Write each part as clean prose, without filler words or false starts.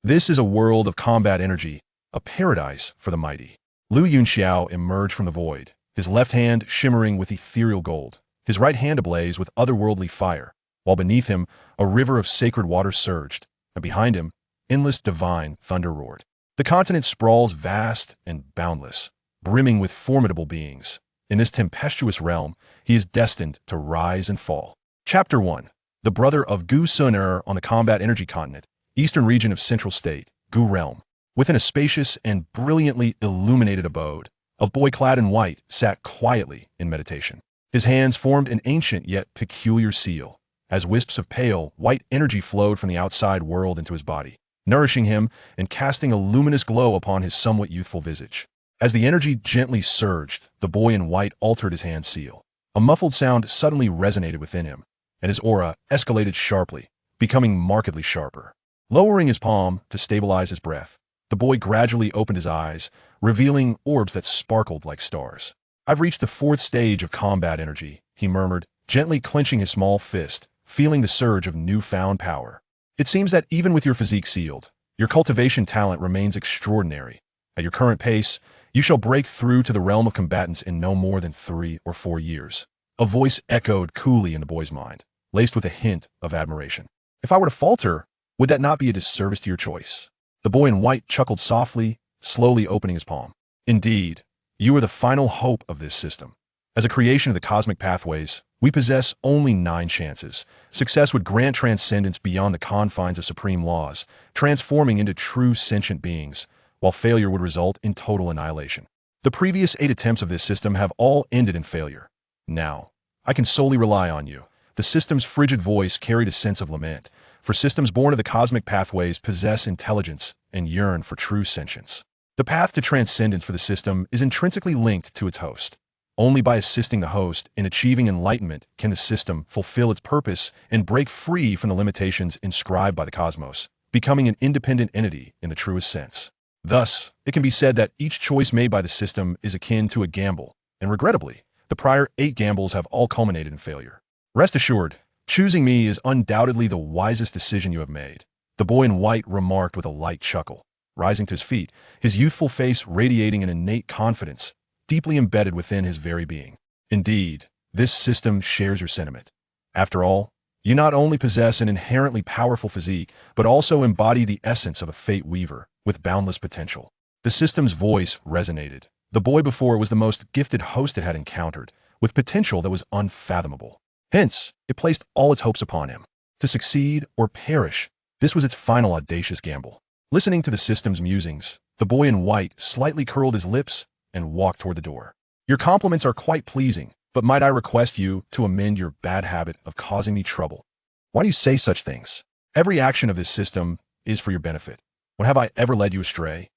This is a world of combat energy, a paradise for the mighty. Yunxiao emerged from the void, his left hand shimmering with ethereal gold, his right hand ablaze with otherworldly fire, while beneath him a river of sacred water surged, and behind him endless divine thunder roared. The continent sprawls vast and boundless, brimming with formidable beings. In this tempestuous realm, he is destined to rise and fall. Chapter 1. The brother of Gu Sun on the combat energy continent, eastern region of Central State, Gu Realm. Within a spacious and brilliantly illuminated abode, a boy clad in white sat quietly in meditation. His hands formed an ancient yet peculiar seal, as wisps of pale, white energy flowed from the outside world into his body, nourishing him and casting a luminous glow upon his somewhat youthful visage. As the energy gently surged, the boy in white altered his hand seal. A muffled sound suddenly resonated within him, and his aura escalated sharply, becoming markedly sharper. Lowering his palm to stabilize his breath, the boy gradually opened his eyes, revealing orbs that sparkled like stars. "I've reached the 4th stage of combat energy," he murmured, gently clenching his small fist, feeling the surge of newfound power. "It seems that even with your physique sealed, your cultivation talent remains extraordinary. At your current pace, you shall break through to the realm of combatants in no more than 3 or 4 years." A voice echoed coolly in the boy's mind, laced with a hint of admiration. "If I were to falter, would that not be a disservice to your choice?" The boy in white chuckled softly, slowly opening his palm. "Indeed, you are the final hope of this system. As a creation of the cosmic pathways, we possess only 9 chances. Success would grant transcendence beyond the confines of supreme laws, transforming into true sentient beings, while failure would result in total annihilation. The previous 8 attempts of this system have all ended in failure. Now, I can solely rely on you." The system's frigid voice carried a sense of lament, for systems born of the cosmic pathways possess intelligence and yearn for true sentience. The path to transcendence for the system is intrinsically linked to its host. Only by assisting the host in achieving enlightenment can the system fulfill its purpose and break free from the limitations inscribed by the cosmos, becoming an independent entity in the truest sense. Thus, it can be said that each choice made by the system is akin to a gamble, and regrettably, the prior 8 gambles have all culminated in failure. Rest assured, choosing me is undoubtedly the wisest decision you have made," the boy in white remarked with a light chuckle. Rising to his feet, his youthful face radiating an innate confidence, deeply embedded within his very being. "Indeed, this system shares your sentiment. After all, you not only possess an inherently powerful physique, but also embody the essence of a fate weaver, with boundless potential." The system's voice resonated. The boy before was the most gifted host it had encountered, with potential that was unfathomable. Hence, it placed all its hopes upon him. To succeed or perish, this was its final audacious gamble. Listening to the system's musings, the boy in white slightly curled his lips and walked toward the door. "Your compliments are quite pleasing, but might I request you to amend your bad habit of causing me trouble?" "Why do you say such things? Every action of this system is for your benefit. When have I ever led you astray?"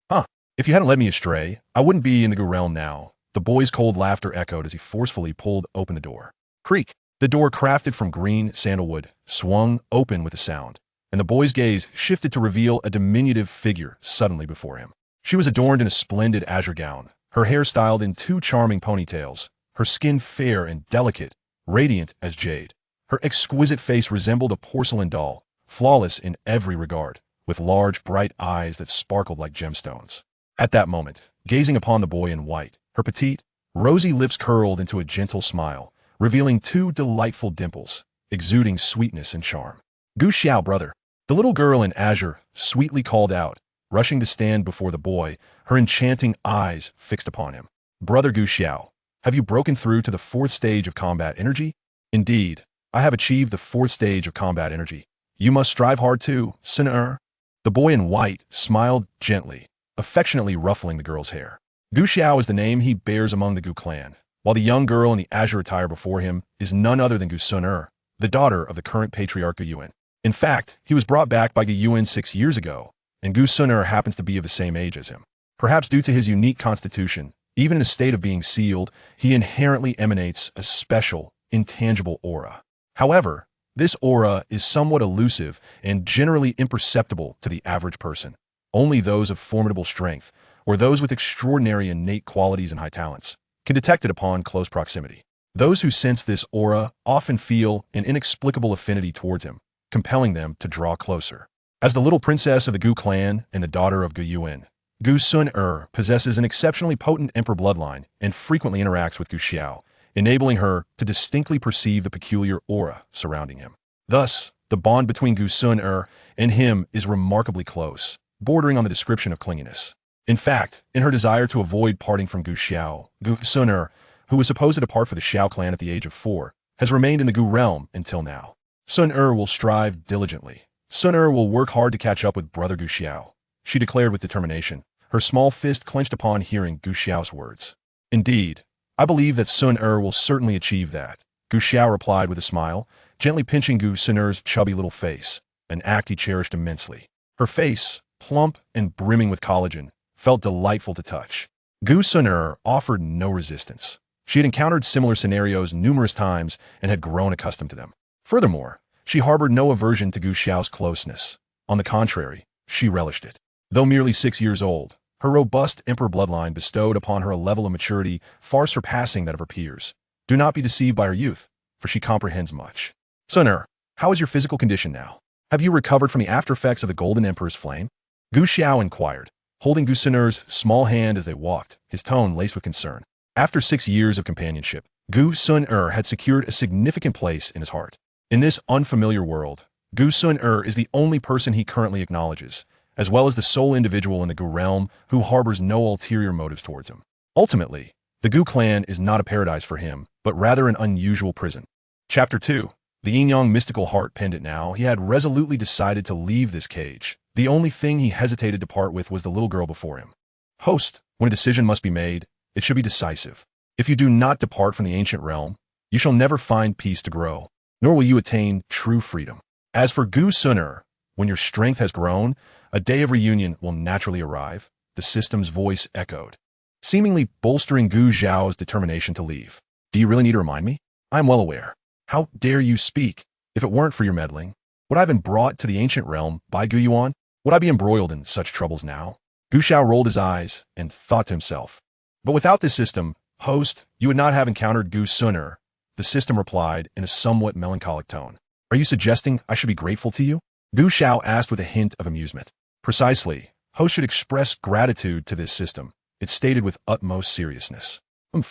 "Huh, if you hadn't led me astray, I wouldn't be in the Gu realm now." The boy's cold laughter echoed as he forcefully pulled open the door. Creak! The door, crafted from green sandalwood, swung open with a sound, and the boy's gaze shifted to reveal a diminutive figure suddenly before him. She was adorned in a splendid azure gown, her hair styled in 2 charming ponytails, her skin fair and delicate, radiant as jade. Her exquisite face resembled a porcelain doll, flawless in every regard, with large, bright eyes that sparkled like gemstones. At that moment, gazing upon the boy in white, her petite, rosy lips curled into a gentle smile, revealing 2 delightful dimples, exuding sweetness and charm. "Yunxiao, brother," the little girl in azure sweetly called out, rushing to stand before the boy, her enchanting eyes fixed upon him. "Brother Yunxiao, have you broken through to the 4th stage of combat energy?" "Indeed, I have achieved the 4th stage of combat energy. You must strive hard too, Sun." The boy in white smiled gently, affectionately ruffling the girl's hair. Yunxiao is the name he bears among the Gu clan, while the young girl in the azure attire before him is none other than Gu Sun, the daughter of the current patriarch Gu Yuan. In fact, he was brought back by Gu Yuan 6 years ago, and Gu Sun happens to be of the same age as him. Perhaps due to his unique constitution, even in a state of being sealed, he inherently emanates a special, intangible aura. However, this aura is somewhat elusive and generally imperceptible to the average person. Only those of formidable strength, or those with extraordinary innate qualities and high talents, can detect it upon close proximity. Those who sense this aura often feel an inexplicable affinity towards him, compelling them to draw closer. As the little princess of the Gu clan and the daughter of Gu Yuan, Gu Sun possesses an exceptionally potent emperor bloodline and frequently interacts with Gu Xiao, enabling her to distinctly perceive the peculiar aura surrounding him. Thus, the bond between Gu Sun and him is remarkably close, bordering on the description of clinginess. In fact, in her desire to avoid parting from Gu Xiao, Gu Sun who was supposed to depart for the Xiao clan at the age of 4, has remained in the Gu realm until now. Sun will strive diligently. Sun will work hard to catch up with brother Gu Xiao, she declared with determination, her small fist clenched upon hearing Gu Xiao's words. Indeed, I believe that Sun will certainly achieve that, Gu Xiao replied with a smile, gently pinching Gu Sun's chubby little face, an act he cherished immensely. Her face, plump and brimming with collagen, felt delightful to touch. Gu Sun offered no resistance. She had encountered similar scenarios numerous times and had grown accustomed to them. Furthermore, she harbored no aversion to Gu Xiao's closeness. On the contrary, she relished it. Though merely 6 years old, her robust emperor bloodline bestowed upon her a level of maturity far surpassing that of her peers. Do not be deceived by her youth, for she comprehends much. Sun how is your physical condition now? Have you recovered from the aftereffects of the Golden Emperor's flame? Gu Xiao inquired, holding Gu Sun's small hand as they walked, his tone laced with concern. After 6 years of companionship, Gu Sun had secured a significant place in his heart. In this unfamiliar world, Gu Sun is the only person he currently acknowledges, as well as the sole individual in the Gu realm who harbors no ulterior motives towards him. Ultimately, the Gu clan is not a paradise for him, but rather an unusual prison. Chapter 2. The Yin-Yang mystical heart pendant. Now, he had resolutely decided to leave this cage. The only thing he hesitated to part with was the little girl before him. Host, when a decision must be made, it should be decisive. If you do not depart from the ancient realm, you shall never find peace to grow, nor will you attain true freedom. As for Gu Sun when your strength has grown, a day of reunion will naturally arrive, the system's voice echoed, seemingly bolstering Gu Zhao's determination to leave. Do you really need to remind me? I am well aware. How dare you speak? If it weren't for your meddling, would I have been brought to the ancient realm by Gu Yuan? Would I be embroiled in such troubles now? Gu Xiao rolled his eyes and thought to himself. But without this system, host, you would not have encountered Gu Sun the system replied in a somewhat melancholic tone. Are you suggesting I should be grateful to you? Gu Xiao asked with a hint of amusement. Precisely. Host should express gratitude to this system, it stated with utmost seriousness. Gu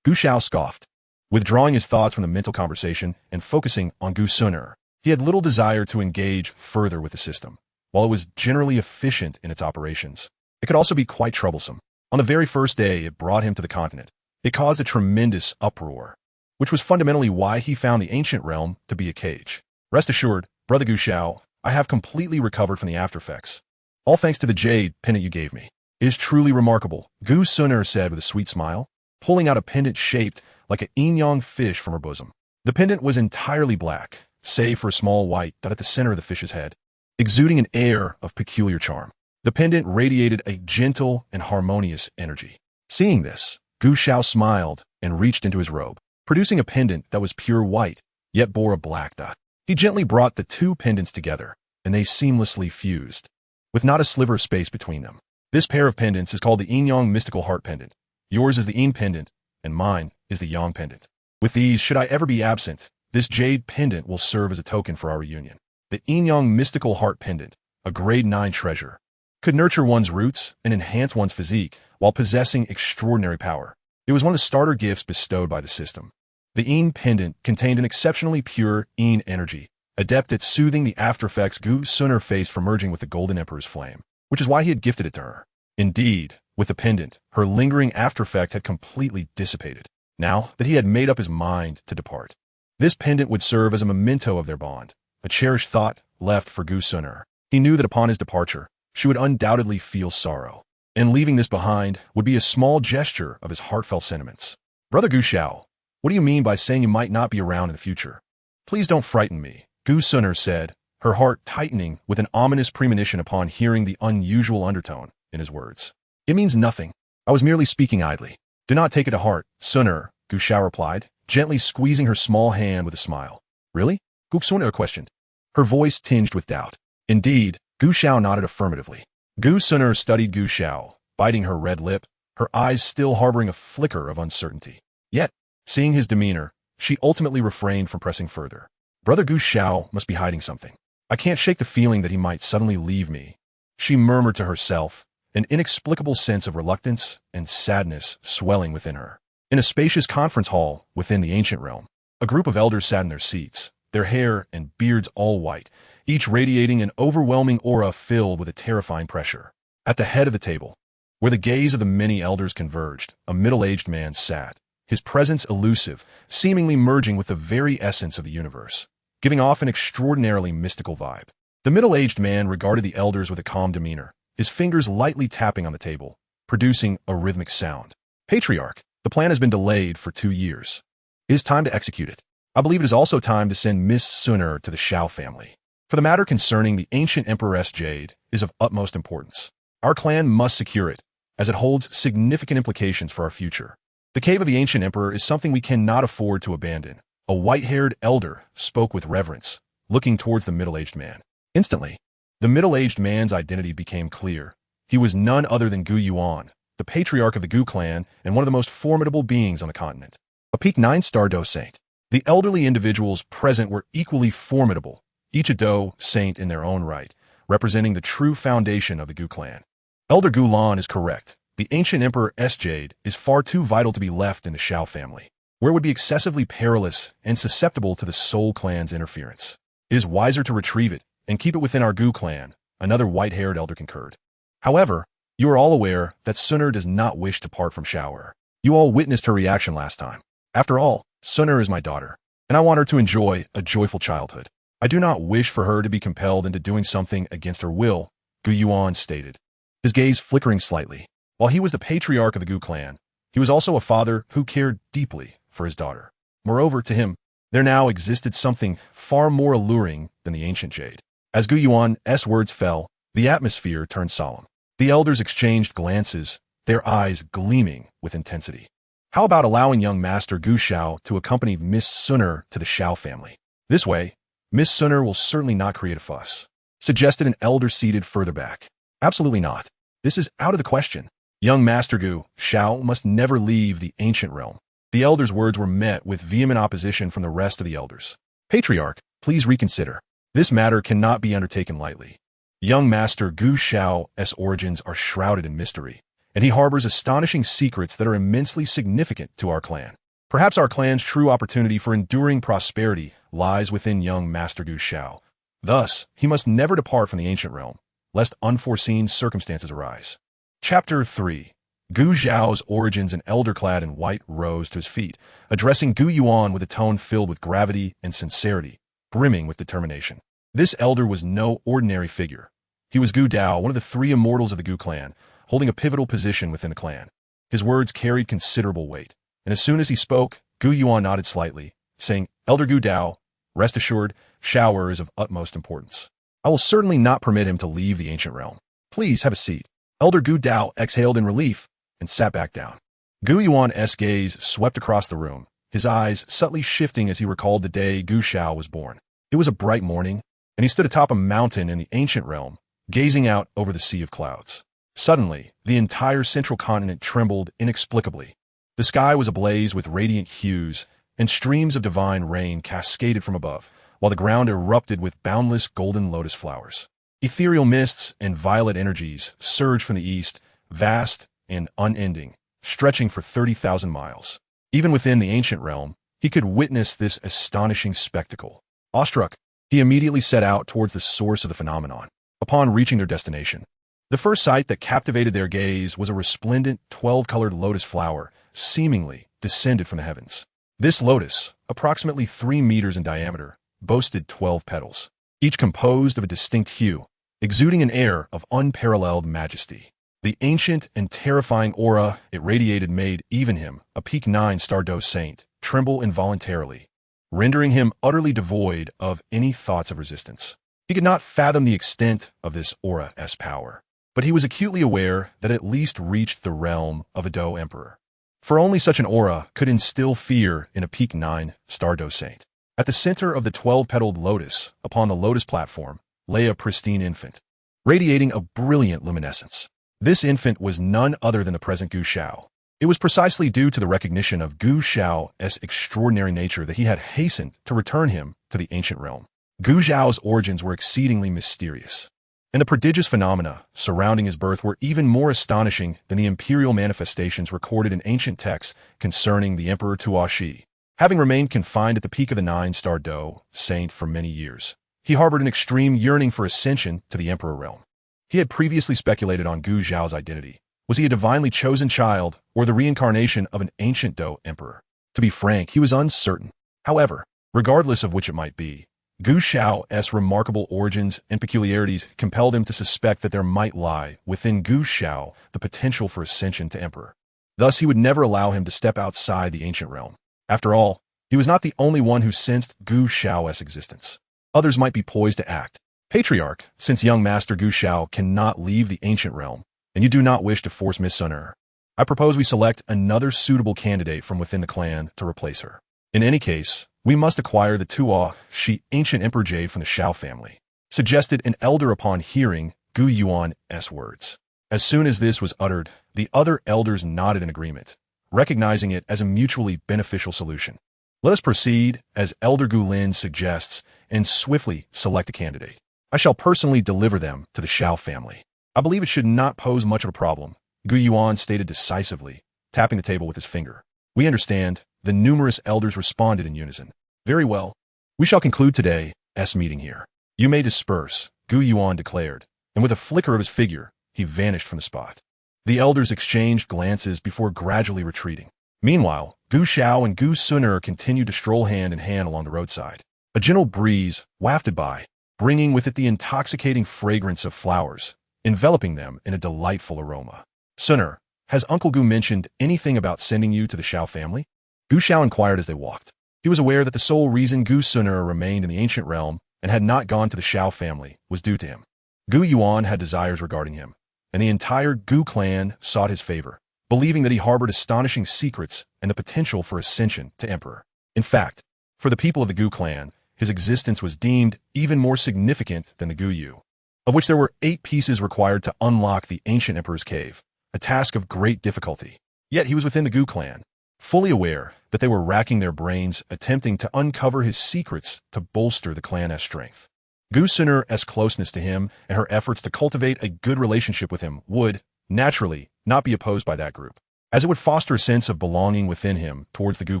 Xiao scoffed. Withdrawing his thoughts from the mental conversation and focusing on Gu Sun he had little desire to engage further with the system. While it was generally efficient in its operations, it could also be quite troublesome. On the very first day it brought him to the continent, it caused a tremendous uproar, which was fundamentally why he found the ancient realm to be a cage. Rest assured, brother Gu Xiao, I have completely recovered from the aftereffects. All thanks to the jade pendant you gave me. It is truly remarkable, Gu Sun said with a sweet smile, pulling out a pendant shaped like a yin-yang fish from her bosom. The pendant was entirely black, save for a small white dot at the center of the fish's head, exuding an air of peculiar charm. The pendant radiated a gentle and harmonious energy. Seeing this, Gu Xiao smiled and reached into his robe, producing a pendant that was pure white, yet bore a black dot. He gently brought the two pendants together, and they seamlessly fused, with not a sliver of space between them. This pair of pendants is called the Yin-Yang mystical heart pendant. Yours is the Yin pendant, and mine is the Yang pendant. With these, should I ever be absent, this jade pendant will serve as a token for our reunion. The Yin-Yang mystical heart pendant, a grade 9 treasure, could nurture one's roots and enhance one's physique while possessing extraordinary power. It was one of the starter gifts bestowed by the system. The Yin pendant contained an exceptionally pure Yin energy, adept at soothing the aftereffects Gu Sun faced from merging with the Golden Emperor's flame, which is why he had gifted it to her. Indeed, with the pendant, her lingering aftereffect had completely dissipated, now that he had made up his mind to depart. This pendant would serve as a memento of their bond, a cherished thought left for Gu Sun. He knew that upon his departure, she would undoubtedly feel sorrow, and leaving this behind would be a small gesture of his heartfelt sentiments. Brother Gu Xiao, what do you mean by saying you might not be around in the future? Please don't frighten me, Gu Sun said, her heart tightening with an ominous premonition upon hearing the unusual undertone in his words. It means nothing. I was merely speaking idly. Do not take it to heart, Sun, Gu Xiao replied, gently squeezing her small hand with a smile. Really? Gu Sun questioned, her voice tinged with doubt. Indeed, Gu Xiao nodded affirmatively. Gu Sun studied Gu Xiao, biting her red lip, her eyes still harboring a flicker of uncertainty. Yet, seeing his demeanor, she ultimately refrained from pressing further. Brother Gu Xiao must be hiding something. I can't shake the feeling that he might suddenly leave me, she murmured to herself, an inexplicable sense of reluctance and sadness swelling within her. In a spacious conference hall within the ancient realm, a group of elders sat in their seats, their hair and beards all white, each radiating an overwhelming aura filled with a terrifying pressure. At the head of the table, where the gaze of the many elders converged, a middle-aged man sat, his presence elusive, seemingly merging with the very essence of the universe, giving off an extraordinarily mystical vibe. The middle-aged man regarded the elders with a calm demeanor, his fingers lightly tapping on the table, producing a rhythmic sound. Patriarch, the plan has been delayed for 2 years. It is time to execute it. I believe it is also time to send Miss Sun'er to the Xiao family. For the matter concerning the ancient Emperoress Jade is of utmost importance. Our clan must secure it, as it holds significant implications for our future. The cave of the ancient emperor is something we cannot afford to abandon. A white-haired elder spoke with reverence, looking towards the middle-aged man. Instantly, the middle-aged man's identity became clear. He was none other than Gu Yuan, the patriarch of the Gu clan and one of the most formidable beings on the continent. A peak 9-star Do saint. The elderly individuals present were equally formidable, each a Do saint in their own right, representing the true foundation of the Gu clan. Elder Gu Lan is correct. The ancient Emperor Jade is far too vital to be left in the Xiao family, where it would be excessively perilous and susceptible to the Soul clan's interference. It is wiser to retrieve it and keep it within our Gu clan, another white-haired elder concurred. However, you are all aware that Sun'er does not wish to part from Xiao'er. You all witnessed her reaction last time. After all, Sun'er is my daughter, and I want her to enjoy a joyful childhood. I do not wish for her to be compelled into doing something against her will, Gu Yuan stated, his gaze flickering slightly. While he was the patriarch of the Gu clan, he was also a father who cared deeply for his daughter. Moreover, to him, there now existed something far more alluring than the ancient Jade. As Gu Yuan's words fell, the atmosphere turned solemn. The elders exchanged glances, their eyes gleaming with intensity. How about allowing young Master Gu Xiao to accompany Miss Sun'er to the Xiao family? This way, Miss Sun'er will certainly not create a fuss, suggested an elder seated further back. Absolutely not. This is out of the question. Young Master Gu Xiao must never leave the ancient realm. The elders' words were met with vehement opposition from the rest of the elders. Patriarch, please reconsider. This matter cannot be undertaken lightly. Young Master Gu Xiao's origins are shrouded in mystery, and he harbors astonishing secrets that are immensely significant to our clan. Perhaps our clan's true opportunity for enduring prosperity lies within young Master Gu Xiao. Thus, he must never depart from the ancient realm, lest unforeseen circumstances arise. Chapter 3. Gu Xiao's origins. An elder clad in white rose to his feet, addressing Gu Yuan with a tone filled with gravity and sincerity, brimming with determination. This elder was no ordinary figure. He was Gu Dao, one of the 3 immortals of the Gu clan, holding a pivotal position within the clan. His words carried considerable weight, and as soon as he spoke, Gu Yuan nodded slightly, saying, Elder Gu Dao, rest assured, Xiao'er is of utmost importance. I will certainly not permit him to leave the ancient realm. Please have a seat. Elder Gu Dao exhaled in relief and sat back down. Gu Yuan's gaze swept across the room, his eyes subtly shifting as he recalled the day Gu Xiao was born. It was a bright morning, and he stood atop a mountain in the ancient realm, gazing out over the sea of clouds. Suddenly, the entire central continent trembled inexplicably. The sky was ablaze with radiant hues, and streams of divine rain cascaded from above, while the ground erupted with boundless golden lotus flowers. Ethereal mists and violet energies surged from the east, vast and unending, stretching for 30,000 miles. Even within the ancient realm, he could witness this astonishing spectacle. Awestruck, he immediately set out towards the source of the phenomenon. Upon reaching their destination, the first sight that captivated their gaze was a resplendent 12-colored lotus flower, seemingly descended from the heavens. This lotus, approximately 3 meters in diameter, boasted 12 petals, each composed of a distinct hue, exuding an air of unparalleled majesty. The ancient and terrifying aura it radiated made even him, a peak 9-star Do saint, tremble involuntarily, rendering him utterly devoid of any thoughts of resistance. He could not fathom the extent of this aura's power, but he was acutely aware that it at least reached the realm of a Do emperor. For only such an aura could instill fear in a peak 9-star Do saint. At the center of the 12-petaled lotus, upon the lotus platform, lay a pristine infant, radiating a brilliant luminescence. This infant was none other than the present Gu Xiao. It was precisely due to the recognition of Gu Xiao's extraordinary nature that he had hastened to return him to the ancient realm. Gu Zhao's origins were exceedingly mysterious, and the prodigious phenomena surrounding his birth were even more astonishing than the imperial manifestations recorded in ancient texts concerning the Emperor Tuoshi. Having remained confined at the peak of the nine-star Do Saint for many years, he harbored an extreme yearning for ascension to the Emperor realm. He had previously speculated on Gu Zhao's identity. Was he a divinely chosen child or the reincarnation of an ancient Do emperor? To be frank, he was uncertain. However, regardless of which it might be, Gu Zhao's remarkable origins and peculiarities compelled him to suspect that there might lie within Gu Zhao the potential for ascension to emperor. Thus, he would never allow him to step outside the ancient realm. After all, he was not the only one who sensed Gu Zhao's existence. Others might be poised to act. Patriarch, since young Master Gu Zhao cannot leave the ancient realm, and you do not wish to force Miss Sun, I propose we select another suitable candidate from within the clan to replace her. In any case, we must acquire the Tuoshi ancient emperor jade from the Xiao family, suggested an elder upon hearing Gu Yuan's words. As soon as this was uttered, the other elders nodded in agreement, recognizing it as a mutually beneficial solution. Let us proceed, as Elder Gu Lin suggests, and swiftly select a candidate. I shall personally deliver them to the Xiao family. I believe it should not pose much of a problem, Gu Yuan stated decisively, tapping the table with his finger. We understand. The numerous elders responded in unison. Very well. We shall conclude today's meeting here. You may disperse, Gu Yuan declared, and with a flicker of his figure, he vanished from the spot. The elders exchanged glances before gradually retreating. Meanwhile, Gu Zhao and Gu Sun continued to stroll hand in hand along the roadside. A gentle breeze wafted by, bringing with it the intoxicating fragrance of flowers, enveloping them in a delightful aroma. Sun, has Uncle Gu mentioned anything about sending you to the Xiao family? Gu Zhao inquired as they walked. He was aware that the sole reason Gu Sun remained in the ancient realm and had not gone to the Xiao family was due to him. Gu Yuan had desires regarding him, and the entire Gu clan sought his favor, believing that he harbored astonishing secrets and the potential for ascension to emperor. In fact, for the people of the Gu clan, his existence was deemed even more significant than the Gu Yu, of which there were 8 pieces required to unlock the ancient emperor's cave, a task of great difficulty. Yet he was within the Gu clan, fully aware that they were racking their brains attempting to uncover his secrets to bolster the clan's strength. Gu Sun's closeness to him and her efforts to cultivate a good relationship with him would, naturally, not be opposed by that group, as it would foster a sense of belonging within him towards the Gu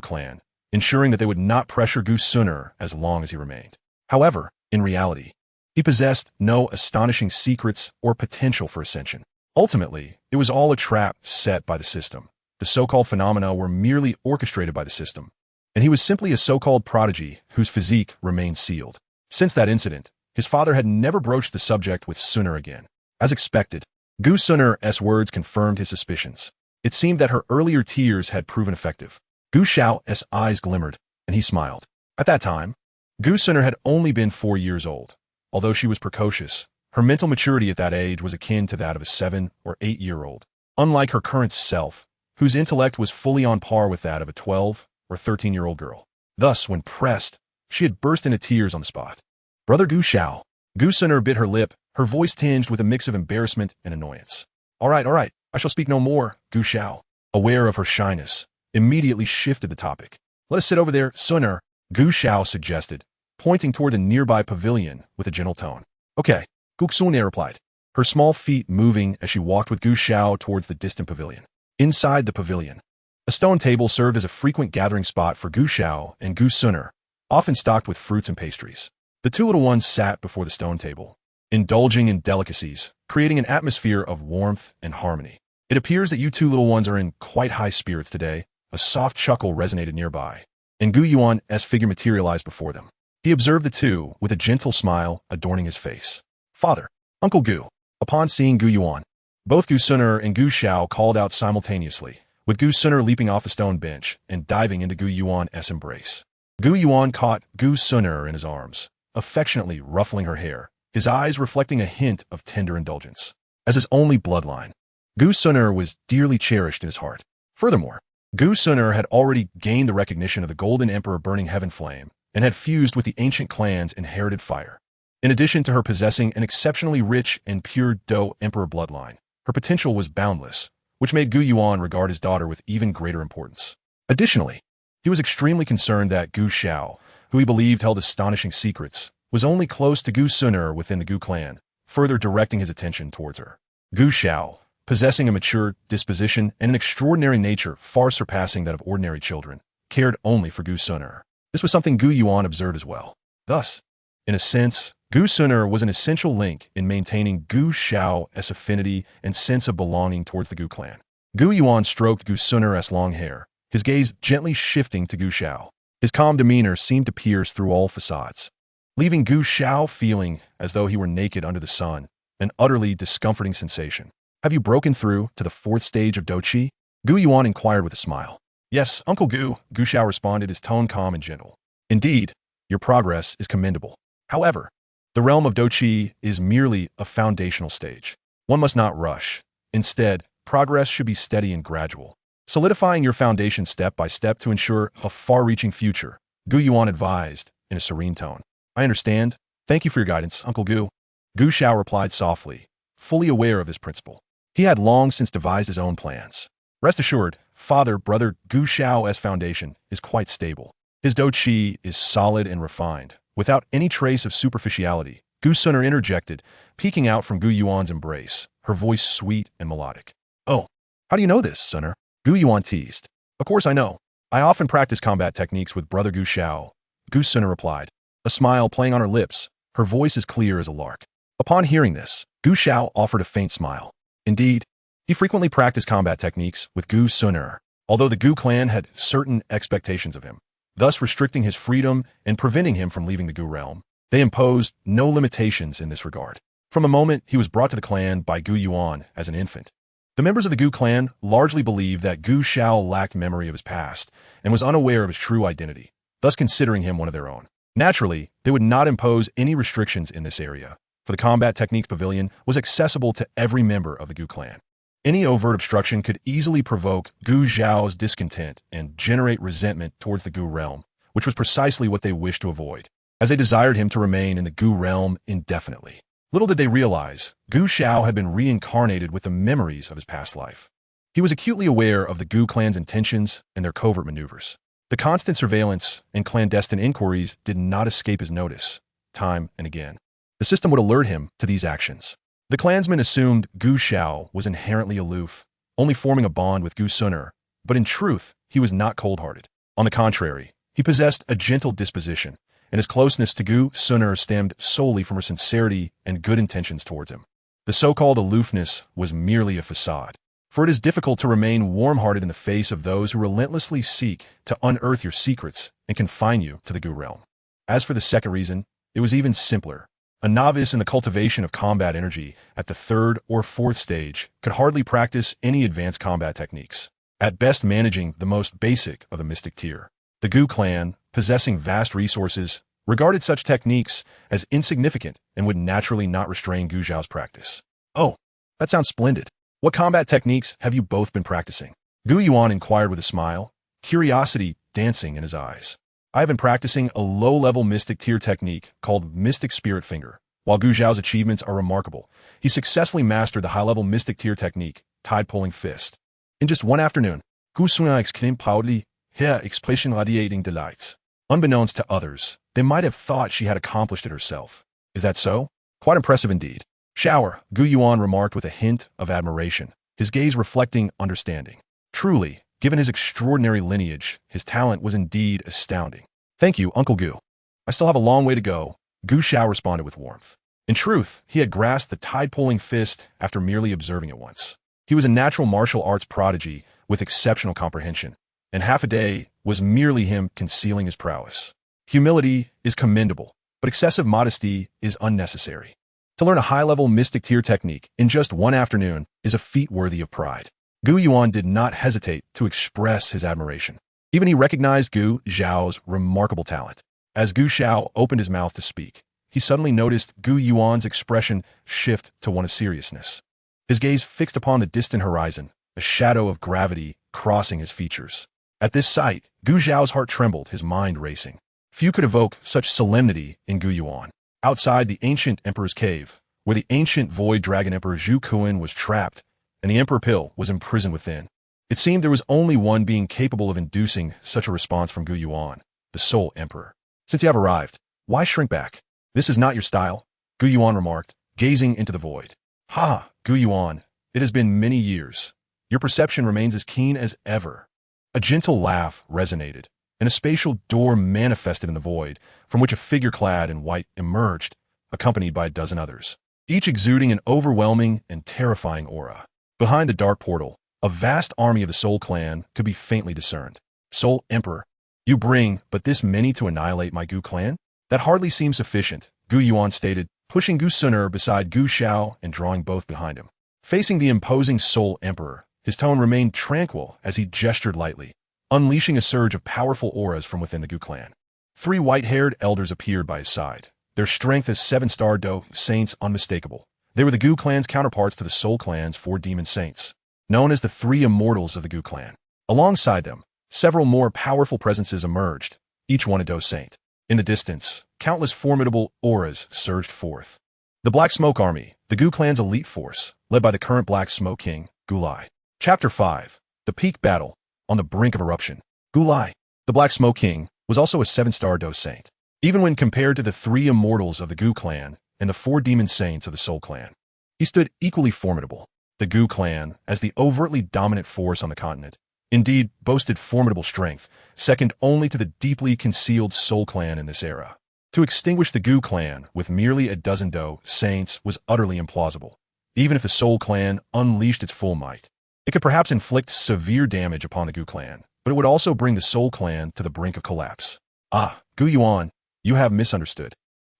clan, ensuring that they would not pressure Gu Sun as long as he remained. However, in reality, he possessed no astonishing secrets or potential for ascension. Ultimately, it was all a trap set by the system. The so-called phenomena were merely orchestrated by the system, and he was simply a so-called prodigy whose physique remained sealed. Since that incident, his father had never broached the subject with Sun again. As expected, Gu Sun's words confirmed his suspicions. It seemed that her earlier tears had proven effective. Gu Zhao's eyes glimmered, and he smiled. At that time, Gu Sun had only been 4 years old. Although she was precocious, her mental maturity at that age was akin to that of a 7 or 8-year-old. Unlike her current self, whose intellect was fully on par with that of a 12 or 13-year-old girl. Thus, when pressed, she had burst into tears on the spot. Brother Gu Zhao. Gu Sun bit her lip, her voice tinged with a mix of embarrassment and annoyance. All right, I shall speak no more, Gu Zhao, aware of her shyness, immediately shifted the topic. Let us sit over there, Sun, Gu Zhao suggested, pointing toward a nearby pavilion with a gentle tone. Okay, Gu Sun replied, her small feet moving as she walked with Gu Zhao towards the distant pavilion. Inside the pavilion, a stone table served as a frequent gathering spot for Gu Zhao and Gu Sun, often stocked with fruits and pastries. The two little ones sat before the stone table, indulging in delicacies, creating an atmosphere of warmth and harmony. It appears that you two little ones are in quite high spirits today. A soft chuckle resonated nearby, and Gu Yuan's figure materialized before them. He observed the two with a gentle smile adorning his face. Father, Uncle Gu. Upon seeing Gu Yuan, both Gu Sun and Gu Zhao called out simultaneously, with Gu Sun leaping off a stone bench and diving into Gu Yuan's embrace. Gu Yuan caught Gu Sun in his arms, affectionately ruffling her hair, his eyes reflecting a hint of tender indulgence. As his only bloodline, Gu Sun was dearly cherished in his heart. Furthermore, Gu Sun had already gained the recognition of the Golden Emperor Burning Heaven Flame and had fused with the ancient clan's inherited fire. In addition to her possessing an exceptionally rich and pure Do Emperor bloodline, her potential was boundless, which made Gu Yuan regard his daughter with even greater importance. Additionally, he was extremely concerned that Gu Zhao, who he believed held astonishing secrets, was only close to Gu Suner within the Gu clan, further directing his attention towards her. Gu Xiao, possessing a mature disposition and an extraordinary nature far surpassing that of ordinary children, cared only for Gu Suner. This was something Gu Yuan observed as well. Thus, in a sense, Gu Suner was an essential link in maintaining Gu Xiao's affinity and sense of belonging towards the Gu clan. Gu Yuan stroked Gu Suner's long hair, his gaze gently shifting to Gu Xiao. His calm demeanor seemed to pierce through all facades, leaving Gu Xiao feeling as though he were naked under the sun, an utterly discomforting sensation. Have you broken through to the 4th stage of Douqi? Gu Yuan inquired with a smile. Yes, Uncle Gu, Gu Xiao responded, his tone calm and gentle. Indeed, your progress is commendable. However, the realm of Douqi is merely a foundational stage. One must not rush. Instead, progress should be steady and gradual, solidifying your foundation step by step to ensure a far-reaching future, Gu Yuan advised in a serene tone. I understand. Thank you for your guidance, Uncle Gu. Gu Xiao replied softly, fully aware of his principle. He had long since devised his own plans. Rest assured, brother Gu Xiao's foundation is quite stable. His Douqi is solid and refined, without any trace of superficiality. Gu Suner interjected, peeking out from Gu Yuan's embrace, her voice sweet and melodic. Oh, how do you know this, Suner? Gu Yuan teased. Of course I know. I often practice combat techniques with brother Gu Xiao. Gu Suner replied, a smile playing on her lips, her voice as clear as a lark. Upon hearing this, Gu Xiao offered a faint smile. Indeed, he frequently practiced combat techniques with Gu Suner, although the Gu clan had certain expectations of him, thus restricting his freedom and preventing him from leaving the Gu realm. They imposed no limitations in this regard. From the moment he was brought to the clan by Gu Yuan as an infant, the members of the Gu clan largely believed that Gu Xiao lacked memory of his past and was unaware of his true identity, thus considering him one of their own. Naturally, they would not impose any restrictions in this area, for the Combat Techniques Pavilion was accessible to every member of the Gu clan. Any overt obstruction could easily provoke Gu Xiao's discontent and generate resentment towards the Gu realm, which was precisely what they wished to avoid, as they desired him to remain in the Gu realm indefinitely. Little did they realize, Gu Xiao had been reincarnated with the memories of his past life. He was acutely aware of the Gu clan's intentions and their covert maneuvers. The constant surveillance and clandestine inquiries did not escape his notice, time and again. The system would alert him to these actions. The clansmen assumed Gu Xiao was inherently aloof, only forming a bond with Gu Suner, but in truth, he was not cold-hearted. On the contrary, he possessed a gentle disposition, and his closeness to Gu Suner stemmed solely from her sincerity and good intentions towards him. The so-called aloofness was merely a facade, for it is difficult to remain warm-hearted in the face of those who relentlessly seek to unearth your secrets and confine you to the Gu realm. As for the second reason, it was even simpler. A novice in the cultivation of combat energy at the 3rd or 4th stage could hardly practice any advanced combat techniques, at best managing the most basic of the mystic tier. The Gu clan, possessing vast resources, regarded such techniques as insignificant and would naturally not restrain Gu Xiao's practice. Oh, that sounds splendid. What combat techniques have you both been practicing? Gu Yuan inquired with a smile, curiosity dancing in his eyes. I have been practicing a low-level mystic tier technique called Mystic Spirit Finger. While Gu Xiao's achievements are remarkable, he successfully mastered the high-level mystic tier technique, Tide-Pulling Fist. In just one afternoon, Gu Suner exclaimed proudly, her expression radiating delight. Unbeknownst to others, they might have thought she had accomplished it herself. Is that so? Quite impressive indeed. Shower, Gu Yuan remarked with a hint of admiration, his gaze reflecting understanding. Truly, given his extraordinary lineage, his talent was indeed astounding. Thank you, Uncle Gu. I still have a long way to go, Gu Xiao responded with warmth. In truth, he had grasped the tide-pulling fist after merely observing it once. He was a natural martial arts prodigy with exceptional comprehension, and half a day was merely him concealing his prowess. Humility is commendable, but excessive modesty is unnecessary. To learn a high-level mystic tier technique in just one afternoon is a feat worthy of pride. Gu Yuan did not hesitate to express his admiration. Even he recognized Gu Xiao's remarkable talent. As Gu Xiao opened his mouth to speak, he suddenly noticed Gu Yuan's expression shift to one of seriousness. His gaze fixed upon the distant horizon, a shadow of gravity crossing his features. At this sight, Gu Xiao's heart trembled, his mind racing. Few could evoke such solemnity in Gu Yuan. Outside the ancient emperor's cave, where the ancient void dragon emperor Zhu Kuan was trapped, and the emperor Pil was imprisoned within, it seemed there was only one being capable of inducing such a response from Gu Yuan, the sole emperor. Since you have arrived, why shrink back? This is not your style, Gu Yuan remarked, gazing into the void. Ha, Gu Yuan, it has been many years. Your perception remains as keen as ever. A gentle laugh resonated, and a spatial door manifested in the void, from which a figure clad in white emerged, accompanied by a dozen others, each exuding an overwhelming and terrifying aura. Behind the dark portal, a vast army of the Soul Clan could be faintly discerned. Soul Emperor, you bring but this many to annihilate my Gu clan? That hardly seems sufficient, Gu Yuan stated, pushing Gu Suner beside Gu Xiao and drawing both behind him. Facing the imposing Soul Emperor, his tone remained tranquil as he gestured lightly, unleashing a surge of powerful auras from within the Gu clan. 3 white-haired elders appeared by his side, their strength as 7-star Do saints unmistakable. They were the Gu clan's counterparts to the Soul clan's 4 demon saints, known as the 3 immortals of the Gu clan. Alongside them, several more powerful presences emerged, each one a Do saint. In the distance, countless formidable auras surged forth. The Black Smoke Army, the Gu clan's elite force, led by the current Black Smoke King, Gulai. Chapter 5. The Peak Battle, on the brink of eruption. Gulai, the Black Smoke King, was also a 7-star Do saint. Even when compared to the 3 immortals of the Gu clan and the 4 demon saints of the Soul clan, he stood equally formidable. The Gu clan, as the overtly dominant force on the continent, indeed boasted formidable strength, second only to the deeply concealed Soul clan in this era. To extinguish the Gu clan with merely a dozen Do saints was utterly implausible. Even if the Soul clan unleashed its full might, it could perhaps inflict severe damage upon the Gu clan, but it would also bring the Soul clan to the brink of collapse. Ah, Gu Yuan, you have misunderstood.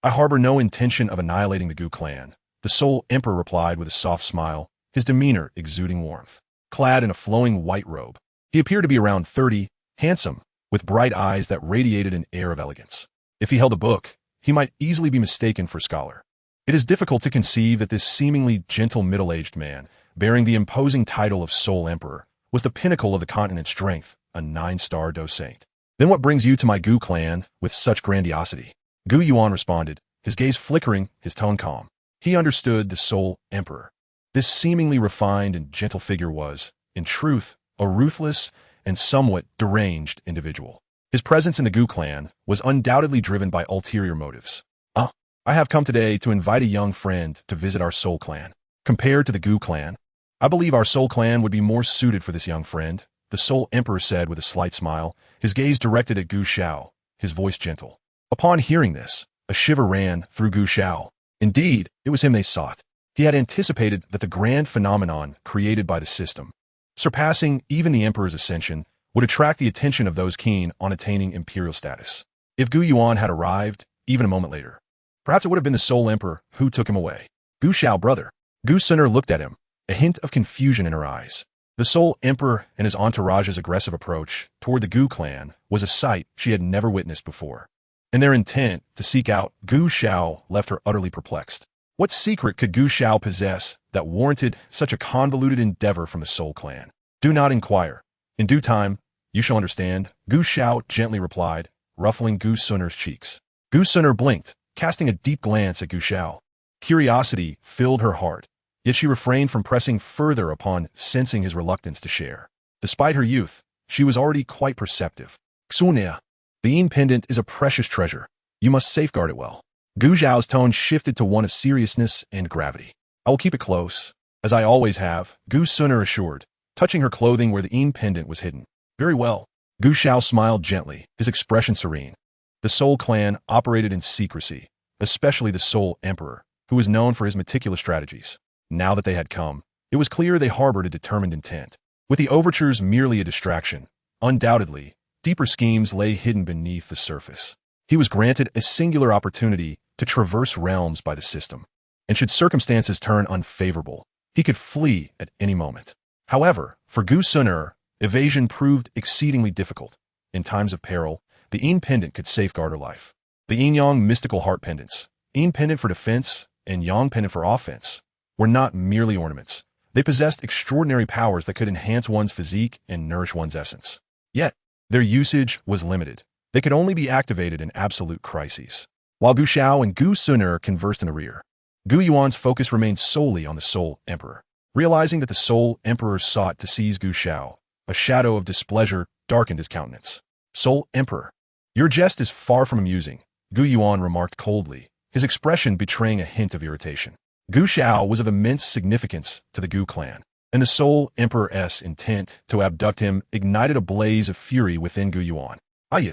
I harbor no intention of annihilating the Gu clan, the Soul Emperor replied with a soft smile, his demeanor exuding warmth. Clad in a flowing white robe, he appeared to be around 30, handsome, with bright eyes that radiated an air of elegance. If he held a book, he might easily be mistaken for a scholar. It is difficult to conceive that this seemingly gentle middle-aged man, bearing the imposing title of Soul Emperor, was the pinnacle of the continent's strength, a 9-star Do saint. Then what brings you to my Gu clan with such grandiosity? Gu Yuan responded, his gaze flickering, his tone calm. He understood the Soul Emperor. This seemingly refined and gentle figure was, in truth, a ruthless and somewhat deranged individual. His presence in the Gu clan was undoubtedly driven by ulterior motives. I have come today to invite a young friend to visit our Soul clan. Compared to the Gu clan, I believe our Soul clan would be more suited for this young friend, the Soul Emperor said with a slight smile, his gaze directed at Gu Xiao, his voice gentle. Upon hearing this, a shiver ran through Gu Xiao. Indeed, it was him they sought. He had anticipated that the grand phenomenon created by the system, surpassing even the Emperor's ascension, would attract the attention of those keen on attaining imperial status. If Gu Yuan had arrived, even a moment later, perhaps it would have been the Soul Emperor who took him away. Gu Xiao, brother. Gu Suner looked at him, a hint of confusion in her eyes. The Soul Emperor and his entourage's aggressive approach toward the Gu clan was a sight she had never witnessed before. And their intent to seek out Gu Xiao left her utterly perplexed. What secret could Gu Xiao possess that warranted such a convoluted endeavor from the Soul clan? Do not inquire. In due time, you shall understand, Gu Xiao gently replied, ruffling Gu Suner's cheeks. Gu Suner blinked, casting a deep glance at Gu Xiao. Curiosity filled her heart, yet she refrained from pressing further upon sensing his reluctance to share. Despite her youth, she was already quite perceptive. Xunia, the Yin pendant is a precious treasure. You must safeguard it well. Gu Xiao's tone shifted to one of seriousness and gravity. I will keep it close, as I always have, Gu Suner assured, touching her clothing where the Yin pendant was hidden. Very well. Gu Xiao smiled gently, his expression serene. The Soul clan operated in secrecy, especially the Soul Emperor, who was known for his meticulous strategies. Now that they had come, it was clear they harbored a determined intent. With the overtures merely a distraction, undoubtedly, deeper schemes lay hidden beneath the surface. He was granted a singular opportunity to traverse realms by the system, and should circumstances turn unfavorable, he could flee at any moment. However, for Gu Suner, evasion proved exceedingly difficult. In times of peril, the Yin pendant could safeguard her life. The Yin-Yang mystical heart pendants, Yin pendant for defense and Yang pendant for offense, were not merely ornaments. They possessed extraordinary powers that could enhance one's physique and nourish one's essence. Yet, their usage was limited. They could only be activated in absolute crises. While Gu Xiao and Gu Suner conversed in the rear, Gu Yuan's focus remained solely on the Soul Emperor. Realizing that the Soul Emperor sought to seize Gu Xiao, a shadow of displeasure darkened his countenance. Soul Emperor, your jest is far from amusing, Gu Yuan remarked coldly, his expression betraying a hint of irritation. Yunxiao was of immense significance to the Gu clan, and the Soul Emperor's intent to abduct him ignited a blaze of fury within Gu Yuan. I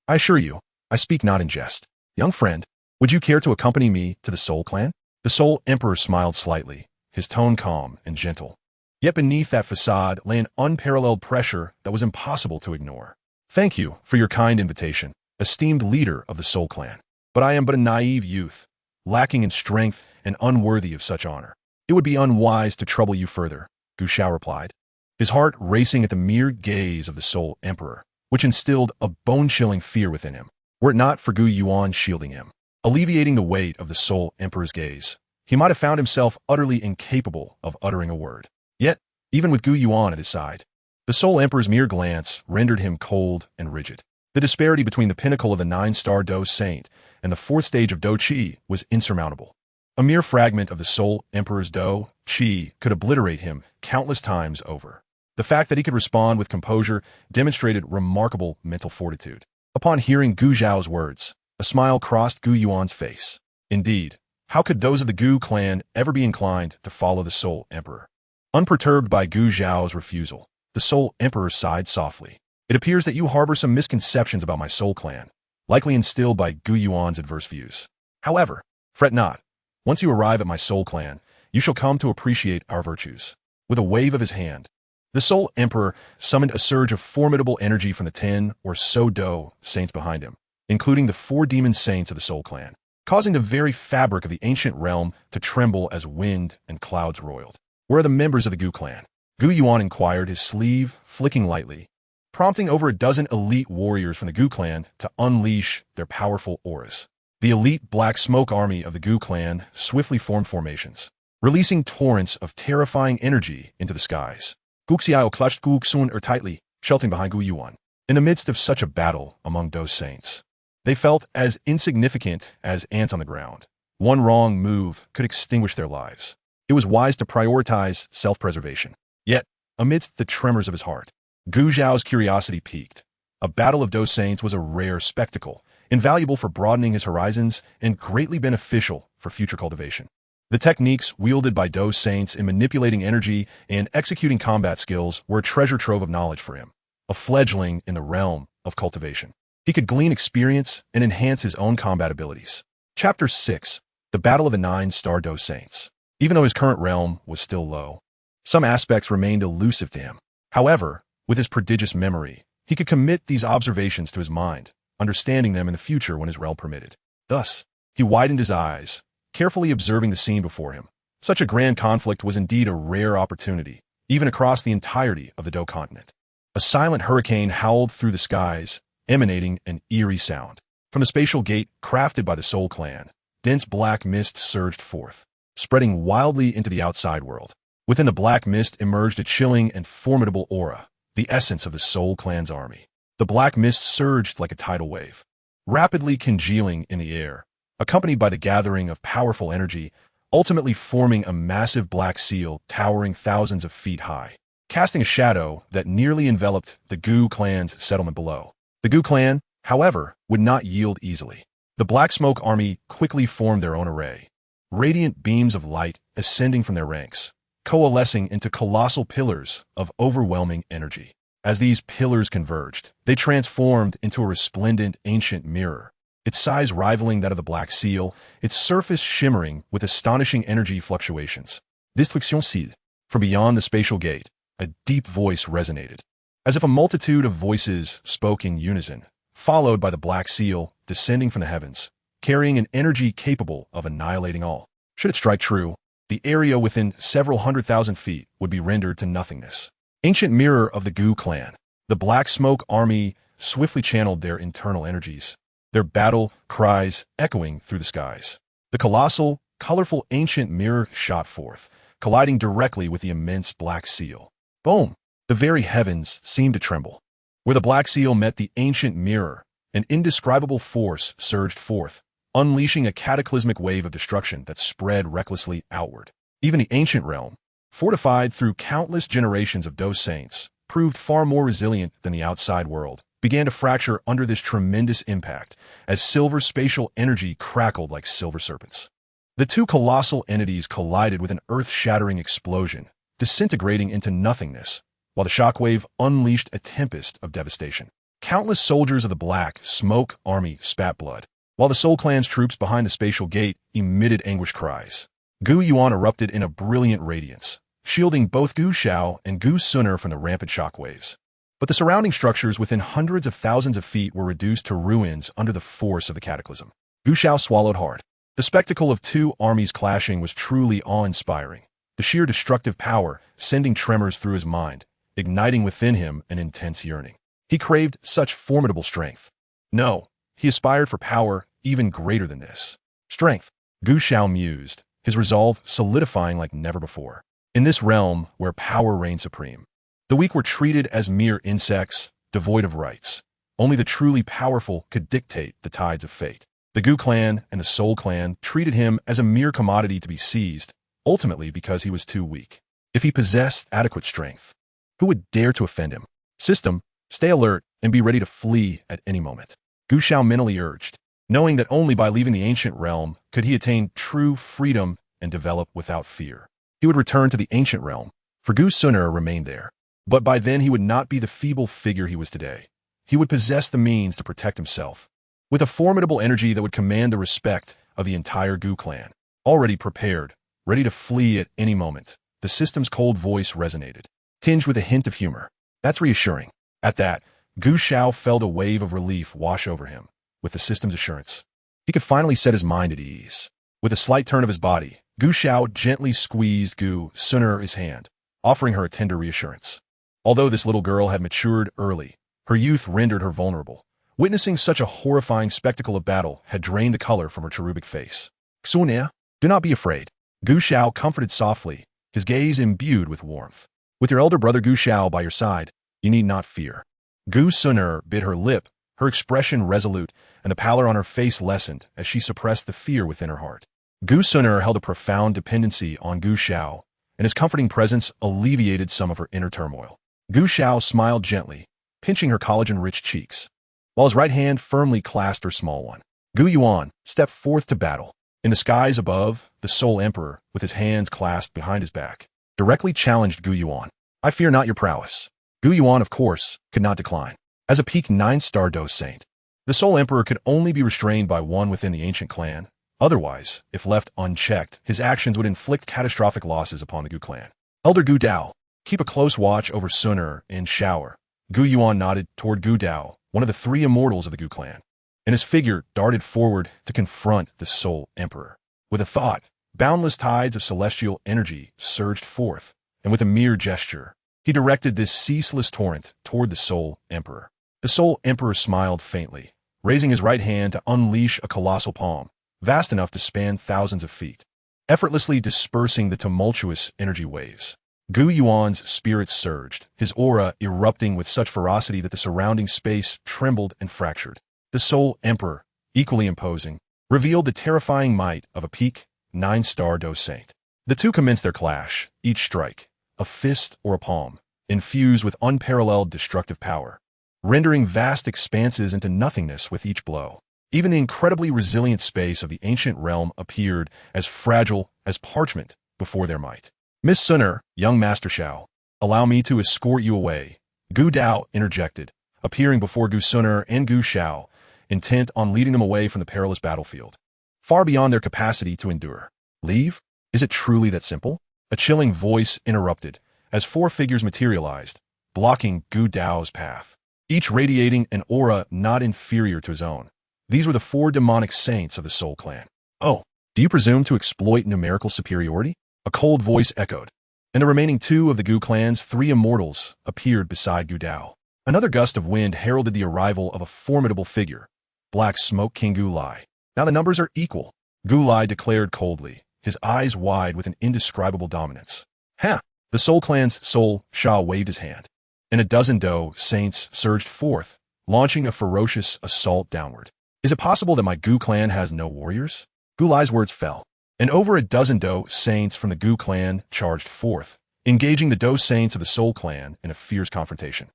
assure you, I speak not in jest. Young friend, would you care to accompany me to the Soul clan? The Soul Emperor smiled slightly, his tone calm and gentle. Yet beneath that facade lay an unparalleled pressure that was impossible to ignore. Thank you for your kind invitation, esteemed leader of the Soul clan. But I am but a naive youth, lacking in strength and unworthy of such honor. It would be unwise to trouble you further, Yunxiao replied, his heart racing at the mere gaze of the Soul Emperor, which instilled a bone-chilling fear within him, were it not for Gu Yuan shielding him. Alleviating the weight of the Soul Emperor's gaze, he might have found himself utterly incapable of uttering a word. Yet, even with Gu Yuan at his side, the Soul Emperor's mere glance rendered him cold and rigid. The disparity between the pinnacle of the 9-star Do Saint and the 4th stage of Douqi was insurmountable. A mere fragment of the Soul Emperor's Douqi could obliterate him countless times over. The fact that he could respond with composure demonstrated remarkable mental fortitude. Upon hearing Gu Zhao's words, a smile crossed Gu Yuan's face. Indeed, how could those of the Gu clan ever be inclined to follow the Soul Emperor? Unperturbed by Gu Zhao's refusal, the Soul Emperor sighed softly. It appears that you harbor some misconceptions about my Soul clan, likely instilled by Gu Yuan's adverse views. However, fret not. Once you arrive at my Soul clan, you shall come to appreciate our virtues. With a wave of his hand, the Soul Emperor summoned a surge of formidable energy from the 10 or so Do saints behind him, including the 4 demon saints of the Soul clan, causing the very fabric of the ancient realm to tremble as wind and clouds roiled. Where are the members of the Gu clan? Gu Yuan inquired, his sleeve flicking lightly, prompting over a dozen elite warriors from the Gu clan to unleash their powerful auras. The elite black smoke army of the Gu clan swiftly formed formations, releasing torrents of terrifying energy into the skies. Yunxiao clutched Gu Xun tightly, sheltering behind Gu Yuan. In the midst of such a battle among those saints, they felt as insignificant as ants on the ground. One wrong move could extinguish their lives. It was wise to prioritize self-preservation. Yet, amidst the tremors of his heart, Gu Zhao's curiosity piqued. A battle of Do saints was a rare spectacle, invaluable for broadening his horizons and greatly beneficial for future cultivation. The techniques wielded by Do saints in manipulating energy and executing combat skills were a treasure trove of knowledge for him, a fledgling in the realm of cultivation. He could glean experience and enhance his own combat abilities. Chapter 6. The Battle of the 9-Star Do Saints. Even though his current realm was still low, some aspects remained elusive to him. However, with his prodigious memory, he could commit these observations to his mind, understanding them in the future when his realm permitted. Thus, he widened his eyes, carefully observing the scene before him. Such a grand conflict was indeed a rare opportunity, even across the entirety of the Do continent. A silent hurricane howled through the skies, emanating an eerie sound. From the spatial gate crafted by the Soul clan, dense black mist surged forth, spreading wildly into the outside world. Within the black mist emerged a chilling and formidable aura, the essence of the Soul clan's army. The black mist surged like a tidal wave, rapidly congealing in the air, accompanied by the gathering of powerful energy, ultimately forming a massive black seal towering thousands of feet high, casting a shadow that nearly enveloped the Gu clan's settlement below. The Gu clan, however, would not yield easily. The Black Smoke Army quickly formed their own array, radiant beams of light ascending from their ranks, coalescing into colossal pillars of overwhelming energy. As these pillars converged, they transformed into a resplendent ancient mirror, its size rivaling that of the Black Seal, its surface shimmering with astonishing energy fluctuations. Destined. From beyond the spatial gate, a deep voice resonated, as if a multitude of voices spoke in unison, followed by the Black Seal descending from the heavens, carrying an energy capable of annihilating all. Should it strike true, the area within several 100,000 feet would be rendered to nothingness. Ancient mirror of the Gu clan, the Black Smoke Army swiftly channeled their internal energies, their battle cries echoing through the skies. The colossal, colorful ancient mirror shot forth, colliding directly with the immense Black Seal. Boom! The very heavens seemed to tremble. Where the Black Seal met the ancient mirror, an indescribable force surged forth, unleashing a cataclysmic wave of destruction that spread recklessly outward. Even the ancient realm, fortified through countless generations of Do saints, proved far more resilient than the outside world, began to fracture under this tremendous impact as silver spatial energy crackled like silver serpents. The two colossal entities collided with an earth-shattering explosion, disintegrating into nothingness, while the shockwave unleashed a tempest of devastation. Countless soldiers of the Black Smoke Army spat blood, while the Soul Clan's troops behind the spatial gate emitted anguished cries. Gu Yuan erupted in a brilliant radiance, shielding both Gu Xiao and Gu Suner from the rampant shockwaves. But the surrounding structures within hundreds of thousands of feet were reduced to ruins under the force of the cataclysm. Gu Xiao swallowed hard. The spectacle of two armies clashing was truly awe-inspiring, the sheer destructive power sending tremors through his mind, igniting within him an intense yearning. He craved such formidable strength. No, he aspired for power even greater than this. Strength, Gu Xiao mused, his resolve solidifying like never before. In this realm where power reigned supreme, the weak were treated as mere insects, devoid of rights. Only the truly powerful could dictate the tides of fate. The Gu clan and the Soul clan treated him as a mere commodity to be seized, ultimately because he was too weak. If he possessed adequate strength, who would dare to offend him? System, stay alert and be ready to flee at any moment, Gu Xiao mentally urged, knowing that only by leaving the ancient realm could he attain true freedom and develop without fear. He would return to the ancient realm, for Gu Suner remained there. But by then he would not be the feeble figure he was today. He would possess the means to protect himself, with a formidable energy that would command the respect of the entire Gu clan. Already prepared, ready to flee at any moment, the system's cold voice resonated, tinged with a hint of humor. That's reassuring. At that, Gu Xiao felt a wave of relief wash over him, with the system's assurance. He could finally set his mind at ease. With a slight turn of his body, Gu Xiao gently squeezed Gu Suner's hand, offering her a tender reassurance. Although this little girl had matured early, her youth rendered her vulnerable. Witnessing such a horrifying spectacle of battle had drained the color from her cherubic face. Xunia, do not be afraid. Gu Xiao comforted softly, his gaze imbued with warmth. With your elder brother Gu Xiao by your side, you need not fear. Gu Suner bit her lip, her expression resolute, and the pallor on her face lessened as she suppressed the fear within her heart. Gu Suner held a profound dependency on Gu Xiao, and his comforting presence alleviated some of her inner turmoil. Gu Xiao smiled gently, pinching her collagen-rich cheeks, while his right hand firmly clasped her small one. Gu Yuan stepped forth to battle. In the skies above, the Soul Emperor, with his hands clasped behind his back, directly challenged Gu Yuan. I fear not your prowess. Gu Yuan, of course, could not decline. As a peak 9-star Do Saint, the Soul Emperor could only be restrained by one within the ancient clan. Otherwise, if left unchecked, his actions would inflict catastrophic losses upon the Gu clan. Elder Gu Dao, keep a close watch over Suner and Shower. Gu Yuan nodded toward Gu Dao, one of the three immortals of the Gu clan, and his figure darted forward to confront the Soul Emperor. With a thought, boundless tides of celestial energy surged forth, and with a mere gesture, he directed this ceaseless torrent toward the Soul Emperor. The Soul Emperor smiled faintly, raising his right hand to unleash a colossal palm, vast enough to span thousands of feet, effortlessly dispersing the tumultuous energy waves. Gu Yuan's spirits surged, his aura erupting with such ferocity that the surrounding space trembled and fractured. The Soul Emperor, equally imposing, revealed the terrifying might of a peak 9-star Do Saint. The two commenced their clash, each strike, a fist or a palm, infused with unparalleled destructive power, rendering vast expanses into nothingness with each blow. Even the incredibly resilient space of the ancient realm appeared as fragile as parchment before their might. Miss Suner, young Master Xiao, allow me to escort you away, Gu Dao interjected, appearing before Gu Suner and Gu Xiao, intent on leading them away from the perilous battlefield, far beyond their capacity to endure. Leave? Is it truly that simple? A chilling voice interrupted, as four figures materialized, blocking Gu Dao's path, each radiating an aura not inferior to his own. These were the four demonic saints of the Soul Clan. Oh, do you presume to exploit numerical superiority? A cold voice echoed, and the remaining two of the Gu clan's three immortals appeared beside Gu Dao. Another gust of wind heralded the arrival of a formidable figure, Black Smoke King Gu Lai. Now the numbers are equal, Gu Lai declared coldly, his eyes wide with an indescribable dominance. Ha! The Soul Clan's Soul Sha waved his hand, and a dozen Do Saints surged forth, launching a ferocious assault downward. Is it possible that my Gu clan has no warriors? Gu Lai's words fell, and over a dozen Do Saints from the Gu clan charged forth, engaging the Do Saints of the Soul Clan in a fierce confrontation.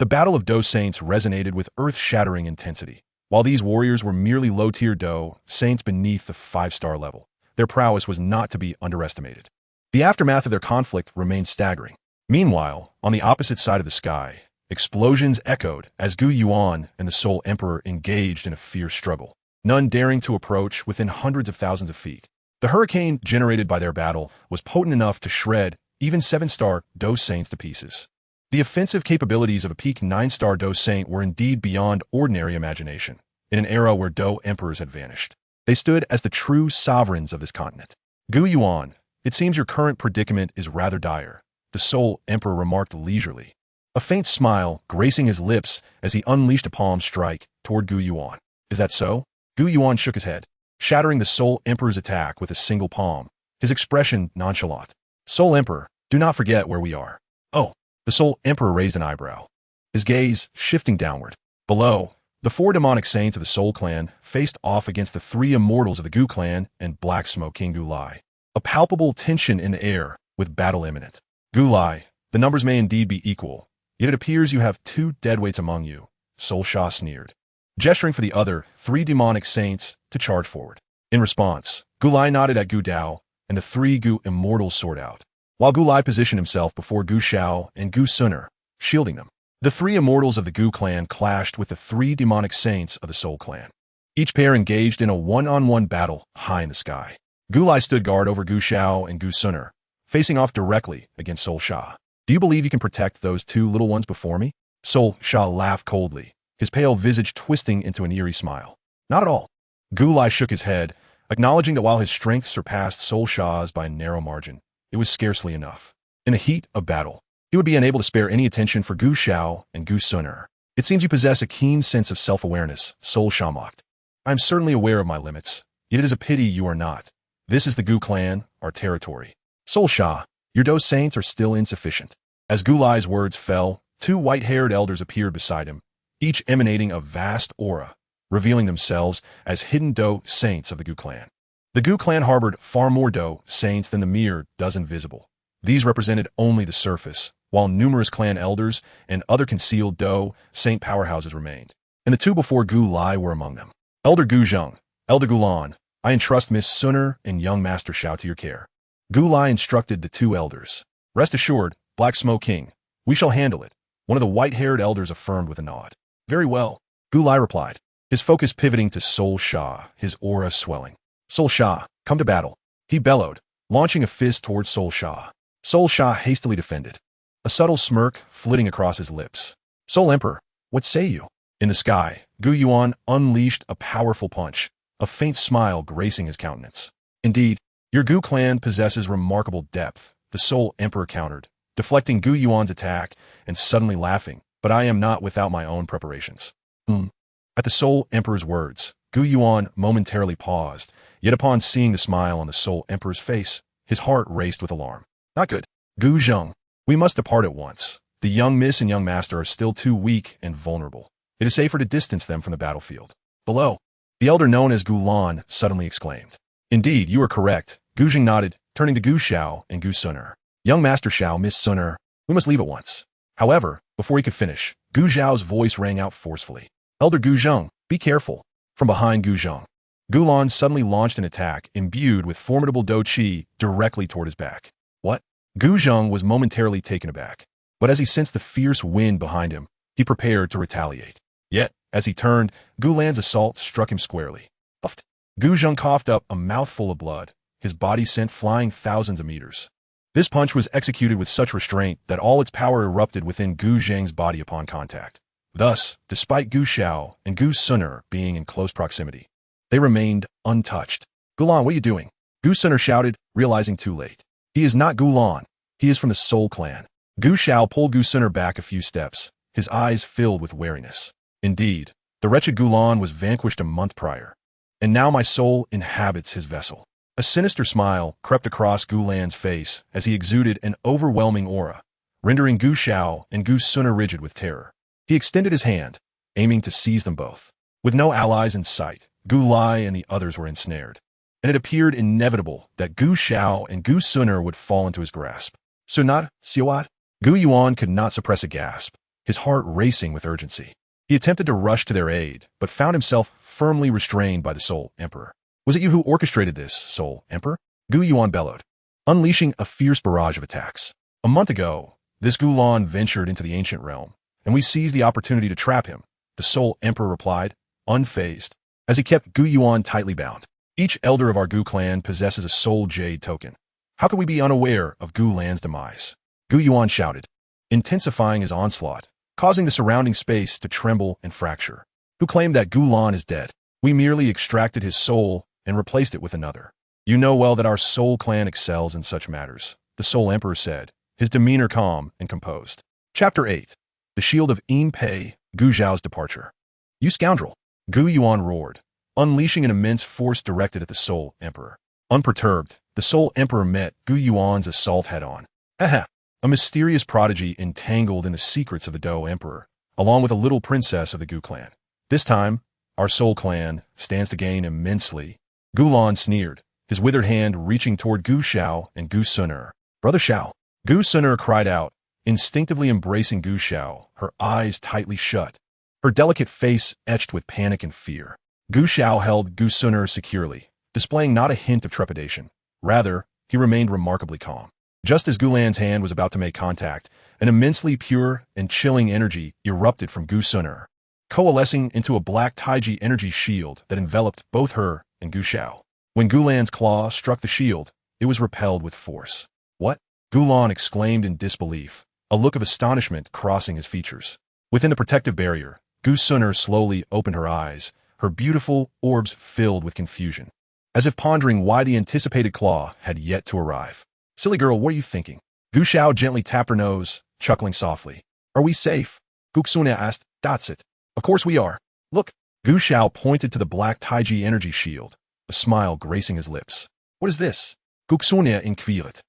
The Battle of Do Saints resonated with earth-shattering intensity. While these warriors were merely low-tier Do Saints beneath the 5-star level, their prowess was not to be underestimated. The aftermath of their conflict remained staggering. Meanwhile, on the opposite side of the sky, explosions echoed as Gu Yuan and the Soul Emperor engaged in a fierce struggle, none daring to approach within hundreds of thousands of feet. The hurricane generated by their battle was potent enough to shred even 7-star Do Saints to pieces. The offensive capabilities of a peak 9-star Do Saint were indeed beyond ordinary imagination, in an era where Do Emperors had vanished. They stood as the true sovereigns of this continent. Gu Yuan, it seems your current predicament is rather dire, the Soul Emperor remarked leisurely, a faint smile gracing his lips as he unleashed a palm strike toward Gu Yuan. Is that so? Gu Yuan shook his head, shattering the Soul Emperor's attack with a single palm, his expression nonchalant. Soul Emperor, do not forget where we are. Oh. The Soul Emperor raised an eyebrow, his gaze shifting downward. Below, the 4 demonic saints of the Soul Clan faced off against the 3 immortals of the Gu Clan and Black Smoke King Gu Lai. A palpable tension in the air, with battle imminent. Gu Lai, the numbers may indeed be equal, yet it appears you have 2 deadweights among you, Soul Sha sneered, gesturing for the other 3 demonic saints to charge forward. In response, Gu Lai nodded at Gu Dao, and the 3 Gu immortals soared out, while Gu Lai positioned himself before Gu Xiao and Gu Suner, shielding them. The 3 immortals of the Gu clan clashed with the 3 demonic saints of the Soul clan. Each pair engaged in a one-on-one battle high in the sky. Gu Lai stood guard over Gu Xiao and Gu Suner, facing off directly against Soul Sha. Do you believe you can protect those 2 little ones before me? Soul Sha laughed coldly, his pale visage twisting into an eerie smile. Not at all. Gu Lai shook his head, acknowledging that while his strength surpassed Soul Sha's by a narrow margin, it was scarcely enough. In the heat of battle, he would be unable to spare any attention for Gu Xiao and Gu Suner. It seems you possess a keen sense of self-awareness, Soul Sha mocked. I am certainly aware of my limits, yet it is a pity you are not. This is the Gu clan, our territory. Soul Sha, your Do Saints are still insufficient. As Gu Lai's words fell, 2 white-haired elders appeared beside him, each emanating a vast aura, revealing themselves as hidden Do Saints of the Gu clan. The Gu clan harbored far more Do Saints than the mere dozen visible. These represented only the surface, while numerous clan elders and other concealed Do Saint powerhouses remained. And the 2 before Gu Lai were among them. Elder Gu Zheng, Elder Gu Lan, I entrust Miss Suner and young Master Xiao to your care. Gu Lai instructed the 2 elders. Rest assured, Black Smoke King, we shall handle it. One of the white-haired elders affirmed with a nod. Very well, Gu Lai replied, his focus pivoting to Soul Sha, his aura swelling. Soul Sha, come to battle, he bellowed, launching a fist towards Soul Sha. Soul Sha hastily defended, a subtle smirk flitting across his lips. Soul Emperor, what say you? In the sky, Gu Yuan unleashed a powerful punch, a faint smile gracing his countenance. Indeed, your Gu clan possesses remarkable depth, the Soul Emperor countered, deflecting Gu Yuan's attack and suddenly laughing, but I am not without my own preparations. At the Soul Emperor's words, Gu Yuan momentarily paused, yet upon seeing the smile on the Soul Emperor's face, his heart raced with alarm. Not good. Gu Zheng, we must depart at once. The young miss and young master are still too weak and vulnerable. It is safer to distance them from the battlefield. Below, the elder known as Gu Lan suddenly exclaimed. Indeed, you are correct. Gu Zheng nodded, turning to Gu Xiao and Gu Suner. Young Master Xiao, Miss Suner, we must leave at once. However, before he could finish, Gu Zhao's voice rang out forcefully. Elder Gu Zheng, be careful. From behind Gu Zheng, Gu Lan suddenly launched an attack imbued with formidable Do Qi directly toward his back. What? Gu Zheng was momentarily taken aback, but as he sensed the fierce wind behind him, he prepared to retaliate. Yet, as he turned, Gu Lan's assault struck him squarely. Puffed. Gu Zheng coughed up a mouthful of blood, his body sent flying thousands of meters. This punch was executed with such restraint that all its power erupted within Gu Zheng's body upon contact. Thus, despite Gu Xiao and Gu Suner being in close proximity, they remained untouched. Gu Lan, what are you doing? Gu Suner shouted, realizing too late. He is not Gu Lan. He is from the Soul clan. Gu Xiao pulled Gu Suner back a few steps, his eyes filled with wariness. Indeed, the wretched Gu Lan was vanquished a month prior, and now my soul inhabits his vessel. A sinister smile crept across Gu Lan's face as he exuded an overwhelming aura, rendering Gu Xiao and Gu Suner rigid with terror. He extended his hand, aiming to seize them both. With no allies in sight, Gu Lai and the others were ensnared, and it appeared inevitable that Gu Xiao and Gu Suner would fall into his grasp. Sunat, Siwat? Gu Yuan could not suppress a gasp, his heart racing with urgency. He attempted to rush to their aid, but found himself firmly restrained by the Soul Emperor. Was it you who orchestrated this, Soul Emperor? Gu Yuan bellowed, unleashing a fierce barrage of attacks. A month ago, this Gulan ventured into the ancient realm, and we seized the opportunity to trap him, the Soul Emperor replied, unfazed, as he kept Gu Yuan tightly bound. Each elder of our Gu clan possesses a Soul Jade token. How could we be unaware of Gu Lan's demise? Gu Yuan shouted, intensifying his onslaught, causing the surrounding space to tremble and fracture. Who claimed that Gu Lan is dead? We merely extracted his soul and replaced it with another. You know well that our Soul clan excels in such matters, the Soul Emperor said, his demeanor calm and composed. Chapter 8. The Shield of Yin Pei, Gu Zhao's Departure. You scoundrel! Gu Yuan roared, unleashing an immense force directed at the Soul Emperor. Unperturbed, the Soul Emperor met Gu Yuan's assault head-on. Aha! A mysterious prodigy entangled in the secrets of the Dou Emperor, along with a little princess of the Gu clan. This time, our Soul clan stands to gain immensely. Gu Lan sneered, his withered hand reaching toward Gu Xiao and Gu Suner. Brother Xiao! Gu Suner cried out, instinctively embracing Gu Xiao, her eyes tightly shut, her delicate face etched with panic and fear. Gu Xiao held Gu Suner securely, displaying not a hint of trepidation. Rather, he remained remarkably calm. Just as Gu Lan's hand was about to make contact, an immensely pure and chilling energy erupted from Gu Suner, coalescing into a black Taiji energy shield that enveloped both her and Gu Xiao. When Gu Lan's claw struck the shield, it was repelled with force. What? Gu Lan exclaimed in disbelief, a look of astonishment crossing his features. Within the protective barrier, Gu Suner slowly opened her eyes, her beautiful orbs filled with confusion, as if pondering why the anticipated claw had yet to arrive. Silly girl, what are you thinking? Gu Xiao gently tapped her nose, chuckling softly. Are we safe? Gu Suner asked. That's it. Of course we are. Look. Gu Xiao pointed to the black Taiji energy shield, a smile gracing his lips. What is this? Gu Suner inquired,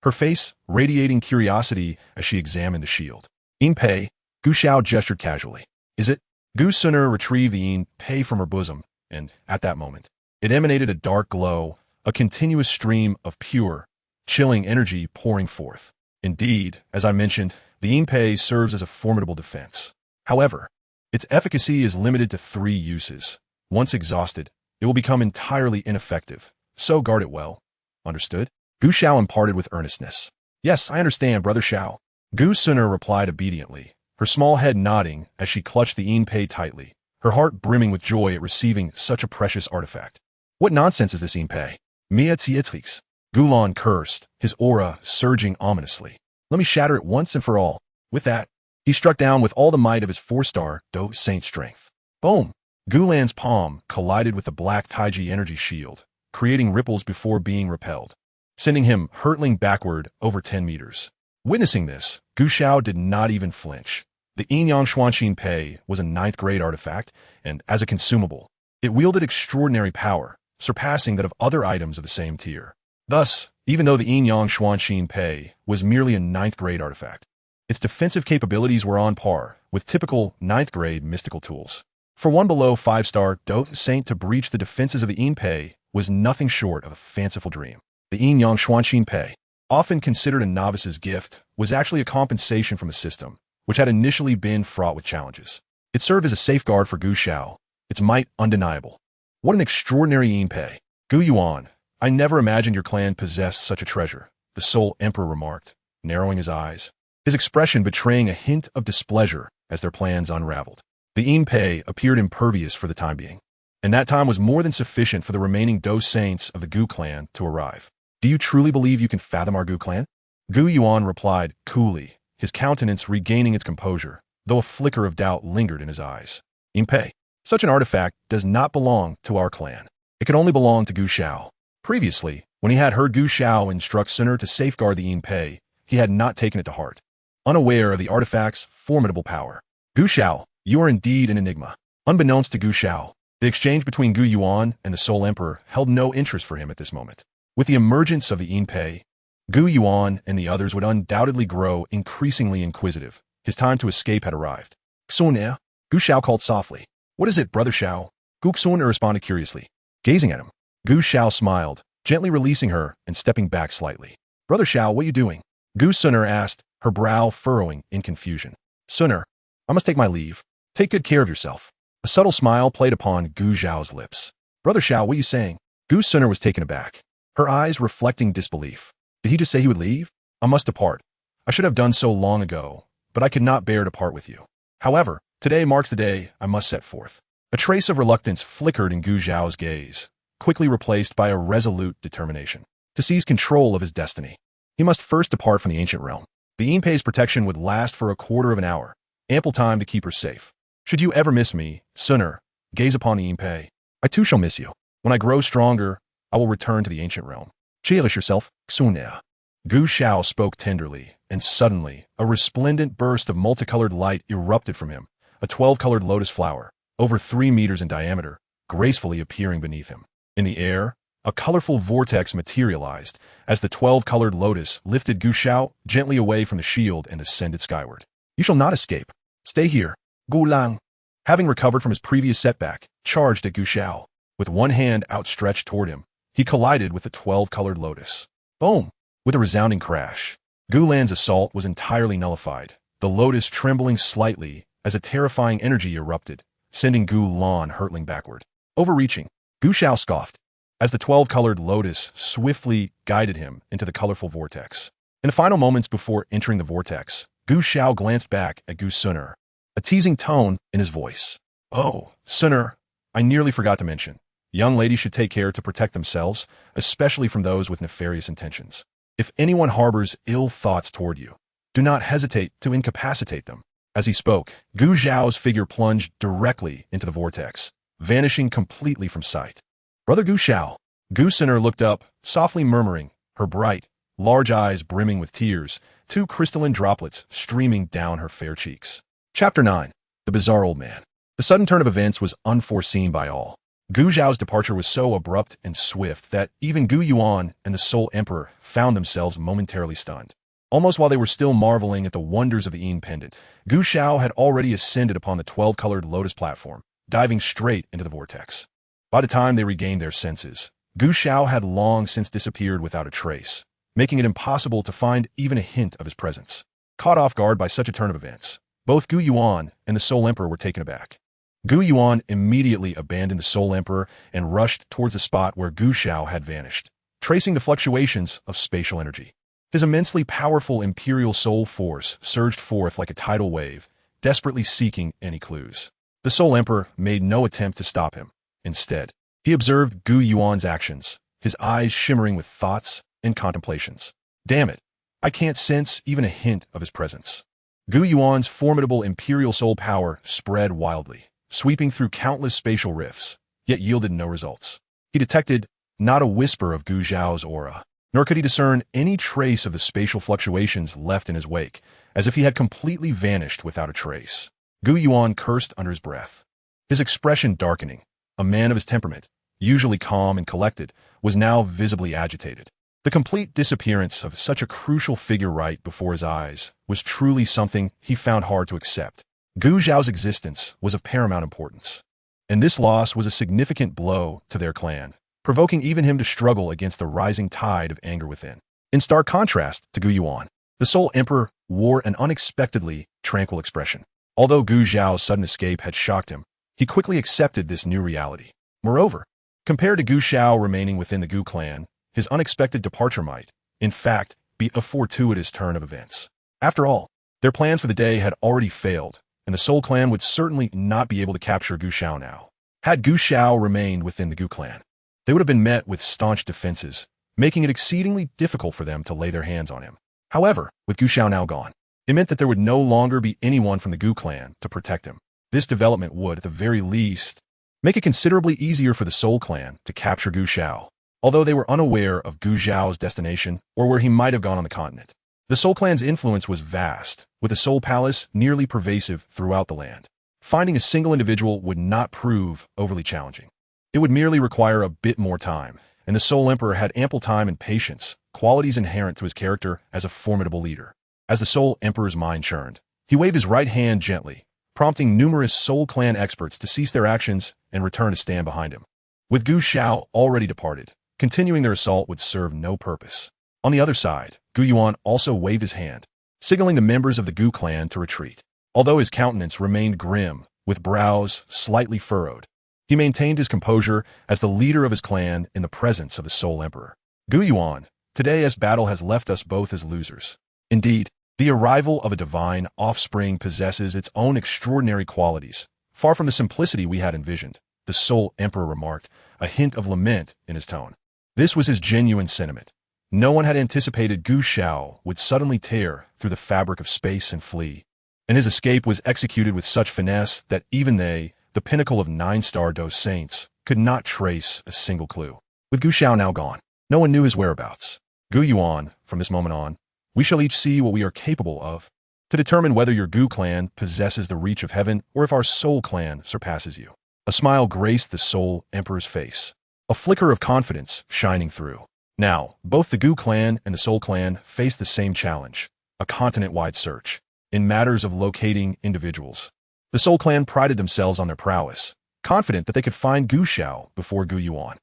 her face radiating curiosity as she examined the shield. Yin Pei, Gu Xiao gestured casually. Is it? Gu Suner retrieved the Yin Pei from her bosom, and at that moment, it emanated a dark glow, a continuous stream of pure, chilling energy pouring forth. Indeed, as I mentioned, the Yin Pei serves as a formidable defense. However, its efficacy is limited to 3 uses. Once exhausted, it will become entirely ineffective, so guard it well. Understood? Gu Xiao imparted with earnestness. Yes, I understand, Brother Xiao. Gu Suner replied obediently, her small head nodding as she clutched the Yin Pei tightly, her heart brimming with joy at receiving such a precious artifact. What nonsense is this Yin Pei? Mia Tietrix. Gu Lan cursed, his aura surging ominously. Let me shatter it once and for all. With that, he struck down with all the might of his 4-star Dou Saint strength. Boom! Gu Lan's palm collided with the black Taiji energy shield, creating ripples before being repelled, sending him hurtling backward over 10 meters. Witnessing this, Gu Xiao did not even flinch. The Yin Yang Xuanxin Pei was a 9th grade artifact, and as a consumable, it wielded extraordinary power, surpassing that of other items of the same tier. Thus, even though the Yin Yang Xuanxin Pei was merely a 9th grade artifact, its defensive capabilities were on par with typical 9th grade mystical tools. For one below 5-star Dou Saint to breach the defenses of the Yin Pei was nothing short of a fanciful dream. The Yin Yang Xuanxin Pei, often considered a novice's gift, was actually a compensation from a system, which had initially been fraught with challenges. It served as a safeguard for Gu Xiao, its might undeniable. What an extraordinary Yin Pei. Gu Yuan, I never imagined your clan possessed such a treasure, the Soul Emperor remarked, narrowing his eyes, his expression betraying a hint of displeasure as their plans unraveled. The Yin Pei appeared impervious for the time being, and that time was more than sufficient for the remaining Dou Saints of the Gu clan to arrive. Do you truly believe you can fathom our Gu clan? Gu Yuan replied coolly, his countenance regaining its composure, though a flicker of doubt lingered in his eyes. Yin Pei, such an artifact does not belong to our clan. It could only belong to Gu Xiao. Previously, when he had heard Gu Xiao instruct Suner to safeguard the Yin Pei, he had not taken it to heart, unaware of the artifact's formidable power. Gu Xiao, you are indeed an enigma. Unbeknownst to Gu Xiao, the exchange between Gu Yuan and the Soul Emperor held no interest for him at this moment. With the emergence of the Yin Pei, Gu Yuan and the others would undoubtedly grow increasingly inquisitive. His time to escape had arrived. Xuner, Gu Xiao called softly. What is it, Brother Xiao? Gu Xuner responded curiously. Gazing at him, Gu Xiao smiled, gently releasing her and stepping back slightly. Brother Xiao, what are you doing? Gu Suner asked, her brow furrowing in confusion. Suner, I must take my leave. Take good care of yourself. A subtle smile played upon Gu Zhao's lips. Brother Xiao, what are you saying? Gu Suner was taken aback, her eyes reflecting disbelief. Did he just say he would leave? I must depart. I should have done so long ago, but I could not bear to part with you. However, today marks the day I must set forth. A trace of reluctance flickered in Gu Zhao's gaze, quickly replaced by a resolute determination to seize control of his destiny. He must first depart from the ancient realm. The Yinpei's protection would last for a quarter of an hour, ample time to keep her safe. Should you ever miss me, Suner, gaze upon the Yinpei. I too shall miss you. When I grow stronger, I will return to the ancient realm. Cherish yourself, Xunia. Gu Xiao spoke tenderly, and suddenly, a resplendent burst of multicolored light erupted from him, a 12-colored lotus flower, over 3 meters in diameter, gracefully appearing beneath him. In the air, a colorful vortex materialized as the 12-colored lotus lifted Gu Xiao gently away from the shield and ascended skyward. You shall not escape. Stay here. Gu Lang, having recovered from his previous setback, charged at Gu Xiao. With one hand outstretched toward him, he collided with the 12-colored lotus. Boom! With a resounding crash, Gu Lan's assault was entirely nullified, the lotus trembling slightly as a terrifying energy erupted, sending Gu Lan hurtling backward. Overreaching, Gu Xiao scoffed, as the 12-colored lotus swiftly guided him into the colorful vortex. In the final moments before entering the vortex, Gu Xiao glanced back at Gu Suner, a teasing tone in his voice. Oh, Suner, I nearly forgot to mention. Young ladies should take care to protect themselves, especially from those with nefarious intentions. If anyone harbors ill thoughts toward you, do not hesitate to incapacitate them. As he spoke, Gu Zhao's figure plunged directly into the vortex, vanishing completely from sight. Brother Gu Xiao. Gu Suner looked up, softly murmuring, her bright, large eyes brimming with tears, 2 crystalline droplets streaming down her fair cheeks. Chapter 9. The Bizarre Old Man. The sudden turn of events was unforeseen by all. Gu Zhao's departure was so abrupt and swift that even Gu Yuan and the Soul Emperor found themselves momentarily stunned. Almost while they were still marveling at the wonders of the Yin pendant, Gu Xiao had already ascended upon the 12-colored lotus platform, diving straight into the vortex. By the time they regained their senses, Gu Xiao had long since disappeared without a trace, making it impossible to find even a hint of his presence. Caught off guard by such a turn of events, both Gu Yuan and the Soul Emperor were taken aback. Gu Yuan immediately abandoned the Soul Emperor and rushed towards the spot where Gu Xiao had vanished, tracing the fluctuations of spatial energy. His immensely powerful imperial soul force surged forth like a tidal wave, desperately seeking any clues. The Soul Emperor made no attempt to stop him. Instead, he observed Gu Yuan's actions, his eyes shimmering with thoughts and contemplations. Damn it, I can't sense even a hint of his presence. Gu Yuan's formidable imperial soul power spread wildly, sweeping through countless spatial rifts, yet yielded no results. He detected not a whisper of Gu Zhao's aura, nor could he discern any trace of the spatial fluctuations left in his wake, as if he had completely vanished without a trace. Gu Yuan cursed under his breath, his expression darkening. A man of his temperament, usually calm and collected, was now visibly agitated. The complete disappearance of such a crucial figure right before his eyes was truly something he found hard to accept. Gu Zhao's existence was of paramount importance, and this loss was a significant blow to their clan, provoking even him to struggle against the rising tide of anger within. In stark contrast to Gu Yuan, the Soul Emperor wore an unexpectedly tranquil expression. Although Gu Zhao's sudden escape had shocked him, he quickly accepted this new reality. Moreover, compared to Gu Xiao remaining within the Gu clan, his unexpected departure might, in fact, be a fortuitous turn of events. After all, their plans for the day had already failed, and the Soul clan would certainly not be able to capture Gu Xiao now. Had Gu Xiao remained within the Gu clan, they would have been met with staunch defenses, making it exceedingly difficult for them to lay their hands on him. However, with Gu Xiao now gone, it meant that there would no longer be anyone from the Gu clan to protect him. This development would, at the very least, make it considerably easier for the Soul clan to capture Gu Xiao, although they were unaware of Gu Zhao's destination or where he might have gone on the continent. The Soul clan's influence was vast, with the Soul Palace nearly pervasive throughout the land. Finding a single individual would not prove overly challenging. It would merely require a bit more time, and the Soul Emperor had ample time and patience, qualities inherent to his character as a formidable leader. As the Soul Emperor's mind churned, he waved his right hand gently, prompting numerous Soul clan experts to cease their actions and return to stand behind him. With Gu Xiao already departed, continuing their assault would serve no purpose. On the other side, Gu Yuan also waved his hand, signaling the members of the Gu clan to retreat. although his countenance remained grim, with brows slightly furrowed. He maintained his composure as the leader of his clan in the presence of the sole emperor. Gu Yuan, today's battle has left us both as losers. Indeed, the arrival of a divine offspring possesses its own extraordinary qualities, far from the simplicity we had envisioned, the sole emperor remarked, a hint of lament in his tone. This was his genuine sentiment. No one had anticipated Yunxiao would suddenly tear through the fabric of space and flee, and his escape was executed with such finesse that even they, the pinnacle of 9-star Dou saints, could not trace a single clue. With Yunxiao now gone, no one knew his whereabouts. Gu Yuan, from this moment on, we shall each see what we are capable of, to determine whether your Gu clan possesses the reach of heaven or if our Soul clan surpasses you. A smile graced the Soul Emperor's face, a flicker of confidence shining through. Now, both the Gu clan and the Soul clan faced the same challenge, a continent-wide search, in matters of locating individuals. The Soul clan prided themselves on their prowess, confident that they could find Yunxiao before Gu Yuan.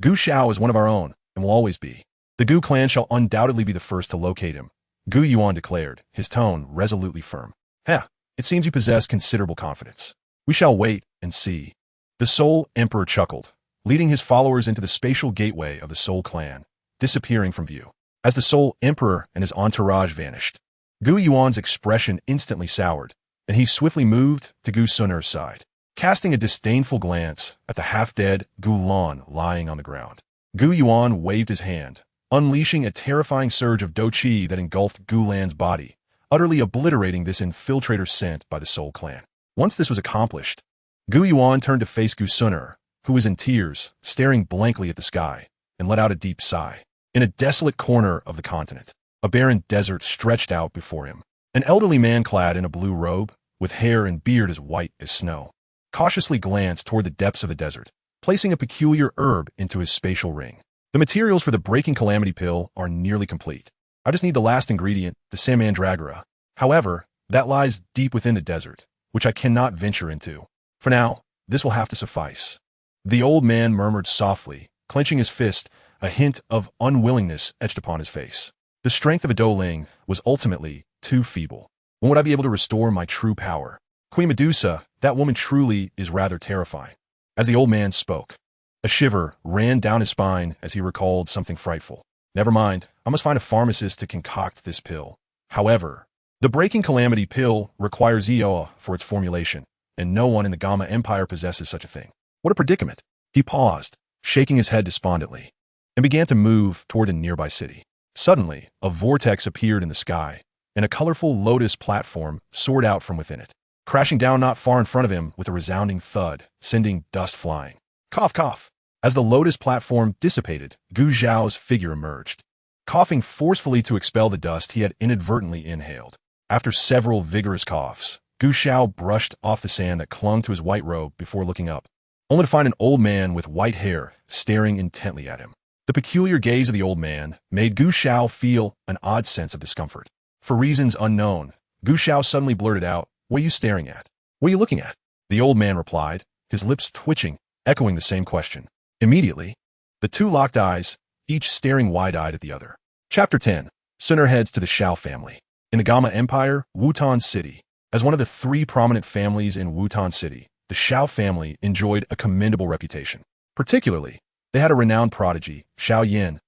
Yunxiao is one of our own, and will always be. The Gu clan shall undoubtedly be the first to locate him, Gu Yuan declared, his tone resolutely firm. It seems you possess considerable confidence. We shall wait and see. The Soul Emperor chuckled, leading his followers into the spatial gateway of the Soul clan, disappearing from view. As the Soul Emperor and his entourage vanished, Gu Yuan's expression instantly soured, and he swiftly moved to Gu Sun'er's side, casting a disdainful glance at the half-dead Gu Lan lying on the ground. Gu Yuan waved his hand, unleashing a terrifying surge of Douqi that engulfed Gu Lan's body, utterly obliterating this infiltrator sent by the Soul clan. Once this was accomplished, Gu Yuan turned to face Gu Sun'er, who was in tears, staring blankly at the sky, and let out a deep sigh. In a desolate corner of the continent, a barren desert stretched out before him. An elderly man clad in a blue robe, with hair and beard as white as snow, cautiously glanced toward the depths of the desert, placing a peculiar herb into his spatial ring. The materials for the Breaking Calamity pill are nearly complete. I just need the last ingredient, the Samandragora. However, that lies deep within the desert, which I cannot venture into. For now, this will have to suffice. The old man murmured softly, clenching his fist, a hint of unwillingness etched upon his face. The strength of a Douling was ultimately too feeble. When would I be able to restore my true power? Queen Medusa, that woman truly is rather terrifying. As the old man spoke, a shiver ran down his spine as he recalled something frightful. Never mind, I must find a pharmacist to concoct this pill. However, the Breaking Calamity pill requires Ioa for its formulation, and no one in the Gamma Empire possesses such a thing. What a predicament! He paused, shaking his head despondently, and began to move toward a nearby city. Suddenly, a vortex appeared in the sky, and a colorful lotus platform soared out from within it, crashing down not far in front of him with a resounding thud, sending dust flying. Cough, cough. As the lotus platform dissipated, Gu Zhao's figure emerged, coughing forcefully to expel the dust he had inadvertently inhaled. After several vigorous coughs, Gu Zhao brushed off the sand that clung to his white robe before looking up, only to find an old man with white hair staring intently at him. The peculiar gaze of the old man made Gu Zhao feel an odd sense of discomfort. For reasons unknown, Gu Zhao suddenly blurted out, "What are you staring at? What are you looking at?" The old man replied, his lips twitching, echoing the same question. Immediately, the two locked eyes, each staring wide-eyed at the other. Chapter 10. Sun'er heads to the Shao family. In the Gamma Empire, Wutan City. As one of the three prominent families in Wutan City, the Shao family enjoyed a commendable reputation. Particularly, they had a renowned prodigy, Shao Yin.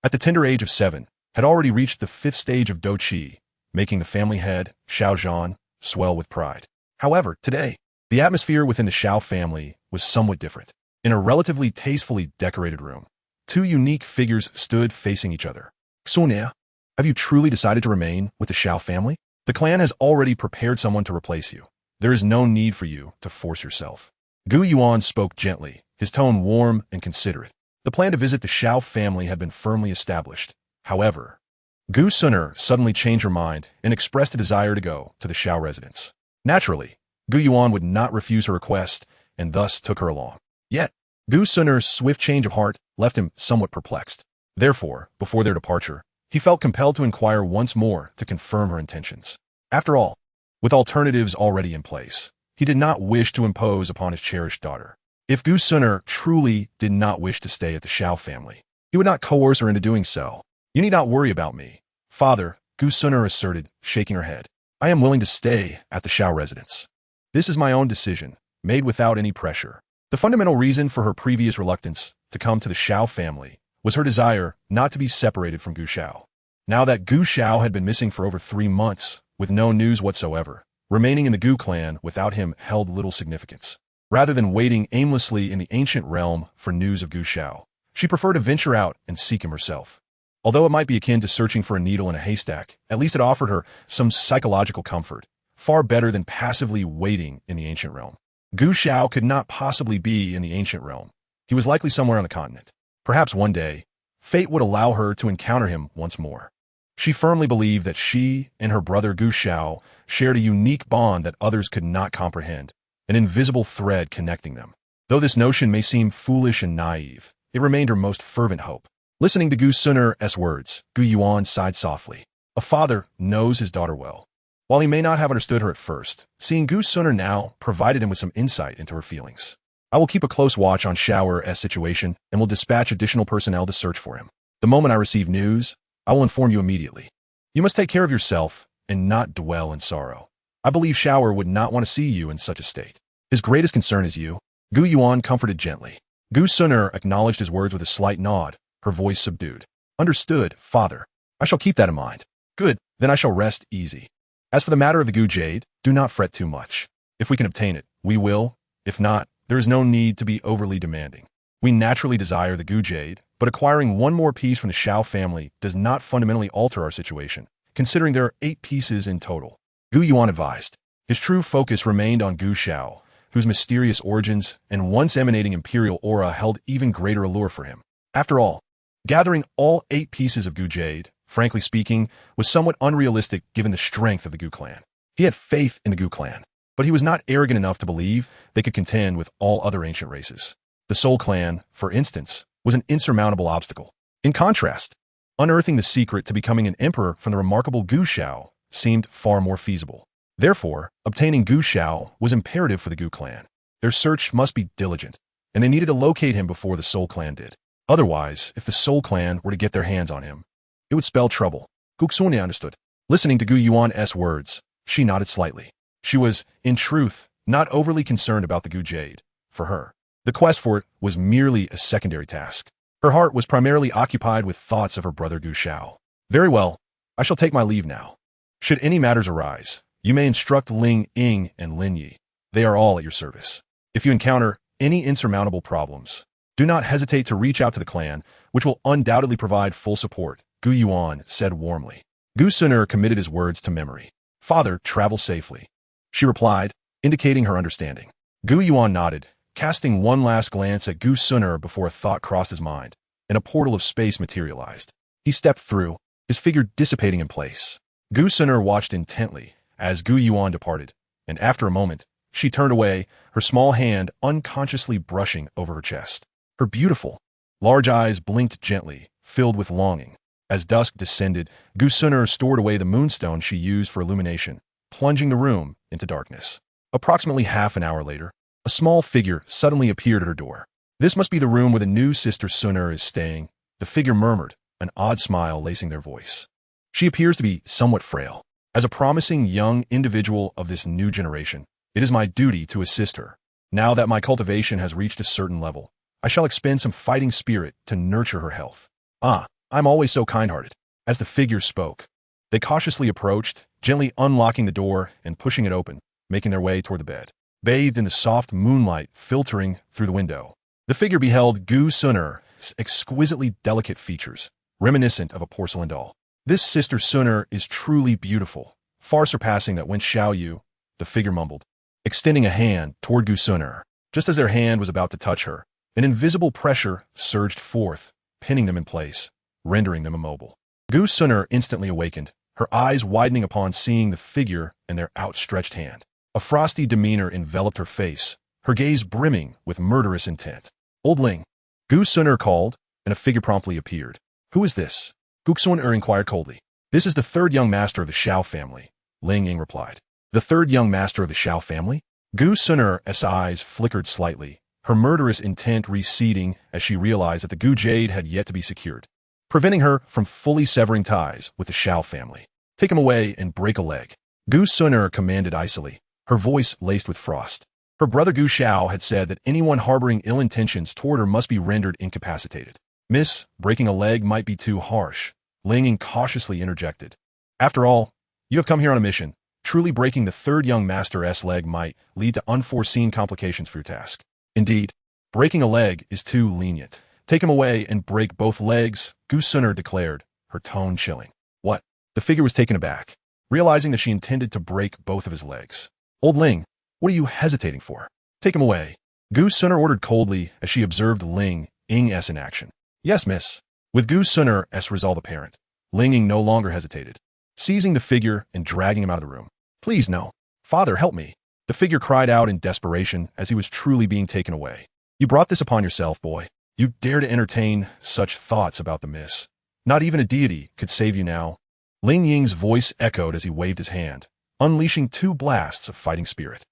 At the tender age of 7, had already reached the 5th stage of Douqi, making the family head, Shao Zhan, swell with pride. However, today, the atmosphere within the Shao family was somewhat different. In a relatively tastefully decorated room, two unique figures stood facing each other. Xunia, have you truly decided to remain with the Shao family? The clan has already prepared someone to replace you. There is no need for you to force yourself. Gu Yuan spoke gently, his tone warm and considerate. The plan to visit the Shao family had been firmly established. However, Gu Sun'er suddenly changed her mind and expressed a desire to go to the Shao residence. Naturally, Gu Yuan would not refuse her request and thus took her along. Yet, Gu Sun'er's swift change of heart left him somewhat perplexed. Therefore, before their departure, he felt compelled to inquire once more to confirm her intentions. After all, with alternatives already in place, he did not wish to impose upon his cherished daughter. If Gu Sun'er truly did not wish to stay at the Shao family, he would not coerce her into doing so. You need not worry about me, father, Gu Sun'er asserted, shaking her head. I am willing to stay at the Xiao residence. This is my own decision, made without any pressure. The fundamental reason for her previous reluctance to come to the Xiao family was her desire not to be separated from Yunxiao. Now that Yunxiao had been missing for over 3 months, with no news whatsoever, remaining in the Gu clan without him held little significance. Rather than waiting aimlessly in the ancient realm for news of Yunxiao, she preferred to venture out and seek him herself. Although it might be akin to searching for a needle in a haystack, at least it offered her some psychological comfort, far better than passively waiting in the ancient realm. Yunxiao could not possibly be in the ancient realm. He was likely somewhere on the continent. Perhaps one day, fate would allow her to encounter him once more. She firmly believed that she and her brother Yunxiao shared a unique bond that others could not comprehend, an invisible thread connecting them. Though this notion may seem foolish and naive, it remained her most fervent hope. Listening to Gu Sun'er's words, Gu Yuan sighed softly. A father knows his daughter well. While he may not have understood her at first, seeing Gu Sun'er now provided him with some insight into her feelings. I will keep a close watch on Xiao's situation and will dispatch additional personnel to search for him. The moment I receive news, I will inform you immediately. You must take care of yourself and not dwell in sorrow. I believe Xiao would not want to see you in such a state. His greatest concern is you. Gu Yuan comforted gently. Gu Sun'er acknowledged his words with a slight nod, her voice subdued. Understood, father. I shall keep that in mind. Good, then I shall rest easy. As for the matter of the Gu Jade, do not fret too much. If we can obtain it, we will. If not, there is no need to be overly demanding. We naturally desire the Gu Jade, but acquiring one more piece from the Xiao family does not fundamentally alter our situation, considering there are 8 pieces in total. Gu Yuan advised. His true focus remained on Yunxiao, whose mysterious origins and once emanating imperial aura held even greater allure for him. After all, gathering all 8 pieces of Gu Jade, frankly speaking, was somewhat unrealistic given the strength of the Gu clan. He had faith in the Gu clan, but he was not arrogant enough to believe they could contend with all other ancient races. The Soul clan, for instance, was an insurmountable obstacle. In contrast, unearthing the secret to becoming an emperor from the remarkable Yunxiao seemed far more feasible. Therefore, obtaining Yunxiao was imperative for the Gu clan. Their search must be diligent, and they needed to locate him before the Soul clan did. Otherwise, if the Soul clan were to get their hands on him, it would spell trouble. Gu Sun'er understood. Listening to Gu Yuan's words, she nodded slightly. She was, in truth, not overly concerned about the Gu Jade. For her, the quest for it was merely a secondary task. Her heart was primarily occupied with thoughts of her brother Yunxiao. Very well, I shall take my leave now. Should any matters arise, you may instruct Ling Ying and Lin Yi. They are all at your service. If you encounter any insurmountable problems, do not hesitate to reach out to the clan, which will undoubtedly provide full support, Gu Yuan said warmly. Gu Sun'er committed his words to memory. Father, travel safely. She replied, indicating her understanding. Gu Yuan nodded, casting one last glance at Gu Sun'er before a thought crossed his mind, and a portal of space materialized. He stepped through, his figure dissipating in place. Gu Sun'er watched intently as Gu Yuan departed, and after a moment, she turned away, her small hand unconsciously brushing over her chest. Her beautiful, large eyes blinked gently, filled with longing. As dusk descended, Gu Sun'er stored away the moonstone she used for illumination, plunging the room into darkness. Approximately half an hour later, a small figure suddenly appeared at her door. This must be the room where the new sister Sun'er is staying, the figure murmured, an odd smile lacing their voice. She appears to be somewhat frail. As a promising young individual of this new generation, it is my duty to assist her. Now that my cultivation has reached a certain level, I shall expend some fighting spirit to nurture her health. Ah, I'm always so kind-hearted. As the figure spoke, they cautiously approached, gently unlocking the door and pushing it open, making their way toward the bed. Bathed in the soft moonlight filtering through the window, the figure beheld Gu Sun'er's exquisitely delicate features, reminiscent of a porcelain doll. This sister Sun'er is truly beautiful, far surpassing that when Xiao Yu, the figure mumbled, extending a hand toward Gu Sun'er. Just as their hand was about to touch her, an invisible pressure surged forth, pinning them in place, rendering them immobile. Gu Sun'er instantly awakened, her eyes widening upon seeing the figure and their outstretched hand. A frosty demeanor enveloped her face, her gaze brimming with murderous intent. Old Ling, Gu Sun'er called, and a figure promptly appeared. Who is this? Gu Sun'er inquired coldly. This is the 3rd young master of the Xiao family, Ling Ying replied. The 3rd young master of the Xiao family? Gu Sun'er's eyes flickered slightly, her murderous intent receding as she realized that the Gu Jade had yet to be secured, preventing her from fully severing ties with the Xiao family. Take him away and break a leg. Gu Suner commanded icily, her voice laced with frost. Her brother Gu Xiao had said that anyone harboring ill intentions toward her must be rendered incapacitated. Miss, breaking a leg might be too harsh, Ling incautiously interjected. After all, you have come here on a mission. Truly breaking the third young master's leg might lead to unforeseen complications for your task. Indeed, breaking a leg is too lenient. Take him away and break both legs, Gu Suner declared, her tone chilling. What? The figure was taken aback, realizing that she intended to break both of his legs. Old Ling, what are you hesitating for? Take him away. Gu Suner ordered coldly as she observed Ling Ying's in action. Yes, miss. With Gu Suner's resolve apparent, Ling Ying no longer hesitated, seizing the figure and dragging him out of the room. Please, no. Father, help me. The figure cried out in desperation as he was truly being taken away. You brought this upon yourself, boy. You dare to entertain such thoughts about the miss. Not even a deity could save you now. Ling Ying's voice echoed as he waved his hand, unleashing 2 blasts of fighting spirit.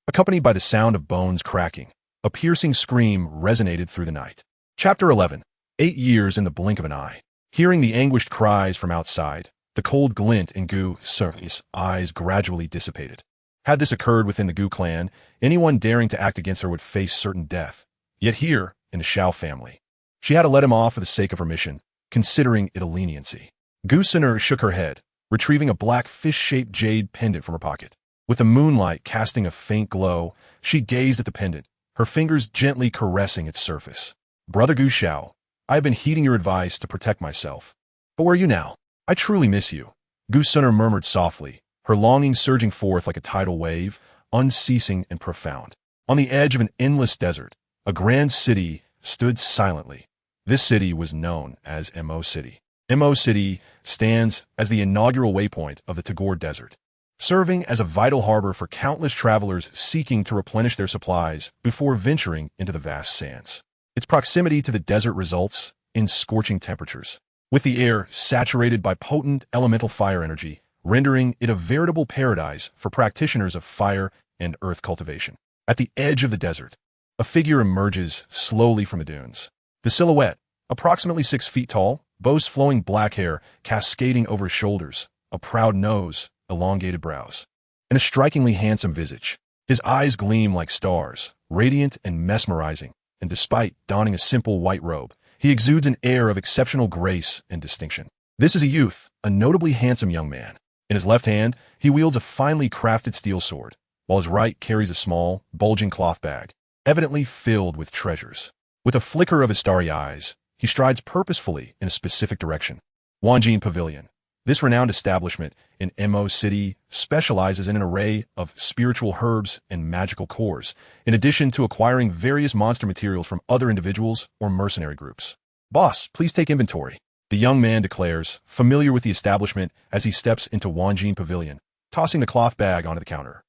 Accompanied by the sound of bones cracking, a piercing scream resonated through the night. Chapter 11. 8 years in the blink of an eye. Hearing the anguished cries from outside, the cold glint in Gu Suner's eyes gradually dissipated. Had this occurred within the Gu clan, anyone daring to act against her would face certain death. Yet here, in the Xiao family, she had to let him off for the sake of her mission, considering it a leniency. Gu Suner shook her head, retrieving a black fish-shaped jade pendant from her pocket. With the moonlight casting a faint glow, she gazed at the pendant, her fingers gently caressing its surface. Brother Gu Xiao, I have been heeding your advice to protect myself. But where are you now? I truly miss you. Gu Suner murmured softly, her longing surging forth like a tidal wave, unceasing and profound. On the edge of an endless desert, a grand city stood silently. This city was known as Mo City. Mo City stands as the inaugural waypoint of the Tagore Desert, serving as a vital harbor for countless travelers seeking to replenish their supplies before venturing into the vast sands. Its proximity to the desert results in scorching temperatures, with the air saturated by potent elemental fire energy, rendering it a veritable paradise for practitioners of fire and earth cultivation. At the edge of the desert, a figure emerges slowly from the dunes. The silhouette, approximately 6 feet tall, boasts flowing black hair cascading over his shoulders, a proud nose, elongated brows, and a strikingly handsome visage. His eyes gleam like stars, radiant and mesmerizing, and despite donning a simple white robe, he exudes an air of exceptional grace and distinction. This is a youth, a notably handsome young man. In his left hand, he wields a finely crafted steel sword, while his right carries a small, bulging cloth bag, evidently filled with treasures. With a flicker of his starry eyes, he strides purposefully in a specific direction. Wanjin Pavilion. This renowned establishment in Mo City specializes in an array of spiritual herbs and magical cores, in addition to acquiring various monster materials from other individuals or mercenary groups. Boss, please take inventory, the young man declares, familiar with the establishment as he steps into Wanjin Pavilion, tossing the cloth bag onto the counter.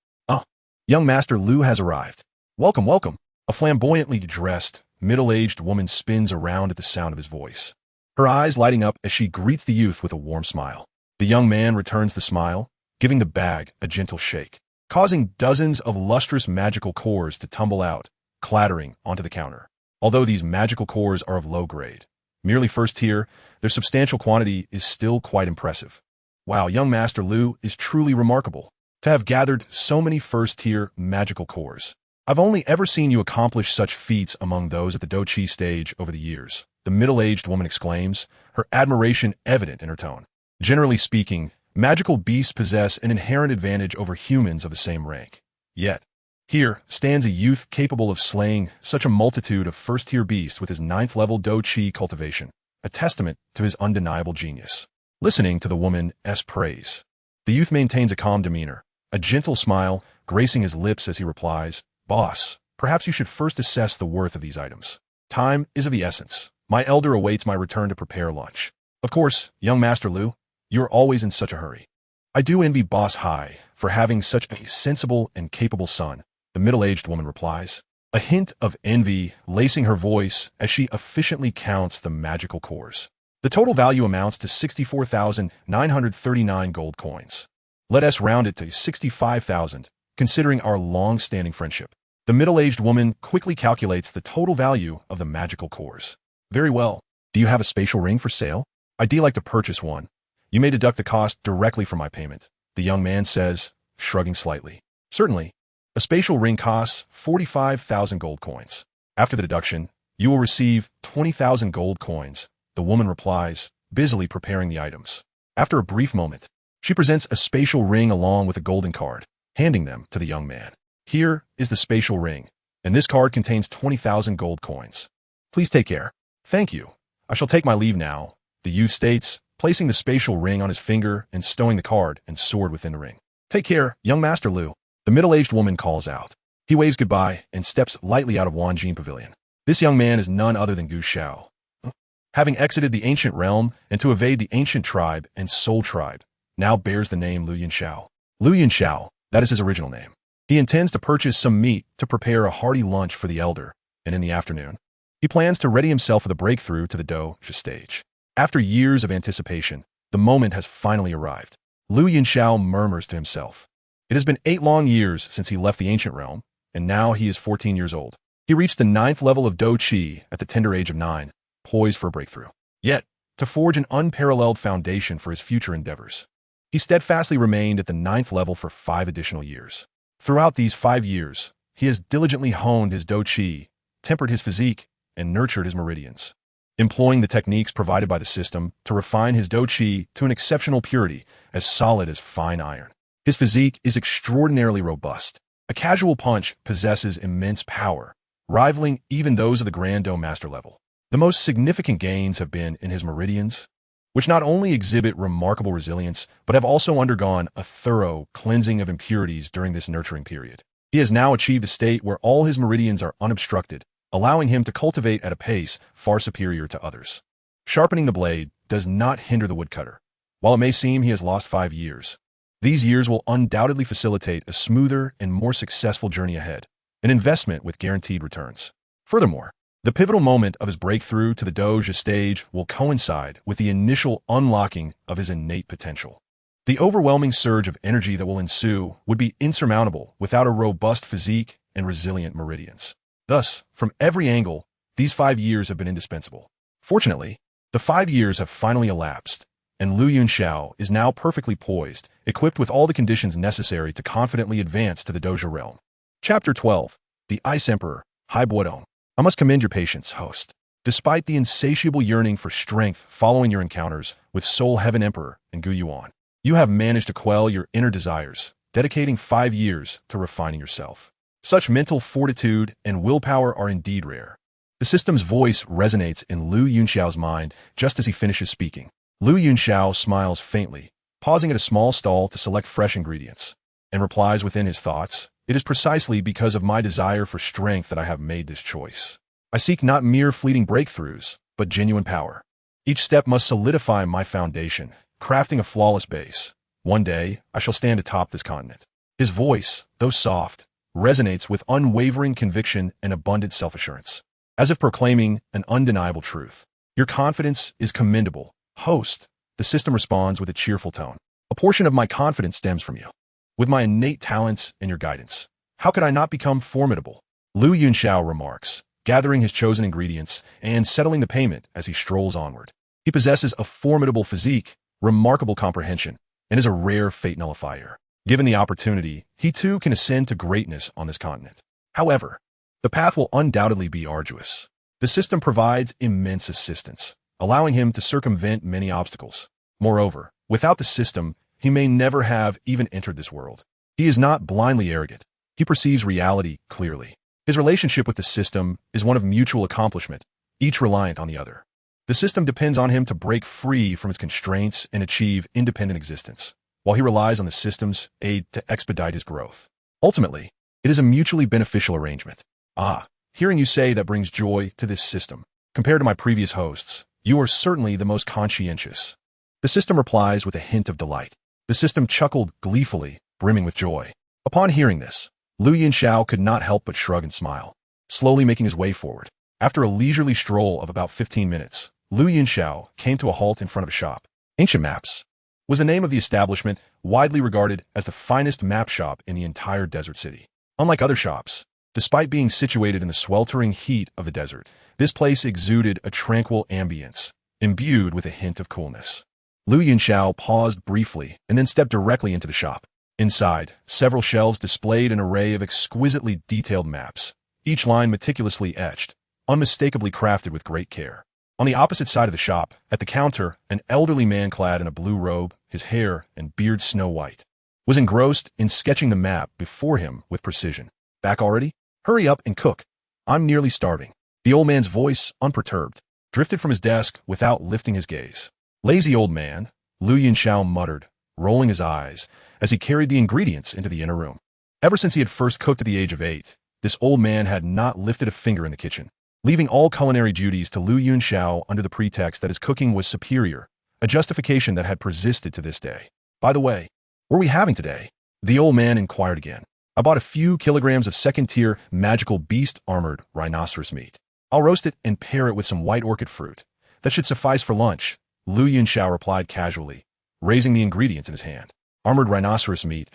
Young Master Lu has arrived. Welcome, welcome. A flamboyantly dressed, middle-aged woman spins around at the sound of his voice, her eyes lighting up as she greets the youth with a warm smile. The young man returns the smile, giving the bag a gentle shake, causing dozens of lustrous magical cores to tumble out, clattering onto the counter. Although these magical cores are of low grade, merely first tier, their substantial quantity is still quite impressive. Wow, young Master Lu is truly remarkable to have gathered so many first-tier magical cores. I've only ever seen you accomplish such feats among those at the Douqi stage over the years, the middle-aged woman exclaims, her admiration evident in her tone. Generally speaking, magical beasts possess an inherent advantage over humans of the same rank. Yet, here stands a youth capable of slaying such a multitude of first-tier beasts with his 9th-level Douqi cultivation, a testament to his undeniable genius. Listening to the woman's praise, the youth maintains a calm demeanor, a gentle smile gracing his lips as he replies, Boss, perhaps you should first assess the worth of these items. Time is of the essence. My elder awaits my return to prepare lunch. Of course, young Master Lu, you're always in such a hurry. I do envy Boss Hai for having such a sensible and capable son, the middle-aged woman replies, a hint of envy lacing her voice as she efficiently counts the magical cores. The total value amounts to 64,939 gold coins. Let us round it to 65,000, considering our long-standing friendship. The middle-aged woman quickly calculates the total value of the magical cores. Very well. Do you have a spatial ring for sale? I'd like to purchase one. You may deduct the cost directly from my payment. the young man says, shrugging slightly. Certainly. A spatial ring costs 45,000 gold coins. After the deduction, you will receive 20,000 gold coins, the woman replies, busily preparing the items. After a brief moment, she presents a spatial ring along with a golden card, handing them to the young man. Here is the spatial ring, and this card contains 20,000 gold coins. Please take care. Thank you. I shall take my leave now, the youth states, placing the spatial ring on his finger and stowing the card and sword within the ring. Take care, young Master Liu, the middle-aged woman calls out. He waves goodbye and steps lightly out of Wanjin Pavilion. This young man is none other than Yunxiao. Having exited the ancient realm and to evade the ancient tribe and soul tribe, now bears the name Liu Yunxiao. Liu Yunxiao, that is his original name. He intends to purchase some meat to prepare a hearty lunch for the elder, and in the afternoon, he plans to ready himself for the breakthrough to the Douqi stage. After years of anticipation, the moment has finally arrived. Liu Yunxiao murmurs to himself. It has been 8 long years since he left the ancient realm, and now he is 14 years old. He reached the 9th level of Douqi at the tender age of 9, poised for a breakthrough. Yet, to forge an unparalleled foundation for his future endeavors, he steadfastly remained at the 9th level for 5 additional years. Throughout these 5 years, he has diligently honed his Douqi, tempered his physique, and nurtured his meridians, employing the techniques provided by the system to refine his Douqi to an exceptional purity, as solid as fine iron. His physique is extraordinarily robust. A casual punch possesses immense power, rivaling even those of the Grand Dome Master level. The most significant gains have been in his meridians, which not only exhibit remarkable resilience, but have also undergone a thorough cleansing of impurities during this nurturing period. He has now achieved a state where all his meridians are unobstructed, allowing him to cultivate at a pace far superior to others. Sharpening the blade does not hinder the woodcutter. While it may seem he has lost 5 years, these years will undoubtedly facilitate a smoother and more successful journey ahead, an investment with guaranteed returns. Furthermore, the pivotal moment of his breakthrough to the Douqi stage will coincide with the initial unlocking of his innate potential. The overwhelming surge of energy that will ensue would be insurmountable without a robust physique and resilient meridians. Thus, from every angle, these 5 years have been indispensable. Fortunately, the 5 years have finally elapsed, and Liu Yunxiao is now perfectly poised, equipped with all the conditions necessary to confidently advance to the Douqi realm. Chapter 12. The Ice Emperor, Hai Buodong. I must commend your patience, host. Despite the insatiable yearning for strength following your encounters with Soul Heaven Emperor and Gu Yuan, you have managed to quell your inner desires, dedicating 5 years to refining yourself. Such mental fortitude and willpower are indeed rare. The system's voice resonates in Liu Yunxiao's mind just as he finishes speaking. Liu Yunxiao smiles faintly, pausing at a small stall to select fresh ingredients, and replies within his thoughts, "It is precisely because of my desire for strength that I have made this choice. I seek not mere fleeting breakthroughs, but genuine power. Each step must solidify my foundation, crafting a flawless base. One day, I shall stand atop this continent." His voice, though soft, resonates with unwavering conviction and abundant self-assurance, as if proclaiming an undeniable truth. "Your confidence is commendable, host," the system responds with a cheerful tone. "A portion of my confidence stems from you. With my innate talents and your guidance, how could I not become formidable?" Liu Yunxiao remarks, gathering his chosen ingredients and settling the payment as he strolls onward. He possesses a formidable physique, remarkable comprehension, and is a rare fate nullifier. Given the opportunity, he too can ascend to greatness on this continent. However, the path will undoubtedly be arduous. The system provides immense assistance, allowing him to circumvent many obstacles. Moreover, without the system, he may never have even entered this world. He is not blindly arrogant. He perceives reality clearly. His relationship with the system is one of mutual accomplishment, each reliant on the other. The system depends on him to break free from its constraints and achieve independent existence, while he relies on the system's aid to expedite his growth. Ultimately, it is a mutually beneficial arrangement. Hearing you say that brings joy to this system. Compared to my previous hosts, you are certainly the most conscientious. The system replies with a hint of delight. The system chuckled gleefully, brimming with joy. Upon hearing this, Liu Yunxiao could not help but shrug and smile, slowly making his way forward. After a leisurely stroll of about 15 minutes, Liu Yunxiao came to a halt in front of a shop. Ancient Maps was the name of the establishment, widely regarded as the finest map shop in the entire desert city. Unlike other shops, despite being situated in the sweltering heat of the desert, this place exuded a tranquil ambience, imbued with a hint of coolness. Lu Yunxiao paused briefly and then stepped directly into the shop. Inside, several shelves displayed an array of exquisitely detailed maps, each line meticulously etched, unmistakably crafted with great care. On the opposite side of the shop, at the counter, an elderly man clad in a blue robe, his hair and beard snow white, was engrossed in sketching the map before him with precision. Back already? Hurry up and cook. I'm nearly starving. The old man's voice, unperturbed, drifted from his desk without lifting his gaze. Lazy old man, Lu Yunxiao muttered, rolling his eyes as he carried the ingredients into the inner room. Ever since he had first cooked at the age of 8, this old man had not lifted a finger in the kitchen, leaving all culinary duties to Lu Yunxiao under the pretext that his cooking was superior, a justification that had persisted to this day. By the way, what are we having today? The old man inquired again. I bought a few kilograms of second-tier magical beast-armored rhinoceros meat. I'll roast it and pair it with some white orchid fruit. That should suffice for lunch, Lu Yunxiao replied casually, raising the ingredients in his hand. Armored rhinoceros meat.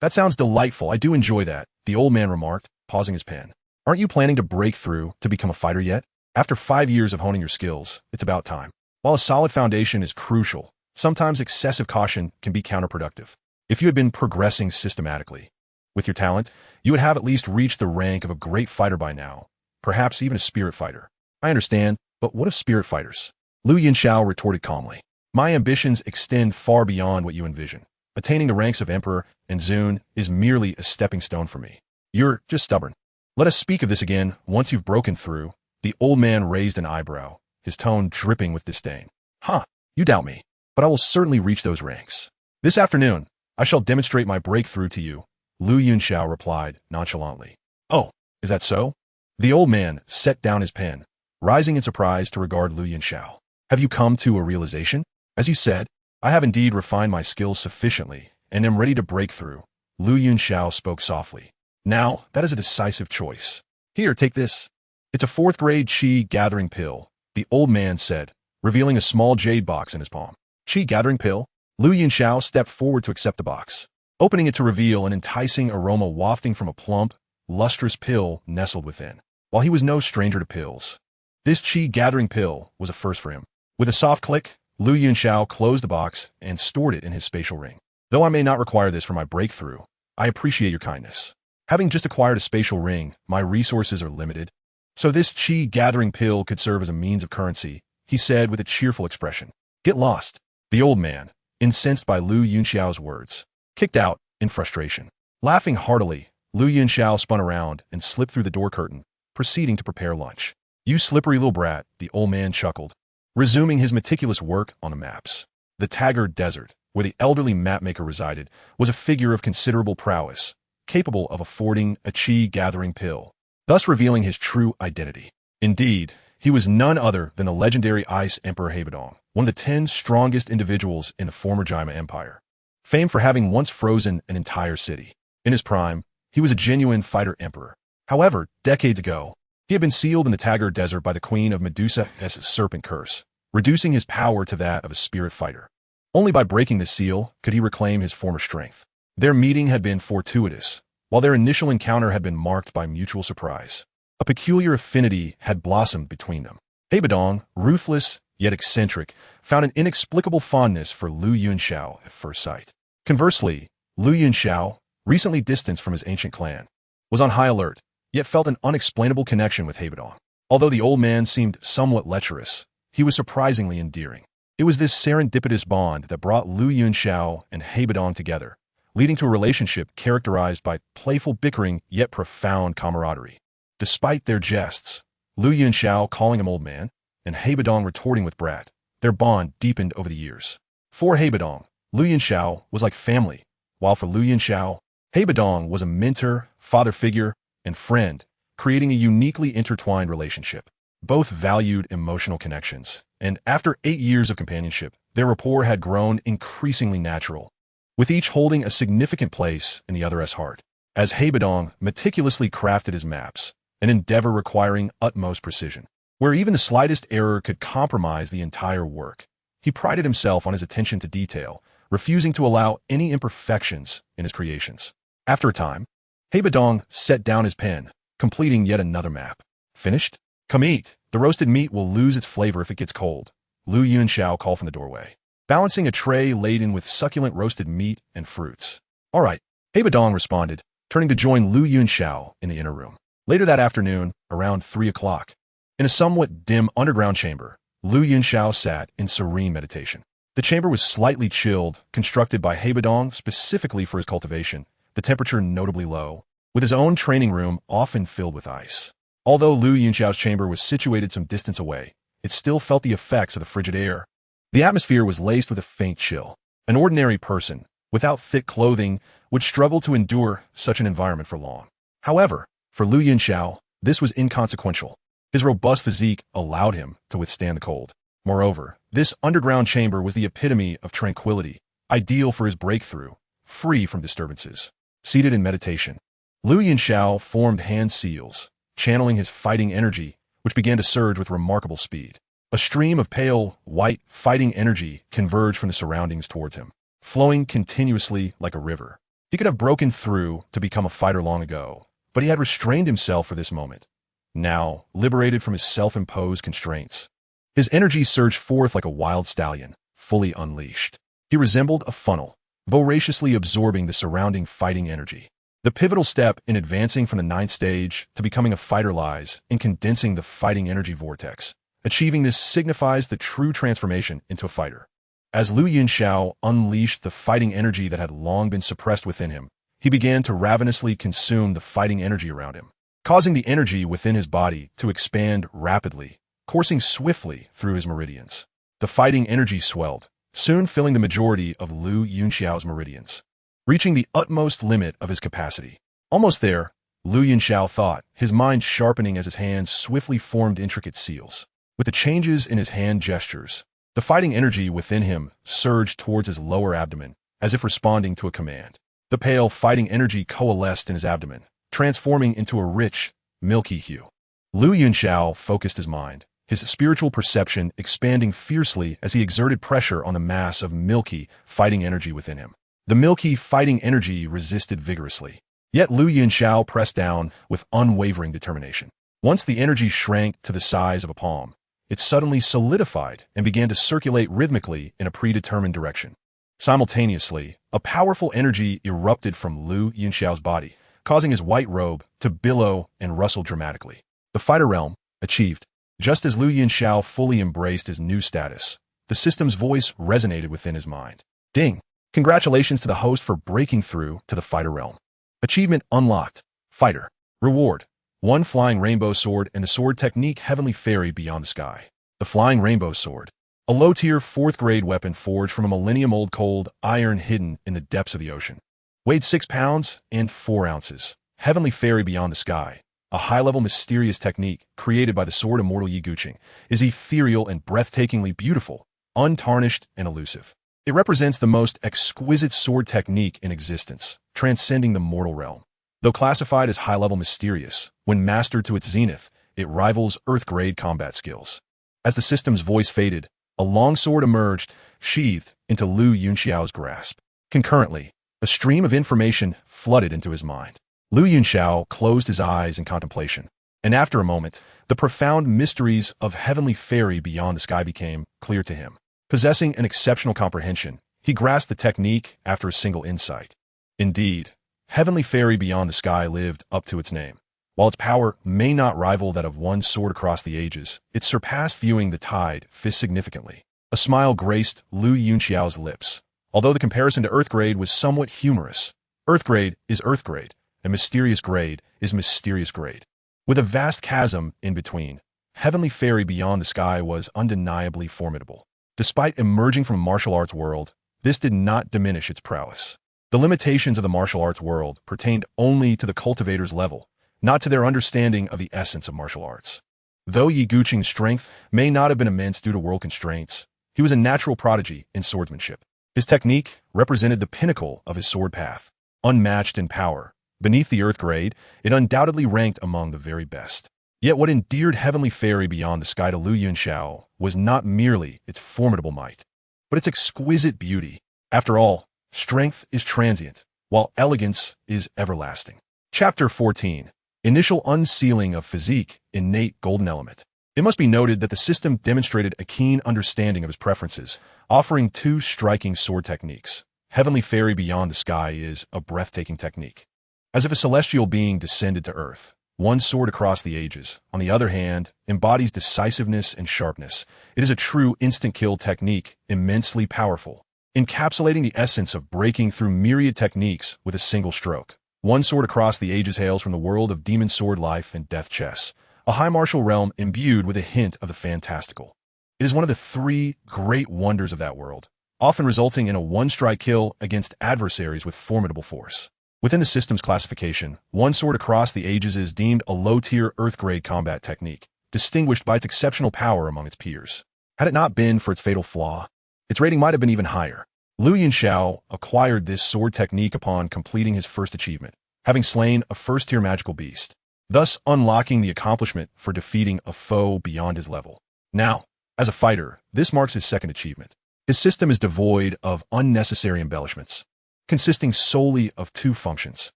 That sounds delightful. I do enjoy that, the old man remarked, pausing his pen. Aren't you planning to break through to become a fighter yet? After 5 years of honing your skills, it's about time. While a solid foundation is crucial, sometimes excessive caution can be counterproductive. If you had been progressing systematically with your talent, you would have at least reached the rank of a great fighter by now, perhaps even a spirit fighter. I understand, but what of spirit fighters? Lu Yunxiao retorted calmly. My ambitions extend far beyond what you envision. Attaining the ranks of Emperor and Zun is merely a stepping stone for me. You're just stubborn. Let us speak of this again once you've broken through. The old man raised an eyebrow, his tone dripping with disdain. Huh, you doubt me, but I will certainly reach those ranks. This afternoon, I shall demonstrate my breakthrough to you, Lu Yunxiao replied nonchalantly. Oh, is that so? The old man set down his pen, rising in surprise to regard Lu Yunxiao. Have you come to a realization? As you said, I have indeed refined my skills sufficiently and am ready to break through. Lu Yunxiao spoke softly. Now, that is a decisive choice. Here, take this. It's a 4th-grade qi gathering pill, the old man said, revealing a small jade box in his palm. Qi gathering pill? Lu Yunxiao stepped forward to accept the box, opening it to reveal an enticing aroma wafting from a plump, lustrous pill nestled within. While he was no stranger to pills, this qi gathering pill was a first for him. With a soft click, Lu Yunxiao closed the box and stored it in his spatial ring. Though I may not require this for my breakthrough, I appreciate your kindness. Having just acquired a spatial ring, my resources are limited. So this qi gathering pill could serve as a means of currency, he said with a cheerful expression. Get lost. The old man, incensed by Lu Yunxiao's words, kicked out in frustration. Laughing heartily, Lu Yunxiao spun around and slipped through the door curtain, proceeding to prepare lunch. You slippery little brat, the old man chuckled, resuming his meticulous work on the maps. The Taggart Desert, where the elderly mapmaker resided, was a figure of considerable prowess, capable of affording a qi gathering pill, thus revealing his true identity. Indeed, he was none other than the legendary Ice Emperor Hebedong, one of the 10 strongest individuals in the former Jaima Empire, famed for having once frozen an entire city. In his prime, he was a genuine fighter emperor. However, decades ago, he had been sealed in the Taggart Desert by the Queen of Medusa's serpent curse, reducing his power to that of a spirit fighter. Only by breaking the seal could he reclaim his former strength. Their meeting had been fortuitous, while their initial encounter had been marked by mutual surprise. A peculiar affinity had blossomed between them. Hebedong, ruthless yet eccentric, found an inexplicable fondness for Lu Yunxiao at first sight. Conversely, Lu Yunxiao, recently distanced from his ancient clan, was on high alert, yet felt an unexplainable connection with Hebedong. Although the old man seemed somewhat lecherous, he was surprisingly endearing. It was this serendipitous bond that brought Lu Yunxiao and Hebedong together, leading to a relationship characterized by playful bickering yet profound camaraderie. Despite their jests, Lu Yunxiao calling him old man, and Hebedong retorting with brat, their bond deepened over the years. For Hebedong, Lu Yunxiao was like family, while for Lu Yunxiao, Hebedong was a mentor, father figure, and friend, creating a uniquely intertwined relationship. Both valued emotional connections, and after 8 years of companionship, their rapport had grown increasingly natural, with each holding a significant place in the other's heart. As Hebedong meticulously crafted his maps, an endeavor requiring utmost precision, where even the slightest error could compromise the entire work, he prided himself on his attention to detail, refusing to allow any imperfections in his creations. After a time, Hebedong set down his pen, completing yet another map. Finished? Come eat. The roasted meat will lose its flavor if it gets cold, Lu Yunxiao called from the doorway. balancing a tray laden with succulent roasted meat and fruits. "All right," Dong responded, turning to join Lu Yunxiao in the inner room. Later that afternoon, around 3 o'clock, in a somewhat dim underground chamber, Lu Yunxiao sat in serene meditation. The chamber was slightly chilled, constructed by Dong specifically for his cultivation, the temperature notably low, with his own training room often filled with ice. Although Lu Yunxiao's chamber was situated some distance away, it still felt the effects of the frigid air. The atmosphere was laced with a faint chill. An ordinary person, without thick clothing, would struggle to endure such an environment for long. However, for Lu Yunxiao, this was inconsequential. His robust physique allowed him to withstand the cold. Moreover, this underground chamber was the epitome of tranquility, ideal for his breakthrough, free from disturbances. Seated in meditation, Lu Yunxiao formed hand seals, channeling his fighting energy, which began to surge with remarkable speed. A stream of pale, white, fighting energy converged from the surroundings towards him, flowing continuously like a river. He could have broken through to become a fighter long ago, but he had restrained himself for this moment. Now, liberated from his self-imposed constraints, his energy surged forth like a wild stallion, fully unleashed. He resembled a funnel, voraciously absorbing the surrounding fighting energy. The pivotal step in advancing from the 9th stage to becoming a fighter lies in condensing the fighting energy vortex. Achieving this signifies the true transformation into a fighter. As Lu Yunxiao unleashed the fighting energy that had long been suppressed within him, he began to ravenously consume the fighting energy around him, causing the energy within his body to expand rapidly, coursing swiftly through his meridians. The fighting energy swelled, soon filling the majority of Lu Yunxiao's meridians, reaching the utmost limit of his capacity. Almost there, Lu Yunxiao thought, his mind sharpening as his hands swiftly formed intricate seals. With the changes in his hand gestures, the fighting energy within him surged towards his lower abdomen, as if responding to a command. The pale fighting energy coalesced in his abdomen, transforming into a rich, milky hue. Lu Yunxiao focused his mind, his spiritual perception expanding fiercely as he exerted pressure on the mass of milky, fighting energy within him. The milky, fighting energy resisted vigorously. Yet Lu Yunxiao pressed down with unwavering determination. Once the energy shrank to the size of a palm, it suddenly solidified and began to circulate rhythmically in a predetermined direction. Simultaneously, a powerful energy erupted from Lu Yunxiao's body, causing his white robe to billow and rustle dramatically. The fighter realm achieved. Just as Lu Yunxiao fully embraced his new status, the system's voice resonated within his mind. Ding! Congratulations to the host for breaking through to the fighter realm. Achievement unlocked. Fighter. Reward. 1 flying rainbow sword and the sword technique Heavenly Fairy Beyond the Sky. The flying rainbow sword. A low-tier 4th-grade weapon forged from a millennium-old cold iron hidden in the depths of the ocean. Weighed 6 pounds and 4 ounces. Heavenly Fairy Beyond the Sky. A high-level mysterious technique created by the sword immortal Yi Guqing is ethereal and breathtakingly beautiful, untarnished and elusive. It represents the most exquisite sword technique in existence, transcending the mortal realm. Though classified as high-level mysterious, when mastered to its zenith, it rivals Earth-grade combat skills. As the system's voice faded, a long sword emerged, sheathed into Lu Yunxiao's grasp. Concurrently, a stream of information flooded into his mind. Lu Yunxiao closed his eyes in contemplation, and after a moment, the profound mysteries of Heavenly Fairy Beyond the Sky became clear to him. Possessing an exceptional comprehension, he grasped the technique after a single insight. Indeed, Heavenly Fairy Beyond the Sky lived up to its name. While its power may not rival that of one sword across the ages, it surpassed viewing the tide significantly. A smile graced Lu Yunxiao's lips. Although the comparison to Earth-grade was somewhat humorous, Earth-grade is Earth-grade, and mysterious grade is mysterious grade. With a vast chasm in between, Heavenly Fairy Beyond the Sky was undeniably formidable. Despite emerging from a martial arts world, this did not diminish its prowess. The limitations of the martial arts world pertained only to the cultivator's level, not to their understanding of the essence of martial arts. Though Yi Guqing's strength may not have been immense due to world constraints, he was a natural prodigy in swordsmanship. His technique represented the pinnacle of his sword path. Unmatched in power, beneath the Earth grade, it undoubtedly ranked among the very best. Yet what endeared Heavenly Fairy Beyond the Sky to Lu Yunxiao was not merely its formidable might, but its exquisite beauty. After all, strength is transient, while elegance is everlasting. Chapter 14. Initial Unsealing of Physique, Innate Golden Element. It must be noted that the system demonstrated a keen understanding of his preferences, offering two striking sword techniques. Heavenly Fairy Beyond the Sky is a breathtaking technique. As if a celestial being descended to earth, one sword across the ages, on the other hand, embodies decisiveness and sharpness. It is a true instant-kill technique, immensely powerful, encapsulating the essence of breaking through myriad techniques with a single stroke. One Sword Across the Ages hails from the world of demon sword life and death chess, a high martial realm imbued with a hint of the fantastical. It is one of the three great wonders of that world, often resulting in a one-strike kill against adversaries with formidable force. Within the system's classification, One Sword Across the Ages is deemed a low-tier Earth-grade combat technique, distinguished by its exceptional power among its peers. Had it not been for its fatal flaw, its rating might have been even higher. Lu Yunxiao acquired this sword technique upon completing his first achievement, having slain a first-tier magical beast, thus unlocking the accomplishment for defeating a foe beyond his level. Now, as a fighter, this marks his second achievement. His system is devoid of unnecessary embellishments, consisting solely of two functions.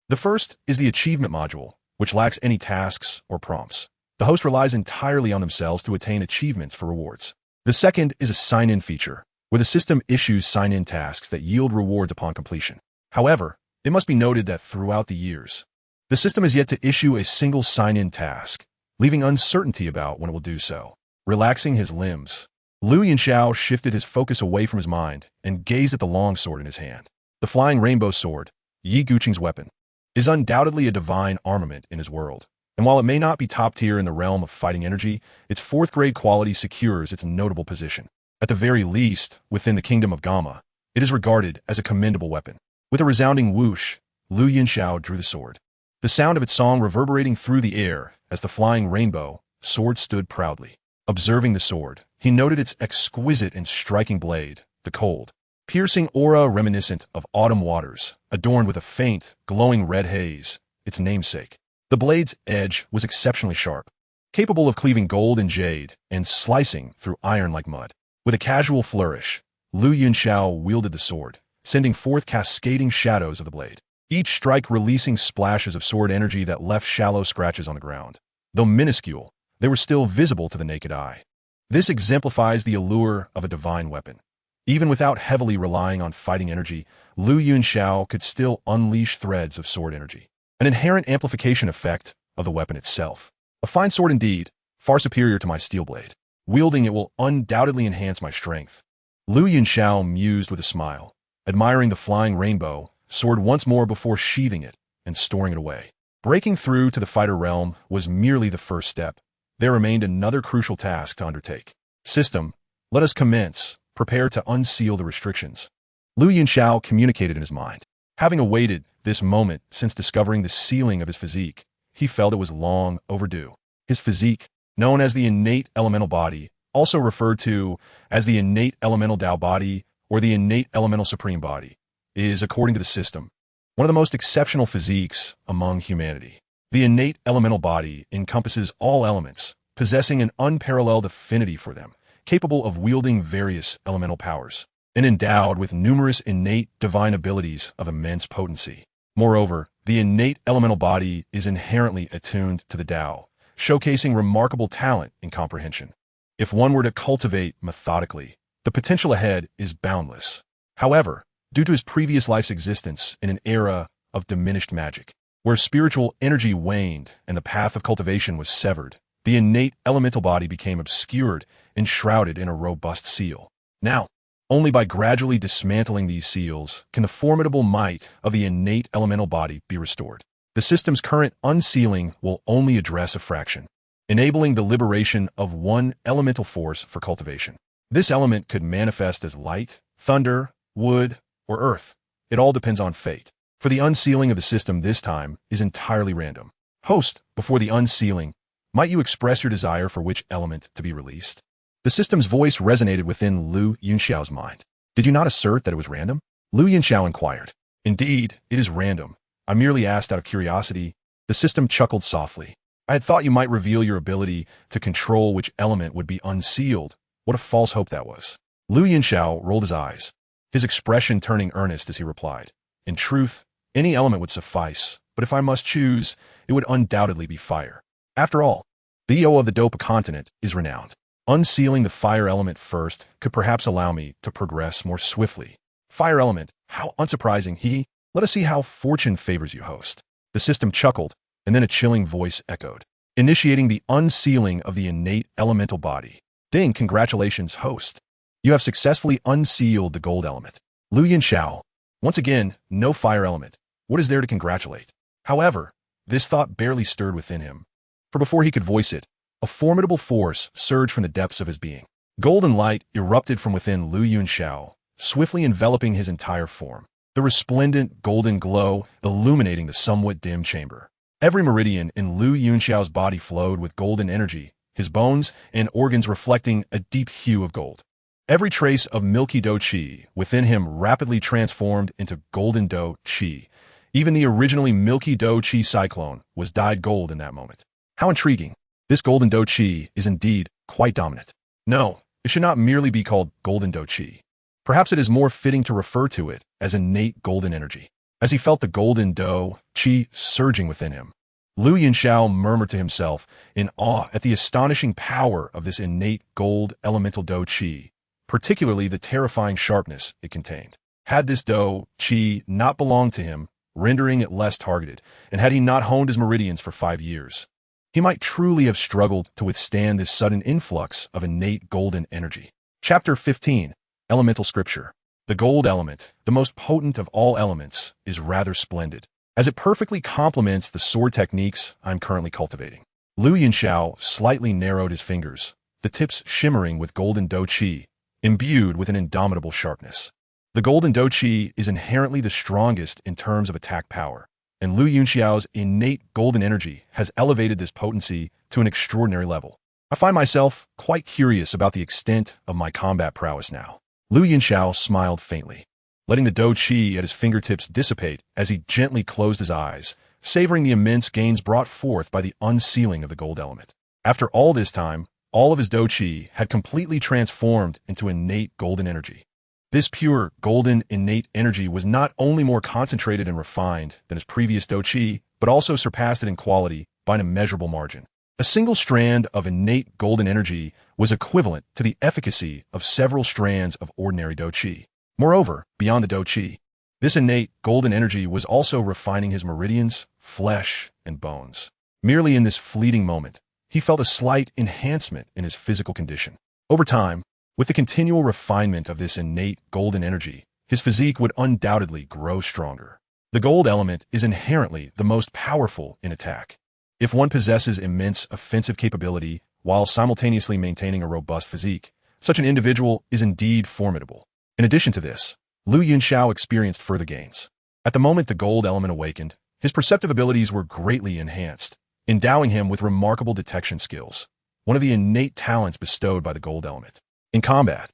The first is the achievement module, which lacks any tasks or prompts. The host relies entirely on themselves to attain achievements for rewards. The second is a sign-in feature, where the system issues sign-in tasks that yield rewards upon completion. However, it must be noted that throughout the years, the system has yet to issue a single sign-in task, leaving uncertainty about when it will do so. Relaxing his limbs, Lu Yunxiao shifted his focus away from his mind and gazed at the long sword in his hand. The flying rainbow sword, Yi Guqing's weapon, is undoubtedly a divine armament in his world. And while it may not be top tier in the realm of fighting energy, its fourth-grade quality secures its notable position. At the very least, within the kingdom of Gamma, it is regarded as a commendable weapon. With a resounding whoosh, Lu Yunxiao drew the sword, the sound of its song reverberating through the air as the flying rainbow sword stood proudly. Observing the sword, he noted its exquisite and striking blade, the cold, piercing aura reminiscent of autumn waters, adorned with a faint, glowing red haze, its namesake. The blade's edge was exceptionally sharp, capable of cleaving gold and jade and slicing through iron like mud. With a casual flourish, Lu Yunxiao wielded the sword, sending forth cascading shadows of the blade, each strike releasing splashes of sword energy that left shallow scratches on the ground. Though minuscule, they were still visible to the naked eye. This exemplifies the allure of a divine weapon. Even without heavily relying on fighting energy, Lu Yunxiao could still unleash threads of sword energy, an inherent amplification effect of the weapon itself. A fine sword indeed, far superior to my steel blade. Wielding it will undoubtedly enhance my strength. Lu Yunxiao mused with a smile, admiring the flying rainbow sword once more before sheathing it and storing it away. Breaking through to the fighter realm was merely the first step. There remained another crucial task to undertake. System, let us commence. Prepare to unseal the restrictions. Lu Yunxiao communicated in his mind. Having awaited this moment since discovering the sealing of his physique, he felt it was long overdue. His physique, known as the innate elemental body, also referred to as the innate elemental Tao body or the innate elemental supreme body, is, according to the system, one of the most exceptional physiques among humanity. The innate elemental body encompasses all elements, possessing an unparalleled affinity for them, capable of wielding various elemental powers, and endowed with numerous innate divine abilities of immense potency. Moreover, the innate elemental body is inherently attuned to the Tao, showcasing remarkable talent in comprehension. If one were to cultivate methodically, the potential ahead is boundless. However, due to his previous life's existence in an era of diminished magic, where spiritual energy waned and the path of cultivation was severed, the innate elemental body became obscured and shrouded in a robust seal. Now, only by gradually dismantling these seals can the formidable might of the innate elemental body be restored. The system's current unsealing will only address a fraction, enabling the liberation of one elemental force for cultivation. This element could manifest as light, thunder, wood, or earth. It all depends on fate. For the unsealing of the system this time is entirely random. Host, before the unsealing, might you express your desire for which element to be released? The system's voice resonated within Lu Yunxiao's mind. Did you not assert that it was random? Lu Yunxiao inquired. Indeed, it is random. I merely asked out of curiosity. The system chuckled softly. I had thought you might reveal your ability to control which element would be unsealed. What a false hope that was. Lu Yunxiao rolled his eyes, his expression turning earnest as he replied. In truth, any element would suffice, but if I must choose, it would undoubtedly be fire. After all, The EO of the Douqi continent is renowned. Unsealing the fire element first could perhaps allow me to progress more swiftly. Fire element, how unsurprising, he. Let us see how fortune favors you, host. The system chuckled, and then a chilling voice echoed, initiating the unsealing of the innate elemental body. Ding, congratulations, host. You have successfully unsealed the gold element. Yunxiao. Once again, no fire element. What is there to congratulate? However, this thought barely stirred within him, for before he could voice it, a formidable force surged from the depths of his being. Golden light erupted from within Yunxiao, swiftly enveloping his entire form. The resplendent golden glow illuminating the somewhat dim chamber. Every meridian in Yunxiao's body flowed with golden energy, his bones and organs reflecting a deep hue of gold. Every trace of milky Douqi within him rapidly transformed into golden Douqi. Even the originally milky Douqi cyclone was dyed gold in that moment. How intriguing. This golden Douqi is indeed quite dominant. No, it should not merely be called golden Douqi. Perhaps it is more fitting to refer to it as innate golden energy. As he felt the golden Douqi surging within him, Yunxiao murmured to himself in awe at the astonishing power of this innate gold elemental Douqi, particularly the terrifying sharpness it contained. Had this Douqi not belonged to him, rendering it less targeted, and had he not honed his meridians for 5 years, he might truly have struggled to withstand this sudden influx of innate golden energy. Chapter 15. Elemental Scripture. The gold element, the most potent of all elements, is rather splendid, as it perfectly complements the sword techniques I'm currently cultivating. Yunxiao slightly narrowed his fingers, the tips shimmering with golden Douqi, imbued with an indomitable sharpness. The golden Douqi is inherently the strongest in terms of attack power, and Yunxiao's innate golden energy has elevated this potency to an extraordinary level. I find myself quite curious about the extent of my combat prowess now. Yunxiao smiled faintly, letting the Douqi at his fingertips dissipate as he gently closed his eyes, savoring the immense gains brought forth by the unsealing of the gold element. After all this time, all of his Douqi had completely transformed into innate golden energy. This pure, golden, innate energy was not only more concentrated and refined than his previous Douqi, but also surpassed it in quality by an immeasurable margin. A single strand of innate golden energy was equivalent to the efficacy of several strands of ordinary Douqi. Moreover, beyond the Douqi, this innate golden energy was also refining his meridians, flesh, and bones. Merely in this fleeting moment, he felt a slight enhancement in his physical condition. Over time, with the continual refinement of this innate golden energy, his physique would undoubtedly grow stronger. The gold element is inherently the most powerful in attack. If one possesses immense offensive capability while simultaneously maintaining a robust physique, such an individual is indeed formidable. In addition to this, Yunxiao experienced further gains. At the moment the gold element awakened, his perceptive abilities were greatly enhanced, endowing him with remarkable detection skills, one of the innate talents bestowed by the gold element. In combat,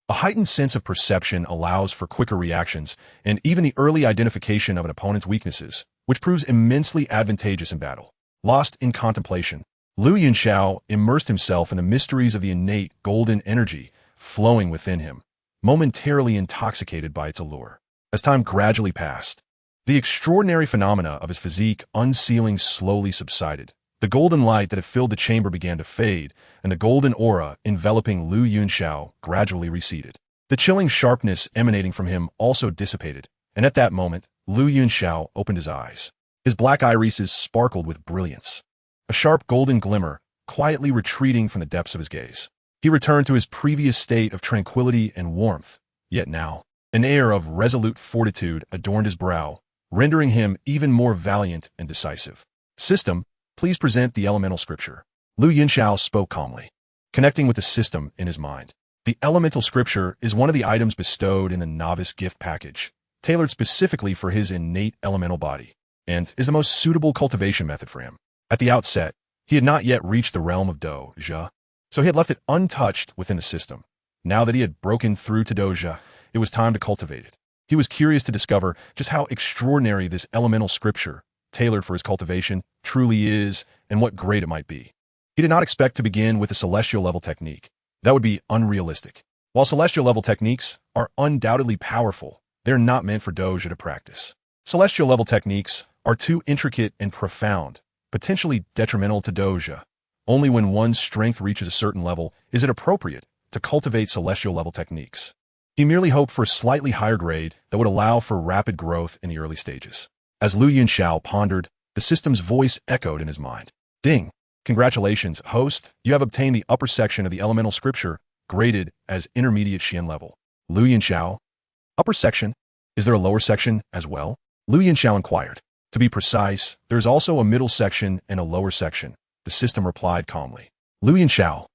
a heightened sense of perception allows for quicker reactions and even the early identification of an opponent's weaknesses, which proves immensely advantageous in battle. Lost in contemplation, Yunxiao immersed himself in the mysteries of the innate golden energy flowing within him, momentarily intoxicated by its allure. As time gradually passed, the extraordinary phenomena of his physique unsealing slowly subsided. The golden light that had filled the chamber began to fade, and the golden aura enveloping Yunxiao gradually receded. The chilling sharpness emanating from him also dissipated, and at that moment, Yunxiao opened his eyes. His black irises sparkled with brilliance, a sharp golden glimmer quietly retreating from the depths of his gaze. He returned to his previous state of tranquility and warmth, yet now, an air of resolute fortitude adorned his brow, rendering him even more valiant and decisive. System, please present the elemental scripture. Yunxiao spoke calmly, connecting with the system in his mind. The elemental scripture is one of the items bestowed in the novice gift package, tailored specifically for his innate elemental body, and is the most suitable cultivation method for him. At the outset, he had not yet reached the realm of Douqi, so he had left it untouched within the system. Now that he had broken through to Douqi, it was time to cultivate it. He was curious to discover just how extraordinary this elemental scripture, tailored for his cultivation, truly is, and what grade it might be. He did not expect to begin with a celestial level technique. That would be unrealistic. While celestial level techniques are undoubtedly powerful, they're not meant for Douqi to practice. Celestial level techniques are too intricate and profound, potentially detrimental to Douqi, only when one's strength reaches a certain level is it appropriate to cultivate celestial level techniques. He merely hoped for a slightly higher grade that would allow for rapid growth in the early stages. As Lu Yunxiao pondered, the system's voice echoed in his mind. Ding! Congratulations, host, you have obtained the upper section of the elemental scripture, graded as intermediate Xian level. Lu Yunxiao? Upper section? Is there a lower section as well? Lu Yunxiao inquired. To be precise, there is also a middle section and a lower section, the system replied calmly. Lu Yunxiao,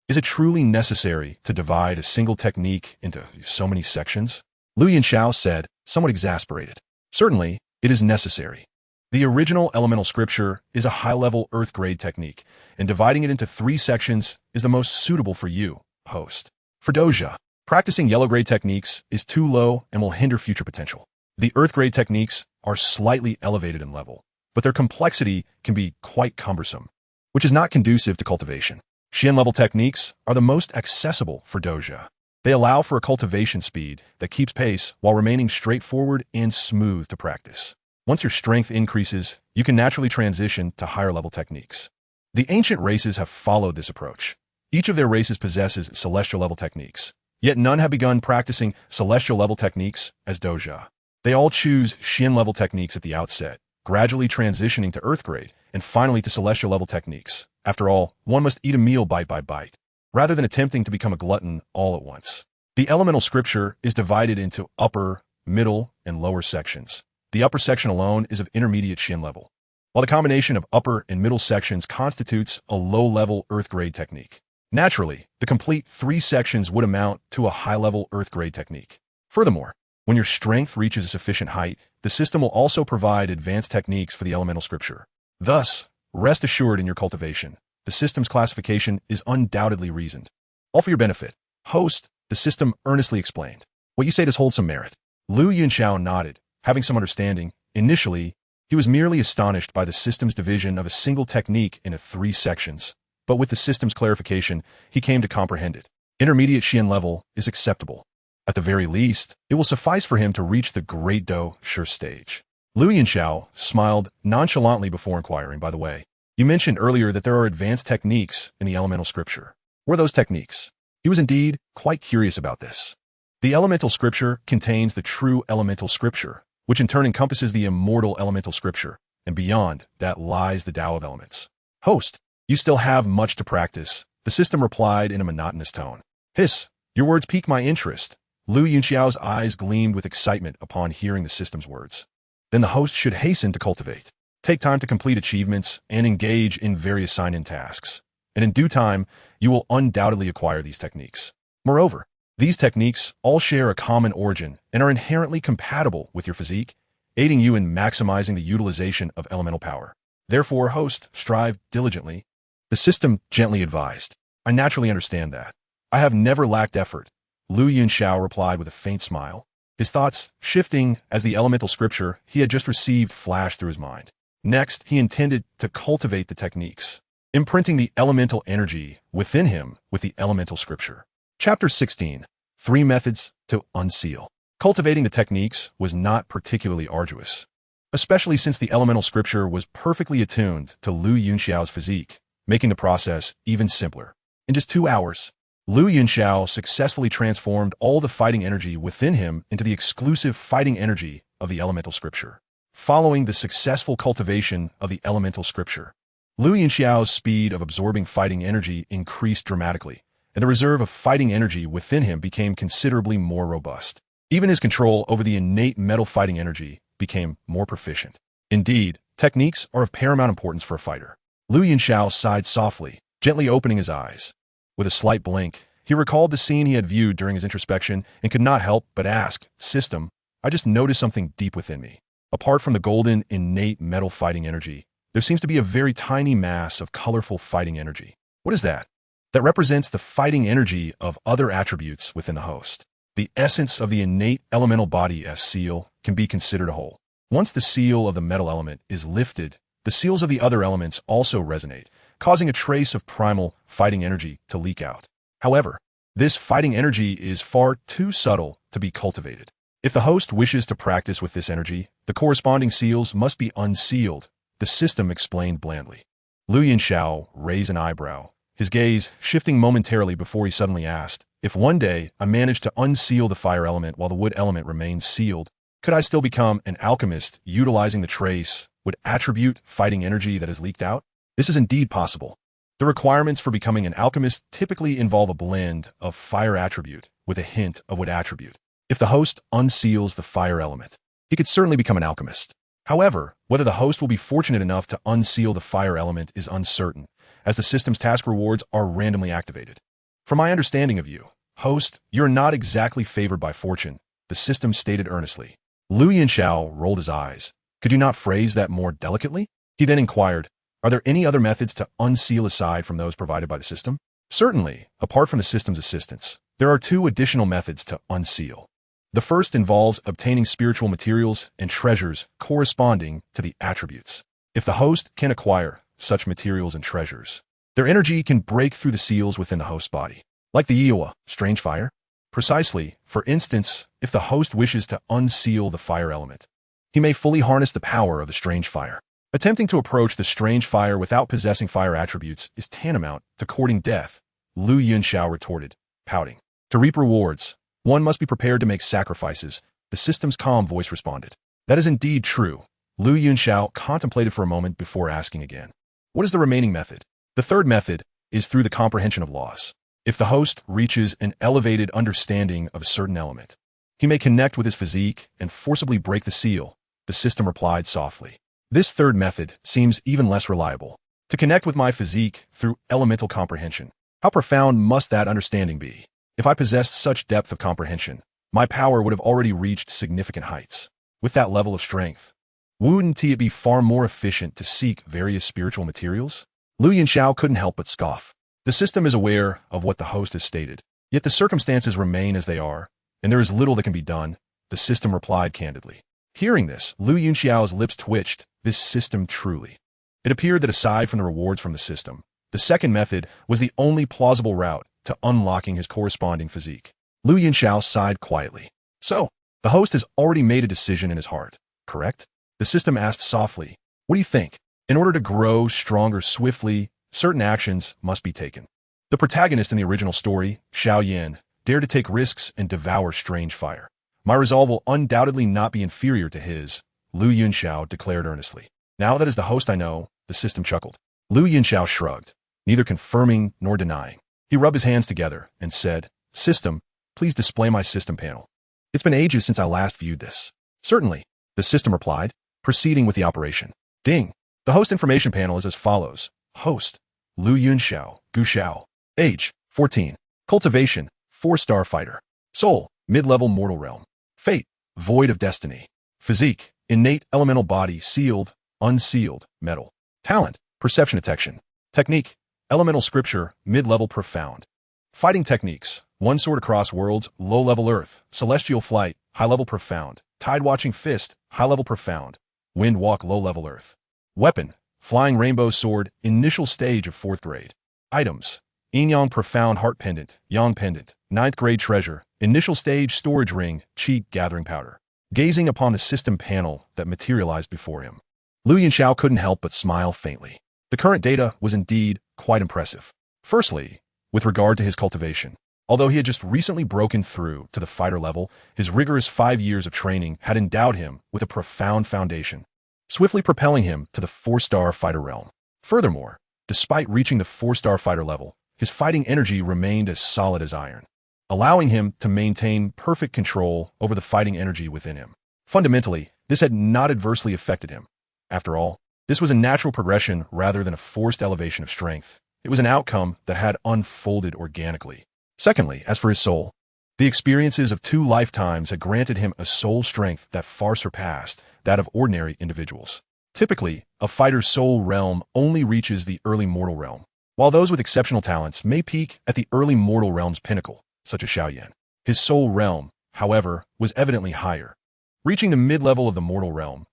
is it truly necessary to divide a single technique into so many sections? Lu Yunxiao said, somewhat exasperated. Certainly, it is necessary. The original elemental scripture is a high-level earth grade technique, and dividing it into 3 sections is the most suitable for you, host. For Doja, practicing yellow grade techniques is too low and will hinder future potential. The earth grade techniques are slightly elevated in level, but their complexity can be quite cumbersome, which is not conducive to cultivation. Xian level techniques are the most accessible for Doja. They allow for a cultivation speed that keeps pace while remaining straightforward and smooth to practice. Once your strength increases, you can naturally transition to higher level techniques. The ancient races have followed this approach. Each of their races possesses celestial level techniques, yet none have begun practicing celestial level techniques as Doja. They all choose Xian level techniques at the outset, gradually transitioning to earth grade, and finally to celestial level techniques. After all, one must eat a meal bite by bite, rather than attempting to become a glutton all at once. The elemental scripture is divided into upper, middle, and lower sections. The upper section alone is of intermediate Xian level, while the combination of upper and middle sections constitutes a low-level earth grade technique. Naturally, the complete 3 sections would amount to a high-level earth grade technique. Furthermore, when your strength reaches a sufficient height, the system will also provide advanced techniques for the elemental scripture. Thus, rest assured in your cultivation, the system's classification is undoubtedly reasoned. All for your benefit. Host, the system earnestly explained. What you say does hold some merit. Lu Yunxiao nodded, having some understanding. Initially, he was merely astonished by the system's division of a single technique into 3 sections, but with the system's clarification, he came to comprehend it. Intermediate Xian level is acceptable. At the very least, it will suffice for him to reach the Great Do Sure stage. Lu Yunxiao smiled nonchalantly before inquiring, by the way, you mentioned earlier that there are advanced techniques in the elemental scripture. What are those techniques? He was indeed quite curious about this. The elemental scripture contains the true elemental scripture, which in turn encompasses the immortal elemental scripture, and beyond that lies the Tao of elements. Host, you still have much to practice, the system replied in a monotonous tone. Hiss, your words pique my interest. Lu Yunxiao's eyes gleamed with excitement upon hearing the system's words. Then the host should hasten to cultivate. Take time to complete achievements and engage in various sign-in tasks. And in due time, you will undoubtedly acquire these techniques. Moreover, these techniques all share a common origin and are inherently compatible with your physique, aiding you in maximizing the utilization of elemental power. Therefore, host, strive diligently. The system gently advised. I naturally understand that. I have never lacked effort. Lu Yunxiao replied with a faint smile, his thoughts shifting as the elemental scripture he had just received flashed through his mind. Next, he intended to cultivate the techniques, imprinting the elemental energy within him with the elemental scripture. Chapter 16. 3 Methods to Unseal. Cultivating the techniques was not particularly arduous, especially since the elemental scripture was perfectly attuned to Lu Yunxiao's physique, making the process even simpler. In just 2 hours, Lu Yunxiao successfully transformed all the fighting energy within him into the exclusive fighting energy of the elemental scripture. Following the successful cultivation of the elemental scripture, Lu Yunxiao's speed of absorbing fighting energy increased dramatically, and the reserve of fighting energy within him became considerably more robust. Even his control over the innate metal fighting energy became more proficient. Indeed, techniques are of paramount importance for a fighter. Lu Yunxiao sighed softly, gently opening his eyes. With a slight blink, he recalled the scene he had viewed during his introspection and could not help but ask, System, I just noticed something deep within me. Apart from the golden, innate metal fighting energy, there seems to be a very tiny mass of colorful fighting energy. What is that? That represents the fighting energy of other attributes within the host. The essence of the innate elemental body as seal can be considered a whole. Once the seal of the metal element is lifted, the seals of the other elements also resonate, causing a trace of primal fighting energy to leak out. However, this fighting energy is far too subtle to be cultivated. If the host wishes to practice with this energy, the corresponding seals must be unsealed, the system explained blandly. Lu Yunxiao raised an eyebrow, his gaze shifting momentarily before he suddenly asked, "If one day I managed to unseal the fire element while the wood element remains sealed, could I still become an alchemist utilizing the trace, would attribute fighting energy that has leaked out?" This is indeed possible. The requirements for becoming an alchemist typically involve a blend of fire attribute with a hint of wood attribute. If the host unseals the fire element, he could certainly become an alchemist. However, whether the host will be fortunate enough to unseal the fire element is uncertain, as the system's task rewards are randomly activated. From my understanding of you, host, you're not exactly favored by fortune, the system stated earnestly. Lu Yunxiao rolled his eyes. Could you not phrase that more delicately? He then inquired, are there any other methods to unseal aside from those provided by the system? Certainly, apart from the system's assistance, there are two additional methods to unseal. The first involves obtaining spiritual materials and treasures corresponding to the attributes. If the host can acquire such materials and treasures, their energy can break through the seals within the host's body. Like the Yiwa, strange fire? Precisely, for instance, if the host wishes to unseal the fire element, he may fully harness the power of the strange fire. Attempting to approach the strange fire without possessing fire attributes is tantamount to courting death, Lu Yunxiao retorted, pouting. To reap rewards, one must be prepared to make sacrifices, the system's calm voice responded. That is indeed true. Lu Yunxiao contemplated for a moment before asking again. What is the remaining method? The third method is through the comprehension of laws. If the host reaches an elevated understanding of a certain element, he may connect with his physique and forcibly break the seal, the system replied softly. This third method seems even less reliable. To connect with my physique through elemental comprehension. How profound must that understanding be? If I possessed such depth of comprehension, my power would have already reached significant heights. With that level of strength, wouldn't it be far more efficient to seek various spiritual materials? Lu Yunxiao couldn't help but scoff. The system is aware of what the host has stated, yet the circumstances remain as they are, and there is little that can be done, the system replied candidly. Hearing this, Lu Yunxiao's lips twitched. This system truly. It appeared that aside from the rewards from the system, the second method was the only plausible route to unlocking his corresponding physique. Lu Yunxiao sighed quietly. So, the host has already made a decision in his heart, correct? The system asked softly. What do you think? In order to grow stronger swiftly, certain actions must be taken. The protagonist in the original story, Xiao Yan, dared to take risks and devour strange fire. My resolve will undoubtedly not be inferior to his, Lu Yunxiao declared earnestly. Now that is the host I know, the system chuckled. Lu Yunxiao shrugged, neither confirming nor denying. He rubbed his hands together and said, System, please display my system panel. It's been ages since I last viewed this. Certainly, the system replied, proceeding with the operation. Ding. The host information panel is as follows. Host, Lu Yunxiao, Guxiao. Age, 14. Cultivation, 4-star fighter. Soul, mid-level mortal realm. Fate, void of destiny. Physique, innate elemental body, sealed, unsealed, metal. Talent, perception detection. Technique, elemental scripture, mid-level profound. Fighting techniques, one sword across worlds, low-level earth, celestial flight, high-level profound. Tide-watching fist, high-level profound. Wind walk, low-level earth. Weapon, flying rainbow sword, initial stage of 4th grade. Items, yin-yang profound heart pendant, yang pendant, 9th grade treasure, initial stage storage ring, chi gathering powder. Gazing upon the system panel that materialized before him, Lu Yunxiao couldn't help but smile faintly. The current data was indeed quite impressive. Firstly, with regard to his cultivation. Although he had just recently broken through to the fighter level, his rigorous 5 years of training had endowed him with a profound foundation, swiftly propelling him to the 4-star fighter realm. Furthermore, despite reaching the 4-star fighter level, his fighting energy remained as solid as iron, allowing him to maintain perfect control over the fighting energy within him. Fundamentally, this had not adversely affected him. After all, this was a natural progression rather than a forced elevation of strength. It was an outcome that had unfolded organically. Secondly, as for his soul, the experiences of 2 lifetimes had granted him a soul strength that far surpassed that of ordinary individuals. Typically, a fighter's soul realm only reaches the early mortal realm, while those with exceptional talents may peak at the early mortal realm's pinnacle, such as Xiao Yan. His soul realm, however, was evidently higher, reaching the mid-level of the mortal realm,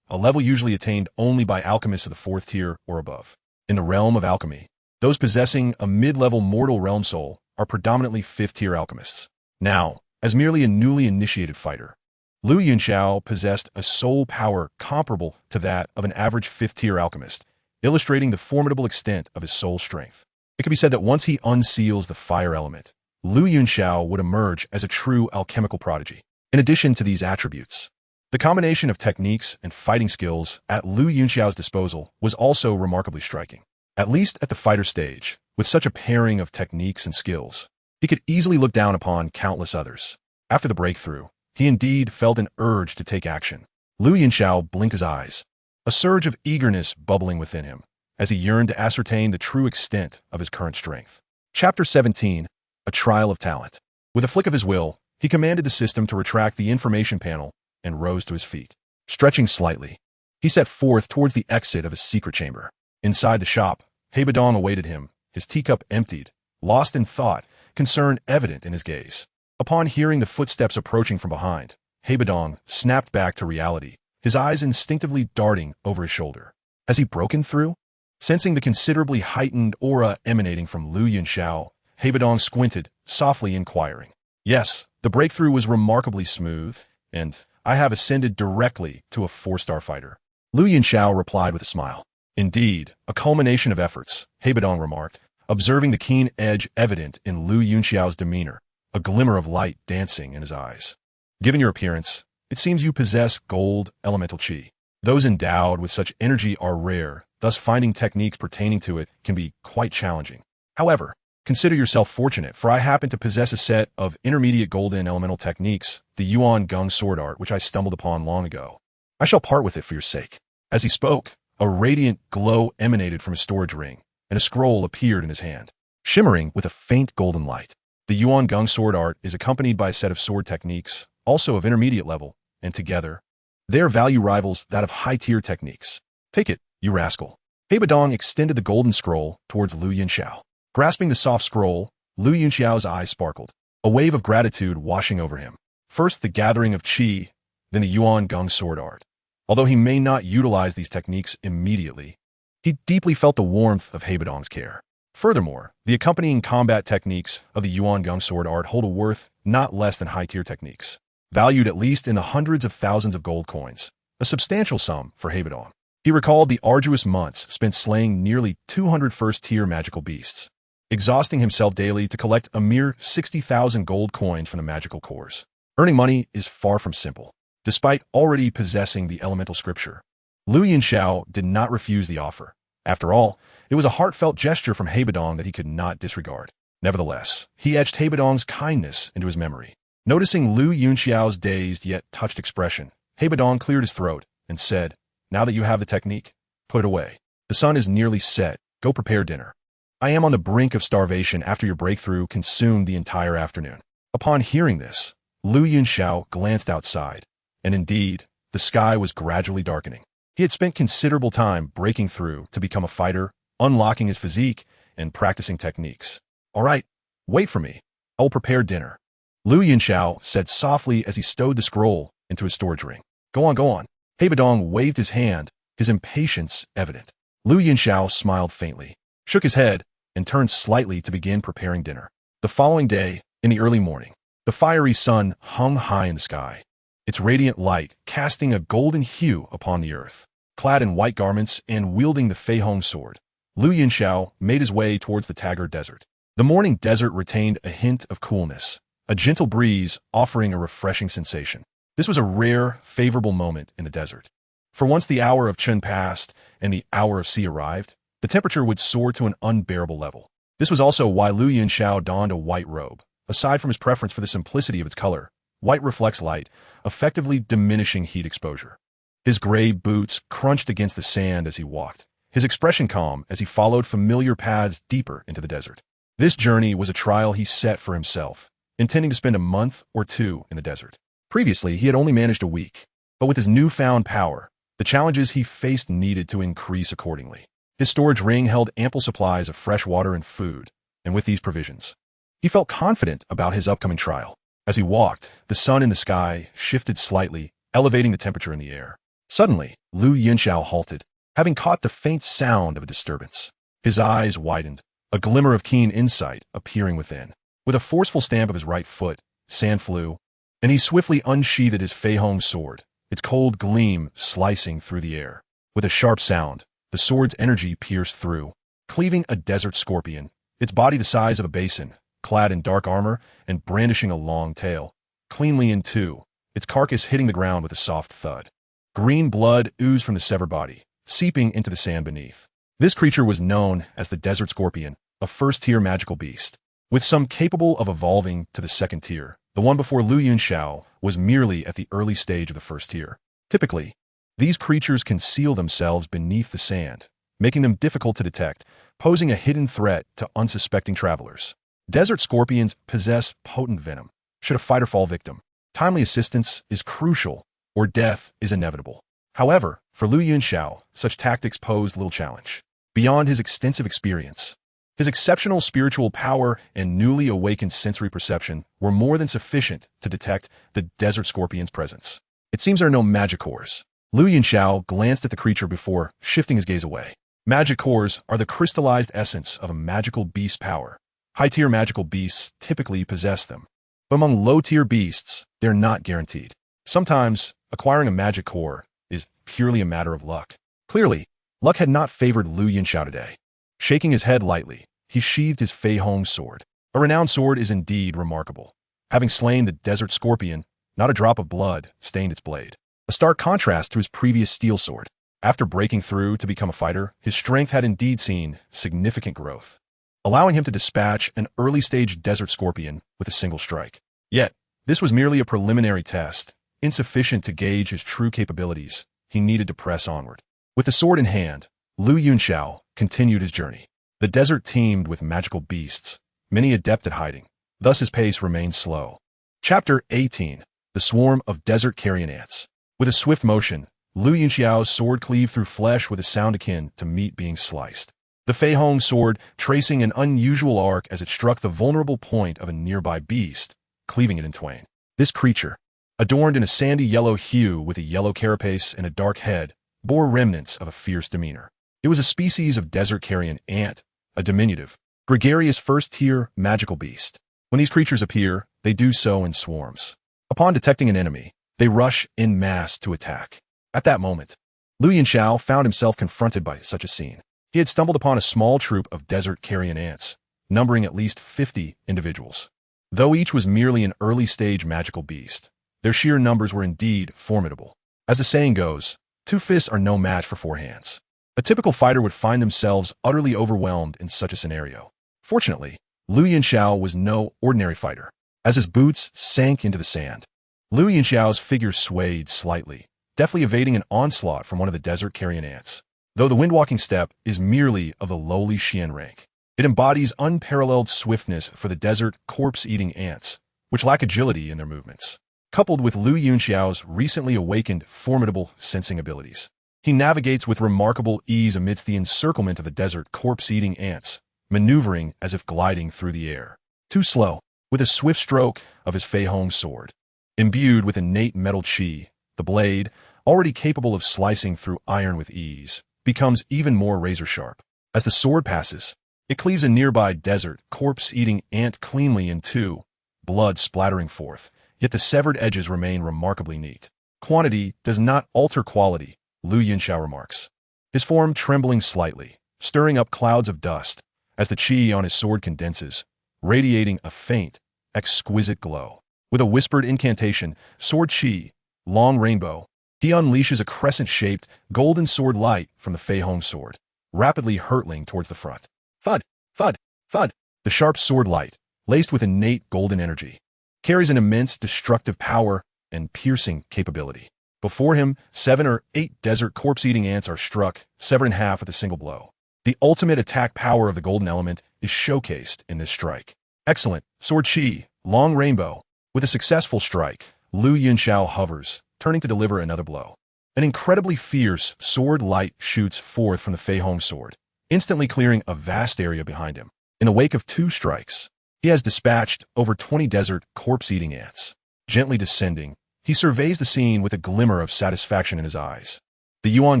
a level usually attained only by alchemists of the 4th tier or above. In the realm of alchemy, those possessing a mid-level mortal realm soul are predominantly 5th-tier alchemists. Now, as merely a newly initiated fighter, Lu Yunxiao possessed a soul power comparable to that of an average 5th-tier alchemist, illustrating the formidable extent of his soul strength. It could be said that once he unseals the fire element, Lu Yunxiao would emerge as a true alchemical prodigy. In addition to these attributes, the combination of techniques and fighting skills at Lu Yunxiao's disposal was also remarkably striking. At least at the fighter stage, with such a pairing of techniques and skills, he could easily look down upon countless others. After the breakthrough, he indeed felt an urge to take action. Lu Yunxiao blinked his eyes, a surge of eagerness bubbling within him, as he yearned to ascertain the true extent of his current strength. Chapter 17. A Trial of Talent. With a flick of his will, he commanded the system to retract the information panel and rose to his feet. Stretching slightly, he set forth towards the exit of his secret chamber. Inside the shop, Hebadong awaited him, his teacup emptied, lost in thought, concern evident in his gaze. Upon hearing the footsteps approaching from behind, Hebadong snapped back to reality, his eyes instinctively darting over his shoulder. Has he broken through? Sensing the considerably heightened aura emanating from Lu Yunxiao, Hebadong squinted, softly inquiring. Yes, the breakthrough was remarkably smooth, and I have ascended directly to a 4-star fighter. Lu Yunxiao replied with a smile. Indeed, a culmination of efforts, Hebadong remarked, observing the keen edge evident in Lu Yunxiao's demeanor, a glimmer of light dancing in his eyes. Given your appearance, it seems you possess gold elemental qi. Those endowed with such energy are rare, thus finding techniques pertaining to it can be quite challenging. However, consider yourself fortunate, for I happen to possess a set of intermediate golden elemental techniques, the Yuan Gong sword art, which I stumbled upon long ago. I shall part with it for your sake. As he spoke, a radiant glow emanated from his storage ring, and a scroll appeared in his hand, shimmering with a faint golden light. The Yuan Gong sword art is accompanied by a set of sword techniques, also of intermediate level, and together, their value rivals that of high-tier techniques. Take it, you rascal. Hebadong extended the golden scroll towards Lu Yunxiao. Grasping the soft scroll, Lu Yunxiao's eyes sparkled, a wave of gratitude washing over him. First the gathering of qi, then the Yuan Gong sword art. Although he may not utilize these techniques immediately, he deeply felt the warmth of Hebadong's care. Furthermore, the accompanying combat techniques of the Yuan Gong sword art hold a worth not less than high-tier techniques, valued at least in the hundreds of thousands of gold coins, a substantial sum for Hebadong. He recalled the arduous months spent slaying nearly 200 first-tier magical beasts, exhausting himself daily to collect a mere 60,000 gold coins from the magical cores. Earning money is far from simple. Despite already possessing the elemental scripture, Lu Yunxiao did not refuse the offer. After all, it was a heartfelt gesture from Hebadong that he could not disregard. Nevertheless, he etched Hebadong's kindness into his memory. Noticing Lu Yunxiao's dazed yet touched expression, Hebadong cleared his throat and said, "Now that you have the technique, put it away. The sun is nearly set. Go prepare dinner. I am on the brink of starvation after your breakthrough consumed the entire afternoon." Upon hearing this, Lu Yunxiao glanced outside, and indeed, the sky was gradually darkening. He had spent considerable time breaking through to become a fighter, unlocking his physique, and practicing techniques. "All right, wait for me. I will prepare dinner," Lu Yunxiao said softly as he stowed the scroll into his storage ring. Go on. Hebadong waved his hand, his impatience evident. Lu Yunxiao smiled faintly, shook his head, and turned slightly to begin preparing dinner. The following day, in the early morning, the fiery sun hung high in the sky, its radiant light casting a golden hue upon the earth. Clad in white garments and wielding the Fei Hong sword, Lu Yunxiao made his way towards the Taggart Desert. The morning desert retained a hint of coolness, a gentle breeze offering a refreshing sensation. This was a rare, favorable moment in the desert. For once the hour of Chun passed and the hour of sea arrived, the temperature would soar to an unbearable level. This was also why Lu Yunxiao donned a white robe. Aside from his preference for the simplicity of its color, white reflects light, effectively diminishing heat exposure. His gray boots crunched against the sand as he walked, his expression calm as he followed familiar paths deeper into the desert. This journey was a trial he set for himself, intending to spend a month or two in the desert. Previously, he had only managed a week, but with his newfound power, the challenges he faced needed to increase accordingly. His storage ring held ample supplies of fresh water and food, and with these provisions, he felt confident about his upcoming trial. As he walked, the sun in the sky shifted slightly, elevating the temperature in the air. Suddenly, Lu Yunxiao halted, having caught the faint sound of a disturbance. His eyes widened, a glimmer of keen insight appearing within. With a forceful stamp of his right foot, sand flew, and he swiftly unsheathed his Fei Hong sword, its cold gleam slicing through the air. With a sharp sound, the sword's energy pierced through, cleaving a desert scorpion, its body the size of a basin, clad in dark armor and brandishing a long tail, cleanly in two, its carcass hitting the ground with a soft thud. Green blood oozed from the severed body, seeping into the sand beneath. This creature was known as the desert scorpion, a first-tier magical beast. With some capable of evolving to the second tier, the one before Yunxiao was merely at the early stage of the first tier. Typically, these creatures conceal themselves beneath the sand, making them difficult to detect, posing a hidden threat to unsuspecting travelers. Desert scorpions possess potent venom. Should a fighter fall victim, timely assistance is crucial, or death is inevitable. However, for Yunxiao, such tactics posed little challenge. Beyond his extensive experience, his exceptional spiritual power and newly awakened sensory perception were more than sufficient to detect the desert scorpion's presence. It seems there are no magic cores. Yunxiao glanced at the creature before shifting his gaze away. Magic cores are the crystallized essence of a magical beast's power. High-tier magical beasts typically possess them, but among low-tier beasts, they're not guaranteed. Sometimes, acquiring a magic core is purely a matter of luck. Clearly, luck had not favored Yunxiao today. Shaking his head lightly, he sheathed his Fei Hong sword. A renowned sword is indeed remarkable. Having slain the desert scorpion, not a drop of blood stained its blade. A stark contrast to his previous steel sword. After breaking through to become a fighter, his strength had indeed seen significant growth, allowing him to dispatch an early-stage desert scorpion with a single strike. Yet, this was merely a preliminary test, insufficient to gauge his true capabilities. He needed to press onward. With the sword in hand, Yunxiao continued his journey. The desert teemed with magical beasts, many adept at hiding. Thus his pace remained slow. Chapter 18. The Swarm of Desert Carrion Ants. With a swift motion, Yunxiao's sword cleaved through flesh with a sound akin to meat being sliced. The Fei Hong sword tracing an unusual arc as it struck the vulnerable point of a nearby beast, cleaving it in twain. This creature, adorned in a sandy yellow hue with a yellow carapace and a dark head, bore remnants of a fierce demeanor. It was a species of desert carrion ant, a diminutive, gregarious first-tier magical beast. When these creatures appear, they do so in swarms. Upon detecting an enemy, they rush en masse to attack. At that moment, Yunxiao found himself confronted by such a scene. He had stumbled upon a small troop of desert carrion ants, numbering at least 50 individuals. Though each was merely an early-stage magical beast, their sheer numbers were indeed formidable. As the saying goes, 2 fists are no match for 4 hands. A typical fighter would find themselves utterly overwhelmed in such a scenario. Fortunately, Yunxiao was no ordinary fighter. As his boots sank into the sand, Yunxiao's figure swayed slightly, deftly evading an onslaught from one of the desert carrion ants. Though the windwalking step is merely of the lowly Xian rank, it embodies unparalleled swiftness for the desert corpse-eating ants, which lack agility in their movements. Coupled with Yunxiao's recently awakened formidable sensing abilities, he navigates with remarkable ease amidst the encirclement of the desert corpse-eating ants, maneuvering as if gliding through the air. Too slow, with a swift stroke of his Fei Hong sword. Imbued with innate metal chi, the blade, already capable of slicing through iron with ease, becomes even more razor-sharp. As the sword passes, it cleaves a nearby desert corpse-eating ant cleanly in two, blood splattering forth, yet the severed edges remain remarkably neat. Quantity does not alter quality, Yunxiao remarks, his form trembling slightly, stirring up clouds of dust, as the chi on his sword condenses, radiating a faint, exquisite glow. With a whispered incantation, sword chi, long rainbow, he unleashes a crescent-shaped, golden sword light from the Fei Hong sword, rapidly hurtling towards the front. Thud, thud, thud. The sharp sword light, laced with innate golden energy, carries an immense destructive power and piercing capability. Before him, 7 or 8 desert corpse-eating ants are struck, severed in half with a single blow. The ultimate attack power of the golden element is showcased in this strike. Excellent, sword chi, long rainbow. With a successful strike, Yunxiao hovers, turning to deliver another blow. An incredibly fierce sword light shoots forth from the Fei Hong sword, instantly clearing a vast area behind him. In the wake of 2 strikes, he has dispatched over 20 desert corpse-eating ants. Gently descending, he surveys the scene with a glimmer of satisfaction in his eyes. The Yuan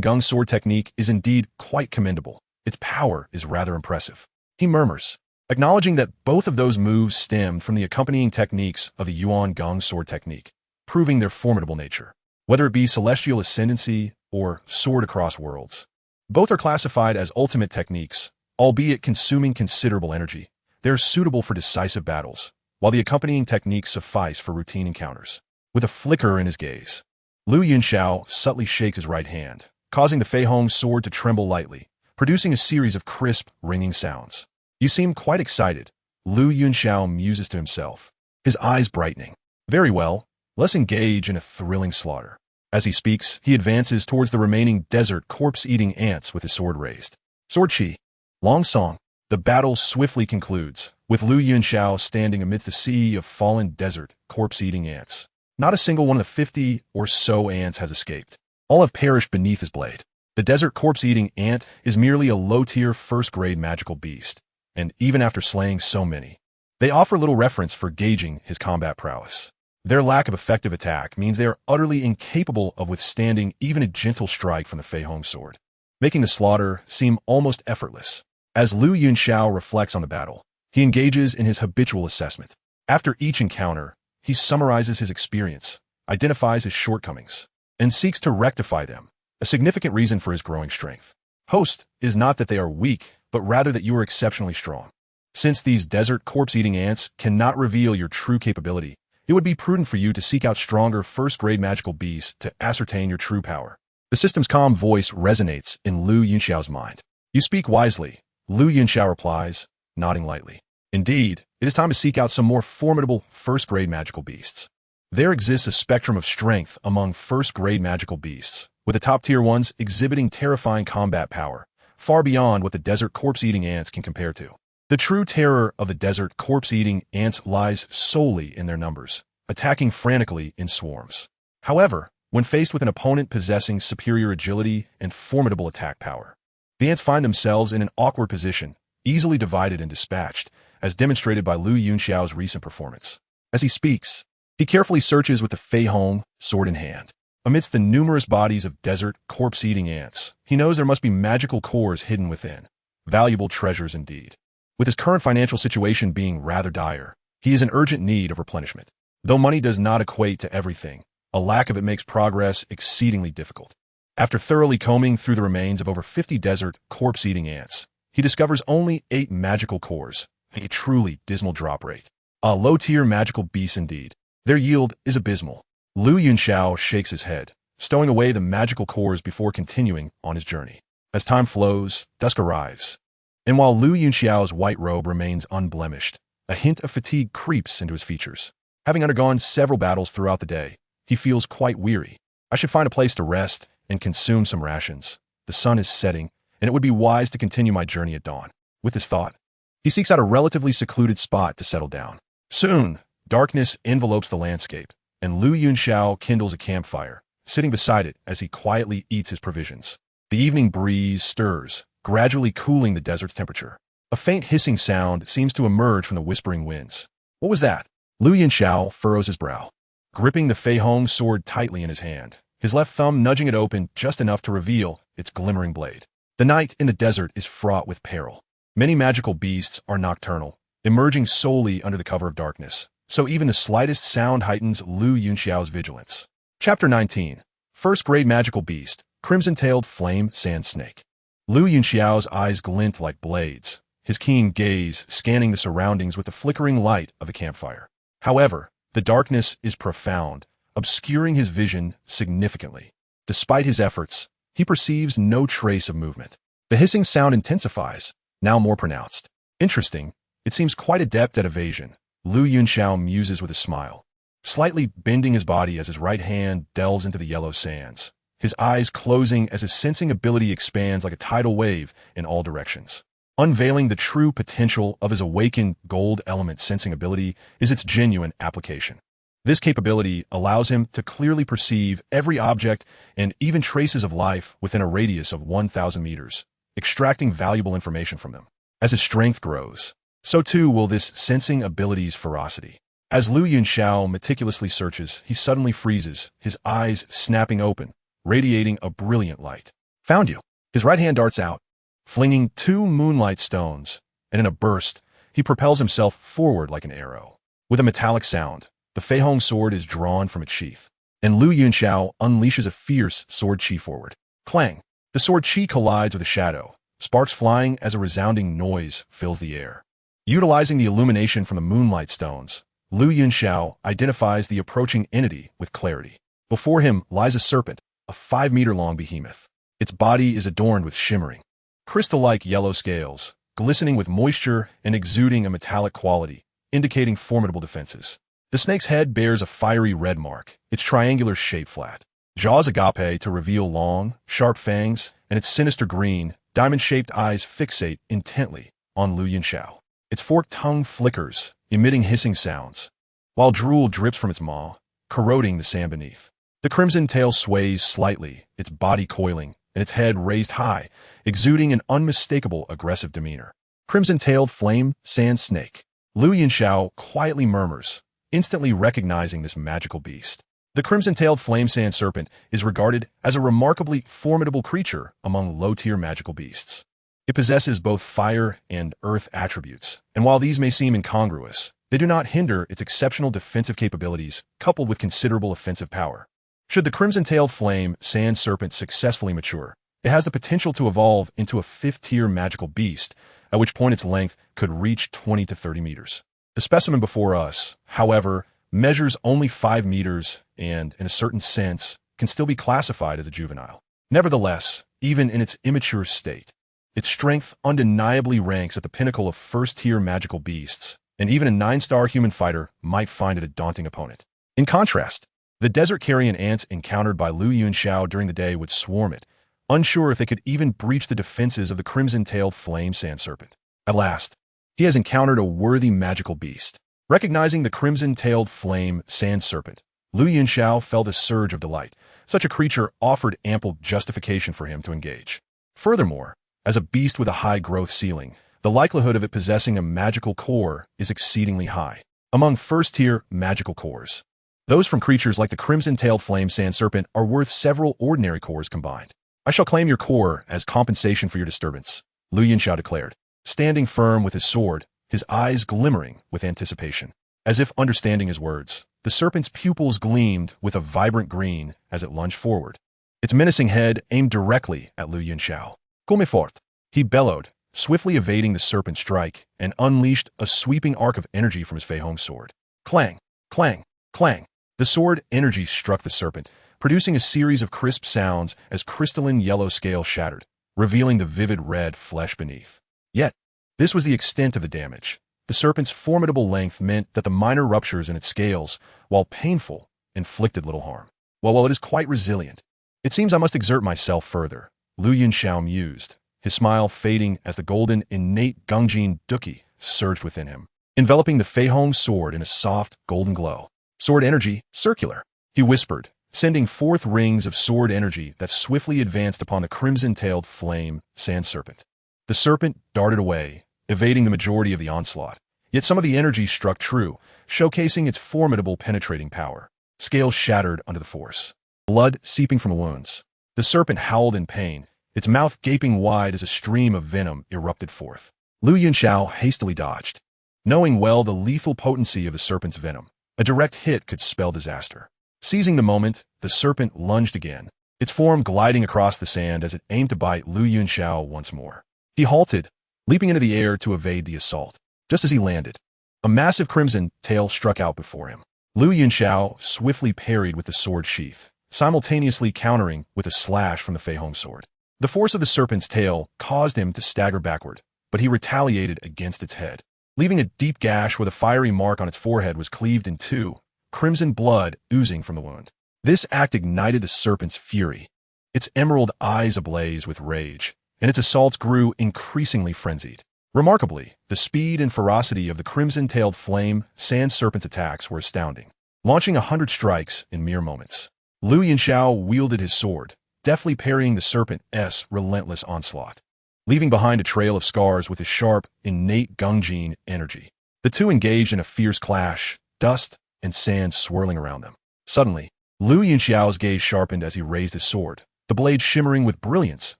Gong sword technique is indeed quite commendable. Its power is rather impressive. He murmurs, acknowledging that both of those moves stemmed from the accompanying techniques of the Yuan Gong sword technique, proving their formidable nature. Whether it be celestial ascendancy or sword across worlds, Both are classified as ultimate techniques, albeit consuming considerable energy. They are suitable for decisive battles, while the accompanying techniques suffice for routine encounters. With a flicker in his gaze, Lu Yunxiao subtly shakes his right hand, causing the Fei Hong sword to tremble lightly, producing a series of crisp, ringing sounds. You seem quite excited, Lu Yunxiao muses to himself, his eyes brightening. Very well, let's engage in a thrilling slaughter. As he speaks, he advances towards the remaining desert corpse-eating ants with his sword raised. Sword Chi. Long song. The battle swiftly concludes, with Lu Yunxiao standing amidst a sea of fallen desert corpse-eating ants. Not a single one of the 50 or so ants has escaped. All have perished beneath his blade. The desert corpse-eating ant is merely a low-tier first-grade magical beast, and even after slaying so many, they offer little reference for gauging his combat prowess. Their lack of effective attack means they are utterly incapable of withstanding even a gentle strike from the Fei Hong sword, making the slaughter seem almost effortless. As Lu Yunxiao reflects on the battle, he engages in his habitual assessment. After each encounter, he summarizes his experience, identifies his shortcomings, and seeks to rectify them, a significant reason for his growing strength. Host is not that they are weak, but rather that you are exceptionally strong. Since these desert corpse-eating ants cannot reveal your true capability, it would be prudent for you to seek out stronger first-grade magical beasts to ascertain your true power. The system's calm voice resonates in Lu Yunxiao's mind. You speak wisely, Lu Yunxiao replies, nodding lightly. Indeed, it is time to seek out some more formidable first-grade magical beasts. There exists a spectrum of strength among first-grade magical beasts, with the top-tier ones exhibiting terrifying combat power, far beyond what the desert corpse-eating ants can compare to. The true terror of the desert corpse-eating ants lies solely in their numbers, attacking frantically in swarms. However, when faced with an opponent possessing superior agility and formidable attack power, the ants find themselves in an awkward position, easily divided and dispatched, as demonstrated by Lu Yunxiao's recent performance. As he speaks, he carefully searches with the Fei Hong sword in hand. Amidst the numerous bodies of desert corpse-eating ants, he knows there must be magical cores hidden within. Valuable treasures indeed. With his current financial situation being rather dire, he is in urgent need of replenishment. Though money does not equate to everything, a lack of it makes progress exceedingly difficult. After thoroughly combing through the remains of over 50 desert corpse-eating ants, he discovers only 8 magical cores, a truly dismal drop rate. A low-tier magical beast indeed. Their yield is abysmal. Lu Yunxiao shakes his head, stowing away the magical cores before continuing on his journey. As time flows, dusk arrives. And while Lu Yunxiao's white robe remains unblemished, a hint of fatigue creeps into his features. Having undergone several battles throughout the day, he feels quite weary. I should find a place to rest and consume some rations. The sun is setting, and it would be wise to continue my journey at dawn. With this thought, he seeks out a relatively secluded spot to settle down. Soon, darkness envelopes the landscape, and Lu Yunxiao kindles a campfire, sitting beside it as he quietly eats his provisions. The evening breeze stirs, gradually cooling the desert's temperature. A faint hissing sound seems to emerge from the whispering winds. What was that? Lu Yunxiao furrows his brow, gripping the Fei Hong sword tightly in his hand, his left thumb nudging it open just enough to reveal its glimmering blade. The night in the desert is fraught with peril. Many magical beasts are nocturnal, emerging solely under the cover of darkness, so even the slightest sound heightens Lu Yunxiao's vigilance. Chapter 19. First-grade magical beast, crimson-tailed flame sand snake. Lu Yunxiao's eyes glint like blades, his keen gaze scanning the surroundings with the flickering light of a campfire. However, the darkness is profound, obscuring his vision significantly. Despite his efforts, he perceives no trace of movement. The hissing sound intensifies, now more pronounced. Interesting, it seems quite adept at evasion, Lu Yunxiao muses with a smile, slightly bending his body as his right hand delves into the yellow sands, his eyes closing as his sensing ability expands like a tidal wave in all directions. Unveiling the true potential of his awakened gold element sensing ability is its genuine application. This capability allows him to clearly perceive every object and even traces of life within a radius of 1,000 meters, extracting valuable information from them. As his strength grows, so too will this sensing ability's ferocity. As Lu Yunxiao meticulously searches, he suddenly freezes, his eyes snapping open, radiating a brilliant light. Found you. His right hand darts out, flinging 2 moonlight stones, and in a burst, he propels himself forward like an arrow. With a metallic sound, the Fei Hong sword is drawn from its sheath, and Lu Yunxiao unleashes a fierce sword chi forward. Clang! The sword chi collides with a shadow, sparks flying as a resounding noise fills the air. Utilizing the illumination from the moonlight stones, Lu Yunxiao identifies the approaching entity with clarity. Before him lies a serpent, a 5-meter-long behemoth. Its body is adorned with shimmering, crystal-like yellow scales, glistening with moisture and exuding a metallic quality, indicating formidable defenses. The snake's head bears a fiery red mark, its triangular shape flat. Jaws agape to reveal long, sharp fangs, and its sinister green, diamond-shaped eyes fixate intently on Lu Yunxiao. Its forked tongue flickers, emitting hissing sounds, while drool drips from its maw, corroding the sand beneath. The crimson tail sways slightly, its body coiling, and its head raised high, exuding an unmistakable aggressive demeanor. Crimson-tailed flame sand snake. Lu Yunxiao quietly murmurs, instantly recognizing this magical beast. The crimson-tailed flame sand serpent is regarded as a remarkably formidable creature among low-tier magical beasts. It possesses both fire and earth attributes, and while these may seem incongruous, they do not hinder its exceptional defensive capabilities coupled with considerable offensive power. Should the crimson-tailed flame sand serpent successfully mature, it has the potential to evolve into a 5th-tier magical beast, at which point its length could reach 20 to 30 meters. The specimen before us, however, measures only 5 meters and, in a certain sense, can still be classified as a juvenile. Nevertheless, even in its immature state, its strength undeniably ranks at the pinnacle of 1st-tier magical beasts, and even a 9-star human fighter might find it a daunting opponent. In contrast, the desert carrion ants encountered by Lu Yunxiao during the day would swarm it, unsure if they could even breach the defenses of the crimson-tailed flame sand serpent. At last, he has encountered a worthy magical beast. Recognizing the crimson-tailed flame sand serpent, Lu Yunxiao felt a surge of delight. Such a creature offered ample justification for him to engage. Furthermore, as a beast with a high growth ceiling, the likelihood of it possessing a magical core is exceedingly high. Among 1st-tier magical cores, those from creatures like the crimson-tailed flame sand serpent are worth several ordinary cores combined. I shall claim your core as compensation for your disturbance, Lu Yunxiao declared, standing firm with his sword, his eyes glimmering with anticipation. As if understanding his words, the serpent's pupils gleamed with a vibrant green as it lunged forward. Its menacing head aimed directly at Lu Yunxiao. Come fort! He bellowed, swiftly evading the serpent's strike, and unleashed a sweeping arc of energy from his Fei Hong sword. Clang! Clang! Clang! The sword energy struck the serpent, producing a series of crisp sounds as crystalline yellow scales shattered, revealing the vivid red flesh beneath. Yet, this was the extent of the damage. The serpent's formidable length meant that the minor ruptures in its scales, while painful, inflicted little harm. While it is quite resilient, it seems I must exert myself further, Lu Yunxiao mused, his smile fading as the golden, innate Gungjin Douqi surged within him, enveloping the Fei Hong sword in a soft, golden glow. Sword energy, circular, he whispered, sending forth rings of sword energy that swiftly advanced upon the crimson-tailed flame sand serpent. The serpent darted away, evading the majority of the onslaught, yet some of the energy struck true, showcasing its formidable penetrating power. Scales shattered under the force, blood seeping from the wounds. The serpent howled in pain, its mouth gaping wide as a stream of venom erupted forth. Lu Yunxiao hastily dodged, knowing well the lethal potency of the serpent's venom. A direct hit could spell disaster. Seizing the moment, the serpent lunged again, its form gliding across the sand as it aimed to bite Lu Yunxiao once more. He halted, leaping into the air to evade the assault. Just as he landed, a massive crimson tail struck out before him. Lu Yunxiao swiftly parried with the sword sheath, simultaneously countering with a slash from the Fei Hong sword. The force of the serpent's tail caused him to stagger backward, but he retaliated against its head, leaving a deep gash where the fiery mark on its forehead was cleaved in two, crimson blood oozing from the wound. This act ignited the serpent's fury, its emerald eyes ablaze with rage, and its assaults grew increasingly frenzied. Remarkably, the speed and ferocity of the crimson-tailed flame sand serpent's attacks were astounding, launching 100 strikes in mere moments. Lu Yunxiao wielded his sword, deftly parrying the serpent's relentless onslaught, leaving behind a trail of scars with his sharp, innate Gungjin energy. The two engaged in a fierce clash, dust and sand swirling around them. Suddenly, Lu Yunxiao's gaze sharpened as he raised his sword, the blade shimmering with brilliance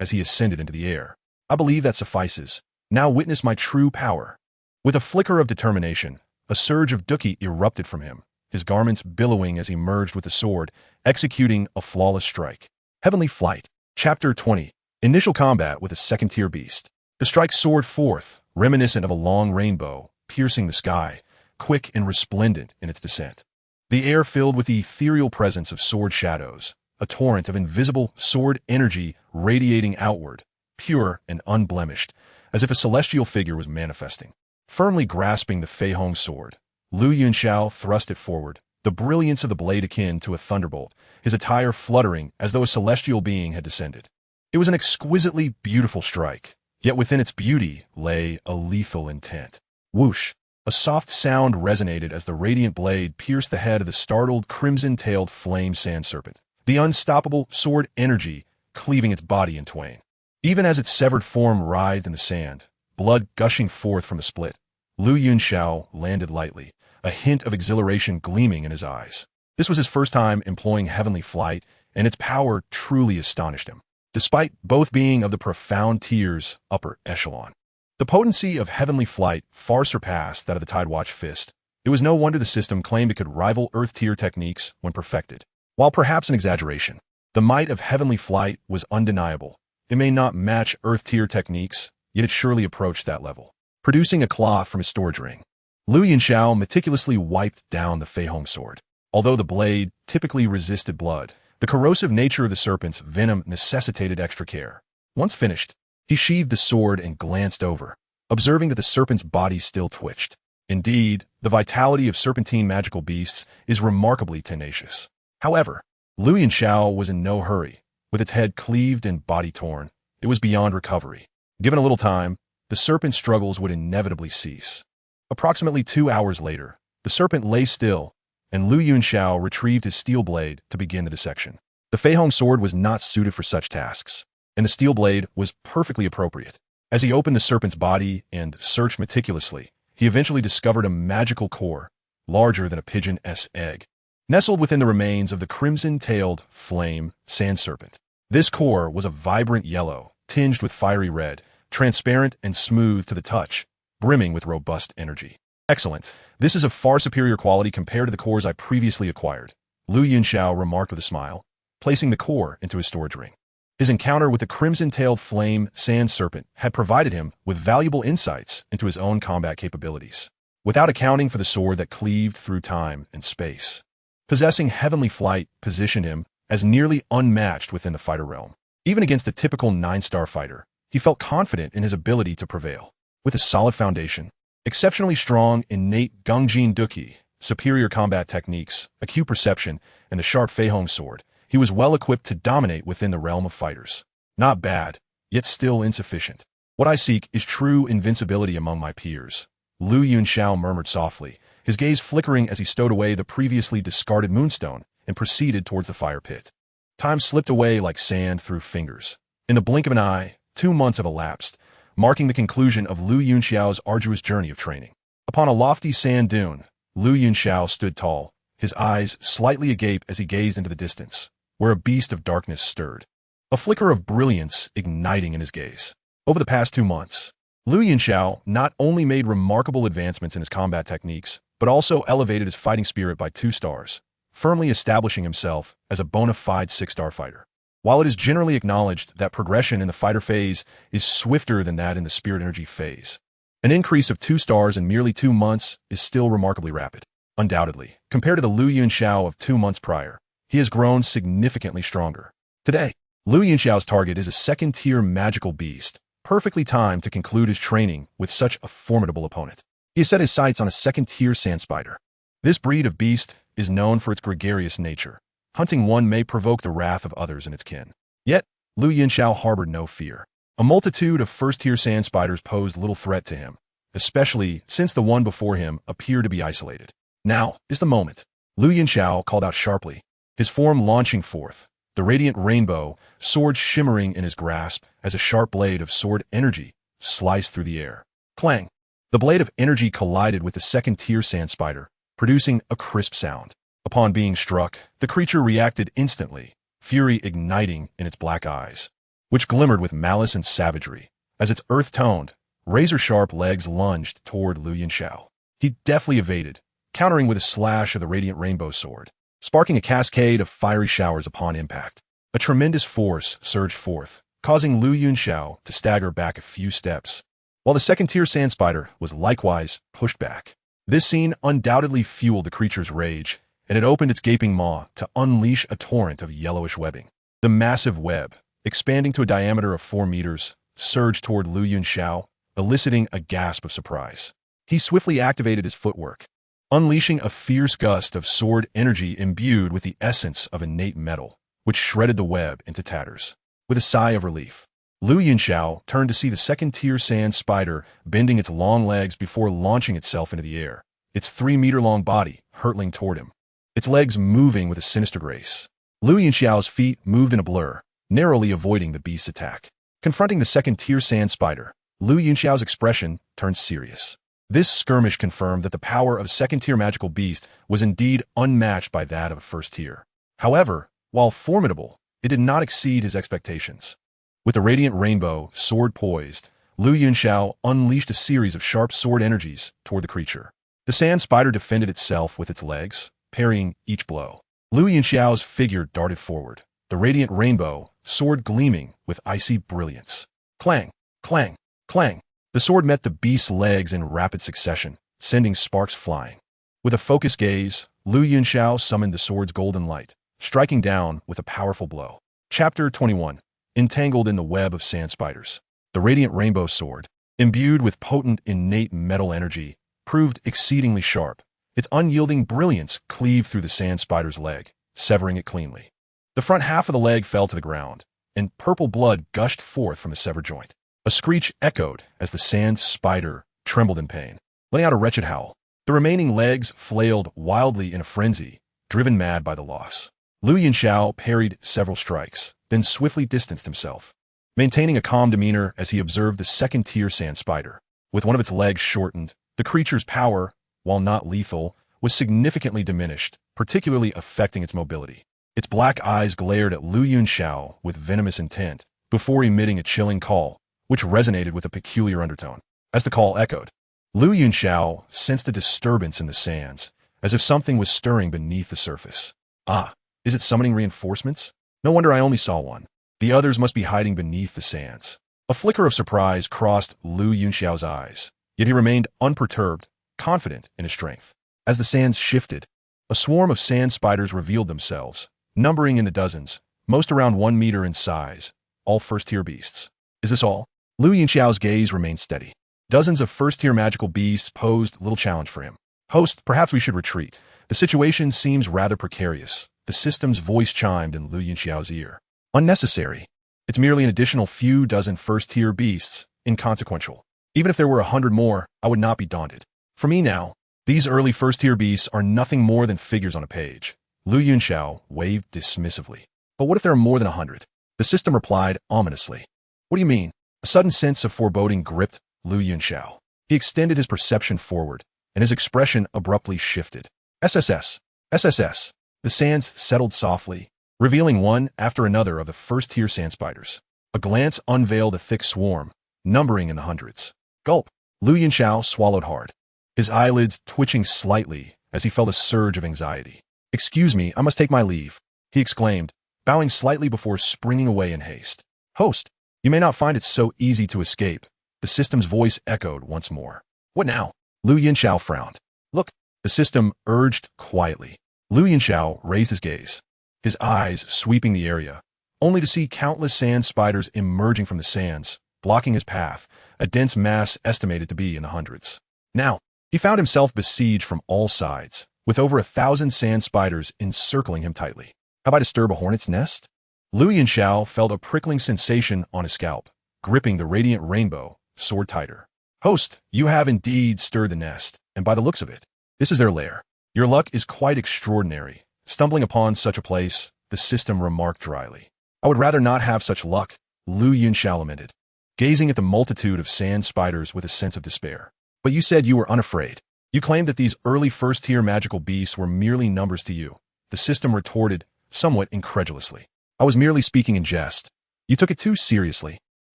as he ascended into the air. I believe that suffices. Now witness my true power. With a flicker of determination, a surge of Douqi erupted from him, his garments billowing as he merged with the sword, executing a flawless strike. Heavenly Flight. Chapter 20. Initial combat with a second-tier beast. The strike soared forth, reminiscent of a long rainbow, piercing the sky, quick and resplendent in its descent. The air filled with the ethereal presence of sword shadows, a torrent of invisible sword energy radiating outward, pure and unblemished, as if a celestial figure was manifesting. Firmly grasping the Fei Hong sword, Lu Yunxiao thrust it forward, the brilliance of the blade akin to a thunderbolt, his attire fluttering as though a celestial being had descended. It was an exquisitely beautiful strike, yet within its beauty lay a lethal intent. Whoosh! A soft sound resonated as the radiant blade pierced the head of the startled crimson-tailed flame sand serpent, the unstoppable sword energy cleaving its body in twain. Even as its severed form writhed in the sand, blood gushing forth from the split, Lu Yunxiao landed lightly, a hint of exhilaration gleaming in his eyes. This was his first time employing heavenly flight, and its power truly astonished him, despite both being of the profound tier's upper echelon. The potency of heavenly flight far surpassed that of the Tidewatch Fist. It was no wonder the system claimed it could rival Earth-tier techniques when perfected. While perhaps an exaggeration, the might of heavenly flight was undeniable. It may not match Earth-tier techniques, yet it surely approached that level. Producing a cloth from his storage ring, Lu Yunxiao meticulously wiped down the Fei Hong sword. Although the blade typically resisted blood, the corrosive nature of the serpent's venom necessitated extra care. Once finished, he sheathed the sword and glanced over, observing that the serpent's body still twitched. Indeed, the vitality of serpentine magical beasts is remarkably tenacious. However, Lu Yunxiao was in no hurry. With its head cleaved and body torn, it was beyond recovery. Given a little time, the serpent's struggles would inevitably cease. Approximately 2 hours later, the serpent lay still, and Lu Yunxiao retrieved his steel blade to begin the dissection. The Fei Hong sword was not suited for such tasks, and the steel blade was perfectly appropriate. As he opened the serpent's body and searched meticulously, he eventually discovered a magical core, larger than a pigeon's egg, nestled within the remains of the crimson-tailed flame sand serpent. This core was a vibrant yellow, tinged with fiery red, transparent and smooth to the touch, brimming with robust energy. Excellent. This is of far superior quality compared to the cores I previously acquired, Lu Yunxiao remarked with a smile, placing the core into his storage ring. His encounter with the crimson-tailed flame sand serpent had provided him with valuable insights into his own combat capabilities, without accounting for the sword that cleaved through time and space. Possessing heavenly flight positioned him as nearly unmatched within the fighter realm. Even against a typical 9-star fighter, he felt confident in his ability to prevail. With a solid foundation, exceptionally strong innate Gungjin Douqi, superior combat techniques, acute perception, and the sharp Fei Hong sword, he was well equipped to dominate within the realm of fighters. Not bad, yet still insufficient. What I seek is true invincibility among my peers, Lu Yunxiao murmured softly, his gaze flickering as he stowed away the previously discarded moonstone and proceeded towards the fire pit. Time slipped away like sand through fingers. In the blink of an eye, 2 months have elapsed, marking the conclusion of Lu Yunxiao's arduous journey of training. Upon a lofty sand dune, Lu Yunxiao stood tall, his eyes slightly agape as he gazed into the distance, where a beast of darkness stirred, a flicker of brilliance igniting in his gaze. Over the past 2 months, Lu Yunxiao not only made remarkable advancements in his combat techniques, but also elevated his fighting spirit by 2 stars, firmly establishing himself as a bona fide 6-star fighter. While it is generally acknowledged that progression in the fighter phase is swifter than that in the spirit energy phase, an increase of 2 stars in merely 2 months is still remarkably rapid. Undoubtedly, compared to the Lu Yunxiao of 2 months prior, he has grown significantly stronger. Today, Lu Yunxiao's target is a second-tier magical beast, perfectly timed to conclude his training with such a formidable opponent. He has set his sights on a second-tier sand spider. This breed of beast is known for its gregarious nature. Hunting one may provoke the wrath of others in its kin. Yet, Lu Yunxiao harbored no fear. A multitude of first-tier sand spiders posed little threat to him, especially since the one before him appeared to be isolated. Now is the moment, Lu Yunxiao called out sharply, his form launching forth, the radiant rainbow sword shimmering in his grasp as a sharp blade of sword energy sliced through the air. Clang! The blade of energy collided with the second-tier sand spider, producing a crisp sound. Upon being struck, the creature reacted instantly, fury igniting in its black eyes, which glimmered with malice and savagery. As its earth-toned, razor-sharp legs lunged toward Lu Yunxiao. He deftly evaded, countering with a slash of the radiant rainbow sword, sparking a cascade of fiery showers upon impact. A tremendous force surged forth, causing Lu Yunxiao to stagger back a few steps, while the second-tier sand spider was likewise pushed back. This scene undoubtedly fueled the creature's rage, and it opened its gaping maw to unleash a torrent of yellowish webbing. The massive web, expanding to a diameter of 4 meters, surged toward Lu Yunxiao, eliciting a gasp of surprise. He swiftly activated his footwork, unleashing a fierce gust of sword energy imbued with the essence of innate metal, which shredded the web into tatters. With a sigh of relief, Lu Yunxiao turned to see the second-tier sand spider bending its long legs before launching itself into the air, its 3-meter-long body hurtling toward him, its legs moving with a sinister grace. Lu Yunxiao's feet moved in a blur, narrowly avoiding the beast's attack. Confronting the second-tier sand spider, Lu Yunxiao's expression turned serious. This skirmish confirmed that the power of a second-tier magical beast was indeed unmatched by that of a first-tier. However, while formidable, it did not exceed his expectations. With the radiant rainbow sword poised, Lu Yunxiao unleashed a series of sharp sword energies toward the creature. The sand spider defended itself with its legs, parrying each blow. Lu Yunxiao's figure darted forward, the radiant rainbow sword gleaming with icy brilliance. Clang, clang, clang. The sword met the beast's legs in rapid succession, sending sparks flying. With a focused gaze, Lu Yunxiao summoned the sword's golden light, striking down with a powerful blow. Chapter 21. Entangled in the web of sand spiders. The radiant rainbow sword, imbued with potent innate metal energy, proved exceedingly sharp. Its unyielding brilliance cleaved through the sand spider's leg, severing it cleanly. The front half of the leg fell to the ground, and purple blood gushed forth from the severed joint. A screech echoed as the sand spider trembled in pain, letting out a wretched howl. The remaining legs flailed wildly in a frenzy, driven mad by the loss. Lu Yunxiao parried several strikes, then swiftly distanced himself, maintaining a calm demeanor as he observed the second-tier sand spider. With one of its legs shortened, the creature's power, while not lethal, was significantly diminished, particularly affecting its mobility. Its black eyes glared at Lu Yunxiao with venomous intent, before emitting a chilling call, which resonated with a peculiar undertone. As the call echoed, Lu Yunxiao sensed a disturbance in the sands, as if something was stirring beneath the surface. Ah, is it summoning reinforcements? No wonder I only saw one. The others must be hiding beneath the sands. A flicker of surprise crossed Lu Yunxiao's eyes, yet he remained unperturbed, confident in his strength. As the sands shifted, a swarm of sand spiders revealed themselves, numbering in the dozens, most around 1 meter in size, all first-tier beasts. Is this all? Lu Yunxiao's gaze remained steady. Dozens of first-tier magical beasts posed little challenge for him. Host, perhaps we should retreat. The situation seems rather precarious. The system's voice chimed in Lu Yunxiao's ear. Unnecessary. It's merely an additional few dozen first-tier beasts, inconsequential. Even if there were 100 more, I would not be daunted. For me now, these early first-tier beasts are nothing more than figures on a page. Lu Yunxiao waved dismissively. But what if there are more than 100? The system replied ominously. What do you mean? A sudden sense of foreboding gripped Lu Yunxiao. He extended his perception forward, and his expression abruptly shifted. SSS. SSS. The sands settled softly, revealing one after another of the first-tier sand spiders. A glance unveiled a thick swarm, numbering in the hundreds. Gulp. Lu Yunxiao swallowed hard, his eyelids twitching slightly as he felt a surge of anxiety. Excuse me, I must take my leave, he exclaimed, bowing slightly before springing away in haste. Host, you may not find it so easy to escape, the system's voice echoed once more. What now? Lu Yunxiao frowned. Look, the system urged quietly. Lu Yunxiao raised his gaze, his eyes sweeping the area, only to see countless sand spiders emerging from the sands, blocking his path, a dense mass estimated to be in the hundreds. Now, he found himself besieged from all sides, with over 1,000 sand spiders encircling him tightly. Have I disturbed a hornet's nest? Lu Yunxiao felt a prickling sensation on his scalp, gripping the radiant rainbow sword tighter. Host, you have indeed stirred the nest, and by the looks of it, this is their lair. Your luck is quite extraordinary. Stumbling upon such a place, the system remarked dryly. I would rather not have such luck, Lu Yunxiao lamented, gazing at the multitude of sand spiders with a sense of despair. But you said you were unafraid. You claimed that these early first-tier magical beasts were merely numbers to you. The system retorted, somewhat incredulously. I was merely speaking in jest. You took it too seriously.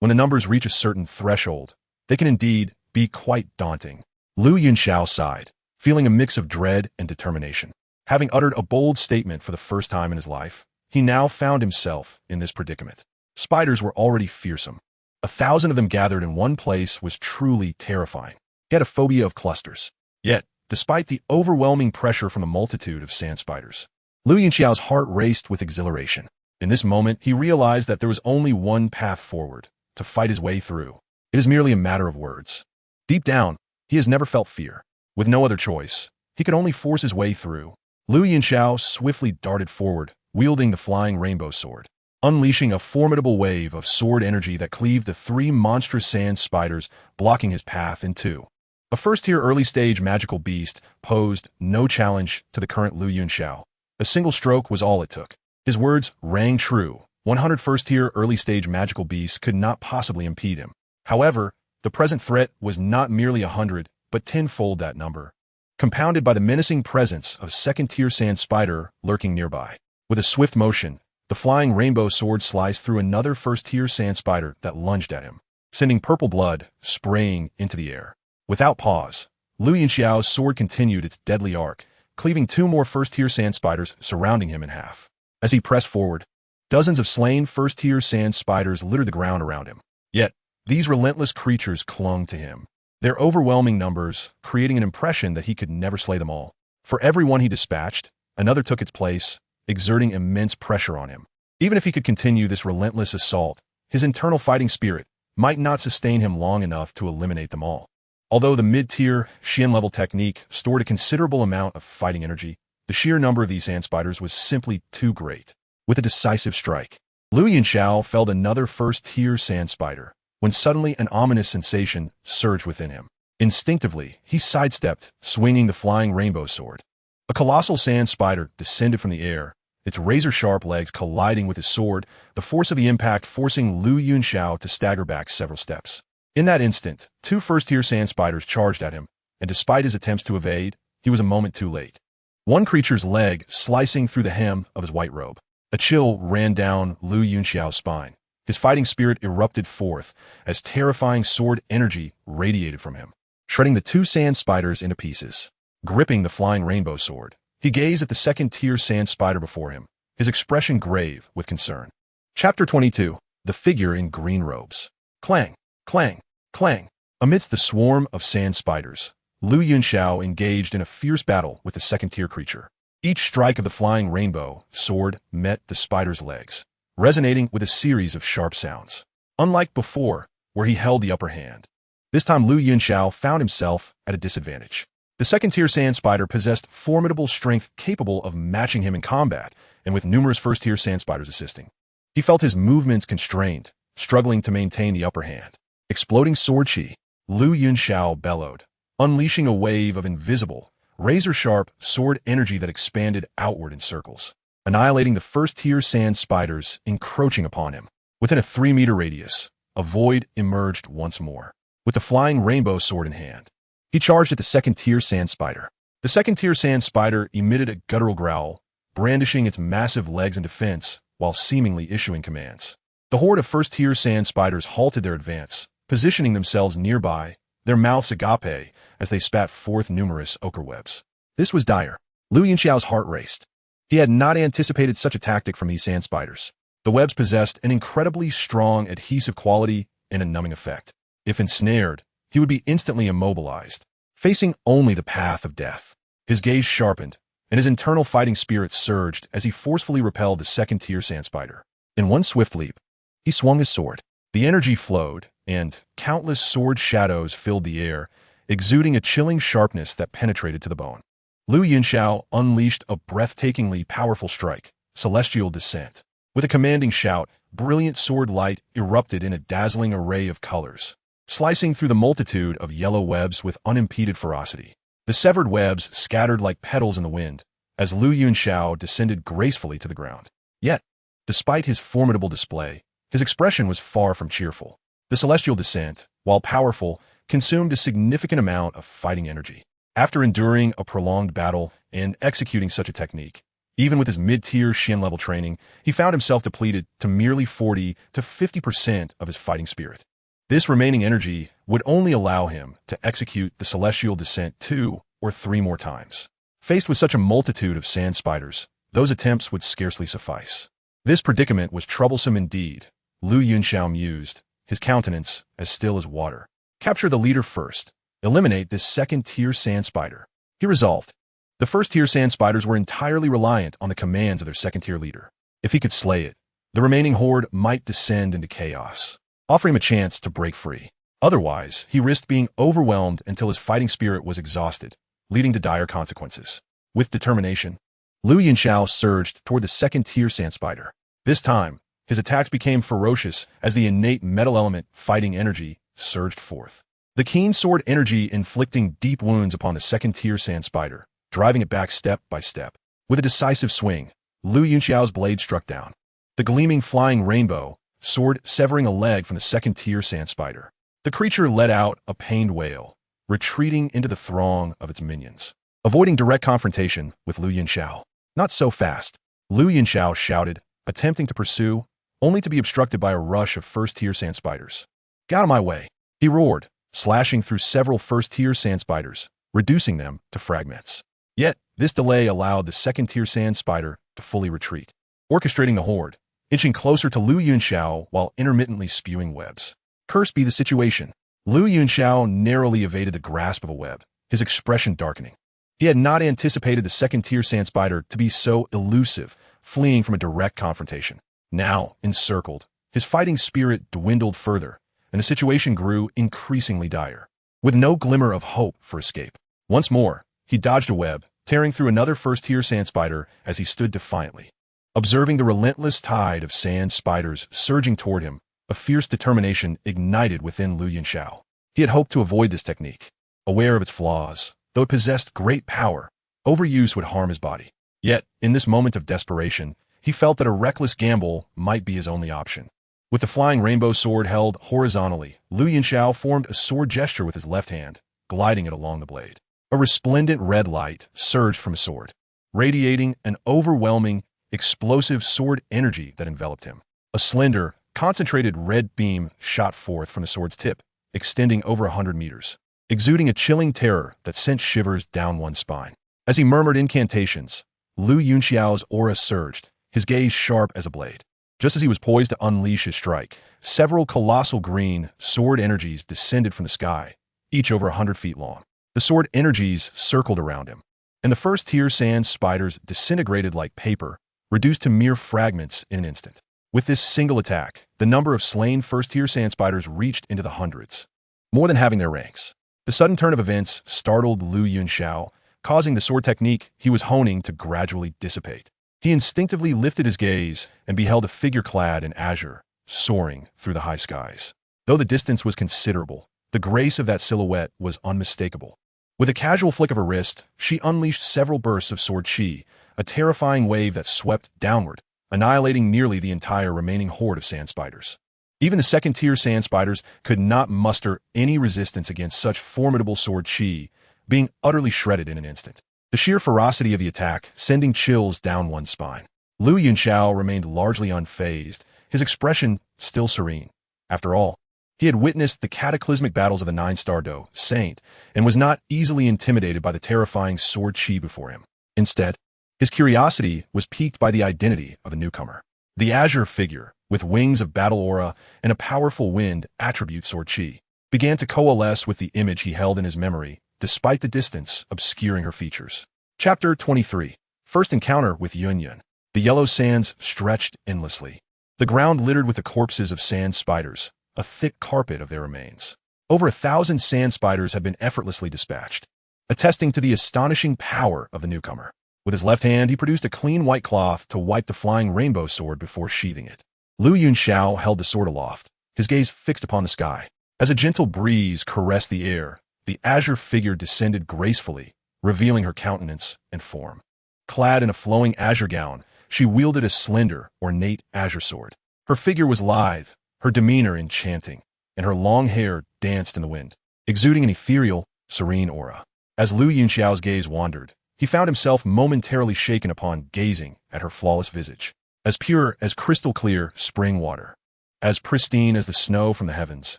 When the numbers reach a certain threshold, they can indeed be quite daunting. Lu Yunxiao sighed, feeling a mix of dread and determination. Having uttered a bold statement for the first time in his life, he now found himself in this predicament. Spiders were already fearsome. 1,000 of them gathered in one place was truly terrifying. He had a phobia of clusters. Yet, despite the overwhelming pressure from the multitude of sand spiders, Lu Yunxiao's heart raced with exhilaration. In this moment, he realized that there was only one path forward, to fight his way through. It is merely a matter of words. Deep down, he has never felt fear. With no other choice, he could only force his way through. Lu Yunxiao swiftly darted forward, wielding the flying rainbow sword, unleashing a formidable wave of sword energy that cleaved the 3 monstrous sand spiders, blocking his path in two. A first-tier early-stage magical beast posed no challenge to the current Lu Yunxiao. A single stroke was all it took. His words rang true. 100 first-tier early-stage magical beasts could not possibly impede him. However, the present threat was not merely 100, but tenfold that number, compounded by the menacing presence of second-tier sand spider lurking nearby. With a swift motion, the flying rainbow sword sliced through another first-tier sand spider that lunged at him, sending purple blood spraying into the air. Without pause, Lu Yunxiao's sword continued its deadly arc, cleaving 2 more first-tier sand spiders surrounding him in half. As he pressed forward, dozens of slain first-tier sand spiders littered the ground around him. Yet, these relentless creatures clung to him, their overwhelming numbers creating an impression that he could never slay them all. For every one he dispatched, another took its place, exerting immense pressure on him. Even if he could continue this relentless assault, his internal fighting spirit might not sustain him long enough to eliminate them all. Although the mid-tier Xian-level technique stored a considerable amount of fighting energy, the sheer number of these sand spiders was simply too great. With a decisive strike, Lu Yunxiao felled another first-tier sand spider, when suddenly an ominous sensation surged within him. Instinctively, he sidestepped, swinging the flying rainbow sword. A colossal sand spider descended from the air, its razor-sharp legs colliding with his sword, the force of the impact forcing Lu Yunxiao to stagger back several steps. In that instant, 2 first-tier sand spiders charged at him, and despite his attempts to evade, he was a moment too late. One creature's leg slicing through the hem of his white robe. A chill ran down Lu Yunxiao's spine. His fighting spirit erupted forth as terrifying sword energy radiated from him, shredding the 2 sand spiders into pieces. Gripping the flying rainbow sword, he gazed at the second-tier sand spider before him, his expression grave with concern. Chapter 22. The Figure in Green Robes. Clang, clang, clang. Amidst the swarm of sand spiders, Lu Yunxiao engaged in a fierce battle with the second-tier creature. Each strike of the flying rainbow sword met the spider's legs, resonating with a series of sharp sounds. Unlike before, where he held the upper hand, this time Lu Yunxiao found himself at a disadvantage. The second-tier sand spider possessed formidable strength capable of matching him in combat, and with numerous first-tier sand spiders assisting. He felt his movements constrained, struggling to maintain the upper hand. Exploding sword chi, Lu Yunxiao bellowed, unleashing a wave of invisible, razor-sharp sword energy that expanded outward in circles, annihilating the first-tier sand spiders encroaching upon him. Within a 3-meter radius, a void emerged once more. With the flying rainbow sword in hand, he charged at the second-tier sand spider. The second-tier sand spider emitted a guttural growl, brandishing its massive legs in defense while seemingly issuing commands. The horde of first-tier sand spiders halted their advance, positioning themselves nearby, their mouths agape as they spat forth numerous ochre webs. This was dire. Lu Yunxiao's heart raced. He had not anticipated such a tactic from these sand spiders. The webs possessed an incredibly strong adhesive quality and a numbing effect. If ensnared, he would be instantly immobilized, facing only the path of death. His gaze sharpened, and his internal fighting spirit surged as he forcefully repelled the second-tier sand spider. In one swift leap, he swung his sword. The energy flowed, and countless sword shadows filled the air, exuding a chilling sharpness that penetrated to the bone. Lu Yunxiao unleashed a breathtakingly powerful strike, Celestial Descent. With a commanding shout, brilliant sword light erupted in a dazzling array of colors, slicing through the multitude of yellow webs with unimpeded ferocity. The severed webs scattered like petals in the wind, as Lu Yunxiao descended gracefully to the ground. Yet, despite his formidable display, his expression was far from cheerful. The Celestial Descent, while powerful, consumed a significant amount of fighting energy. After enduring a prolonged battle and executing such a technique, even with his mid-tier Xian-level training, he found himself depleted to merely 40 to 50% of his fighting spirit. This remaining energy would only allow him to execute the Celestial Descent 2 or 3 more times. Faced with such a multitude of sand spiders, those attempts would scarcely suffice. This predicament was troublesome indeed, Lu Yunxiao mused, his countenance as still as water. Capture the leader first. Eliminate this second-tier sand spider. He resolved. The first-tier sand spiders were entirely reliant on the commands of their second-tier leader. If he could slay it, the remaining horde might descend into chaos, offering him a chance to break free. Otherwise, he risked being overwhelmed until his fighting spirit was exhausted, leading to dire consequences. With determination, Lu Yunxiao surged toward the second-tier sand spider. This time, his attacks became ferocious as the innate metal element fighting energy surged forth. The keen sword energy inflicting deep wounds upon the second-tier sand spider, driving it back step by step. With a decisive swing, Lu Yunxiao's blade struck down. The gleaming flying rainbow sword severing a leg from the second-tier sand spider. The creature let out a pained wail, retreating into the throng of its minions, avoiding direct confrontation with Lu Yunxiao. Not so fast, Lu Yunxiao shouted, attempting to pursue, only to be obstructed by a rush of first-tier sand spiders. Get out of my way, he roared, slashing through several first-tier sand spiders, reducing them to fragments. Yet, this delay allowed the second-tier sand spider to fully retreat, orchestrating the horde, inching closer to Lu Yunxiao while intermittently spewing webs. Cursed be the situation. Lu Yunxiao narrowly evaded the grasp of a web, his expression darkening. He had not anticipated the second-tier sand spider to be so elusive, fleeing from a direct confrontation. Now, encircled, his fighting spirit dwindled further, and the situation grew increasingly dire, with no glimmer of hope for escape. Once more, he dodged a web, tearing through another first-tier sand spider as he stood defiantly. Observing the relentless tide of sand spiders surging toward him, a fierce determination ignited within Lu Yunxiao. He had hoped to avoid this technique, aware of its flaws. Though it possessed great power, overuse would harm his body. Yet, in this moment of desperation, he felt that a reckless gamble might be his only option. With the flying rainbow sword held horizontally, Lu Yunxiao formed a sword gesture with his left hand, gliding it along the blade. A resplendent red light surged from his sword, radiating an overwhelming, explosive sword energy that enveloped him. A slender, concentrated red beam shot forth from the sword's tip, extending over 100 meters, exuding a chilling terror that sent shivers down one's spine. As he murmured incantations, Lu Yunxiao's aura surged, his gaze sharp as a blade. Just as he was poised to unleash his strike, several colossal green sword energies descended from the sky, each over 100 feet long. The sword energies circled around him, and the first-tier sand spiders disintegrated like paper, reduced to mere fragments in an instant. With this single attack, the number of slain first-tier sand spiders reached into the hundreds, more than halving their ranks. The sudden turn of events startled Lu Yunxiao, causing the sword technique he was honing to gradually dissipate. He instinctively lifted his gaze and beheld a figure clad in azure, soaring through the high skies. Though the distance was considerable, the grace of that silhouette was unmistakable. With a casual flick of her wrist, she unleashed several bursts of sword chi, a terrifying wave that swept downward, annihilating nearly the entire remaining horde of sand spiders. Even the second-tier sand spiders could not muster any resistance against such formidable sword chi, being utterly shredded in an instant. The sheer ferocity of the attack sending chills down one's spine. Lu Yunxiao remained largely unfazed, his expression still serene. After all, he had witnessed the cataclysmic battles of the nine-star Do, Saint, and was not easily intimidated by the terrifying sword chi before him. Instead, his curiosity was piqued by the identity of a newcomer. The azure figure, with wings of battle aura and a powerful wind attribute sword chi, began to coalesce with the image he held in his memory, despite the distance obscuring her features. Chapter 23. First encounter with Yunyun. The yellow sands stretched endlessly, the ground littered with the corpses of sand spiders, a thick carpet of their remains. Over 1,000 sand spiders had been effortlessly dispatched, attesting to the astonishing power of the newcomer. With his left hand, he produced a clean white cloth to wipe the flying rainbow sword before sheathing it. Lu Yunxiao held the sword aloft, his gaze fixed upon the sky. As a gentle breeze caressed the air, the azure figure descended gracefully, revealing her countenance and form. Clad in a flowing azure gown, she wielded a slender, ornate azure sword. Her figure was lithe, her demeanor enchanting, and her long hair danced in the wind, exuding an ethereal, serene aura. As Lu Yunxiao's gaze wandered, he found himself momentarily shaken upon gazing at her flawless visage, as pure as crystal-clear spring water, as pristine as the snow from the heavens,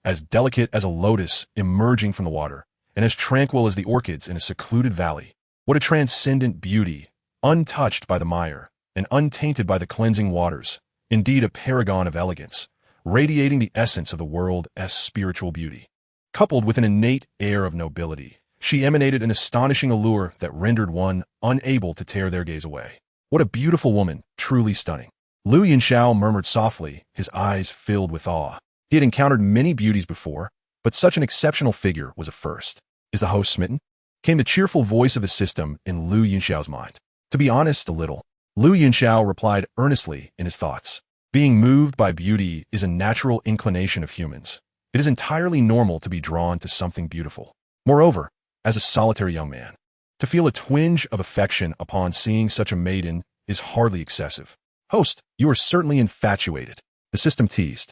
as delicate as a lotus emerging from the water, and as tranquil as the orchids in a secluded valley. What a transcendent beauty, untouched by the mire, and untainted by the cleansing waters, indeed a paragon of elegance, radiating the essence of the world's spiritual beauty. Coupled with an innate air of nobility, she emanated an astonishing allure that rendered one unable to tear their gaze away. What a beautiful woman, truly stunning. Lu Yunxiao murmured softly, his eyes filled with awe. He had encountered many beauties before, but such an exceptional figure was a first. Is the host smitten? Came the cheerful voice of the system in Lu Yunxiao's mind. To be honest, a little. Lu Yunxiao replied earnestly in his thoughts. Being moved by beauty is a natural inclination of humans. It is entirely normal to be drawn to something beautiful. Moreover, as a solitary young man, to feel a twinge of affection upon seeing such a maiden is hardly excessive. Host, you are certainly infatuated. The system teased.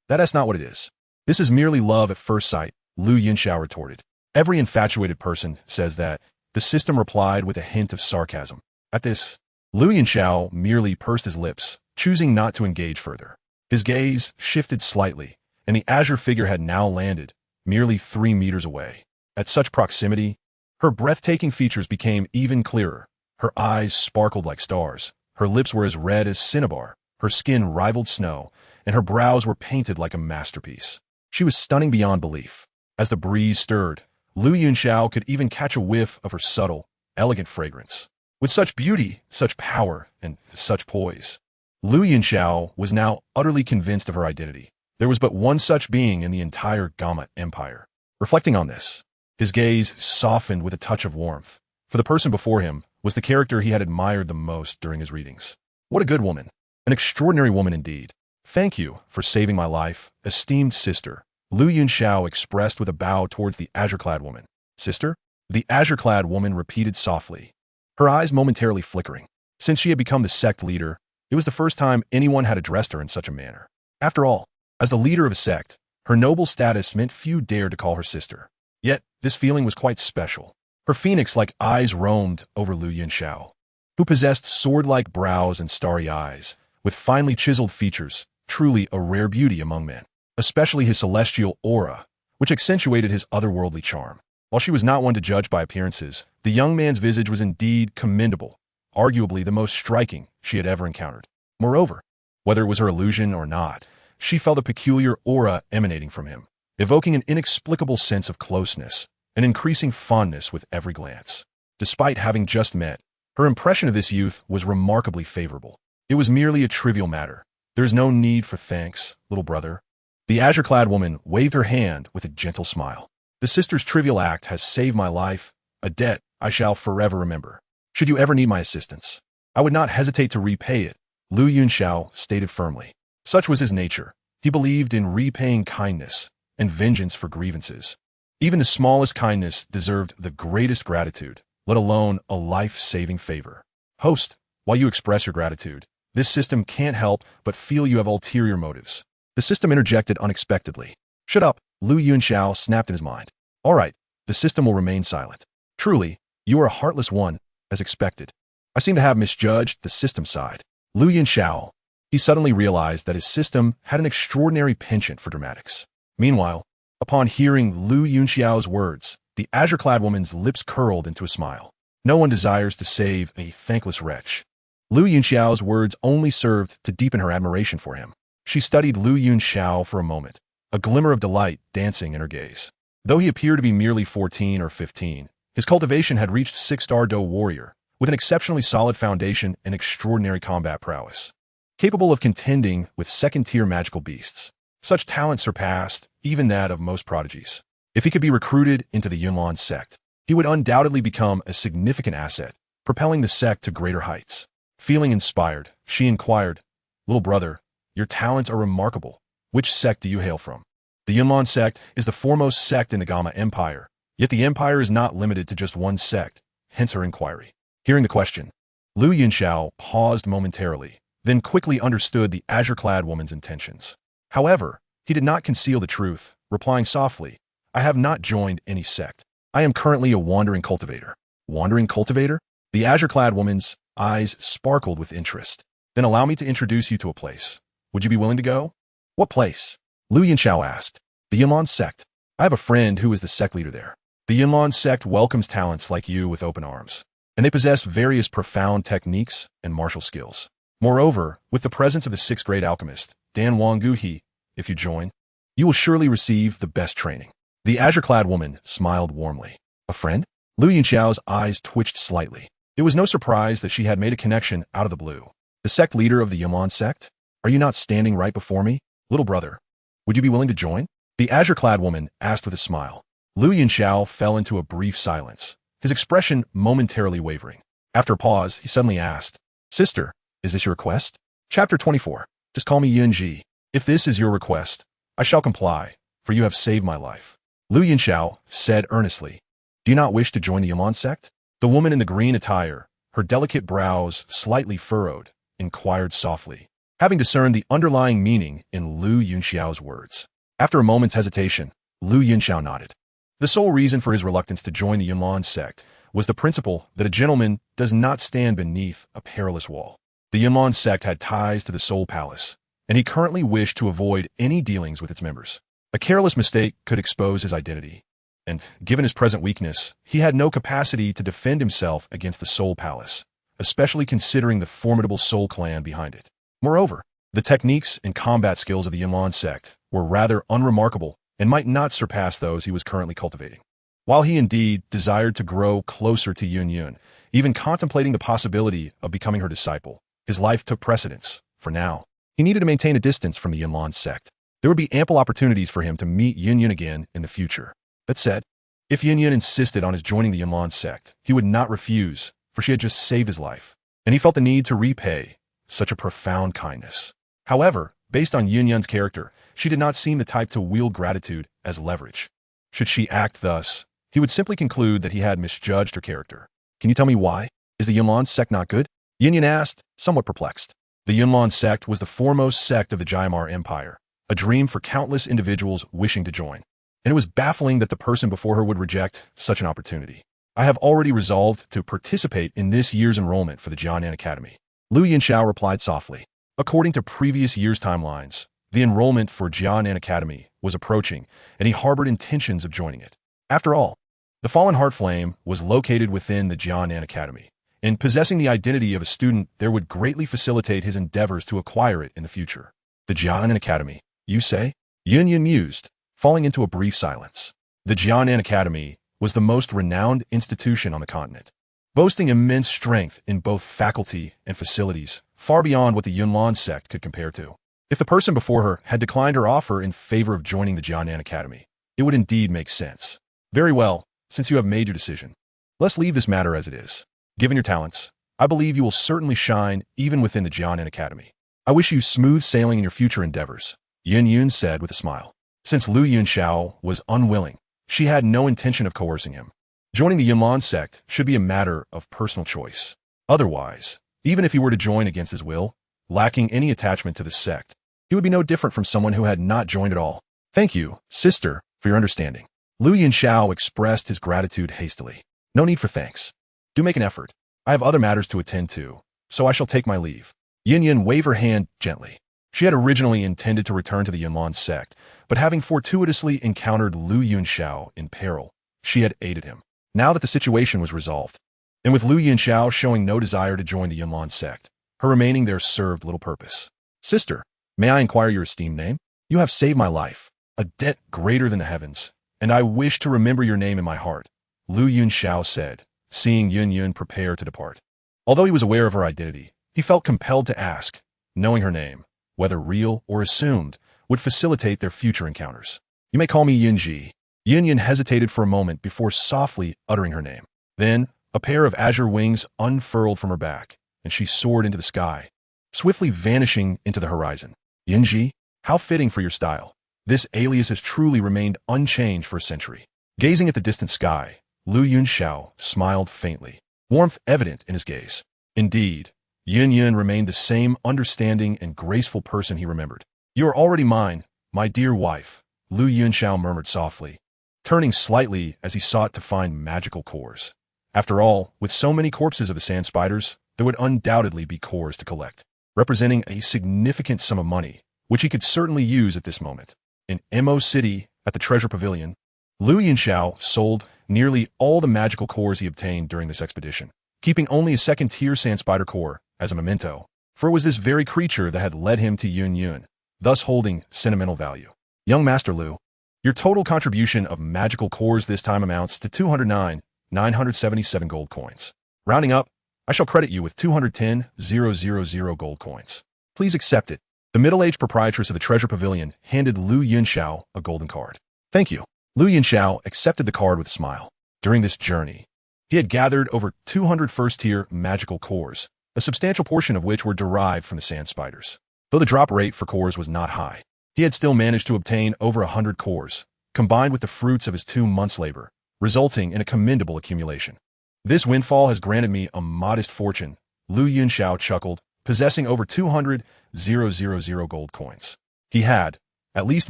That's not what it is. This is merely love at first sight, Lu Yunxiao retorted. Every infatuated person says that. The system replied with a hint of sarcasm. At this, Lu Yunxiao merely pursed his lips, choosing not to engage further. His gaze shifted slightly, and the azure figure had now landed, merely 3 meters away. At such proximity, her breathtaking features became even clearer. Her eyes sparkled like stars, her lips were as red as cinnabar, her skin rivaled snow, and her brows were painted like a masterpiece. She was stunning beyond belief. As the breeze stirred, Lu Yunxiao could even catch a whiff of her subtle, elegant fragrance. With such beauty, such power, and such poise, Lu Yunxiao was now utterly convinced of her identity. There was but one such being in the entire Gamma Empire. Reflecting on this, his gaze softened with a touch of warmth, for the person before him was the character he had admired the most during his readings. What a good woman. An extraordinary woman indeed. Thank you for saving my life, esteemed sister, Lu Yunxiao expressed with a bow towards the azure-clad woman. Sister? The azure-clad woman repeated softly, her eyes momentarily flickering. Since she had become the sect leader, it was the first time anyone had addressed her in such a manner. After all, as the leader of a sect, her noble status meant few dared to call her sister. Yet, this feeling was quite special. Her phoenix-like eyes roamed over Lu Yunxiao, who possessed sword-like brows and starry eyes, with finely chiseled features, truly a rare beauty among men, especially his celestial aura, which accentuated his otherworldly charm. While she was not one to judge by appearances, the young man's visage was indeed commendable, arguably the most striking she had ever encountered. Moreover, whether it was her illusion or not, she felt a peculiar aura emanating from him, evoking an inexplicable sense of closeness, an increasing fondness with every glance. Despite having just met, her impression of this youth was remarkably favorable. It was merely a trivial matter. There is no need for thanks, little brother. The azure-clad woman waved her hand with a gentle smile. The sister's trivial act has saved my life, a debt I shall forever remember. Should you ever need my assistance, I would not hesitate to repay it, Lu Yunxiao stated firmly. Such was his nature. He believed in repaying kindness and vengeance for grievances. Even the smallest kindness deserved the greatest gratitude, let alone a life-saving favor. Host, while you express your gratitude, this system can't help but feel you have ulterior motives. The system interjected unexpectedly. Shut up, Lu Yunxiao snapped in his mind. All right, the system will remain silent. Truly, you are a heartless one, as expected. I seem to have misjudged the system side. Lu Yunxiao. He suddenly realized that his system had an extraordinary penchant for dramatics. Meanwhile, upon hearing Lu Yunxiao's words, the azure-clad woman's lips curled into a smile. No one desires to save a thankless wretch. Lu Yunxiao's words only served to deepen her admiration for him. She studied Lu Yunxiao for a moment, a glimmer of delight dancing in her gaze. Though he appeared to be merely 14 or 15, his cultivation had reached 6-star Do warrior, with an exceptionally solid foundation and extraordinary combat prowess, capable of contending with second-tier magical beasts. Such talent surpassed even that of most prodigies. If he could be recruited into the Yunlan sect, he would undoubtedly become a significant asset, propelling the sect to greater heights. Feeling inspired, she inquired, Little brother, your talents are remarkable. Which sect do you hail from? The Yunlan sect is the foremost sect in the Gamma Empire, yet the empire is not limited to just one sect, hence her inquiry. Hearing the question, Lu Yunxiao paused momentarily, then quickly understood the azure-clad woman's intentions. However, he did not conceal the truth, replying softly, I have not joined any sect. I am currently a wandering cultivator. Wandering cultivator? The azure-clad woman's eyes sparkled with interest. Then allow me to introduce you to a place. Would you be willing to go? What place? Lu Yunxiao asked. The Yunlan sect. I have a friend who is the sect leader there. The Yunlan sect welcomes talents like you with open arms, and they possess various profound techniques and martial skills. Moreover, with the presence of the 6th grade alchemist, Dan Wang Guhi, if you join. You will surely receive the best training." The azure-clad woman smiled warmly. A friend? Lu Yunxiao's eyes twitched slightly. It was no surprise that she had made a connection out of the blue. The sect leader of the Yunlan sect? Are you not standing right before me? Little brother, would you be willing to join? The azure-clad woman asked with a smile. Lu Yunxiao fell into a brief silence, his expression momentarily wavering. After a pause, he suddenly asked, "Sister, is this your request?" Chapter 24. Just call me Yunji. If this is your request, I shall comply, for you have saved my life. Lu Yunxiao said earnestly. Do you not wish to join the Yunlan sect? The woman in the green attire, her delicate brows slightly furrowed, inquired softly, having discerned the underlying meaning in Lu Yunxiao's words. After a moment's hesitation, Lu Yunxiao nodded. The sole reason for his reluctance to join the Yunlan sect was the principle that a gentleman does not stand beneath a perilous wall. The Yunlan sect had ties to the Soul Palace, and he currently wished to avoid any dealings with its members. A careless mistake could expose his identity, and, given his present weakness, he had no capacity to defend himself against the Soul Palace, especially considering the formidable Soul Clan behind it. Moreover, the techniques and combat skills of the Yunlan sect were rather unremarkable and might not surpass those he was currently cultivating. While he indeed desired to grow closer to Yun, even contemplating the possibility of becoming her disciple, his life took precedence. For now, he needed to maintain a distance from the Yunlan sect. There would be ample opportunities for him to meet Yun again in the future. That said, if Yun insisted on his joining the Yunlan sect, he would not refuse, for she had just saved his life, and he felt the need to repay such a profound kindness. However, based on Yun's character, she did not seem the type to wield gratitude as leverage. Should she act thus, he would simply conclude that he had misjudged her character. Can you tell me why? Is the Yunlan sect not good? Yun asked, somewhat perplexed. The Yunlan sect was the foremost sect of the Jaimar Empire, a dream for countless individuals wishing to join, and it was baffling that the person before her would reject such an opportunity. I have already resolved to participate in this year's enrollment for the Jianan Academy. Lu Yunxiao replied softly. According to previous year's timelines, the enrollment for Jianan Academy was approaching, and he harbored intentions of joining it. After all, the Fallen Heart Flame was located within the Jianan Academy, and possessing the identity of a student there would greatly facilitate his endeavors to acquire it in the future. The Jianan Academy, you say? Yun mused, falling into a brief silence. The Jianan Academy was the most renowned institution on the continent, boasting immense strength in both faculty and facilities, far beyond what the Yunlan sect could compare to. If the person before her had declined her offer in favor of joining the Jianan Academy, it would indeed make sense. Very well, since you have made your decision, let's leave this matter as it is. Given your talents, I believe you will certainly shine even within the Jianan Academy. I wish you smooth sailing in your future endeavors, Yun said with a smile. Since Lu Yunxiao was unwilling, she had no intention of coercing him. Joining the Yunlan sect should be a matter of personal choice. Otherwise, even if he were to join against his will, lacking any attachment to the sect, he would be no different from someone who had not joined at all. Thank you, sister, for your understanding. Lu Yunxiao expressed his gratitude hastily. No need for thanks. Do make an effort. I have other matters to attend to, so I shall take my leave. Yun waved her hand gently. She had originally intended to return to the Yunlan sect, but having fortuitously encountered Lu Yunxiao in peril, she had aided him. Now that the situation was resolved, and with Lu Yunxiao showing no desire to join the Yunlan sect, her remaining there served little purpose. Sister, may I inquire your esteemed name? You have saved my life, a debt greater than the heavens, and I wish to remember your name in my heart, Lu Yunxiao said, seeing Yun prepare to depart. Although he was aware of her identity, he felt compelled to ask, knowing her name, whether real or assumed, would facilitate their future encounters. You may call me Yunji. Yun hesitated for a moment before softly uttering her name. Then, a pair of azure wings unfurled from her back, and she soared into the sky, swiftly vanishing into the horizon. Yunji, how fitting for your style. This alias has truly remained unchanged for a century. Gazing at the distant sky, Lu Yunxiao smiled faintly, warmth evident in his gaze. Indeed, Yun remained the same understanding and graceful person he remembered. You are already mine, my dear wife, Lu Yunxiao murmured softly, turning slightly as he sought to find magical cores. After all, with so many corpses of the sand spiders, there would undoubtedly be cores to collect, representing a significant sum of money, which he could certainly use at this moment. In Mo City, at the Treasure Pavilion, Lu Yunxiao sold nearly all the magical cores he obtained during this expedition, keeping only a second-tier sand spider core as a memento, for it was this very creature that had led him to Yun, thus holding sentimental value. Young Master Lu, your total contribution of magical cores this time amounts to 209,977 gold coins. Rounding up, I shall credit you with 210,000 gold coins. Please accept it. The middle-aged proprietress of the treasure pavilion handed Lu Yunxiao a golden card. Thank you. Lu Yunxiao accepted the card with a smile. During this journey, he had gathered over 200 first-tier magical cores, a substantial portion of which were derived from the sand spiders. Though the drop rate for cores was not high, he had still managed to obtain over 100 cores, combined with the fruits of his 2 months' labor, resulting in a commendable accumulation. This windfall has granted me a modest fortune, Lu Yunxiao chuckled, possessing over 200,000 gold coins. He had, at least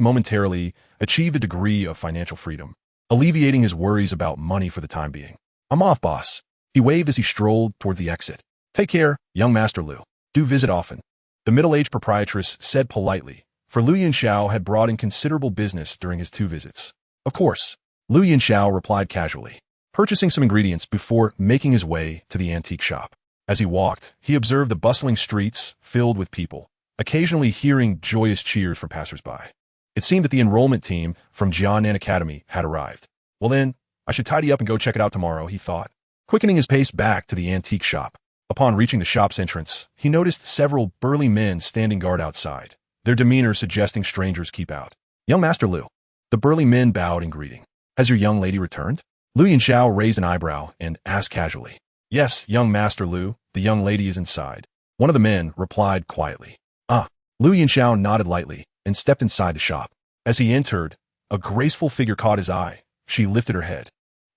momentarily, achieved a degree of financial freedom, alleviating his worries about money for the time being. I'm off, boss. He waved as he strolled toward the exit. Take care, young Master Lu. Do visit often. The middle-aged proprietress said politely, for Lu Yunxiao had brought in considerable business during his 2 visits. Of course, Lu Yunxiao replied casually, purchasing some ingredients before making his way to the antique shop. As he walked, he observed the bustling streets filled with people, occasionally hearing joyous cheers from passers-by. It seemed that the enrollment team from Jianan Academy had arrived. Well then, I should tidy up and go check it out tomorrow, he thought, quickening his pace back to the antique shop. Upon reaching the shop's entrance, he noticed several burly men standing guard outside, their demeanor suggesting strangers keep out. Young Master Lu. The burly men bowed in greeting. Has your young lady returned? Lu Yunxiao raised an eyebrow and asked casually. Yes, young Master Lu, the young lady is inside. One of the men replied quietly. Ah. Lu Yunxiao nodded lightly and stepped inside the shop. As he entered, a graceful figure caught his eye. She lifted her head,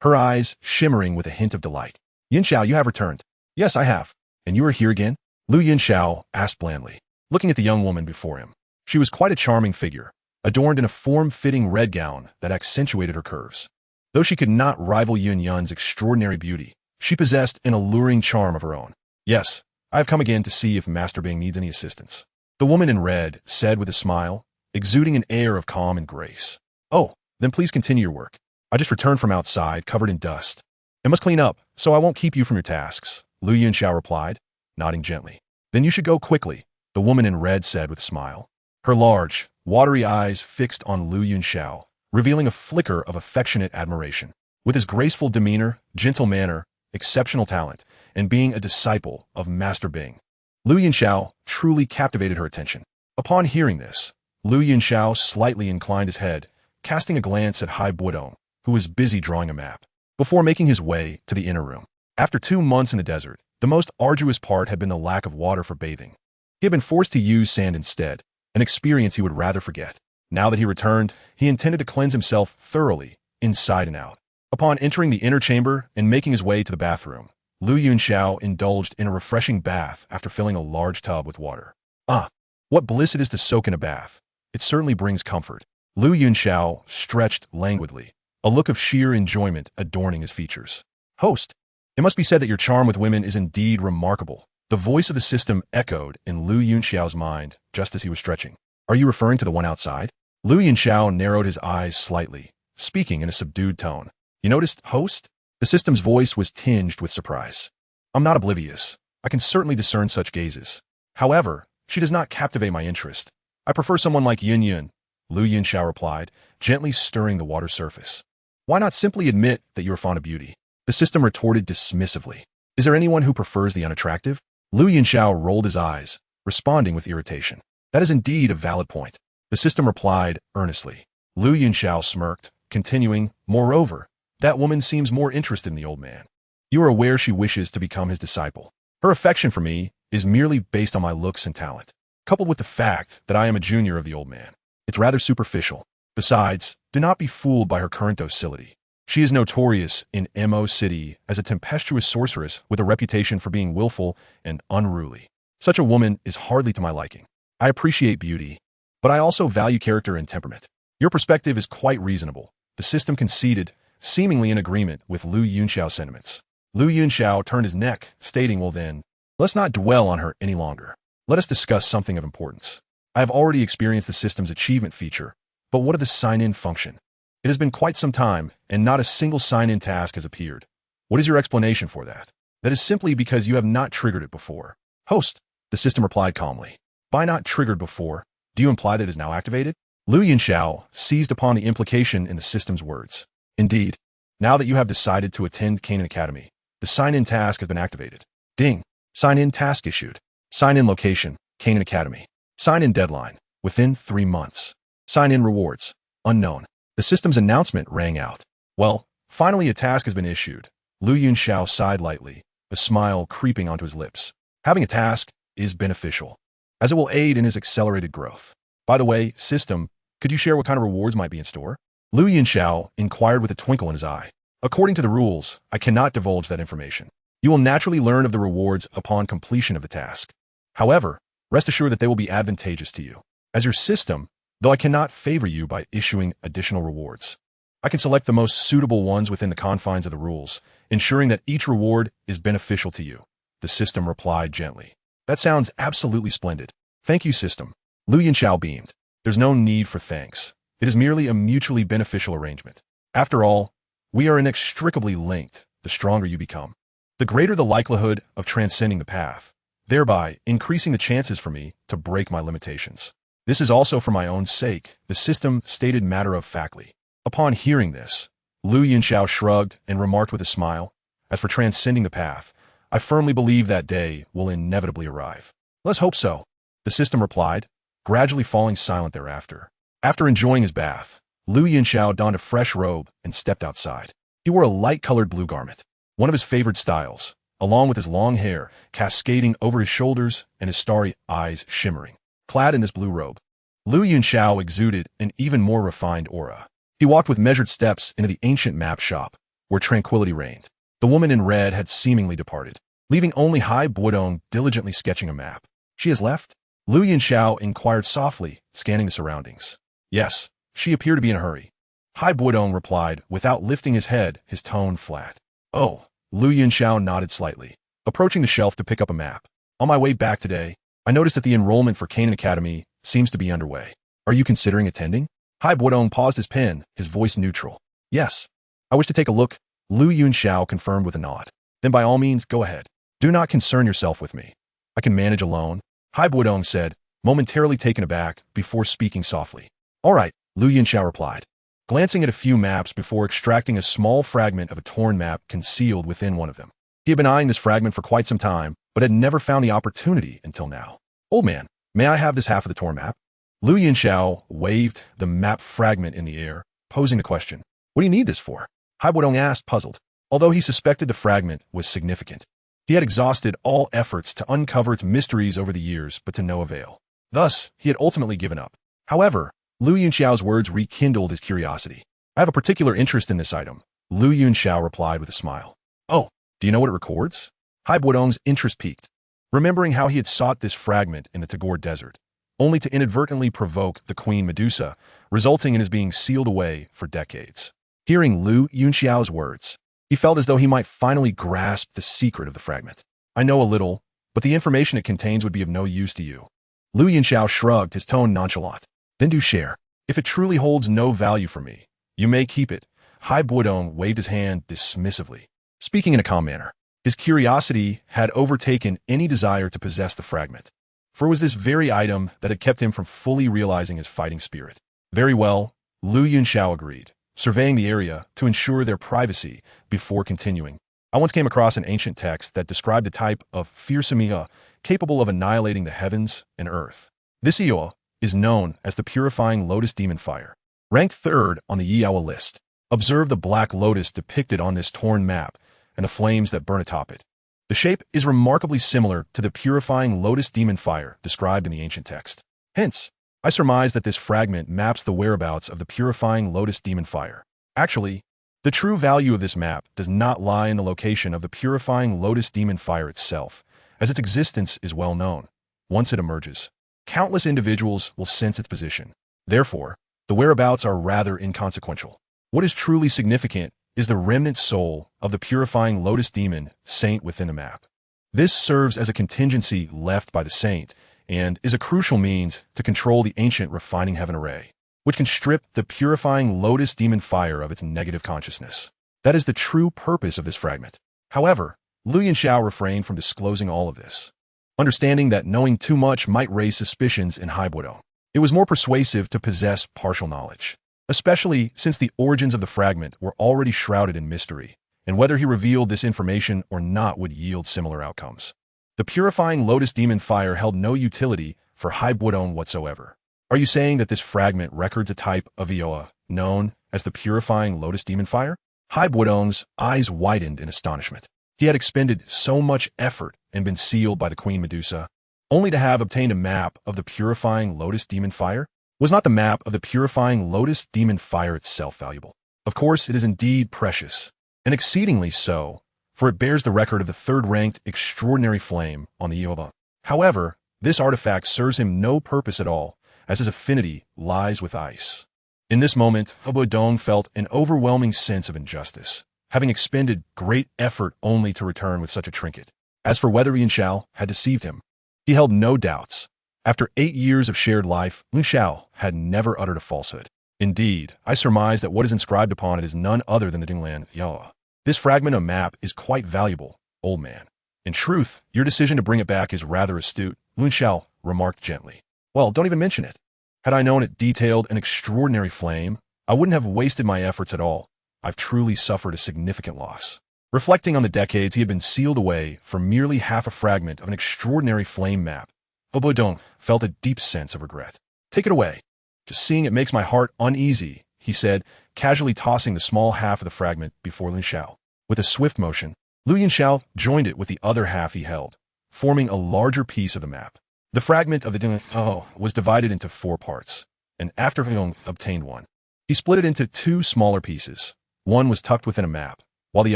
her eyes shimmering with a hint of delight. Yunxiao, you have returned. Yes, I have. And you are here again? Lu Yunxiao asked blandly, looking at the young woman before him. She was quite a charming figure, adorned in a form-fitting red gown that accentuated her curves. Though she could not rival Yun Yun's extraordinary beauty, she possessed an alluring charm of her own. Yes, I have come again to see if Master Bing needs any assistance. The woman in red said with a smile, exuding an air of calm and grace. Oh, then please continue your work. I just returned from outside, covered in dust. I must clean up, so I won't keep you from your tasks, Lu Yunxiao replied, nodding gently. Then you should go quickly, the woman in red said with a smile. Her large, watery eyes fixed on Lu Yunxiao, revealing a flicker of affectionate admiration. With his graceful demeanor, gentle manner, exceptional talent, and being a disciple of Master Bing, Lu Yunxiao truly captivated her attention. Upon hearing this, Lu Yunxiao slightly inclined his head, casting a glance at Hai Buodong, who was busy drawing a map, before making his way to the inner room. After 2 months in the desert, the most arduous part had been the lack of water for bathing. He had been forced to use sand instead, an experience he would rather forget. Now that he returned, he intended to cleanse himself thoroughly, inside and out. Upon entering the inner chamber and making his way to the bathroom, Lu Yunxiao indulged in a refreshing bath after filling a large tub with water. Ah, what bliss it is to soak in a bath. It certainly brings comfort. Lu Yunxiao stretched languidly, a look of sheer enjoyment adorning his features. Host, it must be said that your charm with women is indeed remarkable. The voice of the system echoed in Lu Yunxiao's mind just as he was stretching. Are you referring to the one outside? Lu Yunxiao narrowed his eyes slightly, speaking in a subdued tone. You noticed, host? The system's voice was tinged with surprise. I'm not oblivious. I can certainly discern such gazes. However, she does not captivate my interest. I prefer someone like Yun Yun, Lu Yunxiao replied, gently stirring the water surface. Why not simply admit that you are fond of beauty? The system retorted dismissively. Is there anyone who prefers the unattractive? Lu Yunxiao rolled his eyes, responding with irritation. That is indeed a valid point. The system replied earnestly. Lu Yunxiao smirked, continuing, moreover, that woman seems more interested in the old man. You are aware she wishes to become his disciple. Her affection for me is merely based on my looks and talent, coupled with the fact that I am a junior of the old man. It's rather superficial. Besides, do not be fooled by her current docility. She is notorious in Mo City as a tempestuous sorceress with a reputation for being willful and unruly. Such a woman is hardly to my liking. I appreciate beauty, but I also value character and temperament. Your perspective is quite reasonable. The system conceded, seemingly in agreement with Lu Yunxiao's sentiments. Lu Yunxiao turned his neck, stating, well then, let's not dwell on her any longer. Let us discuss something of importance. I have already experienced the system's achievement feature, but what of the sign-in function? It has been quite some time, and not a single sign-in task has appeared. What is your explanation for that? That is simply because you have not triggered it before. Host, the system replied calmly. By not triggered before, Do you imply that it is now activated? Lu Yunxiao seized upon the implication in the system's words. Indeed, now that you have decided to attend Canaan Academy, the sign-in task has been activated. Ding. Sign-in task issued. Sign-in location, Canaan Academy. Sign-in deadline, within 3 months. Sign-in rewards, unknown. The system's announcement rang out. Well, finally a task has been issued. Lu Yunxiao sighed lightly, a smile creeping onto his lips. Having a task is beneficial, as it will aid in his accelerated growth. By the way, system, could you share what kind of rewards might be in store? Lu Yunxiao inquired with a twinkle in his eye. According to the rules, I cannot divulge that information. You will naturally learn of the rewards upon completion of the task. However, rest assured that they will be advantageous to you. As your system, though I cannot favor you by issuing additional rewards, I can select the most suitable ones within the confines of the rules, ensuring that each reward is beneficial to you. The system replied gently. That sounds absolutely splendid. Thank you, system. Lu Yunxiao beamed. There's no need for thanks. It is merely a mutually beneficial arrangement. After all, we are inextricably linked the stronger you become, the greater the likelihood of transcending the path, thereby increasing the chances for me to break my limitations. This is also for my own sake, the system stated matter-of-factly. Upon hearing this, Lu Yunxiao shrugged and remarked with a smile, as for transcending the path, I firmly believe that day will inevitably arrive. Let's hope so, the system replied, gradually falling silent thereafter. After enjoying his bath, Lu Yunxiao donned a fresh robe and stepped outside. He wore a light-colored blue garment, one of his favorite styles, along with his long hair cascading over his shoulders and his starry eyes shimmering. Clad in this blue robe, Lu Yunxiao exuded an even more refined aura. He walked with measured steps into the ancient map shop, where tranquility reigned. The woman in red had seemingly departed, leaving only Hai Buodong diligently sketching a map. She has left? Lu Yunxiao inquired softly, scanning the surroundings. Yes, she appeared to be in a hurry. Hai Buodong replied, without lifting his head, his tone flat. Oh, Lu Yunxiao nodded slightly, approaching the shelf to pick up a map. On my way back today, I noticed that the enrollment for Canaan Academy seems to be underway. Are you considering attending? Hai Buodong paused his pen, his voice neutral. Yes. I wish to take a look. Lu Yunxiao confirmed with a nod. Then by all means, go ahead. Do not concern yourself with me. I can manage alone, Hai Buodong said, momentarily taken aback before speaking softly. All right, Lu Yunxiao replied, glancing at a few maps before extracting a small fragment of a torn map concealed within one of them. He had been eyeing this fragment for quite some time, but had never found the opportunity until now. Old man, may I have this half of the torn map? Lu Yunxiao waved the map fragment in the air, posing the question. What do you need this for? Hai Buodong asked, puzzled. Although he suspected the fragment was significant, he had exhausted all efforts to uncover its mysteries over the years, but to no avail. Thus, he had ultimately given up. However, Lu Yunxiao's words rekindled his curiosity. I have a particular interest in this item, Lu Yunxiao replied with a smile. Oh, do you know what it records? Hai Buodong's interest piqued, remembering how he had sought this fragment in the Tagore Desert, only to inadvertently provoke the Queen Medusa, resulting in his being sealed away for decades. Hearing Lu Yunxiao's words, he felt as though he might finally grasp the secret of the fragment. I know a little, but the information it contains would be of no use to you. Lu Yunxiao shrugged, his tone nonchalant. Then do share. If it truly holds no value for me, you may keep it. Hai Buodong waved his hand dismissively, speaking in a calm manner. His curiosity had overtaken any desire to possess the fragment, for it was this very item that had kept him from fully realizing his fighting spirit. Very well, Lu Yunxiao agreed, surveying the area to ensure their privacy before continuing. I once came across an ancient text that described a type of fearsome Ia capable of annihilating the heavens and earth. This Ia is known as the purifying lotus demon fire, ranked third on the Yiawa list. Observe the black lotus depicted on this torn map and the flames that burn atop it. The shape is remarkably similar to the purifying lotus demon fire described in the ancient text. Hence, I surmise that this fragment maps the whereabouts of the purifying lotus demon fire. Actually, the true value of this map does not lie in the location of the purifying lotus demon fire itself, as its existence is well known. Once it emerges, countless individuals will sense its position. Therefore, the whereabouts are rather inconsequential. What is truly significant is the remnant soul of the purifying lotus demon saint within the map. This serves as a contingency left by the saint and is a crucial means to control the ancient refining heaven array, which can strip the purifying lotus demon fire of its negative consciousness. That is the true purpose of this fragment. However, Lu Yunxiao refrained from disclosing all of this, understanding that knowing too much might raise suspicions in Hai Buodong. It was more persuasive to possess partial knowledge, especially since the origins of the fragment were already shrouded in mystery, and whether he revealed this information or not would yield similar outcomes. The purifying Lotus Demon Fire held no utility for Haibodong whatsoever. Are you saying that this fragment records a type of Ioa known as the purifying Lotus Demon Fire? Haibodong's eyes widened in astonishment. He had expended so much effort and been sealed by the Queen Medusa, only to have obtained a map of the purifying Lotus Demon Fire? Was not the map of the purifying Lotus Demon Fire itself valuable? Of course, it is indeed precious, and exceedingly so, for it bears the record of the third-ranked extraordinary flame on the Ioba. However, this artifact serves him no purpose at all, as his affinity lies with ice. In this moment, Haibodong felt an overwhelming sense of injustice, having expended great effort only to return with such a trinket. As for whether Yunxiao had deceived him, he held no doubts. After 8 years of shared life, Yunxiao had never uttered a falsehood. Indeed, I surmise that what is inscribed upon it is none other than the Dinglan Yaoa. This fragment of map is quite valuable, old man. In truth, your decision to bring it back is rather astute, Yunxiao remarked gently. Well, don't even mention it. Had I known it detailed an extraordinary flame, I wouldn't have wasted my efforts at all. I've truly suffered a significant loss. Reflecting on the decades he had been sealed away for merely half a fragment of an extraordinary flame map, Haibodong felt a deep sense of regret. Take it away. Just seeing it makes my heart uneasy, he said, casually tossing the small half of the fragment before Yunxiao. With a swift motion, Yunxiao joined it with the other half he held, forming a larger piece of the map. The fragment of the Dinglan was divided into 4 parts, and after Haibodong obtained one, he split it into 2 smaller pieces. One was tucked within a map, while the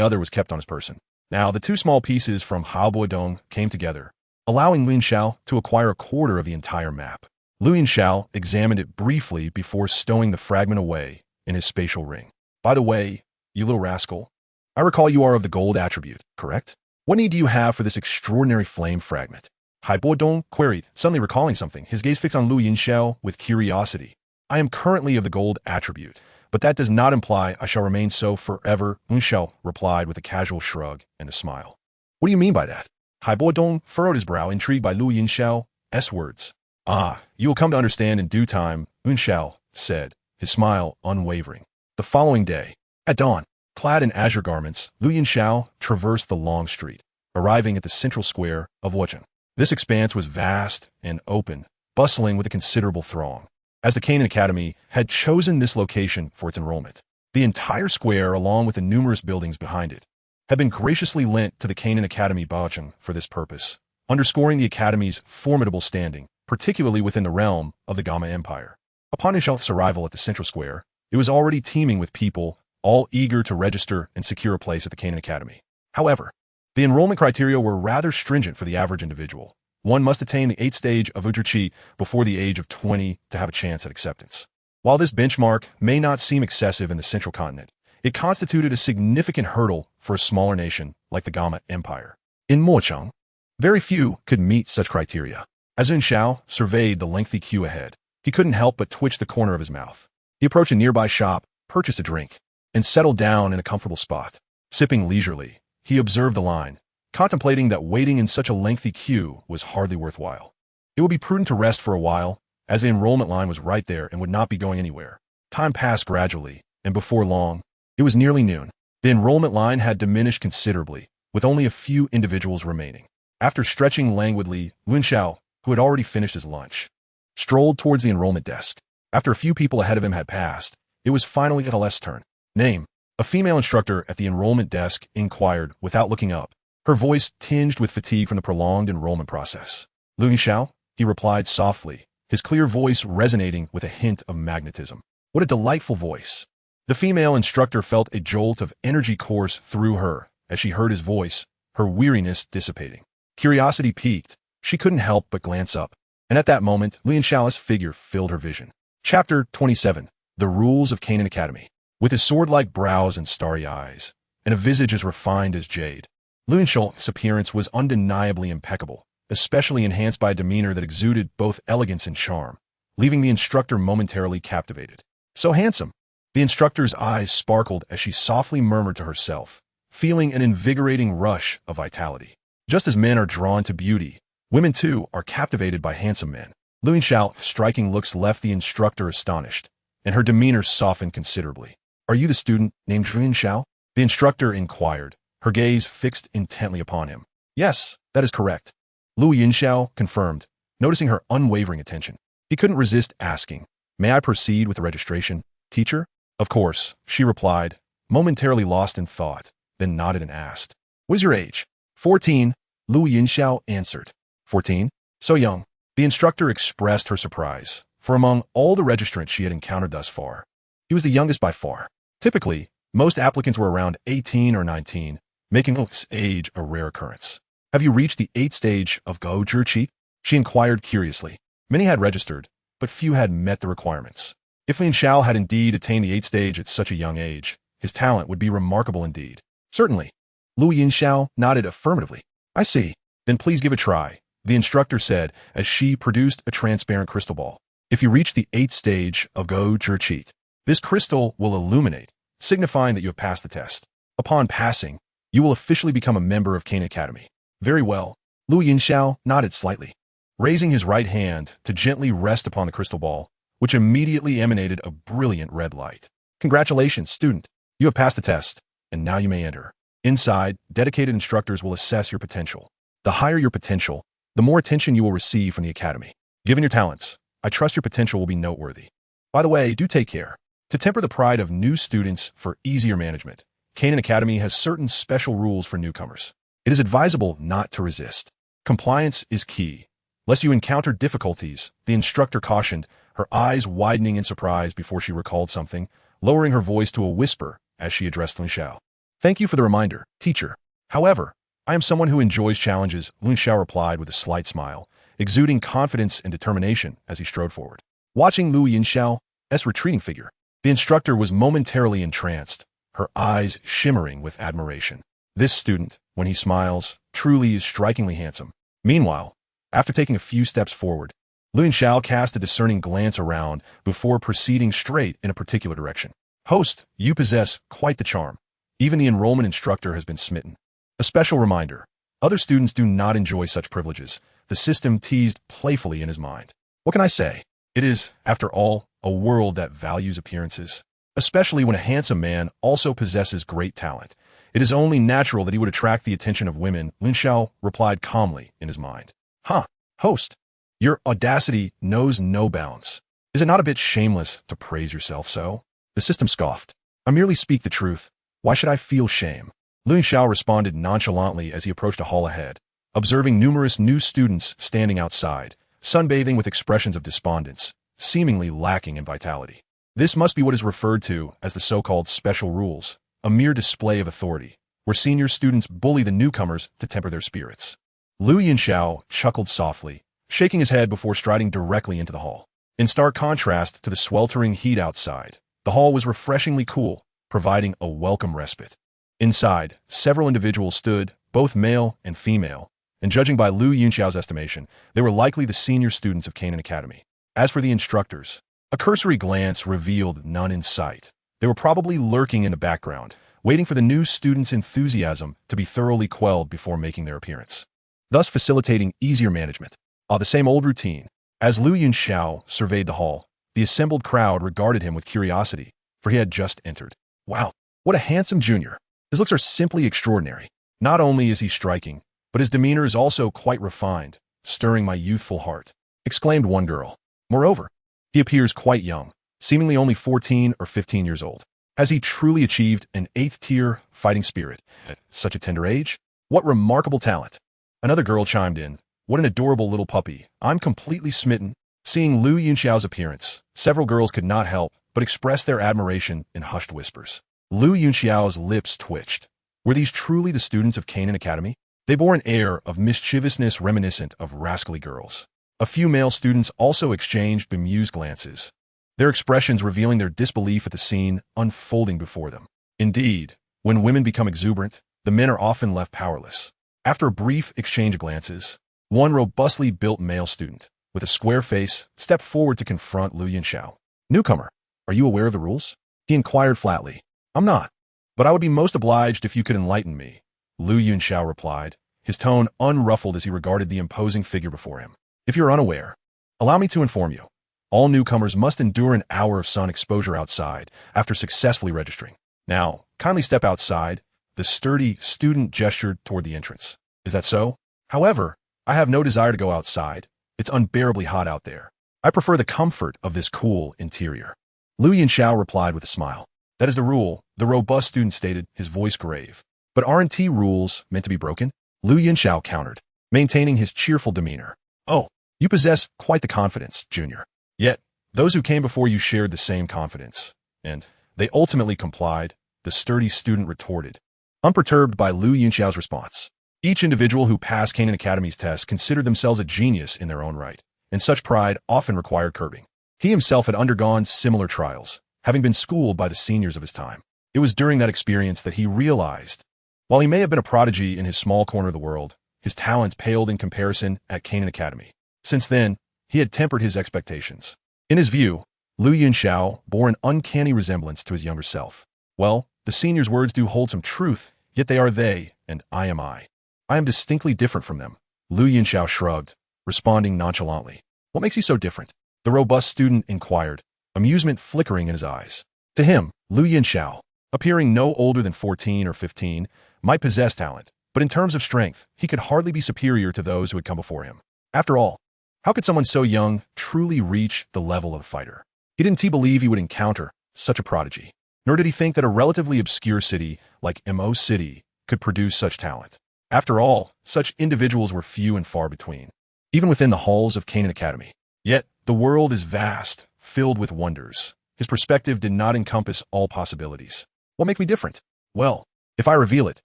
other was kept on his person. Now, the 2 small pieces from Haibodong came together, allowing Yunxiao to acquire a quarter of the entire map. Yunxiao examined it briefly before stowing the fragment away in his spatial ring. By the way, you little rascal, I recall you are of the gold attribute, correct? What need do you have for this extraordinary flame fragment? Haibodong queried, suddenly recalling something, his gaze fixed on Yunxiao with curiosity. I am currently of the gold attribute, but that does not imply I shall remain so forever, Yunxiao replied with a casual shrug and a smile. What do you mean by that? Haibodong furrowed his brow, intrigued by Yunxiao's words. Ah, you will come to understand in due time, Yunxiao said, his smile unwavering. The following day, at dawn, clad in azure garments, Yunxiao traversed the long street, arriving at the central square of Wucheng. This expanse was vast and open, bustling with a considerable throng. As the Canaan Academy had chosen this location for its enrollment, the entire square, along with the numerous buildings behind it, had been graciously lent to the Canaan Academy Wucheng for this purpose, underscoring the Academy's formidable standing, particularly within the realm of the Gamma Empire. Upon Yunxiao's arrival at the central square, it was already teeming with people, all eager to register and secure a place at the Canaan Academy. However, the enrollment criteria were rather stringent for the average individual. One must attain the 8th stage of Ujiqi before the age of 20 to have a chance at acceptance. While this benchmark may not seem excessive in the central continent, it constituted a significant hurdle for a smaller nation like the Gamma Empire. In Wucheng, very few could meet such criteria. As Yunxiao surveyed the lengthy queue ahead, he couldn't help but twitch the corner of his mouth. He approached a nearby shop, purchased a drink, and settled down in a comfortable spot. Sipping leisurely, he observed the line, contemplating that waiting in such a lengthy queue was hardly worthwhile. It would be prudent to rest for a while, as the enrollment line was right there and would not be going anywhere. Time passed gradually, and before long, it was nearly noon. The enrollment line had diminished considerably, with only a few individuals remaining. After stretching languidly, Yunxiao, who had already finished his lunch, strolled towards the enrollment desk. After a few people ahead of him had passed, it was finally Ale's turn. Name. A female instructor at the enrollment desk inquired without looking up, her voice tinged with fatigue from the prolonged enrollment process. Yunxiao, he replied softly, his clear voice resonating with a hint of magnetism. What a delightful voice. The female instructor felt a jolt of energy course through her as she heard his voice, her weariness dissipating. Curiosity piqued, she couldn't help but glance up, and at that moment, Yunxiao's figure filled her vision. Chapter 27. The Rules of Canaan Academy. With his sword-like brows and starry eyes, and a visage as refined as jade, Yunxiao's appearance was undeniably impeccable, especially enhanced by a demeanor that exuded both elegance and charm, leaving the instructor momentarily captivated. So handsome! The instructor's eyes sparkled as she softly murmured to herself, feeling an invigorating rush of vitality. Just as men are drawn to beauty, women too are captivated by handsome men. Lu Yunxiao's striking looks left the instructor astonished, and her demeanor softened considerably. Are you the student named Yunxiao? The instructor inquired, her gaze fixed intently upon him. Yes, that is correct. Lu Yunxiao confirmed, noticing her unwavering attention. He couldn't resist asking, may I proceed with the registration, teacher? Of course, she replied, momentarily lost in thought, then nodded and asked, what is your age? 14, Lu Yunxiao answered. 14? So young. The instructor expressed her surprise, for among all the registrants she had encountered thus far, he was the youngest by far. Typically, most applicants were around 18 or 19, making this age a rare occurrence. Have you reached the 8th stage of Douqi? She inquired curiously. Many had registered, but few had met the requirements. If Yunxiao had indeed attained the 8th stage at such a young age, his talent would be remarkable indeed. Certainly. Lu Yunxiao nodded affirmatively. I see. Then please give a try, the instructor said as she produced a transparent crystal ball. If you reach the 8th stage of Douqi, this crystal will illuminate, signifying that you have passed the test. Upon passing, you will officially become a member of Kane Academy. Very well. Lu Yunxiao nodded slightly, raising his right hand to gently rest upon the crystal ball, which immediately emanated a brilliant red light. Congratulations, student. You have passed the test, and now you may enter. Inside, dedicated instructors will assess your potential. The higher your potential, the more attention you will receive from the academy. Given your talents, I trust your potential will be noteworthy. By the way, do take care. To temper the pride of new students for easier management, Kane Academy has certain special rules for newcomers. It is advisable not to resist. Compliance is key. Lest you encounter difficulties, the instructor cautioned, her eyes widening in surprise before she recalled something, lowering her voice to a whisper as she addressed Yunxiao. Thank you for the reminder, teacher. However, I am someone who enjoys challenges, Yunxiao replied with a slight smile, exuding confidence and determination as he strode forward. Watching Lu Yunxiao's retreating figure, the instructor was momentarily entranced, her eyes shimmering with admiration. This student, when he smiles, truly is strikingly handsome. Meanwhile, after taking a few steps forward, Lu Yunxiao cast a discerning glance around before proceeding straight in a particular direction. Host, you possess quite the charm. Even the enrollment instructor has been smitten. A special reminder, other students do not enjoy such privileges, the system teased playfully in his mind. What can I say? It is, after all, a world that values appearances. Especially when a handsome man also possesses great talent. It is only natural that he would attract the attention of women, Yunxiao replied calmly in his mind. Huh, host, your audacity knows no bounds. Is it not a bit shameless to praise yourself so? The system scoffed. I merely speak the truth. Why should I feel shame? Lu Yunxiao responded nonchalantly as he approached a hall ahead, observing numerous new students standing outside, sunbathing with expressions of despondence, seemingly lacking in vitality. This must be what is referred to as the so-called special rules, a mere display of authority, where senior students bully the newcomers to temper their spirits. Lu Yunxiao chuckled softly, shaking his head before striding directly into the hall. In stark contrast to the sweltering heat outside, the hall was refreshingly cool, providing a welcome respite. Inside, several individuals stood, both male and female, and judging by Lu Yunxiao's estimation, they were likely the senior students of Kane Academy. As for the instructors, a cursory glance revealed none in sight. They were probably lurking in the background, waiting for the new students' enthusiasm to be thoroughly quelled before making their appearance, thus facilitating easier management. The same old routine. As Lu Yunxiao surveyed the hall, the assembled crowd regarded him with curiosity, for he had just entered. Wow, what a handsome junior. His looks are simply extraordinary. Not only is he striking, but his demeanor is also quite refined, stirring my youthful heart, exclaimed one girl. Moreover, he appears quite young, seemingly only 14 or 15 years old. Has he truly achieved an 8th-tier fighting spirit at such a tender age? What remarkable talent. Another girl chimed in. What an adorable little puppy. I'm completely smitten. Seeing Lu Yunxiao's appearance, several girls could not help but express their admiration in hushed whispers. Lu Yunxiao's lips twitched. Were these truly the students of Kane Academy? They bore an air of mischievousness reminiscent of rascally girls. A few male students also exchanged bemused glances, their expressions revealing their disbelief at the scene unfolding before them. Indeed, when women become exuberant, the men are often left powerless. After a brief exchange of glances, one robustly built male student, with a square face, stepped forward to confront Lu Yunxiao. Newcomer, are you aware of the rules? He inquired flatly. I'm not, but I would be most obliged if you could enlighten me, Lu Yunxiao replied, his tone unruffled as he regarded the imposing figure before him. If you're unaware, Allow me to inform you. All newcomers must endure an hour of sun exposure outside after successfully registering. Now, kindly step outside. The sturdy student gestured toward the entrance. Is that so? However, I have no desire to go outside. It's unbearably hot out there. I prefer the comfort of this cool interior. Lu Yunxiao replied with a smile. That is the rule, the robust student stated, his voice grave. But aren't rules meant to be broken? Lu Yunxiao countered, maintaining his cheerful demeanor. Oh, you possess quite the confidence, Junior. Yet, those who came before you shared the same confidence. And they ultimately complied, the sturdy student retorted, unperturbed by Lu Yunxiao's response. Each individual who passed Canaan Academy's test considered themselves a genius in their own right, and such pride often required curbing. He himself had undergone similar trials, having been schooled by the seniors of his time. It was during that experience that he realized, while he may have been a prodigy in his small corner of the world, his talents paled in comparison at Canaan Academy. Since then, he had tempered his expectations. In his view, Lu Yunxiao bore an uncanny resemblance to his younger self. Well, the seniors' words do hold some truth, yet they are they, and I am I. I am distinctly different from them. Lu Yunxiao shrugged, responding nonchalantly. What makes you so different? The robust student inquired, amusement flickering in his eyes. To him, Lu Yunxiao, appearing no older than 14 or 15, might possess talent, but in terms of strength, he could hardly be superior to those who had come before him. After all, how could someone so young truly reach the level of a fighter? He didn't believe he would encounter such a prodigy, nor did he think that a relatively obscure city like Mo City could produce such talent. After all, such individuals were few and far between, even within the halls of Canaan Academy. Yet, the world is vast, filled with wonders. His perspective did not encompass all possibilities. What makes me different? Well, if I reveal it,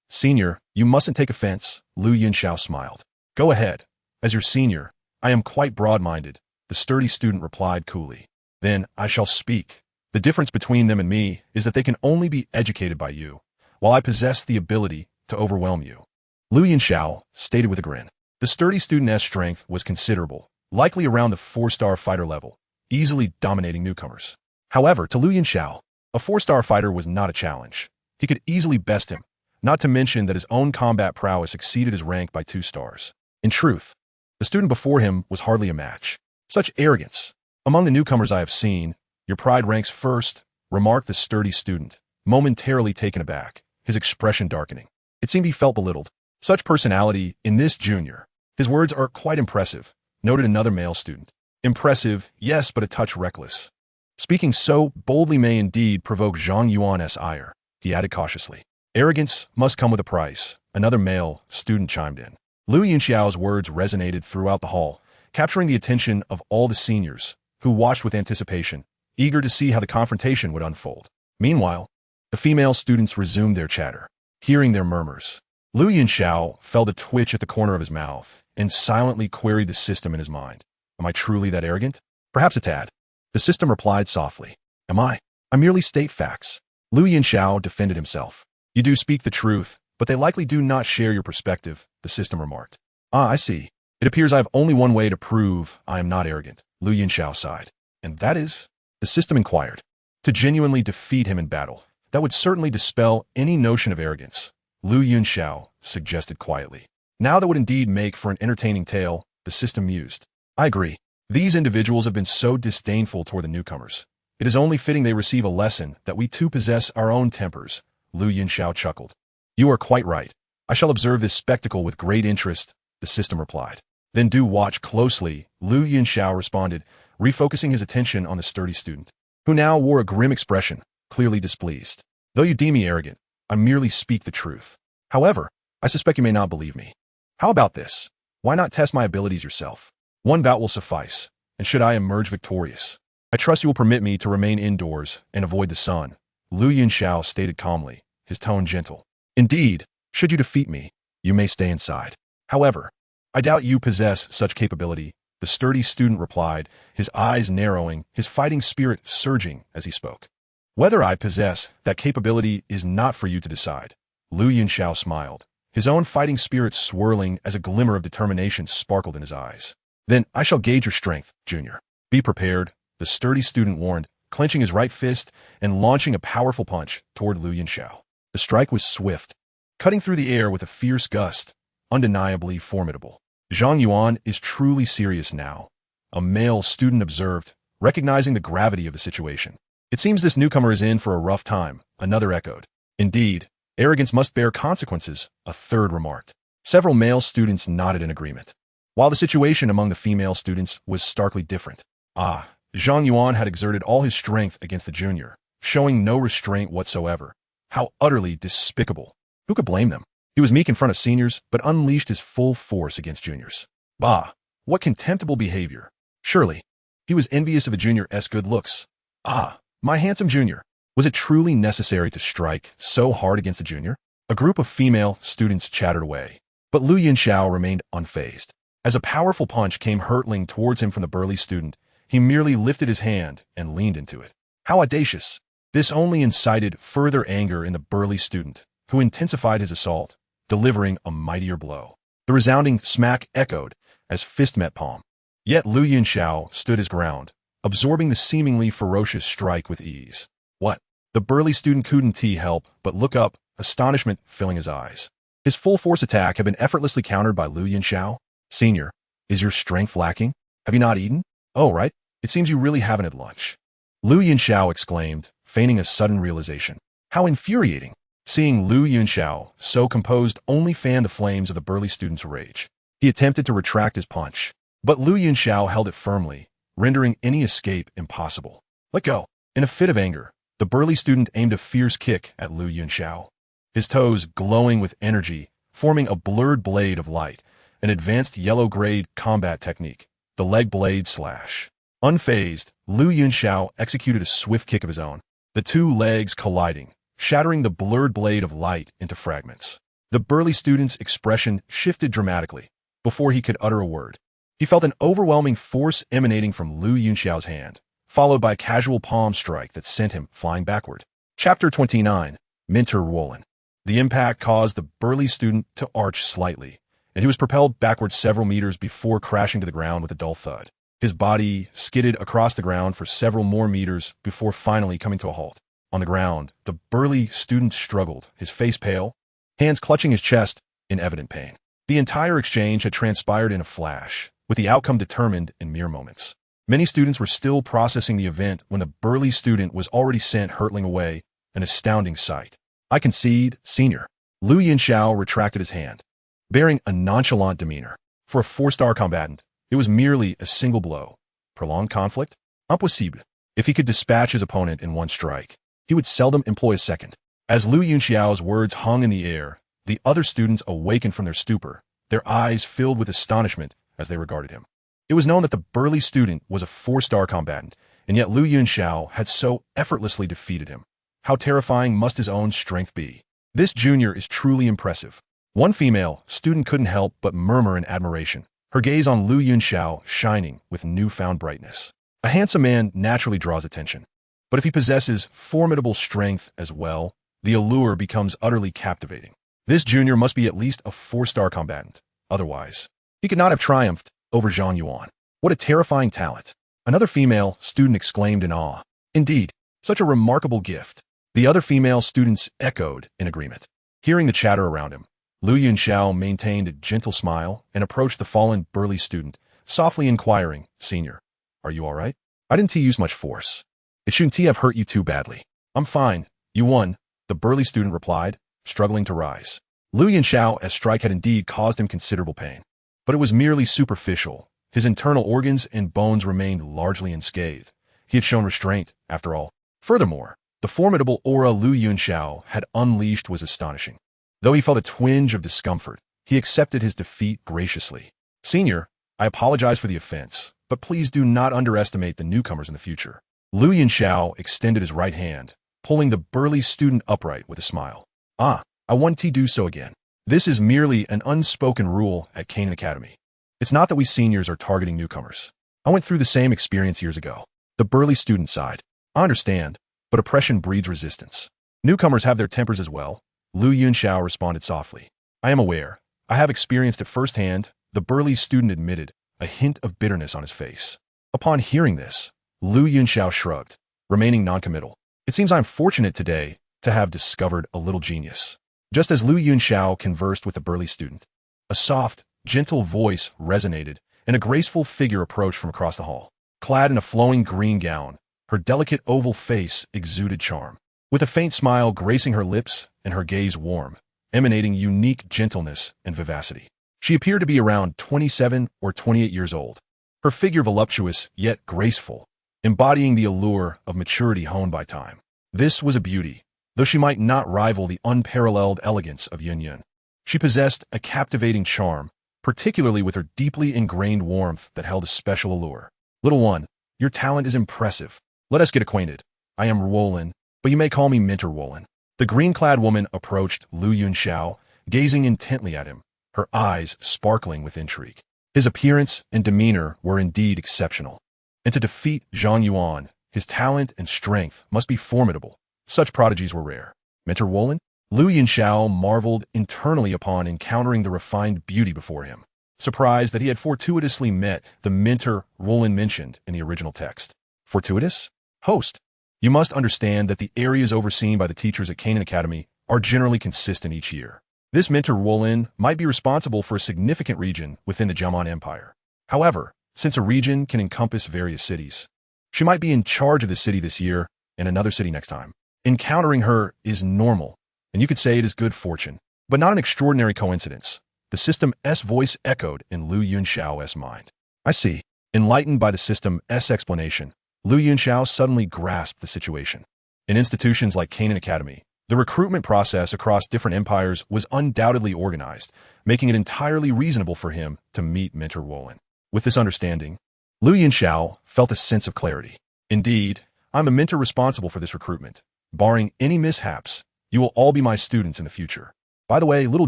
Senior, you mustn't take offense, Lu Yunxiao smiled. Go ahead. As your senior, I am quite broad-minded, the sturdy student replied coolly. Then I shall speak. The difference between them and me is that they can only be educated by you, while I possess the ability to overwhelm you. Lu Yunxiao stated with a grin. The sturdy student's strength was considerable, likely around the 4-star fighter level, easily dominating newcomers. However, to Lu Yunxiao, a 4-star fighter was not a challenge. He could easily best him, not to mention that his own combat prowess exceeded his rank by 2 stars. In truth, the student before him was hardly a match. Such arrogance. Among the newcomers I have seen, your pride ranks first, remarked the sturdy student, momentarily taken aback, his expression darkening. It seemed he felt belittled. Such personality in this junior. His words are quite impressive, noted another male student. Impressive, yes, but a touch reckless. Speaking so boldly may indeed provoke Zhang Yuan's ire, he added cautiously. Arrogance must come with a price, another male student chimed in. Lu Yunxiao's words resonated throughout the hall, capturing the attention of all the seniors, who watched with anticipation, eager to see how the confrontation would unfold. Meanwhile, the female students resumed their chatter, hearing their murmurs. Lu Yunxiao felt a twitch at the corner of his mouth and silently queried the system in his mind. Am I truly that arrogant? Perhaps a tad. The system replied softly. Am I? I merely state facts. Lu Yunxiao defended himself. You do speak the truth, but they likely do not share your perspective, the system remarked. Ah, I see. It appears I have only one way to prove I am not arrogant, Lu Yunxiao sighed. And that is? The system inquired. To genuinely defeat him in battle. That would certainly dispel any notion of arrogance, Lu Yunxiao suggested quietly. Now that would indeed make for an entertaining tale, the system mused. I agree. These individuals have been so disdainful toward the newcomers. It is only fitting they receive a lesson that we too possess our own tempers, Lu Yunxiao chuckled. You are quite right. I shall observe this spectacle with great interest, the system replied. Then do watch closely, Lu Yunxiao responded, refocusing his attention on the sturdy student, who now wore a grim expression, clearly displeased. Though you deem me arrogant, I merely speak the truth. However, I suspect you may not believe me. How about this? Why not test my abilities yourself? One bout will suffice, and should I emerge victorious, I trust you will permit me to remain indoors and avoid the sun, Lu Yunxiao stated calmly, his tone gentle. Indeed, should you defeat me, you may stay inside. However, I doubt you possess such capability, the sturdy student replied, his eyes narrowing, his fighting spirit surging as he spoke. Whether I possess that capability is not for you to decide, Lu Yunxiao smiled, his own fighting spirit swirling as a glimmer of determination sparkled in his eyes. Then I shall gauge your strength, Junior. Be prepared, the sturdy student warned, clenching his right fist and launching a powerful punch toward Lu Yunxiao. The strike was swift, cutting through the air with a fierce gust, undeniably formidable. Zhang Yuan is truly serious now, a male student observed, recognizing the gravity of the situation. It seems this newcomer is in for a rough time, another echoed. Indeed, arrogance must bear consequences, a third remarked. Several male students nodded in agreement, while the situation among the female students was starkly different. Zhang Yuan had exerted all his strength against the junior, showing no restraint whatsoever. How utterly despicable. Who could blame them? He was meek in front of seniors, but unleashed his full force against juniors. Bah! What contemptible behavior. Surely, he was envious of the junior's good looks. My handsome junior. Was it truly necessary to strike so hard against the junior? A group of female students chattered away, but Lu Yunxiao remained unfazed. As a powerful punch came hurtling towards him from the burly student, he merely lifted his hand and leaned into it. How audacious! This only incited further anger in the burly student, who intensified his assault, delivering a mightier blow. The resounding smack echoed as fist met palm. Yet Lu Yunxiao stood his ground, absorbing the seemingly ferocious strike with ease. What? The burly student couldn't help but look up, astonishment filling his eyes. His full force attack had been effortlessly countered by Lu Yunxiao. Senior, is your strength lacking? Have you not eaten? Oh, right. It seems you really haven't had lunch. Lu Yunxiao exclaimed, feigning a sudden realization. How infuriating! Seeing Lu Yunxiao so composed only fanned the flames of the burly student's rage. He attempted to retract his punch, but Lu Yunxiao held it firmly, rendering any escape impossible. Let go! In a fit of anger, the burly student aimed a fierce kick at Lu Yunxiao. His toes glowing with energy, forming a blurred blade of light, an advanced yellow-grade combat technique, the leg blade slash. Unfazed, Lu Yunxiao executed a swift kick of his own, the two legs colliding, shattering the blurred blade of light into fragments. The burly student's expression shifted dramatically before he could utter a word. He felt an overwhelming force emanating from Lu Yunxiao's hand, followed by a casual palm strike that sent him flying backward. Chapter 29, Minter Wolin. The impact caused the burly student to arch slightly, and he was propelled backward several meters before crashing to the ground with a dull thud. His body skidded across the ground for several more meters before finally coming to a halt. On the ground, the burly student struggled, his face pale, hands clutching his chest in evident pain. The entire exchange had transpired in a flash, with the outcome determined in mere moments. Many students were still processing the event when the burly student was already sent hurtling away, an astounding sight. I concede, senior. Lu Yunxiao retracted his hand, bearing a nonchalant demeanor. For a 4-star combatant, it was merely a single blow. Prolonged conflict? Impossible. If he could dispatch his opponent in one strike, he would seldom employ a second. As Lu Yunxiao's words hung in the air, the other students awakened from their stupor, their eyes filled with astonishment as they regarded him. It was known that the burly student was a 4-star combatant, and yet Lu Yunxiao had so effortlessly defeated him. How terrifying must his own strength be? This junior is truly impressive. One female student couldn't help but murmur in admiration, her gaze on Lu Yunxiao shining with newfound brightness. A handsome man naturally draws attention, but if he possesses formidable strength as well, the allure becomes utterly captivating. This junior must be at least a 4-star combatant. Otherwise, he could not have triumphed over Zhang Yuan. What a terrifying talent! Another female student exclaimed in awe. Indeed, such a remarkable gift. The other female students echoed in agreement. Hearing the chatter around him, Lu Yunxiao maintained a gentle smile and approached the fallen burly student, softly inquiring, Senior, are you all right? I didn't use much force. It shouldn't have hurt you too badly. I'm fine. You won, the burly student replied, struggling to rise. Lu Yunxiao's strike had indeed caused him considerable pain, but it was merely superficial. His internal organs and bones remained largely unscathed. He had shown restraint, after all. Furthermore, the formidable aura Lu Yunxiao had unleashed was astonishing. Though he felt a twinge of discomfort, he accepted his defeat graciously. Senior, I apologize for the offense, but please do not underestimate the newcomers in the future. Lu Yunxiao extended his right hand, pulling the burly student upright with a smile. I want to do so again. This is merely an unspoken rule at Canaan Academy. It's not that we seniors are targeting newcomers. I went through the same experience years ago. The burly student sighed. I understand, but oppression breeds resistance. Newcomers have their tempers as well. Lu Yunxiao responded softly. I am aware. I have experienced it firsthand, the burly student admitted, a hint of bitterness on his face. Upon hearing this, Lu Yunxiao shrugged, remaining noncommittal. It seems I'm fortunate today to have discovered a little genius. Just as Lu Yunxiao conversed with the burly student, a soft, gentle voice resonated, and a graceful figure approached from across the hall. Clad in a flowing green gown, her delicate oval face exuded charm. With a faint smile gracing her lips and her gaze warm, emanating unique gentleness and vivacity. She appeared to be around 27 or 28 years old, her figure voluptuous yet graceful, embodying the allure of maturity honed by time. This was a beauty, though she might not rival the unparalleled elegance of Yunyun. She possessed a captivating charm, particularly with her deeply ingrained warmth that held a special allure. Little one, your talent is impressive. Let us get acquainted. I am Ruolin, but you may call me Mentor Ruolin. The green-clad woman approached Lu Yunxiao, gazing intently at him, her eyes sparkling with intrigue. His appearance and demeanor were indeed exceptional. And to defeat Zhang Yuan, his talent and strength must be formidable. Such prodigies were rare. Mentor Ruolin? Lu Yunxiao marveled internally upon encountering the refined beauty before him, surprised that he had fortuitously met the Mentor Ruolin mentioned in the original text. Fortuitous? Host, you must understand that the areas overseen by the teachers at Canaan Academy are generally consistent each year. This Mentor Ruolin might be responsible for a significant region within the Jiaman Empire. However, since a region can encompass various cities, she might be in charge of the city this year and another city next time. Encountering her is normal, and you could say it is good fortune, but not an extraordinary coincidence. The System S voice echoed in Lu Yunxiao's mind. I see. Enlightened by the System S explanation, Lu Yunxiao suddenly grasped the situation. In institutions like Canaan Academy, the recruitment process across different empires was undoubtedly organized, making it entirely reasonable for him to meet Mentor Ruolin. With this understanding, Lu Yunxiao felt a sense of clarity. Indeed, I'm the mentor responsible for this recruitment. Barring any mishaps, you will all be my students in the future. By the way, little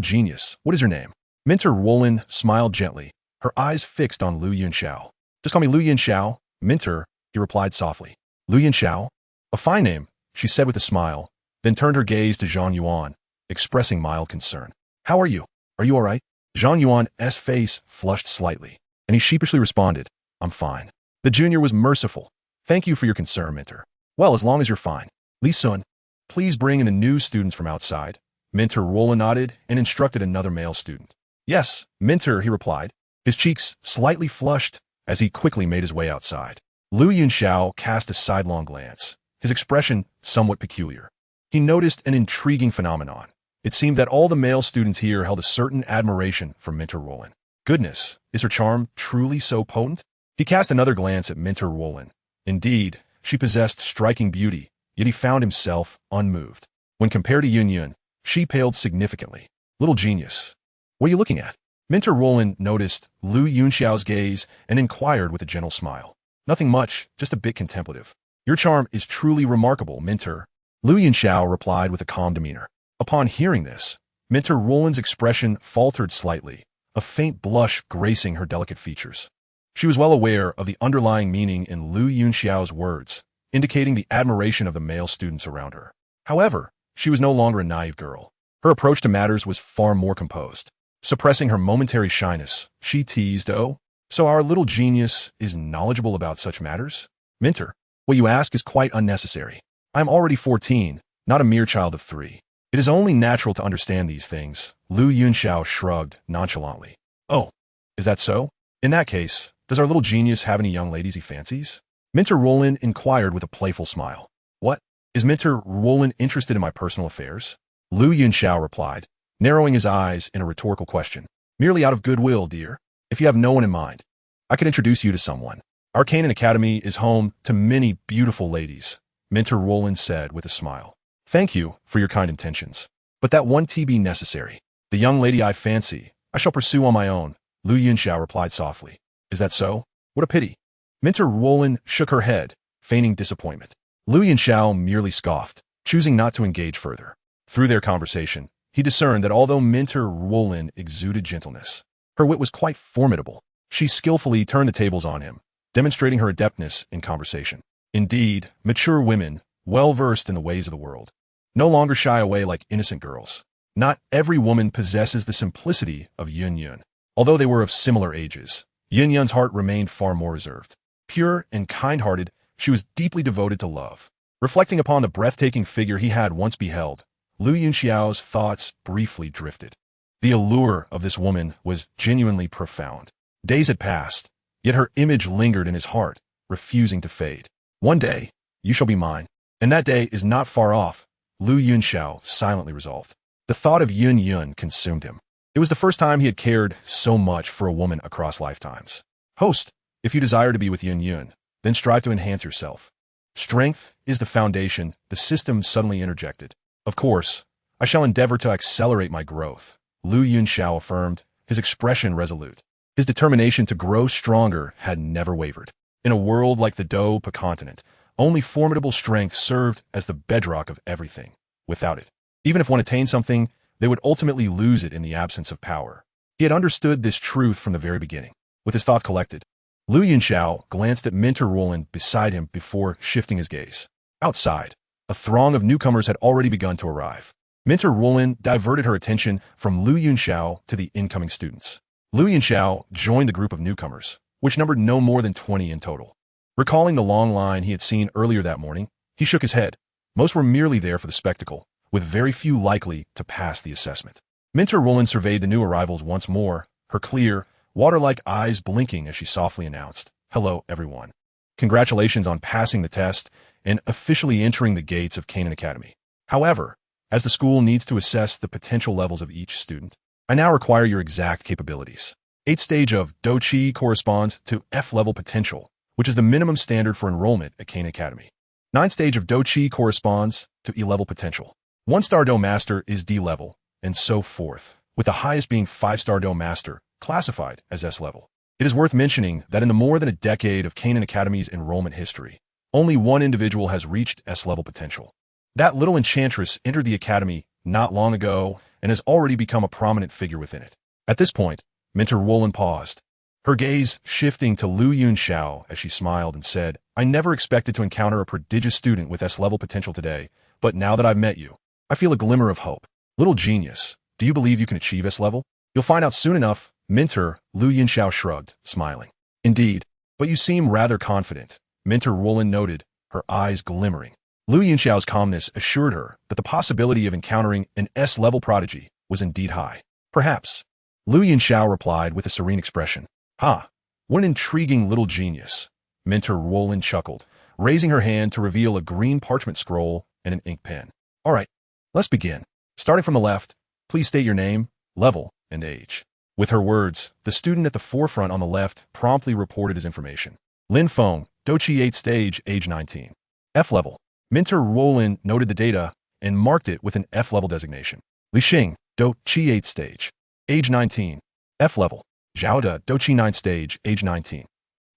genius, what is your name? Mentor Ruolin smiled gently, her eyes fixed on Lu Yunxiao. Just call me Lu Yunxiao, Mentor, he replied softly. Lu Yunxiao? A fine name, she said with a smile, then turned her gaze to Zhang Yuan, expressing mild concern. How are you? Are you all right? Zhang Yuan's face flushed slightly, and he sheepishly responded, I'm fine. The junior was merciful. Thank you for your concern, Mentor. Well, as long as you're fine. Li Sun, please bring in the new students from outside. Mentor Ruolin nodded and instructed another male student. Yes, Mentor, he replied, his cheeks slightly flushed as he quickly made his way outside. Lu Yunxiao cast a sidelong glance, his expression somewhat peculiar. He noticed an intriguing phenomenon. It seemed that all the male students here held a certain admiration for Mentor Ruolin. Goodness, is her charm truly so potent? He cast another glance at Mentor Ruolin. Indeed, she possessed striking beauty, yet he found himself unmoved. When compared to Yunyun, she paled significantly. Little genius. What are you looking at? Mentor Ruolin noticed Lu Yunxiao's gaze and inquired with a gentle smile. Nothing much, just a bit contemplative. Your charm is truly remarkable, Mentor. Lu Yunxiao replied with a calm demeanor. Upon hearing this, Mentor Ruolin's expression faltered slightly, a faint blush gracing her delicate features. She was well aware of the underlying meaning in Lu Yunxiao's words, indicating the admiration of the male students around her. However, she was no longer a naive girl. Her approach to matters was far more composed. Suppressing her momentary shyness, she teased, Oh, so our little genius is knowledgeable about such matters? Mentor, what you ask is quite unnecessary. I am already 14, not a mere child of 3. It is only natural to understand these things. Lu Yunxiao shrugged nonchalantly. Oh, is that so? In that case, does our little genius have any young ladies he fancies? Mentor Ruolin inquired with a playful smile. What? Is Mentor Ruolin interested in my personal affairs? Lu Yunxiao replied, narrowing his eyes in a rhetorical question. Merely out of goodwill, dear. If you have no one in mind, I can introduce you to someone. Our Canaan Academy is home to many beautiful ladies, Mentor Ruolin said with a smile. Thank you for your kind intentions, but that won't be necessary. The young lady I fancy, I shall pursue on my own, Lu Yunxiao replied softly. Is that so? What a pity. Mentor Ruolin shook her head, feigning disappointment. Lu Yunxiao merely scoffed, choosing not to engage further. Through their conversation, he discerned that although Mentor Ruolin exuded gentleness, her wit was quite formidable. She skillfully turned the tables on him, demonstrating her adeptness in conversation. Indeed, mature women, well-versed in the ways of the world, no longer shy away like innocent girls. Not every woman possesses the simplicity of Yunyun. Although they were of similar ages, Yunyun's heart remained far more reserved. Pure and kind-hearted, she was deeply devoted to love. Reflecting upon the breathtaking figure he had once beheld, Lu Yunxiao's thoughts briefly drifted. The allure of this woman was genuinely profound. Days had passed, yet her image lingered in his heart, refusing to fade. One day, you shall be mine. And that day is not far off, Lu Yunxiao silently resolved. The thought of Yun consumed him. It was the first time he had cared so much for a woman across lifetimes. Host, if you desire to be with Yun, then strive to enhance yourself. Strength is the foundation, the system suddenly interjected. Of course, I shall endeavor to accelerate my growth, Lu Yunxiao affirmed, his expression resolute. His determination to grow stronger had never wavered. In a world like the Douqi continent, only formidable strength served as the bedrock of everything. Without it, even if one attained something, they would ultimately lose it in the absence of power. He had understood this truth from the very beginning. With his thoughts collected, Lu Yunxiao glanced at Minter Roland beside him before shifting his gaze. Outside, a throng of newcomers had already begun to arrive. Minter Roland diverted her attention from Lu Yunxiao to the incoming students. Lu Yunxiao joined the group of newcomers, which numbered no more than 20 in total. Recalling the long line he had seen earlier that morning, he shook his head. Most were merely there for the spectacle, with very few likely to pass the assessment. Minter Roland surveyed the new arrivals once more, her clear, water-like eyes blinking as she softly announced, "Hello, everyone. Congratulations on passing the test and officially entering the gates of Canaan Academy. However, as the school needs to assess the potential levels of each student, I now require your exact capabilities. 8th stage of Douqi corresponds to F-level potential, which is the minimum standard for enrollment at Canaan Academy. 9th stage of Douqi corresponds to E-level potential. 1-star Dome Master is D-level, and so forth, with the highest being 5-star Dome Master, classified as S-level. It is worth mentioning that in the more than a decade of Canaan Academy's enrollment history, only one individual has reached S-level potential. That little enchantress entered the academy not long ago and has already become a prominent figure within it." At this point, Minter Roland paused, her gaze shifting to Lu Yunxiao as she smiled and said, "I never expected to encounter a prodigious student with S-level potential today, but now that I've met you, I feel a glimmer of hope. Little genius, do you believe you can achieve S-level? You'll find out soon enough." Minter, Lu Yunxiao shrugged, smiling. "Indeed, but you seem rather confident," Minter Roland noted, her eyes glimmering. Lu Yunxiao's calmness assured her that the possibility of encountering an S-level prodigy was indeed high. "Perhaps," Lu Yunxiao replied with a serene expression. "Ha, what an intriguing little genius," Minter Roland chuckled, raising her hand to reveal a green parchment scroll and an ink pen. "All right, let's begin. Starting from the left, please state your name, level, and age." With her words, the student at the forefront on the left promptly reported his information. Lin Feng, Douqi 8th stage, age 19. F-level. Minter Roland noted the data and marked it with an F-level designation. Li Xing, Douqi 8th stage, age 19. F-level. Zhao De, Douqi 9th stage, age 19.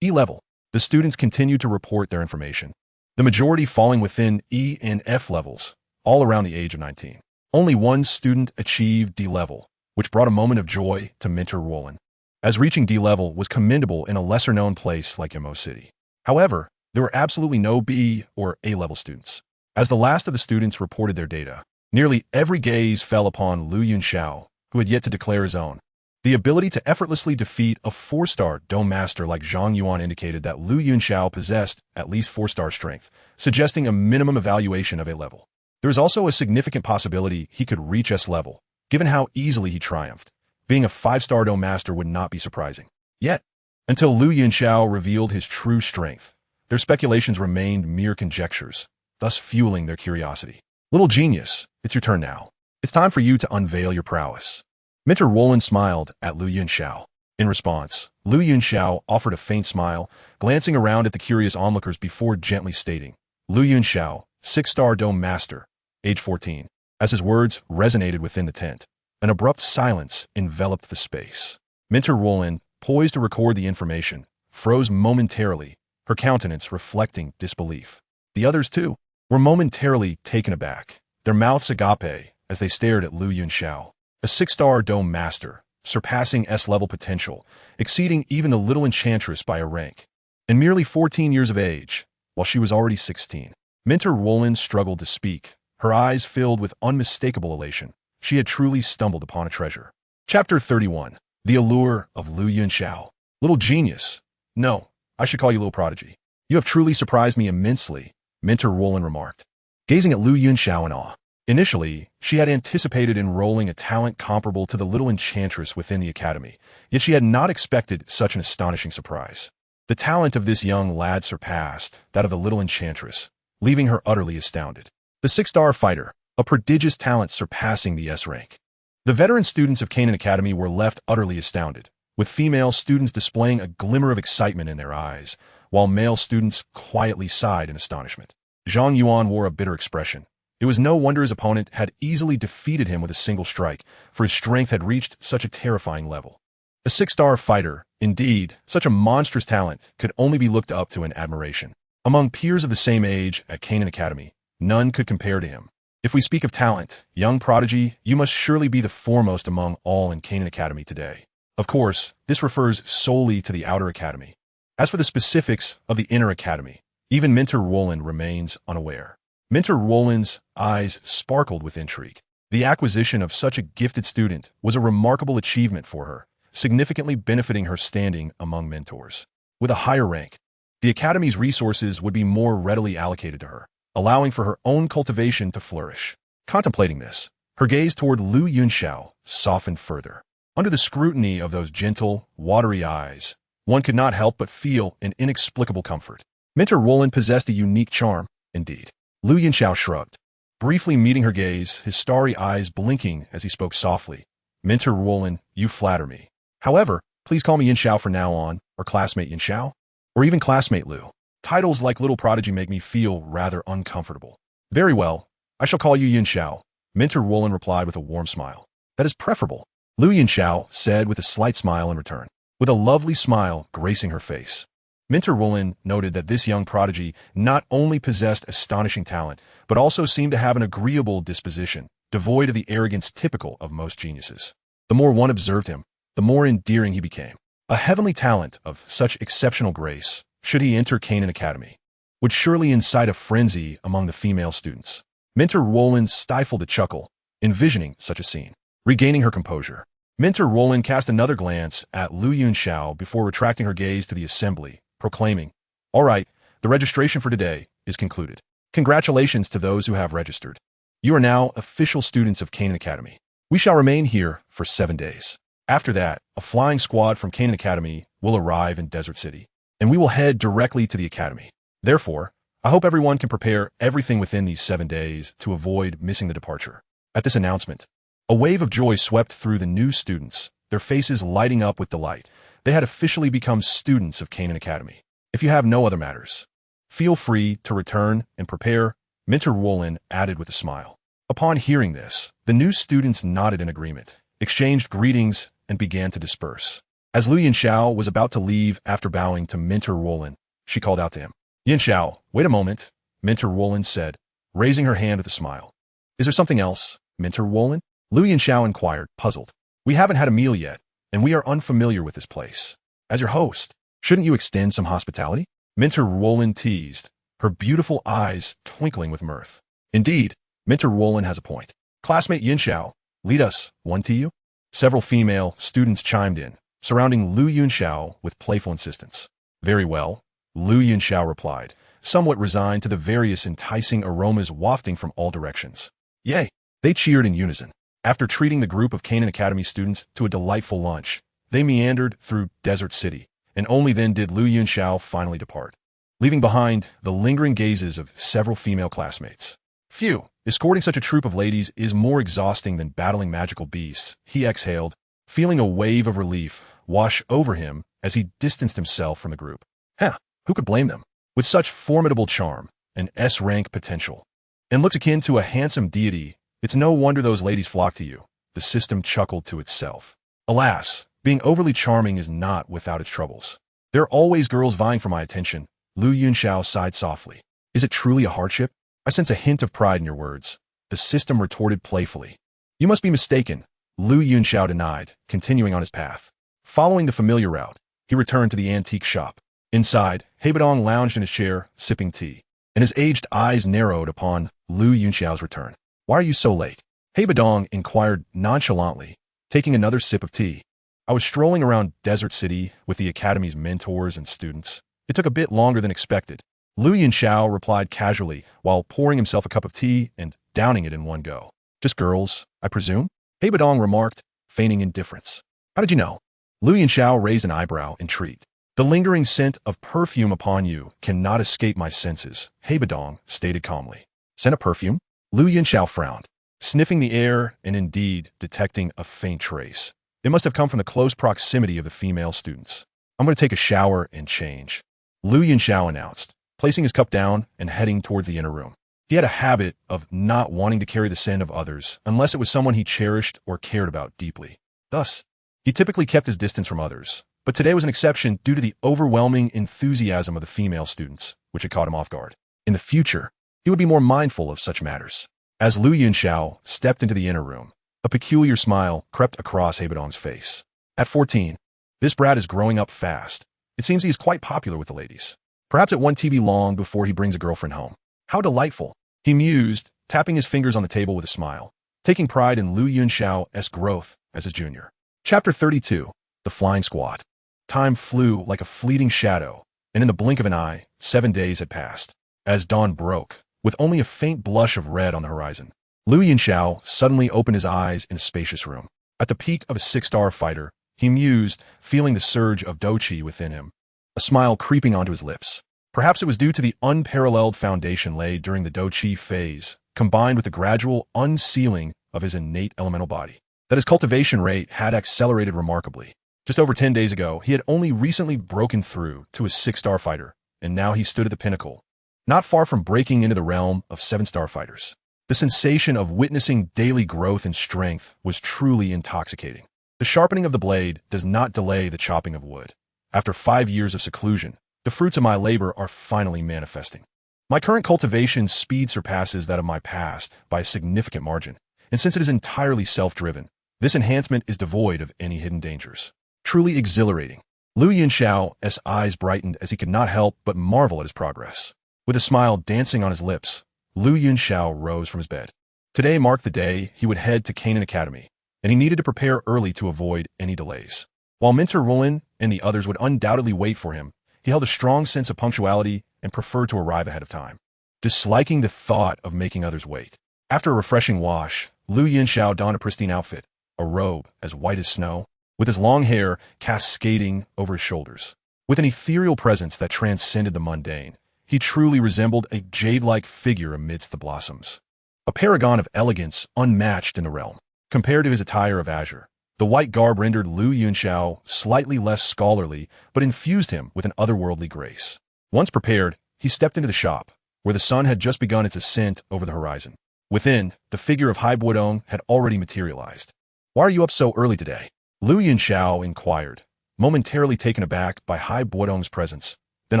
E-level. The students continued to report their information, the majority falling within E and F levels, all around the age of 19. Only one student achieved D-level, which brought a moment of joy to Minter Roland, as reaching D-level was commendable in a lesser-known place like Yamo City. However, there were absolutely no B or A-level students. As the last of the students reported their data, nearly every gaze fell upon Lu Yunxiao, who had yet to declare his own. The ability to effortlessly defeat a 4-star Dome Master like Zhang Yuan indicated that Lu Yunxiao possessed at least 4-star strength, suggesting a minimum evaluation of A-level. There is also a significant possibility he could reach S-level, given how easily he triumphed. Being a 5-star Dome Master would not be surprising. Yet, until Lu Yunxiao revealed his true strength, their speculations remained mere conjectures, thus fueling their curiosity. "Little genius, it's your turn now. It's time for you to unveil your prowess." Minter Roland smiled at Lu Yunxiao. In response, Lu Yunxiao offered a faint smile, glancing around at the curious onlookers before gently stating, "Lu Yunxiao, 6-star Dome Master, age 14. As his words resonated within the tent, an abrupt silence enveloped the space. Minter Roland, poised to record the information, froze momentarily, her countenance reflecting disbelief. The others, too, were momentarily taken aback, their mouths agape as they stared at Lu Yunxiao, a 6-star Dome Master, surpassing S-level potential, exceeding even the little enchantress by a rank. And merely 14 years of age, while she was already 16. Minter Roland struggled to speak, her eyes filled with unmistakable elation. She had truly stumbled upon a treasure. Chapter 31. The Allure of Lu Yunxiao. "Little genius. No, I should call you little prodigy. You have truly surprised me immensely," Minter Roland remarked, gazing at Lu Yunxiao in awe. Initially, she had anticipated enrolling a talent comparable to the little enchantress within the academy, yet she had not expected such an astonishing surprise. The talent of this young lad surpassed that of the little enchantress, leaving her utterly astounded. The 6-star fighter, a prodigious talent surpassing the S rank. The veteran students of Canaan Academy were left utterly astounded, with female students displaying a glimmer of excitement in their eyes, while male students quietly sighed in astonishment. Zhang Yuan wore a bitter expression. It was no wonder his opponent had easily defeated him with a single strike, for his strength had reached such a terrifying level. A 6-star fighter, indeed, such a monstrous talent, could only be looked up to in admiration. Among peers of the same age at Canaan Academy, none could compare to him. If we speak of talent, young prodigy, you must surely be the foremost among all in Canaan Academy today. Of course, this refers solely to the outer academy. As for the specifics of the inner academy, even Mentor Roland remains unaware. Mentor Roland's eyes sparkled with intrigue. The acquisition of such a gifted student was a remarkable achievement for her, significantly benefiting her standing among mentors. With a higher rank, the academy's resources would be more readily allocated to her, allowing for her own cultivation to flourish. Contemplating this, her gaze toward Lu Yunxiao softened further. Under the scrutiny of those gentle, watery eyes, one could not help but feel an inexplicable comfort. Mentor Roland possessed a unique charm, indeed. Lu Yunxiao shrugged, briefly meeting her gaze, his starry eyes blinking as he spoke softly. Mentor Roland, you flatter me. However, please call me Yunxiao from now on, or classmate Yunxiao, or even classmate Lu. Titles like Little Prodigy make me feel rather uncomfortable. Very well, I shall call you Yunxiao, Mentor Roland replied with a warm smile. That is preferable, Lu Yunxiao said with a slight smile in return, with a lovely smile gracing her face. Mentor Roland noted that this young prodigy not only possessed astonishing talent, but also seemed to have an agreeable disposition, devoid of the arrogance typical of most geniuses. The more one observed him, the more endearing he became. A heavenly talent of such exceptional grace, should he enter Canaan Academy, would surely incite a frenzy among the female students. Mentor Roland stifled a chuckle, envisioning such a scene. Regaining her composure, Mentor Roland cast another glance at Lu Yunxiao before retracting her gaze to the assembly, proclaiming, "All right, the registration for today is concluded. Congratulations to those who have registered. You are now official students of Canaan Academy. We shall remain here for 7 days. After that, a flying squad from Canaan Academy will arrive in Desert City, and we will head directly to the Academy. Therefore, I hope everyone can prepare everything within these 7 days to avoid missing the departure." At this announcement, a wave of joy swept through the new students, their faces lighting up with delight. They had officially become students of Canaan Academy. If you have no other matters, feel free to return and prepare, Mentor Roland added with a smile. Upon hearing this, the new students nodded in agreement, exchanged greetings, and began to disperse. As Lu Yunxiao was about to leave after bowing to Mentor Roland, she called out to him. "Yunxiao, wait a moment," Mentor Roland said, raising her hand with a smile. "Is there something else, Mentor Roland?" Lu Yunxiao inquired, puzzled. "We haven't had a meal yet, and we are unfamiliar with this place. As your host, shouldn't you extend some hospitality?" Mentor Roland teased, her beautiful eyes twinkling with mirth. Indeed, Mentor Roland has a point. "Classmate Yunxiao, lead us, one to you?" Several female students chimed in, surrounding Lu Yunxiao with playful insistence. "Very well," Lu Yunxiao replied, somewhat resigned to the various enticing aromas wafting from all directions. "Yay!" They cheered in unison. After treating the group of Canaan Academy students to a delightful lunch, they meandered through Desert City, and only then did Lu Yunxiao finally depart, leaving behind the lingering gazes of several female classmates. "Phew, escorting such a troop of ladies is more exhausting than battling magical beasts," he exhaled, feeling a wave of relief wash over him as he distanced himself from the group. Who could blame them? With such formidable charm and S-rank potential, and looks akin to a handsome deity, it's no wonder those ladies flock to you. The system chuckled to itself. Alas, being overly charming is not without its troubles. There are always girls vying for my attention, Lu Yunxiao sighed softly. Is it truly a hardship? I sense a hint of pride in your words. The system retorted playfully. You must be mistaken, Lu Yunxiao denied, continuing on his path. Following the familiar route, he returned to the antique shop. Inside, Heibadong lounged in his chair, sipping tea, and his aged eyes narrowed upon Lu Yunxiao's return. Why are you so late? Heibadong inquired nonchalantly, taking another sip of tea. I was strolling around Desert City with the Academy's mentors and students. It took a bit longer than expected. Lu Yunxiao replied casually while pouring himself a cup of tea and downing it in one go. Just girls, I presume? He Badong remarked, feigning indifference. How did you know? Lu Yunxiao raised an eyebrow, intrigued. The lingering scent of perfume upon you cannot escape my senses, He Badong stated calmly. Scent of perfume? Lu Yunxiao frowned, sniffing the air and indeed detecting a faint trace. It must have come from the close proximity of the female students. I'm going to take a shower and change, Lu Yunxiao announced, placing his cup down and heading towards the inner room. He had a habit of not wanting to carry the scent of others unless it was someone he cherished or cared about deeply. Thus, he typically kept his distance from others, but today was an exception due to the overwhelming enthusiasm of the female students, which had caught him off guard. In the future, he would be more mindful of such matters. As Lu Yunxiao stepped into the inner room, a peculiar smile crept across He Badong's face. At 14, this brat is growing up fast. It seems he is quite popular with the ladies. Perhaps it won't be long before he brings a girlfriend home. How delightful, he mused, tapping his fingers on the table with a smile, taking pride in Lu Yunxiao's growth as his junior. Chapter 32, The Flying Squad. Time flew like a fleeting shadow, and in the blink of an eye, 7 days had passed. As dawn broke, with only a faint blush of red on the horizon, Lu Yunxiao suddenly opened his eyes in a spacious room. At the peak of a 6-star fighter, he mused, feeling the surge of Douqi within him, a smile creeping onto his lips. Perhaps it was due to the unparalleled foundation laid during the Douqi phase, combined with the gradual unsealing of his innate elemental body, that his cultivation rate had accelerated remarkably. Just over 10 days ago, he had only recently broken through to a 6-star fighter, and now he stood at the pinnacle, not far from breaking into the realm of 7-star fighters. The sensation of witnessing daily growth in strength was truly intoxicating. The sharpening of the blade does not delay the chopping of wood. After 5 years of seclusion, the fruits of my labor are finally manifesting. My current cultivation speed surpasses that of my past by a significant margin, and since it is entirely self-driven, this enhancement is devoid of any hidden dangers. Truly exhilarating. Lu Yunxiao's eyes brightened as he could not help but marvel at his progress. With a smile dancing on his lips, Lu Yunxiao rose from his bed. Today marked the day he would head to Canaan Academy, and he needed to prepare early to avoid any delays. While Mentor Rulin and the others would undoubtedly wait for him, he held a strong sense of punctuality and preferred to arrive ahead of time, disliking the thought of making others wait. After a refreshing wash, Lu Yunxiao donned a pristine outfit, a robe as white as snow, with his long hair cascading over his shoulders. With an ethereal presence that transcended the mundane, he truly resembled a jade-like figure amidst the blossoms. A paragon of elegance unmatched in the realm. Compared to his attire of azure, the white garb rendered Lu Yunxiao slightly less scholarly, but infused him with an otherworldly grace. Once prepared, he stepped into the shop, where the sun had just begun its ascent over the horizon. Within, the figure of Hai Buodong had already materialized. Why are you up so early today? Lu Yunxiao inquired, momentarily taken aback by Hai Buodong's presence, then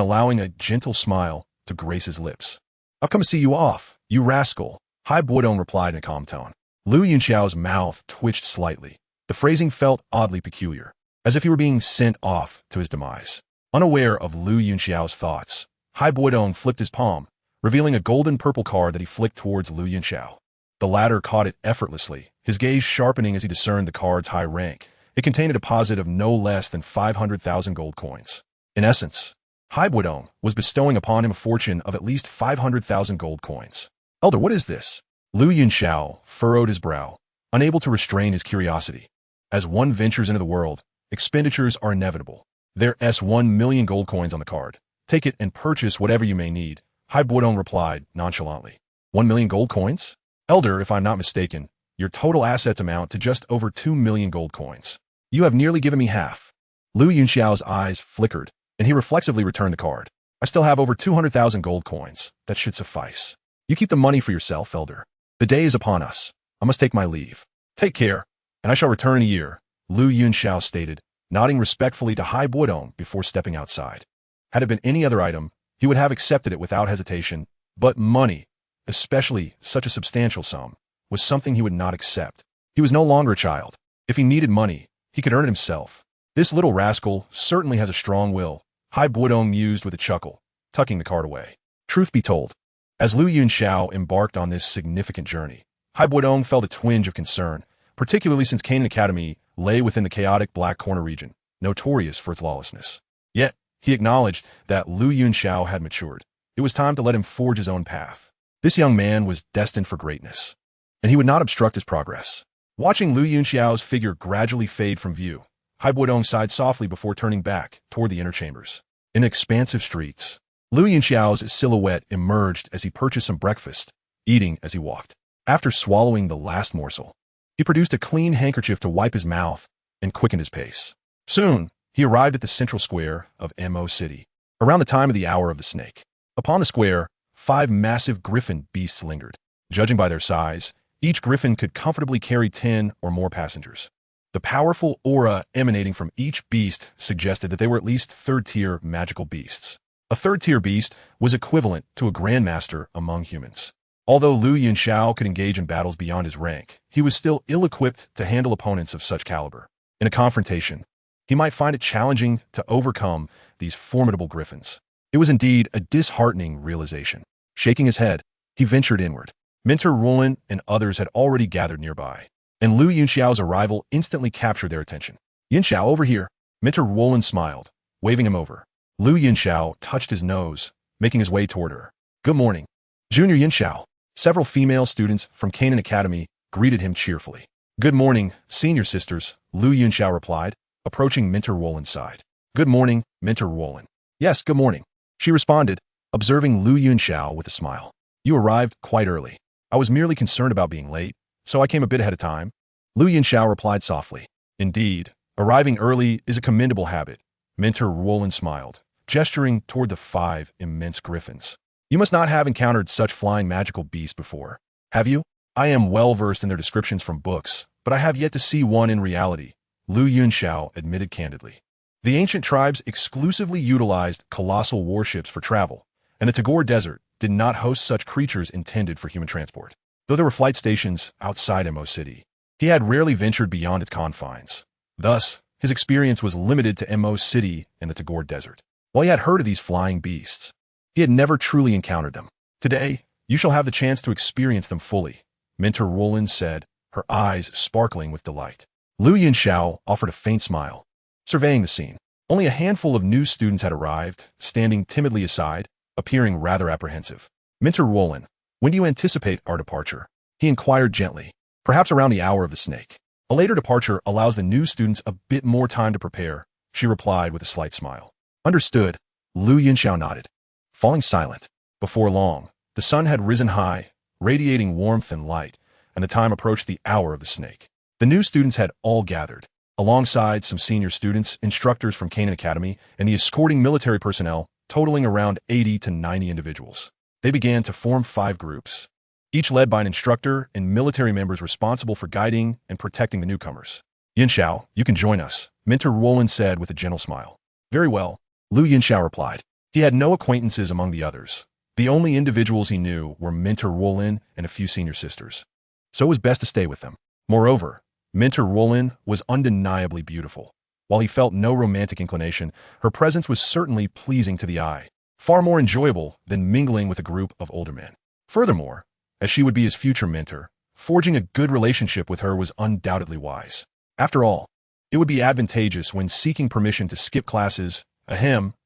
allowing a gentle smile to grace his lips. I've come to see you off, you rascal, Hai Buodong replied in a calm tone. Lu Yunxiao's mouth twitched slightly. The phrasing felt oddly peculiar, as if he were being sent off to his demise. Unaware of Lu Yunxiao's thoughts, Hai Buodong flipped his palm, revealing a golden-purple card that he flicked towards Lu Yunxiao. The latter caught it effortlessly, his gaze sharpening as he discerned the card's high rank. It contained a deposit of no less than 500,000 gold coins. In essence, Hai Buodong was bestowing upon him a fortune of at least 500,000 gold coins. Elder, what is this? Lu Yunxiao furrowed his brow, unable to restrain his curiosity. As one ventures into the world, expenditures are inevitable. There's 1 million gold coins on the card. Take it and purchase whatever you may need, Hai Buodong replied nonchalantly. 1 million gold coins? Elder, if I'm not mistaken, your total assets amount to just over 2 million gold coins. You have nearly given me half. Lu Yunxiao's eyes flickered, and he reflexively returned the card. I still have over 200,000 gold coins. That should suffice. You keep the money for yourself, Elder. The day is upon us. I must take my leave. Take care, and I shall return in a year, Lu Yunxiao stated, nodding respectfully to Hai Buodong before stepping outside. Had it been any other item, he would have accepted it without hesitation, but money, especially such a substantial sum, was something he would not accept. He was no longer a child. If he needed money, he could earn it himself. This little rascal certainly has a strong will, Hai Buodong mused with a chuckle, tucking the card away. Truth be told, as Lu Yunxiao embarked on this significant journey, Hai Buodong felt a twinge of concern, particularly since Canaan Academy lay within the chaotic Black Corner region, notorious for its lawlessness. Yet, he acknowledged that Lu Yunxiao had matured. It was time to let him forge his own path. This young man was destined for greatness, and he would not obstruct his progress. Watching Lu Yunxiao's figure gradually fade from view, Hai Buodong sighed softly before turning back toward the inner chambers. In expansive streets, Lu Yunxiao's silhouette emerged as he purchased some breakfast, eating as he walked. After swallowing the last morsel, he produced a clean handkerchief to wipe his mouth and quickened his pace. Soon, he arrived at the central square of Mo City, around the time of the hour of the snake. Upon the square, 5 massive griffin beasts lingered. Judging by their size, each griffin could comfortably carry 10 or more passengers. The powerful aura emanating from each beast suggested that they were at least third-tier magical beasts. A third-tier beast was equivalent to a grandmaster among humans. Although Lu Yunxiao could engage in battles beyond his rank, he was still ill-equipped to handle opponents of such caliber. In a confrontation, he might find it challenging to overcome these formidable griffins. It was indeed a disheartening realization. Shaking his head, he ventured inward. Mentor Roland and others had already gathered nearby, and Lu Yunxiao's arrival instantly captured their attention. "Yunxiao, over here." Mentor Roland smiled, waving him over. Lu Yunxiao touched his nose, making his way toward her. "Good morning, Junior Yunxiao." Several female students from Canaan Academy greeted him cheerfully. "Good morning, senior sisters," Lu Yunxiao replied, approaching Mentor Roland's side. "Good morning, Mentor Roland." "Yes, good morning," she responded, observing Lu Yunxiao with a smile. "You arrived quite early. I was merely concerned about being late, so I came a bit ahead of time." Lu Yunxiao replied softly. "Indeed, arriving early is a commendable habit." Mentor Roland smiled, gesturing toward the 5 immense griffins. "You must not have encountered such flying magical beasts before, have you?" "I am well versed in their descriptions from books, but I have yet to see one in reality," Lu Yunxiao admitted candidly. The ancient tribes exclusively utilized colossal warships for travel, and the Tagore Desert did not host such creatures intended for human transport. Though there were flight stations outside Mo City, he had rarely ventured beyond its confines. Thus, his experience was limited to Mo City and the Tagore Desert. While he had heard of these flying beasts, he had never truly encountered them. "Today, you shall have the chance to experience them fully," Mentor Roland said, her eyes sparkling with delight. Lu Yunxiao offered a faint smile, surveying the scene. Only a handful of new students had arrived, standing timidly aside, appearing rather apprehensive. "Mentor Roland, when do you anticipate our departure?" he inquired gently. "Perhaps around the hour of the snake. A later departure allows the new students a bit more time to prepare," she replied with a slight smile. "Understood," Lu Yunxiao nodded. Falling silent, before long, the sun had risen high, radiating warmth and light, and the time approached the hour of the snake. The new students had all gathered, alongside some senior students, instructors from Canaan Academy, and the escorting military personnel, totaling around 80 to 90 individuals. They began to form 5 groups, each led by an instructor and military members responsible for guiding and protecting the newcomers. "Yunxiao, you can join us," Mentor Roland said with a gentle smile. "Very well," Lu Yunxiao replied. He had no acquaintances among the others. The only individuals he knew were Mentor Roland and a few senior sisters. So it was best to stay with them. Moreover, Mentor Roland was undeniably beautiful. While he felt no romantic inclination, her presence was certainly pleasing to the eye, far more enjoyable than mingling with a group of older men. Furthermore, as she would be his future mentor, forging a good relationship with her was undoubtedly wise. After all, it would be advantageous when seeking permission to skip classes,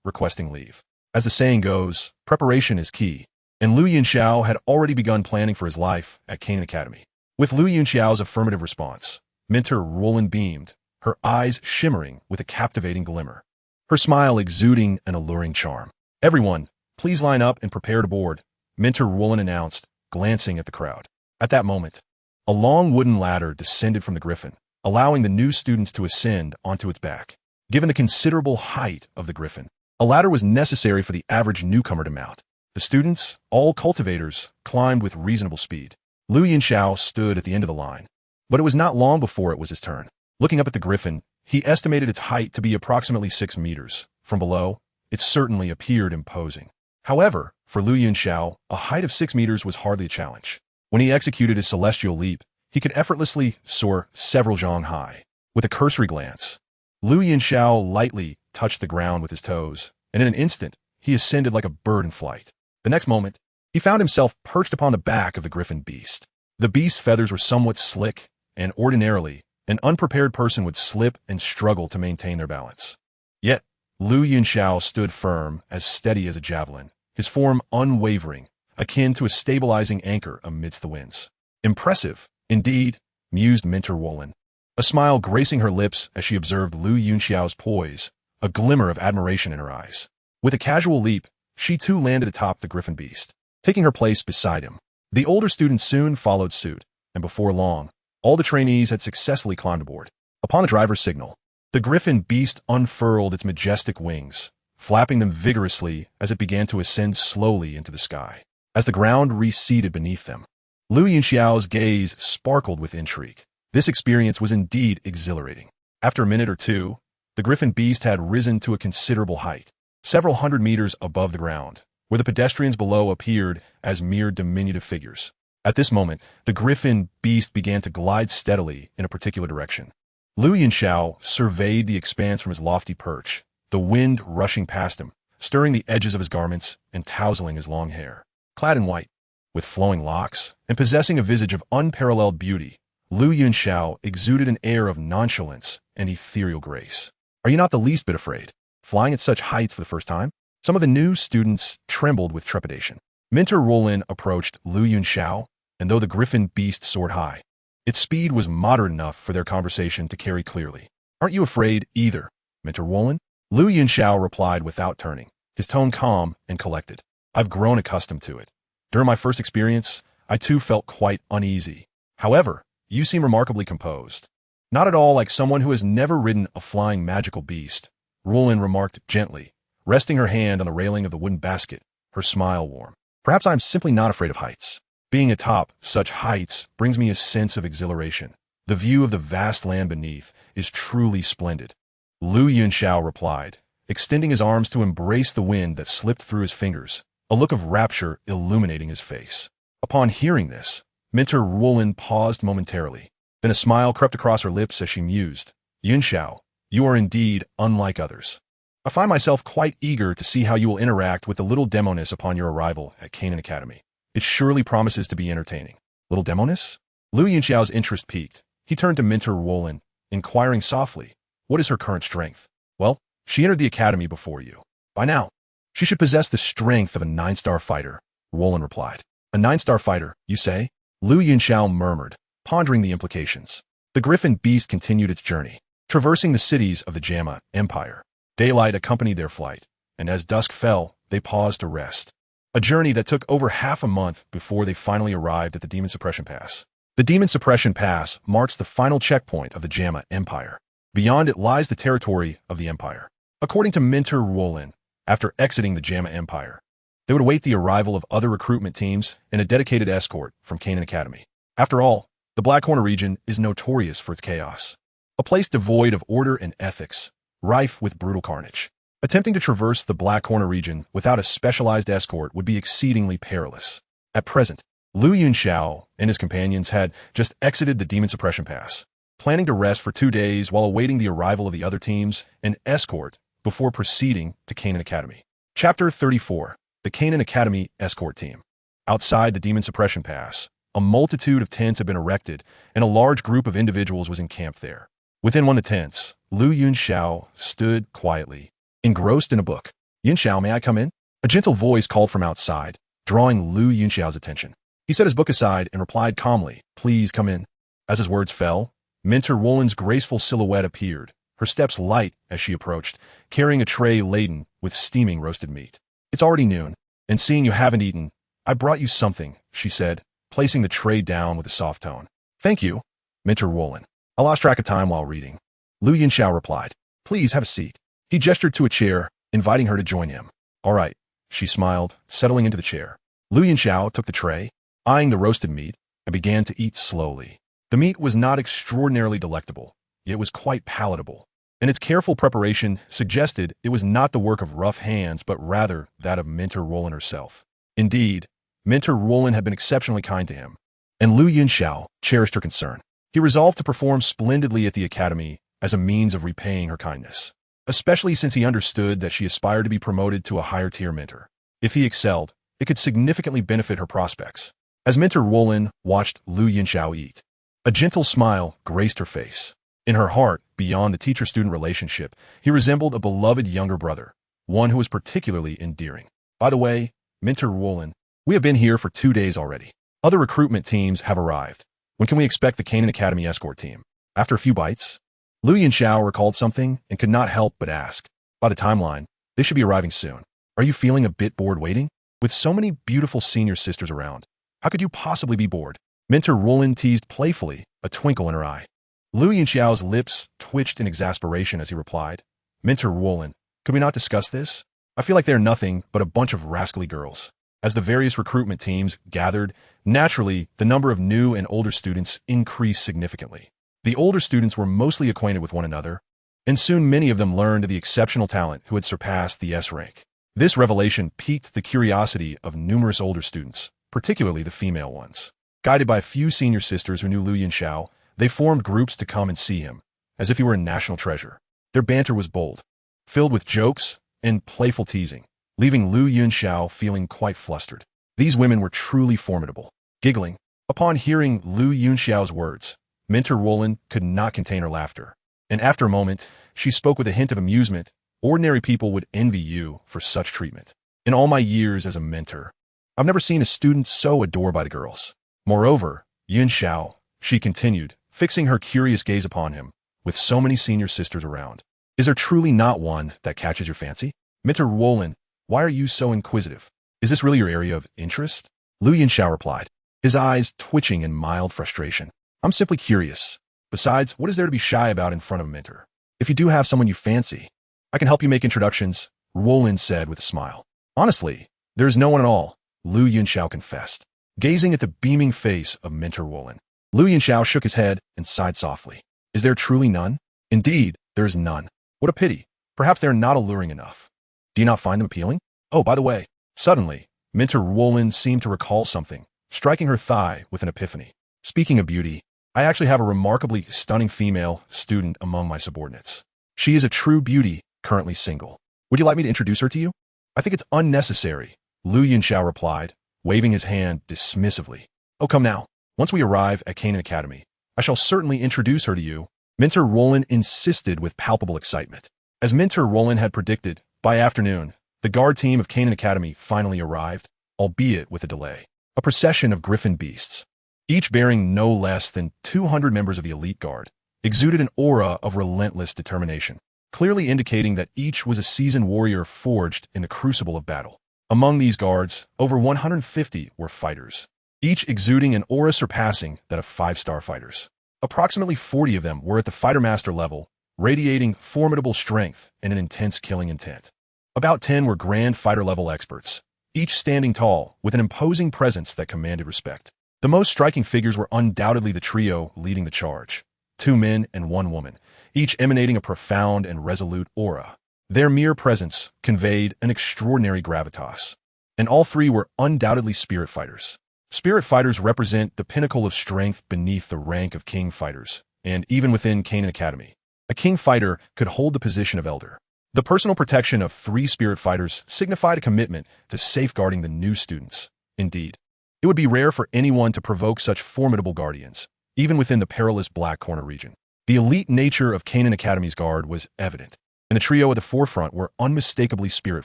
requesting leave. As the saying goes, preparation is key, and Lu Yunxiao had already begun planning for his life at Canaan Academy. With Lu Yunxiao's affirmative response, Mentor Roland beamed, her eyes shimmering with a captivating glimmer, her smile exuding an alluring charm. "Everyone, please line up and prepare to board," Mentor Roland announced, glancing at the crowd. At that moment, a long wooden ladder descended from the griffin, allowing the new students to ascend onto its back. Given the considerable height of the griffin, a ladder was necessary for the average newcomer to mount. The students, all cultivators, climbed with reasonable speed. Lu Yunxiao stood at the end of the line, but it was not long before it was his turn. Looking up at the griffin, he estimated its height to be approximately 6 meters. From below, it certainly appeared imposing. However, for Lu Yunxiao, a height of 6 meters was hardly a challenge. When he executed his celestial leap, he could effortlessly soar several zhang high. With a cursory glance, Lu Yunxiao lightly touched the ground with his toes, and in an instant, he ascended like a bird in flight. The next moment, he found himself perched upon the back of the griffin beast. The beast's feathers were somewhat slick, and ordinarily, an unprepared person would slip and struggle to maintain their balance. Yet, Lu Yunxiao stood firm, as steady as a javelin, his form unwavering, akin to a stabilizing anchor amidst the winds. Impressive, indeed, mused Minter Wolin, a smile gracing her lips as she observed Lu Yunxiao's poise, a glimmer of admiration in her eyes. With a casual leap, she too landed atop the griffin beast, taking her place beside him. The older students soon followed suit, and before long, all the trainees had successfully climbed aboard. Upon a driver's signal, the griffin beast unfurled its majestic wings, flapping them vigorously as it began to ascend slowly into the sky. As the ground receded beneath them, Lu Yunxiao's gaze sparkled with intrigue. This experience was indeed exhilarating. After a minute or two, the griffin beast had risen to a considerable height, several hundred meters above the ground, where the pedestrians below appeared as mere diminutive figures. At this moment, the griffin beast began to glide steadily in a particular direction. Lu Yunxiao surveyed the expanse from his lofty perch, the wind rushing past him, stirring the edges of his garments and tousling his long hair. Clad in white, with flowing locks, and possessing a visage of unparalleled beauty, Lu Yunxiao exuded an air of nonchalance and ethereal grace. Are you not the least bit afraid, flying at such heights for the first time? Some of the new students trembled with trepidation. Minter Wolin approached Lu Yunxiao, and though the griffin beast soared high, its speed was moderate enough for their conversation to carry clearly. Aren't you afraid either, Minter Wolin? Lu Yunxiao replied without turning, his tone calm and collected. I've grown accustomed to it. During my first experience, I too felt quite uneasy. However, you seem remarkably composed. Not at all like someone who has never ridden a flying magical beast, Wolin remarked gently, resting her hand on the railing of the wooden basket, her smile warm. Perhaps I am simply not afraid of heights. Being atop such heights brings me a sense of exhilaration. The view of the vast land beneath is truly splendid. Lu Yunxiao replied, extending his arms to embrace the wind that slipped through his fingers, a look of rapture illuminating his face. Upon hearing this, Minter Wolin paused momentarily. Then a smile crept across her lips as she mused. Yunxiao, you are indeed unlike others. I find myself quite eager to see how you will interact with the little demoness upon your arrival at Canaan Academy. It surely promises to be entertaining. Little demoness? Lu Yunxiao's interest piqued. He turned to Minter Wolin, inquiring softly, what is her current strength? Well, she entered the academy before you. By now, she should possess the strength of a 9-star fighter, Wolin replied. A 9-star fighter, you say? Lu Yunxiao murmured, pondering the implications. The griffin beast continued its journey, traversing the cities of the Jamma Empire. Daylight accompanied their flight, and as dusk fell, they paused to rest. A journey that took over half a month before they finally arrived at the Demon Suppression Pass. The Demon Suppression Pass marks the final checkpoint of the Jamma Empire. Beyond it lies the territory of the Empire. According to Minter Wolin, after exiting the Jamma Empire, they would await the arrival of other recruitment teams and a dedicated escort from Canaan Academy. After all, the Black Corner region is notorious for its chaos. A place devoid of order and ethics, rife with brutal carnage. Attempting to traverse the Black Corner region without a specialized escort would be exceedingly perilous. At present, Lu Yunxiao and his companions had just exited the Demon Suppression Pass, planning to rest for 2 days while awaiting the arrival of the other teams and escort before proceeding to Canaan Academy. Chapter 34. The Canaan Academy Escort Team. Outside the Demon Suppression Pass, a multitude of tents had been erected, and a large group of individuals was encamped there. Within one of the tents, Lu Yunxiao stood quietly, engrossed in a book. Yunxiao, may I come in? A gentle voice called from outside, drawing Lu Yunxiao's attention. He set his book aside and replied calmly, please come in. As his words fell, Minter Wolin's graceful silhouette appeared, her steps light as she approached, carrying a tray laden with steaming roasted meat. It's already noon, and seeing you haven't eaten, I brought you something, she said, placing the tray down with a soft tone. Thank you, Minter Wolin. I lost track of time while reading. Lu Yunxiao replied, please have a seat. He gestured to a chair, inviting her to join him. All right, she smiled, settling into the chair. Lu Yunxiao took the tray, eyeing the roasted meat, and began to eat slowly. The meat was not extraordinarily delectable, yet it was quite palatable, and its careful preparation suggested it was not the work of rough hands but rather that of Minter Wolin herself. Indeed, Minter Wolin had been exceptionally kind to him, and Lu Yunxiao cherished her concern. He resolved to perform splendidly at the academy as a means of repaying her kindness, especially since he understood that she aspired to be promoted to a higher-tier mentor. If he excelled, it could significantly benefit her prospects. As Minter Wolin watched Lu Yunxiao eat, a gentle smile graced her face. In her heart, beyond the teacher-student relationship, he resembled a beloved younger brother, one who was particularly endearing. By the way, Minter Wolin, We have been here for 2 days already. Other recruitment teams have arrived. When can we expect the Canaan Academy escort team? After a few bites, Lu Yunxiao recalled something and could not help but ask. By the timeline, they should be arriving soon. Are you feeling a bit bored waiting? With so many beautiful senior sisters around, how could you possibly be bored? Mentor Roland teased playfully, a twinkle in her eye. Lu Yunxiao's lips twitched in exasperation as he replied, Mentor Roland, could we not discuss this? I feel like they're nothing but a bunch of rascally girls. As the various recruitment teams gathered, naturally, the number of new and older students increased significantly. The older students were mostly acquainted with one another, and soon many of them learned of the exceptional talent who had surpassed the S rank. This revelation piqued the curiosity of numerous older students, particularly the female ones. Guided by a few senior sisters who knew Lu Yunxiao, they formed groups to come and see him, as if he were a national treasure. Their banter was bold, filled with jokes and playful teasing, leaving Lu Yunxiao feeling quite flustered. These women were truly formidable. Giggling, upon hearing Lu Yunxiao's words, Mentor Roland could not contain her laughter. And after a moment, she spoke with a hint of amusement. Ordinary people would envy you for such treatment. In all my years as a mentor, I've never seen a student so adored by the girls. Moreover, Yunxiao, she continued, fixing her curious gaze upon him, with so many senior sisters around. Is there truly not one that catches your fancy? Mentor Roland, why are you so inquisitive? Is this really your area of interest? Lu Yunxiao replied, his eyes twitching in mild frustration. I'm simply curious. Besides, what is there to be shy about in front of a mentor? If you do have someone you fancy, I can help you make introductions, Roland said with a smile. Honestly, there is no one at all, Lu Yunxiao confessed, gazing at the beaming face of Mentor Roland. Lu Yunxiao shook his head and sighed softly. Is there truly none? Indeed, there is none. What a pity. Perhaps they are not alluring enough. Do you not find them appealing? Oh, by the way, suddenly, Mentor Roland seemed to recall something, striking her thigh with an epiphany. Speaking of beauty, I actually have a remarkably stunning female student among my subordinates. She is a true beauty, currently single. Would you like me to introduce her to you? I think it's unnecessary, Lu Yunxiao replied, waving his hand dismissively. Oh, come now. Once we arrive at Canaan Academy, I shall certainly introduce her to you. Mentor Roland insisted with palpable excitement. As Mentor Roland had predicted, by afternoon, the guard team of Canaan Academy finally arrived, albeit with a delay. A procession of griffin beasts, each bearing no less than 200 members of the elite guard, exuded an aura of relentless determination, clearly indicating that each was a seasoned warrior forged in the crucible of battle. Among these guards, over 150 were fighters, each exuding an aura surpassing that of 5-star fighters. Approximately 40 of them were at the fighter master level, radiating formidable strength and an intense killing intent. About 10 were grand fighter level experts, each standing tall with an imposing presence that commanded respect. The most striking figures were undoubtedly the trio leading the charge, 2 men and 1 woman, each emanating a profound and resolute aura. Their mere presence conveyed an extraordinary gravitas, and all 3 were undoubtedly spirit fighters. Spirit fighters represent the pinnacle of strength beneath the rank of king fighters, and even within Canaan Academy, a king fighter could hold the position of elder. The personal protection of 3 spirit fighters signified a commitment to safeguarding the new students. Indeed, it would be rare for anyone to provoke such formidable guardians, even within the perilous Black Corner region. The elite nature of Canaan Academy's guard was evident, and the trio at the forefront were unmistakably spirit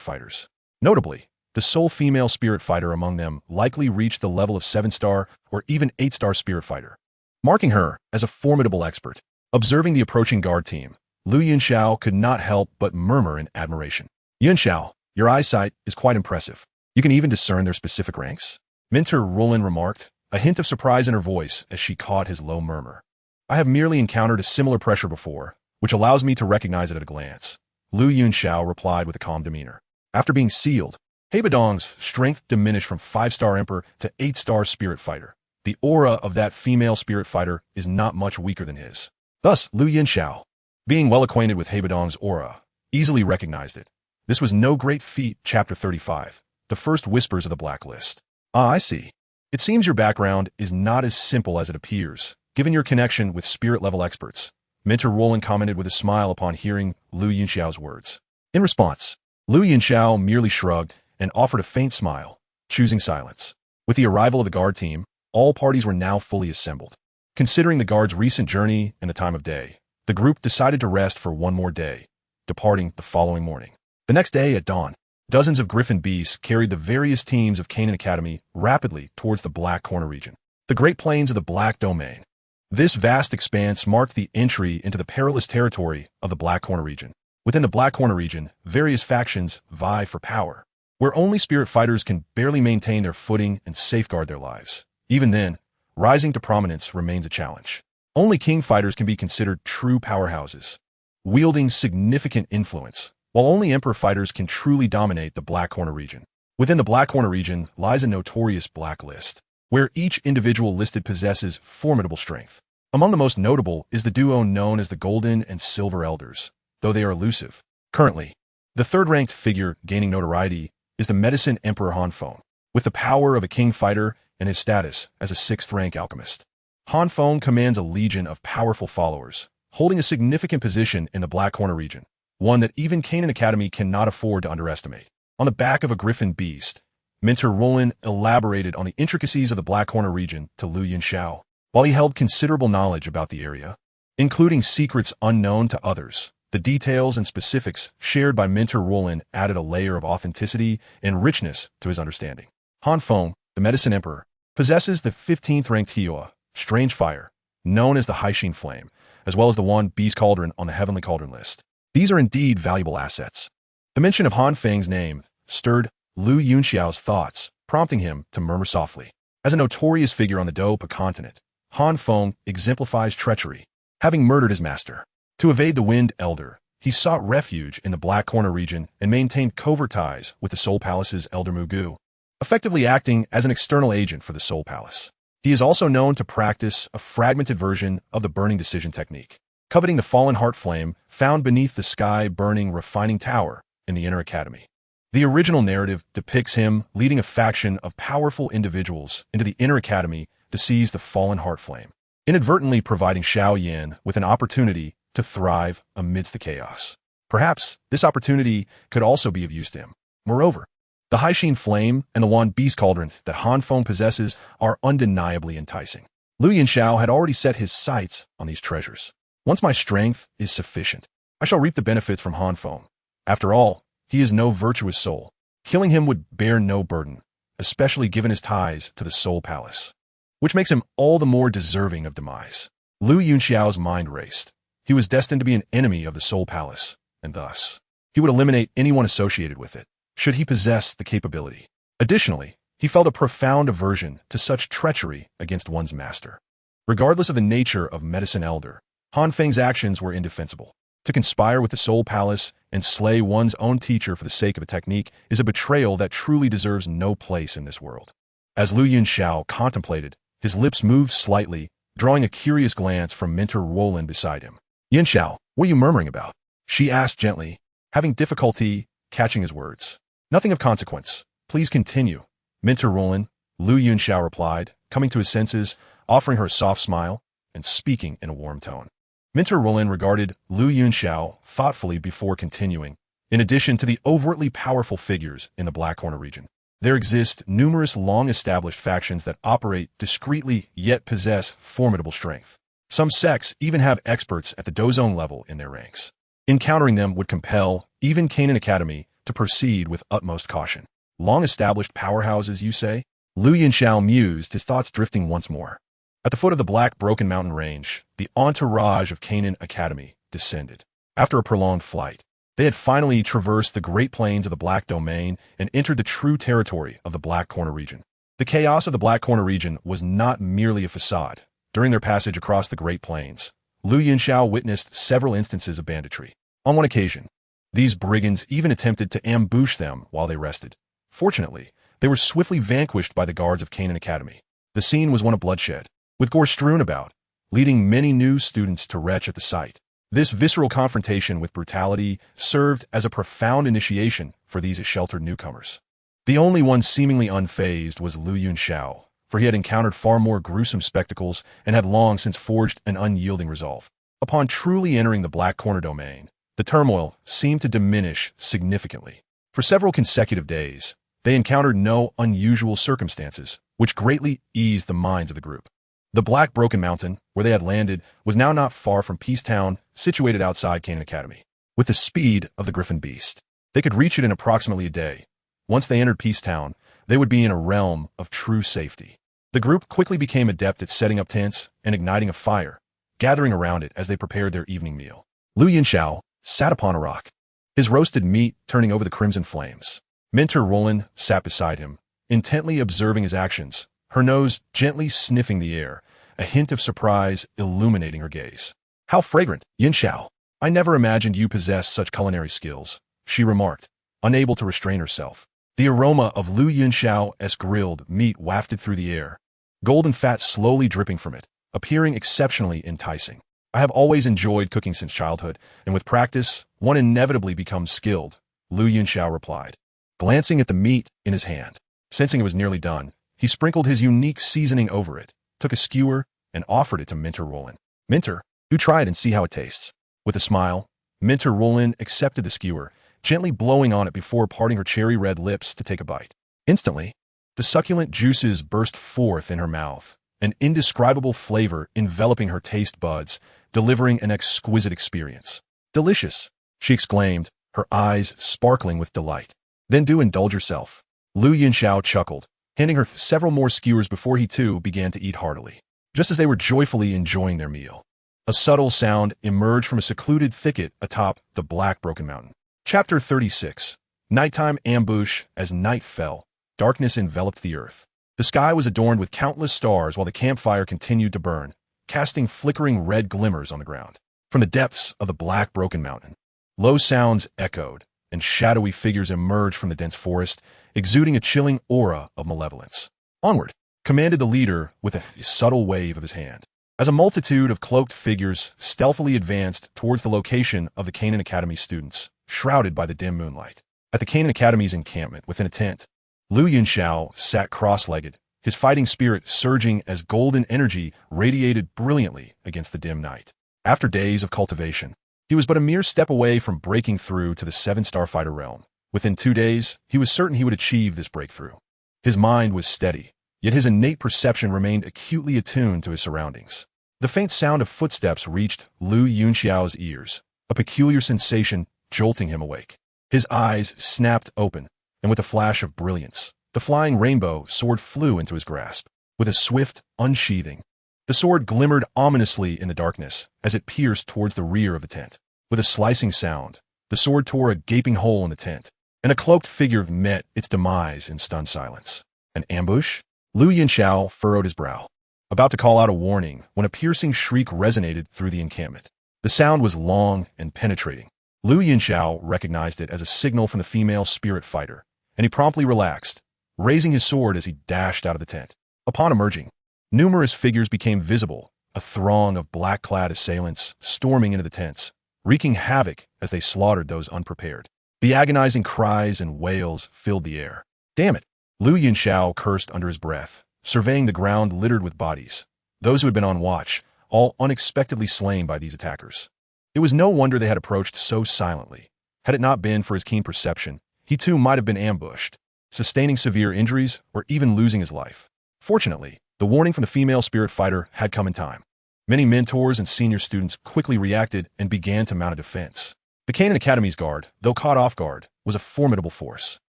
fighters. Notably, the sole female spirit fighter among them likely reached the level of 7-star or even 8-star spirit fighter, marking her as a formidable expert. Observing the approaching guard team, Lu Yunxiao could not help but murmur in admiration. Yunxiao, your eyesight is quite impressive. You can even discern their specific ranks? Mentor Roland remarked, a hint of surprise in her voice as she caught his low murmur. I have merely encountered a similar pressure before, which allows me to recognize it at a glance. Lu Yunxiao replied with a calm demeanor. After being sealed, Hebadong's strength diminished from 5-star Emperor to 8-star Spirit Fighter. The aura of that female Spirit Fighter is not much weaker than his. Thus, Lu Yunxiao, being well acquainted with Hebadong's aura, easily recognized it. This was no great feat. Chapter 35. The First Whispers of the Blacklist. Ah, I see. It seems your background is not as simple as it appears, given your connection with spirit-level experts. Mentor Roland commented with a smile upon hearing Lu Yunxiao's words. In response, Lu Yunxiao merely shrugged and offered a faint smile, choosing silence. With the arrival of the guard team, all parties were now fully assembled. Considering the guard's recent journey and the time of day, the group decided to rest for one more day, departing the following morning. The next day at dawn, Dozens of griffin beasts carried the various teams of Canaan Academy rapidly towards the Black Corner region, the Great Plains of the Black Domain. This vast expanse marked the entry into the perilous territory of the Black Corner region. Within the Black Corner region, various factions vie for power, where only spirit fighters can barely maintain their footing and safeguard their lives. Even then, rising to prominence remains a challenge. Only king fighters can be considered true powerhouses, wielding significant influence, while only emperor fighters can truly dominate the Black Corner region. Within the Black Corner region lies a notorious blacklist, where each individual listed possesses formidable strength. Among the most notable is the duo known as the Golden and Silver Elders, though they are elusive. Currently, the third-ranked figure gaining notoriety is the Medicine Emperor Han Feng, with the power of a king fighter and his status as a sixth-rank alchemist. Han Feng commands a legion of powerful followers, holding a significant position in the Black Corner region, one that even Canaan Academy cannot afford to underestimate. On the back of a griffin beast, Mentor Roland elaborated on the intricacies of the Black Corner region to Lu Yunxiao, while he held considerable knowledge about the area, including secrets unknown to others. The details and specifics shared by Mentor Roland added a layer of authenticity and richness to his understanding. Han Feng, the Medicine Emperor, possesses the 15th-ranked Hioa, Strange Fire, known as the Haixin Flame, as well as the one Beast Cauldron on the Heavenly Cauldron list. These are indeed valuable assets. The mention of Han Feng's name stirred Lu Yunxiao's thoughts, prompting him to murmur softly. As a notorious figure on the Douqi continent, Han Feng exemplifies treachery, having murdered his master. To evade the Wind Elder, he sought refuge in the Black Corner region and maintained covert ties with the Soul Palace's Elder Mugu, effectively acting as an external agent for the Soul Palace. He is also known to practice a fragmented version of the burning decision technique, coveting the fallen heart flame found beneath the sky-burning refining tower in the Inner Academy. The original narrative depicts him leading a faction of powerful individuals into the Inner Academy to seize the fallen heart flame, inadvertently providing Xiao Yan with an opportunity to thrive amidst the chaos. Perhaps this opportunity could also be of use to him. Moreover, the Haixin Flame and the one Beast Cauldron that Han Feng possesses are undeniably enticing. Lu Yunxiao had already set his sights on these treasures. Once my strength is sufficient, I shall reap the benefits from Han Feng. After all, he is no virtuous soul. Killing him would bear no burden, especially given his ties to the Soul Palace, which makes him all the more deserving of demise. Lu Yunxiao's mind raced. He was destined to be an enemy of the Soul Palace, and thus, he would eliminate anyone associated with it, should he possess the capability. Additionally, he felt a profound aversion to such treachery against one's master. Regardless of the nature of Medicine Elder, Han Feng's actions were indefensible. To conspire with the Soul Palace and slay one's own teacher for the sake of a technique is a betrayal that truly deserves no place in this world. As Lu Yunxiao contemplated, his lips moved slightly, drawing a curious glance from Mentor Roland beside him. Yunxiao, what are you murmuring about? She asked gently, having difficulty catching his words. Nothing of consequence. Please continue. Mentor Roland, Lu Yunxiao replied, coming to his senses, offering her a soft smile, and speaking in a warm tone. Mentor Roland regarded Lu Yunxiao thoughtfully before continuing. In addition to the overtly powerful figures in the Black Corner region, there exist numerous long-established factions that operate discreetly yet possess formidable strength. Some sects even have experts at the Dozone level in their ranks. Encountering them would compel even Canaan Academy to proceed with utmost caution. Long-established powerhouses, you say? Lu Yunxiao mused, his thoughts drifting once more. At the foot of the Black Broken Mountain Range, the entourage of Canaan Academy descended. After a prolonged flight, they had finally traversed the Great Plains of the Black Domain and entered the true territory of the Black Corner region. The chaos of the Black Corner region was not merely a facade. During their passage across the Great Plains, Lu Yunxiao witnessed several instances of banditry. On one occasion, these brigands even attempted to ambush them while they rested. Fortunately, they were swiftly vanquished by the guards of Canaan Academy. The scene was one of bloodshed, with gore strewn about, leading many new students to retch at the sight. This visceral confrontation with brutality served as a profound initiation for these sheltered newcomers. The only one seemingly unfazed was Lu Yunxiao, for he had encountered far more gruesome spectacles and had long since forged an unyielding resolve. Upon truly entering the Black Corner domain, the turmoil seemed to diminish significantly. For several consecutive days, they encountered no unusual circumstances, which greatly eased the minds of the group. The Black Broken Mountain, where they had landed, was now not far from Peace Town, situated outside Canaan Academy. With the speed of the Griffin Beast, They could reach it in approximately a day. Once they entered Peace Town, they would be in a realm of true safety. The group quickly became adept at setting up tents and igniting a fire, gathering around it as they prepared their evening meal. Lu Yunxiao sat upon a rock, his roasted meat turning over the crimson flames. Mentor Roland sat beside him, intently observing his actions, her nose gently sniffing the air, a hint of surprise illuminating her gaze. "How fragrant, Yunxiao! I never imagined you possessed such culinary skills," she remarked, unable to restrain herself. The aroma of Lu Yunxiao's grilled meat wafted through the air, golden fat slowly dripping from it, appearing exceptionally enticing. "I have always enjoyed cooking since childhood, and with practice, one inevitably becomes skilled," Lu Yunxiao replied, glancing at the meat in his hand. Sensing it was nearly done, he sprinkled his unique seasoning over it, took a skewer, and offered it to Mentor Roland. "Mentor, do try it and see how it tastes." With a smile, Mentor Roland accepted the skewer, gently blowing on it before parting her cherry-red lips to take a bite. Instantly, the succulent juices burst forth in her mouth, an indescribable flavor enveloping her taste buds, delivering an exquisite experience. "Delicious," she exclaimed, her eyes sparkling with delight. "Then do indulge yourself." Lu Yunxiao chuckled, handing her several more skewers before he too began to eat heartily. Just as they were joyfully enjoying their meal, a subtle sound emerged from a secluded thicket atop the Black Broken Mountain. Chapter 36. Nighttime Ambush. As night fell, darkness enveloped the earth. The sky was adorned with countless stars while the campfire continued to burn, casting flickering red glimmers on the ground. From the depths of the Black Broken Mountain, low sounds echoed, and shadowy figures emerged from the dense forest, exuding a chilling aura of malevolence. "Onward," commanded the leader with a subtle wave of his hand. As a multitude of cloaked figures stealthily advanced towards the location of the Canaan Academy students, shrouded by the dim moonlight. At the Canaan Academy's encampment within a tent, Lu Yunxiao sat cross-legged, his fighting spirit surging as golden energy radiated brilliantly against the dim night. After days of cultivation, he was but a mere step away from breaking through to the 7-star fighter realm. Within 2 days, he was certain he would achieve this breakthrough. His mind was steady, yet his innate perception remained acutely attuned to his surroundings. The faint sound of footsteps reached Lu Yunxiao's ears, a peculiar sensation jolting him awake. His eyes snapped open, and with a flash of brilliance, the flying rainbow sword flew into his grasp. With a swift unsheathing, the sword glimmered ominously in the darkness as it pierced towards the rear of the tent. With a slicing sound, the sword tore a gaping hole in the tent, and a cloaked figure met its demise in stunned silence. An ambush? Lu Yunxiao furrowed his brow, about to call out a warning when a piercing shriek resonated through the encampment. The sound was long and penetrating. Lu Yunxiao recognized it as a signal from the female spirit fighter, and he promptly relaxed, raising his sword as he dashed out of the tent. Upon emerging, numerous figures became visible, a throng of black-clad assailants storming into the tents, wreaking havoc as they slaughtered those unprepared. The agonizing cries and wails filled the air. "Damn it!" Lu Yunxiao cursed under his breath, surveying the ground littered with bodies, those who had been on watch, all unexpectedly slain by these attackers. It was no wonder they had approached so silently. Had it not been for his keen perception, he too might have been ambushed, sustaining severe injuries or even losing his life. Fortunately, the warning from the female spirit fighter had come in time. Many mentors and senior students quickly reacted and began to mount a defense. The Canaan Academy's guard, though caught off guard, was a formidable force.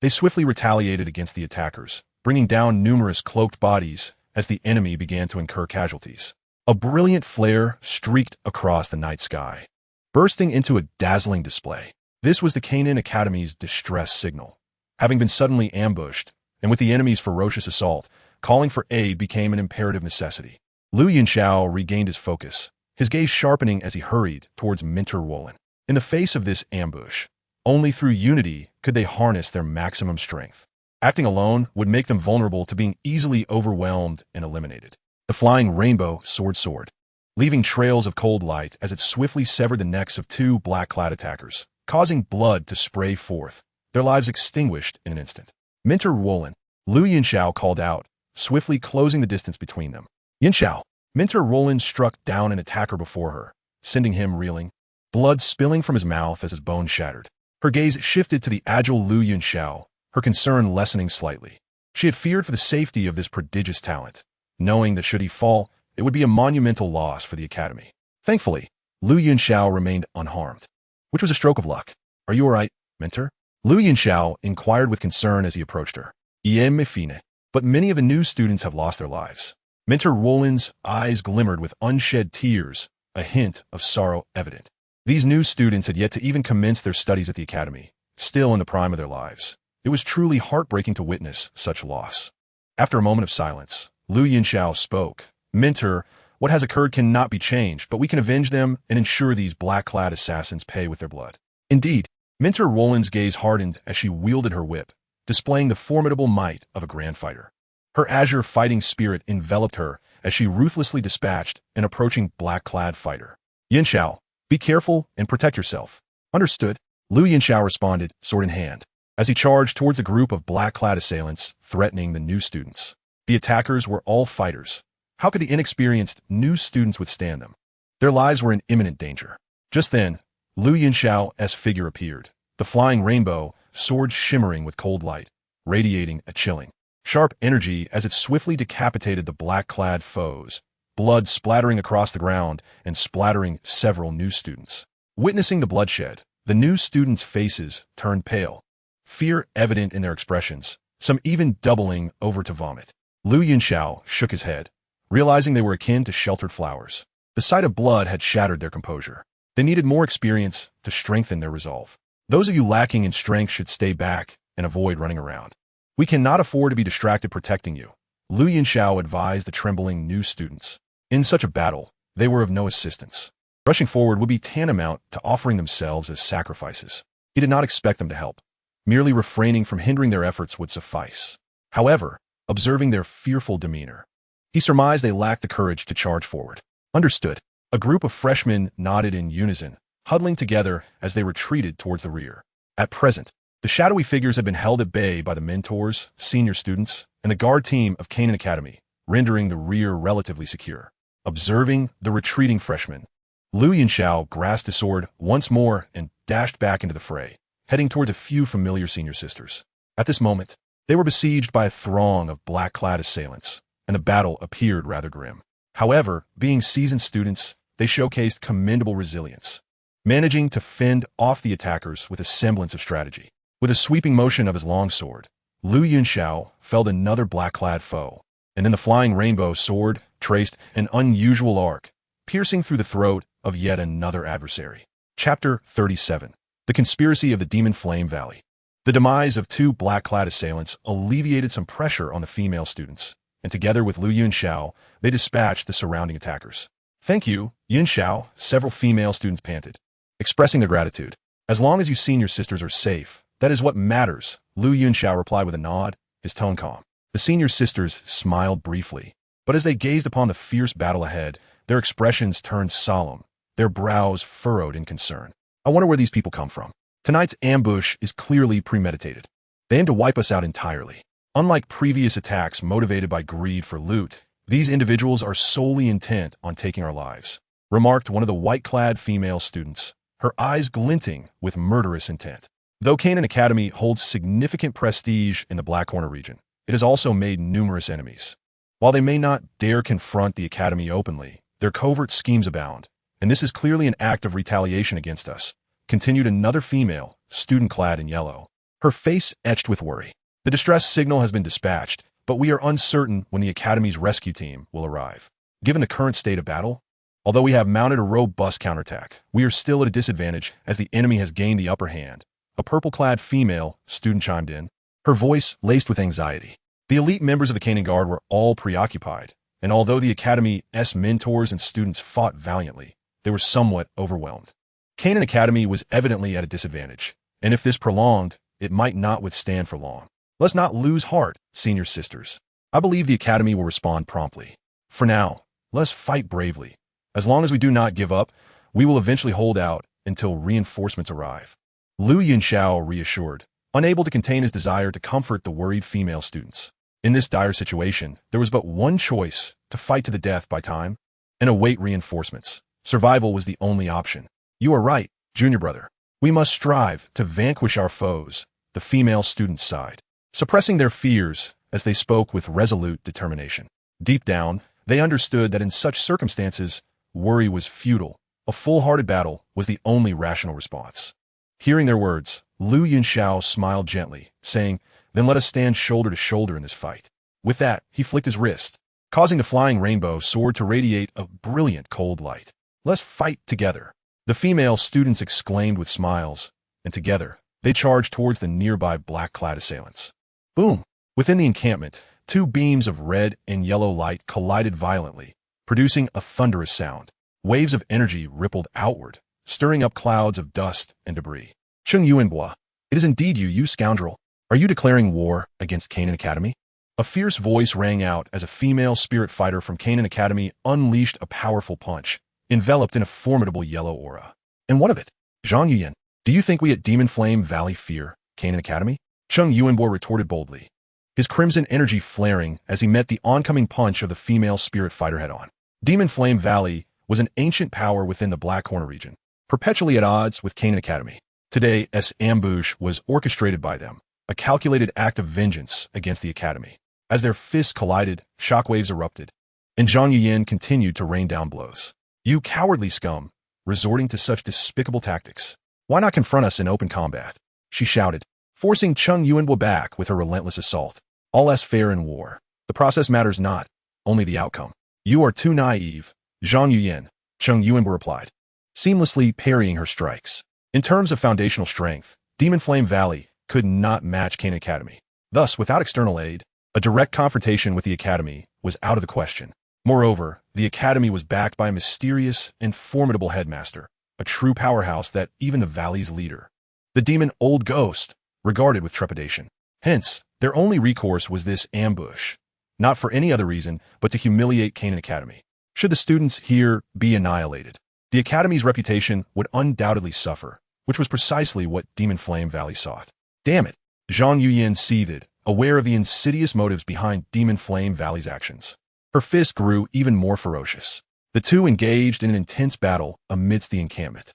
They swiftly retaliated against the attackers, bringing down numerous cloaked bodies as the enemy began to incur casualties. A brilliant flare streaked across the night sky, bursting into a dazzling display. This was the Canaan Academy's distress signal. Having been suddenly ambushed, and with the enemy's ferocious assault, calling for aid became an imperative necessity. Lu Yunxiao regained his focus, his gaze sharpening as he hurried towards Mentor Roland. In the face of this ambush, only through unity could they harness their maximum strength. Acting alone would make them vulnerable to being easily overwhelmed and eliminated. The flying rainbow soared, leaving trails of cold light as it swiftly severed the necks of 2 black-clad attackers, causing blood to spray forth, their lives extinguished in an instant. "Mentor Roland," Lu Yunxiao called out, swiftly closing the distance between them. "Yunxiao!" Mentor Roland struck down an attacker before her, sending him reeling, blood spilling from his mouth as his bones shattered. Her gaze shifted to the agile Lu Yunxiao, her concern lessening slightly. She had feared for the safety of this prodigious talent, knowing that should he fall, it would be a monumental loss for the academy. Thankfully, Lu Yunxiao remained unharmed, which was a stroke of luck. "Are you all right, Mentor?" Liu Yunxiao inquired with concern as he approached her. "Iem fine. But many of the new students have lost their lives." Mentor Roland's eyes glimmered with unshed tears, a hint of sorrow evident. These new students had yet to even commence their studies at the academy, still in the prime of their lives. It was truly heartbreaking to witness such loss. After a moment of silence, Liu Yunxiao spoke. "Mentor, what has occurred cannot be changed, but we can avenge them and ensure these black-clad assassins pay with their blood." Indeed, Mentor Roland's gaze hardened as she wielded her whip, displaying the formidable might of a grand fighter. Her azure fighting spirit enveloped her as she ruthlessly dispatched an approaching black-clad fighter. "Yunxiao, be careful and protect yourself." "Understood," Liu Yunxiao responded, sword in hand, as he charged towards a group of black-clad assailants threatening the new students. The attackers were all fighters. How could the inexperienced new students withstand them? Their lives were in imminent danger. Just then, Liu Yunxiao's figure appeared, the flying rainbow, sword shimmering with cold light, radiating a chilling, sharp energy as it swiftly decapitated the black-clad foes, blood splattering across the ground and splattering several new students. Witnessing the bloodshed, the new students' faces turned pale, fear evident in their expressions, some even doubling over to vomit. Liu Yunxiao shook his head, realizing they were akin to sheltered flowers. The sight of blood had shattered their composure. They needed more experience to strengthen their resolve. "Those of you lacking in strength should stay back and avoid running around. We cannot afford to be distracted protecting you," Liu Yunxiao advised the trembling new students. In such a battle, they were of no assistance. Rushing forward would be tantamount to offering themselves as sacrifices. He did not expect them to help. Merely refraining from hindering their efforts would suffice. However, observing their fearful demeanor, he surmised they lacked the courage to charge forward. "Understood." A group of freshmen nodded in unison, huddling together as they retreated towards the rear. At present, the shadowy figures had been held at bay by the mentors, senior students, and the guard team of Canaan Academy, rendering the rear relatively secure. Observing the retreating freshmen, Liu Yunxiao grasped his sword once more and dashed back into the fray, heading toward a few familiar senior sisters. At this moment, they were besieged by a throng of black-clad assailants, and the battle appeared rather grim. However, being seasoned students, they showcased commendable resilience, managing to fend off the attackers with a semblance of strategy. With a sweeping motion of his longsword, Liu Yunxiao felled another black-clad foe, and then the flying rainbow sword traced an unusual arc, piercing through the throat of yet another adversary. Chapter 37. The Conspiracy of the Demon Flame Valley. The demise of two black-clad assailants alleviated some pressure on the female students, and together with Liu Yunxiao, they dispatched the surrounding attackers. "Thank you, Yunxiao," several female students panted, expressing their gratitude. "As long as you senior sisters are safe, that is what matters," Liu Yunxiao replied with a nod, his tone calm. The senior sisters smiled briefly, but as they gazed upon the fierce battle ahead, their expressions turned solemn, their brows furrowed in concern. "I wonder where these people come from. Tonight's ambush is clearly premeditated. They aim to wipe us out entirely. Unlike previous attacks motivated by greed for loot, these individuals are solely intent on taking our lives," remarked one of the white-clad female students, her eyes glinting with murderous intent. Though Canaan Academy holds significant prestige in the Black Corner region, it has also made numerous enemies. While they may not dare confront the Academy openly, their covert schemes abound, and this is clearly an act of retaliation against us, continued another female, student clad in yellow, her face etched with worry. "The distress signal has been dispatched, but we are uncertain when the Academy's rescue team will arrive. Given the current state of battle, although we have mounted a robust counterattack, we are still at a disadvantage as the enemy has gained the upper hand," a purple-clad female student chimed in, her voice laced with anxiety. The elite members of the Canaan Guard were all preoccupied, and although the Academy's mentors and students fought valiantly, they were somewhat overwhelmed. Canaan Academy was evidently at a disadvantage, and if this prolonged, it might not withstand for long. "Let's not lose heart, senior sisters. I believe the Academy will respond promptly. For now, let's fight bravely. As long as we do not give up, we will eventually hold out until reinforcements arrive," Liu Yunxiao reassured, unable to contain his desire to comfort the worried female students. In this dire situation, there was but one choice: to fight to the death by time and await reinforcements. Survival was the only option. "You are right, junior brother. We must strive to vanquish our foes," the female students sighed, suppressing their fears as they spoke with resolute determination. Deep down, they understood that in such circumstances, worry was futile. A full-hearted battle was the only rational response. Hearing their words, Lu Yunxiao smiled gently, saying, "Then let us stand shoulder to shoulder in this fight." With that, he flicked his wrist, causing the flying rainbow sword to radiate a brilliant cold light. "Let's fight together." The female students exclaimed with smiles, and together, they charged towards the nearby black-clad assailants. Boom! Within the encampment, two beams of red and yellow light collided violently, producing a thunderous sound. Waves of energy rippled outward, stirring up clouds of dust and debris. "Cheng Yuanbua, it is indeed you scoundrel. Are you declaring war against Canaan Academy?" A fierce voice rang out as a female spirit fighter from Canaan Academy unleashed a powerful punch, enveloped in a formidable yellow aura. "And what of it? Zhang Yuyan, do you think we at Demon Flame Valley fear Canaan Academy?" Cheng Yuanbo retorted boldly, his crimson energy flaring as he met the oncoming punch of the female spirit fighter head-on. Demon Flame Valley was an ancient power within the Black Corner region, perpetually at odds with Canaan Academy. Today's ambush was orchestrated by them, a calculated act of vengeance against the Academy. As their fists collided, shockwaves erupted, and Zhang Yuyan continued to rain down blows. "You cowardly scum, resorting to such despicable tactics. Why not confront us in open combat?" she shouted, forcing Cheng Yuanbo back with her relentless assault. "All is fair in war. The process matters not, only the outcome." "You are too naive, Zhang Yuyan," Cheng Yuanbo replied, seamlessly parrying her strikes. In terms of foundational strength, Demon Flame Valley could not match Canaan Academy. Thus, without external aid, a direct confrontation with the Academy was out of the question. Moreover, the Academy was backed by a mysterious and formidable headmaster, a true powerhouse that even the Valley's leader, the demon Old Ghost, regarded with trepidation. Hence, their only recourse was this ambush, not for any other reason but to humiliate Canaan Academy. Should the students here be annihilated, the Academy's reputation would undoubtedly suffer, which was precisely what Demon Flame Valley sought. Damn it! Zhang Yuyan seethed, aware of the insidious motives behind Demon Flame Valley's actions. Her fist grew even more ferocious. The two engaged in an intense battle amidst the encampment.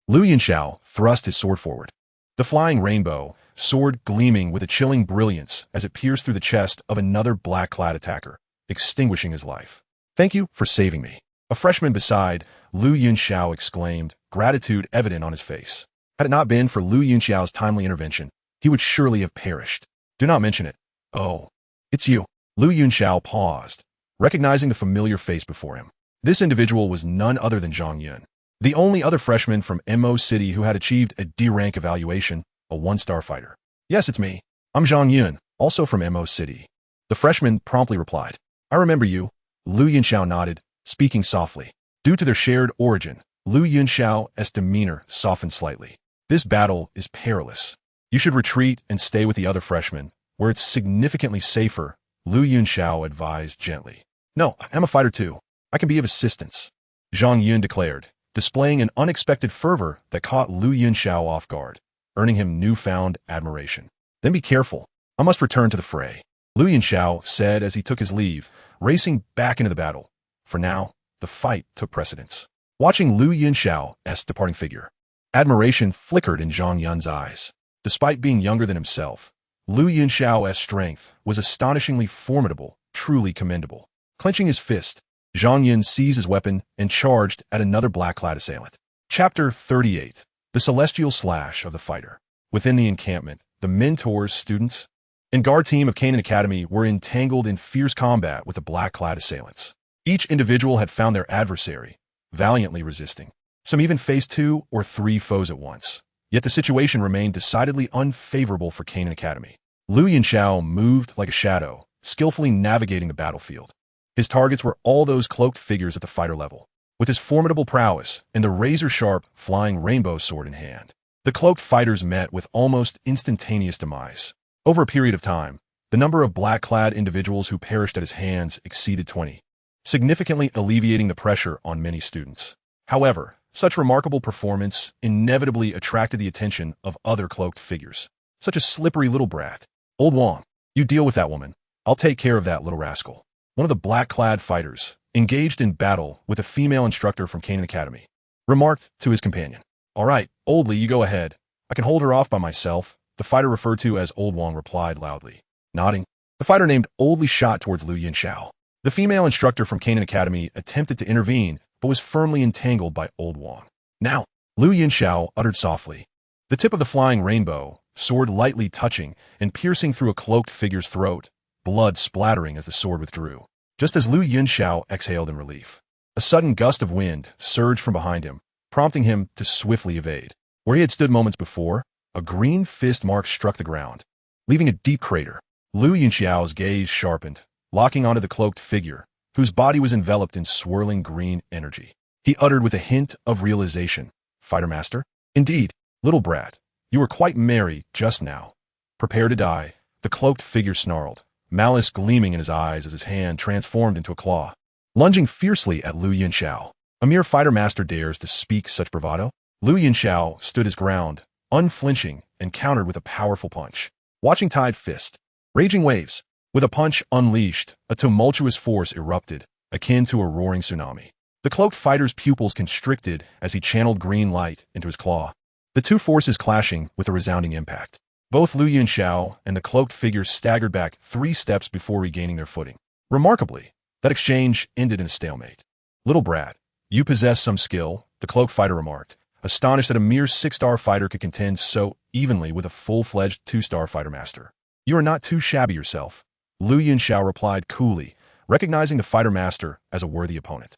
Lu Yunxiao thrust his sword forward. The flying rainbow, sword gleaming with a chilling brilliance as it pierced through the chest of another black-clad attacker, extinguishing his life. "Thank you for saving me." A freshman beside Lu Yunxiao exclaimed, gratitude evident on his face. Had it not been for Lu Yunxiao's timely intervention, he would surely have perished. "Do not mention it." "Oh, it's you." Lu Yunxiao paused, recognizing the familiar face before him. This individual was none other than Zhang Yun, the only other freshman from MO City who had achieved a D-rank evaluation, a one-star fighter. "Yes, it's me. I'm Zhang Yun, also from MO City." The freshman promptly replied. "I remember you." Lu Yunxiao nodded, speaking softly. Due to their shared origin, Lu Yunxiao's demeanor softened slightly. "This battle is perilous. You should retreat and stay with the other freshmen, where it's significantly safer," Lu Yunxiao advised gently. "No, I'm a fighter too. I can be of assistance," Zhang Yun declared, displaying an unexpected fervor that caught Lu Yunxiao off guard, earning him newfound admiration. "Then be careful. I must return to the fray," Lu Yunxiao said as he took his leave, racing back into the battle. For now, the fight took precedence. Watching Lu Yunxiao's departing figure, admiration flickered in Zhang Yun's eyes. Despite being younger than himself, Lu Yunxiao's strength was astonishingly formidable, truly commendable. Clenching his fist, Zhang Yun seized his weapon and charged at another black-clad assailant. Chapter 38. The Celestial Slash of the Fighter. Within the encampment, the mentors, students, and guard team of Canaan Academy were entangled in fierce combat with the black-clad assailants. Each individual had found their adversary, valiantly resisting. Some even faced 2 or 3 foes at once. Yet the situation remained decidedly unfavorable for Canaan Academy. Lu Yunxiao moved like a shadow, skillfully navigating the battlefield. His targets were all those cloaked figures at the fighter level. With his formidable prowess and the razor-sharp flying rainbow sword in hand, the cloaked fighters met with almost instantaneous demise. Over a period of time, the number of black-clad individuals who perished at his hands exceeded 20, significantly alleviating the pressure on many students. However, such remarkable performance inevitably attracted the attention of other cloaked figures. Such a slippery little brat. "Old Wang, you deal with that woman. I'll take care of that little rascal." One of the black-clad fighters, engaged in battle with a female instructor from Canaan Academy, remarked to his companion. "All right, Oldly, you go ahead. I can hold her off by myself," the fighter referred to as Old Wang replied loudly. Nodding, the fighter named Oldly shot towards Lu Yunxiao. The female instructor from Canaan Academy attempted to intervene, but was firmly entangled by Old Wang. "Now," Lu Yunxiao uttered softly, The tip of the flying rainbow, sword lightly touching and piercing through a cloaked figure's throat, blood splattering as the sword withdrew. Just as Lu Yunxiao exhaled in relief, a sudden gust of wind surged from behind him, prompting him to swiftly evade. Where he had stood moments before, a green fist mark struck the ground, leaving a deep crater. Lu Yunxiao's gaze sharpened, locking onto the cloaked figure, whose body was enveloped in swirling green energy. He uttered with a hint of realization, "Fighter Master? Indeed, little brat, you were quite merry just now. Prepare to die." The cloaked figure snarled, malice gleaming in his eyes as his hand transformed into a claw, lunging fiercely at Lu Yunxiao. A mere fighter master dares to speak such bravado? Lu Yunxiao stood his ground, unflinching, and countered with a powerful punch. Watching tide fist, raging waves. With a punch unleashed, a tumultuous force erupted, akin to a roaring tsunami. The cloaked fighter's pupils constricted as he channeled green light into his claw, the two forces clashing with a resounding impact. Both Lu Yunxiao and the cloaked figure staggered back 3 steps before regaining their footing. Remarkably, that exchange ended in a stalemate. "Little brat, you possess some skill," the cloaked fighter remarked, astonished that a mere 6-star fighter could contend so evenly with a full-fledged 2-star fighter master. "You are not too shabby yourself," Lu Yunxiao replied coolly, recognizing the fighter master as a worthy opponent.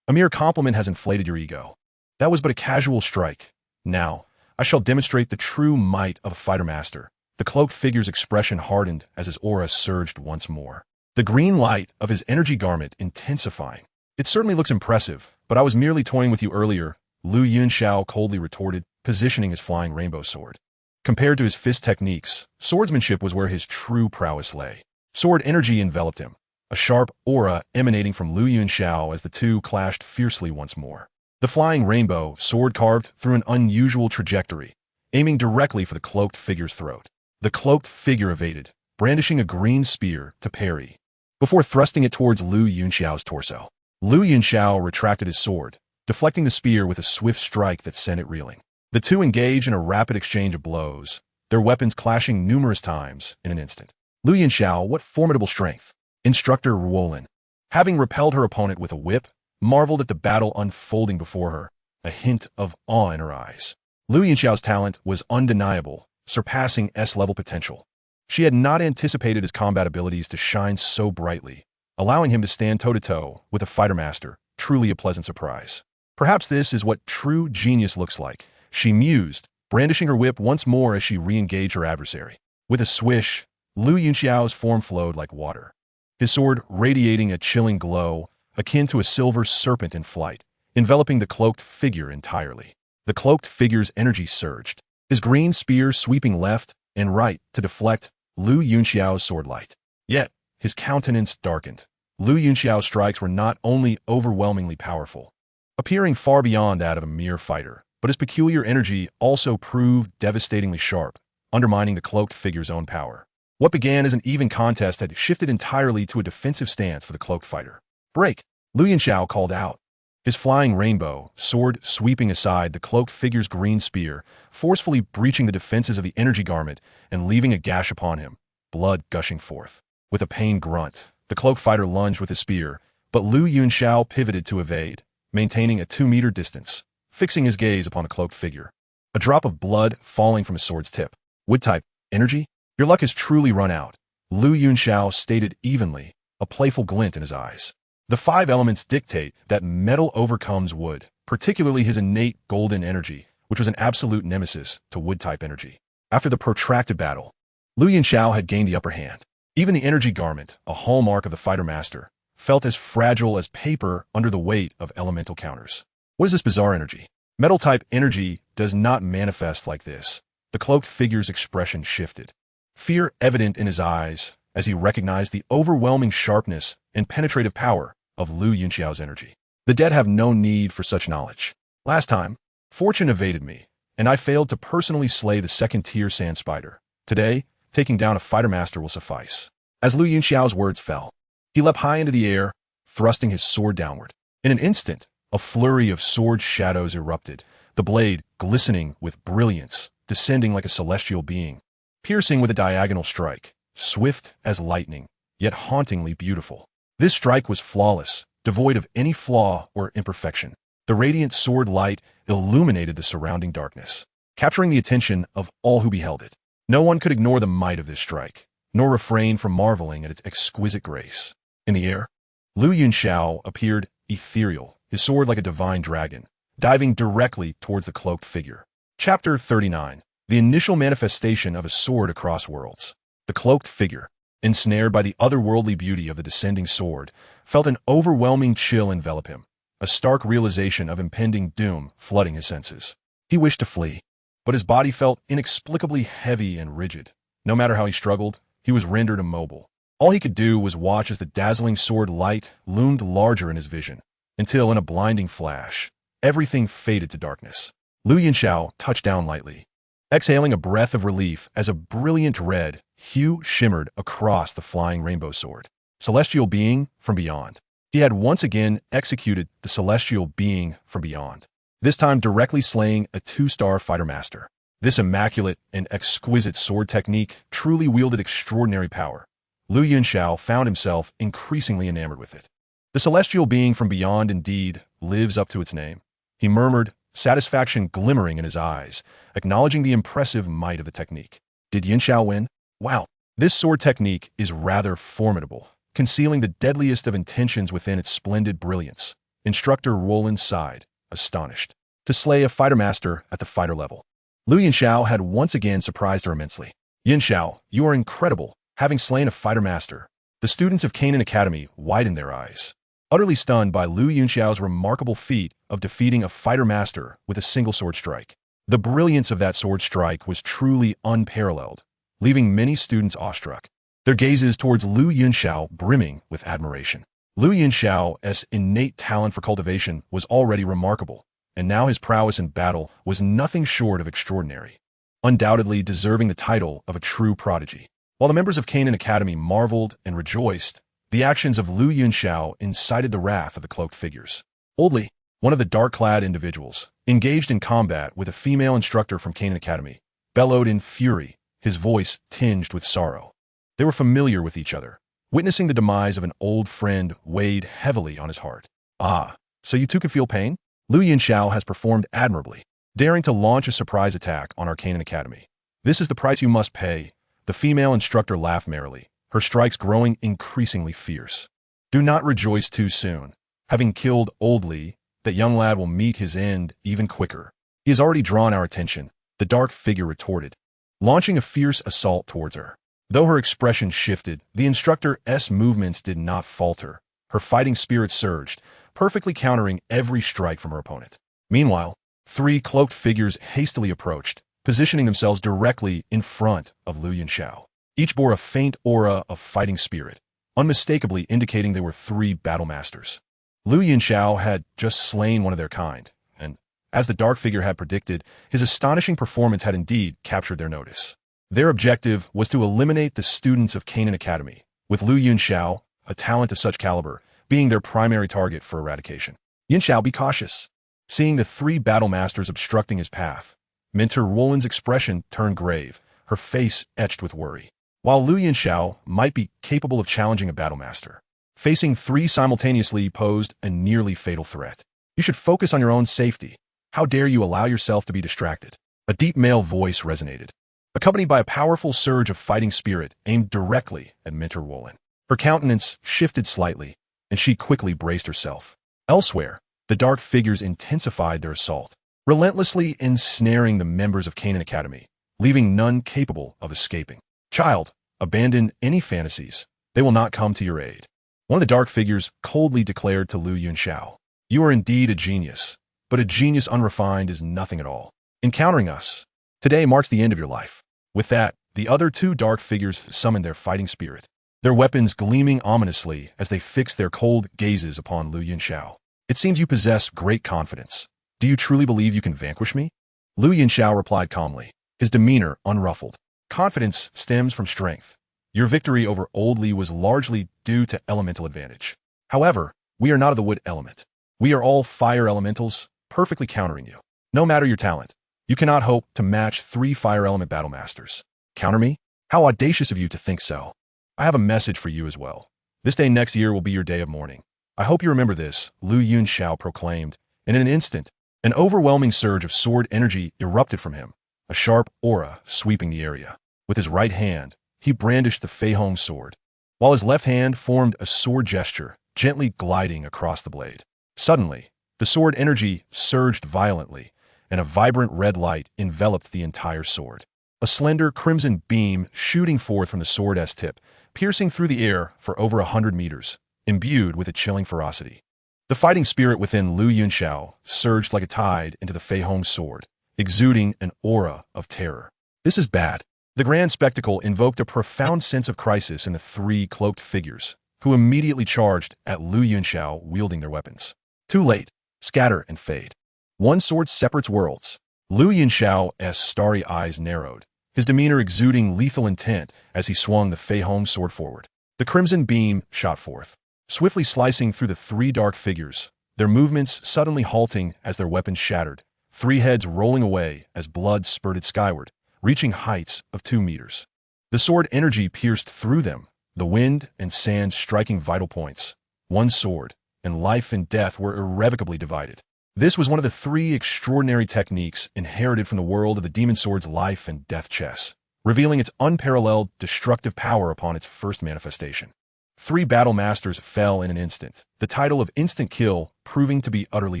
A mere compliment has inflated your ego. That was but a casual strike. Now, I shall demonstrate the true might of a fighter master." The cloaked figure's expression hardened as his aura surged once more, the green light of his energy garment intensifying. "It certainly looks impressive, but I was merely toying with you earlier," Lu Yunxiao coldly retorted, positioning his flying rainbow sword. Compared to his fist techniques, swordsmanship was where his true prowess lay. Sword energy enveloped him, a sharp aura emanating from Lu Yunxiao as the two clashed fiercely once more. The flying rainbow sword carved through an unusual trajectory, aiming directly for the cloaked figure's throat. The cloaked figure evaded, brandishing a green spear to parry, before thrusting it towards Lu Yunxiao's torso. Lu Yunxiao retracted his sword, deflecting the spear with a swift strike that sent it reeling. The two engaged in a rapid exchange of blows, their weapons clashing numerous times in an instant. "Lu Yunxiao, what formidable strength!" Instructor Ruolin, having repelled her opponent with a whip, marveled at the battle unfolding before her, a hint of awe in her eyes. Lu Yunxiao's talent was undeniable, surpassing S-level potential. She had not anticipated his combat abilities to shine so brightly, allowing him to stand toe-to-toe with a fighter master, truly a pleasant surprise. "Perhaps this is what true genius looks like," she mused, brandishing her whip once more as she re-engaged her adversary. With a swish, Lu Yunxiao's form flowed like water, his sword radiating a chilling glow, akin to a silver serpent in flight, enveloping the cloaked figure entirely. The cloaked figure's energy surged, his green spear sweeping left and right to deflect Lu Yunxiao's sword light. Yet, his countenance darkened. Lu Yunxiao's strikes were not only overwhelmingly powerful, appearing far beyond that of a mere fighter, but his peculiar energy also proved devastatingly sharp, undermining the cloaked figure's own power. What began as an even contest had shifted entirely to a defensive stance for the cloaked fighter. "Break!" Lu Yunxiao called out, his flying rainbow sword sweeping aside the cloaked figure's green spear, forcefully breaching the defenses of the energy garment and leaving a gash upon him, blood gushing forth. With a pained grunt, the cloaked fighter lunged with his spear, but Lu Yunxiao pivoted to evade, maintaining a 2-meter distance, fixing his gaze upon the cloaked figure. A drop of blood falling from his sword's tip. "Wood-type energy? Your luck has truly run out," Lu Yunxiao stated evenly, a playful glint in his eyes. The 5 elements dictate that metal overcomes wood, particularly his innate golden energy, which was an absolute nemesis to wood-type energy. After the protracted battle, Lu Yunxiao had gained the upper hand. Even the energy garment, a hallmark of the fighter master, felt as fragile as paper under the weight of elemental counters. "What is this bizarre energy? Metal-type energy does not manifest like this." The cloaked figure's expression shifted, fear evident in his eyes as he recognized the overwhelming sharpness and penetrative power of Lu Yunxiao's energy. "The dead have no need for such knowledge. Last time, fortune evaded me, and I failed to personally slay the 2nd-tier sand spider. Today, taking down a fighter master will suffice." As Lu Yunxiao's words fell, he leapt high into the air, thrusting his sword downward. In an instant, a flurry of sword shadows erupted, the blade glistening with brilliance, descending like a celestial being, piercing with a diagonal strike, swift as lightning, yet hauntingly beautiful. This strike was flawless, devoid of any flaw or imperfection. The radiant sword light illuminated the surrounding darkness. capturing the attention of all who beheld it. No one could ignore the might of this strike, nor refrain from marveling at its exquisite grace. In the air, Lu Yunxiao appeared ethereal, his sword like a divine dragon, diving directly towards the cloaked figure. Chapter 39. The initial manifestation of a sword across worlds. The cloaked figure, ensnared by the otherworldly beauty of the descending sword, felt an overwhelming chill envelop him, a stark realization of impending doom flooding his senses. He wished to flee, but his body felt inexplicably heavy and rigid. No matter how he struggled, he was rendered immobile. All he could do was watch as the dazzling sword light loomed larger in his vision, until in a blinding flash, everything faded to darkness. Lu Yunxiao touched down lightly, exhaling a breath of relief as a brilliant red hue shimmered across the flying rainbow sword. Celestial being from beyond. He had once again executed the celestial being from beyond, this time directly slaying a 2-star fighter master. This immaculate and exquisite sword technique truly wielded extraordinary power. Lu Yunxiao found himself increasingly enamored with it. The celestial being from beyond indeed lives up to its name, he murmured, satisfaction glimmering in his eyes, acknowledging the impressive might of the technique. Did Yunxiao win? Wow, this sword technique is rather formidable, concealing the deadliest of intentions within its splendid brilliance. Instructor Roland sighed, astonished. To slay a fighter master at the fighter level. Lu Yunxiao had once again surprised her immensely. Yunxiao, you are incredible, having slain a fighter master. The students of Canaan Academy widened their eyes, utterly stunned by Lu Yunxiao's remarkable feat of defeating a fighter master with a single sword strike. The brilliance of that sword strike was truly unparalleled, leaving many students awestruck, their gazes towards Lu Yunxiao brimming with admiration. Lu Yunxiao's innate talent for cultivation was already remarkable, and now his prowess in battle was nothing short of extraordinary, undoubtedly deserving the title of a true prodigy. While the members of Canaan Academy marveled and rejoiced, the actions of Lu Yunxiao incited the wrath of the cloaked figures. Oldly, one of the dark-clad individuals, engaged in combat with a female instructor from Canaan Academy, bellowed in fury, his voice tinged with sorrow. They were familiar with each other. Witnessing the demise of an old friend weighed heavily on his heart. Ah, so you too could feel pain? Lu Yunxiao has performed admirably, daring to launch a surprise attack on our Canaan Academy. This is the price you must pay. The female instructor laughed merrily, her strikes growing increasingly fierce. Do not rejoice too soon. Having killed Old Li, that young lad will meet his end even quicker. He has already drawn our attention, the dark figure retorted, launching a fierce assault towards her. Though her expression shifted, the instructor's movements did not falter. Her fighting spirit surged, perfectly countering every strike from her opponent. Meanwhile, 3 cloaked figures hastily approached, positioning themselves directly in front of Lu Yunxiao. Each bore a faint aura of fighting spirit, unmistakably indicating they were 3 battle masters. Lu Yunxiao had just slain one of their kind, and, as the dark figure had predicted, his astonishing performance had indeed captured their notice. Their objective was to eliminate the students of Canaan Academy, with Lu Yunxiao, a talent of such caliber, being their primary target for eradication. Yunxiao, be cautious. Seeing the 3 battle masters obstructing his path, Mentor Roland's expression turned grave, her face etched with worry. While Lu Yunxiao might be capable of challenging a battle master, facing 3 simultaneously posed a nearly fatal threat. You should focus on your own safety. How dare you allow yourself to be distracted? A deep male voice resonated, accompanied by a powerful surge of fighting spirit aimed directly at Mentor Roland. Her countenance shifted slightly, and she quickly braced herself. Elsewhere, the dark figures intensified their assault, relentlessly ensnaring the members of Canaan Academy, leaving none capable of escaping. Child, abandon any fantasies. They will not come to your aid. One of the dark figures coldly declared to Lu Yunxiao. You are indeed a genius, but a genius unrefined is nothing at all. Encountering us today marks the end of your life. With that, the other 2 dark figures summoned their fighting spirit, their weapons gleaming ominously as they fixed their cold gazes upon Lu Yunxiao. It seems you possess great confidence. Do you truly believe you can vanquish me? Lu Yunxiao replied calmly, his demeanor unruffled. Confidence stems from strength. Your victory over Old Li was largely due to elemental advantage. However, we are not of the wood element. We are all fire elementals, perfectly countering you. No matter your talent, you cannot hope to match 3 fire element battle masters. Counter me? How audacious of you to think so. I have a message for you as well. This day next year will be your day of mourning. I hope you remember this, Lu Yunxiao proclaimed, and in an instant, an overwhelming surge of sword energy erupted from him, a sharp aura sweeping the area. With his right hand, he brandished the Fei Hong sword, while his left hand formed a sword gesture, gently gliding across the blade. Suddenly, the sword energy surged violently, and a vibrant red light enveloped the entire sword. A slender crimson beam shooting forth from the sword's tip, piercing through the air for over 100 meters, imbued with a chilling ferocity. The fighting spirit within Lu Yunxiao surged like a tide into the Fei Hong sword, exuding an aura of terror. This is bad. The grand spectacle invoked a profound sense of crisis in the three cloaked figures, who immediately charged at Lu Yunxiao wielding their weapons. Too late. Scatter and fade. One sword separates worlds. Lu Yunxiao's starry eyes narrowed, his demeanor exuding lethal intent as he swung the Fei Hong sword forward. The crimson beam shot forth, swiftly slicing through the three dark figures, their movements suddenly halting as their weapons shattered, three heads rolling away as blood spurted skyward, reaching heights of 2 meters. The sword energy pierced through them, the wind and sand striking vital points. One sword, and life and death were irrevocably divided. This was one of the three extraordinary techniques inherited from the world of the demon sword's life and death chess, revealing its unparalleled destructive power upon its first manifestation. 3 battle masters fell in an instant, the title of instant kill proving to be utterly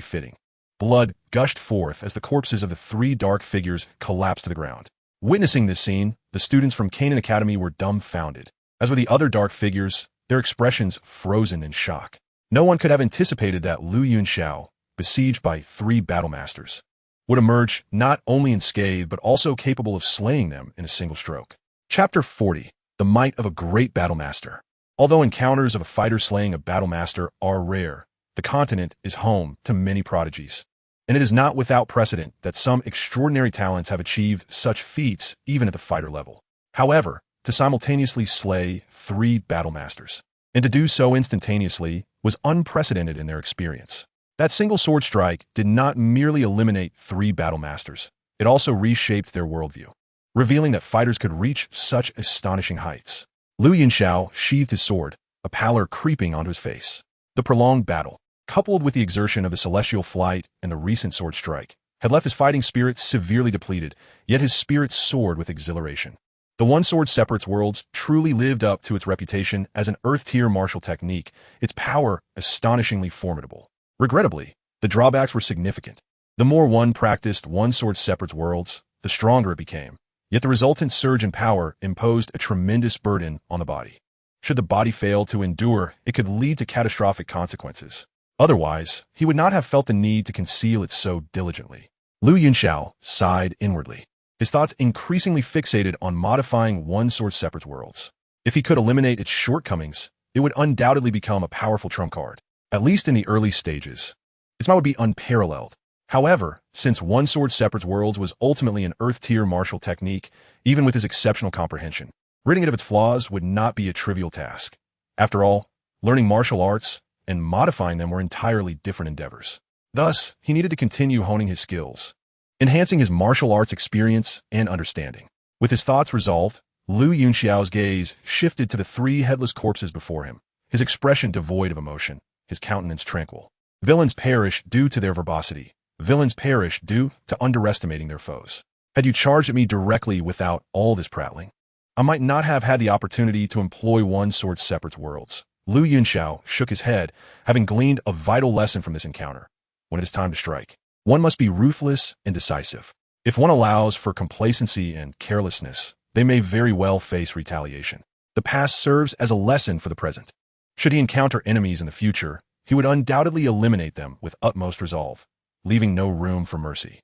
fitting. Blood gushed forth as the corpses of the 3 dark figures collapsed to the ground. Witnessing this scene, the students from Canaan Academy were dumbfounded. As with the other dark figures, their expressions frozen in shock. No one could have anticipated that Lu Yunxiao, besieged by 3 battle masters, would emerge not only unscathed but also capable of slaying them in a single stroke. Chapter 40. The Might of a Great Battle Master. Although encounters of a fighter slaying a battle master are rare, the continent is home to many prodigies. And it is not without precedent that some extraordinary talents have achieved such feats even at the fighter level. However, to simultaneously slay 3 battle masters, and to do so instantaneously, was unprecedented in their experience. That single sword strike did not merely eliminate 3 battle masters, it also reshaped their worldview, revealing that fighters could reach such astonishing heights. Lu Yunxiao sheathed his sword, a pallor creeping onto his face. The prolonged battle, coupled with the exertion of the celestial flight and the recent sword strike, had left his fighting spirit severely depleted, yet his spirit soared with exhilaration. The one sword separates worlds truly lived up to its reputation as an earth-tier martial technique, its power astonishingly formidable. Regrettably, the drawbacks were significant. The more one practiced one sword separates worlds, the stronger it became. Yet the resultant surge in power imposed a tremendous burden on the body. Should the body fail to endure, it could lead to catastrophic consequences. Otherwise, he would not have felt the need to conceal it so diligently. Lu Yunxiao sighed inwardly, his thoughts increasingly fixated on modifying one sword separates worlds. If he could eliminate its shortcomings, it would undoubtedly become a powerful trump card, at least in the early stages. Its might would be unparalleled. However, since one sword separates worlds was ultimately an earth-tier martial technique, even with his exceptional comprehension, ridding it of its flaws would not be a trivial task. After all, learning martial arts and modifying them were entirely different endeavors. Thus, he needed to continue honing his skills, enhancing his martial arts experience and understanding. With his thoughts resolved, Lu Yunxiao's gaze shifted to the 3 headless corpses before him, his expression devoid of emotion, his countenance tranquil. Villains perish due to their verbosity. Villains perish due to underestimating their foes. Had you charged at me directly without all this prattling, I might not have had the opportunity to employ one sword separates worlds. Lu Yunxiao shook his head, having gleaned a vital lesson from this encounter. When it is time to strike, one must be ruthless and decisive. If one allows for complacency and carelessness, they may very well face retaliation. The past serves as a lesson for the present. Should he encounter enemies in the future, he would undoubtedly eliminate them with utmost resolve, leaving no room for mercy.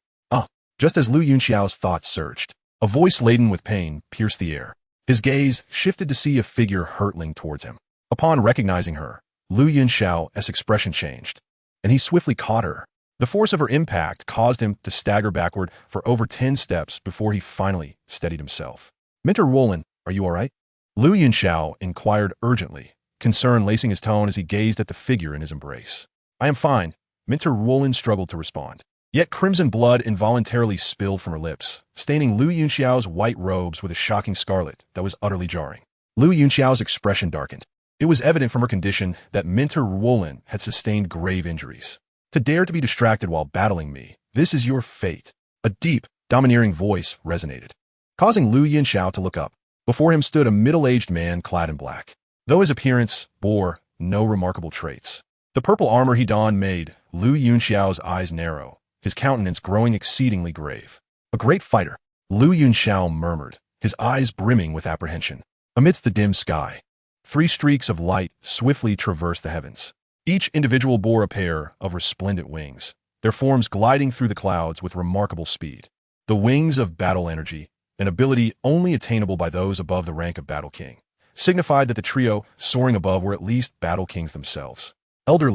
Just as Lu Yunxiao's thoughts surged, a voice laden with pain pierced the air. His gaze shifted to see a figure hurtling towards him. Upon recognizing her, Lu Yunxiao's expression changed, and he swiftly caught her. The force of her impact caused him to stagger backward for over 10 steps before he finally steadied himself. Mentor Roland, are you all right? Lu Yunxiao inquired urgently, concern lacing his tone as he gazed at the figure in his embrace. I am fine, Mentor Roland struggled to respond. Yet crimson blood involuntarily spilled from her lips, staining Lu Yunxiao's white robes with a shocking scarlet that was utterly jarring. Lu Yunxiao's expression darkened. It was evident from her condition that Mentor Roland had sustained grave injuries. To dare to be distracted while battling me, this is your fate. A deep, domineering voice resonated, causing Lu Yunxiao to look up. Before him stood a middle-aged man clad in black, though his appearance bore no remarkable traits. The purple armor he donned made Lu Yunxiao's eyes narrow, his countenance growing exceedingly grave. A great fighter, Lu Yunxiao murmured, his eyes brimming with apprehension. Amidst the dim sky, 3 streaks of light swiftly traversed the heavens. Each individual bore a pair of resplendent wings, their forms gliding through the clouds with remarkable speed. The wings of battle energy, an ability only attainable by those above the rank of Battle King, signified that the trio soaring above were at least Battle Kings themselves. Elder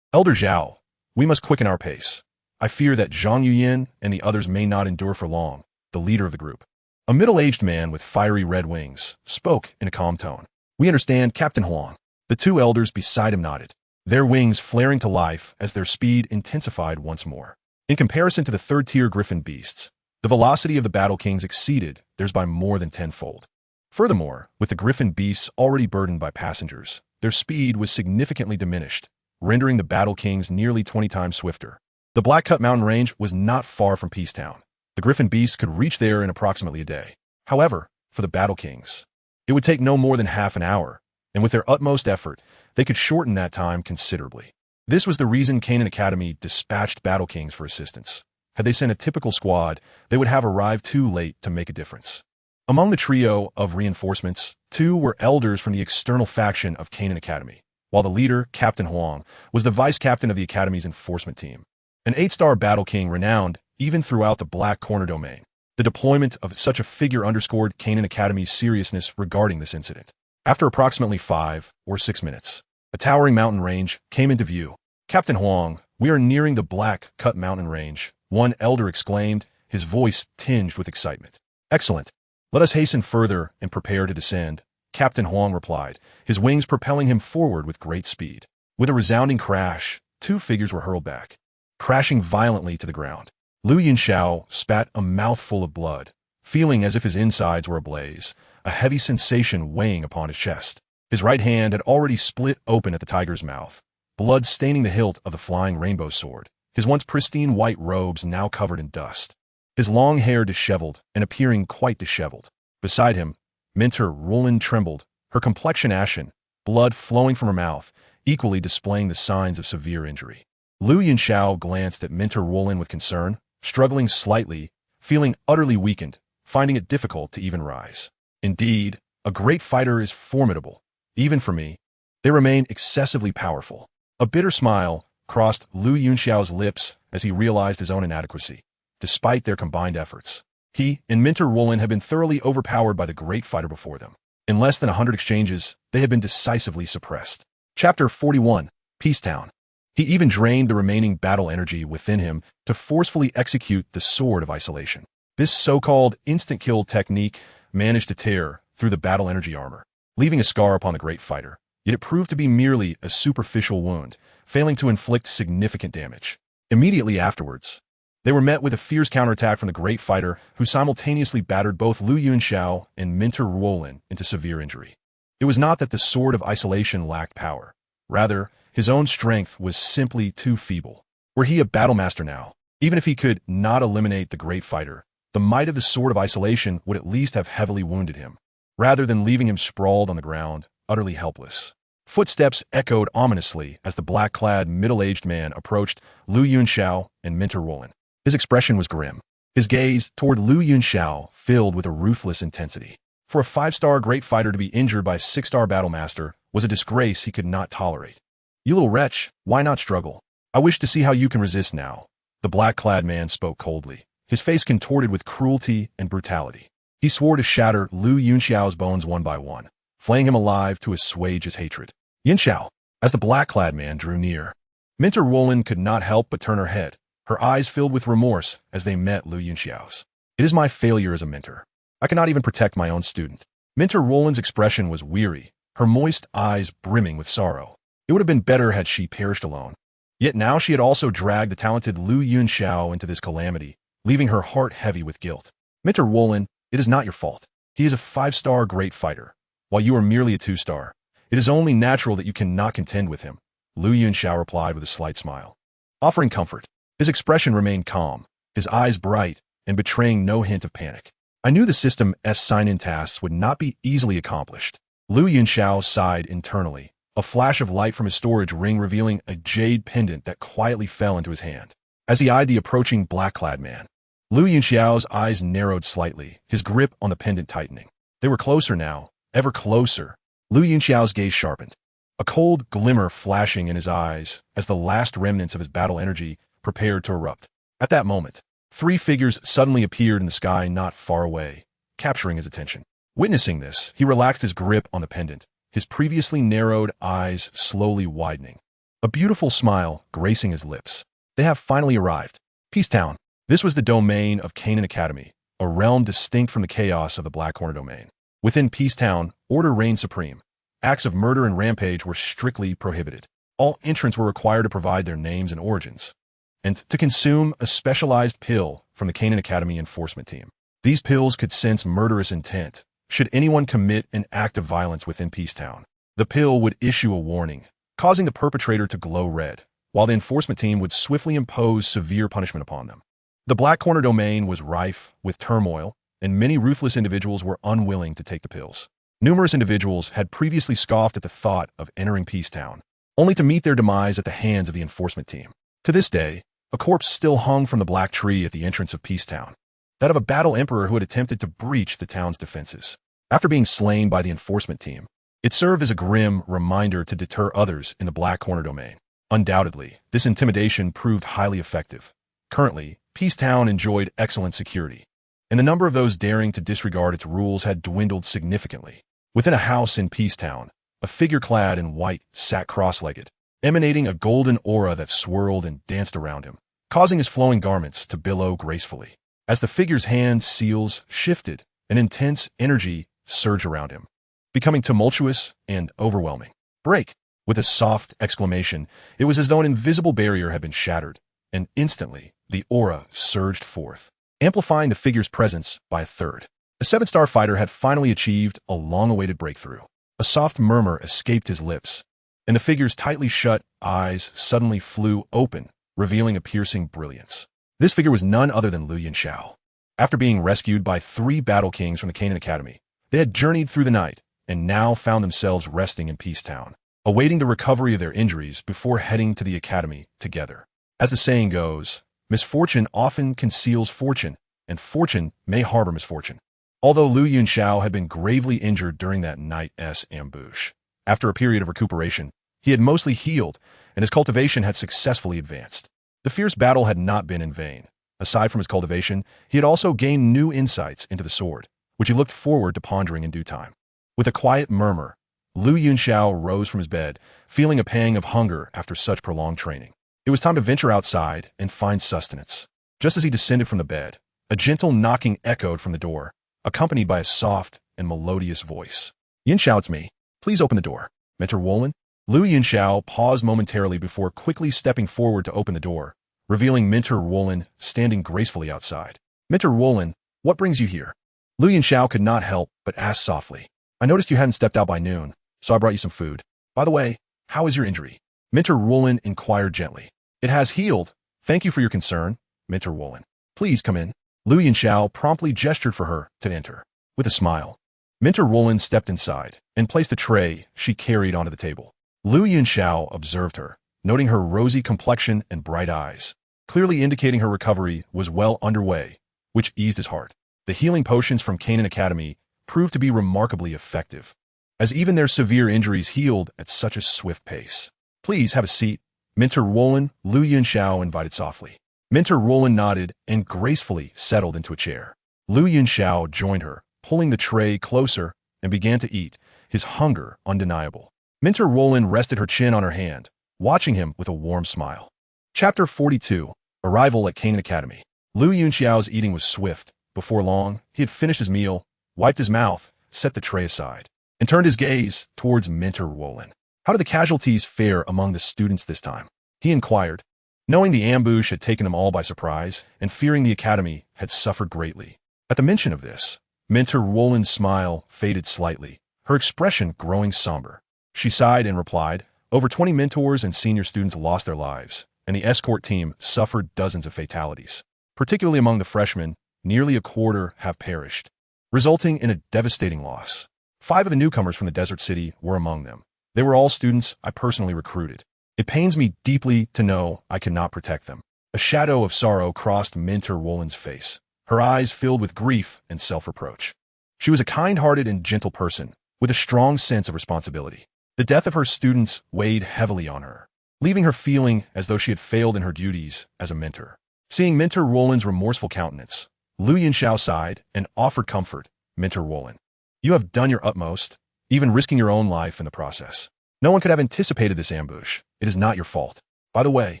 Zhao, we must quicken our pace. I fear that Zhang Yuyin and the others may not endure for long, the leader of the group. A middle-aged man with fiery red wings spoke in a calm tone. We understand, Captain Huang. The 2 elders beside him nodded, their wings flaring to life as their speed intensified once more. In comparison to the 3rd-tier griffin beasts, the velocity of the Battle Kings exceeded theirs by more than tenfold. Furthermore, with the griffin beasts already burdened by passengers, their speed was significantly diminished, rendering the Battle Kings nearly 20 times swifter. The Black Cut Mountain Range was not far from Peacetown. The griffin beasts could reach there in approximately a day. However, for the Battle Kings, it would take no more than half an hour, and with their utmost effort, they could shorten that time considerably. This was the reason Canaan Academy dispatched Battle Kings for assistance. Had they sent a typical squad, they would have arrived too late to make a difference. Among the trio of reinforcements, 2 were elders from the external faction of Canaan Academy, while the leader, Captain Huang, was the vice-captain of the Academy's enforcement team. An 8-star Battle King renowned even throughout the Black Corner domain. The deployment of such a figure underscored Canaan Academy's seriousness regarding this incident. After approximately 5 or 6 minutes, a towering mountain range came into view. Captain Huang, we are nearing the Black Cut Mountain Range, one elder exclaimed, his voice tinged with excitement. Excellent. Let us hasten further and prepare to descend, Captain Huang replied, his wings propelling him forward with great speed. With a resounding crash, 2 figures were hurled back, crashing violently to the ground. Lu Yunxiao spat a mouthful of blood, feeling as if his insides were ablaze, a heavy sensation weighing upon his chest. His right hand had already split open at the tiger's mouth, blood staining the hilt of the flying rainbow sword, his once pristine white robes now covered in dust. His long hair disheveled and appearing quite disheveled. Beside him, Mentor Roland trembled, her complexion ashen, blood flowing from her mouth, equally displaying the signs of severe injury. Lu Yunxiao glanced at Mentor Roland with concern, struggling slightly, feeling utterly weakened, finding it difficult to even rise. Indeed, a great fighter is formidable, even for me. They remain excessively powerful. A bitter smile crossed Lu Yunxiao's lips as he realized his own inadequacy. Despite their combined efforts, he and Mentor Roland had been thoroughly overpowered by the great fighter before them. In less than 100 exchanges, they had been decisively suppressed. Chapter 41, Peacetown. He even drained the remaining battle energy within him to forcefully execute the Sword of Isolation. This so-called instant kill technique managed to tear through the battle energy armor, leaving a scar upon the great fighter, yet it proved to be merely a superficial wound, failing to inflict significant damage. Immediately afterwards, they were met with a fierce counterattack from the great fighter, who simultaneously battered both Lu Yunxiao and Mentor Roland into severe injury. It was not that the Sword of Isolation lacked power. Rather, his own strength was simply too feeble. Were he a battlemaster now, even if he could not eliminate the great fighter, the might of the Sword of Isolation would at least have heavily wounded him, rather than leaving him sprawled on the ground, utterly helpless. Footsteps echoed ominously as the black-clad middle-aged man approached Lu Yunxiao and Mentor Roland. His expression was grim, his gaze toward Lu Yunxiao filled with a ruthless intensity. For a 5-star great fighter to be injured by a 6-star battlemaster was a disgrace he could not tolerate. You little wretch, why not struggle? I wish to see how you can resist now. The black-clad man spoke coldly, his face contorted with cruelty and brutality. He swore to shatter Lu Yunxiao's bones one by one, flaying him alive to assuage his hatred. Yunxiao, as the black-clad man drew near, Mentor Roland could not help but turn her head, her eyes filled with remorse as they met Lu Yunxiao's. It is my failure as a mentor. I cannot even protect my own student. Mentor Roland's expression was weary, her moist eyes brimming with sorrow. It would have been better had she perished alone. Yet now she had also dragged the talented Lu Yunxiao into this calamity, leaving her heart heavy with guilt. Mentor Roland, it is not your fault. He is a 5-star great fighter, while you are merely a 2-star. It is only natural that you cannot contend with him, Lu Yunxiao replied with a slight smile. Offering comfort, his expression remained calm, his eyes bright, and betraying no hint of panic. I knew the system's sign-in tasks would not be easily accomplished. Lu Yunxiao sighed internally, a flash of light from his storage ring revealing a jade pendant that quietly fell into his hand. As he eyed the approaching black-clad man, Lu Yunxiao's eyes narrowed slightly, his grip on the pendant tightening. They were closer now, ever closer. Lu Yunxiao's gaze sharpened, a cold glimmer flashing in his eyes as the last remnants of his battle energy prepared to erupt. At that moment, 3 figures suddenly appeared in the sky not far away, capturing his attention. Witnessing this, he relaxed his grip on the pendant, his previously narrowed eyes slowly widening. A beautiful smile gracing his lips. They have finally arrived. Peace Town. This was the domain of Canaan Academy, a realm distinct from the chaos of the Black Corner domain. Within Peace Town, order reigned supreme. Acts of murder and rampage were strictly prohibited. All entrants were required to provide their names and origins, and to consume a specialized pill from the Canaan Academy enforcement team. These pills could sense murderous intent should anyone commit an act of violence within Peace Town. The pill would issue a warning, causing the perpetrator to glow red, while the enforcement team would swiftly impose severe punishment upon them. The Black Corner domain was rife with turmoil, and many ruthless individuals were unwilling to take the pills. Numerous individuals had previously scoffed at the thought of entering Peace Town, only to meet their demise at the hands of the enforcement team. To this day, a corpse still hung from the black tree at the entrance of Peace Town, that of a battle emperor who had attempted to breach the town's defenses. After being slain by the enforcement team, it served as a grim reminder to deter others in the Black Corner domain. Undoubtedly, this intimidation proved highly effective. Currently, Peace Town enjoyed excellent security, and the number of those daring to disregard its rules had dwindled significantly. Within a house in Peace Town, a figure clad in white sat cross-legged, emanating a golden aura that swirled and danced around him, causing his flowing garments to billow gracefully. As the figure's hand seals shifted, an intense energy surged around him, becoming tumultuous and overwhelming. Break! With a soft exclamation, it was as though an invisible barrier had been shattered, and instantly, the aura surged forth, amplifying the figure's presence by a third. The 7-star fighter had finally achieved a long-awaited breakthrough. A soft murmur escaped his lips, and the figure's tightly shut eyes suddenly flew open, revealing a piercing brilliance. This figure was none other than Lu Yunxiao. After being rescued by 3 battle kings from the Canaan Academy, they had journeyed through the night and now found themselves resting in Peace Town, awaiting the recovery of their injuries before heading to the academy together. As the saying goes, misfortune often conceals fortune, and fortune may harbor misfortune. Although Lu Yunxiao had been gravely injured during that night's ambush, after a period of recuperation, he had mostly healed, and his cultivation had successfully advanced. The fierce battle had not been in vain. Aside from his cultivation, he had also gained new insights into the sword, which he looked forward to pondering in due time. With a quiet murmur, Lu Yunxiao rose from his bed, feeling a pang of hunger after such prolonged training. It was time to venture outside and find sustenance. Just as he descended from the bed, a gentle knocking echoed from the door, accompanied by a soft and melodious voice. "Yunxiao, it's me. Please open the door." Mentor Wolin? Lu Yunxiao paused momentarily before quickly stepping forward to open the door, revealing Mentor Wolin standing gracefully outside. "Mentor Wolin, what brings you here?" Lu Yunxiao could not help but ask softly. "I noticed you hadn't stepped out by noon, so I brought you some food. By the way, how is your injury?" Mentor Wolin inquired gently. "It has healed. Thank you for your concern, Mentor Wolin. Please come in." Lu Yunxiao promptly gestured for her to enter. With a smile, Mentor Wolin stepped inside and placed the tray she carried onto the table. Lu Yunxiao observed her, noting her rosy complexion and bright eyes, clearly indicating her recovery was well underway, which eased his heart. The healing potions from Canaan Academy proved to be remarkably effective, as even their severe injuries healed at such a swift pace. "Please have a seat." Mentor Wolin, Lu Yunxiao invited softly. Mentor Wolin nodded and gracefully settled into a chair. Lu Yunxiao joined her, pulling the tray closer, and began to eat, his hunger undeniable. Mentor Wolin rested her chin on her hand, watching him with a warm smile. Chapter 42. Arrival at Canaan Academy. Lu Yunxiao's eating was swift. Before long, he had finished his meal, wiped his mouth, set the tray aside, and turned his gaze towards Mentor Wolin. "How did the casualties fare among the students this time?" he inquired, knowing the ambush had taken them all by surprise and fearing the academy had suffered greatly. At the mention of this, Mentor Wolin's smile faded slightly, her expression growing somber. She sighed and replied, "Over 20 mentors and senior students lost their lives, and the escort team suffered dozens of fatalities. Particularly among the freshmen, nearly a quarter have perished, resulting in a devastating loss. 5 of the newcomers from the desert city were among them. They were all students I personally recruited. It pains me deeply to know I could not protect them. A shadow of sorrow crossed Minter Wolin's face, her eyes filled with grief and self-reproach. She was a kind-hearted and gentle person, with a strong sense of responsibility. The death of her students weighed heavily on her, leaving her feeling as though she had failed in her duties as a mentor. Seeing Minter Wolin's remorseful countenance, Lu Yunxiao sighed and offered comfort. Minter Wolin, you have done your utmost, even risking your own life in the process. No one could have anticipated this ambush. It is not your fault. By the way,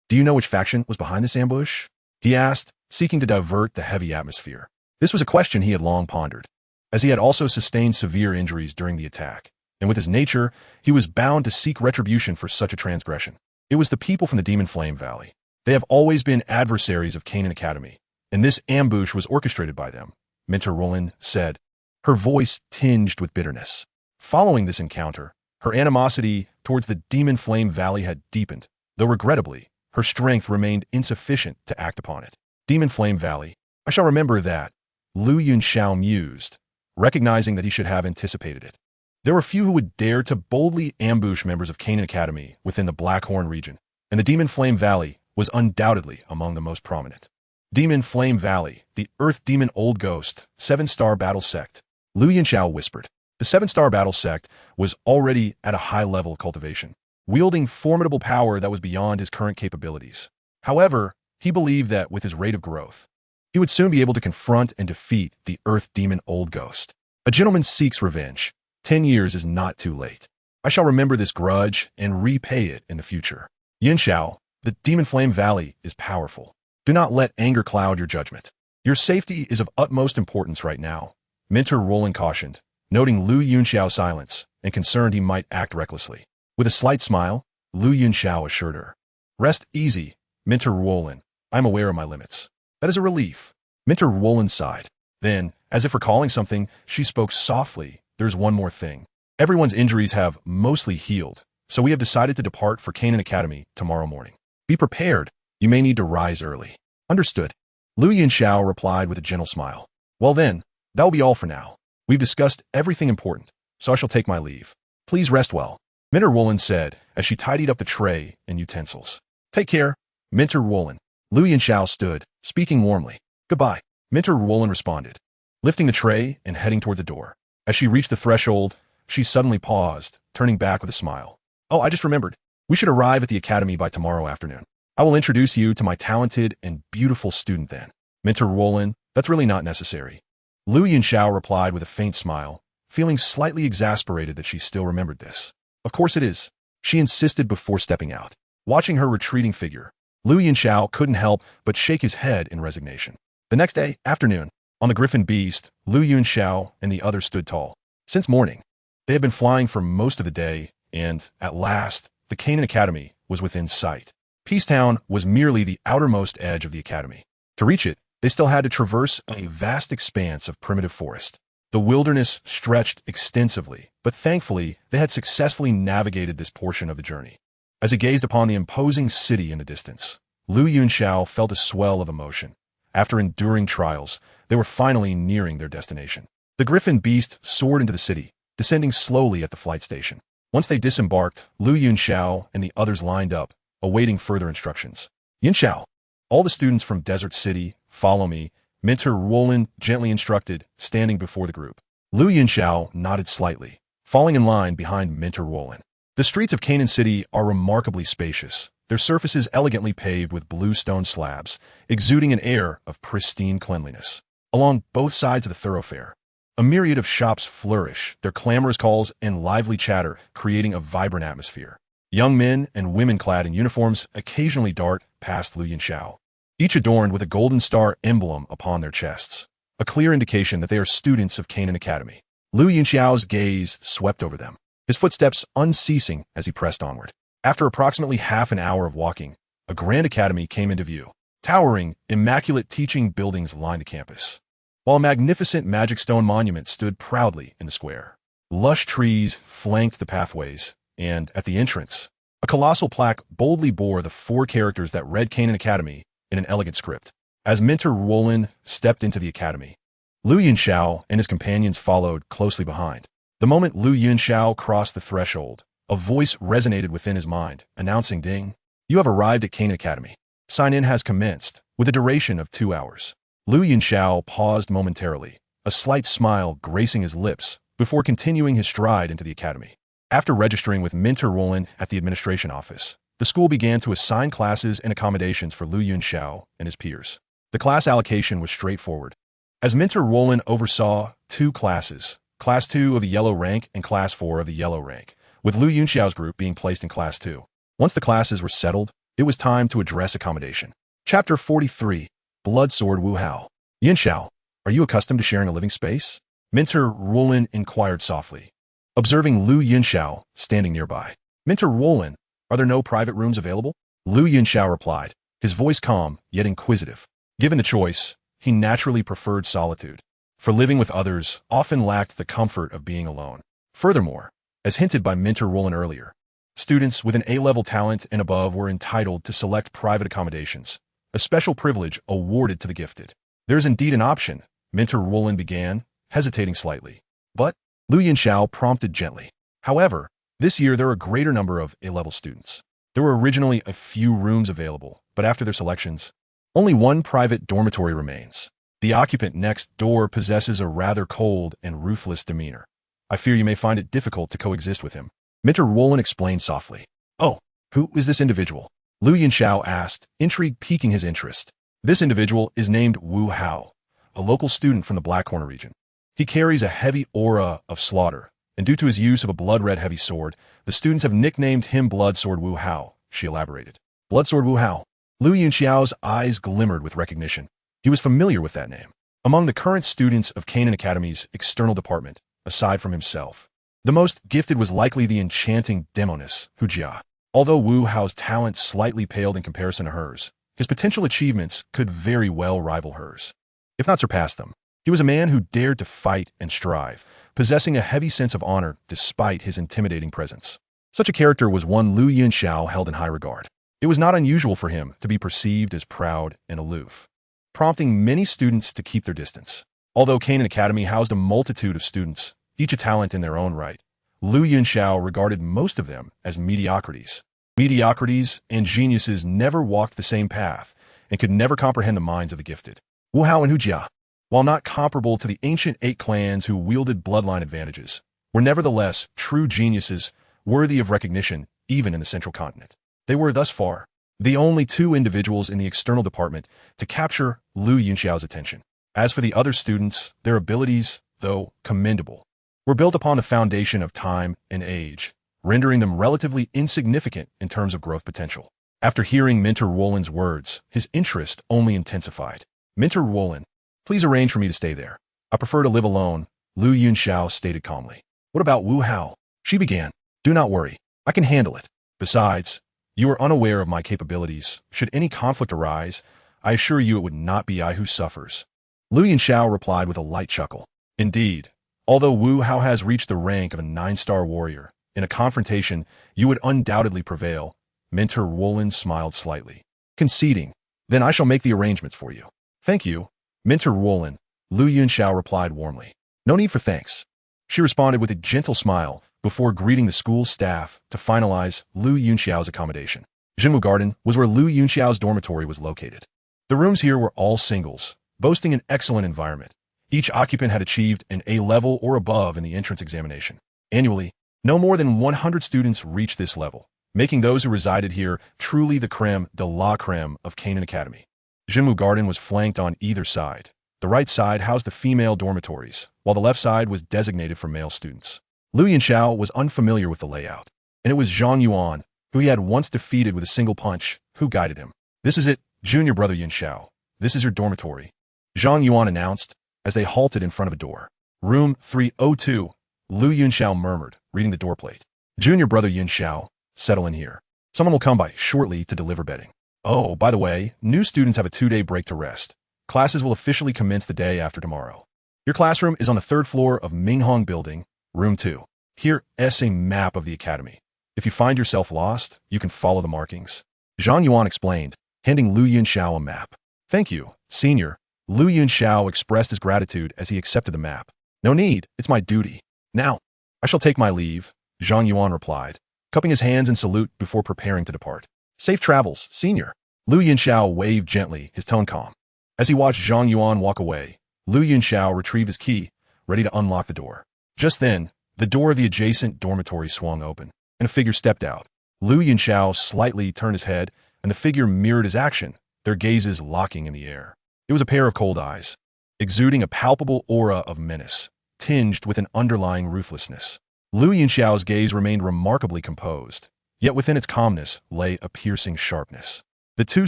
do you know which faction was behind this ambush? He asked, seeking to divert the heavy atmosphere. This was a question he had long pondered, as he had also sustained severe injuries during the attack, and with his nature, he was bound to seek retribution for such a transgression. It was the people from the Demon Flame Valley. They have always been adversaries of Canaan Academy, and this ambush was orchestrated by them, Minter Wolin said, her voice tinged with bitterness. Following this encounter, her animosity towards the Demon Flame Valley had deepened, though regrettably, her strength remained insufficient to act upon it. Demon Flame Valley, I shall remember that, Lu Yunxiao mused, recognizing that he should have anticipated it. There were few who would dare to boldly ambush members of Canaan Academy within the Blackhorn region, and the Demon Flame Valley was undoubtedly among the most prominent. Demon Flame Valley, the Earth Demon Old Ghost, 7-star battle sect, Lu Yunxiao whispered. The 7-star battle sect was already at a high level of cultivation, wielding formidable power that was beyond his current capabilities. However, he believed that with his rate of growth, he would soon be able to confront and defeat the Earth Demon Old Ghost. A gentleman seeks revenge. 10 years is not too late. I shall remember this grudge and repay it in the future. Yunxiao, the Demon Flame Valley is powerful. Do not let anger cloud your judgment. Your safety is of utmost importance right now, Minter Wolin cautioned, noting Lu Yunxiao's silence and concerned he might act recklessly. With a slight smile, Lu Yunxiao assured her. Rest easy, Minter Wolin. I am aware of my limits. That is a relief. Minter Wolin sighed. Then, as if recalling something, she spoke softly. There's one more thing. Everyone's injuries have mostly healed, so we have decided to depart for Canaan Academy tomorrow morning. Be prepared. You may need to rise early. Understood. Lu Yunxiao replied with a gentle smile. Well then, that will be all for now. We've discussed everything important, so I shall take my leave. Please rest well, Minter Wolin said as she tidied up the tray and utensils. Take care, Minter Wolin. Lu Yunxiao stood, speaking warmly. Goodbye, Minter Wolin responded, lifting the tray and heading toward the door. As she reached the threshold, she suddenly paused, turning back with a smile. Oh, I just remembered. We should arrive at the academy by tomorrow afternoon. I will introduce you to my talented and beautiful student then. Minter Wolin, that's really not necessary. Lu Yunxiao replied with a faint smile, feeling slightly exasperated that she still remembered this. Of course it is, she insisted before stepping out. Watching her retreating figure, Lu Yunxiao couldn't help but shake his head in resignation. The next day, afternoon, on the Griffin Beast, Lu Yunxiao and the others stood tall. Since morning, they had been flying for most of the day, and, at last, the Canaan Academy was within sight. Peacetown was merely the outermost edge of the academy. To reach it, they still had to traverse a vast expanse of primitive forest. The wilderness stretched extensively, but thankfully, they had successfully navigated this portion of the journey. As he gazed upon the imposing city in the distance, Lu Yunxiao felt a swell of emotion. After enduring trials, they were finally nearing their destination. The Griffin Beast soared into the city, descending slowly at the flight station. Once they disembarked, Lu Yunxiao and the others lined up, awaiting further instructions. Yunxiao, all the students from Desert City, follow me, Minter Wolin gently instructed, standing before the group. Lu Yunxiao nodded slightly, falling in line behind Minter Wolin. The streets of Canaan City are remarkably spacious, their surfaces elegantly paved with blue stone slabs, exuding an air of pristine cleanliness. Along both sides of the thoroughfare, a myriad of shops flourish, their clamorous calls and lively chatter creating a vibrant atmosphere. Young men and women clad in uniforms occasionally dart past Lu Yunxiao, each adorned with a golden star emblem upon their chests, a clear indication that they are students of Canaan Academy. Lu Yunxiao's gaze swept over them, his footsteps unceasing as he pressed onward. After approximately half an hour of walking, a grand academy came into view. Towering, immaculate teaching buildings lined the campus, while a magnificent magic stone monument stood proudly in the square. Lush trees flanked the pathways, and, at the entrance, a colossal plaque boldly bore the 4 characters that read Canaan Academy in an elegant script. As Mentor Roland stepped into the academy, Lu Yunxiao and his companions followed closely behind. The moment Lu Yunxiao crossed the threshold, a voice resonated within his mind, announcing, "Ding! You have arrived at Canaan Academy. Sign-in has commenced, with a duration of 2 hours." Lu Yunxiao paused momentarily, a slight smile gracing his lips, before continuing his stride into the academy. After registering with Mentor Roland at the administration office, the school began to assign classes and accommodations for Lu Yunxiao and his peers. The class allocation was straightforward. As Mentor Roland oversaw 2 classes, Class 2 of the yellow rank and Class 4 of the yellow rank, with Lu Yunxiao's group being placed in Class 2. Once the classes were settled, it was time to address accommodation. Chapter 43, Blood Sword Wu Hao. Yunxiao, are you accustomed to sharing a living space? Mentor Roland inquired softly, observing Lu Yunxiao standing nearby. Mentor Roland, are there no private rooms available? Lu Yunxiao replied, his voice calm, yet inquisitive. Given the choice, he naturally preferred solitude, for living with others often lacked the comfort of being alone. Furthermore, as hinted by Mentor Roland earlier, students with an A-level talent and above were entitled to select private accommodations, a special privilege awarded to the gifted. There is indeed an option, Mentor Roland began, hesitating slightly. But, Lu Yunxiao prompted gently. However, this year there are a greater number of A-level students. There were originally a few rooms available, but after their selections, only one private dormitory remains. The occupant next door possesses a rather cold and ruthless demeanor. I fear you may find it difficult to coexist with him. Mentor Roland explained softly. Oh, who is this individual? Lu Yunxiao asked, intrigue piquing his interest. This individual is named Wu Hao, a local student from the Black Corner region. He carries a heavy aura of slaughter, and due to his use of a blood-red heavy sword, the students have nicknamed him Blood Sword Wu Hao, she elaborated. Blood Sword Wu Hao. Lu Yunxiao's eyes glimmered with recognition. He was familiar with that name. Among the current students of Canaan Academy's external department, aside from himself, the most gifted was likely the enchanting demoness, Hujia. Although Wu Hao's talent slightly paled in comparison to hers, his potential achievements could very well rival hers, if not surpass them. He was a man who dared to fight and strive, possessing a heavy sense of honor despite his intimidating presence. Such a character was one Lu Yunxiao held in high regard. It was not unusual for him to be perceived as proud and aloof, prompting many students to keep their distance. Although Canaan Academy housed a multitude of students, each a talent in their own right, Lu Yunxiao regarded most of them as mediocrities. Mediocrities and geniuses never walked the same path and could never comprehend the minds of the gifted. Wu Hao and Hujia, while not comparable to the ancient 8 clans who wielded bloodline advantages, were nevertheless true geniuses worthy of recognition even in the central continent. They were, thus far, the only 2 individuals in the external department to capture Lu Yunxiao's attention. As for the other students, their abilities, though commendable, were built upon the foundation of time and age, rendering them relatively insignificant in terms of growth potential. After hearing Mentor Roland's words, his interest only intensified. Mentor Roland, please arrange for me to stay there. I prefer to live alone, Lu Yunxiao stated calmly. What about Wu Hao? She began. Do not worry. I can handle it. Besides, you are unaware of my capabilities. Should any conflict arise, I assure you it would not be I who suffers. Lu Yunxiao replied with a light chuckle. Indeed, although Wu Hao has reached the rank of a 9-star warrior, in a confrontation you would undoubtedly prevail. Mentor Roland smiled slightly. Conceding, then I shall make the arrangements for you. Thank you, Mentor Roland, Lu Yunxiao replied warmly. No need for thanks. She responded with a gentle smile before greeting the school staff to finalize Lu Yunxiao's accommodation. Jinwu Garden was where Lu Yunxiao's dormitory was located. The rooms here were all singles, boasting an excellent environment. Each occupant had achieved an A level or above in the entrance examination. Annually, no more than 100 students reached this level, making those who resided here truly the creme de la creme of Canaan Academy. Jinwu Garden was flanked on either side. The right side housed the female dormitories, while the left side was designated for male students. Lu Yunxiao was unfamiliar with the layout, and it was Zhang Yuan, who he had once defeated with a single punch, who guided him. This is it, junior brother Yunxiao. This is your dormitory, Zhang Yuan announced as they halted in front of a door. Room 302, Lu Yunxiao murmured, reading the doorplate. Junior brother Yunxiao, settle in here. Someone will come by shortly to deliver bedding. Oh, by the way, new students have a 2-day break to rest. Classes will officially commence the day after tomorrow. Your classroom is on the 3rd floor of Minghong Building, Room 2. Here is a map of the academy. If you find yourself lost, you can follow the markings. Zhang Yuan explained, handing Lu Yunxiao a map. Thank you, senior. Lu Yunxiao expressed his gratitude as he accepted the map. No need, it's my duty. Now, I shall take my leave, Zhang Yuan replied, cupping his hands in salute before preparing to depart. Safe travels, senior. Lu Yunxiao waved gently, his tone calm. As he watched Zhang Yuan walk away, Lu Yunxiao retrieved his key, ready to unlock the door. Just then, the door of the adjacent dormitory swung open, and a figure stepped out. Lu Yunxiao slightly turned his head, and the figure mirrored his action, their gazes locking in the air. It was a pair of cold eyes, exuding a palpable aura of menace, tinged with an underlying ruthlessness. Lu Yunxiao's gaze remained remarkably composed, yet within its calmness lay a piercing sharpness. The two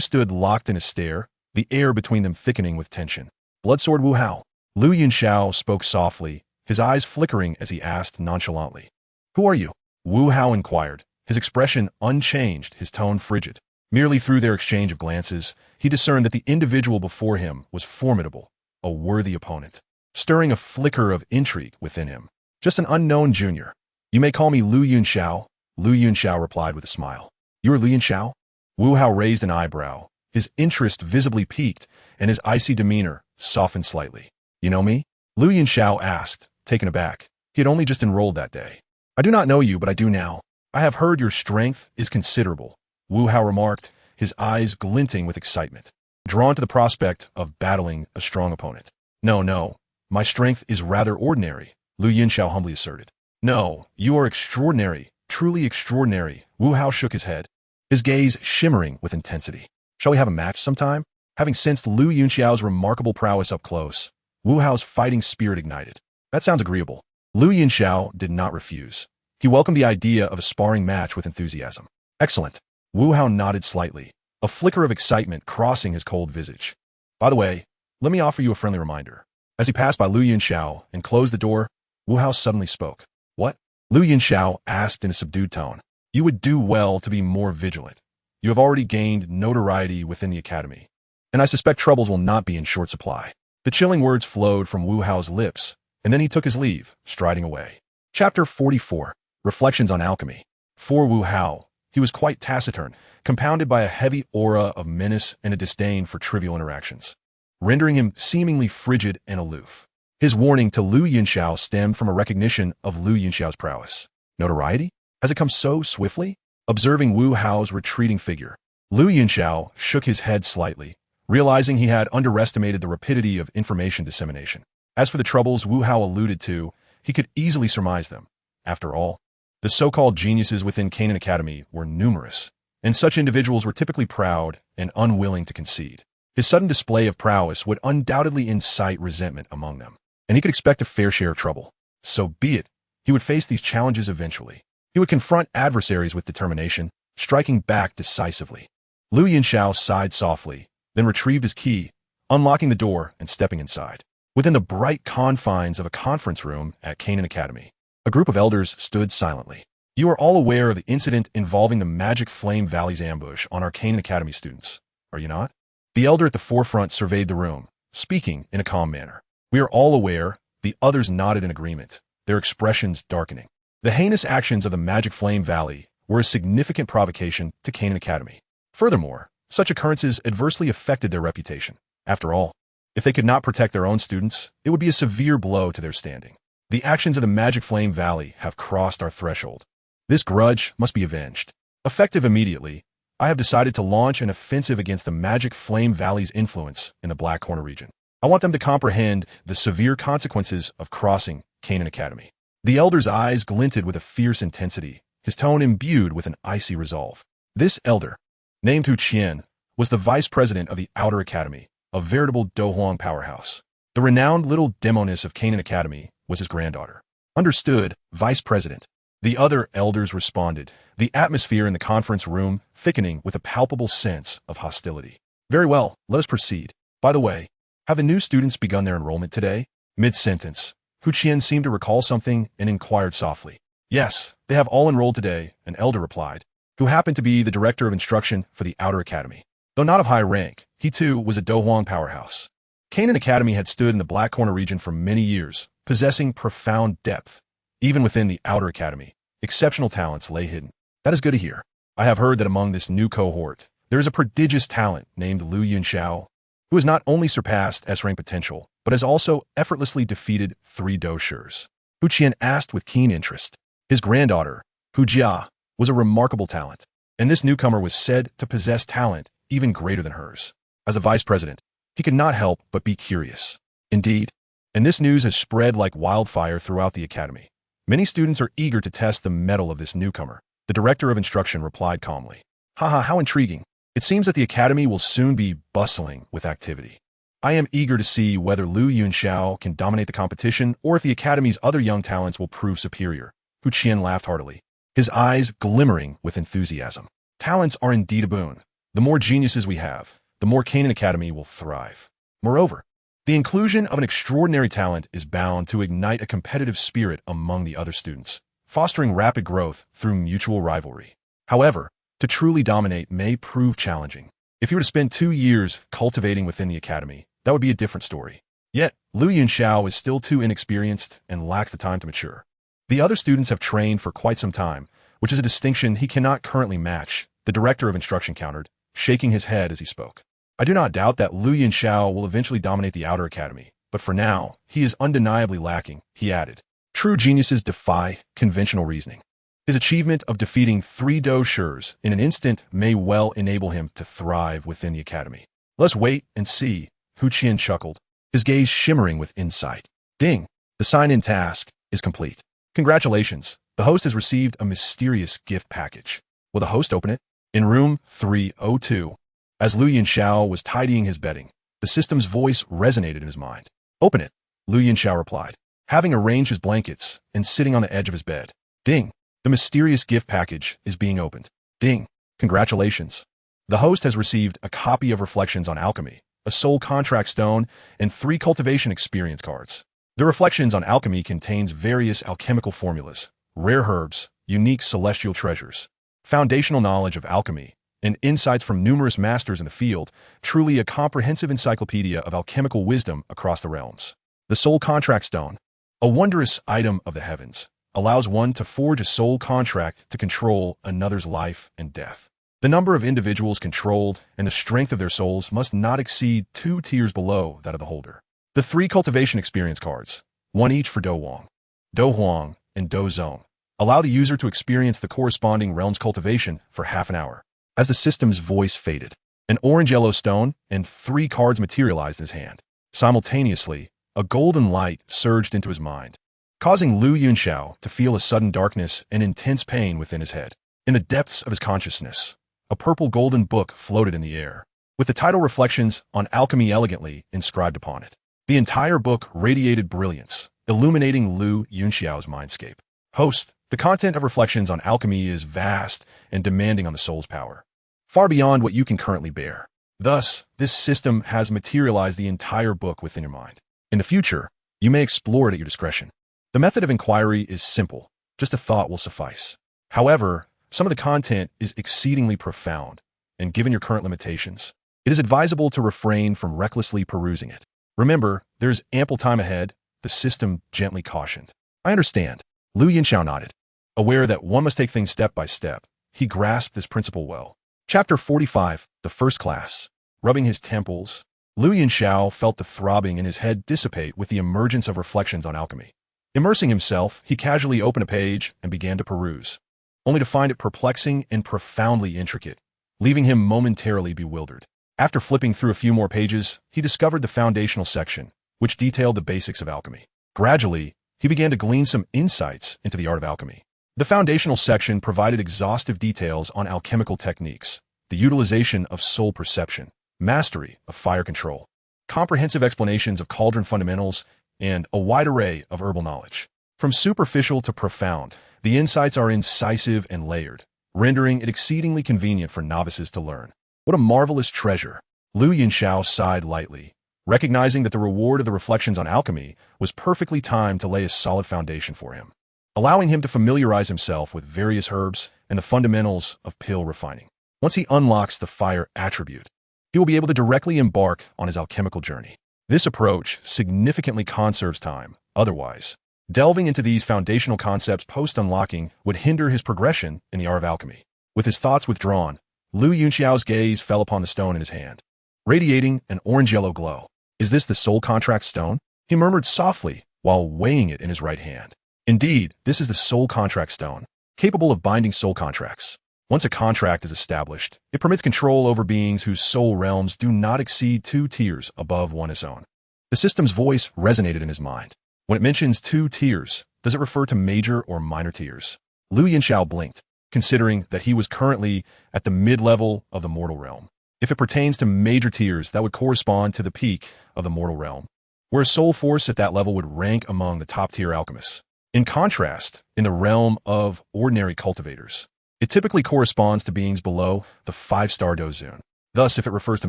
stood locked in a stare, the air between them thickening with tension. Bloodsword Wu Hao. Lu Yunxiao spoke softly, his eyes flickering as he asked nonchalantly. Who are you? Wu Hao inquired, his expression unchanged, his tone frigid. Merely through their exchange of glances, he discerned that the individual before him was formidable, a worthy opponent, stirring a flicker of intrigue within him. Just an unknown junior. You may call me Lu Yunxiao, Lu Yunxiao replied with a smile. You are Lu Yunxiao? Wu Hao raised an eyebrow, his interest visibly piqued, and his icy demeanor softened slightly. You know me? Lu Yunxiao asked, taken aback. He had only just enrolled that day. I do not know you, but I do now. I have heard your strength is considerable, Wu Hao remarked, his eyes glinting with excitement, drawn to the prospect of battling a strong opponent. No, my strength is rather ordinary, Lu Yunxiao humbly asserted. No, you are extraordinary, truly extraordinary, Wu Hao shook his head, his gaze shimmering with intensity. Shall we have a match sometime? Having sensed Lu Yunxiao's remarkable prowess up close, Wu Hao's fighting spirit ignited. That sounds agreeable. Lu Yunxiao did not refuse. He welcomed the idea of a sparring match with enthusiasm. Excellent. Wu Hao nodded slightly, a flicker of excitement crossing his cold visage. By the way, let me offer you a friendly reminder. As he passed by Lu Yunxiao and closed the door, Wu Hao suddenly spoke. What? Lu Yunxiao asked in a subdued tone. You would do well to be more vigilant. You have already gained notoriety within the academy, and I suspect troubles will not be in short supply. The chilling words flowed from Wu Hao's lips, and then he took his leave, striding away. Chapter 44. Reflections on Alchemy. For Wu Hao, he was quite taciturn, compounded by a heavy aura of menace and a disdain for trivial interactions, rendering him seemingly frigid and aloof. His warning to Lu Yunxiao stemmed from a recognition of Lu Yunxiao's prowess. Notoriety? Has it come so swiftly? Observing Wu Hao's retreating figure, Lu Yunxiao shook his head slightly, realizing he had underestimated the rapidity of information dissemination. As for the troubles Wu Hao alluded to, he could easily surmise them. After all, the so-called geniuses within Canaan Academy were numerous, and such individuals were typically proud and unwilling to concede. His sudden display of prowess would undoubtedly incite resentment among them, and he could expect a fair share of trouble. So be it. He would face these challenges eventually. He would confront adversaries with determination, striking back decisively. Lu Yunxiao sighed softly, then retrieved his key, unlocking the door and stepping inside. Within the bright confines of a conference room at Canaan Academy, a group of elders stood silently. You are all aware of the incident involving the Magic Flame Valley's ambush on our Canaan Academy students, are you not? The elder at the forefront surveyed the room, speaking in a calm manner. We are all aware, the others nodded in agreement, their expressions darkening. The heinous actions of the Magic Flame Valley were a significant provocation to Canaan Academy. Furthermore, such occurrences adversely affected their reputation. After all, if they could not protect their own students, it would be a severe blow to their standing. The actions of the Magic Flame Valley have crossed our threshold. This grudge must be avenged. Effective immediately, I have decided to launch an offensive against the Magic Flame Valley's influence in the Black Corner region. I want them to comprehend the severe consequences of crossing Canaan Academy. The elder's eyes glinted with a fierce intensity, his tone imbued with an icy resolve. This elder, named Hu Qian, was the vice president of the Outer Academy, a veritable Douhuang powerhouse. The renowned little demoness of Canaan Academy was his granddaughter. Understood, vice president. The other elders responded, the atmosphere in the conference room thickening with a palpable sense of hostility. Very well, let us proceed. By the way, have the new students begun their enrollment today? Mid-sentence, Hu Qian seemed to recall something and inquired softly. Yes, they have all enrolled today, an elder replied, who happened to be the director of instruction for the Outer Academy. Though not of high rank, he too was a Douhuang powerhouse. Canaan Academy had stood in the Black Corner region for many years, possessing profound depth. Even within the Outer Academy, exceptional talents lay hidden. That is good to hear. I have heard that among this new cohort, there is a prodigious talent named Lu Yunxiao. who has not only surpassed S-rank potential, but has also effortlessly defeated 3 doushers. Hu Qian asked with keen interest. His granddaughter, Hu Jia, was a remarkable talent, and this newcomer was said to possess talent even greater than hers. As a vice president, he could not help but be curious. Indeed, and this news has spread like wildfire throughout the academy. Many students are eager to test the mettle of this newcomer. The director of instruction replied calmly. Haha, how intriguing. It seems that the academy will soon be bustling with activity. I am eager to see whether Lu Yunxiao can dominate the competition or if the academy's other young talents will prove superior. Hu Qian laughed heartily, his eyes glimmering with enthusiasm. Talents are indeed a boon. The more geniuses we have, the more Canaan Academy will thrive. Moreover, the inclusion of an extraordinary talent is bound to ignite a competitive spirit among the other students, fostering rapid growth through mutual rivalry. However, to truly dominate may prove challenging. If you were to spend 2 years cultivating within the academy, that would be a different story. Yet, Lu Yunxiao is still too inexperienced and lacks the time to mature. The other students have trained for quite some time, which is a distinction he cannot currently match, the director of instruction countered, shaking his head as he spoke. I do not doubt that Lu Yunxiao will eventually dominate the outer academy, but for now, he is undeniably lacking, he added. True geniuses defy conventional reasoning. His achievement of defeating 3 doushers in an instant may well enable him to thrive within the academy. Let's wait and see, Hu Qian chuckled, his gaze shimmering with insight. Ding! The sign-in task is complete. Congratulations, the host has received a mysterious gift package. Will the host open it? In room 302. As Lu Yunxiao was tidying his bedding, the system's voice resonated in his mind. Open it, Lu Yunxiao replied, having arranged his blankets and sitting on the edge of his bed. Ding! The mysterious gift package is being opened. Ding! Congratulations. The host has received a copy of Reflections on Alchemy, a soul contract stone, and 3 cultivation experience cards. The Reflections on Alchemy contains various alchemical formulas, rare herbs, unique celestial treasures, foundational knowledge of alchemy, and insights from numerous masters in the field, truly a comprehensive encyclopedia of alchemical wisdom across the realms. The Soul Contract Stone, a wondrous item of the heavens, allows one to forge a soul contract to control another's life and death. The number of individuals controlled and the strength of their souls must not exceed 2 tiers below that of the holder. The 3 cultivation experience cards, 1 each for Do Huang, and Do Zone, allow the user to experience the corresponding realm's cultivation for half an hour. As the system's voice faded, an orange-yellow stone and 3 cards materialized in his hand. Simultaneously, a golden light surged into his mind, causing Lu Yunxiao to feel a sudden darkness and intense pain within his head. In the depths of his consciousness, a purple-golden book floated in the air, with the title Reflections on Alchemy elegantly inscribed upon it. The entire book radiated brilliance, illuminating Lu Yunxiao's mindscape. Host, the content of Reflections on Alchemy is vast and demanding on the soul's power, far beyond what you can currently bear. Thus, this system has materialized the entire book within your mind. In the future, you may explore it at your discretion. The method of inquiry is simple, just a thought will suffice. However, some of the content is exceedingly profound, and given your current limitations, it is advisable to refrain from recklessly perusing it. Remember, there is ample time ahead, the system gently cautioned. I understand. Lu Yunxiao nodded. Aware that one must take things step by step, he grasped this principle well. Chapter 45, The First Class. Rubbing his temples, Lu Yunxiao felt the throbbing in his head dissipate with the emergence of Reflections on Alchemy. Immersing himself, he casually opened a page and began to peruse, only to find it perplexing and profoundly intricate, leaving him momentarily bewildered. After flipping through a few more pages, he discovered the foundational section, which detailed the basics of alchemy. Gradually, he began to glean some insights into the art of alchemy. The foundational section provided exhaustive details on alchemical techniques, the utilization of soul perception, mastery of fire control, comprehensive explanations of cauldron fundamentals, and a wide array of herbal knowledge. From superficial to profound, the insights are incisive and layered, rendering it exceedingly convenient for novices to learn. What a marvelous treasure! Lu Yunxiao sighed lightly, recognizing that the reward of the Reflections on Alchemy was perfectly timed to lay a solid foundation for him, allowing him to familiarize himself with various herbs and the fundamentals of pill refining. Once he unlocks the fire attribute, he will be able to directly embark on his alchemical journey. This approach significantly conserves time. Otherwise, delving into these foundational concepts post-unlocking would hinder his progression in the art of alchemy. With his thoughts withdrawn, Lu Yunxiao's gaze fell upon the stone in his hand. radiating an orange-yellow glow. Is this the soul contract stone? He murmured softly while weighing it in his right hand. Indeed, this is the soul contract stone, capable of binding soul contracts. Once a contract is established, it permits control over beings whose soul realms do not exceed 2 tiers above one his own. The system's voice resonated in his mind. When it mentions 2 tiers, does it refer to major or minor tiers? Lu Yunxiao blinked, considering that he was currently at the mid-level of the mortal realm. If it pertains to major tiers, that would correspond to the peak of the mortal realm, where a soul force at that level would rank among the top-tier alchemists. In contrast, in the realm of ordinary cultivators, it typically corresponds to beings below the 5-star Dozun. Thus, if it refers to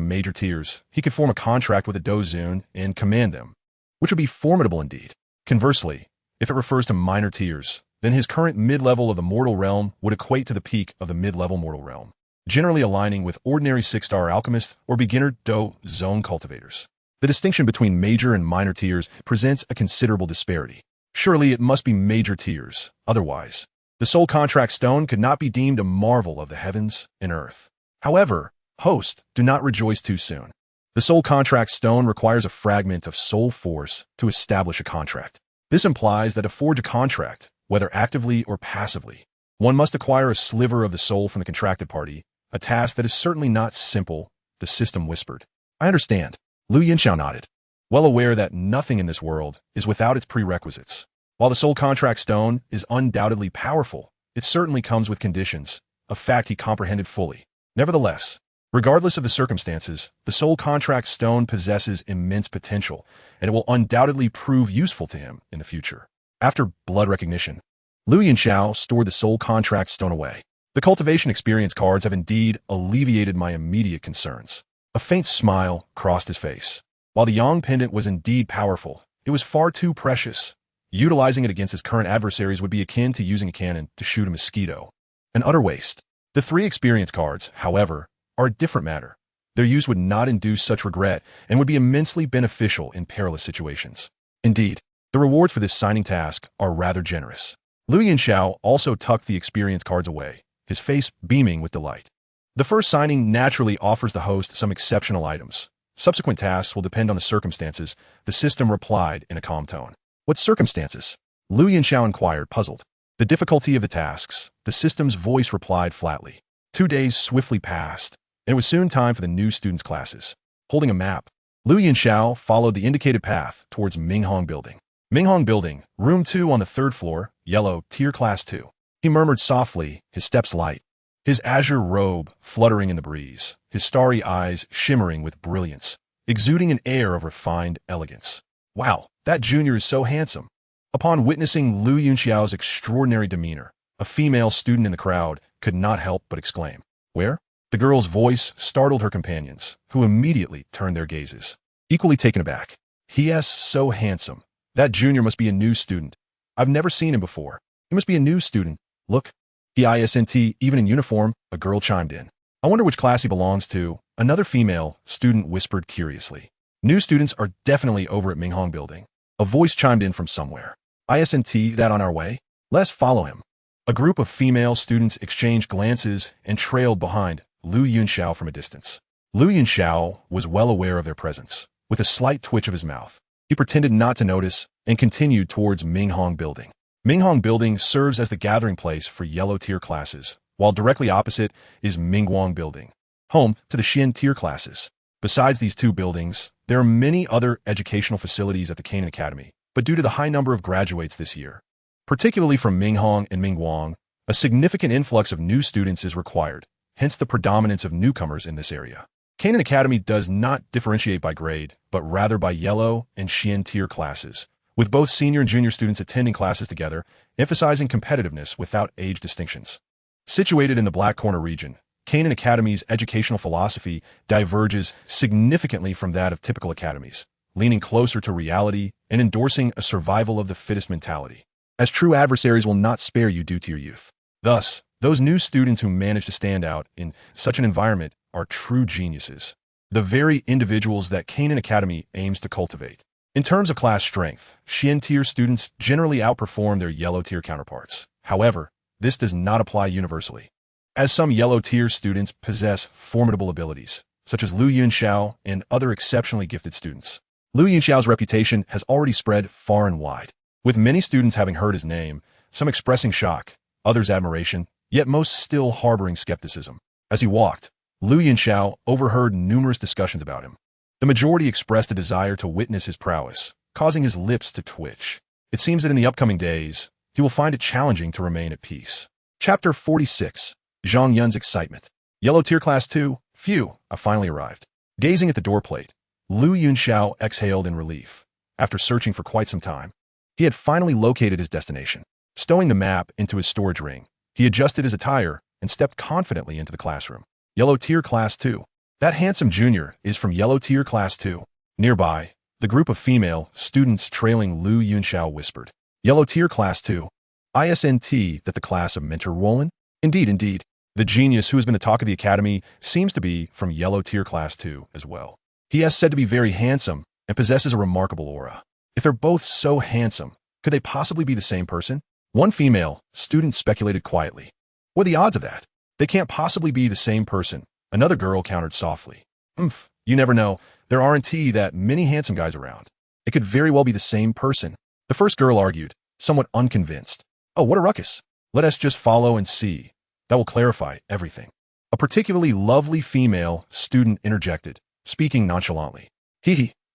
major tiers, he could form a contract with a Dozun and command them, which would be formidable indeed. Conversely, if it refers to minor tiers, then his current mid-level of the mortal realm would equate to the peak of the mid-level mortal realm, generally aligning with ordinary 6-star alchemists or beginner Dozun cultivators. The distinction between major and minor tiers presents a considerable disparity. Surely it must be major tiers, otherwise, the soul contract stone could not be deemed a marvel of the heavens and earth. However, host, do not rejoice too soon. The soul contract stone requires a fragment of soul force to establish a contract. This implies that to forge a contract, whether actively or passively, one must acquire a sliver of the soul from the contracted party, a task that is certainly not simple, the system whispered. I understand. Lu Yunxiao nodded, well aware that nothing in this world is without its prerequisites. While the soul contract stone is undoubtedly powerful, it certainly comes with conditions, a fact he comprehended fully. Nevertheless, regardless of the circumstances, the soul contract stone possesses immense potential, and it will undoubtedly prove useful to him in the future. After blood recognition, Lu Yunxiao stored the soul contract stone away. The cultivation experience cards have indeed alleviated my immediate concerns. A faint smile crossed his face. While the Yang pendant was indeed powerful, it was far too precious. Utilizing it against his current adversaries would be akin to using a cannon to shoot a mosquito. An utter waste. The 3 experience cards, however, are a different matter. Their use would not induce such regret and would be immensely beneficial in perilous situations. Indeed, the rewards for this signing task are rather generous. Lu Yunxiao also tucked the experience cards away, his face beaming with delight. The first signing naturally offers the host some exceptional items. Subsequent tasks will depend on the circumstances, the system replied in a calm tone. What circumstances? Lu Yunxiao inquired, puzzled. The difficulty of the tasks, the system's voice replied flatly. 2 days swiftly passed, and it was soon time for the new students' classes. Holding a map, Lu Yunxiao followed the indicated path towards Minghong Building. Minghong Building, room 2 on the 3rd floor, yellow, tier class 2. He murmured softly, his steps light, his azure robe fluttering in the breeze, his starry eyes shimmering with brilliance, exuding an air of refined elegance. Wow, that junior is so handsome. Upon witnessing Lu Yunxiao's extraordinary demeanor, a female student in the crowd could not help but exclaim, "Where?" The girl's voice startled her companions, who immediately turned their gazes. Equally taken aback. "He is so handsome. That junior must be a new student. I've never seen him before. He must be a new student. Look, he isn't even in uniform," a girl chimed in. "I wonder which class he belongs to," another female student whispered curiously. "New students are definitely over at Minghong Building." A voice chimed in from somewhere. "Isn't that on our way? Let's follow him." A group of female students exchanged glances and trailed behind Lu Yunxiao from a distance. Lu Yunxiao was well aware of their presence. With a slight twitch of his mouth, he pretended not to notice and continued towards Minghong Building. Minghong Building serves as the gathering place for yellow tier classes, while directly opposite is Mingguang Building, home to the Xian tier classes. Besides these 2 buildings, there are many other educational facilities at the Canaan Academy, but due to the high number of graduates this year, particularly from Minghong and Mingguang, a significant influx of new students is required, hence the predominance of newcomers in this area. Canaan Academy does not differentiate by grade, but rather by yellow and Xian tier classes, with both senior and junior students attending classes together, emphasizing competitiveness without age distinctions. Situated in the Black Corner region, Canaan Academy's educational philosophy diverges significantly from that of typical academies, leaning closer to reality and endorsing a survival of the fittest mentality, as true adversaries will not spare you due to your youth. Thus, those new students who manage to stand out in such an environment are true geniuses, the very individuals that Canaan Academy aims to cultivate. In terms of class strength, Xian tier students generally outperform their yellow tier counterparts. However, this does not apply universally, as some yellow tier students possess formidable abilities, such as Lu Yunxiao and other exceptionally gifted students. Lu Yunxiao's reputation has already spread far and wide, with many students having heard his name, some expressing shock, others admiration, yet most still harboring skepticism. As he walked, Lu Yunxiao overheard numerous discussions about him. The majority expressed a desire to witness his prowess, causing his lips to twitch. It seems that in the upcoming days, he will find it challenging to remain at peace. Chapter 46. Zhang Yun's Excitement. Yellow Tier Class 2. Phew, I finally arrived. Gazing at the door plate, Lu Yunxiao exhaled in relief. After searching for quite some time, he had finally located his destination. Stowing the map into his storage ring, he adjusted his attire and stepped confidently into the classroom. Yellow Tier Class 2. That handsome junior is from Yellow Tier Class 2. Nearby, the group of female students trailing Lu Yunxiao whispered. Yellow Tier Class 2. Isn't that the class of Mentor Roland? Indeed. The genius who has been the talk of the academy seems to be from Yellow Tier Class 2 as well. He is said to be very handsome and possesses a remarkable aura. If they're both so handsome, could they possibly be the same person? One female student speculated quietly. What are the odds of that? They can't possibly be the same person, another girl countered softly. You never know. There aren't that many handsome guys around. It could very well be the same person. The first girl argued, somewhat unconvinced. Oh, what a ruckus. Let us just follow and see. That will clarify everything. A particularly lovely female student interjected, speaking nonchalantly.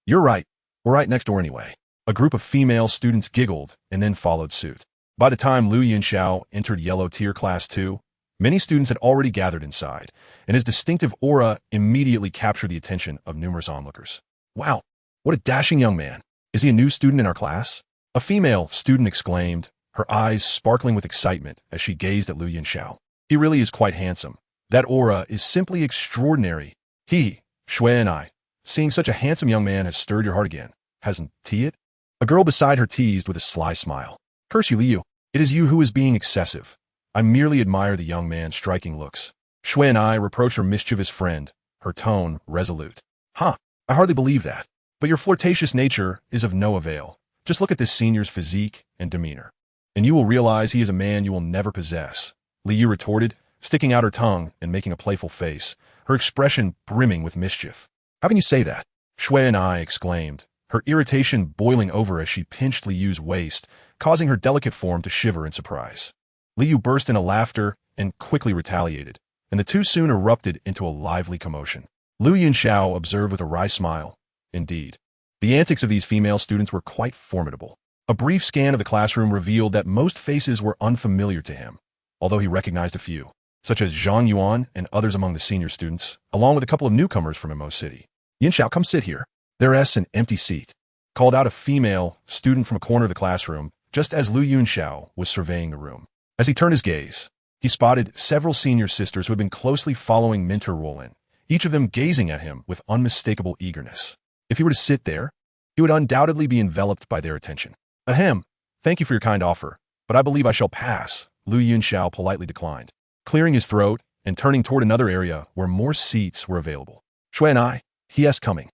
You're right. We're right next door anyway. A group of female students giggled and then followed suit. By the time Lu Yunxiao entered Yellow Tier Class 2, many students had already gathered inside, and his distinctive aura immediately captured the attention of numerous onlookers. Wow, what a dashing young man. Is he a new student in our class? A female student exclaimed, her eyes sparkling with excitement as she gazed at Lu Yunxiao. He really is quite handsome. That aura is simply extraordinary. Shui and I, seeing such a handsome young man has stirred your heart again, hasn't he it? A girl beside her teased with a sly smile. Curse you, Liu. It is you who is being excessive. I merely admire the young man's striking looks. Shui and I reproached her mischievous friend, her tone resolute. I hardly believe that. But your flirtatious nature is of no avail. Just look at this senior's physique and demeanor, and you will realize he is a man you will never possess. Liu retorted, sticking out her tongue and making a playful face, her expression brimming with mischief. How can you say that? Shui and I exclaimed, her irritation boiling over as she pinched Liu's waist, causing her delicate form to shiver in surprise. Liu burst into laughter and quickly retaliated, and the two soon erupted into a lively commotion. Lu Yunxiao observed with a wry smile. Indeed, the antics of these female students were quite formidable. A brief scan of the classroom revealed that most faces were unfamiliar to him, although he recognized a few, such as Zhang Yuan and others among the senior students, along with a couple of newcomers from Mo City. Yunxiao, come sit here. There's an empty seat, called out a female student from a corner of the classroom, just as Lu Yunxiao was surveying the room. As he turned his gaze, he spotted several senior sisters who had been closely following Mentor Roland, each of them gazing at him with unmistakable eagerness. If he were to sit there, he would undoubtedly be enveloped by their attention. Ahem, thank you for your kind offer, but I believe I shall pass, Lu Yunxiao politely declined, clearing his throat and turning toward another area where more seats were available. Shui and I, he is coming.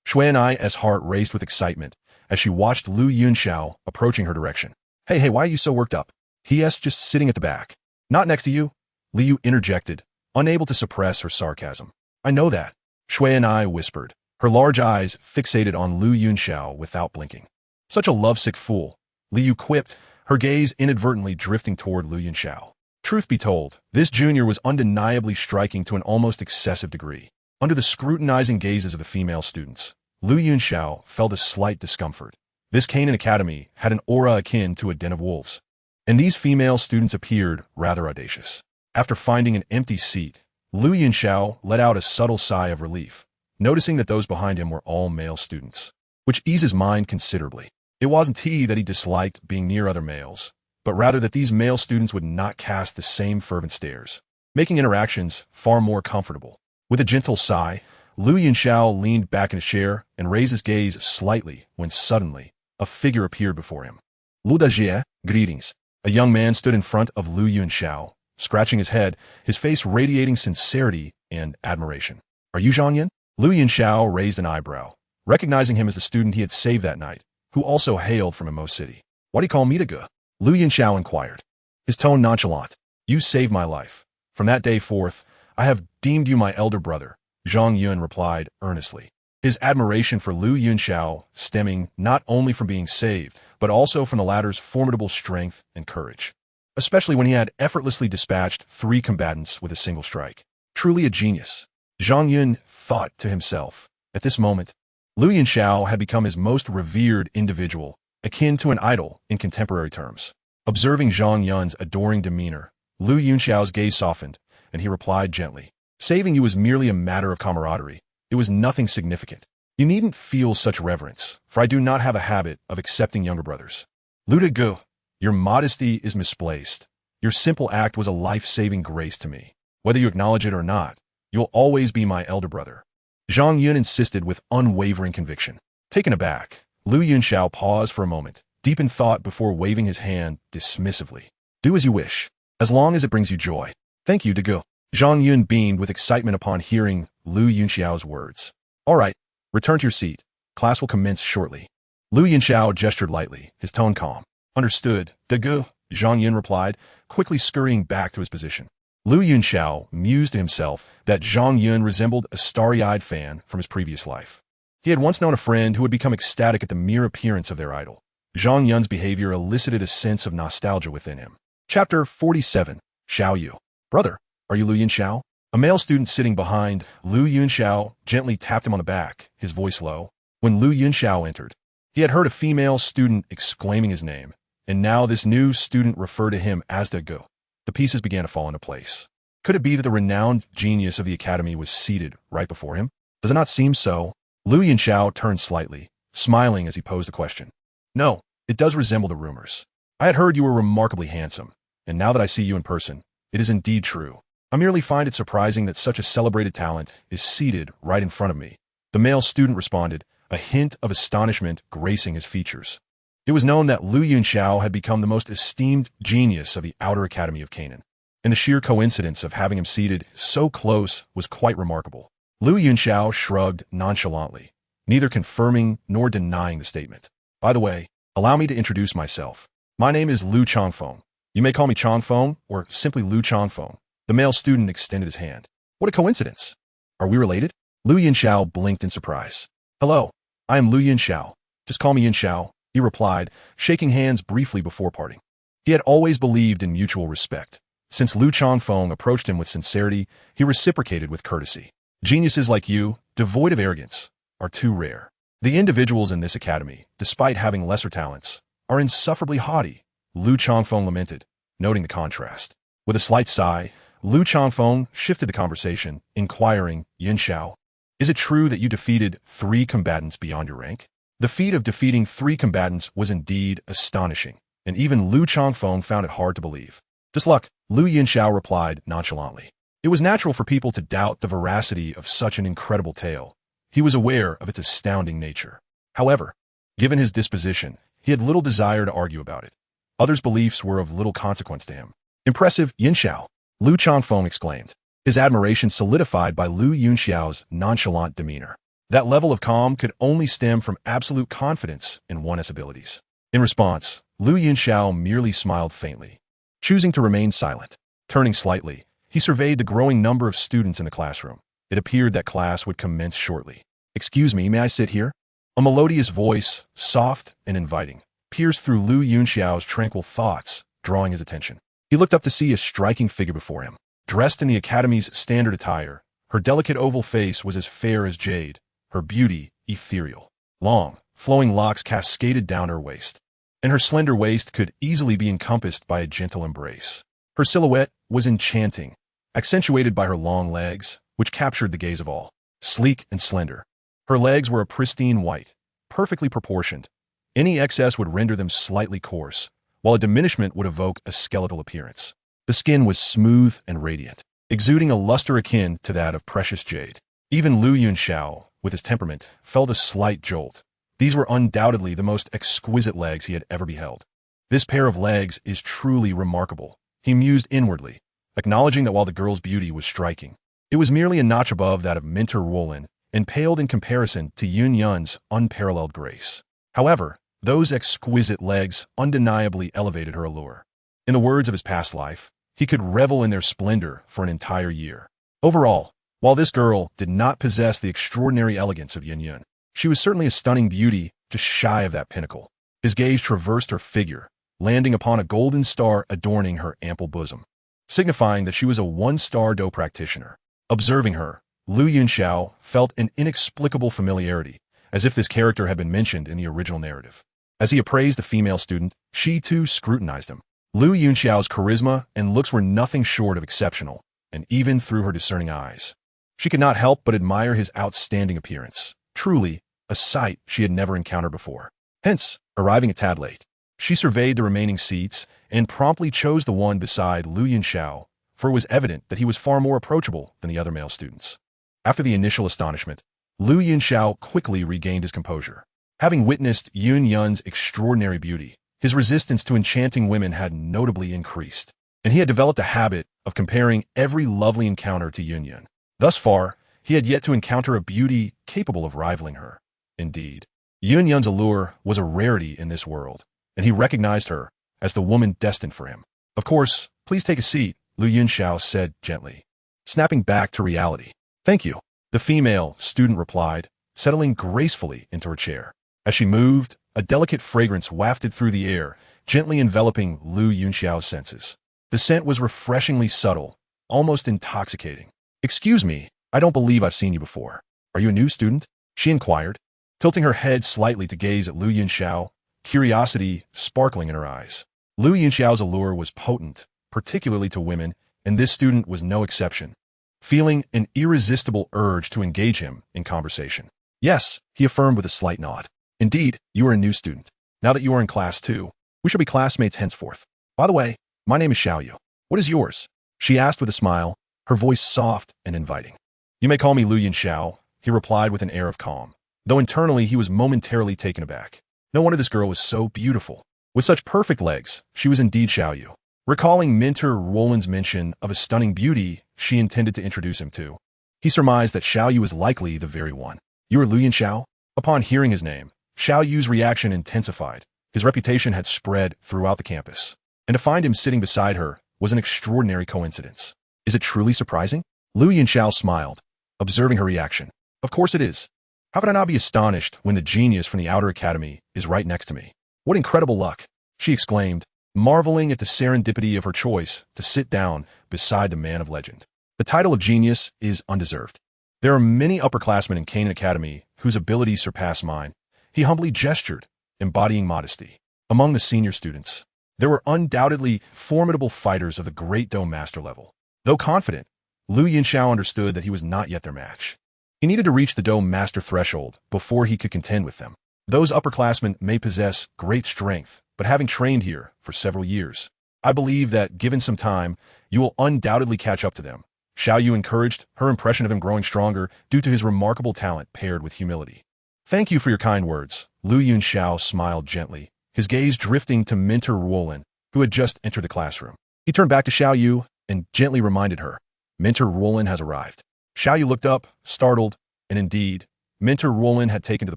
Shui and I's heart raced with excitement as she watched Lu Yunxiao approaching her direction. Hey, why are you so worked up? He is just sitting at the back. Not next to you, Liu interjected, unable to suppress her sarcasm. I know that, Shui and I whispered, her large eyes fixated on Lu Yunxiao without blinking. Such a lovesick fool, Liu quipped, her gaze inadvertently drifting toward Lu Yunxiao. Truth be told, this junior was undeniably striking to an almost excessive degree. Under the scrutinizing gazes of the female students, Lu Yunxiao felt a slight discomfort. This Canaan academy had an aura akin to a den of wolves, and these female students appeared rather audacious. After finding an empty seat, Lu Yunxiao let out a subtle sigh of relief, noticing that those behind him were all male students, which eased his mind considerably. It wasn't that he disliked being near other males, but rather that these male students would not cast the same fervent stares, making interactions far more comfortable. With a gentle sigh, Lu Yunxiao leaned back in his chair and raised his gaze slightly when suddenly a figure appeared before him. Lu Dajie, greetings. A young man stood in front of Lu Yunxiao, scratching his head, his face radiating sincerity and admiration. Are you Zhang Yun? Lu Yunxiao raised an eyebrow, recognizing him as the student he had saved that night, who also hailed from Mo City. Why do you call me Douqi? Lu Yunxiao inquired, his tone nonchalant. You saved my life. From that day forth, I have deemed you my elder brother, Zhang Yun replied earnestly. His admiration for Lu Yunxiao stemming not only from being saved, but also from the latter's formidable strength and courage. Especially when he had effortlessly dispatched 3 combatants with a single strike. Truly a genius. Zhang Yun thought to himself. At this moment, Lu Yunxiao had become his most revered individual, akin to an idol in contemporary terms. Observing Zhang Yun's adoring demeanor, Lu Yunxiao's gaze softened, and he replied gently. Saving you was merely a matter of camaraderie. It was nothing significant. You needn't feel such reverence, for I do not have a habit of accepting younger brothers. Lu Douqi, your modesty is misplaced. Your simple act was a life-saving grace to me. Whether you acknowledge it or not, you'll always be my elder brother. Zhang Yun insisted with unwavering conviction. Taken aback, Lu Yunxiao paused for a moment, deep in thought before waving his hand dismissively. Do as you wish, as long as it brings you joy. Thank you, Douqi. Zhang Yun beamed with excitement upon hearing Lu Yunxiao's words. All right, return to your seat. Class will commence shortly. Lu Yunxiao gestured lightly, his tone calm. Understood, Douqi, Zhang Yun replied, quickly scurrying back to his position. Lu Yunxiao mused to himself that Zhang Yun resembled a starry-eyed fan from his previous life. He had once known a friend who had become ecstatic at the mere appearance of their idol. Zhang Yun's behavior elicited a sense of nostalgia within him. Chapter 47. Xiao Yu. Brother, are you Lu Yunxiao? A male student sitting behind Lu Yunxiao gently tapped him on the back, his voice low. When Lu Yunxiao entered, he had heard a female student exclaiming his name, and now this new student referred to him as Douqi. The pieces began to fall into place. Could it be that the renowned genius of the academy was seated right before him? Does it not seem so? Lu Yunxiao turned slightly, smiling as he posed the question. No, it does resemble the rumors. I had heard you were remarkably handsome, and now that I see you in person, it is indeed true. I merely find it surprising that such a celebrated talent is seated right in front of me. The male student responded, a hint of astonishment gracing his features. It was known that Lu Yunxiao had become the most esteemed genius of the Outer Academy of Canaan, and the sheer coincidence of having him seated so close was quite remarkable. Lu Yunxiao shrugged nonchalantly, neither confirming nor denying the statement. By the way, allow me to introduce myself. My name is Lu Changfeng. You may call me Changfeng or simply Lu Changfeng. The male student extended his hand. What a coincidence. Are we related? Lu Yunxiao blinked in surprise. Hello, I am Lu Yunxiao. Just call me Yunxiao, he replied, shaking hands briefly before parting. He had always believed in mutual respect. Since Lu Changfeng approached him with sincerity, he reciprocated with courtesy. Geniuses like you, devoid of arrogance, are too rare. The individuals in this academy, despite having lesser talents, are insufferably haughty, Lu Changfeng lamented, noting the contrast. With a slight sigh, Lu Changfeng shifted the conversation, inquiring, Yunxiao, is it true that you defeated 3 combatants beyond your rank? The feat of defeating 3 combatants was indeed astonishing, and even Lu Changfeng found it hard to believe. Just luck, Lu Yunxiao replied nonchalantly. It was natural for people to doubt the veracity of such an incredible tale. He was aware of its astounding nature. However, given his disposition, he had little desire to argue about it. Others' beliefs were of little consequence to him. Impressive, Yunxiao, Lu Changfeng exclaimed, his admiration solidified by Lu Yunxiao's nonchalant demeanor. That level of calm could only stem from absolute confidence in one's abilities. In response, Lu Yunxiao merely smiled faintly, choosing to remain silent. Turning slightly, he surveyed the growing number of students in the classroom. It appeared that class would commence shortly. Excuse me, may I sit here? A melodious voice, soft and inviting, pierced through Lu Yunxiao's tranquil thoughts, drawing his attention. He looked up to see a striking figure before him. Dressed in the academy's standard attire, her delicate oval face was as fair as jade, her beauty ethereal. Long, flowing locks cascaded down her waist, and her slender waist could easily be encompassed by a gentle embrace. Her silhouette was enchanting, accentuated by her long legs, which captured the gaze of all. Sleek and slender, her legs were a pristine white, perfectly proportioned. Any excess would render them slightly coarse, while a diminishment would evoke a skeletal appearance. The skin was smooth and radiant, exuding a luster akin to that of precious jade. Even Lu Yunxiao, with his temperament, felt a slight jolt. These were undoubtedly the most exquisite legs he had ever beheld. This pair of legs is truly remarkable, he mused inwardly, acknowledging that while the girl's beauty was striking, it was merely a notch above that of Minter Wolin and paled in comparison to Yun Yun's unparalleled grace. However, those exquisite legs undeniably elevated her allure. In the words of his past life, he could revel in their splendor for an entire year. Overall, While this girl did not possess the extraordinary elegance of Yun, she was certainly a stunning beauty, just shy of that pinnacle. His gaze traversed her figure, landing upon a golden star adorning her ample bosom, signifying that she was a one-star Do practitioner. Observing her, Yunxiao felt an inexplicable familiarity, as if this character had been mentioned in the original narrative. As he appraised the female student, she too scrutinized him. Yunxiao's charisma and looks were nothing short of exceptional, and even through her discerning eyes, she could not help but admire his outstanding appearance. Truly, a sight she had never encountered before. Hence, arriving a tad late, she surveyed the remaining seats and promptly chose the one beside Yunxiao, for it was evident that he was far more approachable than the other male students. After the initial astonishment, Yunxiao quickly regained his composure. Having witnessed Yun's extraordinary beauty, his resistance to enchanting women had notably increased, and he had developed a habit of comparing every lovely encounter to Yun. Thus far, he had yet to encounter a beauty capable of rivaling her. Indeed, Yun's allure was a rarity in this world, and he recognized her as the woman destined for him. Of course, please take a seat, Yunxiao said gently, snapping back to reality. Thank you, the female student replied, settling gracefully into her chair. As she moved, a delicate fragrance wafted through the air, gently enveloping Yunxiao's senses. The scent was refreshingly subtle, almost intoxicating. Excuse me, I don't believe I've seen you before. Are you a new student? She inquired, tilting her head slightly to gaze at Yunxiao, curiosity sparkling in her eyes. Yunxiao's allure was potent, particularly to women, and this student was no exception, feeling an irresistible urge to engage him in conversation. Yes, he affirmed with a slight nod. Indeed, you are a new student. Now that you are in class 2, we shall be classmates henceforth. By the way, my name is Xiaoyu. What is yours? She asked with a smile, her voice soft and inviting. You may call me Yunxiao, he replied with an air of calm, though internally he was momentarily taken aback. No wonder this girl was so beautiful. With such perfect legs, she was indeed Xiaoyu. Recalling Mentor Roland's mention of a stunning beauty she intended to introduce him to, he surmised that Xiaoyu was likely the very one. You are Yunxiao? Upon hearing his name, Xiaoyu's reaction intensified. His reputation had spread throughout the campus, and to find him sitting beside her was an extraordinary coincidence. Is it truly surprising? Yunxiao smiled, observing her reaction. Of course it is. How could I not be astonished when the genius from the Outer Academy is right next to me? What incredible luck, she exclaimed, marveling at the serendipity of her choice to sit down beside the man of legend. The title of genius is undeserved. There are many upperclassmen in Canaan Academy whose abilities surpass mine. He humbly gestured, embodying modesty. Among the senior students, there were undoubtedly formidable fighters of the great Do master level. Though confident, Yunxiao understood that he was not yet their match. He needed to reach the Do master threshold before he could contend with them. Those upperclassmen may possess great strength, but having trained here for several years, I believe that, given some time, you will undoubtedly catch up to them. Xiaoyu encouraged, her impression of him growing stronger due to his remarkable talent paired with humility. Thank you for your kind words, Yunxiao smiled gently, his gaze drifting to Mentor Roland, who had just entered the classroom. He turned back to Xiaoyu and gently reminded her, Mentor Roland has arrived. Xiaoyu looked up, startled, and indeed, Mentor Roland had taken to the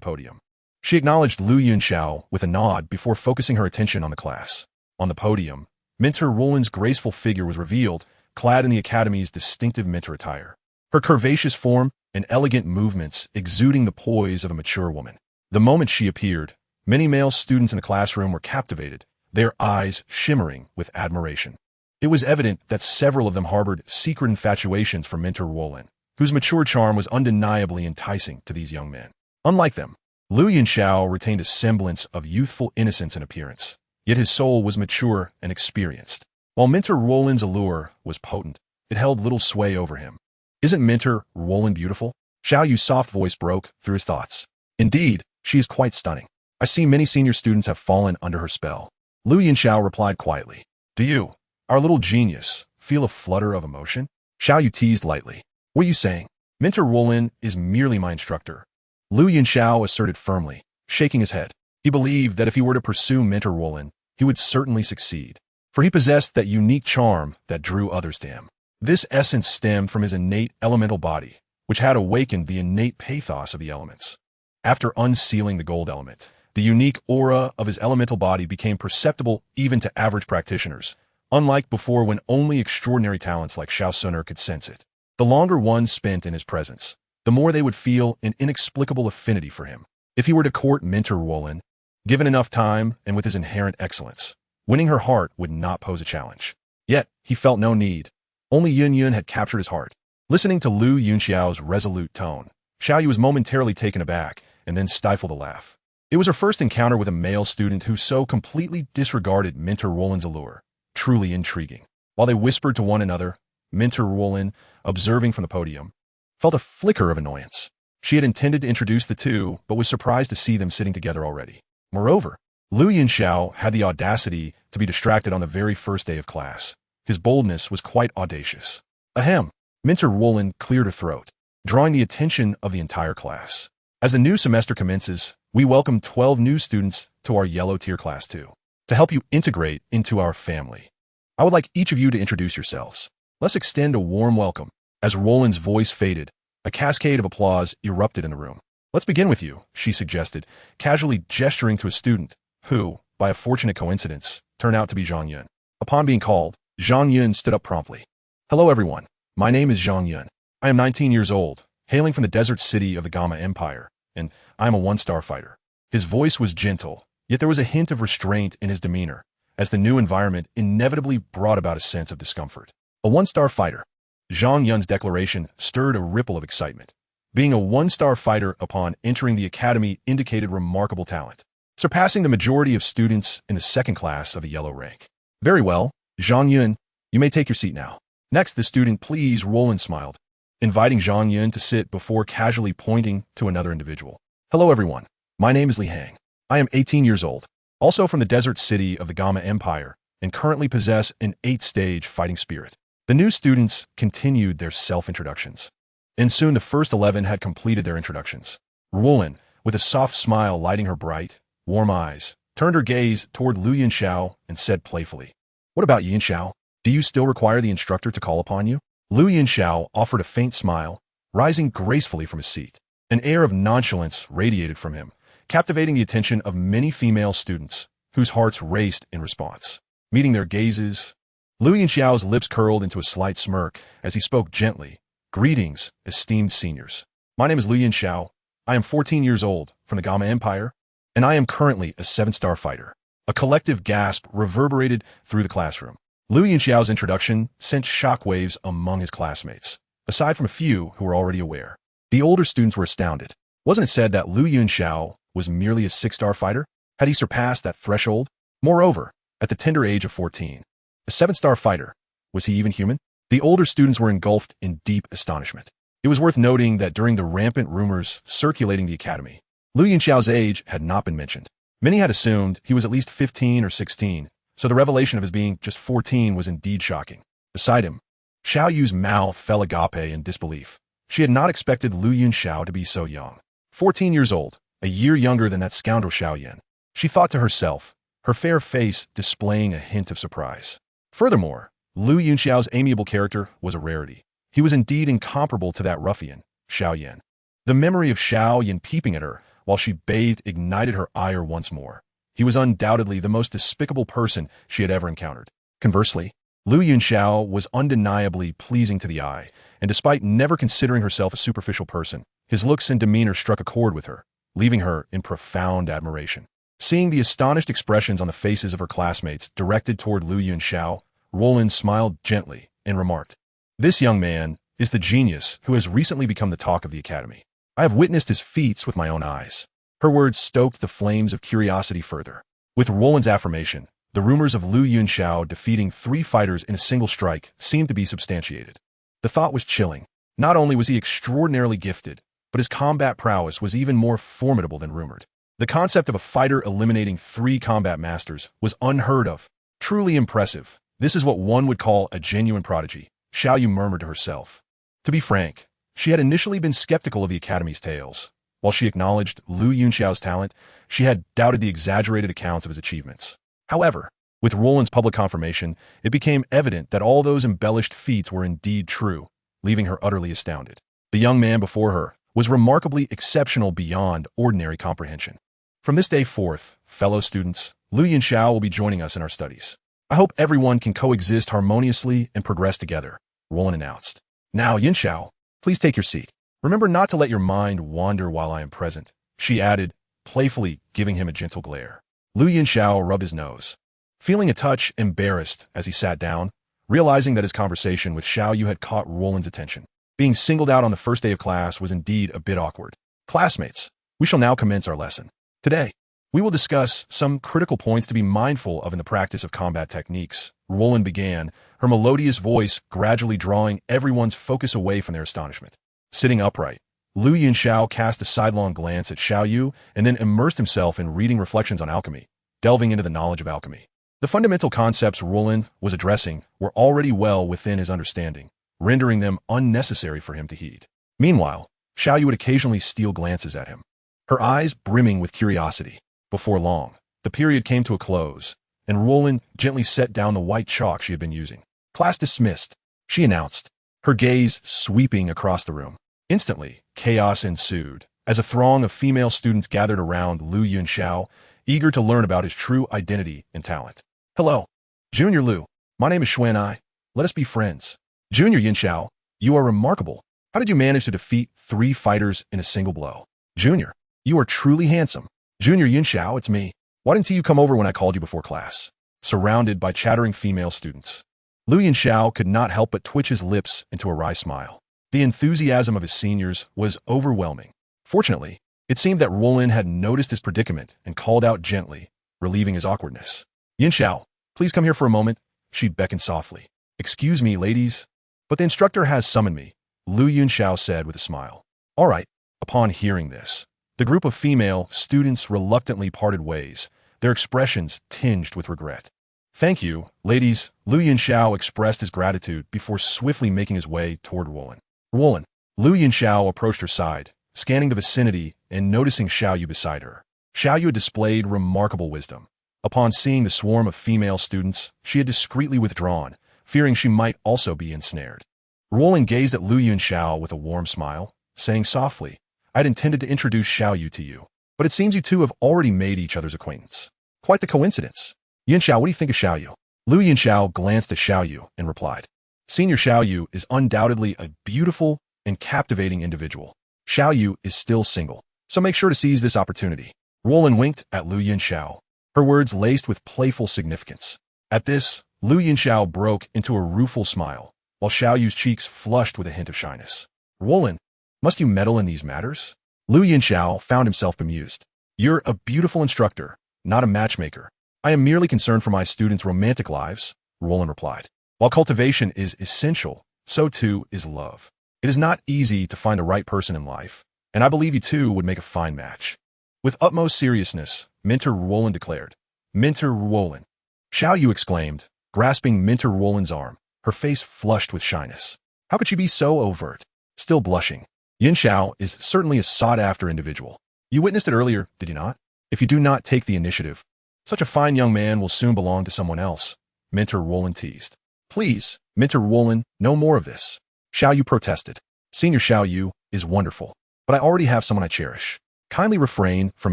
podium. She acknowledged Yunxiao with a nod before focusing her attention on the class. On the podium, Mentor Roland's graceful figure was revealed, clad in the Academy's distinctive mentor attire. Her curvaceous form and elegant movements exuding the poise of a mature woman. The moment she appeared, many male students in the classroom were captivated, their eyes shimmering with admiration. It was evident that several of them harbored secret infatuations for Mentor Roland, whose mature charm was undeniably enticing to these young men. Unlike them, Yunxiao retained a semblance of youthful innocence in appearance, yet his soul was mature and experienced. While Mentor Roland's allure was potent, it held little sway over him. Isn't Mentor Roland beautiful? Xiaoyu's soft voice broke through his thoughts. Indeed, she is quite stunning. I see many senior students have fallen under her spell. Yunxiao replied quietly. Do you, our little genius, feel a flutter of emotion? Xiaoyu teased lightly. What are you saying? Mentor Roland is merely my instructor. Yunxiao asserted firmly, shaking his head. He believed that if he were to pursue Mentor Roland, he would certainly succeed, for he possessed that unique charm that drew others to him. This essence stemmed from his innate elemental body, which had awakened the innate pathos of the elements. After unsealing the gold element, the unique aura of his elemental body became perceptible even to average practitioners, unlike before when only extraordinary talents like Xiao Suner could sense it. The longer one spent in his presence, the more they would feel an inexplicable affinity for him. If he were to court Minter Wolin, given enough time and with his inherent excellence, winning her heart would not pose a challenge. Yet, he felt no need. Only Yun had captured his heart. Listening to Lu Yunxiao's resolute tone, Xiaoyu was momentarily taken aback and then stifled a laugh. It was her first encounter with a male student who so completely disregarded Minter Wolin's allure. Truly intriguing. While they whispered to one another, Minter Wolin, observing from the podium, felt a flicker of annoyance. She had intended to introduce the two, but was surprised to see them sitting together already. Moreover, Lu Yunxiao had the audacity to be distracted on the very first day of class. His boldness was quite audacious. Ahem. Minter Wolin cleared her throat, drawing the attention of the entire class. As the new semester commences, we welcome 12 new students to our yellow tier class 2. To help you integrate into our family, I would like each of you to introduce yourselves. Let's extend a warm welcome. As Wolin's voice faded, a cascade of applause erupted in the room. Let's begin with you, she suggested, casually gesturing to a student, who, by a fortunate coincidence, turned out to be Zhang Yun. Upon being called, Zhang Yun stood up promptly. Hello everyone, my name is Zhang Yun. I am 19 years old, hailing from the desert city of the Gamma Empire, and I am a one-star fighter. His voice was gentle, yet there was a hint of restraint in his demeanor, as the new environment inevitably brought about a sense of discomfort. A one-star fighter. Zhang Yun's declaration stirred a ripple of excitement. Being a one-star fighter upon entering the academy indicated remarkable talent, surpassing the majority of students in the second class of the yellow rank. Very well, Zhang Yun, you may take your seat now. Next, the student, please, Wolin smiled, inviting Zhang Yun to sit before casually pointing to another individual. Hello everyone, my name is Li Hang. I am 18 years old, also from the desert city of the Gamma Empire, and currently possess an 8th-stage fighting spirit. The new students continued their self-introductions, and soon the first 11 had completed their introductions. Wolin, with a soft smile lighting her bright, warm eyes, turned her gaze toward Lu Yunxiao and said playfully, What about Yunxiao? Do you still require the instructor to call upon you? Lu Yunxiao offered a faint smile, rising gracefully from his seat. An air of nonchalance radiated from him, captivating the attention of many female students, whose hearts raced in response. Meeting their gazes, Lu Yunxiao's lips curled into a slight smirk as he spoke gently. Greetings, esteemed seniors. My name is Lu Yunxiao. I am 14 years old, from the Gamma Empire, and I am currently a 7-star fighter. A collective gasp reverberated through the classroom. Lu Yunxiao's introduction sent shockwaves among his classmates, aside from a few who were already aware. The older students were astounded. Wasn't it said that Lu Yunxiao was merely a 6-star fighter? Had he surpassed that threshold? Moreover, at the tender age of 14, a 7-star fighter, was he even human? The older students were engulfed in deep astonishment. It was worth noting that during the rampant rumors circulating the academy, Lu Yunxiao's age had not been mentioned. Many had assumed he was at least 15 or 16, so the revelation of his being just 14 was indeed shocking. Beside him, Xiaoyu's mouth fell agape in disbelief. She had not expected Lu Yunxiao to be so young. 14 years old, a year younger than that scoundrel Xiaoyan. She thought to herself, her fair face displaying a hint of surprise. Furthermore, Lu Yunxiao's amiable character was a rarity. He was indeed incomparable to that ruffian, Xiaoyan. The memory of Xiaoyan peeping at her while she bathed ignited her ire once more. He was undoubtedly the most despicable person she had ever encountered. Conversely, Lu Yunxiao was undeniably pleasing to the eye, and despite never considering herself a superficial person, his looks and demeanor struck a chord with her, leaving her in profound admiration. Seeing the astonished expressions on the faces of her classmates directed toward Lu Yunxiao, Wolin smiled gently and remarked, This young man is the genius who has recently become the talk of the academy. I have witnessed his feats with my own eyes. Her words stoked the flames of curiosity further. With Wolin's affirmation, the rumors of Lu Yunxiao defeating 3 fighters in a single strike seemed to be substantiated. The thought was chilling. Not only was he extraordinarily gifted, but his combat prowess was even more formidable than rumored. The concept of a fighter eliminating 3 combat masters was unheard of. Truly impressive. This is what one would call a genuine prodigy, Xiaoyu murmured to herself. To be frank, she had initially been skeptical of the Academy's tales. While she acknowledged Lu Yunxiao's talent, she had doubted the exaggerated accounts of his achievements. However, with Wolin's public confirmation, it became evident that all those embellished feats were indeed true, leaving her utterly astounded. The young man before her was remarkably exceptional beyond ordinary comprehension. From this day forth, fellow students, Lu Yunxiao will be joining us in our studies. I hope everyone can coexist harmoniously and progress together, Wolin announced. Now, Yunxiao, please take your seat. Remember not to let your mind wander while I am present, she added, playfully giving him a gentle glare. Lu Yunxiao rubbed his nose, feeling a touch embarrassed as he sat down, realizing that his conversation with Xiao Yu had caught Roland's attention. Being singled out on the first day of class was indeed a bit awkward. Classmates, we shall now commence our lesson. Today, we will discuss some critical points to be mindful of in the practice of combat techniques. Roland began, her melodious voice gradually drawing everyone's focus away from their astonishment. Sitting upright, Lu Yunxiao cast a sidelong glance at Xiao Yu and then immersed himself in reading reflections on alchemy, delving into the knowledge of alchemy. The fundamental concepts Roland was addressing were already well within his understanding, rendering them unnecessary for him to heed. Meanwhile, Xiao Yu would occasionally steal glances at him, her eyes brimming with curiosity. Before long, the period came to a close, and Roland gently set down the white chalk she had been using. Class dismissed, she announced, her gaze sweeping across the room. Instantly, chaos ensued, as a throng of female students gathered around Lu Yunxiao, eager to learn about his true identity and talent. Hello, Junior Lu. My name is Xuan Ai. Let us be friends. Junior Yunxiao, you are remarkable. How did you manage to defeat 3 fighters in a single blow? Junior, you are truly handsome. Junior Yunxiao, it's me. Why didn't you come over when I called you before class? Surrounded by chattering female students, Lu Yunxiao could not help but twitch his lips into a wry smile. The enthusiasm of his seniors was overwhelming. Fortunately, it seemed that Roland had noticed his predicament and called out gently, relieving his awkwardness. Yunxiao, please come here for a moment, she beckoned softly. Excuse me, ladies, but the instructor has summoned me, Lu Yunxiao said with a smile. All right. Upon hearing this, the group of female students reluctantly parted ways, their expressions tinged with regret. Thank you, ladies, Lu Yunxiao expressed his gratitude before swiftly making his way toward Roland. Roland, Lu Yunxiao approached her side, scanning the vicinity and noticing Xiao Yu beside her. Xiao Yu had displayed remarkable wisdom. Upon seeing the swarm of female students, she had discreetly withdrawn, fearing she might also be ensnared. Roland gazed at Lu Yunxiao with a warm smile, saying softly, I'd intended to introduce Xiao Yu to you, but it seems you two have already made each other's acquaintance. Quite the coincidence. Yunxiao, what do you think of Xiao Yu? Lu Yunxiao glanced at Xiao Yu and replied, Senior Xiao Yu is undoubtedly a beautiful and captivating individual. Xiao Yu is still single, so make sure to seize this opportunity. Roland winked at Lu Yunxiao, her words laced with playful significance. At this, Lu Yunxiao broke into a rueful smile, while Xiao Yu's cheeks flushed with a hint of shyness. Roland, must you meddle in these matters? Lu Yunxiao found himself bemused. You're a beautiful instructor, not a matchmaker. I am merely concerned for my students' romantic lives, Roland replied. While cultivation is essential, so too is love. It is not easy to find the right person in life, and I believe you two would make a fine match. With utmost seriousness, Mentor Roland declared. Mentor Roland. Xiao Yu exclaimed, grasping Mentor Roland's arm, her face flushed with shyness. How could she be so overt? Still blushing. Yunxiao is certainly a sought-after individual. You witnessed it earlier, did you not? If you do not take the initiative, such a fine young man will soon belong to someone else, Mentor Roland teased. Please, Mentor Roland, no more of this. Xiao Yu protested. Senior Xiao Yu is wonderful, but I already have someone I cherish. Kindly refrain from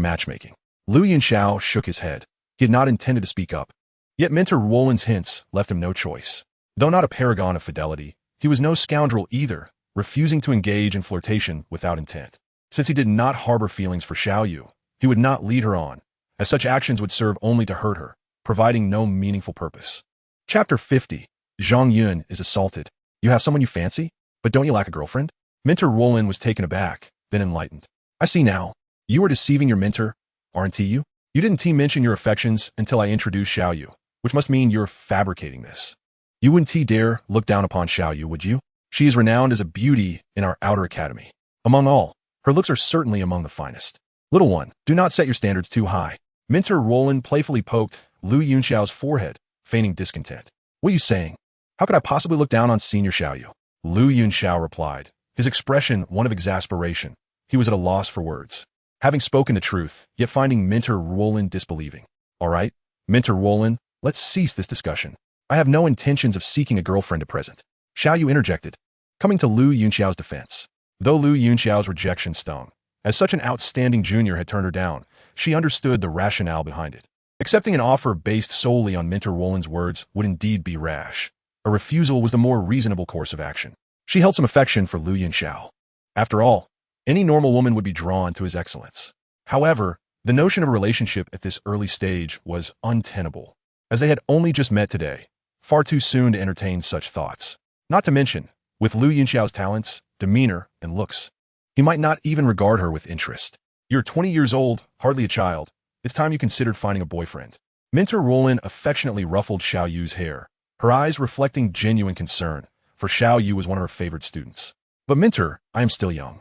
matchmaking. Lu Yunxiao shook his head. He had not intended to speak up. Yet Mentor Roland's hints left him no choice. Though not a paragon of fidelity, he was no scoundrel either, refusing to engage in flirtation without intent. Since he did not harbor feelings for Xiao Yu, he would not lead her on, as such actions would serve only to hurt her, providing no meaningful purpose. Chapter 50. Zhang Yun is assaulted. You have someone you fancy? But don't you lack a girlfriend? Mentor Roland was taken aback, then enlightened. I see now. You are deceiving your mentor, aren't you? You didn't mention your affections until I introduced Xiao Yu, which must mean you're fabricating this. You wouldn't dare look down upon Xiao Yu, would you? She is renowned as a beauty in our outer academy. Among all, her looks are certainly among the finest. Little one, do not set your standards too high. Mentor Roland playfully poked Lu Yunxiao's forehead, feigning discontent. What are you saying? How could I possibly look down on Senior Xiao Yu? Lu Yunxiao replied, his expression one of exasperation. He was at a loss for words. Having spoken the truth, yet finding Mentor Roland disbelieving. All right, Mentor Roland, let's cease this discussion. I have no intentions of seeking a girlfriend at present. Xiao Yu interjected, coming to Lu Yunxiao's defense. Though Lu Yunxiao's rejection stung, as such an outstanding junior had turned her down, she understood the rationale behind it. Accepting an offer based solely on Mentor Roland's words would indeed be rash. A refusal was the more reasonable course of action. She held some affection for Lu Yunxiao. After all, any normal woman would be drawn to his excellence. However, the notion of a relationship at this early stage was untenable, as they had only just met today, far too soon to entertain such thoughts. Not to mention, with Lu Yunxiao's talents, demeanor, and looks, he might not even regard her with interest. You're 20 years old, hardly a child. It's time you considered finding a boyfriend. Mentor Roland affectionately ruffled Xiao Yu's hair, her eyes reflecting genuine concern, for Xiao Yu was one of her favorite students. But Mentor, I am still young.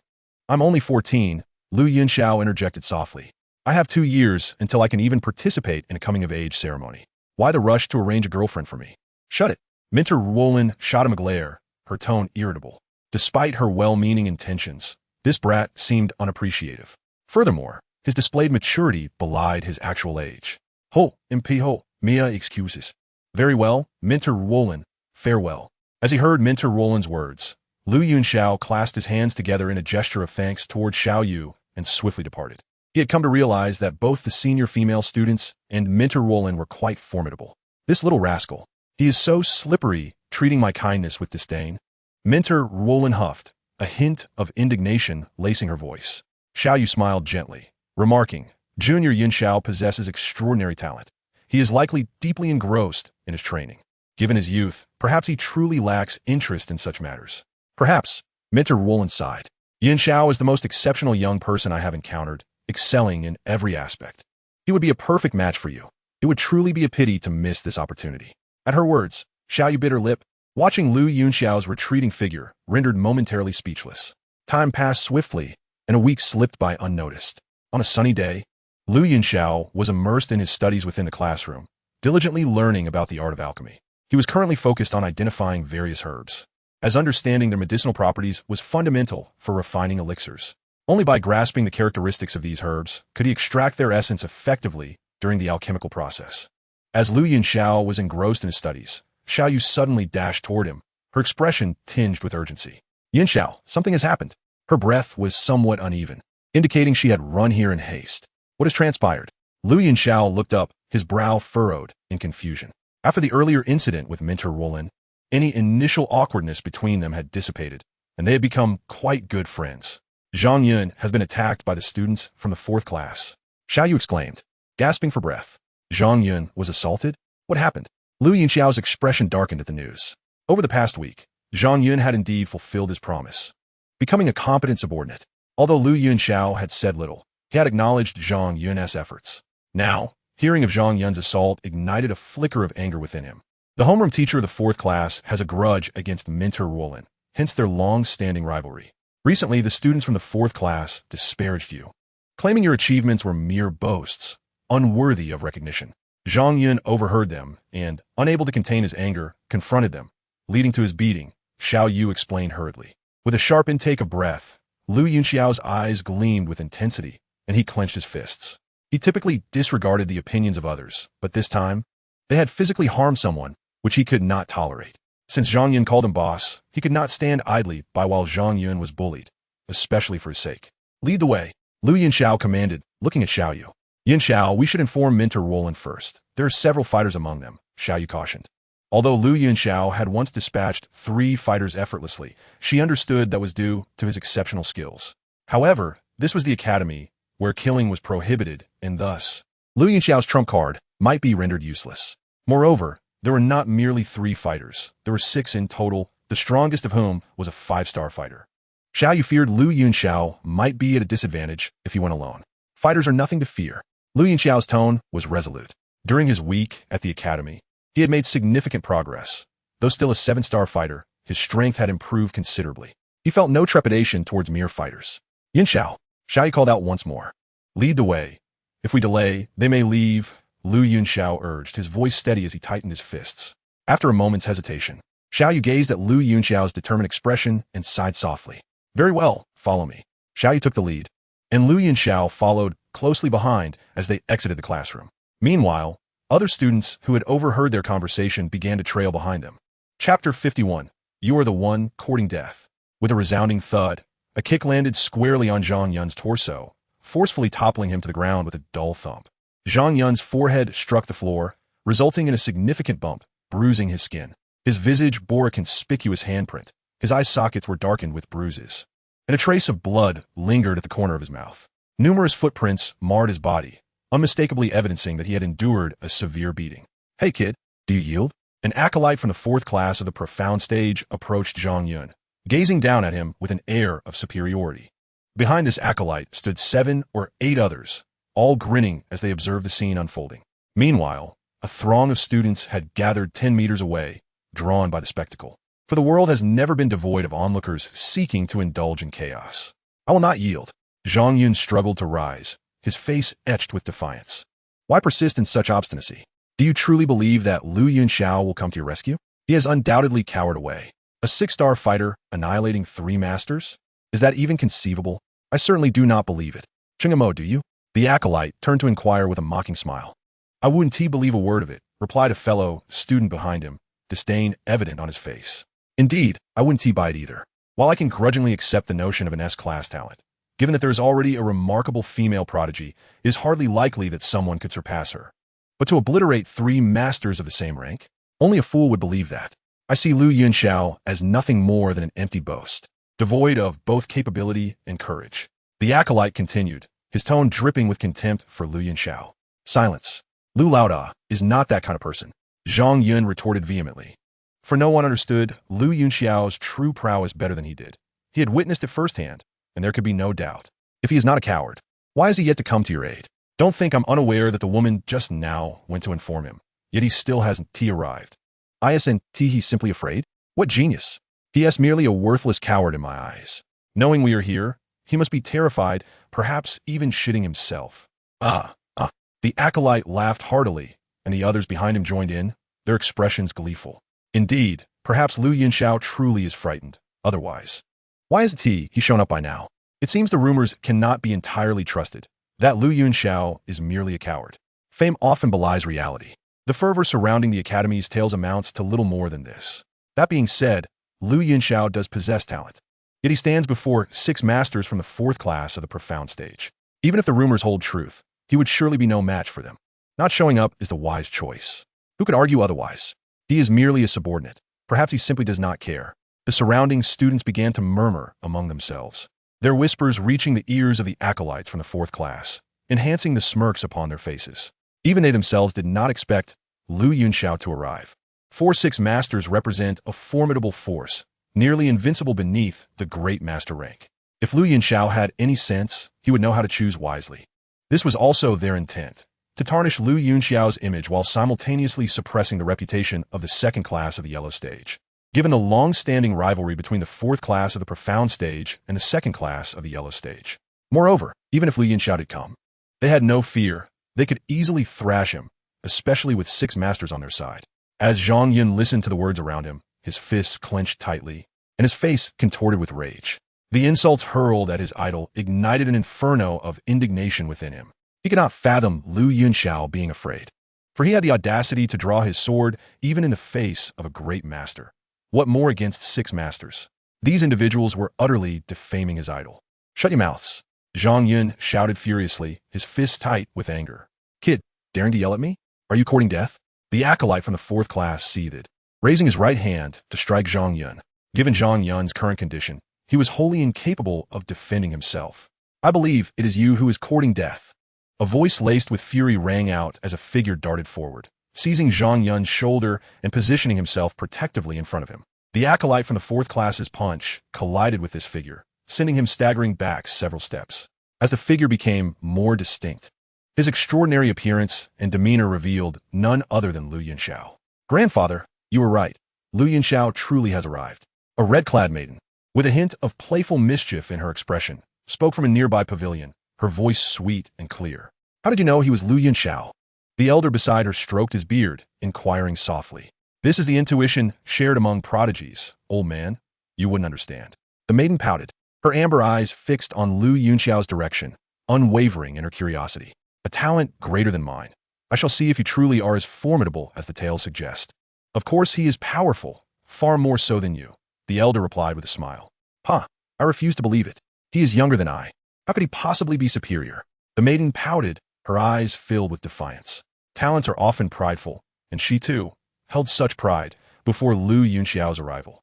I'm only 14, Lu Yunxiao interjected softly. I have 2 years until I can even participate in a coming-of-age ceremony. Why the rush to arrange a girlfriend for me? Shut it. Mentor Roland shot him a glare, her tone irritable. Despite her well-meaning intentions, this brat seemed unappreciative. Furthermore, his displayed maturity belied his actual age. Ho, impiho, mia excuses. Very well, Mentor Roland, farewell. As he heard Mentor Roland's words, Lu Yunxiao clasped his hands together in a gesture of thanks toward Xiao Yu and swiftly departed. He had come to realize that both the senior female students and Mentor Roland were quite formidable. This little rascal, he is so slippery, treating my kindness with disdain. Mentor Roland huffed, a hint of indignation lacing her voice. Xiao Yu smiled gently, remarking, Junior Yunxiao possesses extraordinary talent. He is likely deeply engrossed in his training. Given his youth, perhaps he truly lacks interest in such matters. Perhaps, Mentor Roland sighed. Yunxiao is the most exceptional young person I have encountered, excelling in every aspect. He would be a perfect match for you. It would truly be a pity to miss this opportunity. At her words, Xiao Yu bit her lip, watching Lu Yunxiao's retreating figure, rendered momentarily speechless. Time passed swiftly, and a week slipped by unnoticed. On a sunny day, Lu Yunxiao was immersed in his studies within the classroom, diligently learning about the art of alchemy. He was currently focused on identifying various herbs, as understanding their medicinal properties was fundamental for refining elixirs. Only by grasping the characteristics of these herbs could he extract their essence effectively during the alchemical process. As Lu Yunxiao was engrossed in his studies, Xiao Yu suddenly dashed toward him, her expression tinged with urgency. Yunxiao, something has happened. Her breath was somewhat uneven, indicating she had run here in haste. What has transpired? Lu Yunxiao looked up, his brow furrowed in confusion. After the earlier incident with Mentor Roland, any initial awkwardness between them had dissipated, and they had become quite good friends. Zhang Yun has been attacked by the students from the 4th class. Xiao Yu exclaimed, gasping for breath. Zhang Yun was assaulted? What happened? Lu Yunxiao's expression darkened at the news. Over the past week, Zhang Yun had indeed fulfilled his promise, becoming a competent subordinate. Although Lu Yunxiao had said little, he had acknowledged Zhang Yun's efforts. Now, hearing of Zhang Yun's assault ignited a flicker of anger within him. The homeroom teacher of the 4th class has a grudge against Mentor Roland, hence their long-standing rivalry. Recently, the students from the 4th class disparaged you, claiming your achievements were mere boasts, unworthy of recognition. Zhang Yun overheard them and, unable to contain his anger, confronted them, leading to his beating, Xiao Yu explained hurriedly. With a sharp intake of breath, Lu Yunxiao's eyes gleamed with intensity, and he clenched his fists. He typically disregarded the opinions of others, but this time, they had physically harmed someone, which he could not tolerate. Since Zhang Yun called him boss, he could not stand idly by while Zhang Yun was bullied, especially for his sake. Lead the way, Lu Yunxiao commanded, looking at Xiao Yu. Yunxiao, we should inform Mentor Roland first. There are several fighters among them, Xiao Yu cautioned. Although Lu Yunxiao had once dispatched 3 fighters effortlessly, she understood that was due to his exceptional skills. However, this was the academy, where killing was prohibited, and thus, Lu Yunxiao's trump card might be rendered useless. Moreover, there were not merely 3 fighters, there were 6 in total, the strongest of whom was a 5-star fighter. Xiao Yu feared Lu Yunxiao might be at a disadvantage if he went alone. Fighters are nothing to fear. Lu Yunxiao's tone was resolute. During his week at the academy, he had made significant progress. Though still a 7-star fighter, his strength had improved considerably. He felt no trepidation towards mere fighters. Yunxiao, Xiao Yu called out once more. Lead the way. If we delay, they may leave, Lu Yunxiao urged, his voice steady as he tightened his fists. After a moment's hesitation, Xiao Yu gazed at Lu Yunxiao's determined expression and sighed softly. Very well, follow me. Xiao Yu took the lead, and Lu Yunxiao followed closely behind as they exited the classroom. Meanwhile, other students who had overheard their conversation began to trail behind them. Chapter 51. You are the one courting death. With a resounding thud, a kick landed squarely on Zhang Yun's torso, forcefully toppling him to the ground with a dull thump. Zhang Yun's forehead struck the floor, resulting in a significant bump, bruising his skin. His visage bore a conspicuous handprint, His eye sockets were darkened with bruises, and a trace of blood lingered at the corner of his mouth. Numerous footprints marred his body, unmistakably evidencing that he had endured a severe beating. "Hey kid, do you yield?" An acolyte from the 4th class of the profound stage approached Zhang Yun, gazing down at him with an air of superiority. Behind this acolyte stood 7 or 8 others, all grinning as they observed the scene unfolding. Meanwhile, a throng of students had gathered 10 meters away, drawn by the spectacle. For the world has never been devoid of onlookers seeking to indulge in chaos. "I will not yield." Zhang Yun struggled to rise, his face etched with defiance. "Why persist in such obstinacy? Do you truly believe that Lu Yunxiao will come to your rescue? He has undoubtedly cowered away. A 6-star fighter annihilating 3 masters? Is that even conceivable? I certainly do not believe it. Chingamo, do you?" The acolyte turned to inquire with a mocking smile. "I wouldn't believe a word of it," replied a fellow student behind him, disdain evident on his face. "Indeed, I wouldn't buy it either. While I can grudgingly accept the notion of an S-class talent, given that there is already a remarkable female prodigy, it is hardly likely that someone could surpass her. But to obliterate 3 masters of the same rank? Only a fool would believe that. I see Lu Yunxiao as nothing more than an empty boast, devoid of both capability and courage." The acolyte continued, his tone dripping with contempt for Lu Yunxiao. "Silence. Lu Laoda is not that kind of person," Zhang Yun retorted vehemently. For no one understood Lu Yunxiao's true prowess better than he did. He had witnessed it firsthand, and there could be no doubt. If he is not a coward, why has he yet to come to your aid? Don't think I'm unaware that the woman just now went to inform him, yet he still hasn't arrived. Isn't he simply afraid? What genius! He is merely a worthless coward in my eyes. Knowing we are here, he must be terrified, perhaps even shitting himself. The acolyte laughed heartily, and the others behind him joined in, their expressions gleeful. Indeed, perhaps Lu Yunxiao truly is frightened. Otherwise, why hasn't he shown up by now? It seems the rumors cannot be entirely trusted, that Lu Yunxiao is merely a coward. Fame often belies reality. The fervor surrounding the Academy's tales amounts to little more than this. That being said, Lu Yunxiao does possess talent. Yet he stands before 6 masters from the 4th class of the profound stage. Even if the rumors hold truth, he would surely be no match for them. Not showing up is the wise choice. Who could argue otherwise? He is merely a subordinate. Perhaps he simply does not care. The surrounding students began to murmur among themselves, their whispers reaching the ears of the acolytes from the 4th class, enhancing the smirks upon their faces. Even they themselves did not expect Lu Yunxiao to arrive. 4-6 masters represent a formidable force, nearly invincible beneath the great master rank. If Lu Yunxiao had any sense, he would know how to choose wisely. This was also their intent, to tarnish Lu Yunxiao's image while simultaneously suppressing the reputation of the 2nd class of the yellow stage. Given the long-standing rivalry between the 4th class of the profound stage and the 2nd class of the yellow stage. Moreover, even if Lu Yunxiao did come, they had no fear. They could easily thrash him, especially with 6 masters on their side. As Zhang Yun listened to the words around him, his fists clenched tightly, and his face contorted with rage. The insults hurled at his idol ignited an inferno of indignation within him. He could not fathom Lu Yunxiao being afraid, for he had the audacity to draw his sword even in the face of a great master. What more against 6 masters? These individuals were utterly defaming his idol. "Shut your mouths," Zhang Yun shouted furiously, his fists tight with anger. "Kid, daring to yell at me? Are you courting death?" The acolyte from the 4th class seethed, raising his right hand to strike Zhang Yun. Given Zhang Yun's current condition, he was wholly incapable of defending himself. "I believe it is you who is courting death." A voice laced with fury rang out as a figure darted forward, seizing Zhang Yun's shoulder and positioning himself protectively in front of him. The acolyte from the 4th class's punch collided with this figure, sending him staggering back several steps. As the figure became more distinct, his extraordinary appearance and demeanor revealed none other than Lu Yunxiao. "Grandfather, you were right. Lu Yunxiao truly has arrived." A red-clad maiden, with a hint of playful mischief in her expression, spoke from a nearby pavilion, her voice sweet and clear. "How did you know he was Lu Yunxiao?" The elder beside her stroked his beard, inquiring softly. "This is the intuition shared among prodigies, old man. You wouldn't understand." The maiden pouted, her amber eyes fixed on Lu Yunxiao's direction, unwavering in her curiosity. "A talent greater than mine. I shall see if you truly are as formidable as the tales suggest." "Of course he is powerful, far more so than you," the elder replied with a smile. "I refuse to believe it. He is younger than I. How could he possibly be superior?" The maiden pouted, her eyes filled with defiance. Talents are often prideful, and she too held such pride before Lu Yunxiao's arrival.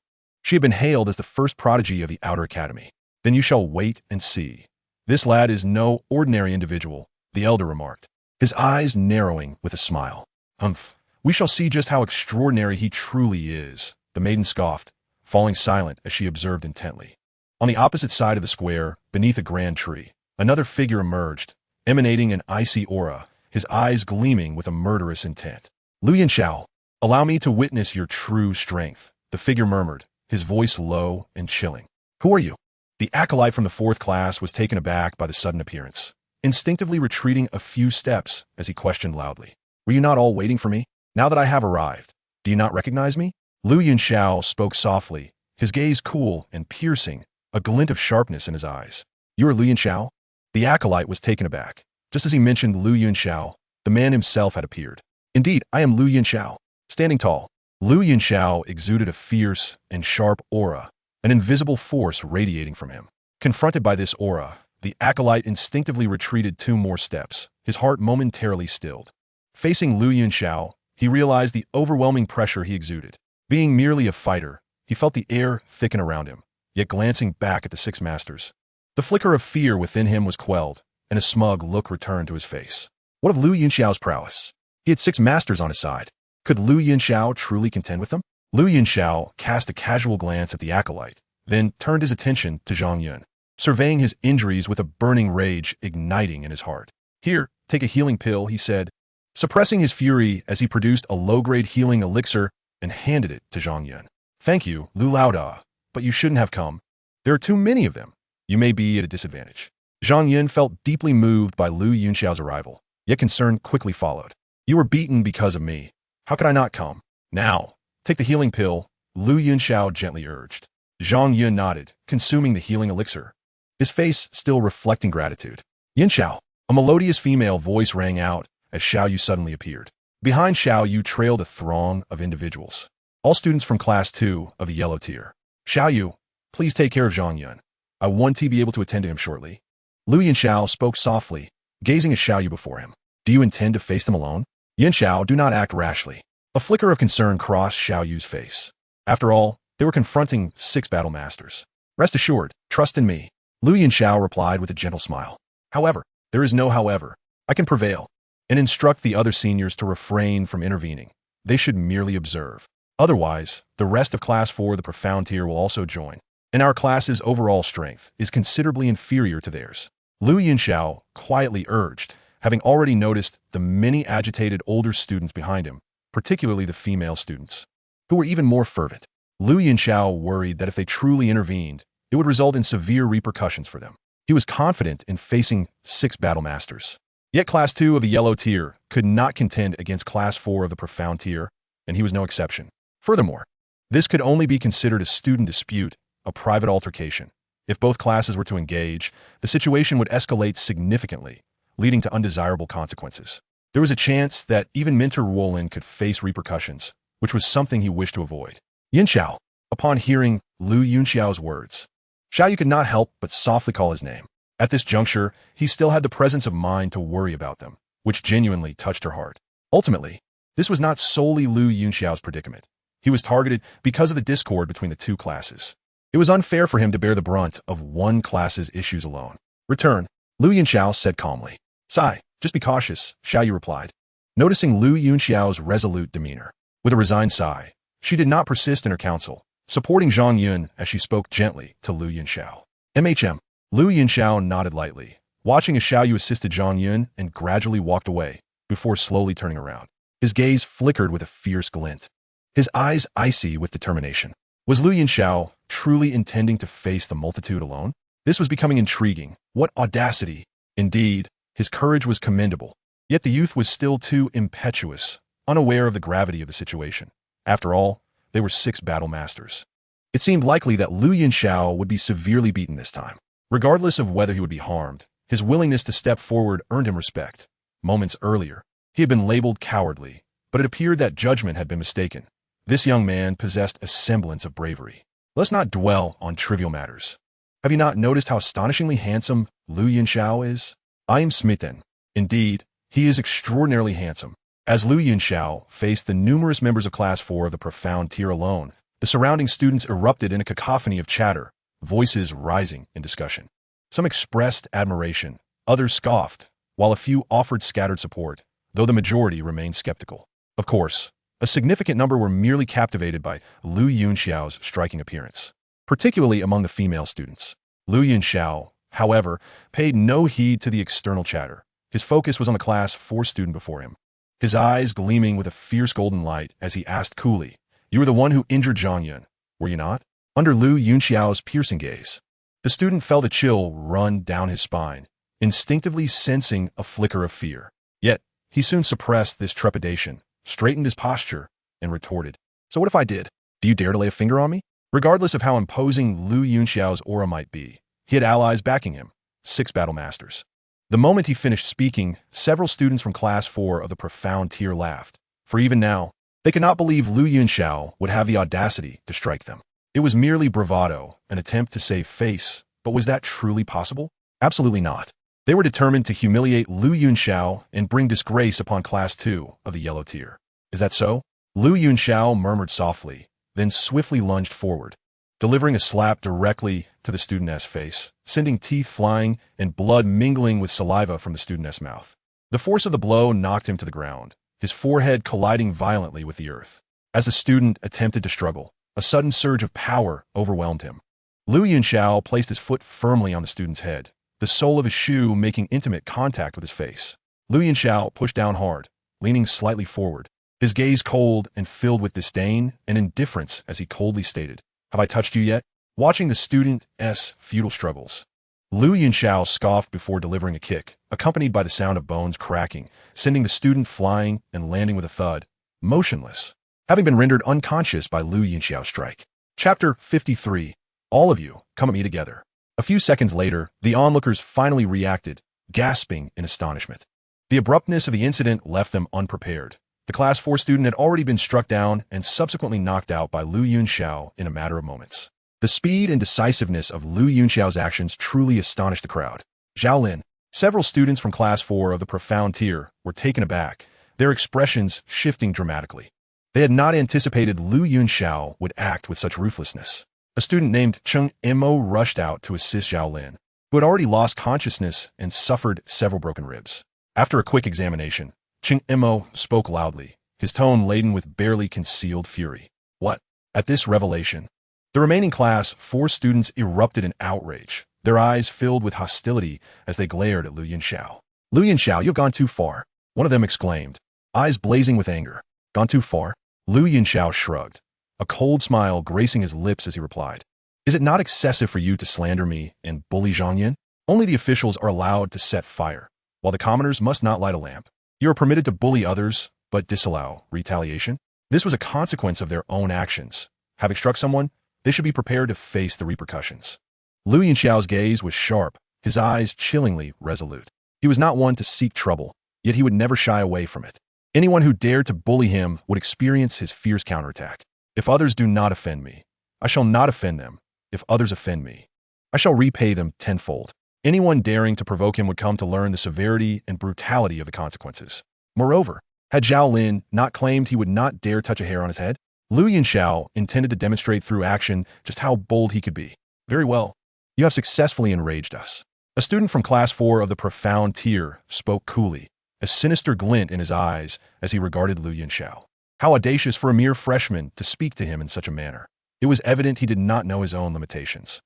She had been hailed as the first prodigy of the Outer Academy. Then you shall wait and see. This lad is no ordinary individual, the elder remarked, his eyes narrowing with a smile. Humph, we shall see just how extraordinary he truly is, the maiden scoffed, falling silent as she observed intently. On the opposite side of the square, beneath a grand tree, another figure emerged, emanating an icy aura, his eyes gleaming with a murderous intent. Yunxiao, allow me to witness your true strength, the figure murmured, his voice low and chilling. Who are you? The acolyte from the 4th class was taken aback by the sudden appearance, instinctively retreating a few steps as he questioned loudly. Were you not all waiting for me? Now that I have arrived, do you not recognize me? Yunxiao spoke softly, his gaze cool and piercing, a glint of sharpness in his eyes. You are Yunxiao? The acolyte was taken aback. Just as he mentioned Yunxiao, the man himself had appeared. Indeed, I am Yunxiao. Standing tall, Yunxiao exuded a fierce and sharp aura, an invisible force radiating from him. Confronted by this aura, the acolyte instinctively retreated 2 more steps, his heart momentarily stilled. Facing Yunxiao, he realized the overwhelming pressure he exuded. Being merely a fighter, he felt the air thicken around him, yet glancing back at the 6 masters, the flicker of fear within him was quelled, and a smug look returned to his face. What of Yunxiao's prowess? He had 6 masters on his side. Could Yunxiao truly contend with them? Yunxiao cast a casual glance at the acolyte, then turned his attention to Zhang Yun, surveying his injuries with a burning rage igniting in his heart. Here, take a healing pill, he said, suppressing his fury as he produced a low-grade healing elixir and handed it to Zhang Yun. Thank you, Lu Laoda, but you shouldn't have come. There are too many of them. You may be at a disadvantage. Zhang Yun felt deeply moved by Yunxiao's arrival, yet concern quickly followed. You were beaten because of me. How could I not come? Now, take the healing pill, Yunxiao gently urged. Zhang Yun nodded, consuming the healing elixir, his face still reflecting gratitude. Yunxiao, a melodious female voice rang out as Xiao Yu suddenly appeared. Behind Xiao Yu trailed a throng of individuals, all students from Class 2 of the yellow tier. Xiao Yu, please take care of Zhang Yun. I want to be able to attend to him shortly. Yunxiao spoke softly, gazing at Xiao Yu before him. Do you intend to face them alone? Yunxiao, do not act rashly. A flicker of concern crossed Xiao Yu's face. After all, they were confronting 6 battle masters. Rest assured, trust in me. Yunxiao replied with a gentle smile. However, there is no however. I can prevail, and instruct the other seniors to refrain from intervening. They should merely observe. Otherwise, the rest of Class 4, the profound tier, will also join, and our class's overall strength is considerably inferior to theirs. Yunxiao quietly urged, having already noticed the many agitated older students behind him, particularly the female students, who were even more fervent. Yunxiao worried that if they truly intervened, it would result in severe repercussions for them. He was confident in facing 6 battle masters. Yet Class 2 of the yellow tier could not contend against Class 4 of the profound tier, and he was no exception. Furthermore, this could only be considered a student dispute, a private altercation. If both classes were to engage, the situation would escalate significantly, leading to undesirable consequences. There was a chance that even Mentor Wolin could face repercussions, which was something he wished to avoid. Yunxiao, upon hearing Yunxiao's words, Xiao Yu could not help but softly call his name. At this juncture, he still had the presence of mind to worry about them, which genuinely touched her heart. Ultimately, this was not solely Yunxiao's predicament. He was targeted because of the discord between the 2 classes. It was unfair for him to bear the brunt of one class's issues alone. Return, Yunxiao said calmly. Sigh, just be cautious, Xiao Yu replied, noticing Yunxiao's resolute demeanor. With a resigned sigh, she did not persist in her counsel, supporting Zhang Yun as she spoke gently to Yunxiao. MHM. Yunxiao nodded lightly, watching as Xiao Yu assisted Zhang Yun and gradually walked away, before slowly turning around. His gaze flickered with a fierce glint, his eyes icy with determination. Was Yunxiao truly intending to face the multitude alone? This was becoming intriguing. What audacity! Indeed, his courage was commendable. Yet the youth was still too impetuous, unaware of the gravity of the situation. After all, they were 6 battle masters. It seemed likely that Yunxiao would be severely beaten this time. Regardless of whether he would be harmed, his willingness to step forward earned him respect. Moments earlier, he had been labeled cowardly, but it appeared that judgment had been mistaken. This young man possessed a semblance of bravery. Let's not dwell on trivial matters. Have you not noticed how astonishingly handsome Yunxiao is? I am smitten. Indeed, he is extraordinarily handsome. As Yunxiao faced the numerous members of Class 4 of the profound tier alone, The surrounding students erupted in a cacophony of chatter, voices rising in discussion. Some expressed admiration, others scoffed, while a few offered scattered support, though the majority remained skeptical. Of course, a significant number were merely captivated by Lu Yunxiao's striking appearance, particularly among the female students. Lu Yunxiao, however, paid no heed to the external chatter. His focus was on the Class 4 student before him, his eyes gleaming with a fierce golden light as he asked coolly, "You were the one who injured Zhang Yun, were you not?" Under Lu Yunxiao's piercing gaze, the student felt a chill run down his spine, instinctively sensing a flicker of fear. Yet, he soon suppressed this trepidation, straightened his posture, and retorted, "So what if I did? Do you dare to lay a finger on me?" Regardless of how imposing Lu Yunxiao's aura might be, he had allies backing him, 6 battle masters. The moment he finished speaking, several students from Class 4 of the profound tier laughed, for even now, they could not believe Lu Yunxiao would have the audacity to strike them. It was merely bravado, an attempt to save face, but was that truly possible? Absolutely not. They were determined to humiliate Lu Yunxiao and bring disgrace upon Class 2 of the yellow tier. Is that so? Lu Yunxiao murmured softly, then swiftly lunged forward, delivering a slap directly to the studentess' face, sending teeth flying and blood mingling with saliva from the studentess' mouth. The force of the blow knocked him to the ground, his forehead colliding violently with the earth. As the student attempted to struggle, a sudden surge of power overwhelmed him. Lu Yunxiao placed his foot firmly on the student's head, the sole of his shoe making intimate contact with his face. Lu Yunxiao pushed down hard, leaning slightly forward, his gaze cold and filled with disdain and indifference as he coldly stated, "Have I touched you yet?" Watching the student's futile struggles, Lu Yunxiao scoffed before delivering a kick, accompanied by the sound of bones cracking, sending the student flying and landing with a thud, motionless, having been rendered unconscious by Lu Yunxiao's strike. Chapter 53. All of you, come at me together. A few seconds later, the onlookers finally reacted, gasping in astonishment. The abruptness of the incident left them unprepared. The Class 4 student had already been struck down and subsequently knocked out by Lu Yunxiao in a matter of moments. The speed and decisiveness of Lu Yunxiao's actions truly astonished the crowd. Zhao Lin, several students from Class 4 of the profound tier, were taken aback, their expressions shifting dramatically. They had not anticipated Lu Yunxiao would act with such ruthlessness. A student named Cheng Imo rushed out to assist Zhao Lin, who had already lost consciousness and suffered several broken ribs. After a quick examination, Cheng Imo spoke loudly, his tone laden with barely concealed fury. "What?" At this revelation, the remaining Class 4 students erupted in outrage, their eyes filled with hostility as they glared at Lu Yunxiao. "Lu Yunxiao, you've gone too far," one of them exclaimed, eyes blazing with anger. "Gone too far?" Lu Yunxiao shrugged, a cold smile gracing his lips as he replied, "Is it not excessive for you to slander me and bully Zhang Yun? Only the officials are allowed to set fire, while the commoners must not light a lamp. You are permitted to bully others, but disallow retaliation." This was a consequence of their own actions. Having struck someone, they should be prepared to face the repercussions. Lu Yunxiao's gaze was sharp, his eyes chillingly resolute. He was not one to seek trouble, yet he would never shy away from it. Anyone who dared to bully him would experience his fierce counterattack. "If others do not offend me, I shall not offend them. If others offend me, I shall repay them tenfold." Anyone daring to provoke him would come to learn the severity and brutality of the consequences. Moreover, had Zhao Lin not claimed he would not dare touch a hair on his head, Lu Yunxiao intended to demonstrate through action just how bold he could be. "Very well. You have successfully enraged us." A student from Class 4 of the profound tier spoke coolly, a sinister glint in his eyes as he regarded Lu Yunxiao. How audacious for a mere freshman to speak to him in such a manner. It was evident he did not know his own limitations.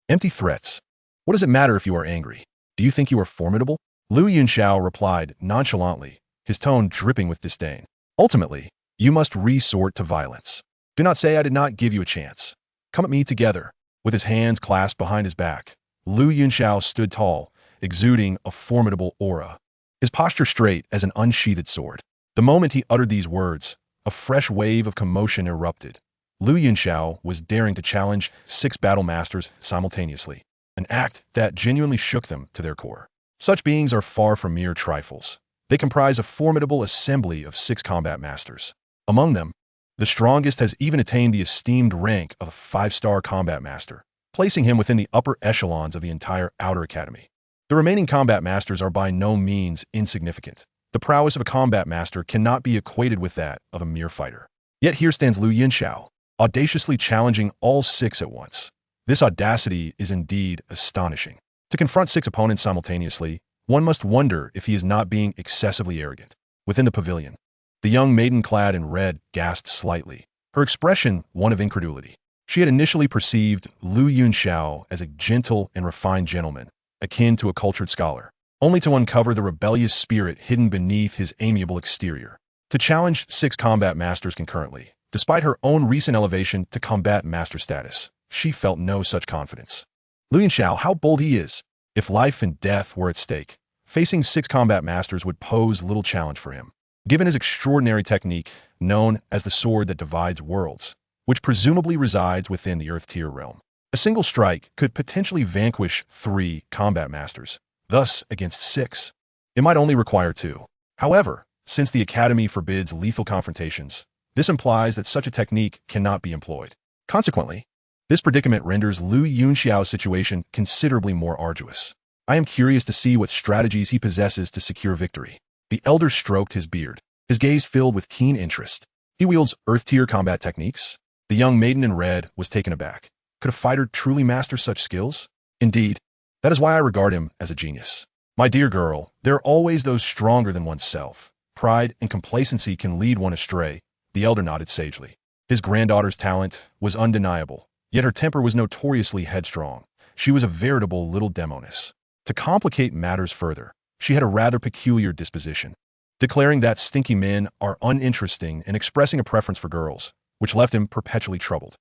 Empty threats. What does it matter if you are angry? Do you think you are formidable?" Lu Yunxiao replied nonchalantly, his tone dripping with disdain. "Ultimately, you must resort to violence. Do not say I did not give you a chance. Come at me together." With his hands clasped behind his back, Lu Yunxiao stood tall, exuding a formidable aura, his posture straight as an unsheathed sword. The moment he uttered these words, a fresh wave of commotion erupted. Lu Yunxiao was daring to challenge 6 battle masters simultaneously, an act that genuinely shook them to their core. Such beings are far from mere trifles. They comprise a formidable assembly of 6 combat masters. Among them, the strongest has even attained the esteemed rank of a 5-star combat master, placing him within the upper echelons of the entire Outer Academy. The remaining combat masters are by no means insignificant. The prowess of a combat master cannot be equated with that of a mere fighter. Yet here stands Lu Yunxiao, audaciously challenging all 6 at once. This audacity is indeed astonishing. To confront 6 opponents simultaneously, one must wonder if he is not being excessively arrogant. Within the pavilion, the young maiden clad in red gasped slightly, her expression one of incredulity. She had initially perceived Lu Yunxiao as a gentle and refined gentleman, akin to a cultured scholar, only to uncover the rebellious spirit hidden beneath his amiable exterior. To challenge 6 combat masters concurrently, despite her own recent elevation to combat master status, she felt no such confidence. Lu Yunxiao, how bold he is! If life and death were at stake, facing 6 combat masters would pose little challenge for him. Given his extraordinary technique, known as the sword that divides worlds, which presumably resides within the Earth Tier realm, a single strike could potentially vanquish 3 combat masters, thus against 6. It might only require 2. However, since the Academy forbids lethal confrontations, this implies that such a technique cannot be employed. Consequently, this predicament renders Lu Yunxiao's situation considerably more arduous. I am curious to see what strategies he possesses to secure victory. The elder stroked his beard, his gaze filled with keen interest. He wields Earth-tier combat techniques? The young maiden in red was taken aback. Could a fighter truly master such skills? Indeed, that is why I regard him as a genius. My dear girl, there are always those stronger than oneself. Pride and complacency can lead one astray. The elder nodded sagely. His granddaughter's talent was undeniable, yet her temper was notoriously headstrong. She was a veritable little demoness. To complicate matters further, she had a rather peculiar disposition, declaring that stinky men are uninteresting and expressing a preference for girls, which left him perpetually troubled.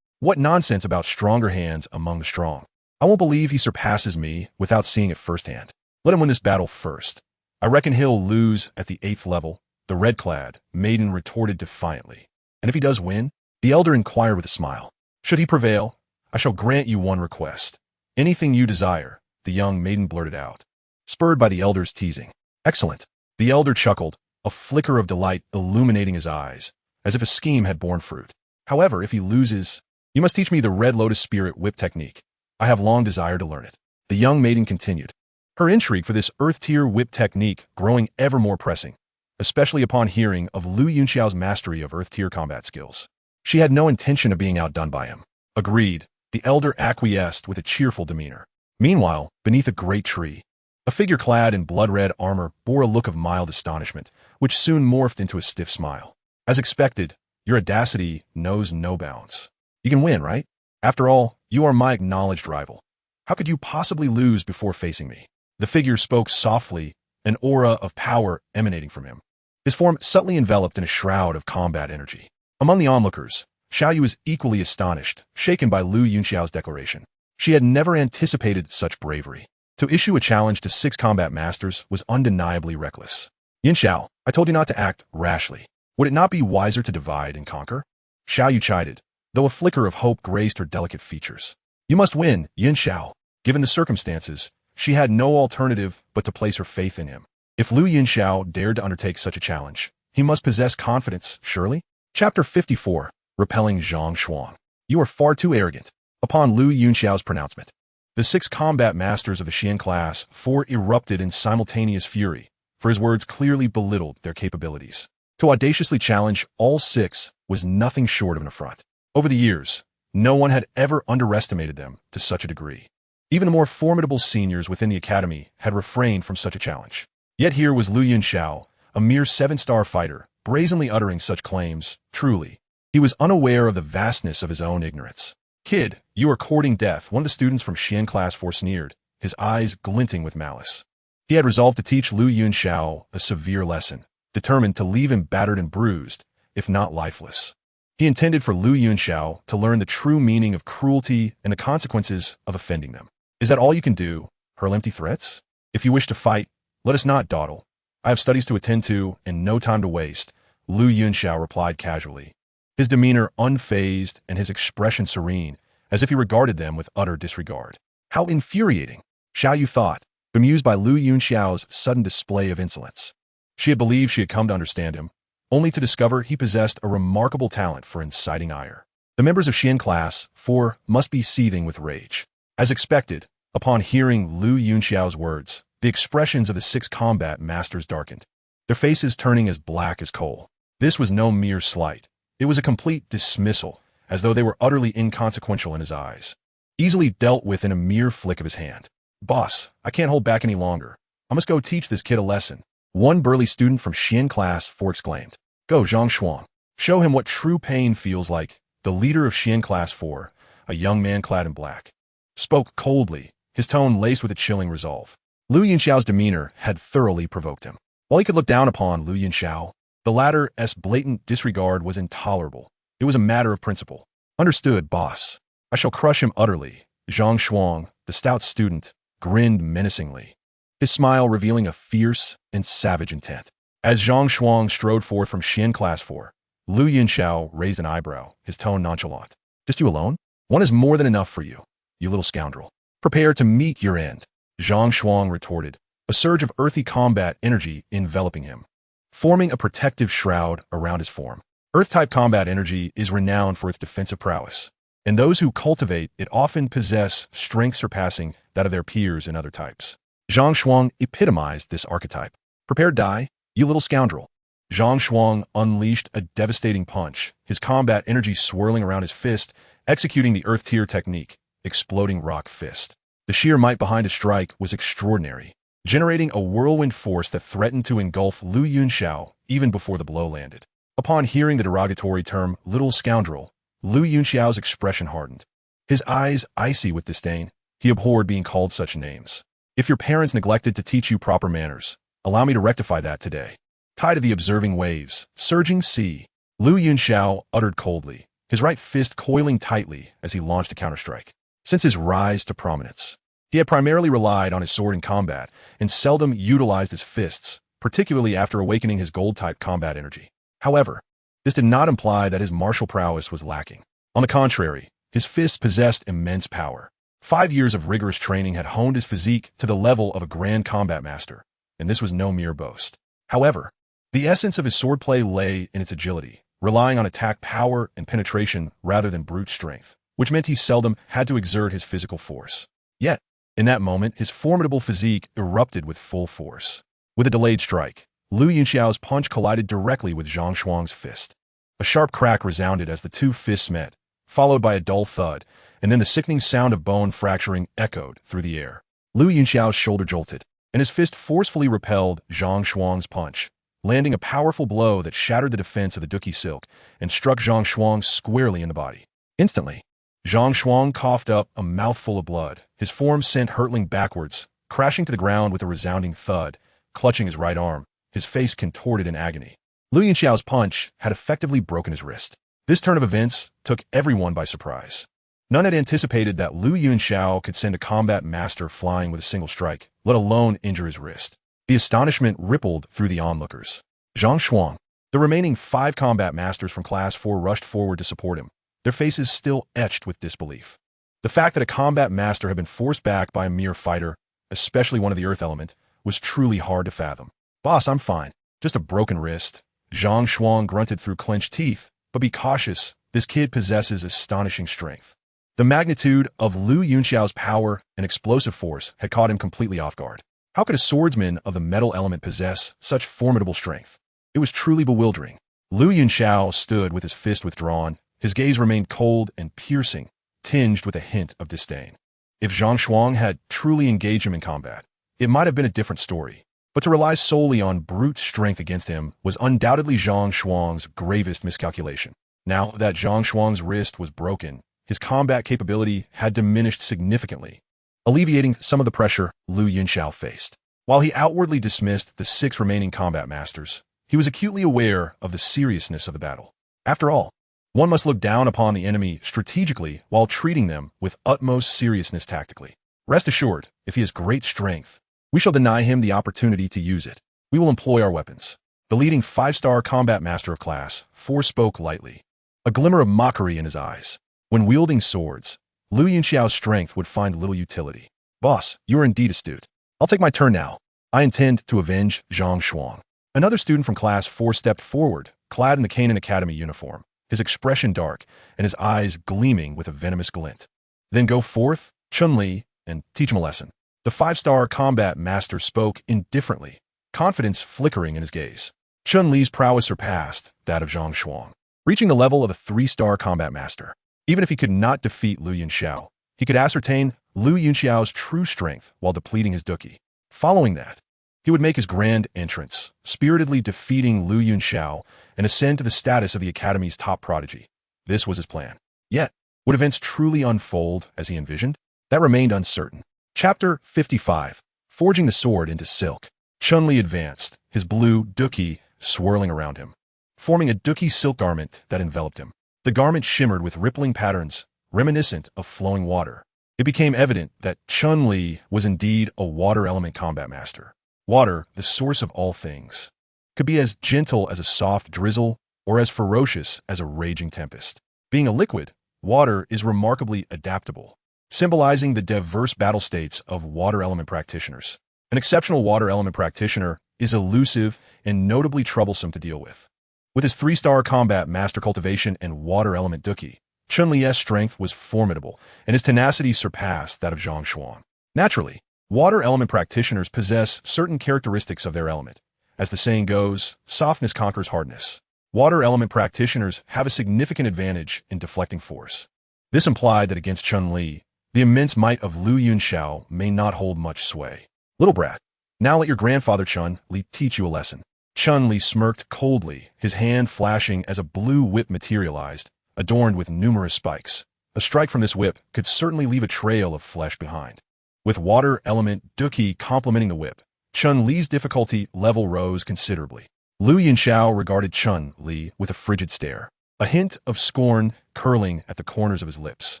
What nonsense about stronger hands among the strong. I won't believe he surpasses me without seeing it firsthand. Let him win this battle first. I reckon he'll lose at the 8th level, the red-clad maiden retorted defiantly. And if he does win? The elder inquired with a smile. Should he prevail, I shall grant you one request. Anything you desire, the young maiden blurted out, spurred by the elder's teasing. Excellent. The elder chuckled, a flicker of delight illuminating his eyes, as if a scheme had borne fruit. However, if he loses, you must teach me the Red Lotus Spirit Whip technique. I have long desired to learn it. The young maiden continued, her intrigue for this Earth-tier whip technique growing ever more pressing, especially upon hearing of Lu Yunxiao's mastery of Earth-tier combat skills. She had no intention of being outdone by him. Agreed, the elder acquiesced with a cheerful demeanor. Meanwhile, beneath a great tree, a figure clad in blood-red armor bore a look of mild astonishment, which soon morphed into a stiff smile. As expected, your audacity knows no bounds. You can win, right? After all, you are my acknowledged rival. How could you possibly lose before facing me? The figure spoke softly, an aura of power emanating from him, his form subtly enveloped in a shroud of combat energy. Among the onlookers, Xiaoyu was equally astonished, shaken by Lu Yunxiao's declaration. She had never anticipated such bravery. To issue a challenge to 6 combat masters was undeniably reckless. Yunxiao, I told you not to act rashly. Would it not be wiser to divide and conquer? Xiaoyu chided, though a flicker of hope graced her delicate features. You must win, Yunxiao. Given the circumstances, she had no alternative but to place her faith in him. If Lu Yunxiao dared to undertake such a challenge, he must possess confidence, surely? Chapter 54, Repelling Zhang Xuan. You are far too arrogant. Upon Lu Yunxiao's pronouncement, the 6 combat masters of the Xian class 4 erupted in simultaneous fury, for his words clearly belittled their capabilities. To audaciously challenge all 6 was nothing short of an affront. Over the years, no one had ever underestimated them to such a degree. Even the more formidable seniors within the academy had refrained from such a challenge. Yet here was Lu Yunxiao, a mere 7-star fighter, brazenly uttering such claims. Truly, he was unaware of the vastness of his own ignorance. Kid, you are courting death, one of the students from Xian Class 4 sneered, his eyes glinting with malice. He had resolved to teach Lu Yunxiao a severe lesson, determined to leave him battered and bruised, if not lifeless. He intended for Lu Yunxiao to learn the true meaning of cruelty and the consequences of offending them. Is that all you can do? Hurl empty threats? If you wish to fight, let us not dawdle. I have studies to attend to and no time to waste, Lu Yunxiao replied casually, his demeanor unfazed and his expression serene, as if he regarded them with utter disregard. How infuriating, Xiaoyu thought, bemused by Lu Yunxiao's sudden display of insolence. She had believed she had come to understand him, only to discover he possessed a remarkable talent for inciting ire. The members of Xian Class 4 must be seething with rage. As expected, upon hearing Lu Yunxiao's words, the expressions of the 6 combat masters darkened, their faces turning as black as coal. This was no mere slight. It was a complete dismissal, as though they were utterly inconsequential in his eyes. Easily dealt with in a mere flick of his hand. "Boss, I can't hold back any longer. I must go teach this kid a lesson," one burly student from Xian Class 4 exclaimed. "Go, Zhang Shuang. Show him what true pain feels like." The leader of Xian Class 4, a young man clad in black, spoke coldly, his tone laced with a chilling resolve. Lu Yunxiao's demeanor had thoroughly provoked him. While he could look down upon Lu Yunxiao, the latter's blatant disregard was intolerable. It was a matter of principle. "Understood, boss. I shall crush him utterly." Zhang Shuang, the stout student, grinned menacingly, his smile revealing a fierce and savage intent. As Zhang Shuang strode forth from Xian Class 4, Lu Yunxiao raised an eyebrow, his tone nonchalant. "Just you alone? One is more than enough for you, you little scoundrel. Prepare to meet your end," Zhang Shuang retorted, a surge of earthy combat energy enveloping him, forming a protective shroud around his form. Earth-type combat energy is renowned for its defensive prowess, and those who cultivate it often possess strength surpassing that of their peers in other types. Zhang Shuang epitomized this archetype. "Prepare to die, you little scoundrel." Zhang Shuang unleashed a devastating punch, his combat energy swirling around his fist, executing the Earth Tier technique, Exploding Rock Fist. The sheer might behind his strike was extraordinary, generating a whirlwind force that threatened to engulf Lu Yunxiao even before the blow landed. Upon hearing the derogatory term, little scoundrel, Lu Yunxiao's expression hardened. His eyes icy with disdain, he abhorred being called such names. "If your parents neglected to teach you proper manners, allow me to rectify that today." Tied to the observing waves, surging sea, Lu Yunxiao uttered coldly, his right fist coiling tightly as he launched a counterstrike. Since his rise to prominence, he had primarily relied on his sword in combat and seldom utilized his fists, particularly after awakening his gold-type combat energy. However, this did not imply that his martial prowess was lacking. On the contrary, his fists possessed immense power. 5 years of rigorous training had honed his physique to the level of a grand combat master, and this was no mere boast. However, the essence of his swordplay lay in its agility, relying on attack power and penetration rather than brute strength, which meant he seldom had to exert his physical force. Yet, in that moment, his formidable physique erupted with full force. With a delayed strike, Lu Yunxiao's punch collided directly with Zhang Shuang's fist. A sharp crack resounded as the two fists met, followed by a dull thud, and then the sickening sound of bone fracturing echoed through the air. Lu Yunxiao's shoulder jolted, and his fist forcefully repelled Zhang Shuang's punch, landing a powerful blow that shattered the defense of the Douqi silk and struck Zhang Shuang squarely in the body. Instantly, Zhang Shuang coughed up a mouthful of blood, his form sent hurtling backwards, crashing to the ground with a resounding thud, clutching his right arm, his face contorted in agony. Lu Yunxiao's punch had effectively broken his wrist. This turn of events took everyone by surprise. None had anticipated that Lu Yunxiao could send a combat master flying with a single strike, let alone injure his wrist. The astonishment rippled through the onlookers. Zhang Shuang, the remaining 5 combat masters from Class 4 rushed forward to support him, their faces still etched with disbelief. The fact that a combat master had been forced back by a mere fighter, especially one of the earth element, was truly hard to fathom. "Boss, I'm fine. Just a broken wrist." Zhang Shuang grunted through clenched teeth, "But be cautious, this kid possesses astonishing strength." The magnitude of Lu Yunxiao's power and explosive force had caught him completely off guard. How could a swordsman of the metal element possess such formidable strength? It was truly bewildering. Lu Yunxiao stood with his fist withdrawn, his gaze remained cold and piercing, tinged with a hint of disdain. If Zhang Shuang had truly engaged him in combat, it might have been a different story. But to rely solely on brute strength against him was undoubtedly Zhang Shuang's gravest miscalculation. Now that Zhang Shuang's wrist was broken, his combat capability had diminished significantly, alleviating some of the pressure Lu Yunxiao faced. While he outwardly dismissed the 6 remaining combat masters, he was acutely aware of the seriousness of the battle. After all, one must look down upon the enemy strategically while treating them with utmost seriousness tactically. Rest assured, if he has great strength, we shall deny him the opportunity to use it. We will employ our weapons. The leading 5-star combat master of Class 4 spoke lightly, a glimmer of mockery in his eyes. When wielding swords, Lu Yunxiao's strength would find little utility. "Boss, you are indeed astute. I'll take my turn now. I intend to avenge Zhang Shuang." Another student from Class 4 stepped forward, clad in the Canaan Academy uniform, his expression dark and his eyes gleaming with a venomous glint. "Then go forth, Chun-Li, and teach him a lesson." The 5-star combat master spoke indifferently, confidence flickering in his gaze. Chun-Li's prowess surpassed that of Zhang Shuang. reaching the level of a 3-star combat master. Even if he could not defeat Liu Yunxiao, he could ascertain Liu Yunxiao's true strength while depleting his Douqi. Following that, he would make his grand entrance, spiritedly defeating Liu Yunxiao and ascend to the status of the Academy's top prodigy. This was his plan. Yet, would events truly unfold as he envisioned? That remained uncertain. Chapter 55. Forging the Sword into Silk. Chun-Li advanced, his blue Douqi swirling around him, forming a Douqi silk garment that enveloped him. The garment shimmered with rippling patterns, reminiscent of flowing water. It became evident that Chun-Li was indeed a water element combat master. Water, the source of all things, could be as gentle as a soft drizzle or as ferocious as a raging tempest. Being a liquid, water is remarkably adaptable, symbolizing the diverse battle states of water element practitioners. An exceptional water element practitioner is elusive and notably troublesome to deal with. With his 3-star combat master cultivation and water element Douqi, Chun-Li's strength was formidable, and his tenacity surpassed that of Zhang Xuan. Naturally, water element practitioners possess certain characteristics of their element. As the saying goes, softness conquers hardness. Water element practitioners have a significant advantage in deflecting force. This implied that against Chun-Li, the immense might of Liu Yunxiao may not hold much sway. Little brat, now let your grandfather Chun-Li teach you a lesson. Chun-Li smirked coldly, his hand flashing as a blue whip materialized, adorned with numerous spikes. A strike from this whip could certainly leave a trail of flesh behind. With water element Douqi complementing the whip, Chun-Li's difficulty level rose considerably. Liu Yunxiao regarded Chun-Li with a frigid stare, a hint of scorn curling at the corners of his lips.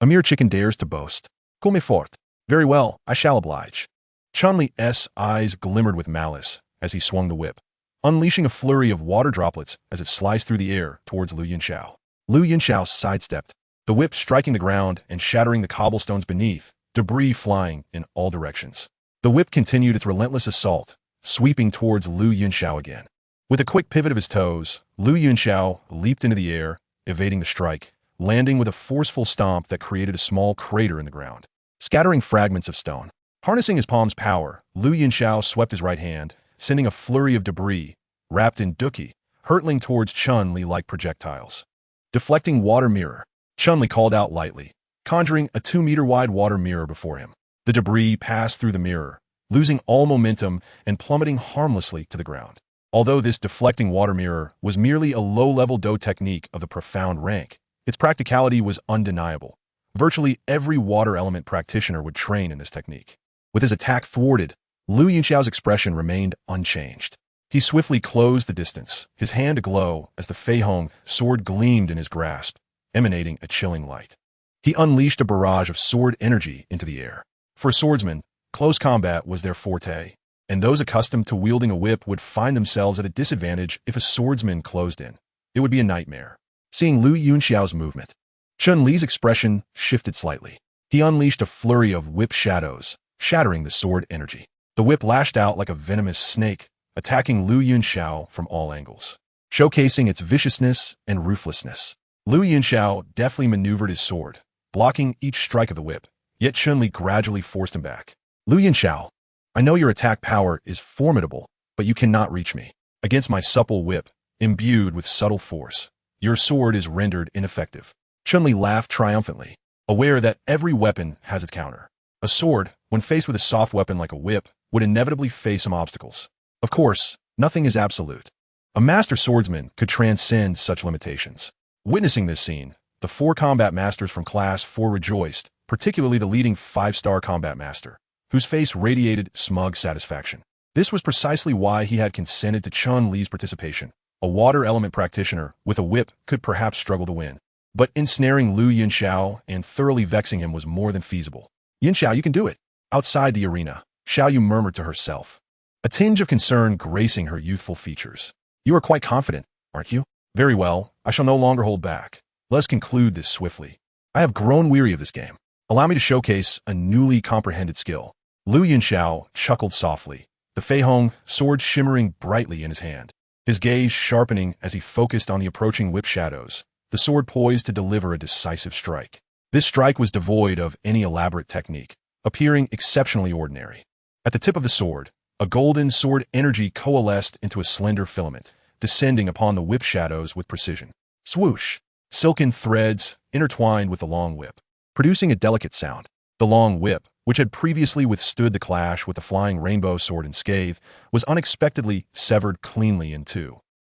A mere chicken dares to boast. Cool me fort. Very well, I shall oblige. Chun-Li's eyes glimmered with malice as he swung the whip, unleashing a flurry of water droplets as it sliced through the air towards Liu Yunxiao. Liu Yunxiao sidestepped, the whip striking the ground and shattering the cobblestones beneath, debris flying in all directions. The whip continued its relentless assault, sweeping towards Liu Yunxiao again. With a quick pivot of his toes, Liu Yunxiao leaped into the air, evading the strike, landing with a forceful stomp that created a small crater in the ground, scattering fragments of stone. Harnessing his palm's power, Liu Yunxiao swept his right hand, sending a flurry of debris, wrapped in Douqi, hurtling towards Chun-Li like projectiles. Deflecting water mirror, Chun-Li called out lightly, conjuring a 2-meter-wide water mirror before him. The debris passed through the mirror, losing all momentum and plummeting harmlessly to the ground. Although this deflecting water mirror was merely a low-level Do technique of the profound rank, its practicality was undeniable. Virtually every water element practitioner would train in this technique. With his attack thwarted, Liu Yunxiao's expression remained unchanged. He swiftly closed the distance, his hand aglow as the Fei Hong sword gleamed in his grasp, emanating a chilling light. He unleashed a barrage of sword energy into the air. For swordsmen, close combat was their forte, and those accustomed to wielding a whip would find themselves at a disadvantage if a swordsman closed in. It would be a nightmare. Seeing Liu Yunxiao's movement, Chun-Li's expression shifted slightly. He unleashed a flurry of whip shadows, shattering the sword energy. The whip lashed out like a venomous snake, attacking Liu Yunxiao from all angles, showcasing its viciousness and ruthlessness. Liu Yunxiao deftly maneuvered his sword, blocking each strike of the whip, yet Chun-Li gradually forced him back. Liu Yunxiao, I know your attack power is formidable, but you cannot reach me. Against my supple whip, imbued with subtle force, your sword is rendered ineffective. Chun-Li laughed triumphantly, aware that every weapon has its counter. A sword, when faced with a soft weapon like a whip, would inevitably face some obstacles. Of course, nothing is absolute. A master swordsman could transcend such limitations. Witnessing this scene, the 4 combat masters from Class 4 rejoiced, particularly the leading 5-star combat master, whose face radiated smug satisfaction. This was precisely why he had consented to Chun-Li's participation. A water element practitioner with a whip could perhaps struggle to win, but ensnaring Liu Yunxiao and thoroughly vexing him was more than feasible. Yunxiao, you can do it. Outside the arena, Xiaoyu murmured to herself, a tinge of concern gracing her youthful features. You are quite confident, aren't you? Very well, I shall no longer hold back. Let us conclude this swiftly. I have grown weary of this game. Allow me to showcase a newly comprehended skill. Liu Yunxiao chuckled softly, the Fei Hong sword shimmering brightly in his hand, his gaze sharpening as he focused on the approaching whip shadows, the sword poised to deliver a decisive strike. This strike was devoid of any elaborate technique, appearing exceptionally ordinary. At the tip of the sword, a golden sword energy coalesced into a slender filament, descending upon the whip shadows with precision. Swoosh! Silken threads intertwined with the long whip, producing a delicate sound. The long whip, which had previously withstood the clash with the flying rainbow sword unscathed, was unexpectedly severed cleanly in two.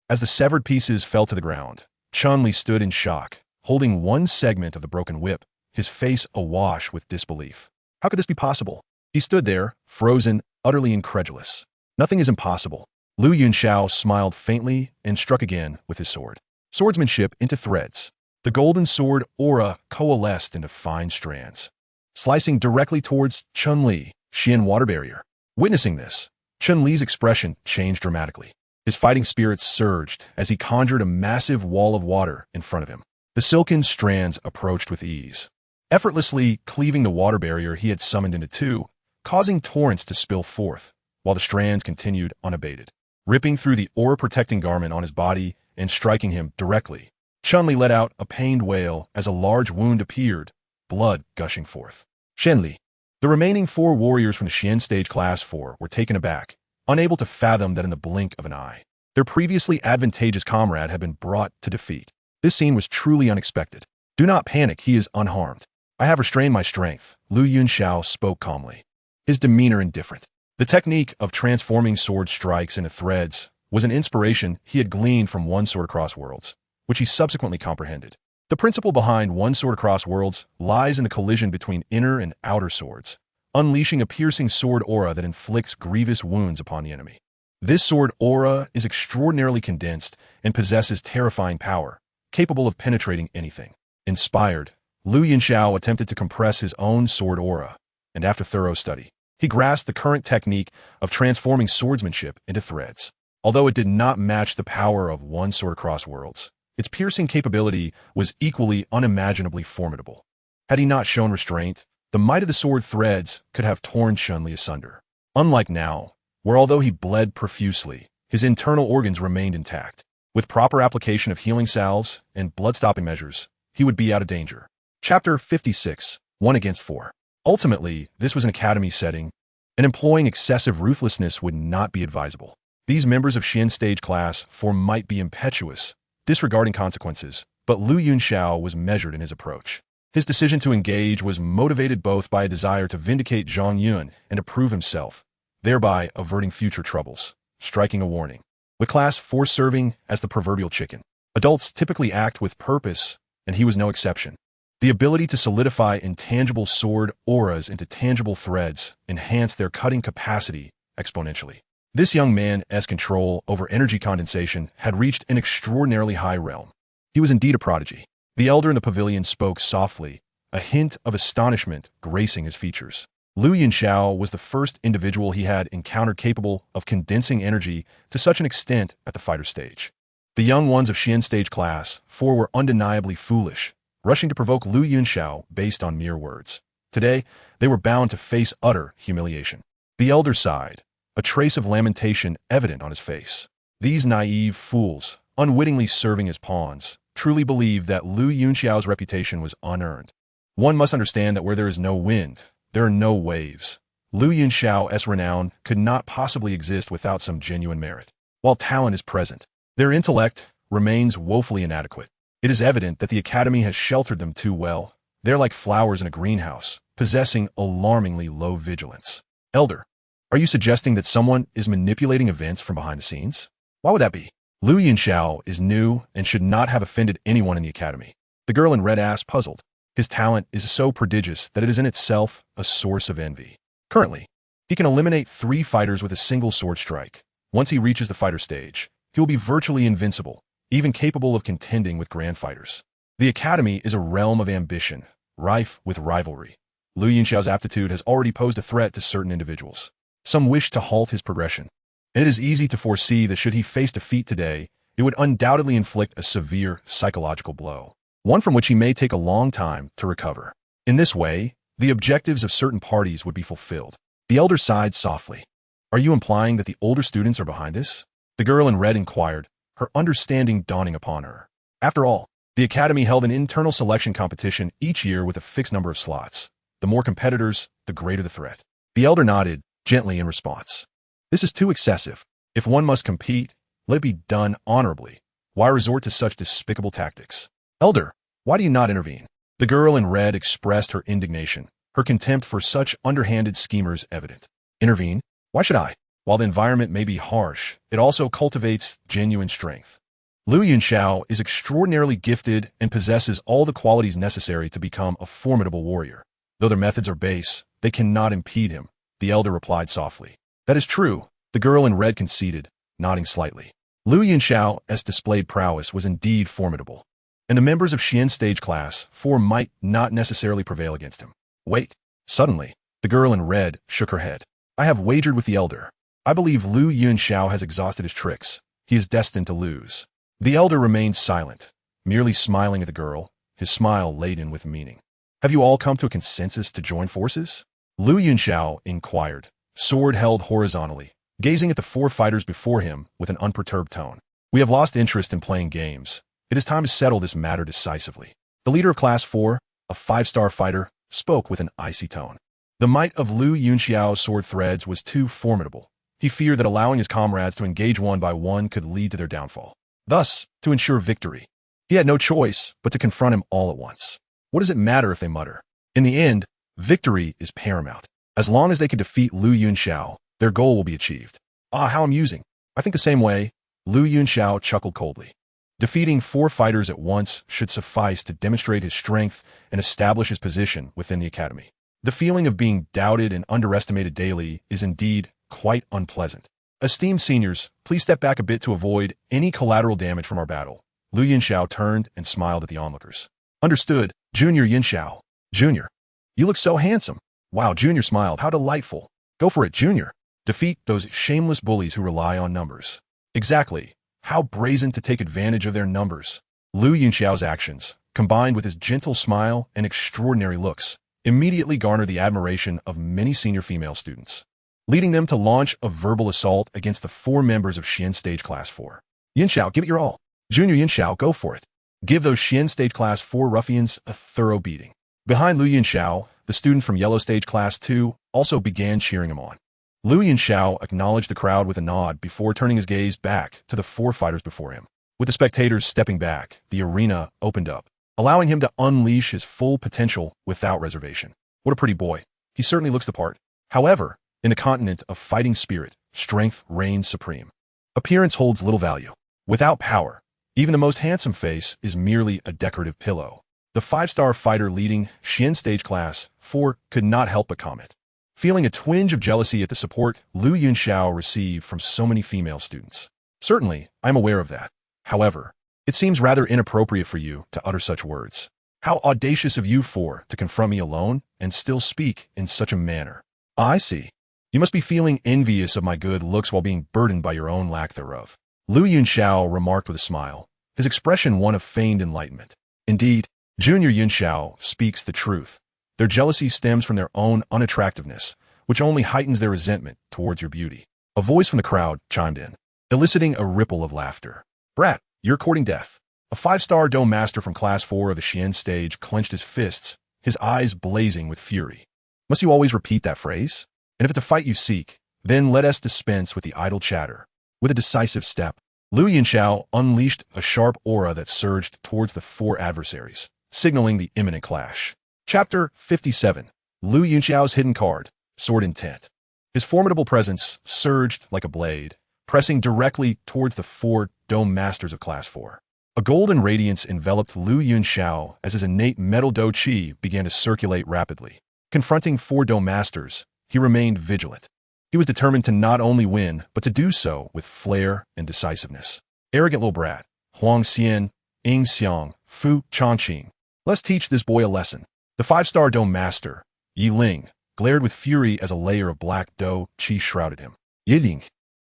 As the severed pieces fell to the ground, Chun-Li stood in shock, holding one segment of the broken whip, his face awash with disbelief. How could this be possible? He stood there, frozen, utterly incredulous. Nothing is impossible. Lu Yunxiao smiled faintly and struck again with his sword. Swordsmanship into threads. The golden sword aura coalesced into fine strands, slicing directly towards Chun-Li, Xian water barrier. Witnessing this, Chun-Li's expression changed dramatically. His fighting spirits surged as he conjured a massive wall of water in front of him. The silken strands approached with ease, effortlessly cleaving the water barrier he had summoned into two, causing torrents to spill forth, while the strands continued unabated, ripping through the aura-protecting garment on his body and striking him directly. Chun-Li let out a pained wail as a large wound appeared, blood gushing forth. Shenli. The remaining 4 warriors from the Xian Stage Class 4 were taken aback, unable to fathom that in the blink of an eye, their previously advantageous comrade had been brought to defeat. This scene was truly unexpected. Do not panic, he is unharmed. I have restrained my strength, Lu Yunxiao spoke calmly, his demeanor indifferent. The technique of transforming sword strikes into threads was an inspiration he had gleaned from One Sword Across Worlds, which he subsequently comprehended. The principle behind One Sword Across Worlds lies in the collision between inner and outer swords, unleashing a piercing sword aura that inflicts grievous wounds upon the enemy. This sword aura is extraordinarily condensed and possesses terrifying power, capable of penetrating anything. Inspired, Lu Yunxiao attempted to compress his own sword aura, and after thorough study, he grasped the current technique of transforming swordsmanship into threads. Although it did not match the power of One Sword Across Worlds, its piercing capability was equally unimaginably formidable. Had he not shown restraint, the might of the sword threads could have torn Chun-Li asunder. Unlike now, where although he bled profusely, his internal organs remained intact. With proper application of healing salves and blood-stopping measures, he would be out of danger. Chapter 56, 1 against 4. Ultimately, this was an academy setting, and employing excessive ruthlessness would not be advisable. These members of Xian Stage Class 4 might be impetuous, disregarding consequences, but Lu Yunxiao was measured in his approach. His decision to engage was motivated both by a desire to vindicate Zhang Yun and to prove himself, thereby averting future troubles, striking a warning. With Class 4 serving as the proverbial chicken, adults typically act with purpose, and he was no exception. The ability to solidify intangible sword auras into tangible threads enhanced their cutting capacity exponentially. This young man's control over energy condensation had reached an extraordinarily high realm. He was indeed a prodigy. The elder in the pavilion spoke softly, a hint of astonishment gracing his features. Lu Yunxiao was the first individual he had encountered capable of condensing energy to such an extent at the fighter stage. The young ones of Xian Stage Class 4 were undeniably foolish, rushing to provoke Lu Yunxiao based on mere words. Today, they were bound to face utter humiliation. The elder sighed, a trace of lamentation evident on his face. These naive fools, unwittingly serving as pawns, truly believed that Lu Yunxiao's reputation was unearned. One must understand that where there is no wind, there are no waves. Lu Yunxiao's renown could not possibly exist without some genuine merit. While talent is present, their intellect remains woefully inadequate. It is evident that the academy has sheltered them too well. They're like flowers in a greenhouse, possessing alarmingly low vigilance. Elder, are you suggesting that someone is manipulating events from behind the scenes? Why would that be? Lu Yunxiao is new and should not have offended anyone in the academy. The girl in red asked, puzzled. His talent is so prodigious that it is in itself a source of envy. Currently, he can eliminate 3 fighters with a single sword strike. Once he reaches the fighter stage, he will be virtually invincible, even capable of contending with grand fighters. The academy is a realm of ambition, rife with rivalry. Lu Yunxiao's aptitude has already posed a threat to certain individuals. Some wish to halt his progression, and it is easy to foresee that should he face defeat today, it would undoubtedly inflict a severe psychological blow, one from which he may take a long time to recover. In this way, the objectives of certain parties would be fulfilled. The elder sighed softly. Are you implying that the older students are behind this? The girl in red inquired, her understanding dawning upon her. After all, the academy held an internal selection competition each year with a fixed number of slots. The more competitors, the greater the threat. The elder nodded gently in response. This is too excessive. If one must compete, let it be done honorably. Why resort to such despicable tactics? Elder, why do you not intervene? The girl in red expressed her indignation, her contempt for such underhanded schemers evident. Intervene? Why should I? While the environment may be harsh, it also cultivates genuine strength. Lu Yunxiao is extraordinarily gifted and possesses all the qualities necessary to become a formidable warrior. Though their methods are base, they cannot impede him, the elder replied softly. That is true, the girl in red conceded, nodding slightly. Lu Yunxiao's displayed prowess was indeed formidable, and the members of Xian stage class 4 might not necessarily prevail against him. Wait. Suddenly, the girl in red shook her head. I have wagered with the elder. I believe Lu Yunxiao has exhausted his tricks. He is destined to lose. The elder remained silent, merely smiling at the girl, his smile laden with meaning. Have you all come to a consensus to join forces? Lu Yunxiao inquired, sword held horizontally, gazing at the 4 fighters before him with an unperturbed tone. We have lost interest in playing games. It is time to settle this matter decisively. The leader of Class 4, a 5-star fighter, spoke with an icy tone. The might of Lu Yunxiao's sword threads was too formidable. He feared that allowing his comrades to engage one by one could lead to their downfall. Thus, to ensure victory, he had no choice but to confront him all at once. What does it matter if they mutter? In the end, victory is paramount. As long as they can defeat Lu Yunxiao, their goal will be achieved. Ah, how amusing. I think the same way. Lu Yunxiao chuckled coldly. Defeating 4 fighters at once should suffice to demonstrate his strength and establish his position within the academy. The feeling of being doubted and underestimated daily is indeed quite unpleasant. Esteemed seniors, please step back a bit to avoid any collateral damage from our battle. Lu Yunxiao turned and smiled at the onlookers. Understood, Junior Yunxiao. Junior. You look so handsome. Wow, Junior smiled. How delightful. Go for it, Junior. Defeat those shameless bullies who rely on numbers. Exactly. How brazen to take advantage of their numbers. Lu Yunxiao's actions, combined with his gentle smile and extraordinary looks, immediately garnered the admiration of many senior female students, leading them to launch a verbal assault against the 4 members of Xian Stage Class 4. Yunxiao, give it your all. Junior Yunxiao, go for it. Give those Xian Stage Class 4 ruffians a thorough beating. Behind Lu Yunxiao, the student from Yellow Stage Class 2 also began cheering him on. Lu Yunxiao acknowledged the crowd with a nod before turning his gaze back to the 4 fighters before him. With the spectators stepping back, the arena opened up, allowing him to unleash his full potential without reservation. What a pretty boy. He certainly looks the part. However, in the continent of fighting spirit, strength reigns supreme. Appearance holds little value. Without power, even the most handsome face is merely a decorative pillow. The 5-star fighter leading Xian Stage Class 4 could not help but comment, feeling a twinge of jealousy at the support Lu Yunxiao received from so many female students. Certainly, I am aware of that. However, it seems rather inappropriate for you to utter such words. How audacious of you 4 to confront me alone and still speak in such a manner. I see. You must be feeling envious of my good looks while being burdened by your own lack thereof. Lu Yunxiao remarked with a smile, his expression one of feigned enlightenment. Indeed, Junior Yunxiao speaks the truth. Their jealousy stems from their own unattractiveness, which only heightens their resentment towards your beauty. A voice from the crowd chimed in, eliciting a ripple of laughter. Brat, you're courting death. A 5-star dome master from Class 4 of the Xian stage clenched his fists, his eyes blazing with fury. Must you always repeat that phrase? And if it's a fight you seek, then let us dispense with the idle chatter. With a decisive step, Lu Yunxiao unleashed a sharp aura that surged towards the 4 adversaries, signaling the imminent clash. Chapter 57. Lu Yunxiao's hidden card, Sword Intent. His formidable presence surged like a blade, pressing directly towards the 4 dome masters of Class 4. A golden radiance enveloped Lu Yunxiao as his innate metal Douqi began to circulate rapidly. Confronting 4 dome masters, he remained vigilant. He was determined to not only win, but to do so with flair and decisiveness. Arrogant little brat, Huang Xian, Ying Xiang, Fu Changqing. Let's teach this boy a lesson. The 5-star dome master, Yi Ling, glared with fury as a layer of black Douqi shrouded him. Yi Ling,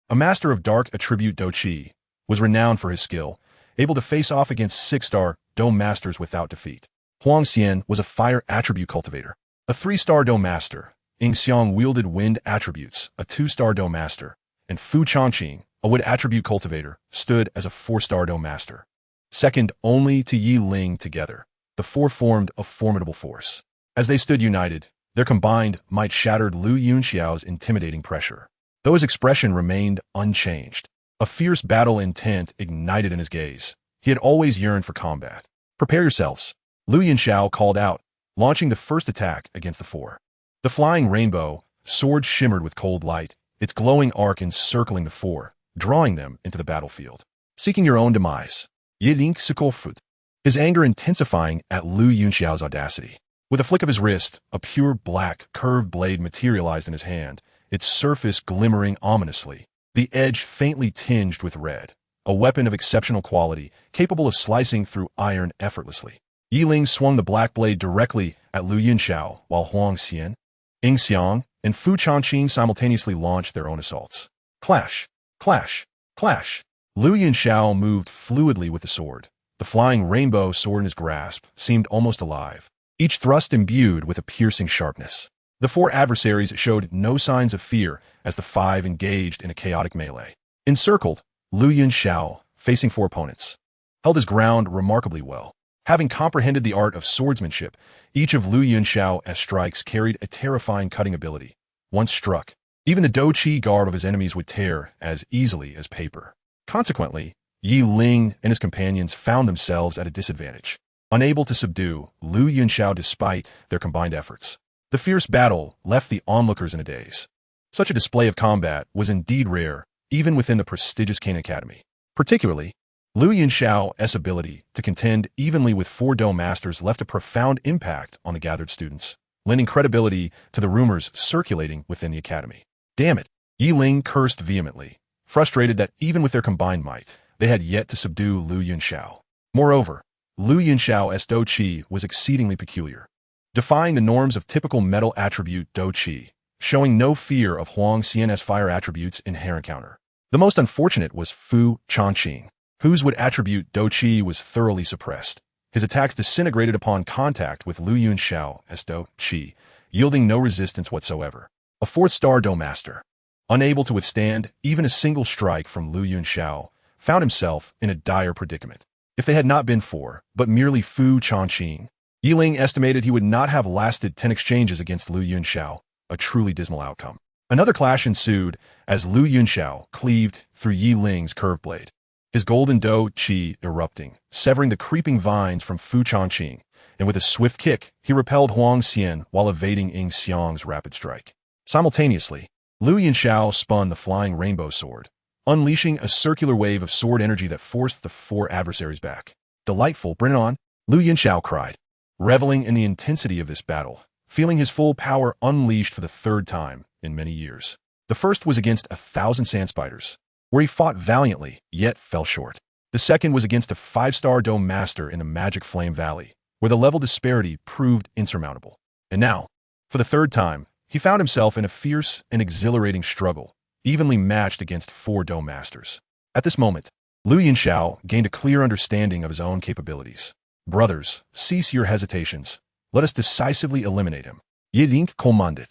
a master of dark attribute Douqi, was renowned for his skill, able to face off against 6-star dome masters without defeat. Huang Xian was a fire attribute cultivator. A 3-star dome master, Ying Xiang wielded wind attributes, a 2-star dome master, and Fu Changqing, a wood attribute cultivator, stood as a 4-star dome master. Second only to Yi Ling together, the 4 formed a formidable force. As they stood united, their combined might shattered Lu Yunxiao's intimidating pressure. Though his expression remained unchanged, a fierce battle intent ignited in his gaze, He had always yearned for combat. "Prepare yourselves," Lu Yunxiao called out, launching the first attack against the four. The flying rainbow sword shimmered with cold light, its glowing arc encircling the four, drawing them into the battlefield. "Seeking your own demise." Ye Link Sikofut, his anger intensifying at Lu Yunxiao's audacity. With a flick of his wrist, a pure black, curved blade materialized in his hand, its surface glimmering ominously, the edge faintly tinged with red. A weapon of exceptional quality, capable of slicing through iron effortlessly. Yi Ling swung the black blade directly at Lu Yunxiao, while Huang Xian, Ying Xiang, and Fu Changqing simultaneously launched their own assaults. Clash! Clash! Clash! Lu Yunxiao moved fluidly with the sword. The flying rainbow sword in his grasp seemed almost alive, each thrust imbued with a piercing sharpness. The four adversaries showed no signs of fear as the five engaged in a chaotic melee. Encircled, Lu Yunxiao, facing four opponents, held his ground remarkably well. Having comprehended the art of swordsmanship, each of Lu Yunxiao's strikes carried a terrifying cutting ability. Once struck, even the Douqi garb of his enemies would tear as easily as paper. Consequently, Yi Ling and his companions found themselves at a disadvantage, unable to subdue Lu Yunxiao despite their combined efforts. The fierce battle left the onlookers in a daze. Such a display of combat was indeed rare, even within the prestigious Kane Academy. Particularly, Lu Yunxiao's ability to contend evenly with four Dome Masters left a profound impact on the gathered students, lending credibility to the rumors circulating within the academy. Damn it! Yi Ling cursed vehemently, frustrated that even with their combined might, they had yet to subdue Lu Yunxiao. Moreover, Lu Yunxiao's Douqi was exceedingly peculiar, defying the norms of typical metal attribute Douqi, showing no fear of Huang Xian's fire attributes in her encounter. The most unfortunate was Fu Changqing, whose wood attribute Douqi was thoroughly suppressed. His attacks disintegrated upon contact with Lu Yunxiao's Douqi, yielding no resistance whatsoever. A fourth-star Dome Master, unable to withstand even a single strike from Lu Yunxiao, found himself in a dire predicament. If they had not been for, but merely Fu Changqing, Yi Ling estimated he would not have lasted 10 exchanges against Lu Yunxiao, a truly dismal outcome. Another clash ensued as Lu Yunxiao cleaved through Yi Ling's curved blade, his golden Douqi erupting, severing the creeping vines from Fu Changqing, and with a swift kick, he repelled Huang Xian while evading Ying Xiang's rapid strike. Simultaneously, Lu Yunxiao spun the flying rainbow sword, unleashing a circular wave of sword energy that forced the four adversaries back. "Delightful, bring it on," Lu Yunxiao cried, reveling in the intensity of this battle, feeling his full power unleashed for the third time in many years. The first was against 1,000 sand spiders, where he fought valiantly, yet fell short. The second was against a 5-star Dome Master in the Magic Flame Valley, where the level disparity proved insurmountable. And now, for the third time, he found himself in a fierce and exhilarating struggle, evenly matched against 4 Dome Masters. At this moment, Lu Yunxiao gained a clear understanding of his own capabilities. "Brothers, cease your hesitations. Let us decisively eliminate him." Ye Link commanded,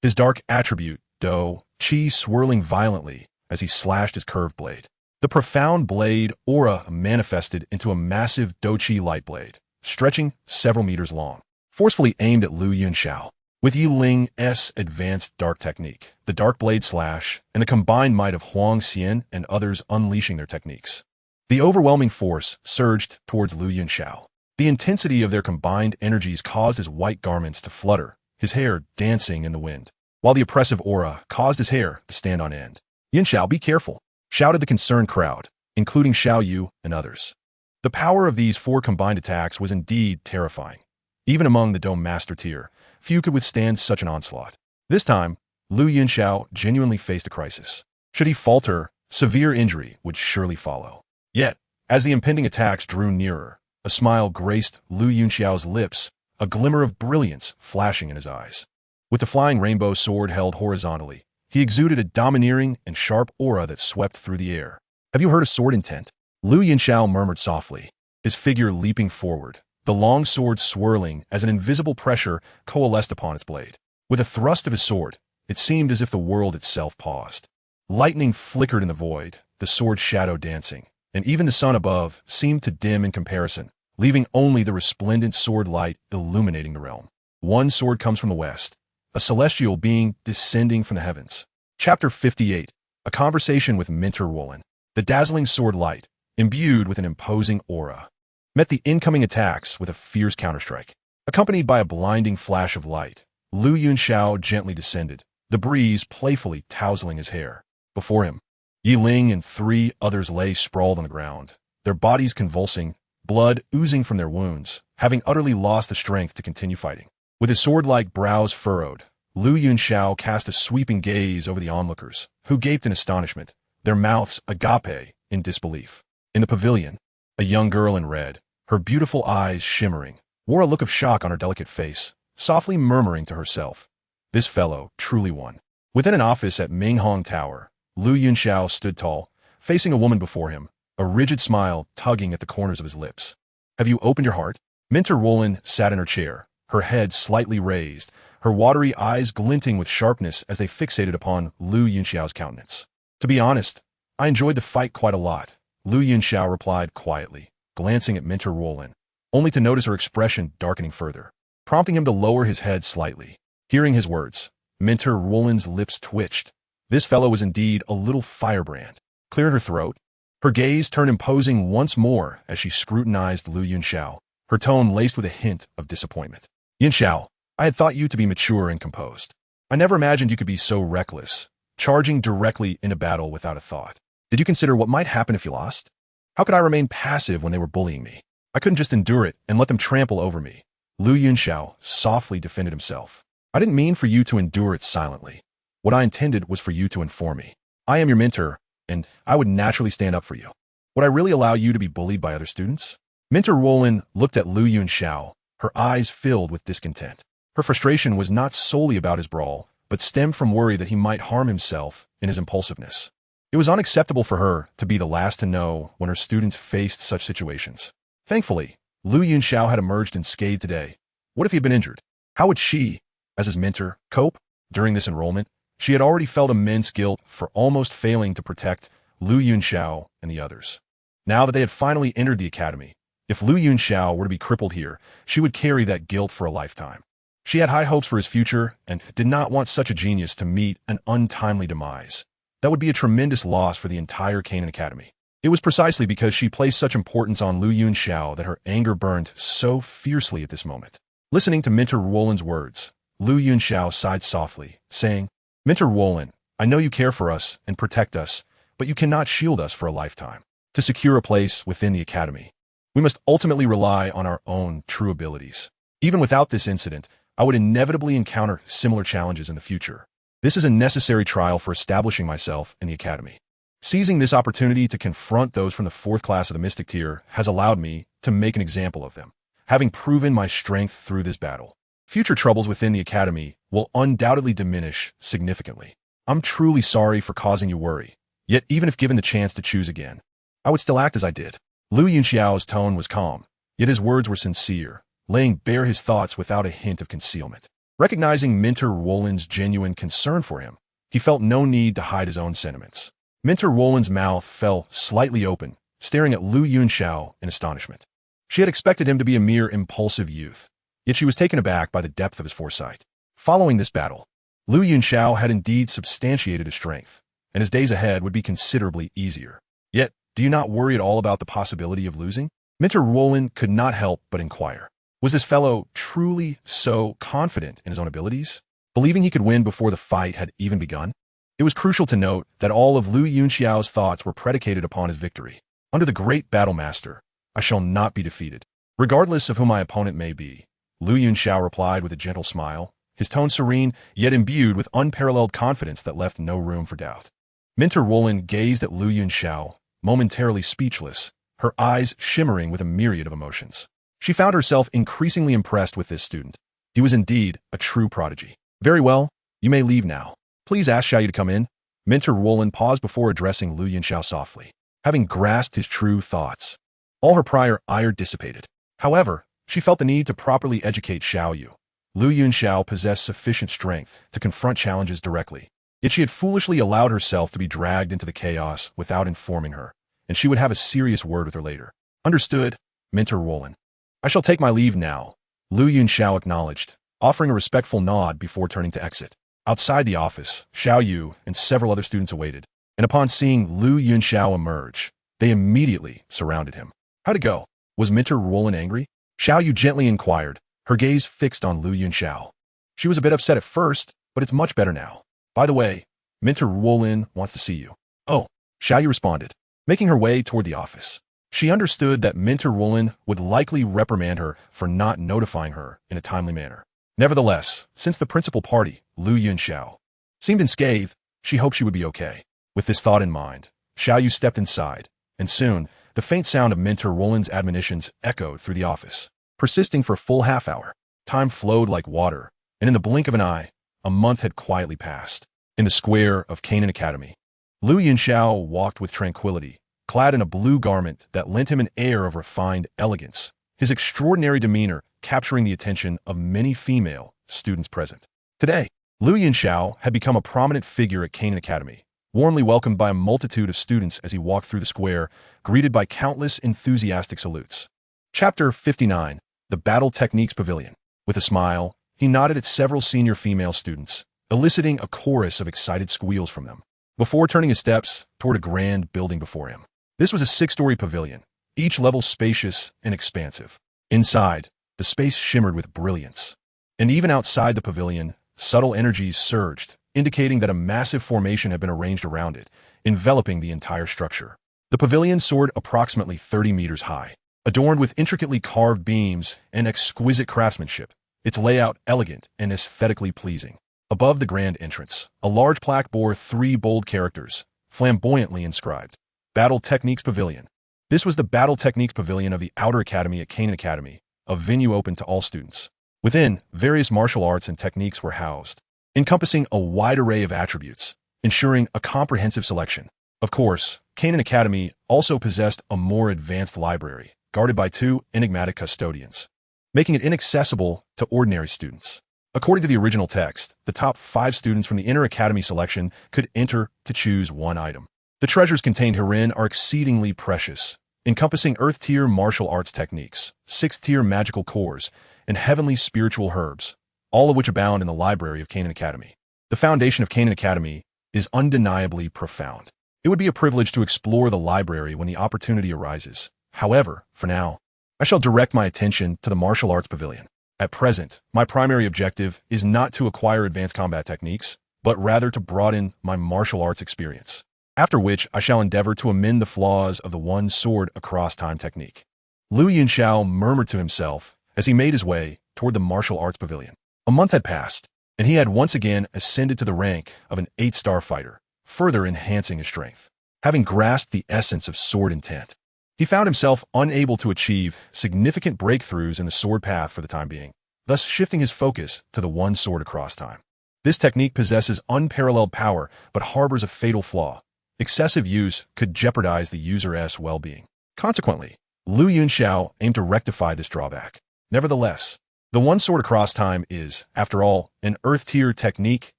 his dark attribute, Douqi, swirling violently as he slashed his curved blade. The profound blade aura manifested into a massive Douqi light blade, stretching several meters long, forcefully aimed at Lu Yunxiao. With Yi Ling's advanced dark technique, the dark blade slash, and the combined might of Huang Xian and others unleashing their techniques, the overwhelming force surged towards Lu Yunxiao. The intensity of their combined energies caused his white garments to flutter, his hair dancing in the wind, while the oppressive aura caused his hair to stand on end. "Yunxiao, be careful," shouted the concerned crowd, including Xiao Yu and others. The power of these 4 combined attacks was indeed terrifying. Even among the Dome Master tier, few could withstand such an onslaught. This time, Lu Yunxiao genuinely faced a crisis. Should he falter, severe injury would surely follow. Yet, as the impending attacks drew nearer, a smile graced Lu Yunxiao's lips, a glimmer of brilliance flashing in his eyes. With the flying rainbow sword held horizontally, he exuded a domineering and sharp aura that swept through the air. "Have you heard of sword intent?" Lu Yunxiao murmured softly, his figure leaping forward, the long sword swirling as an invisible pressure coalesced upon its blade. With a thrust of his sword, it seemed as if the world itself paused. Lightning flickered in the void, the sword's shadow dancing, and even the sun above seemed to dim in comparison, leaving only the resplendent sword light illuminating the realm. One sword comes from the west, a celestial being descending from the heavens. Chapter 58, A Conversation with Mentor Woolen. The dazzling sword light, imbued with an imposing aura, met the incoming attacks with a fierce counterstrike. Accompanied by a blinding flash of light, Lu Yunxiao gently descended, the breeze playfully tousling his hair. Before him, Yi Ling and 3 others lay sprawled on the ground, their bodies convulsing, blood oozing from their wounds, having utterly lost the strength to continue fighting. With his sword-like brows furrowed, Lu Yunxiao cast a sweeping gaze over the onlookers, who gaped in astonishment, their mouths agape in disbelief. In the pavilion, a young girl in red, her beautiful eyes shimmering, wore a look of shock on her delicate face, softly murmuring to herself, "This fellow truly won." Within an office at Minghong Tower, Lu Yunxiao stood tall, facing a woman before him, a rigid smile tugging at the corners of his lips. "Have you opened your heart?" Minter Wolin sat in her chair, her head slightly raised, her watery eyes glinting with sharpness as they fixated upon Lu Yunxiao's countenance. "To be honest, I enjoyed the fight quite a lot," Lu Yunxiao replied quietly, glancing at Minter Wolin, only to notice her expression darkening further, prompting him to lower his head slightly. Hearing his words, Minter Wolin's lips twitched. This fellow was indeed a little firebrand. Clearing her throat, her gaze turned imposing once more as she scrutinized Lu Yunxiao, her tone laced with a hint of disappointment. "Yunxiao, I had thought you to be mature and composed. I never imagined you could be so reckless, charging directly into battle without a thought. Did you consider what might happen if you lost? How could I remain passive when they were bullying me? I couldn't just endure it and let them trample over me." Lu Yunxiao softly defended himself. "I didn't mean for you to endure it silently. What I intended was for you to inform me. I am your mentor, and I would naturally stand up for you. Would I really allow you to be bullied by other students?" Minter Wolin looked at Lu Yunxiao, her eyes filled with discontent. Her frustration was not solely about his brawl, but stemmed from worry that he might harm himself in his impulsiveness. It was unacceptable for her to be the last to know when her students faced such situations. Thankfully, Lu Yunxiao had emerged unscathed today. What if he had been injured? How would she, as his mentor, cope? During this enrollment, she had already felt immense guilt for almost failing to protect Lu Yunxiao and the others. Now that they had finally entered the academy, if Lu Yunxiao were to be crippled here, she would carry that guilt for a lifetime. She had high hopes for his future and did not want such a genius to meet an untimely demise. That would be a tremendous loss for the entire Canaan Academy. It was precisely because she placed such importance on Lu Yunxiao that her anger burned so fiercely at this moment. Listening to Minter Wolin's words, Lu Yunxiao sighed softly, saying, "Minter Wolin, I know you care for us and protect us, but you cannot shield us for a lifetime. To secure a place within the academy, we must ultimately rely on our own true abilities. Even without this incident, I would inevitably encounter similar challenges in the future. This is a necessary trial for establishing myself in the academy. Seizing this opportunity to confront those from the 4th class of the Mystic Tier has allowed me to make an example of them, having proven my strength through this battle. Future troubles within the academy will undoubtedly diminish significantly. I'm truly sorry for causing you worry, yet even if given the chance to choose again, I would still act as I did." Lu Yunxiao's tone was calm, yet his words were sincere, laying bare his thoughts without a hint of concealment. Recognizing Minter Wolin's genuine concern for him, he felt no need to hide his own sentiments. Minter Wolin's mouth fell slightly open, staring at Lu Yunxiao in astonishment. She had expected him to be a mere impulsive youth, yet she was taken aback by the depth of his foresight. Following this battle, Lu Yunxiao had indeed substantiated his strength, and his days ahead would be considerably easier. Yet, do you not worry at all about the possibility of losing? Minter Wolin could not help but inquire. Was this fellow truly so confident in his own abilities, believing he could win before the fight had even begun? It was crucial to note that all of Lu Yunxiao's thoughts were predicated upon his victory. Under the great battle master, I shall not be defeated, regardless of who my opponent may be, Lu Yunxiao replied with a gentle smile, his tone serene, yet imbued with unparalleled confidence that left no room for doubt. Minter Wolin gazed at Lu Yunxiao, momentarily speechless, her eyes shimmering with a myriad of emotions. She found herself increasingly impressed with this student. He was indeed a true prodigy. "Very well, you may leave now. Please ask Xiaoyu to come in." Minter Wolin paused before addressing Lu Yunxiao softly. Having grasped his true thoughts, all her prior ire dissipated. However, she felt the need to properly educate Xiaoyu. Lu Yunxiao possessed sufficient strength to confront challenges directly, yet she had foolishly allowed herself to be dragged into the chaos without informing her, and she would have a serious word with her later. "Understood, Minter Wolin. I shall take my leave now," Lu Yunxiao acknowledged, offering a respectful nod before turning to exit. Outside the office, Xiaoyu and several other students awaited, and upon seeing Lu Yunxiao emerge, They immediately surrounded him. How'd it go? Was Minter Roland angry? Xiao Yu gently inquired, her gaze fixed on Lu Yunxiao. She was a bit upset at first, but it's much better now. By the way, Minter Roland wants to see you. Oh, Xiao Yu responded, making her way toward the office. She understood that Minter Roland would likely reprimand her for not notifying her in a timely manner. Nevertheless, since the principal party, Lu Yunxiao, seemed unscathed, she hoped she would be okay. With this thought in mind, Xiao Yu stepped inside, and soon, the faint sound of Minter Roland's admonitions echoed through the office. Persisting for a full half-hour, time flowed like water, and in the blink of an eye, a month had quietly passed. In the square of Canaan Academy, Lu Yunxiao walked with tranquility, clad in a blue garment that lent him an air of refined elegance, his extraordinary demeanor capturing the attention of many female students present. Today, Lu Yunxiao had become a prominent figure at Canaan Academy, warmly welcomed by a multitude of students as he walked through the square, greeted by countless enthusiastic salutes. Chapter 59, The Battle Techniques Pavilion. With a smile, he nodded at several senior female students, eliciting a chorus of excited squeals from them, before turning his steps toward a grand building before him. This was a 6-story pavilion, each level spacious and expansive. Inside, the space shimmered with brilliance. And even outside the pavilion, subtle energies surged, indicating that a massive formation had been arranged around it, enveloping the entire structure. The pavilion soared approximately 30 meters high, adorned with intricately carved beams and exquisite craftsmanship, its layout elegant and aesthetically pleasing. Above the grand entrance, a large plaque bore 3 bold characters, flamboyantly inscribed, Battle Techniques Pavilion. This was the Battle Techniques Pavilion of the Outer Academy at Canaan Academy, a venue open to all students. Within, various martial arts and techniques were housed, encompassing a wide array of attributes, ensuring a comprehensive selection. Of course, Canaan Academy also possessed a more advanced library, guarded by 2 enigmatic custodians, making it inaccessible to ordinary students. According to the original text, the top 5 students from the Inner Academy selection could enter to choose one item. The treasures contained herein are exceedingly precious, encompassing Earth-tier martial arts techniques, 6th-tier magical cores, and heavenly spiritual herbs, all of which abound in the library of Canaan Academy. The foundation of Canaan Academy is undeniably profound. It would be a privilege to explore the library when the opportunity arises. However, for now, I shall direct my attention to the martial arts pavilion. At present, my primary objective is not to acquire advanced combat techniques, but rather to broaden my martial arts experience, after which I shall endeavor to amend the flaws of the one sword across time technique. Lu Yunxiao murmured to himself as he made his way toward the martial arts pavilion. A month had passed, and he had once again ascended to the rank of an 8-star fighter, further enhancing his strength. Having grasped the essence of sword intent, he found himself unable to achieve significant breakthroughs in the sword path for the time being, thus shifting his focus to the one sword across time. This technique possesses unparalleled power, but harbors a fatal flaw. Excessive use could jeopardize the user's well-being. Consequently, Lu Yunxiao aimed to rectify this drawback. Nevertheless, the one sword across time is, after all, an Earth-tier technique,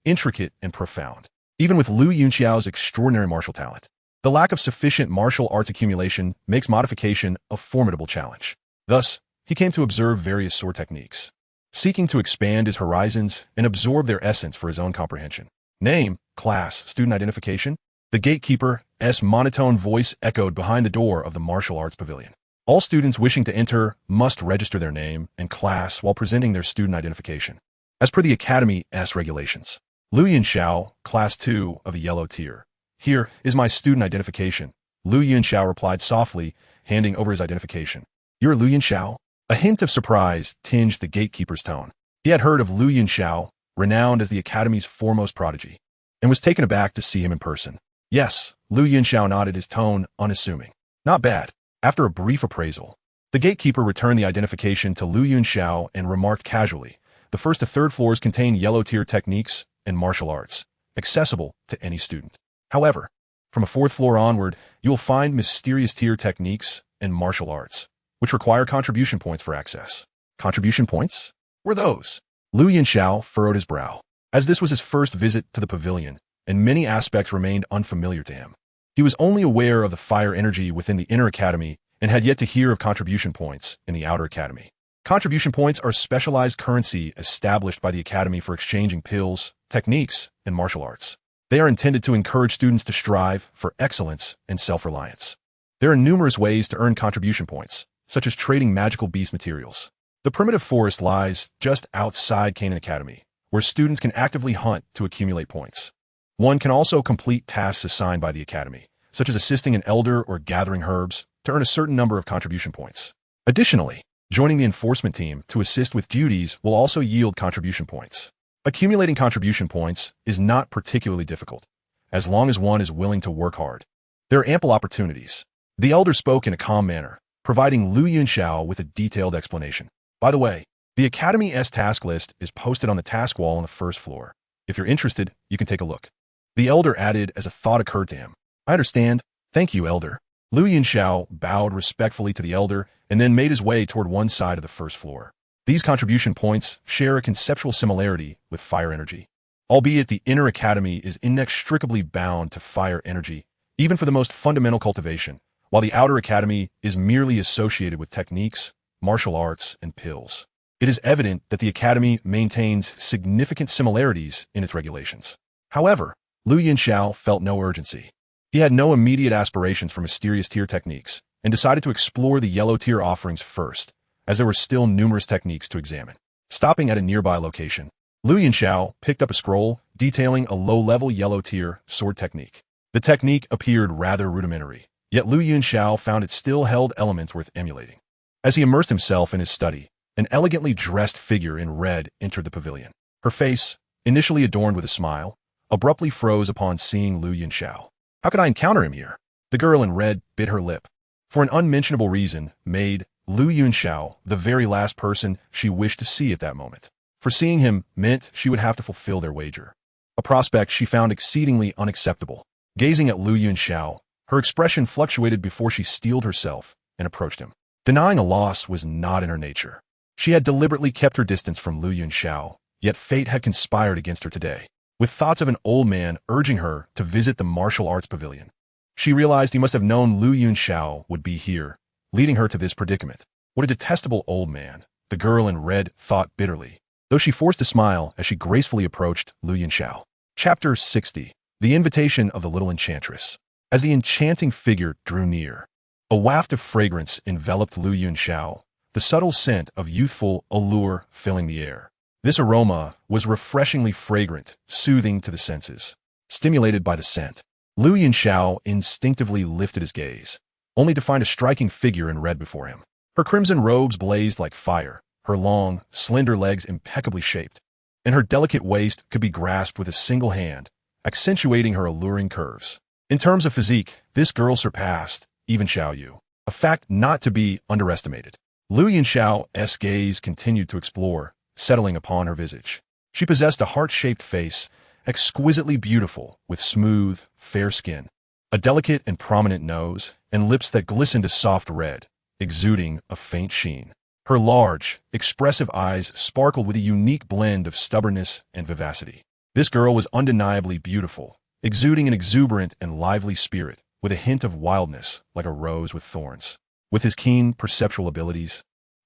intricate and profound. Even with Lu Yunxiao's extraordinary martial talent, the lack of sufficient martial arts accumulation makes modification a formidable challenge. Thus, he came to observe various sword techniques, seeking to expand his horizons and absorb their essence for his own comprehension. Name, class, student identification. The gatekeeper's monotone voice echoed behind the door of the martial arts pavilion. All students wishing to enter must register their name and class while presenting their student identification, as per the Academy's regulations. Lu Yunxiao, Class 2 of the Yellow Tier. Here is my student identification. Lu Yunxiao replied softly, handing over his identification. You're Lu Yunxiao? A hint of surprise tinged the gatekeeper's tone. He had heard of Lu Yunxiao, renowned as the Academy's foremost prodigy, and was taken aback to see him in person. Yes, Lu Yunxiao nodded, his tone unassuming. Not bad. After a brief appraisal, the gatekeeper returned the identification to Lu Yunxiao and remarked casually, the 1st to 3rd floors contain yellow-tier techniques and martial arts, accessible to any student. However, from a 4th floor onward, you will find mysterious tier techniques and martial arts, which require contribution points for access. Contribution points? Were those? Lu Yunxiao furrowed his brow, as this was his first visit to the pavilion, and many aspects remained unfamiliar to him. He was only aware of the fire energy within the Inner Academy and had yet to hear of contribution points in the Outer Academy. Contribution points are specialized currency established by the Academy for exchanging pills, techniques, and martial arts. They are intended to encourage students to strive for excellence and self-reliance. There are numerous ways to earn contribution points, such as trading magical beast materials. The primitive forest lies just outside Canaan Academy, where students can actively hunt to accumulate points. One can also complete tasks assigned by the academy, such as assisting an elder or gathering herbs, to earn a certain number of contribution points. Additionally, joining the enforcement team to assist with duties will also yield contribution points. Accumulating contribution points is not particularly difficult, as long as one is willing to work hard. There are ample opportunities. The elder spoke in a calm manner, providing Yunxiao with a detailed explanation. By the way, the Academy's task list is posted on the task wall on the first floor. If you're interested, you can take a look. The elder added as a thought occurred to him. I understand. Thank you, elder. Yunxiao bowed respectfully to the elder and then made his way toward one side of the first floor. These contribution points share a conceptual similarity with fire energy. Albeit the inner academy is inextricably bound to fire energy, even for the most fundamental cultivation, while the outer academy is merely associated with techniques, martial arts, and pills. It is evident that the academy maintains significant similarities in its regulations. However, Yunxiao felt no urgency. He had no immediate aspirations for mysterious tier techniques and decided to explore the yellow tier offerings first, as there were still numerous techniques to examine. Stopping at a nearby location, Yunxiao picked up a scroll detailing a low-level yellow tier sword technique. The technique appeared rather rudimentary, yet Yunxiao found it still held elements worth emulating. As he immersed himself in his study, an elegantly dressed figure in red entered the pavilion. Her face, initially adorned with a smile, abruptly froze upon seeing Yunxiao. How could I encounter him here? The girl in red bit her lip. For an unmentionable reason, made Yunxiao the very last person she wished to see at that moment. For seeing him meant she would have to fulfill their wager. A prospect she found exceedingly unacceptable. Gazing at Yunxiao, her expression fluctuated before she steeled herself and approached him. Denying a loss was not in her nature. She had deliberately kept her distance from Yunxiao, yet fate had conspired against her today, with thoughts of an old man urging her to visit the martial arts pavilion. She realized he must have known Yunxiao would be here, leading her to this predicament. What a detestable old man, the girl in red thought bitterly, though she forced a smile as she gracefully approached Yunxiao. Chapter 60. The Invitation of the Little Enchantress. As the enchanting figure drew near, a waft of fragrance enveloped Yunxiao, the subtle scent of youthful allure filling the air. This aroma was refreshingly fragrant, soothing to the senses. Stimulated by the scent, Yunxiao instinctively lifted his gaze, only to find a striking figure in red before him. Her crimson robes blazed like fire, her long, slender legs impeccably shaped, and her delicate waist could be grasped with a single hand, accentuating her alluring curves. In terms of physique, this girl surpassed even Xiaoyu, a fact not to be underestimated. Yunxiao's gaze continued to explore, settling upon her visage. She possessed a heart-shaped face, exquisitely beautiful, with smooth, fair skin, a delicate and prominent nose, and lips that glistened a soft red, exuding a faint sheen. Her large, expressive eyes sparkled with a unique blend of stubbornness and vivacity. This girl was undeniably beautiful, exuding an exuberant and lively spirit, with a hint of wildness like a rose with thorns. With his keen perceptual abilities,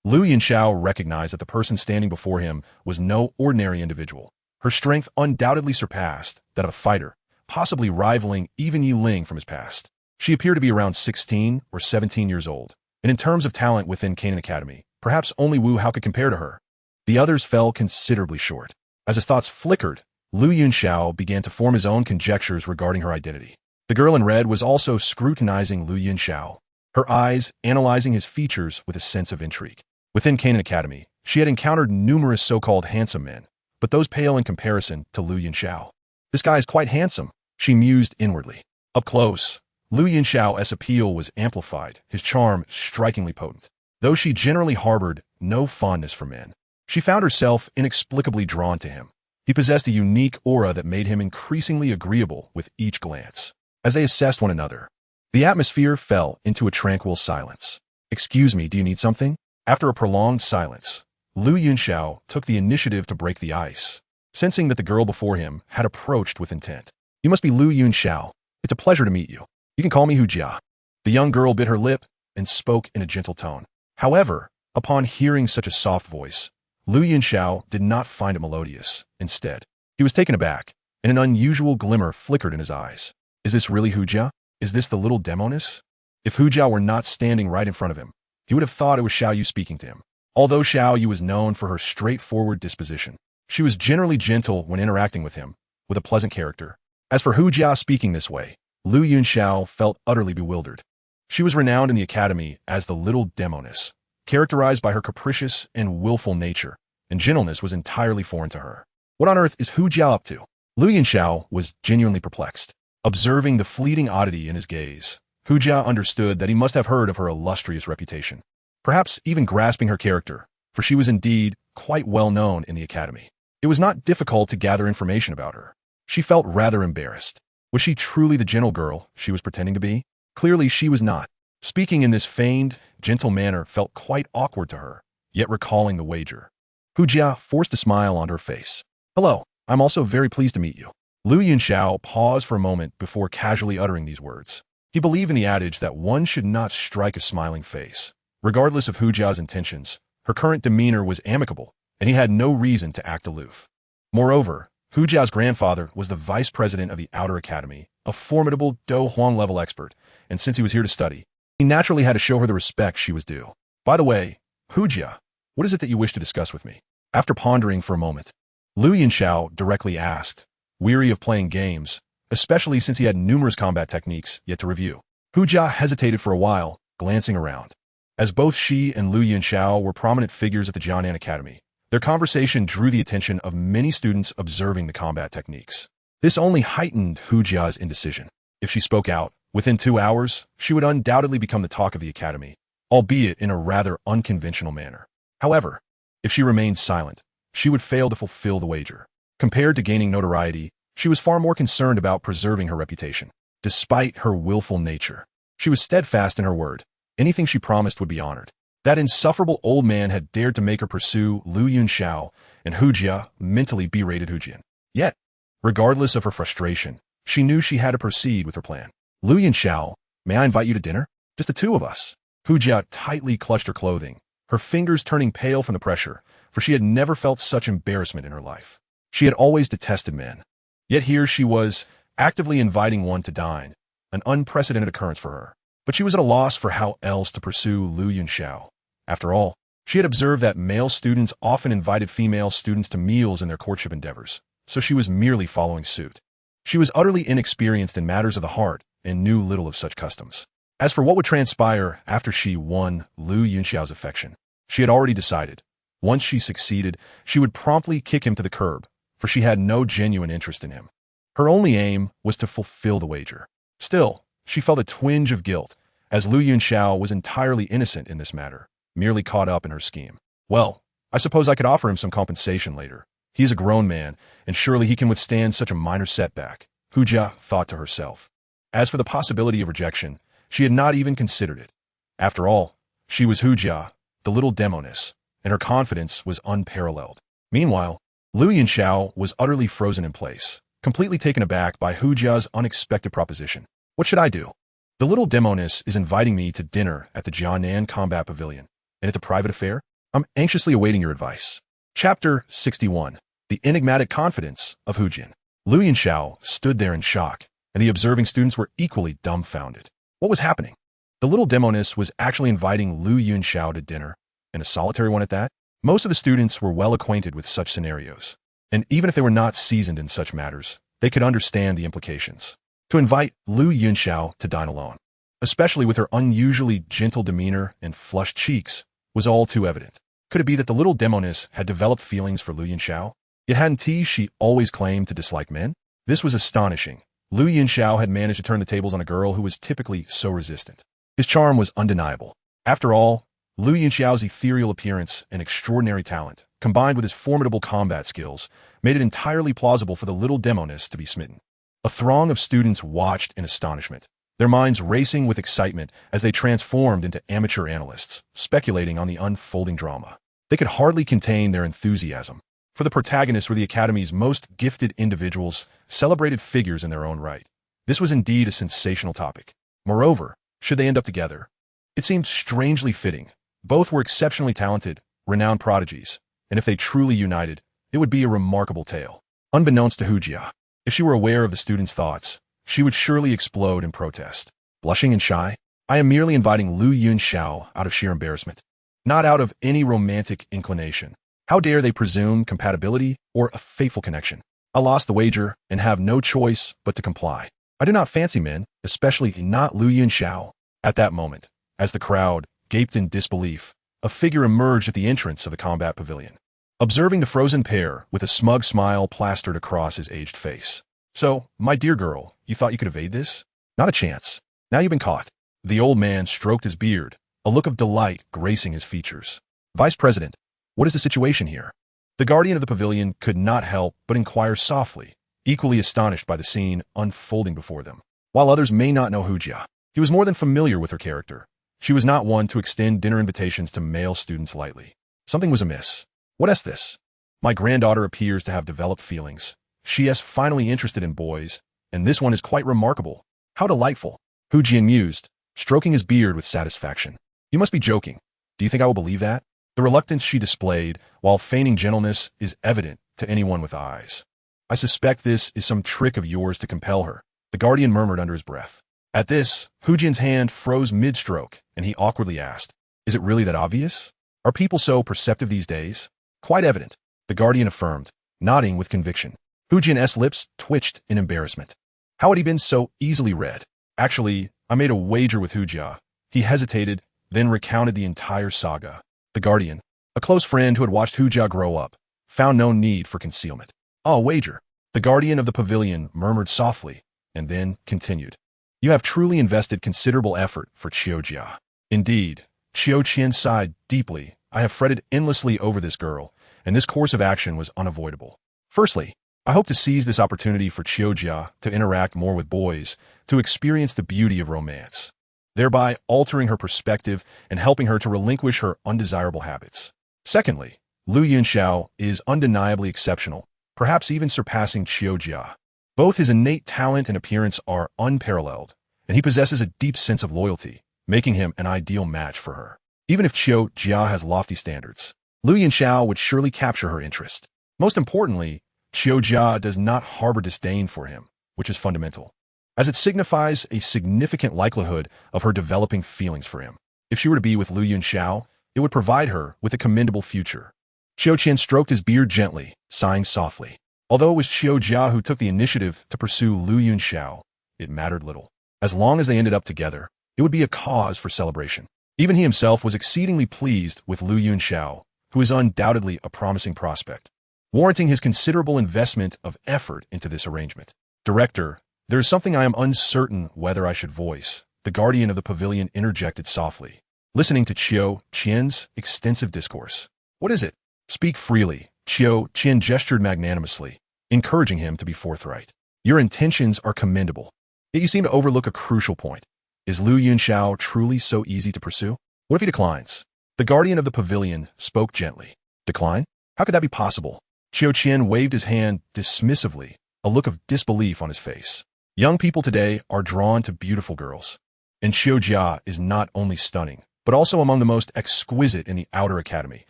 Yunxiao recognized that the person standing before him was no ordinary individual. Her strength undoubtedly surpassed that of a fighter, possibly rivaling even Yi Ling from his past. She appeared to be around 16 or 17 years old, and in terms of talent within Canaan Academy, perhaps only Wu Hao could compare to her. The others fell considerably short. As his thoughts flickered, Yunxiao began to form his own conjectures regarding her identity. The girl in red was also scrutinizing Yunxiao, her eyes analyzing his features with a sense of intrigue. Within Canaan Academy, she had encountered numerous so-called handsome men, but those pale in comparison to Yunxiao. This guy is quite handsome, she mused inwardly. Up close, Yunxiao's appeal was amplified, his charm strikingly potent. Though she generally harbored no fondness for men, she found herself inexplicably drawn to him. He possessed a unique aura that made him increasingly agreeable with each glance. As they assessed one another, the atmosphere fell into a tranquil silence. Excuse me, do you need something? After a prolonged silence, Yunxiao took the initiative to break the ice, sensing that the girl before him had approached with intent. You must be Yunxiao. It's a pleasure to meet you. You can call me Hujia. The young girl bit her lip and spoke in a gentle tone. However, upon hearing such a soft voice, Yunxiao did not find it melodious. Instead, he was taken aback, and an unusual glimmer flickered in his eyes. Is this really Hujia? Is this the little demoness? If Hu Jia were not standing right in front of him, he would have thought it was Xiao Yu speaking to him. Although Xiao Yu was known for her straightforward disposition, she was generally gentle when interacting with him, with a pleasant character. As for Hu Jia speaking this way, Lu Yunxiao felt utterly bewildered. She was renowned in the academy as the Little Demoness, characterized by her capricious and willful nature, and gentleness was entirely foreign to her. What on earth is Hu Jia up to? Lu Yunxiao was genuinely perplexed. Observing the fleeting oddity in his gaze, Hu Jia understood that he must have heard of her illustrious reputation, perhaps even grasping her character, for she was indeed quite well known in the academy. It was not difficult to gather information about her. She felt rather embarrassed. Was she truly the gentle girl she was pretending to be? Clearly she was not. Speaking in this feigned, gentle manner felt quite awkward to her, yet recalling the wager. Hu Jia forced a smile on her face. Hello, I'm also very pleased to meet you. Lu Yunxiao paused for a moment before casually uttering these words. He believed in the adage that one should not strike a smiling face. Regardless of Hu Jia's intentions, her current demeanor was amicable, and he had no reason to act aloof. Moreover, Hu Jia's grandfather was the vice president of the Outer Academy, a formidable Do Huang-level expert, and since he was here to study, he naturally had to show her the respect she was due. By the way, Hu Jia, what is it that you wish to discuss with me? After pondering for a moment, Lu Yunxiao directly asked, weary of playing games, especially since he had numerous combat techniques yet to review. Hu Jia hesitated for a while, glancing around. As both she and Lu Yunxiao were prominent figures at the Jianan Academy, their conversation drew the attention of many students observing the combat techniques. This only heightened Hu Jia's indecision. If she spoke out, within 2 hours, she would undoubtedly become the talk of the academy, albeit in a rather unconventional manner. However, if she remained silent, she would fail to fulfill the wager. Compared to gaining notoriety, she was far more concerned about preserving her reputation. Despite her willful nature, she was steadfast in her word. Anything she promised would be honored. That insufferable old man had dared to make her pursue Lu Yunxiao, and Hu Jia mentally berated Hu Jian. Yet, regardless of her frustration, she knew she had to proceed with her plan. Lu Yunxiao, may I invite you to dinner? Just the two of us. Hu Jia tightly clutched her clothing, her fingers turning pale from the pressure, for she had never felt such embarrassment in her life. She had always detested men. Yet here she was, actively inviting one to dine, an unprecedented occurrence for her. But she was at a loss for how else to pursue Lu Yunxiao. After all, she had observed that male students often invited female students to meals in their courtship endeavors, so she was merely following suit. She was utterly inexperienced in matters of the heart and knew little of such customs. As for what would transpire after she won Lu Yunxiao's affection, she had already decided. Once she succeeded, she would promptly kick him to the curb, for she had no genuine interest in him. Her only aim was to fulfill the wager. Still, she felt a twinge of guilt, as Lu Yunxiao was entirely innocent in this matter, merely caught up in her scheme. Well, I suppose I could offer him some compensation later. He is a grown man, and surely he can withstand such a minor setback, Hu Jia thought to herself. As for the possibility of rejection, she had not even considered it. After all, she was Hu Jia, the Little Demoness, and her confidence was unparalleled. Meanwhile, Lu Yunxiao was utterly frozen in place, completely taken aback by Hu Jia's unexpected proposition. What should I do? The Little Demoness is inviting me to dinner at the Jianan Combat Pavilion, and it's a private affair? I'm anxiously awaiting your advice. Chapter 61. The Enigmatic Confidence of Hu Jin. Lu Yunxiao stood there in shock, and the observing students were equally dumbfounded. What was happening? The Little Demoness was actually inviting Lu Yunxiao to dinner, and a solitary one at that? Most of the students were well acquainted with such scenarios, and even if they were not seasoned in such matters, they could understand the implications. To invite Lu Yunxiao to dine alone, especially with her unusually gentle demeanor and flushed cheeks, was all too evident. Could it be that the Little Demoness had developed feelings for Lu Yunxiao? Yet hadn't she always claimed to dislike men? This was astonishing. Lu Yunxiao had managed to turn the tables on a girl who was typically so resistant. His charm was undeniable. After all, Lu Yunxiao's ethereal appearance and extraordinary talent, combined with his formidable combat skills, made it entirely plausible for the Little Demoness to be smitten. A throng of students watched in astonishment, their minds racing with excitement as they transformed into amateur analysts, speculating on the unfolding drama. They could hardly contain their enthusiasm, for the protagonists were the Academy's most gifted individuals, celebrated figures in their own right. This was indeed a sensational topic. Moreover, should they end up together, it seemed strangely fitting. Both were exceptionally talented, renowned prodigies, and if they truly united, it would be a remarkable tale. Unbeknownst to Hu Jia, if she were aware of the students' thoughts, she would surely explode in protest. Blushing and shy, I am merely inviting Lu Yunxiao out of sheer embarrassment, not out of any romantic inclination. How dare they presume compatibility or a fateful connection? I lost the wager and have no choice but to comply. I do not fancy men, especially not Lu Yunxiao. At that moment, as the crowd gaped in disbelief, a figure emerged at the entrance of the combat pavilion, observing the frozen pair with a smug smile plastered across his aged face. So, my dear girl, you thought you could evade this? Not a chance. Now you've been caught. The old man stroked his beard, a look of delight gracing his features. Vice President, what is the situation here? The guardian of the pavilion could not help but inquire softly, equally astonished by the scene unfolding before them. While others may not know Hujia, he was more than familiar with her character. She was not one to extend dinner invitations to male students lightly. Something was amiss. What is this? My granddaughter appears to have developed feelings. She is finally interested in boys, and this one is quite remarkable. How delightful. Hujian mused, stroking his beard with satisfaction. You must be joking. Do you think I will believe that? The reluctance she displayed, while feigning gentleness, is evident to anyone with eyes. I suspect this is some trick of yours to compel her, the guardian murmured under his breath. At this, Hujian's hand froze mid-stroke, and he awkwardly asked, Is it really that obvious? Are people so perceptive these days? Quite evident, the guardian affirmed, nodding with conviction. Hujian's lips twitched in embarrassment. How had he been so easily read? Actually, I made a wager with Hujia. He hesitated, then recounted the entire saga. The guardian, a close friend who had watched Hujia grow up, found no need for concealment. A wager. The guardian of the pavilion murmured softly, and then continued. You have truly invested considerable effort for Qiujia. Indeed, Qiu Qian sighed deeply. I have fretted endlessly over this girl, and this course of action was unavoidable. Firstly, I hope to seize this opportunity for Qiujia to interact more with boys, to experience the beauty of romance, thereby altering her perspective and helping her to relinquish her undesirable habits. Secondly, Lu Yunxiao is undeniably exceptional, perhaps even surpassing Qiujia. Both his innate talent and appearance are unparalleled, and he possesses a deep sense of loyalty, making him an ideal match for her. Even if Qiujia has lofty standards, Lu Yunxiao would surely capture her interest. Most importantly, Qiujia does not harbor disdain for him, which is fundamental, as it signifies a significant likelihood of her developing feelings for him. If she were to be with Lu Yunxiao, it would provide her with a commendable future. Qiu Qian stroked his beard gently, sighing softly. Although it was Qiujia who took the initiative to pursue Lu Yunxiao, it mattered little. As long as they ended up together, it would be a cause for celebration. Even he himself was exceedingly pleased with Lu Yunxiao, who is undoubtedly a promising prospect, warranting his considerable investment of effort into this arrangement. Director, there is something I am uncertain whether I should voice, the guardian of the pavilion interjected softly, listening to Qiu Qian's extensive discourse. What is it? Speak freely. Qiu Qian gestured magnanimously, encouraging him to be forthright. Your intentions are commendable, yet you seem to overlook a crucial point. Is Lu Yunxiao truly so easy to pursue? What if he declines? The guardian of the pavilion spoke gently. Decline? How could that be possible? Qiu Qian waved his hand dismissively, a look of disbelief on his face. Young people today are drawn to beautiful girls, and Qiujia is not only stunning, but also among the most exquisite in the outer academy.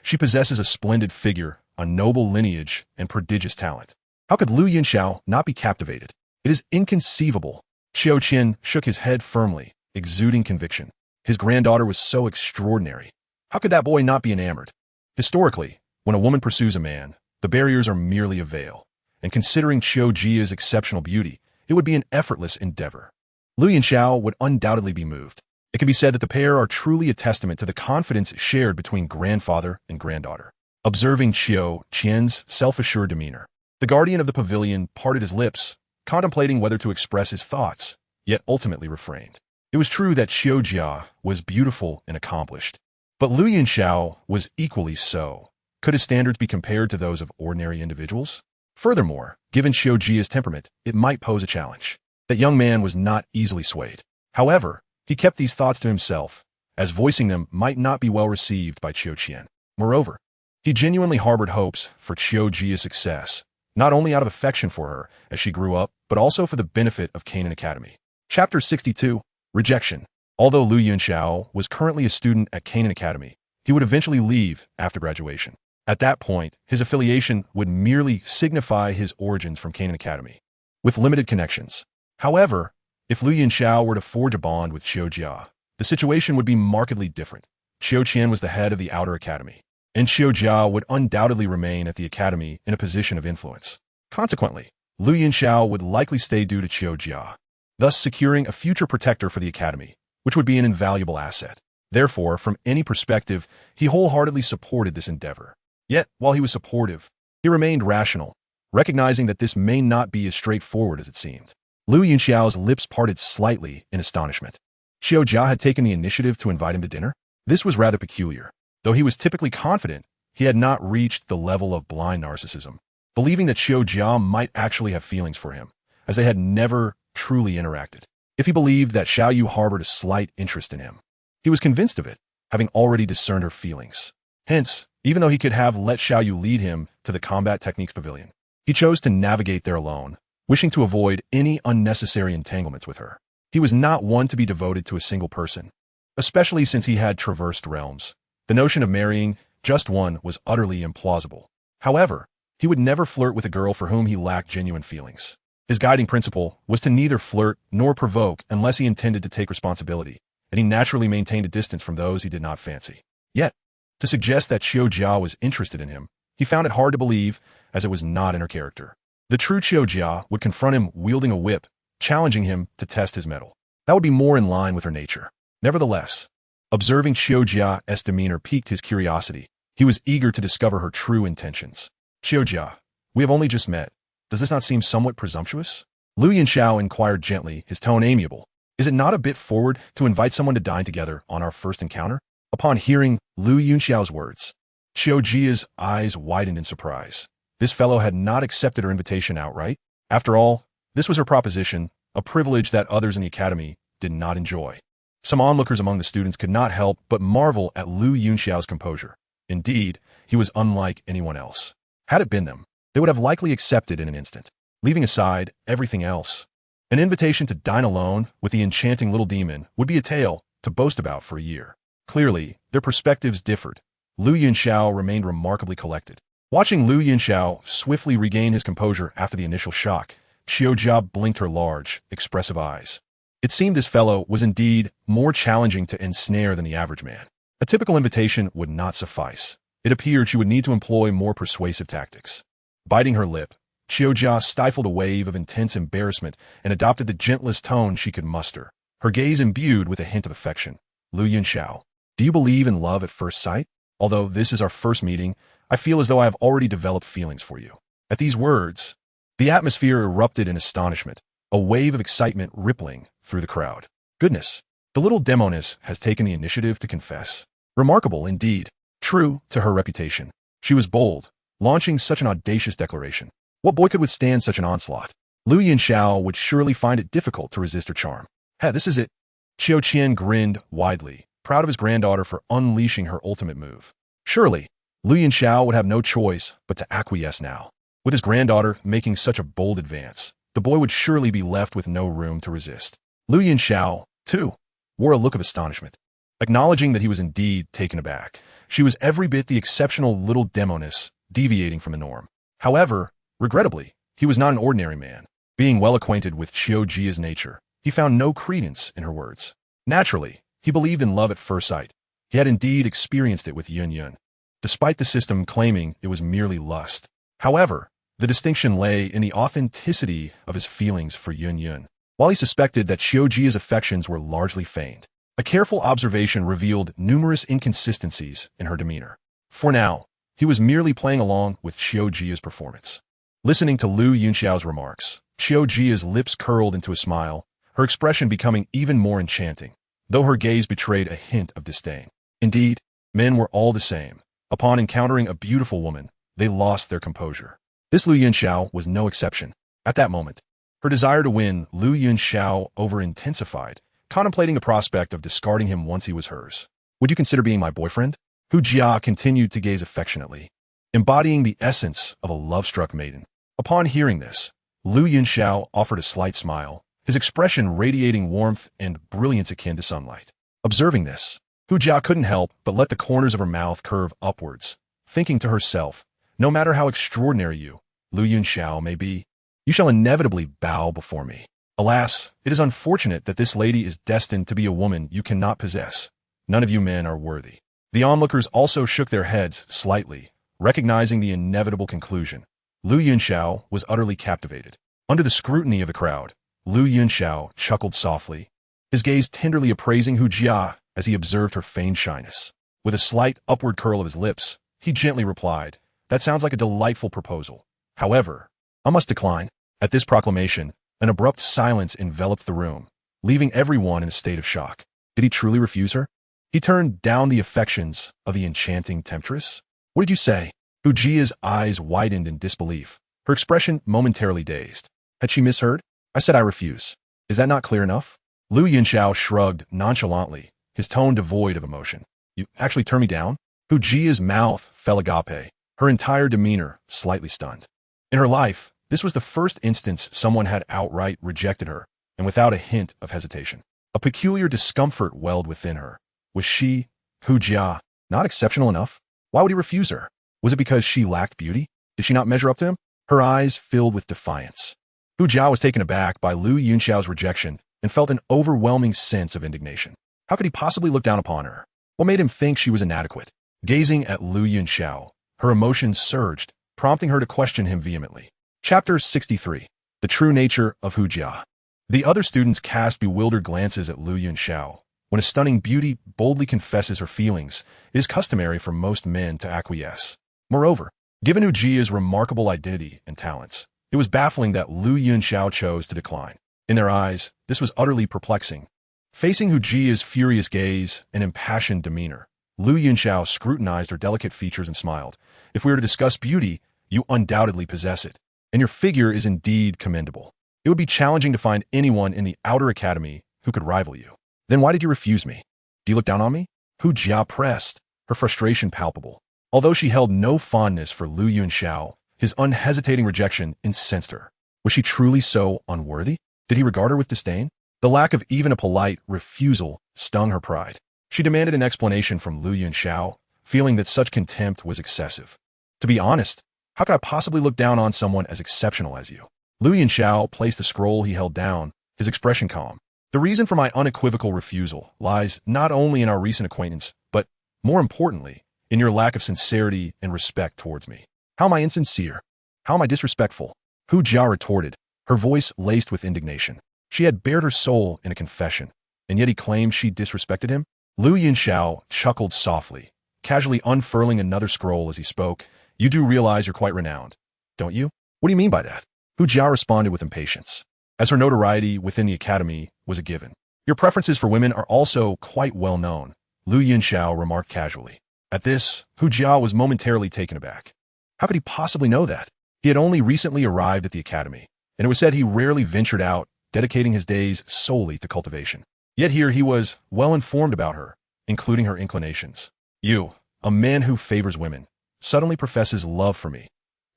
She possesses a splendid figure, a noble lineage, and prodigious talent. How could Lu Yunxiao not be captivated? It is inconceivable. Qiu Qian shook his head firmly, exuding conviction. His granddaughter was so extraordinary. How could that boy not be enamored? Historically, when a woman pursues a man, the barriers are merely a veil, and considering Qiujia's exceptional beauty, it would be an effortless endeavor. Lu Yunxiao would undoubtedly be moved. It can be said that the pair are truly a testament to the confidence shared between grandfather and granddaughter. Observing Qiu Qian's self-assured demeanor, the guardian of the pavilion parted his lips, contemplating whether to express his thoughts, yet ultimately refrained. It was true that Qiujia was beautiful and accomplished, but Lu Yunxiao was equally so. Could his standards be compared to those of ordinary individuals? Furthermore, given Qiujia's temperament, it might pose a challenge. That young man was not easily swayed. However, he kept these thoughts to himself, as voicing them might not be well received by Qiu Qian. Moreover, he genuinely harbored hopes for Qiujia's success, not only out of affection for her as she grew up, but also for the benefit of Canaan Academy. Chapter 62, Rejection. Although Lu Yunxiao was currently a student at Canaan Academy, he would eventually leave after graduation. At that point, his affiliation would merely signify his origins from Canaan Academy, with limited connections. However, if Lu Yunxiao were to forge a bond with Qiujia, the situation would be markedly different. Qiu Qian was the head of the outer academy, and Qiu Jia would undoubtedly remain at the academy in a position of influence. Consequently, Lu Yunxiao would likely stay due to Qiu Jia, thus securing a future protector for the academy, which would be an invaluable asset. Therefore, from any perspective, he wholeheartedly supported this endeavor. Yet, while he was supportive, he remained rational, recognizing that this may not be as straightforward as it seemed. Lu Yunxiao's lips parted slightly in astonishment. Qiu Jia had taken the initiative to invite him to dinner? This was rather peculiar. Though he was typically confident, he had not reached the level of blind narcissism, believing that Qiu Jia might actually have feelings for him, as they had never truly interacted. If he believed that Xiaoyu harbored a slight interest in him, he was convinced of it, having already discerned her feelings. Hence, even though he could have let Xiaoyu lead him to the combat techniques pavilion, he chose to navigate there alone, wishing to avoid any unnecessary entanglements with her. He was not one to be devoted to a single person, especially since he had traversed realms. The notion of marrying just one was utterly implausible. However, he would never flirt with a girl for whom he lacked genuine feelings. His guiding principle was to neither flirt nor provoke unless he intended to take responsibility, and he naturally maintained a distance from those he did not fancy. Yet, to suggest that Qiu Jia was interested in him, he found it hard to believe, as it was not in her character. The true Qiu Jia would confront him wielding a whip, challenging him to test his mettle. That would be more in line with her nature. Nevertheless, observing Qiu Jia's demeanor piqued his curiosity. He was eager to discover her true intentions. Qiu Jia, we have only just met. Does this not seem somewhat presumptuous? Lu Yunxiao inquired gently, his tone amiable. Is it not a bit forward to invite someone to dine together on our first encounter? Upon hearing Lu Yunxiao's words, Qiu Jia's eyes widened in surprise. This fellow had not accepted her invitation outright. After all, this was her proposition, a privilege that others in the academy did not enjoy. Some onlookers among the students could not help but marvel at Lu Yunxiao's composure. Indeed, he was unlike anyone else. Had it been them, they would have likely accepted in an instant, leaving aside everything else. An invitation to dine alone with the enchanting little demon would be a tale to boast about for a year. Clearly, their perspectives differed. Lu Yunxiao remained remarkably collected. Watching Lu Yunxiao swiftly regain his composure after the initial shock, Qiu Jia blinked her large, expressive eyes. It seemed this fellow was indeed more challenging to ensnare than the average man. A typical invitation would not suffice. It appeared she would need to employ more persuasive tactics. Biting her lip, Qiu Jia stifled a wave of intense embarrassment and adopted the gentlest tone she could muster, her gaze imbued with a hint of affection. Lu Yunxiao, do you believe in love at first sight? Although this is our first meeting, I feel as though I have already developed feelings for you. At these words, the atmosphere erupted in astonishment, a wave of excitement rippling through the crowd. Goodness, the little demoness has taken the initiative to confess. Remarkable indeed. True to her reputation, she was bold, launching such an audacious declaration. What boy could withstand such an onslaught? Lu Yunxiao would surely find it difficult to resist her charm. Hey, this is it. Qiu Qian grinned widely, proud of his granddaughter for unleashing her ultimate move. Surely, Lu Yunxiao would have no choice but to acquiesce now. With his granddaughter making such a bold advance, the boy would surely be left with no room to resist. Lu Yunxiao, too, wore a look of astonishment. Acknowledging that he was indeed taken aback, she was every bit the exceptional little demoness deviating from the norm. However, regrettably, he was not an ordinary man. Being well acquainted with Qiu Jia's nature, he found no credence in her words. Naturally, he believed in love at first sight. He had indeed experienced it with Yun Yun, despite the system claiming it was merely lust. However, the distinction lay in the authenticity of his feelings for Yun Yun. While he suspected that Qiu Jia's affections were largely feigned, a careful observation revealed numerous inconsistencies in her demeanor. For now, he was merely playing along with Qiu Jia's performance. Listening to Lu Yunxiao's remarks, Qiu Jia's lips curled into a smile, her expression becoming even more enchanting, though her gaze betrayed a hint of disdain. Indeed, men were all the same. Upon encountering a beautiful woman, they lost their composure. This Lu Yunxiao was no exception. At that moment, her desire to win Lu Yunxiao over intensified, contemplating the prospect of discarding him once he was hers. Would you consider being my boyfriend? Hu Jia continued to gaze affectionately, embodying the essence of a love-struck maiden. Upon hearing this, Lu Yunxiao offered a slight smile, his expression radiating warmth and brilliance akin to sunlight. Observing this, Hu Jia couldn't help but let the corners of her mouth curve upwards, thinking to herself, no matter how extraordinary you, Lu Yunxiao, may be, you shall inevitably bow before me. Alas, it is unfortunate that this lady is destined to be a woman you cannot possess. None of you men are worthy. The onlookers also shook their heads slightly, recognizing the inevitable conclusion. Lu Yunxiao was utterly captivated. Under the scrutiny of the crowd, Lu Yunxiao chuckled softly, his gaze tenderly appraising Hu Jia as he observed her feigned shyness. With a slight upward curl of his lips, he gently replied, "That sounds like a delightful proposal. However, I must decline." At this proclamation, an abrupt silence enveloped the room, leaving everyone in a state of shock. Did he truly refuse her? He turned down the affections of the enchanting temptress? What did you say? Hu Jia's eyes widened in disbelief, her expression momentarily dazed. Had she misheard? I said I refuse. Is that not clear enough? Lu Yunxiao shrugged nonchalantly, his tone devoid of emotion. You actually turned me down? Hu Jia's mouth fell agape, her entire demeanor slightly stunned. In her life, this was the first instance someone had outright rejected her, and without a hint of hesitation. A peculiar discomfort welled within her. Was she, Hu Jia, not exceptional enough? Why would he refuse her? Was it because she lacked beauty? Did she not measure up to him? Her eyes filled with defiance. Hu Jia was taken aback by Lu Yunxiao's rejection and felt an overwhelming sense of indignation. How could he possibly look down upon her? What made him think she was inadequate? Gazing at Lu Yunxiao, her emotions surged, prompting her to question him vehemently. Chapter 63. The True Nature of Hu Jia. The other students cast bewildered glances at Lu Yunxiao. When a stunning beauty boldly confesses her feelings, it is customary for most men to acquiesce. Moreover, given Hu Jia's remarkable identity and talents, it was baffling that Lu Yunxiao chose to decline. In their eyes, this was utterly perplexing. Facing Hu Jia's furious gaze and impassioned demeanor, Lu Yunxiao scrutinized her delicate features and smiled. If we were to discuss beauty, you undoubtedly possess it, and your figure is indeed commendable. It would be challenging to find anyone in the outer academy who could rival you. Then why did you refuse me? Do you look down on me? Hu Jia pressed, her frustration palpable. Although she held no fondness for Lu Yunxiao, his unhesitating rejection incensed her. Was she truly so unworthy? Did he regard her with disdain? The lack of even a polite refusal stung her pride. She demanded an explanation from Lu Yunxiao, feeling that such contempt was excessive. To be honest, how could I possibly look down on someone as exceptional as you? Lu Yunxiao placed the scroll he held down, his expression calm. The reason for my unequivocal refusal lies not only in our recent acquaintance, but, more importantly, in your lack of sincerity and respect towards me. How am I insincere? How am I disrespectful? Hu Jia retorted, her voice laced with indignation. She had bared her soul in a confession, and yet he claimed she disrespected him? Lu Yunxiao chuckled softly, casually unfurling another scroll as he spoke. You do realize you're quite renowned, don't you? What do you mean by that? Hu Jia responded with impatience, as her notoriety within the academy was a given. Your preferences for women are also quite well known, Lu Yunxiao remarked casually. At this, Hu Jia was momentarily taken aback. How could he possibly know that? He had only recently arrived at the academy, and it was said he rarely ventured out, dedicating his days solely to cultivation. Yet here he was well informed about her, including her inclinations. You, a man who favors women, suddenly professes love for me.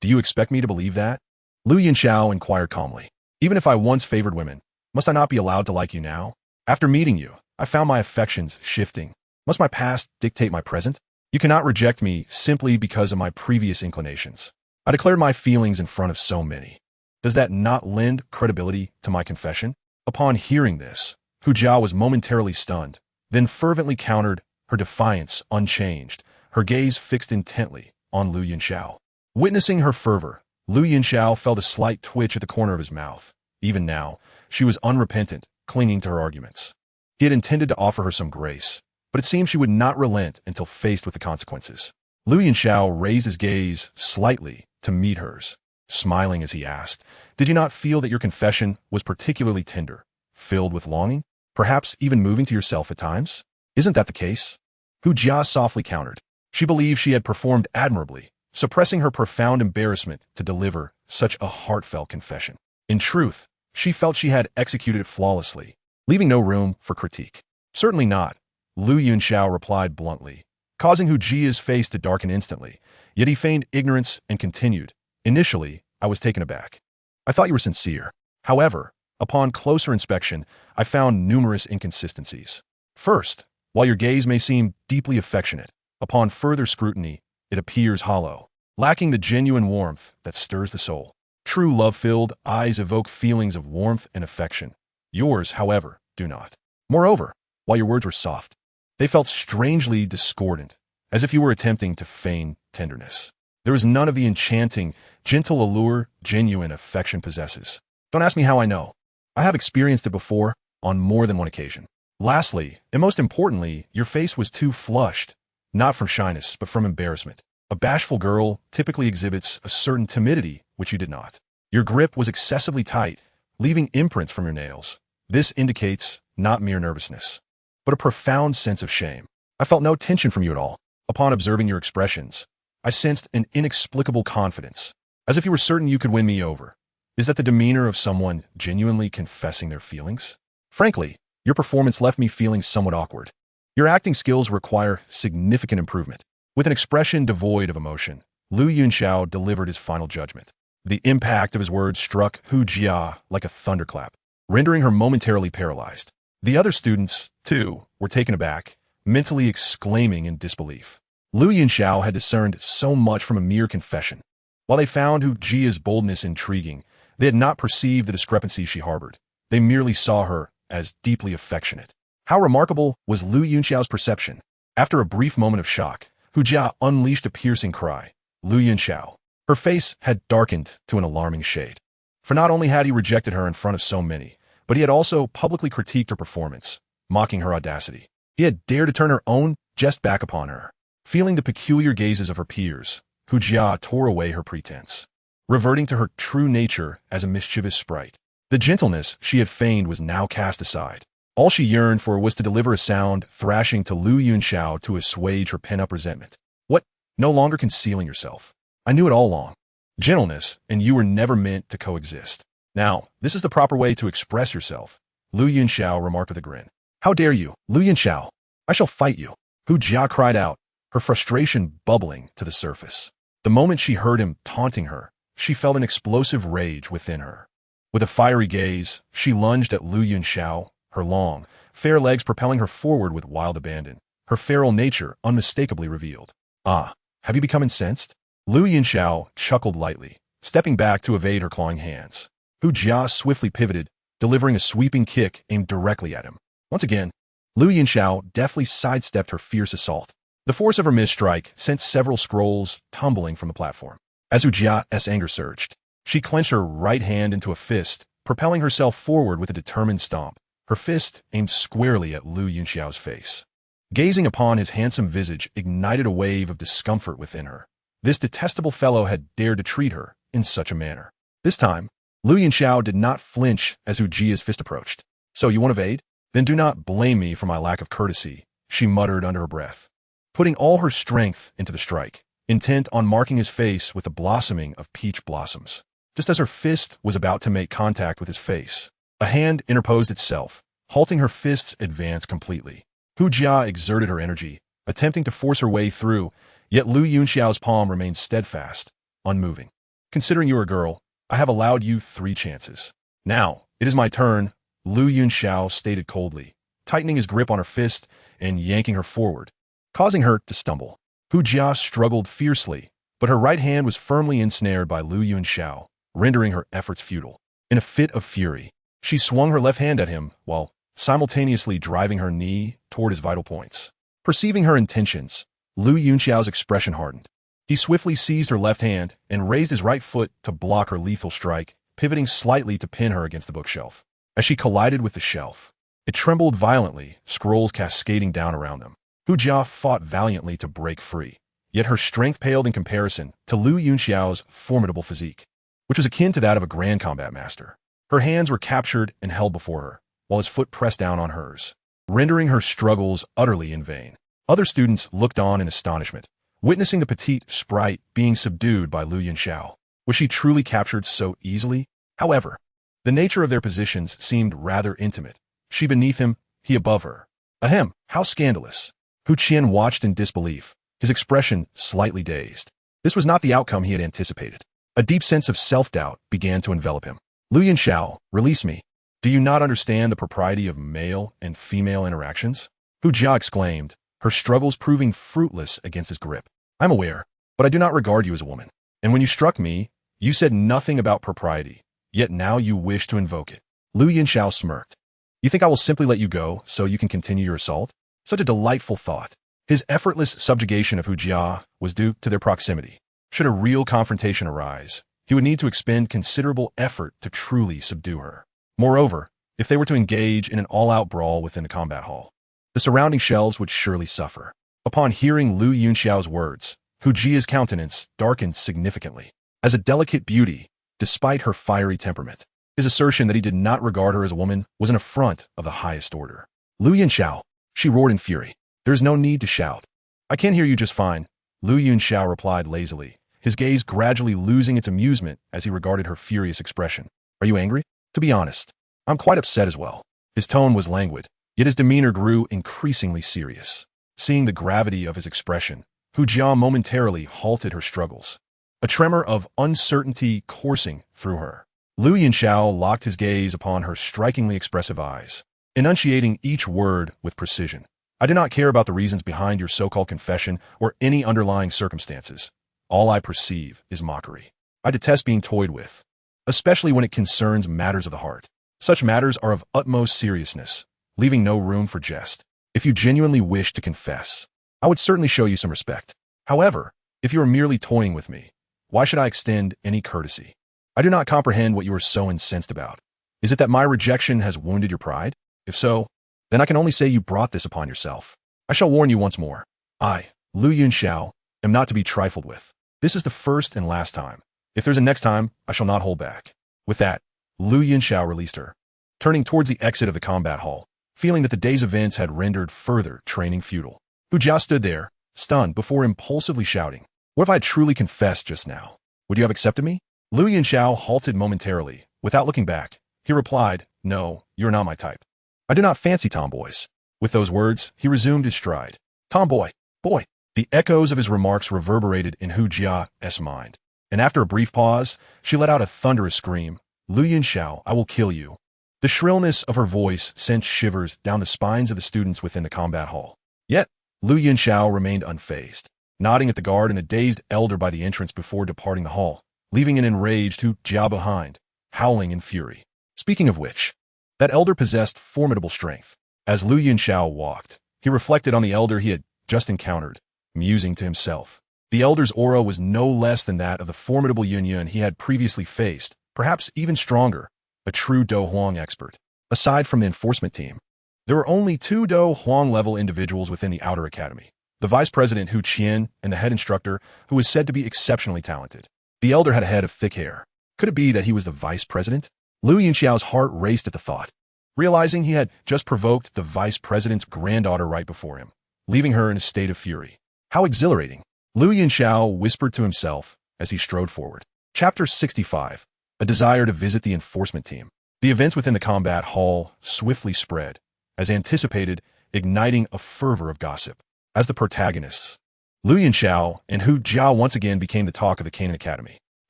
Do you expect me to believe that? Lu Yunxiao inquired calmly. Even if I once favored women, must I not be allowed to like you now? After meeting you, I found my affections shifting. Must my past dictate my present? You cannot reject me simply because of my previous inclinations. I declared my feelings in front of so many. Does that not lend credibility to my confession? Upon hearing this, Hu Jia was momentarily stunned, then fervently countered, her defiance unchanged, her gaze fixed intently on Lu Yunxiao. Witnessing her fervor, Lu Yunxiao felt a slight twitch at the corner of his mouth. Even now, she was unrepentant, clinging to her arguments. He had intended to offer her some grace, but it seemed she would not relent until faced with the consequences. Lu Yunxiao raised his gaze slightly to meet hers, smiling as he asked, Did you not feel that your confession was particularly tender, filled with longing, perhaps even moving to yourself at times? Isn't that the case? Hu Jia softly countered. She believed she had performed admirably, suppressing her profound embarrassment to deliver such a heartfelt confession. In truth, she felt she had executed it flawlessly, leaving no room for critique. Certainly not, Lu Yunxiao replied bluntly, causing Hu Jia's face to darken instantly, yet he feigned ignorance and continued. Initially, I was taken aback. I thought you were sincere. However, upon closer inspection, I found numerous inconsistencies. First, while your gaze may seem deeply affectionate, upon further scrutiny, it appears hollow, lacking the genuine warmth that stirs the soul. true love-filled eyes evoke feelings of warmth and affection. Yours, however, do not. Moreover, while your words were soft, they felt strangely discordant, as if you were attempting to feign tenderness. There was none of the enchanting, gentle allure genuine affection possesses. Don't ask me how I know. I have experienced it before, on more than one occasion. Lastly, and most importantly, your face was too flushed, not from shyness, but from embarrassment. A bashful girl typically exhibits a certain timidity, which you did not. Your grip was excessively tight, leaving imprints from your nails. This indicates not mere nervousness, but a profound sense of shame. I felt no tension from you at all. Upon observing your expressions, I sensed an inexplicable confidence, as if you were certain you could win me over. Is that the demeanor of someone genuinely confessing their feelings? Frankly, your performance left me feeling somewhat awkward. Your acting skills require significant improvement. With an expression devoid of emotion, Lu Yunxiao delivered his final judgment. The impact of his words struck Hu Jia like a thunderclap, rendering her momentarily paralyzed. The other students, too, were taken aback, mentally exclaiming in disbelief. Lu Yunxiao had discerned so much from a mere confession. While they found Hu Jia's boldness intriguing, they had not perceived the discrepancy she harbored. They merely saw her as deeply affectionate. How remarkable was Lu Yunxiao's perception? After a brief moment of shock, Hu Jia unleashed a piercing cry. Lu Yunxiao. Her face had darkened to an alarming shade. For not only had he rejected her in front of so many, but he had also publicly critiqued her performance, mocking her audacity. He had dared to turn her own jest back upon her. Feeling the peculiar gazes of her peers, Hu Jia tore away her pretense, reverting to her true nature as a mischievous sprite. The gentleness she had feigned was now cast aside. All she yearned for was to deliver a sound thrashing to Lu Yunxiao to assuage her pent-up resentment. What? No longer concealing yourself. I knew it all along. Gentleness and you were never meant to coexist. Now, this is the proper way to express yourself, Lu Yunxiao remarked with a grin. How dare you, Lu Yunxiao? I shall fight you. Hu Jia cried out, her frustration bubbling to the surface. The moment she heard him taunting her, she felt an explosive rage within her. With a fiery gaze, she lunged at Lu Yunxiao, her long, fair legs propelling her forward with wild abandon, her feral nature unmistakably revealed. Ah, have you become incensed? Lu Yunxiao chuckled lightly, stepping back to evade her clawing hands. Hu Jia swiftly pivoted, delivering a sweeping kick aimed directly at him. Once again, Lu Yunxiao deftly sidestepped her fierce assault. The force of her mid-strike sent several scrolls tumbling from the platform. As Hu Jia's anger surged, she clenched her right hand into a fist, propelling herself forward with a determined stomp, her fist aimed squarely at Lu Yunxiao's face. Gazing upon his handsome visage ignited a wave of discomfort within her. This detestable fellow had dared to treat her in such a manner. This time, Lu Yunxiao did not flinch as Hu Jia's fist approached. So you want to evade? Then do not blame me for my lack of courtesy, she muttered under her breath, putting all her strength into the strike, intent on marking his face with the blossoming of peach blossoms. Just as her fist was about to make contact with his face, a hand interposed itself, halting her fist's advance completely. Hu Jia exerted her energy, attempting to force her way through, yet Lu Yunxiao's palm remained steadfast, unmoving. Considering you are a girl, I have allowed you 3 chances. Now, it is my turn, Lu Yunxiao stated coldly, tightening his grip on her fist and yanking her forward, causing her to stumble. Hu Jia struggled fiercely, but her right hand was firmly ensnared by Lu Yunxiao, rendering her efforts futile. In a fit of fury, she swung her left hand at him while simultaneously driving her knee toward his vital points. Perceiving her intentions, Lu Yunxiao's expression hardened. He swiftly seized her left hand and raised his right foot to block her lethal strike, pivoting slightly to pin her against the bookshelf. As she collided with the shelf, it trembled violently, scrolls cascading down around them. Hu Jia fought valiantly to break free, yet her strength paled in comparison to Lu Yunxiao's formidable physique, which was akin to that of a grand combat master. Her hands were captured and held before her, while his foot pressed down on hers, rendering her struggles utterly in vain. Other students looked on in astonishment, witnessing the petite sprite being subdued by Lu Yunxiao. Was she truly captured so easily? However, the nature of their positions seemed rather intimate. She beneath him, he above her. Ahem, how scandalous. Hu Qian watched in disbelief, his expression slightly dazed. This was not the outcome he had anticipated. A deep sense of self-doubt began to envelop him. Lu Yunxiao, release me. Do you not understand the propriety of male and female interactions? Hu Jia exclaimed, her struggles proving fruitless against his grip. I'm aware, but I do not regard you as a woman. And when you struck me, You said nothing about propriety, yet now you wish to invoke it. Lu Yunxiao smirked. You think I will simply let you go so you can continue your assault? Such a delightful thought. His effortless subjugation of Hu Jia was due to their proximity. Should a real confrontation arise, he would need to expend considerable effort to truly subdue her. Moreover, if they were to engage in an all-out brawl within the combat hall, the surrounding shelves would surely suffer. Upon hearing Lu Yunxiao's words, Hu Jia's countenance darkened significantly. As a delicate beauty, despite her fiery temperament, his assertion that he did not regard her as a woman was an affront of the highest order. Lu Yunxiao, she roared in fury. There is no need to shout. I can hear you just fine, Lu Yunxiao replied lazily, his gaze gradually losing its amusement as he regarded her furious expression. Are you angry? To be honest, I'm quite upset as well. His tone was languid, yet his demeanor grew increasingly serious. Seeing the gravity of his expression, Hu Jia momentarily halted her struggles. A tremor of uncertainty coursing through her. Lu Yunxiao locked his gaze upon her strikingly expressive eyes, enunciating each word with precision. I do not care about the reasons behind your so-called confession or any underlying circumstances. All I perceive is mockery. I detest being toyed with, especially when it concerns matters of the heart. Such matters are of utmost seriousness, leaving no room for jest. If you genuinely wish to confess, I would certainly show you some respect. However, if you are merely toying with me, why should I extend any courtesy? I do not comprehend what you are so incensed about. Is it that my rejection has wounded your pride? If so, then I can only say you brought this upon yourself. I shall warn you once more. I, Lu Yunxiao, am not to be trifled with. This is the first and last time. If there's a next time, I shall not hold back. With that, Lu Yunxiao released her, turning towards the exit of the combat hall, feeling that the day's events had rendered further training futile. Hu Jia stood there, stunned, before impulsively shouting, "What if I had truly confessed just now? Would you have accepted me?" Lu Yunxiao halted momentarily. Without looking back, he replied, "No, you're not my type. I do not fancy tomboys." With those words, he resumed his stride. "Tomboy, boy." The echoes of his remarks reverberated in Hu Jia's mind, and after a brief pause, she let out a thunderous scream. "Lu Yunxiao, I will kill you." The shrillness of her voice sent shivers down the spines of the students within the combat hall. Yet, Lu Yunxiao remained unfazed, nodding at the guard and a dazed elder by the entrance before departing the hall, leaving an enraged Hu Jia behind, howling in fury. Speaking of which, that elder possessed formidable strength. As Lu Yunxiao walked, he reflected on the elder he had just encountered, musing to himself. The elder's aura was no less than that of the formidable Yun he had previously faced, perhaps even stronger, a true Do Huang expert. Aside from the enforcement team, there were only two Do Huang level individuals within the outer academy, the vice president Hu Qian and the head instructor, who was said to be exceptionally talented. The elder had a head of thick hair. Could it be that he was the vice president? Lu Yunxiao's heart raced at the thought, realizing he had just provoked the vice president's granddaughter right before him, leaving her in a state of fury. How exhilarating! Lu Yunxiao whispered to himself as he strode forward. Chapter 65. A desire to visit the enforcement team. The events within the combat hall swiftly spread, as anticipated, igniting a fervor of gossip. As the protagonists, Lu Yunxiao and Hu Jia once again became the talk of the Canaan Academy.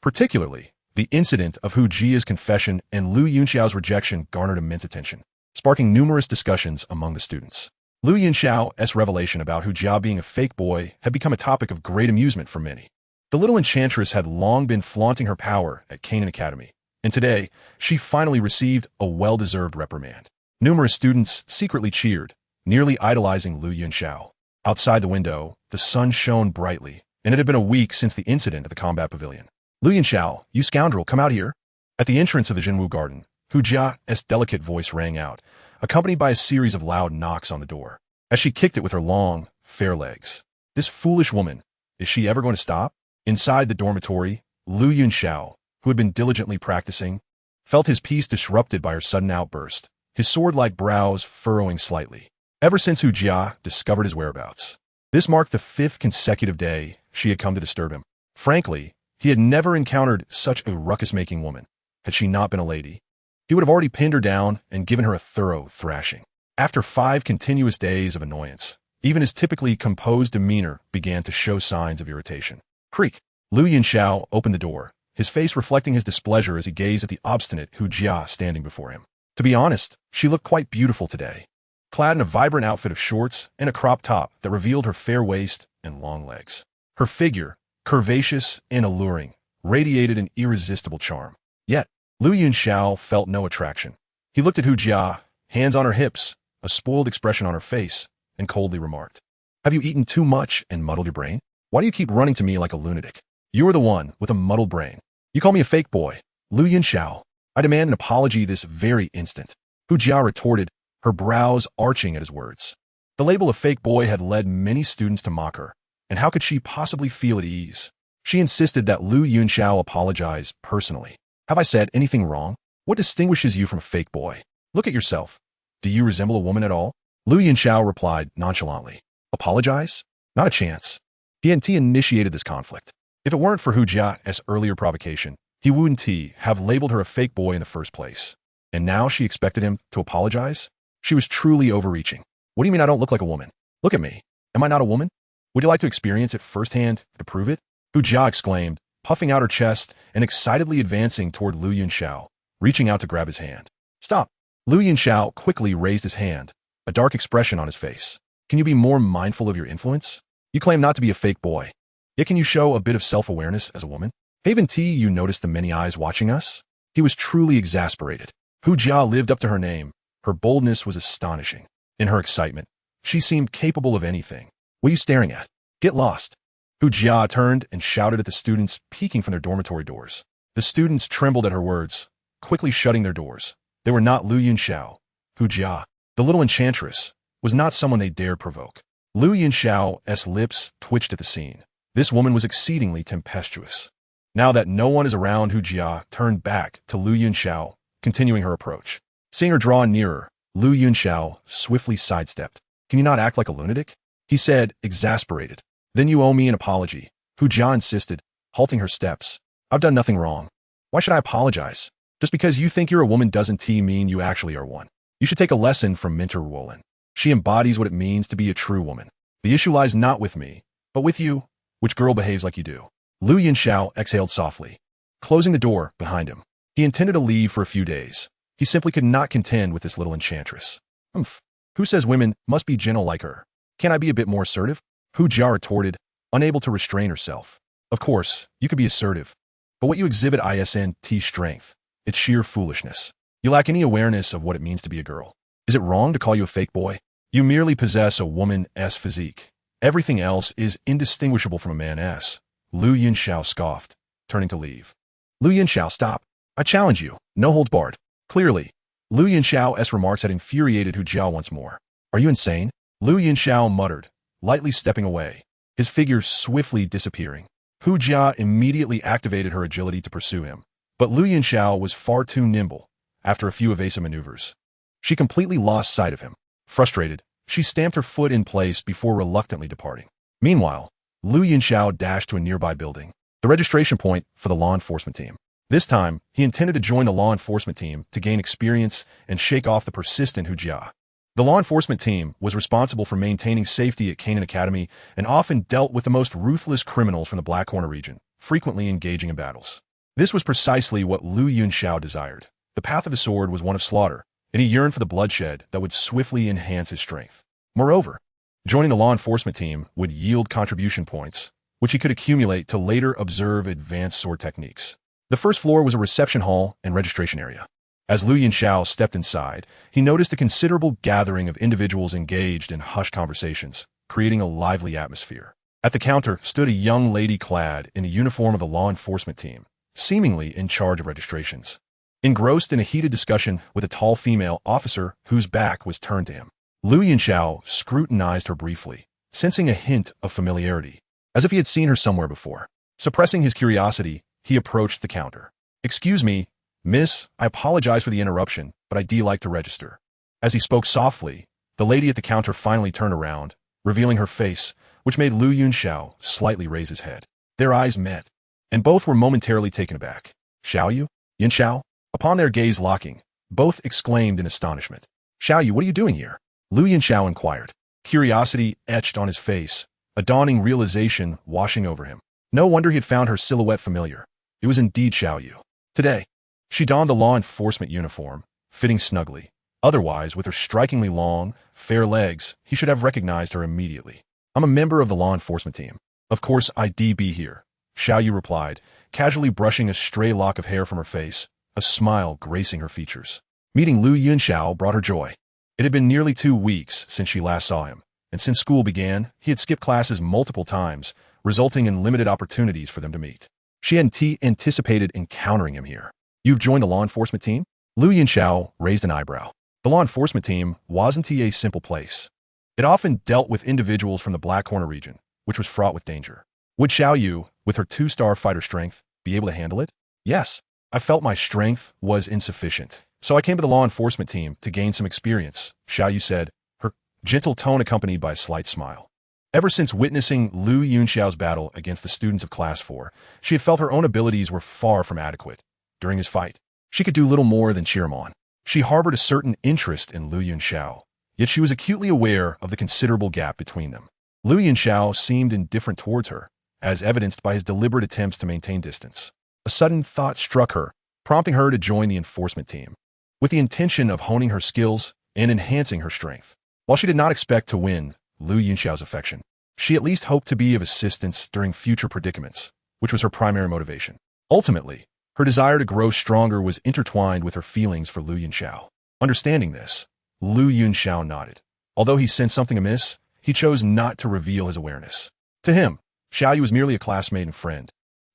Particularly, the incident of Hu Jia's confession and Lu Yunxiao's rejection garnered immense attention, sparking numerous discussions among the students. Lu Yunxiao's revelation about Hu Jia being a fake boy had become a topic of great amusement for many. The little enchantress had long been flaunting her power at Canaan Academy, and today she finally received a well-deserved reprimand. Numerous students secretly cheered, nearly idolizing Lu Yunxiao. Outside the window, the sun shone brightly, and it had been a week since the incident at the combat pavilion. "Lu Yunxiao, you scoundrel, come out here." At the entrance of the Jinwu garden, Hu Jia's delicate voice rang out, accompanied by a series of loud knocks on the door, as she kicked it with her long, fair legs. This foolish woman, is she ever going to stop? Inside the dormitory, Lu Yunxiao, who had been diligently practicing, felt his peace disrupted by her sudden outburst, his sword-like brows furrowing slightly. Ever since Hu Jia discovered his whereabouts, this marked the 5th consecutive day she had come to disturb him. Frankly, he had never encountered such a ruckus-making woman. Had she not been a lady, he would have already pinned her down and given her a thorough thrashing. After 5 continuous days of annoyance, even his typically composed demeanor began to show signs of irritation. Creak! Lu Yunxiao opened the door, his face reflecting his displeasure as he gazed at the obstinate Hu Jia standing before him. To be honest, she looked quite beautiful today, clad in a vibrant outfit of shorts and a crop top that revealed her fair waist and long legs. Her figure, curvaceous and alluring, radiated an irresistible charm. Yet, Lu Yunxiao felt no attraction. He looked at Hu Jia, hands on her hips, a spoiled expression on her face, and coldly remarked, "Have you eaten too much and muddled your brain? Why do you keep running to me like a lunatic? You are the one with a muddled brain. You call me a fake boy. Lu Yunxiao, I demand an apology this very instant." Hu Jia retorted, her brows arching at his words. The label of fake boy had led many students to mock her, and how could she possibly feel at ease? She insisted that Lu Yunxiao apologize personally. "Have I said anything wrong? What distinguishes you from a fake boy? Look at yourself. Do you resemble a woman at all?" Lu Yunxiao replied nonchalantly. "Apologize? Not a chance." PNT initiated this conflict. If it weren't for Hu Jia's earlier provocation, he wouldn't have labeled her a fake boy in the first place. And now she expected him to apologize? She was truly overreaching. "What do you mean I don't look like a woman? Look at me. Am I not a woman? Would you like to experience it firsthand to prove it?" Hu Jia exclaimed, puffing out her chest and excitedly advancing toward Lu Yunxiao, reaching out to grab his hand. "Stop." Lu Yunxiao quickly raised his hand, a dark expression on his face. "Can you be more mindful of your influence? You claim not to be a fake boy. Yet can you show a bit of self-awareness as a woman? Haven't you noticed the many eyes watching us?" He was truly exasperated. Hu Jia lived up to her name. Her boldness was astonishing. In her excitement, she seemed capable of anything. "What are you staring at? Get lost." Hu Jia turned and shouted at the students peeking from their dormitory doors. The students trembled at her words, quickly shutting their doors. They were not Lu Yunxiao. Hu Jia, the little enchantress, was not someone they dared provoke. Lu Yunxiao's lips twitched at the scene. This woman was exceedingly tempestuous. Now that no one is around, Hu Jia turned back to Lu Yunxiao, continuing her approach. Seeing her draw nearer, Lu Yunxiao swiftly sidestepped. "Can you not act like a lunatic?" he said, exasperated. "Then you owe me an apology," Hu Jia insisted, halting her steps. "I've done nothing wrong. Why should I apologize? Just because you think you're a woman doesn't mean you actually are one. You should take a lesson from Mentor Wolin. She embodies what it means to be a true woman. The issue lies not with me, but with you. Which girl behaves like you do?" Lu Yunxiao exhaled softly, closing the door behind him. He intended to leave for a few days. He simply could not contend with this little enchantress. "Humph. Who says women must be gentle like her? Can't I be a bit more assertive?" Hu Jia retorted, unable to restrain herself. "Of course, you could be assertive, but what you exhibit isn't strength. It's sheer foolishness. You lack any awareness of what it means to be a girl. Is it wrong to call you a fake boy? You merely possess a woman's physique. Everything else is indistinguishable from a man's." Lu Yunxiao scoffed, turning to leave. "Lu Yunxiao, stop. I challenge you. No holds barred." Clearly, Lu Yunxiao's remarks had infuriated Hu Jia once more. "Are you insane?" Lu Yunxiao muttered, lightly stepping away, his figure swiftly disappearing. Hu Jia immediately activated her agility to pursue him, but Lu Yunxiao was far too nimble. After a few evasive maneuvers, she completely lost sight of him. Frustrated, she stamped her foot in place before reluctantly departing. Meanwhile, Lu Yunxiao dashed to a nearby building, the registration point for the law enforcement team. This time, he intended to join the law enforcement team to gain experience and shake off the persistent Hu Jia. The law enforcement team was responsible for maintaining safety at Canaan Academy and often dealt with the most ruthless criminals from the Black Corner region, frequently engaging in battles. This was precisely what Lu Yunxiao desired. The path of the sword was one of slaughter, and he yearned for the bloodshed that would swiftly enhance his strength. Moreover, joining the law enforcement team would yield contribution points, which he could accumulate to later observe advanced sword techniques. The first floor was a reception hall and registration area. As Lu Yunxiao stepped inside, he noticed a considerable gathering of individuals engaged in hushed conversations, creating a lively atmosphere. At the counter stood a young lady clad in a uniform of the law enforcement team, seemingly in charge of registrations. Engrossed in a heated discussion with a tall female officer whose back was turned to him, Lu Yunxiao scrutinized her briefly, sensing a hint of familiarity, as if he had seen her somewhere before. Suppressing his curiosity, he approached the counter. "Excuse me, miss, I apologize for the interruption, but I'd like to register." As he spoke softly, the lady at the counter finally turned around, revealing her face, which made Lu Yunxiao slightly raise his head. Their eyes met, and both were momentarily taken aback. "Xiaoyu? Yunxiao?" Upon their gaze locking, both exclaimed in astonishment. "Xiaoyu, what are you doing here?" Lu Yunxiao inquired. Curiosity etched on his face, a dawning realization washing over him. No wonder he had found her silhouette familiar. It was indeed Xiaoyu. Today, she donned the law enforcement uniform, fitting snugly. Otherwise, with her strikingly long, fair legs, he should have recognized her immediately. "I'm a member of the law enforcement team. Of course I'd be here," Xiao Yu replied, casually brushing a stray lock of hair from her face, a smile gracing her features. Meeting Lu Yunxiao brought her joy. It had been nearly 2 weeks since she last saw him, and since school began, he had skipped classes multiple times, resulting in limited opportunities for them to meet. She hadn't anticipated encountering him here. You've joined the law enforcement team? Lu Yunxiao raised an eyebrow. The law enforcement team wasn't a simple place. It often dealt with individuals from the Black Corner region, which was fraught with danger. Would Xiao Yu, with her 2-star fighter strength, be able to handle it? Yes. I felt my strength was insufficient, so I came to the law enforcement team to gain some experience, Xiao Yu said, her gentle tone accompanied by a slight smile. Ever since witnessing Lu Yunxiao's battle against the students of Class 4, she had felt her own abilities were far from adequate. During his fight, she could do little more than cheer him on. She harbored a certain interest in Lu Yunxiao, yet she was acutely aware of the considerable gap between them. Lu Yunxiao seemed indifferent towards her, as evidenced by his deliberate attempts to maintain distance. A sudden thought struck her, prompting her to join the enforcement team, with the intention of honing her skills and enhancing her strength. While she did not expect to win Lu Yunxiao's affection, she at least hoped to be of assistance during future predicaments, which was her primary motivation. Ultimately, her desire to grow stronger was intertwined with her feelings for Lu Yunxiao. Understanding this, Lu Yunxiao nodded. Although he sensed something amiss, he chose not to reveal his awareness. To him, Xiao Yu was merely a classmate and friend,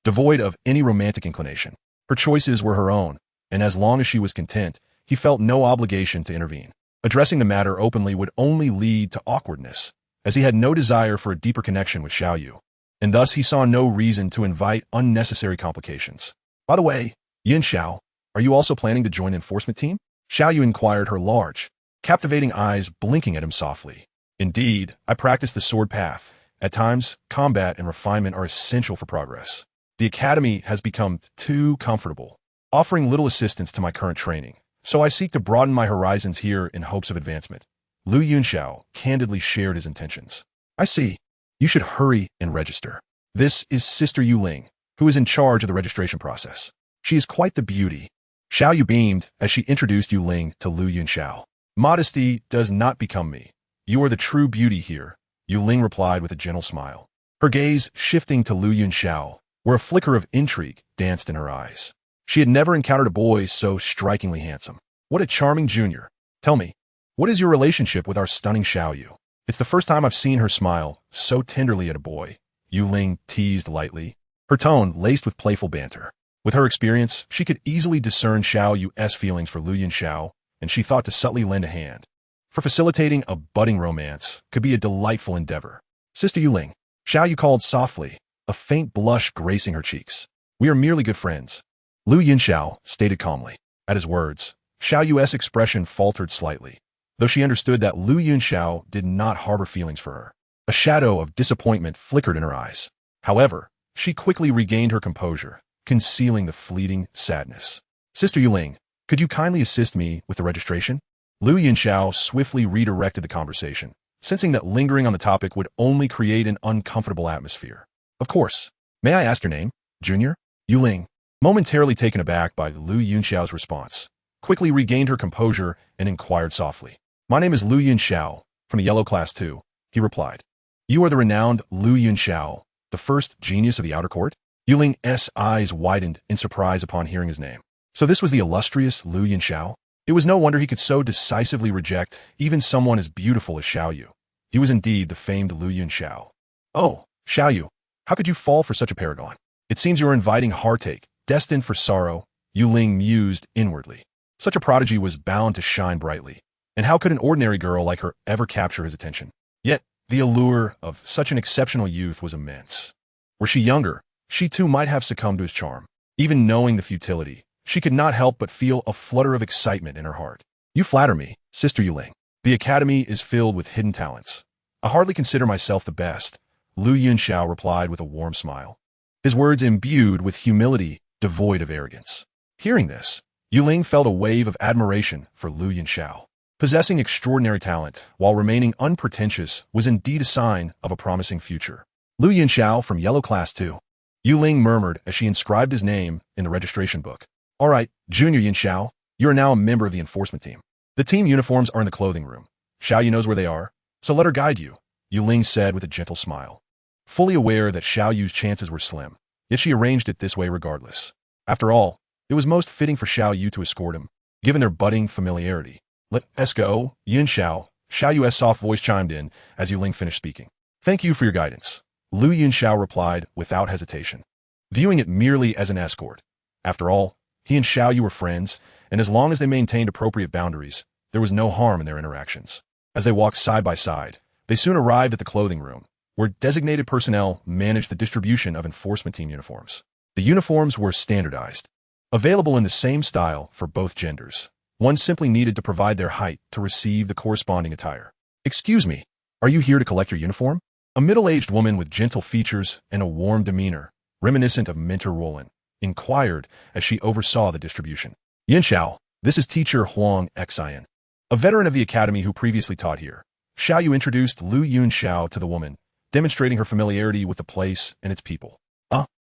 devoid of any romantic inclination. Her choices were her own, and as long as she was content, he felt no obligation to intervene. Addressing the matter openly would only lead to awkwardness, as he had no desire for a deeper connection with Xiao Yu, and thus he saw no reason to invite unnecessary complications. By the way, Yunxiao, are you also planning to join the enforcement team? Xiao Yu inquired, her large, captivating eyes blinking at him softly. Indeed, I practice the sword path. At times, combat and refinement are essential for progress. The academy has become too comfortable, offering little assistance to my current training, so I seek to broaden my horizons here in hopes of advancement. Lu Yunxiao candidly shared his intentions. I see. You should hurry and register. This is Sister Yu Ling, who is in charge of the registration process. She is quite the beauty. Xiao Yu beamed as she introduced Yu Ling to Lu Yunxiao. Modesty does not become me. You are the true beauty here, Yu Ling replied with a gentle smile. Her gaze shifting to Lu Yunxiao, where a flicker of intrigue danced in her eyes. She had never encountered a boy so strikingly handsome. What a charming junior. Tell me, what is your relationship with our stunning Xiao Yu? It's the first time I've seen her smile so tenderly at a boy, Yu Ling teased lightly, her tone laced with playful banter. With her experience, she could easily discern Xiao Yu's feelings for Lu Yunxiao, and she thought to subtly lend a hand. For facilitating a budding romance could be a delightful endeavor. Sister Yu Ling, Xiao Yu called softly, a faint blush gracing her cheeks. We are merely good friends. Lu Yunxiao stated calmly. At his words, Xiao Yu's expression faltered slightly, though she understood that Lu Yunxiao did not harbor feelings for her. A shadow of disappointment flickered in her eyes. However, she quickly regained her composure, concealing the fleeting sadness. Sister Yu Ling, could you kindly assist me with the registration? Lu Yunxiao swiftly redirected the conversation, sensing that lingering on the topic would only create an uncomfortable atmosphere. Of course. May I ask your name, Junior? Yu Ling, momentarily taken aback by Lu Yunxiao's response, quickly regained her composure and inquired softly. My name is Lu Yunxiao, from the Yellow Class 2, he replied. You are the renowned Lu Yunxiao, the first genius of the outer court? Yu Ling's eyes widened in surprise upon hearing his name. So this was the illustrious Lu Yunxiao? It was no wonder he could so decisively reject even someone as beautiful as Xiao Yu. He was indeed the famed Lu Yunxiao. Oh, Xiao Yu, how could you fall for such a paragon? It seems you are inviting heartache, destined for sorrow, Yu Ling mused inwardly. Such a prodigy was bound to shine brightly, and how could an ordinary girl like her ever capture his attention? Yet, the allure of such an exceptional youth was immense. Were she younger, she too might have succumbed to his charm. Even knowing the futility, she could not help but feel a flutter of excitement in her heart. You flatter me, Sister Yu Ling. The academy is filled with hidden talents. I hardly consider myself the best, Lu Yunxiao replied with a warm smile, his words imbued with humility, devoid of arrogance. Hearing this, Yu Ling felt a wave of admiration for Lu Yunxiao. Possessing extraordinary talent while remaining unpretentious was indeed a sign of a promising future. Lu Yunxiao from Yellow Class 2. Yu Ling murmured as she inscribed his name in the registration book. All right, Junior Yunxiao, you are now a member of the enforcement team. The team uniforms are in the clothing room. Xiao Yu knows where they are, so let her guide you, Yu Ling said with a gentle smile. Fully aware that Xiao Yu's chances were slim, yet she arranged it this way regardless. After all, it was most fitting for Xiao Yu to escort him, given their budding familiarity. Let's go, Yunxiao. Xiao Yu's soft voice chimed in as Yu Ling finished speaking. Thank you for your guidance, Lu Yunxiao replied without hesitation, viewing it merely as an escort. After all, he and Xiao Yu were friends, and as long as they maintained appropriate boundaries, there was no harm in their interactions. As they walked side by side, they soon arrived at the clothing room, where designated personnel managed the distribution of enforcement team uniforms. The uniforms were standardized, available in the same style for both genders. One simply needed to provide their height to receive the corresponding attire. Excuse me, are you here to collect your uniform? A middle-aged woman with gentle features and a warm demeanor, reminiscent of Mentor Roland, inquired as she oversaw the distribution. Yunxiao, this is teacher Huang Xian, a veteran of the academy who previously taught here. Xiao Yu introduced Lu Yunxiao to the woman, demonstrating her familiarity with the place and its people.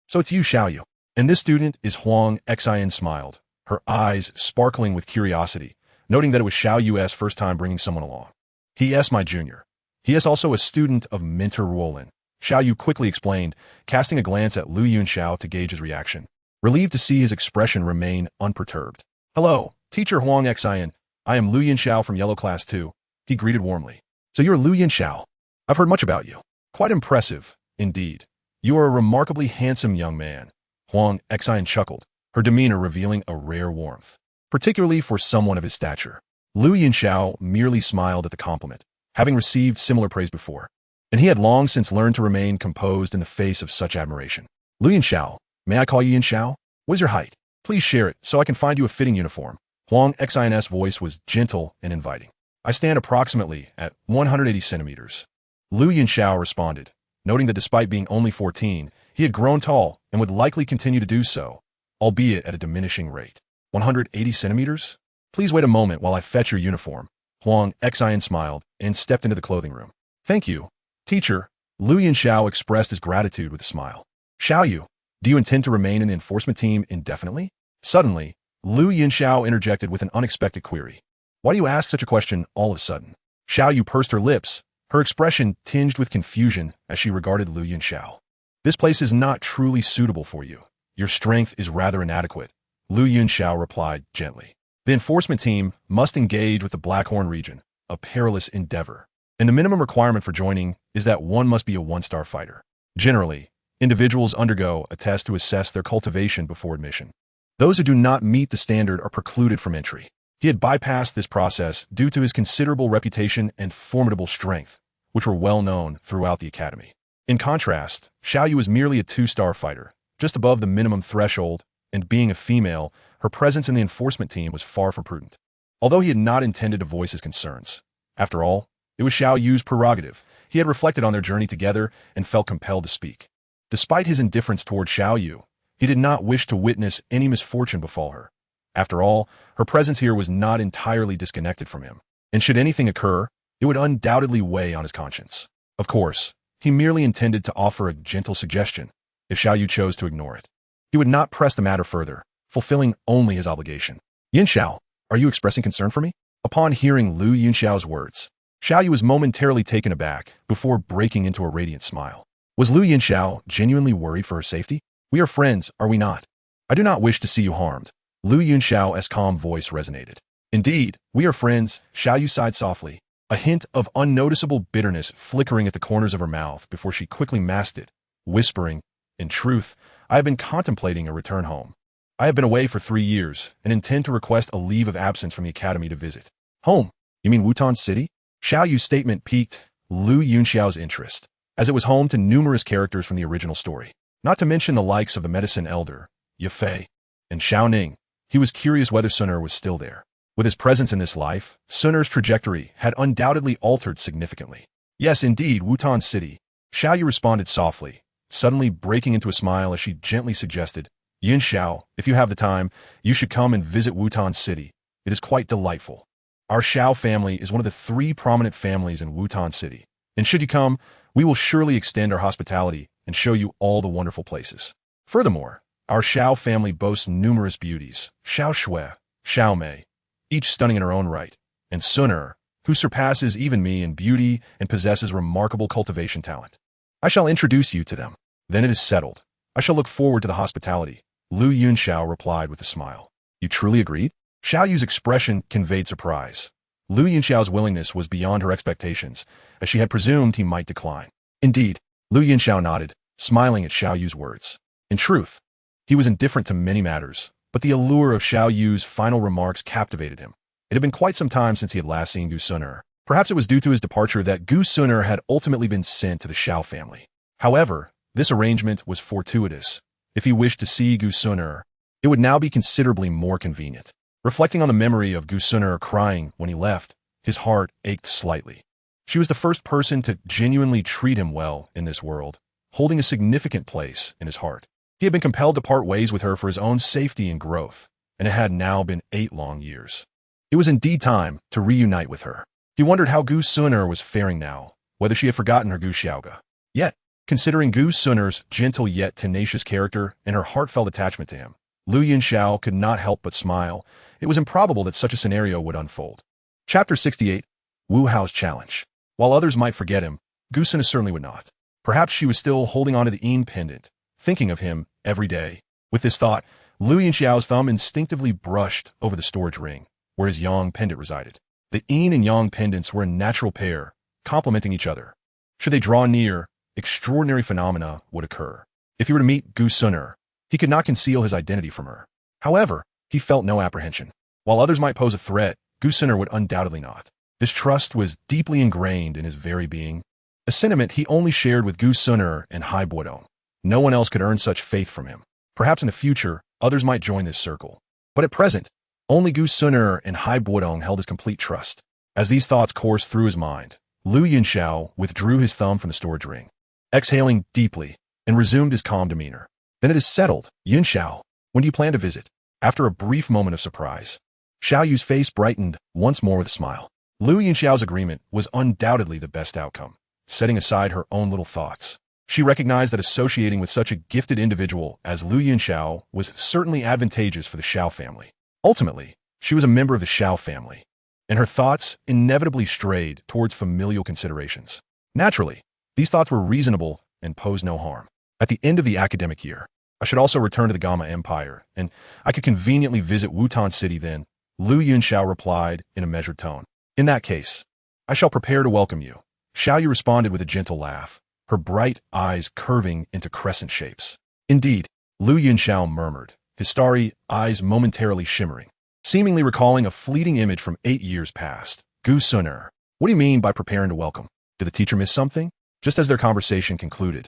So it's you, Xiao Yu. And this student is Huang Xian smiled, her eyes sparkling with curiosity, noting that it was Xiao Yu's first time bringing someone along. He is my junior. He is also a student of Mentor Roland, Xiao Yu quickly explained, casting a glance at Lu Yunxiao to gauge his reaction. Relieved to see his expression remain unperturbed. Hello, teacher Huang Xian. I am Lu Yunxiao from Yellow Class 2. He greeted warmly. So you're Lu Yunxiao. I've heard much about you. Quite impressive, indeed. You are a remarkably handsome young man. Huang Xian chuckled, her demeanor revealing a rare warmth, particularly for someone of his stature. Lu Yunxiao merely smiled at the compliment, having received similar praise before, and he had long since learned to remain composed in the face of such admiration. Lu Yunxiao, may I call you Yunxiao? What is your height? Please share it so I can find you a fitting uniform. Huang Xian's voice was gentle and inviting. I stand approximately at 180 centimeters. Lu Yunxiao responded, noting that despite being only 14, he had grown tall and would likely continue to do so, albeit at a diminishing rate. 180 centimeters? Please wait a moment while I fetch your uniform. Huang Xian smiled and stepped into the clothing room. Thank you, teacher. Lu Yunxiao expressed his gratitude with a smile. Xiao Yu, do you intend to remain in the enforcement team indefinitely? Suddenly, Lu Yunxiao interjected with an unexpected query. Why do you ask such a question all of a sudden? Xiao Yu pursed her lips, her expression tinged with confusion as she regarded Lu Yunxiao. This place is not truly suitable for you. Your strength is rather inadequate, Lu Yunxiao replied gently. The enforcement team must engage with the Blackhorn region, a perilous endeavor, and the minimum requirement for joining is that one must be a one-star fighter. Generally, individuals undergo a test to assess their cultivation before admission. Those who do not meet the standard are precluded from entry. He had bypassed this process due to his considerable reputation and formidable strength, which were well known throughout the academy. In contrast, Xiao Yu was merely a two-star fighter, just above the minimum threshold, and being a female, her presence in the enforcement team was far from prudent. Although he had not intended to voice his concerns. After all, it was Xiao Yu's prerogative. He had reflected on their journey together and felt compelled to speak. Despite his indifference toward Xiao Yu, he did not wish to witness any misfortune befall her. After all, her presence here was not entirely disconnected from him, and should anything occur, it would undoubtedly weigh on his conscience. Of course, he merely intended to offer a gentle suggestion, if Xiao Yu chose to ignore it. He would not press the matter further, fulfilling only his obligation. Yunxiao, are you expressing concern for me? Upon hearing Lu Yunxiao's words, Xiao Yu was momentarily taken aback before breaking into a radiant smile. Was Lu Yunxiao genuinely worried for her safety? We are friends, are we not? I do not wish to see you harmed. Lu Yunxiao's calm voice resonated. Indeed, we are friends, Xiao Yu sighed softly, a hint of unnoticeable bitterness flickering at the corners of her mouth before she quickly masked it, whispering, in truth, I have been contemplating a return home. I have been away for 3 years and intend to request a leave of absence from the academy to visit. Home? You mean Wutan City? Xiao Yu's statement piqued Lu Yunxiao's interest, as it was home to numerous characters from the original story. Not to mention the likes of the medicine elder, Ye Fei, and Xiao Ning. He was curious whether Sun Er was still there. With his presence in this life, Sun Er's trajectory had undoubtedly altered significantly. Yes, indeed, Wutan City. Xiao Yu responded softly, suddenly breaking into a smile as she gently suggested, Yunxiao, if you have the time, you should come and visit Wutan City. It is quite delightful. Our Xiao family is one of the 3 prominent families in Wutan City, and should you come, we will surely extend our hospitality and show you all the wonderful places. Furthermore, our Xiao family boasts numerous beauties, Xiao Shui, Xiao Mei, each stunning in her own right, and Sun Er, who surpasses even me in beauty and possesses remarkable cultivation talent. I shall introduce you to them. Then it is settled. I shall look forward to the hospitality, Lu Yunxiao replied with a smile. You truly agreed? Xiao Yu's expression conveyed surprise. Lu Yunxiao's willingness was beyond her expectations, as she had presumed he might decline. Indeed, Lu Yunxiao nodded, smiling at Xiao Yu's words. In truth, he was indifferent to many matters, but the allure of Xiao Yu's final remarks captivated him. It had been quite some time since he had last seen Gu Suner. Perhaps it was due to his departure that Gu Suner had ultimately been sent to the Xiao family. However, this arrangement was fortuitous. If he wished to see Gu Suner, it would now be considerably more convenient. Reflecting on the memory of Gu Suner crying when he left, his heart ached slightly. She was the first person to genuinely treat him well in this world, holding a significant place in his heart. He had been compelled to part ways with her for his own safety and growth, and it had now been 8 long years. It was indeed time to reunite with her. He wondered how Gu Suner was faring now, whether she had forgotten her Gu Xiaoge. Yet, considering Gu Suner's gentle yet tenacious character and her heartfelt attachment to him, Lu Yunxiao could not help but smile. It was improbable that such a scenario would unfold. Chapter 68, Wu Hao's Challenge. While others might forget him, Gu Suner certainly would not. Perhaps she was still holding on to the Yin pendant, thinking of him every day. With this thought, Lu Yunxiao's thumb instinctively brushed over the storage ring, where his Yang pendant resided. The Yin and Yang pendants were a natural pair, complementing each other. Should they draw near, extraordinary phenomena would occur. If he were to meet Gu Suner, he could not conceal his identity from her. However, he felt no apprehension. While others might pose a threat, Gu Suner would undoubtedly not. This trust was deeply ingrained in his very being, a sentiment he only shared with Gu Suner and Hai Buodong. No one else could earn such faith from him. Perhaps in the future, others might join this circle. But at present, only Gu Suner and Hai Buodong held his complete trust. As these thoughts coursed through his mind, Lu Yunxiao withdrew his thumb from the storage ring, exhaling deeply, and resumed his calm demeanor. Then it is settled, Yunxiao. When do you plan to visit? After a brief moment of surprise, Xiao Yu's face brightened once more with a smile. Lu Yunxiao's agreement was undoubtedly the best outcome. Setting aside her own little thoughts, she recognized that associating with such a gifted individual as Lu Yunxiao was certainly advantageous for the Xiao family. Ultimately, she was a member of the Xiao family, and her thoughts inevitably strayed towards familial considerations. Naturally, these thoughts were reasonable and posed no harm. At the end of the academic year, I should also return to the Gamma Empire, and I could conveniently visit Wutan City then, Lu Yunxiao replied in a measured tone. In that case, I shall prepare to welcome you. Xiao Yu responded with a gentle laugh, her bright eyes curving into crescent shapes. Indeed, Lu Yunxiao murmured, his starry eyes momentarily shimmering, seemingly recalling a fleeting image from 8 years past. Gu Suner, what do you mean by preparing to welcome? Did the teacher miss something? Just as their conversation concluded,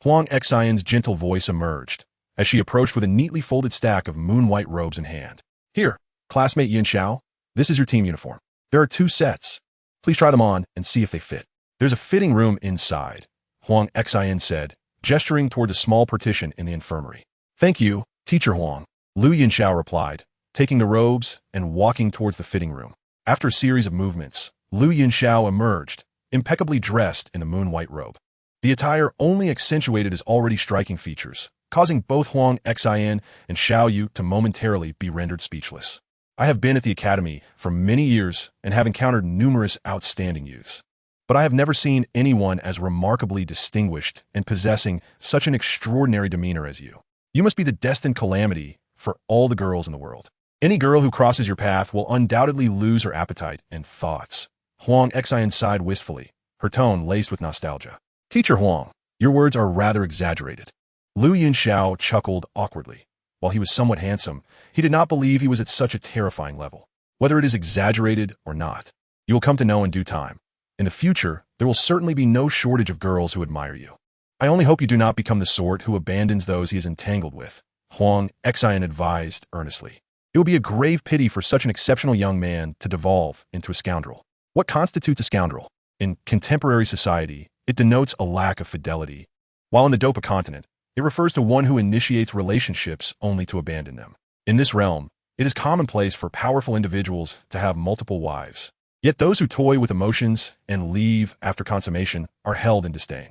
Huang Xian's gentle voice emerged, as she approached with a neatly folded stack of moon-white robes in hand. Here, classmate Yunxiao, this is your team uniform. There are 2 sets. Please try them on and see if they fit. There's a fitting room inside, Huang Xian said, gesturing toward the small partition in the infirmary. Thank you, Teacher Huang, Lu Yunxiao replied, taking the robes and walking towards the fitting room. After a series of movements, Lu Yunxiao emerged, impeccably dressed in the moon-white robe. The attire only accentuated his already striking features, causing both Huang Xian and Xiao Yu to momentarily be rendered speechless. I have been at the academy for many years and have encountered numerous outstanding youths, but I have never seen anyone as remarkably distinguished and possessing such an extraordinary demeanor as you. You must be the destined calamity for all the girls in the world. Any girl who crosses your path will undoubtedly lose her appetite and thoughts. Huang Xian sighed wistfully, her tone laced with nostalgia. Teacher Huang, your words are rather exaggerated. Lu Yunxiao chuckled awkwardly. While he was somewhat handsome, he did not believe he was at such a terrifying level. Whether it is exaggerated or not, you will come to know in due time. In the future, there will certainly be no shortage of girls who admire you. I only hope you do not become the sort who abandons those he is entangled with, Huang Xian advised earnestly. It would be a grave pity for such an exceptional young man to devolve into a scoundrel. What constitutes a scoundrel? In contemporary society, it denotes a lack of fidelity, while in the Douqi continent, it refers to one who initiates relationships only to abandon them. In this realm, it is commonplace for powerful individuals to have multiple wives. Yet those who toy with emotions and leave after consummation are held in disdain.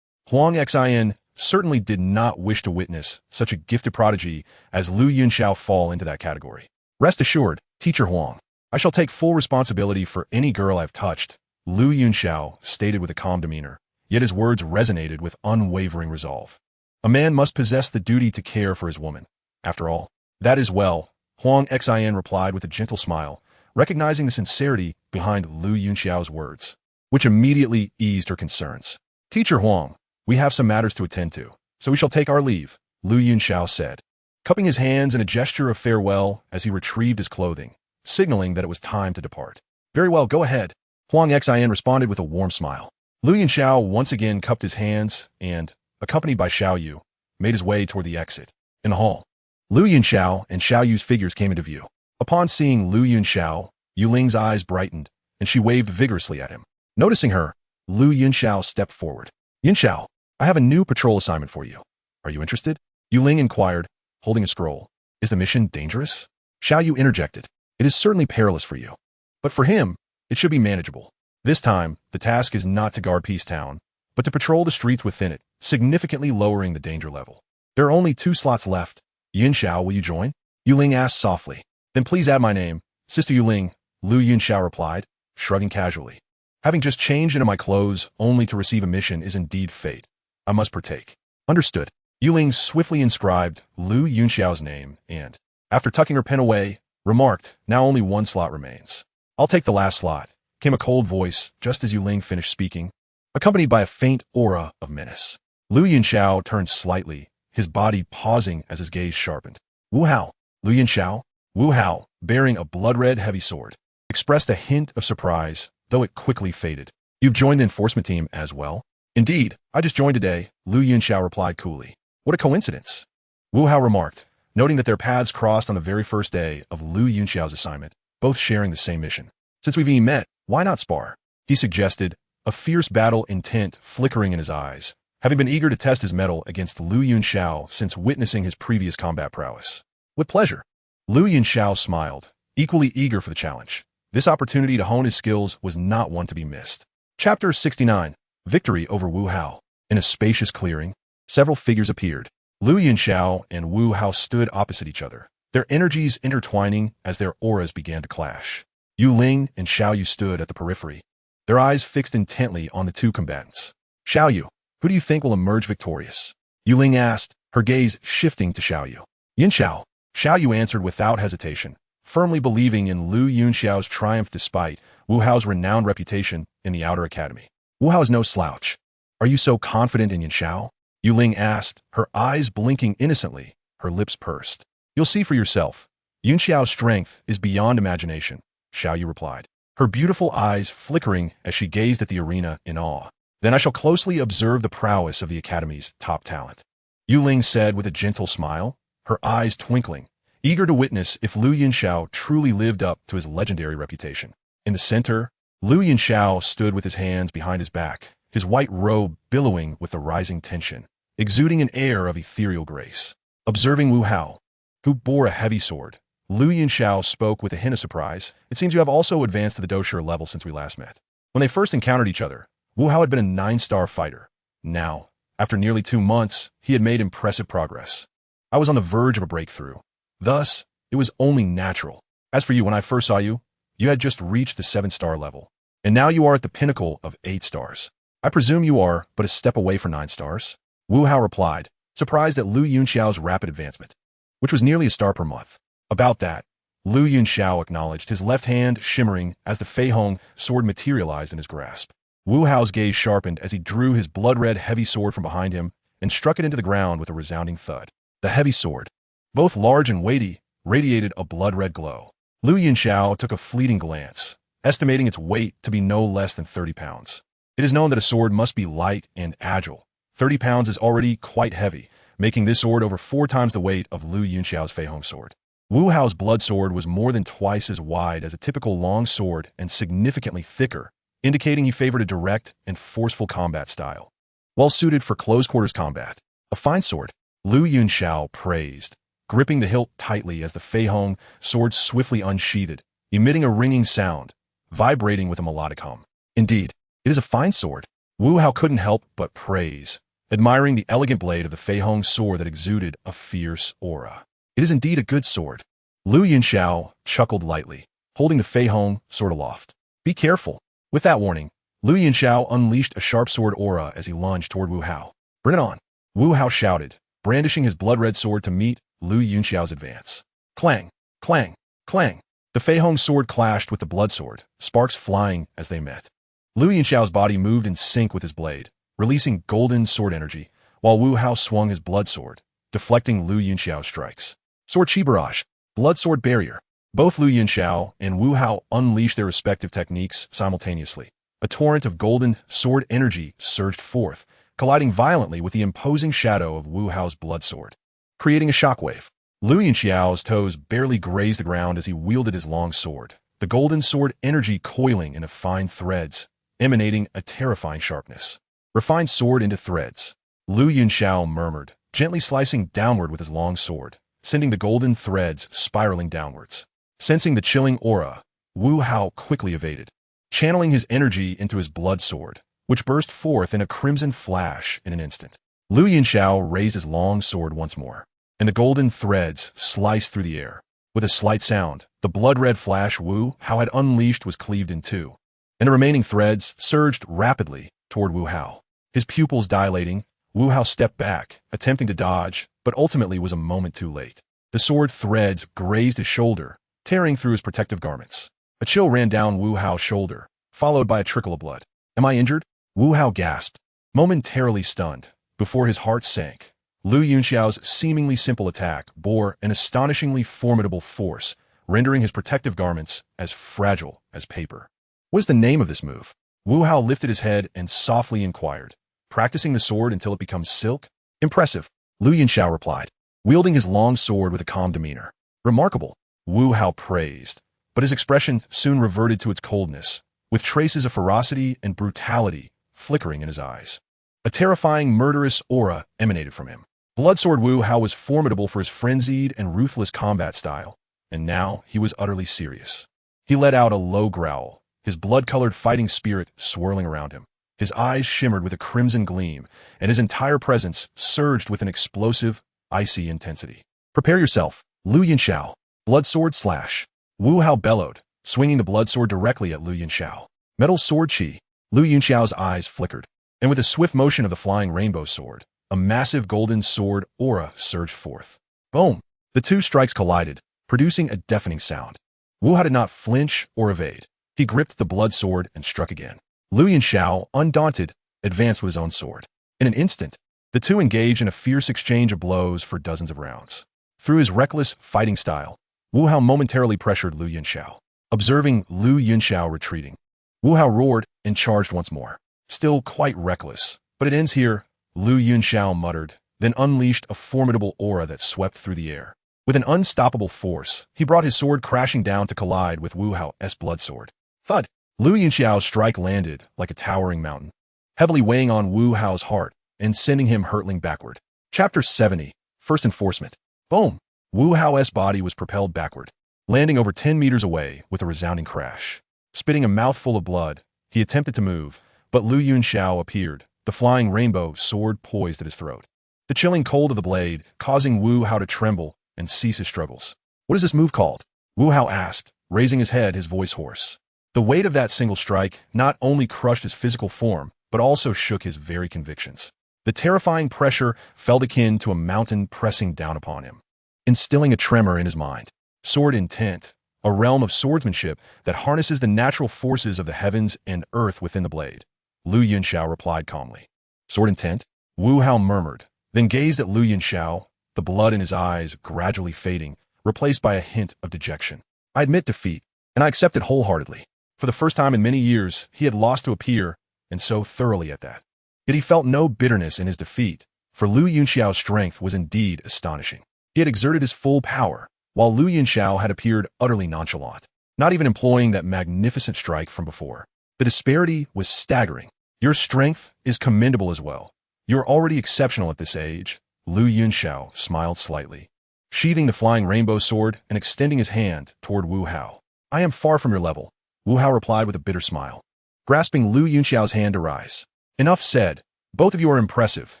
Huang Xian certainly did not wish to witness such a gifted prodigy as Lu Yunxiao fall into that category. Rest assured, Teacher Huang, I shall take full responsibility for any girl I've touched, Lu Yunxiao stated with a calm demeanor, yet his words resonated with unwavering resolve. A man must possess the duty to care for his woman. After all, that is well, Huang Xin replied with a gentle smile, recognizing the sincerity behind Lu Yunxiao's words, which immediately eased her concerns. Teacher Huang, we have some matters to attend to, so we shall take our leave, Lu Yunxiao said, cupping his hands in a gesture of farewell as he retrieved his clothing, signaling that it was time to depart. Very well, go ahead, Huang Xin responded with a warm smile. Lu Yunxiao once again cupped his hands and, accompanied by Xiao Yu, made his way toward the exit. In the hall, Lu Yunxiao and Xiao Yu's figures came into view. Upon seeing Lu Yunxiao, Yuling's eyes brightened, and she waved vigorously at him. Noticing her, Lu Yunxiao stepped forward. Yunxiao, I have a new patrol assignment for you. Are you interested? Yuling inquired, holding a scroll. Is the mission dangerous? Xiao Yu interjected. It is certainly perilous for you. But for him, it should be manageable. This time, the task is not to guard Peace Town, but to patrol the streets within it, significantly lowering the danger level. There are only 2 slots left. Yunxiao, will you join? Yuling asked softly. Then please add my name. Sister Yuling, Lu Yunxiao replied, shrugging casually. Having just changed into my clothes only to receive a mission is indeed fate. I must partake. Understood. Yuling swiftly inscribed Lu Yunxiao's name and, after tucking her pen away, remarked, now only 1 slot remains. I'll take the last slot, came a cold voice just as Yuling finished speaking, accompanied by a faint aura of menace. Lu Yunxiao turned slightly, his body pausing as his gaze sharpened. Wu Hao, Lu Yunxiao, Wu Hao, bearing a blood-red heavy sword, expressed a hint of surprise, though it quickly faded. You've joined the enforcement team as well? Indeed, I just joined today, Lu Yunxiao replied coolly. What a coincidence. Wu Hao remarked, noting that their paths crossed on the very first day of Lu Yunxiao's assignment, both sharing the same mission. Since we've even met, why not spar? He suggested, a fierce battle intent flickering in his eyes, having been eager to test his mettle against Lu Yunxiao since witnessing his previous combat prowess. With pleasure. Lu Yunxiao smiled, equally eager for the challenge. This opportunity to hone his skills was not one to be missed. Chapter 69. Victory over Wu Hao. In a spacious clearing, several figures appeared. Lu Yunxiao and Wu Hao stood opposite each other, their energies intertwining as their auras began to clash. Yu Ling and Xiao Yu stood at the periphery, their eyes fixed intently on the 2 combatants. Xiao Yu, who do you think will emerge victorious? Yu Ling asked, her gaze shifting to Xiao Yu. Yunxiao. Xiao Yu answered without hesitation, firmly believing in Lu Yunxiao's triumph despite Wu Hao's renowned reputation in the Outer Academy. Wu Hao is no slouch. Are you so confident in Yunxiao? Yu Ling asked, her eyes blinking innocently, her lips pursed. You'll see for yourself. Yunxiao's strength is beyond imagination, Xiao Yu replied, her beautiful eyes flickering as she gazed at the arena in awe. Then I shall closely observe the prowess of the Academy's top talent, Yu Ling said with a gentle smile, her eyes twinkling, eager to witness if Lu Yunxiao truly lived up to his legendary reputation. In the center, Lu Yunxiao stood with his hands behind his back, his white robe billowing with the rising tension, exuding an air of ethereal grace. Observing Wu Hao, who bore a heavy sword, Lu Yunxiao spoke with a hint of surprise. It seems you have also advanced to the Douqi level since we last met. When they first encountered each other, Wu Hao had been a 9-star fighter. Now, after nearly 2 months, he had made impressive progress. I was on the verge of a breakthrough. Thus, it was only natural. As for you, when I first saw you, you had just reached the 7-star level, and now you are at the pinnacle of 8 stars. I presume you are but a step away from 9 stars? Wu Hao replied, surprised at Lu Yunxiao's rapid advancement, which was nearly a star per month. About that, Lu Yunxiao acknowledged, his left hand shimmering as the Fei Hong sword materialized in his grasp. Wu Hao's gaze sharpened as he drew his blood-red heavy sword from behind him and struck it into the ground with a resounding thud. The heavy sword, both large and weighty, radiated a blood-red glow. Lu Yunxiao took a fleeting glance, estimating its weight to be no less than 30 pounds. It is known that a sword must be light and agile. 30 pounds is already quite heavy, making this sword over 4 times the weight of Lu Yunxiao's Fei Hong sword. Wu Hao's blood sword was more than twice as wide as a typical long sword and significantly thicker, indicating he favored a direct and forceful combat style. Well suited for close-quarters combat. A fine sword, Lu Yunxiao praised, gripping the hilt tightly as the Fei Hong sword swiftly unsheathed, emitting a ringing sound, vibrating with a melodic hum. Indeed, it is a fine sword. Wu Hao couldn't help but praise, admiring the elegant blade of the Fei Hong sword that exuded a fierce aura. It is indeed a good sword. Lu Yunxiao chuckled lightly, holding the Fei Hong sword aloft. Be careful. With that warning, Lu Yunxiao unleashed a sharp sword aura as he lunged toward Wu Hao. Bring it on. Wu Hao shouted, brandishing his blood-red sword to meet Lu Yunxiao's advance. Clang, clang, clang. The Fei Hong's sword clashed with the blood sword, sparks flying as they met. Lu Yunxiao's body moved in sync with his blade, releasing golden sword energy, while Wu Hao swung his blood sword, deflecting Lu Yunxiao's strikes. Sword Chi Barrage, blood sword barrier. Both Lu Yunxiao and Wu Hao unleashed their respective techniques simultaneously. A torrent of golden sword energy surged forth, colliding violently with the imposing shadow of Wu Hao's blood sword, creating a shockwave. Lu Yunxiao's toes barely grazed the ground as he wielded his long sword, the golden sword energy coiling into fine threads, emanating a terrifying sharpness. Refined sword into threads. Lu Yunxiao murmured, gently slicing downward with his long sword, sending the golden threads spiraling downwards. Sensing the chilling aura, Wu Hao quickly evaded, channeling his energy into his blood sword, which burst forth in a crimson flash in an instant. Lu Yunxiao raised his long sword once more, and the golden threads sliced through the air. With a slight sound, the blood-red flash Wu Hao had unleashed was cleaved in two, and the remaining threads surged rapidly toward Wu Hao. His pupils dilating, Wu Hao stepped back, attempting to dodge, but ultimately was a moment too late. The sword threads grazed his shoulder, tearing through his protective garments. A chill ran down Wu Hao's shoulder, followed by a trickle of blood. Am I injured? Wu Hao gasped, momentarily stunned, before his heart sank. Lu Yunxiao's seemingly simple attack bore an astonishingly formidable force, rendering his protective garments as fragile as paper. What is the name of this move? Wu Hao lifted his head and softly inquired, practicing the sword until it becomes silk? Impressive, Lu Yunxiao replied, wielding his long sword with a calm demeanor. Remarkable, Wu Hao praised, but his expression soon reverted to its coldness, with traces of ferocity and brutality flickering in his eyes. A terrifying, murderous aura emanated from him. Bloodsword Wu Hao was formidable for his frenzied and ruthless combat style, and now he was utterly serious. He let out a low growl, his blood-colored fighting spirit swirling around him. His eyes shimmered with a crimson gleam, and his entire presence surged with an explosive, icy intensity. Prepare yourself, Lu Yunxiao. Bloodsword slash. Wu Hao bellowed, swinging the bloodsword directly at Lu Yunxiao. Metal sword chi. Lu Yunxiao's eyes flickered, and with a swift motion of the flying rainbow sword, a massive golden sword aura surged forth. Boom! The two strikes collided, producing a deafening sound. Wu Hao did not flinch or evade. He gripped the blood sword and struck again. Lu Yunxiao, undaunted, advanced with his own sword. In an instant, the two engaged in a fierce exchange of blows for dozens of rounds. Through his reckless fighting style, Wu Hao momentarily pressured Lu Yunxiao. Observing Lu Yunxiao retreating, Wu Hao roared and charged once more. Still quite reckless, but it ends here, Lu Yunxiao muttered, then unleashed a formidable aura that swept through the air. With an unstoppable force, he brought his sword crashing down to collide with Wu Hao's blood sword. Thud! Lu Yunxiao's strike landed like a towering mountain, heavily weighing on Wu Hao's heart and sending him hurtling backward. Chapter 70, First Enforcement. Boom! Wu Hao's body was propelled backward, landing over 10 meters away with a resounding crash. Spitting a mouthful of blood, he attempted to move, but Lu Yunxiao appeared, the flying rainbow sword poised at his throat. The chilling cold of the blade causing Wu Hao to tremble and cease his struggles. What is this move called? Wu Hao asked, raising his head, his voice hoarse. The weight of that single strike not only crushed his physical form, but also shook his very convictions. The terrifying pressure felt akin to a mountain pressing down upon him, instilling a tremor in his mind. Sword intent, a realm of swordsmanship that harnesses the natural forces of the heavens and earth within the blade. Lu Yunxiao replied calmly. Sword intent? Wu Hao murmured, then gazed at Lu Yunxiao, the blood in his eyes gradually fading, replaced by a hint of dejection. I admit defeat, and I accept it wholeheartedly. For the first time in many years, he had lost to a peer, and so thoroughly at that. Yet he felt no bitterness in his defeat, for Lu Yunxiao's strength was indeed astonishing. He had exerted his full power, while Lu Yunxiao had appeared utterly nonchalant, not even employing that magnificent strike from before. The disparity was staggering. Your strength is commendable as well. You're already exceptional at this age. Lu Yunxiao smiled slightly, sheathing the flying rainbow sword and extending his hand toward Wu Hao. I am far from your level, Wu Hao replied with a bitter smile, grasping Lu Yunxiao's hand to rise. Enough said. Both of you are impressive,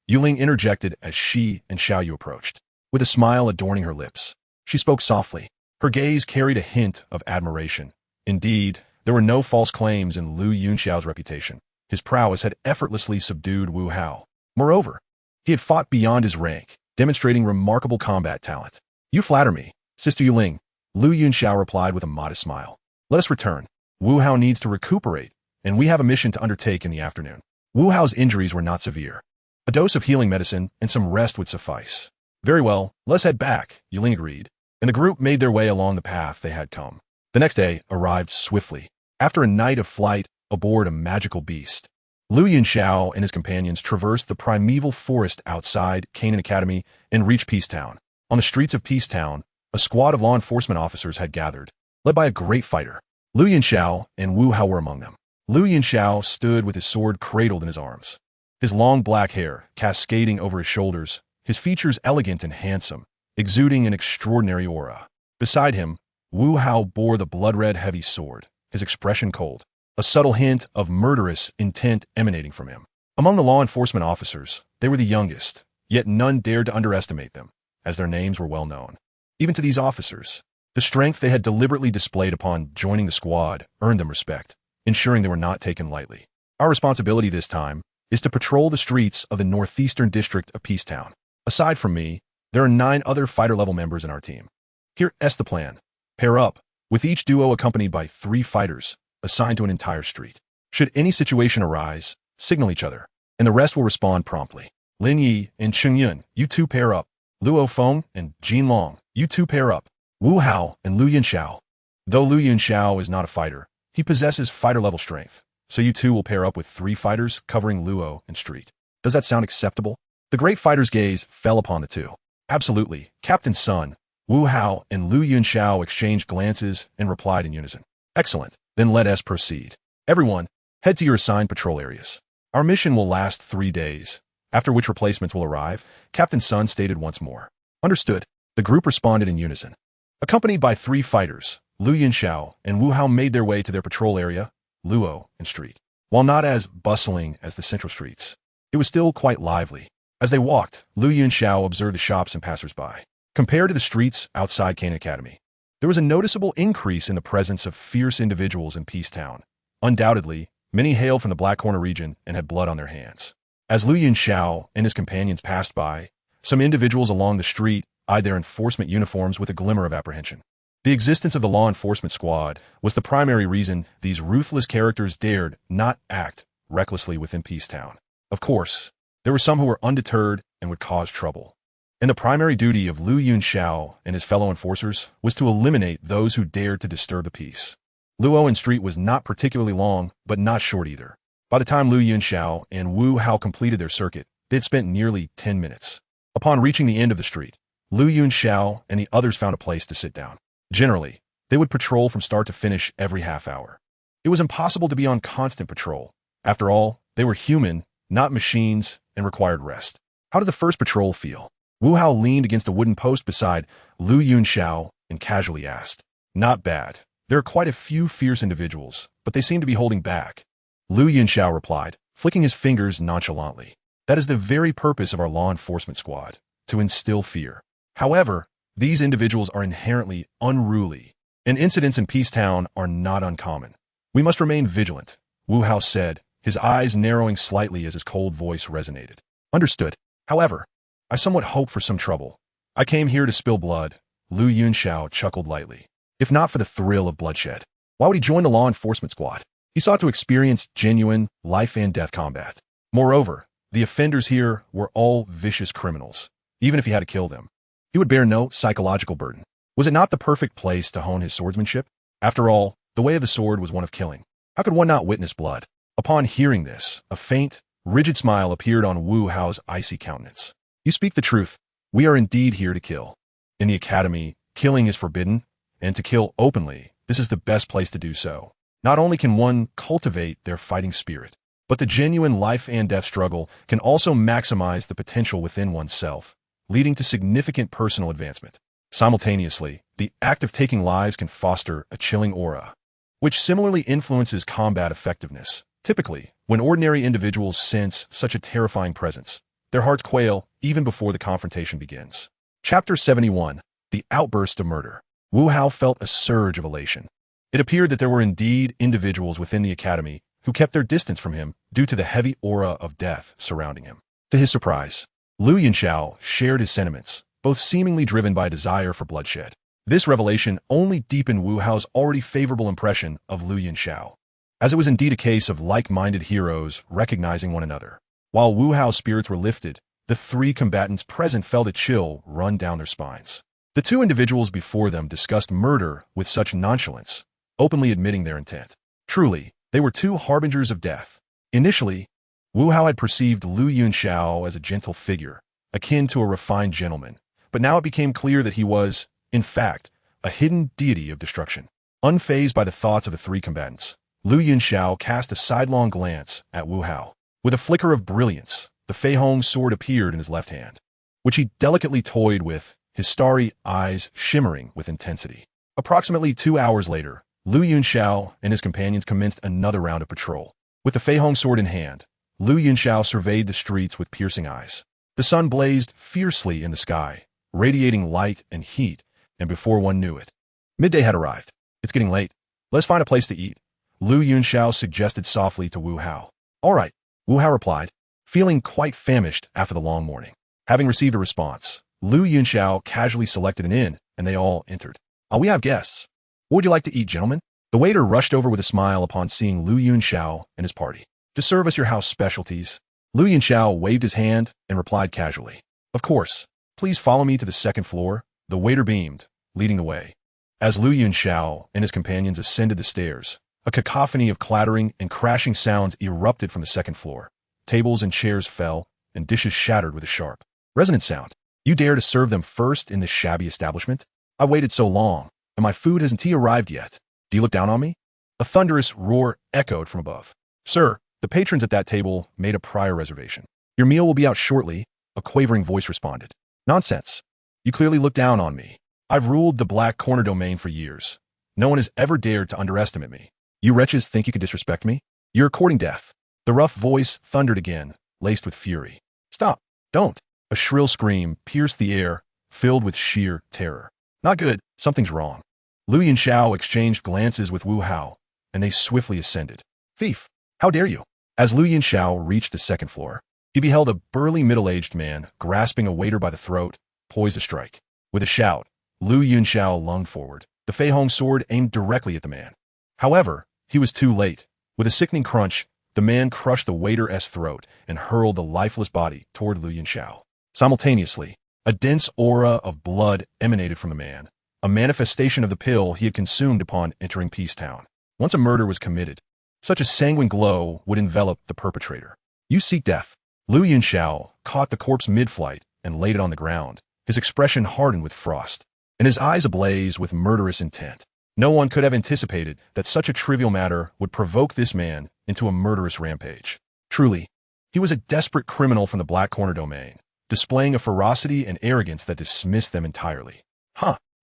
Yuling interjected as she and Xiaoyu approached. With a smile adorning her lips, she spoke softly. Her gaze carried a hint of admiration. Indeed, there were no false claims in Lu Yunxiao's reputation. His prowess had effortlessly subdued Wu Hao. Moreover, He had fought beyond his rank, demonstrating remarkable combat talent. You flatter me, Sister Yuling, Lu Yunxiao replied with a modest smile. Let us return. Wu Hao needs to recuperate, and we have a mission to undertake in the afternoon. Wu Hao's injuries were not severe. A dose of healing medicine and some rest would suffice. Very well, let's head back, Yuling agreed, and the group made their way along the path they had come. The next day arrived swiftly, after a night of flight aboard a magical beast. Lu Yunxiao and his companions traversed the primeval forest outside Canaan Academy and reached Peacetown. On the streets of Peacetown, a squad of law enforcement officers had gathered, led by a great fighter. Lu Yunxiao and Wu Hao were among them. Lu Yunxiao stood with his sword cradled in his arms, his long black hair cascading over his shoulders, his features elegant and handsome, exuding an extraordinary aura. Beside him, Wu Hao bore the blood-red heavy sword, his expression cold, a subtle hint of murderous intent emanating from him. Among the law enforcement officers, they were the youngest, yet none dared to underestimate them, as their names were well known. Even to these officers, the strength they had deliberately displayed upon joining the squad earned them respect, ensuring they were not taken lightly. Our responsibility this time is to patrol the streets of the northeastern district of Peacetown. Aside from me, there are 9 other fighter-level members in our team. Here is the plan. Pair up, with each duo accompanied by 3 fighters, assigned to an entire street. Should any situation arise, signal each other, and the rest will respond promptly. Lin Yi and Cheng Yun, you 2 pair up. Luo Feng and Jin Long, you 2 pair up. Wu Hao and Lu Yunxiao. Though Lu Yunxiao is not a fighter, he possesses fighter-level strength, so you 2 will pair up with 3 fighters covering Luo and Street. Does that sound acceptable? The great fighter's gaze fell upon the 2. Absolutely, Captain Sun. Wu Hao and Lu Yunxiao exchanged glances and replied in unison. Excellent, then let us proceed. Everyone, head to your assigned patrol areas. Our mission will last 3 days, after which replacements will arrive, Captain Sun stated once more. Understood. The group responded in unison. Accompanied by 3 fighters, Lu Yunxiao and Wu Hao made their way to their patrol area, Luo and Street. While not as bustling as the central streets, it was still quite lively. As they walked, Lu Yunxiao observed the shops and passers-by. Compared to the streets outside Canaan Academy, there was a noticeable increase in the presence of fierce individuals in Peacetown. Undoubtedly, many hailed from the Black Corner region and had blood on their hands. As Lu Yunxiao and his companions passed by, some individuals along the street eyed their enforcement uniforms with a glimmer of apprehension. The existence of the law enforcement squad was the primary reason these ruthless characters dared not act recklessly within Peacetown. Of course, there were some who were undeterred and would cause trouble. And the primary duty of Lu Yunxiao and his fellow enforcers was to eliminate those who dared to disturb the peace. Luo and Street was not particularly long, but not short either. By the time Lu Yunxiao and Wu Hao completed their circuit, they had spent nearly 10 minutes. Upon reaching the end of the street, Lu Yunxiao and the others found a place to sit down. Generally, they would patrol from start to finish every half hour. It was impossible to be on constant patrol. After all, they were human, not machines, and required rest. How did the first patrol feel? Wu Hao leaned against a wooden post beside Lu Yunxiao and casually asked. Not bad. There are quite a few fierce individuals, but they seem to be holding back. Lu Yunxiao replied, flicking his fingers nonchalantly. That is the very purpose of our law enforcement squad, to instill fear. However, these individuals are inherently unruly, and incidents in Peacetown are not uncommon. We must remain vigilant, Wu Hao said, his eyes narrowing slightly as his cold voice resonated. Understood. However, I somewhat hope for some trouble. I came here to spill blood, Lu Yunxiao chuckled lightly. If not for the thrill of bloodshed, why would he join the law enforcement squad? He sought to experience genuine life-and-death combat. Moreover, the offenders here were all vicious criminals. Even if he had to kill them, he would bear no psychological burden. Was it not the perfect place to hone his swordsmanship? After all, the way of the sword was one of killing. How could one not witness blood? Upon hearing this, a faint, rigid smile appeared on Wu Hao's icy countenance. You speak the truth. We are indeed here to kill. In the academy, killing is forbidden, and to kill openly, this is the best place to do so. Not only can one cultivate their fighting spirit, but the genuine life and death struggle can also maximize the potential within oneself, leading to significant personal advancement. Simultaneously, the act of taking lives can foster a chilling aura, which similarly influences combat effectiveness. Typically, when ordinary individuals sense such a terrifying presence, their hearts quail even before the confrontation begins. Chapter 71. The Outburst of Murder. Wu Hao felt a surge of elation. It appeared that there were indeed individuals within the academy who kept their distance from him due to the heavy aura of death surrounding him. To his surprise, Lu Yunxiao shared his sentiments, both seemingly driven by a desire for bloodshed. This revelation only deepened Wu Hao's already favorable impression of Lu Yunxiao, as it was indeed a case of like-minded heroes recognizing one another. While Wu Hao's spirits were lifted, the three combatants present felt a chill run down their spines. The two individuals before them discussed murder with such nonchalance, openly admitting their intent. Truly, they were two harbingers of death. Initially, Wu Hao had perceived Lu Yunxiao as a gentle figure, akin to a refined gentleman, but now it became clear that he was, in fact, a hidden deity of destruction. Unfazed by the thoughts of the three combatants, Lu Yunxiao cast a sidelong glance at Wu Hao. With a flicker of brilliance, the Fei Hong sword appeared in his left hand, which he delicately toyed with, his starry eyes shimmering with intensity. Approximately 2 hours later, Lu Yunxiao and his companions commenced another round of patrol. With the Fei Hong sword in hand, Lu Yunxiao surveyed the streets with piercing eyes. The sun blazed fiercely in the sky, radiating light and heat, and before one knew it, midday had arrived. It's getting late. Let's find a place to eat, Lu Yunxiao suggested softly to Wu Hao. All right, Wu Hao replied, feeling quite famished after the long morning. Having received a response, Lu Yunxiao casually selected an inn, and they all entered. We have guests. What would you like to eat, gentlemen? The waiter rushed over with a smile upon seeing Lu Yunxiao and his party. To serve us your house specialties. Lu Yunxiao waved his hand and replied casually. Of course. Please follow me to the second floor. The waiter beamed, leading the way. As Lu Yunxiao and his companions ascended the stairs, a cacophony of clattering and crashing sounds erupted from the second floor. Tables and chairs fell, and dishes shattered with a sharp, resonant sound. You dare to serve them first in this shabby establishment? I waited so long, and my food hasn't arrived yet. Do you look down on me? A thunderous roar echoed from above. Sir, the patrons at that table made a prior reservation. Your meal will be out shortly, a quavering voice responded. Nonsense. You clearly look down on me. I've ruled the Black Corner domain for years. No one has ever dared to underestimate me. You wretches think you can disrespect me? You're courting death. The rough voice thundered again, laced with fury. Stop. Don't. A shrill scream pierced the air, filled with sheer terror. Not good. Something's wrong. Lu Yunxiao exchanged glances with Wu Hao, and they swiftly ascended. Thief! How dare you? As Lu Yunxiao reached the second floor, he beheld a burly middle-aged man grasping a waiter by the throat, poised to strike. With a shout, Lu Yunxiao lunged forward, the Fei Hong sword aimed directly at the man. However, he was too late. With a sickening crunch, the man crushed the waiter's throat and hurled the lifeless body toward Lu Yunxiao. Simultaneously, a dense aura of blood emanated from the man, a manifestation of the pill he had consumed upon entering Peacetown. Once a murder was committed, such a sanguine glow would envelop the perpetrator. You seek death. Lu Yunxiao caught the corpse mid-flight and laid it on the ground, his expression hardened with frost, and his eyes ablaze with murderous intent. No one could have anticipated that such a trivial matter would provoke this man into a murderous rampage. Truly, he was a desperate criminal from the Black Corner domain, displaying a ferocity and arrogance that dismissed them entirely.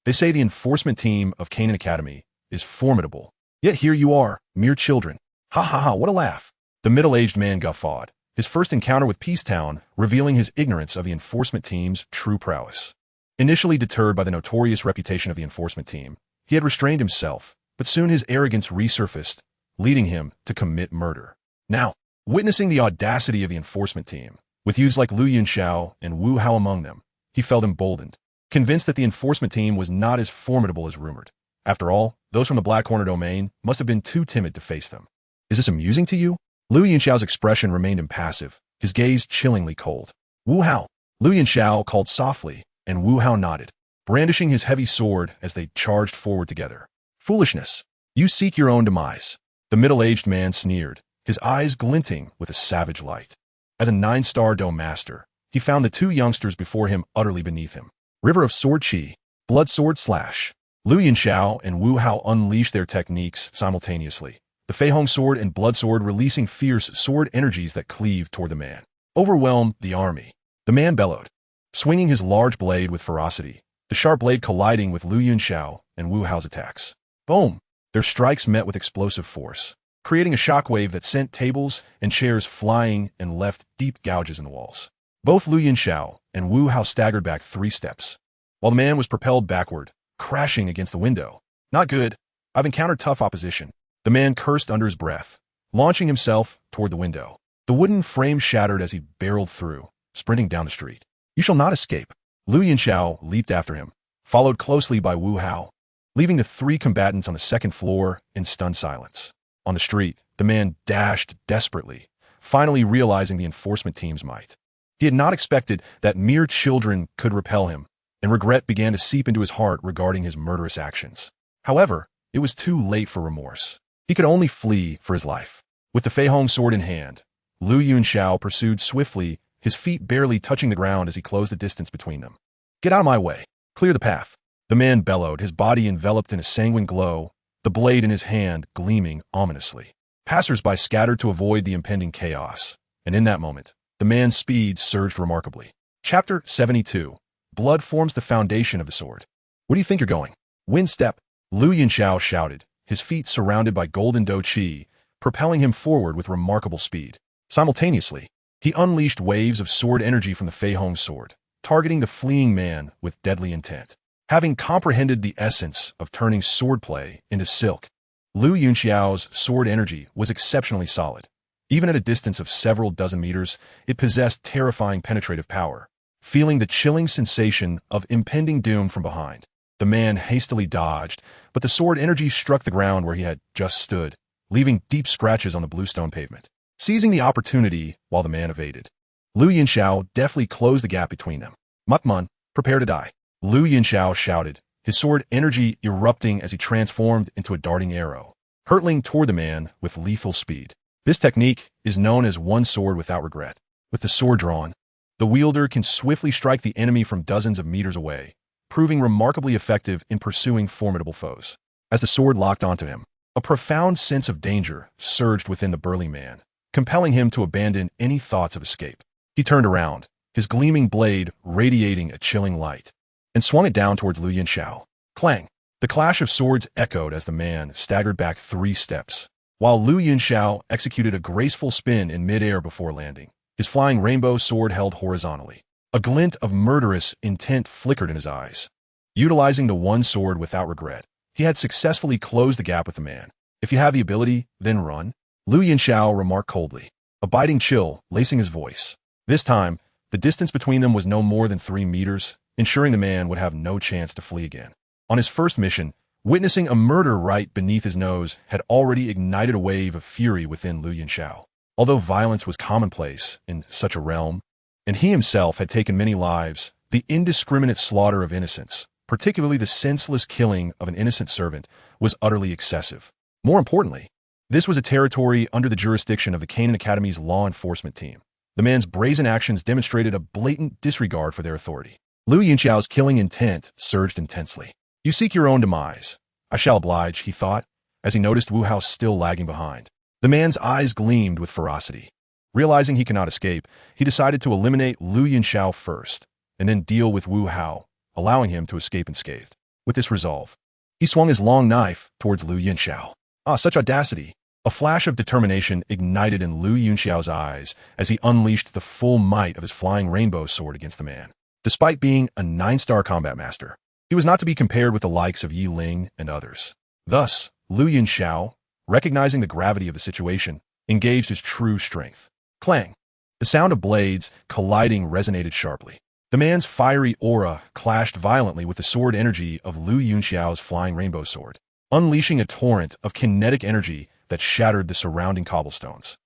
They say the enforcement team of Canaan Academy is formidable. Yet here you are, mere children. Ha ha ha, what a laugh. The middle-aged man guffawed, his first encounter with Peacetown revealing his ignorance of the enforcement team's true prowess. Initially deterred by the notorious reputation of the enforcement team, he had restrained himself, but soon his arrogance resurfaced, leading him to commit murder. Now, witnessing the audacity of the enforcement team, with youths like Lu Yunxiao and Wu Hao among them, he felt emboldened, convinced that the enforcement team was not as formidable as rumored. After all, those from the Black Corner domain must have been too timid to face them. Is this amusing to you? Lu Yunxiao's expression remained impassive, his gaze chillingly cold. Wu Hao. Lu Yunxiao called softly, and Wu Hao nodded, brandishing his heavy sword as they charged forward together. Foolishness. You seek your own demise. The middle-aged man sneered, his eyes glinting with a savage light. As a 9-star dome master, he found the two youngsters before him utterly beneath him. River of Sword Chi, Blood Sword Slash. Lu Yunxiao and Wu Hao unleashed their techniques simultaneously, the Fei Hong sword and blood sword releasing fierce sword energies that cleaved toward the man. Overwhelmed the army. The man bellowed, swinging his large blade with ferocity, the sharp blade colliding with Lu Yunxiao and Wu Hao's attacks. Boom! Their strikes met with explosive force, creating a shockwave that sent tables and chairs flying and left deep gouges in the walls. Both Lu Yunxiao and Wu Hao staggered back 3 steps, while the man was propelled backward, crashing against the window. Not good. I've encountered tough opposition. The man cursed under his breath, launching himself toward the window. The wooden frame shattered as he barreled through, sprinting down the street. "You shall not escape." Lu Yunxiao leaped after him, followed closely by Wu Hao, leaving the three combatants on the second floor in stunned silence. On the street, the man dashed desperately, finally realizing the enforcement team's might. He had not expected that mere children could repel him, and regret began to seep into his heart regarding his murderous actions. However, it was too late for remorse. He could only flee for his life. With the Fei Hong sword in hand, Lu Yunxiao pursued swiftly, his feet barely touching the ground as he closed the distance between them. "Get out of my way. Clear the path." The man bellowed, his body enveloped in a sanguine glow, the blade in his hand gleaming ominously. Passers-by scattered to avoid the impending chaos, and in that moment, the man's speed surged remarkably. Chapter 72. Blood forms the foundation of the sword. "Where do you think you're going?" "Wind step," Lu Yunxiao shouted, his feet surrounded by golden Douqi, propelling him forward with remarkable speed. Simultaneously, he unleashed waves of sword energy from the Fei Hong sword, targeting the fleeing man with deadly intent. Having comprehended the essence of turning swordplay into silk, Lu Yunxiao's sword energy was exceptionally solid. Even at a distance of several dozen meters, it possessed terrifying penetrative power. Feeling the chilling sensation of impending doom from behind, the man hastily dodged, but the sword energy struck the ground where he had just stood, leaving deep scratches on the bluestone pavement. Seizing the opportunity while the man evaded, Lu Yunxiao deftly closed the gap between them. "Mukmun, prepare to die," Lu Yunxiao shouted, his sword energy erupting as he transformed into a darting arrow, hurtling toward the man with lethal speed. This technique is known as one sword without regret. With the sword drawn, the wielder can swiftly strike the enemy from dozens of meters away, proving remarkably effective in pursuing formidable foes. As the sword locked onto him, a profound sense of danger surged within the burly man, compelling him to abandon any thoughts of escape. He turned around, his gleaming blade radiating a chilling light, and swung it down towards Lu Yunxiao. Clang! The clash of swords echoed as the man staggered back 3 steps, while Lu Yunxiao executed a graceful spin in midair before landing, his flying rainbow sword held horizontally. A glint of murderous intent flickered in his eyes. Utilizing the one sword without regret, he had successfully closed the gap with the man. "If you have the ability, then run," Lu Yunxiao remarked coldly, a biting chill lacing his voice. This time, the distance between them was no more than 3 meters, ensuring the man would have no chance to flee again. On his first mission, witnessing a murder right beneath his nose had already ignited a wave of fury within Lu Yunxiao. Although violence was commonplace in such a realm, and he himself had taken many lives, the indiscriminate slaughter of innocents, particularly the senseless killing of an innocent servant, was utterly excessive. More importantly, this was a territory under the jurisdiction of the Canaan Academy's law enforcement team. The man's brazen actions demonstrated a blatant disregard for their authority. Lu Yunxiao's killing intent surged intensely. "You seek your own demise. I shall oblige," he thought, as he noticed Wu Hao still lagging behind. The man's eyes gleamed with ferocity. Realizing he cannot escape, he decided to eliminate Lu Yunxiao first, and then deal with Wu Hao, allowing him to escape unscathed. With this resolve, he swung his long knife towards Lu Yunxiao. Such audacity! A flash of determination ignited in Lu Yunxiao's eyes as he unleashed the full might of his flying rainbow sword against the man. Despite being a 9-star combat master, he was not to be compared with the likes of Yi Ling and others. Thus, Lu Yunxiao, recognizing the gravity of the situation, engaged his true strength. Clang! The sound of blades colliding resonated sharply. The man's fiery aura clashed violently with the sword energy of Lu Yunxiao's flying rainbow sword, unleashing a torrent of kinetic energy that shattered the surrounding cobblestones.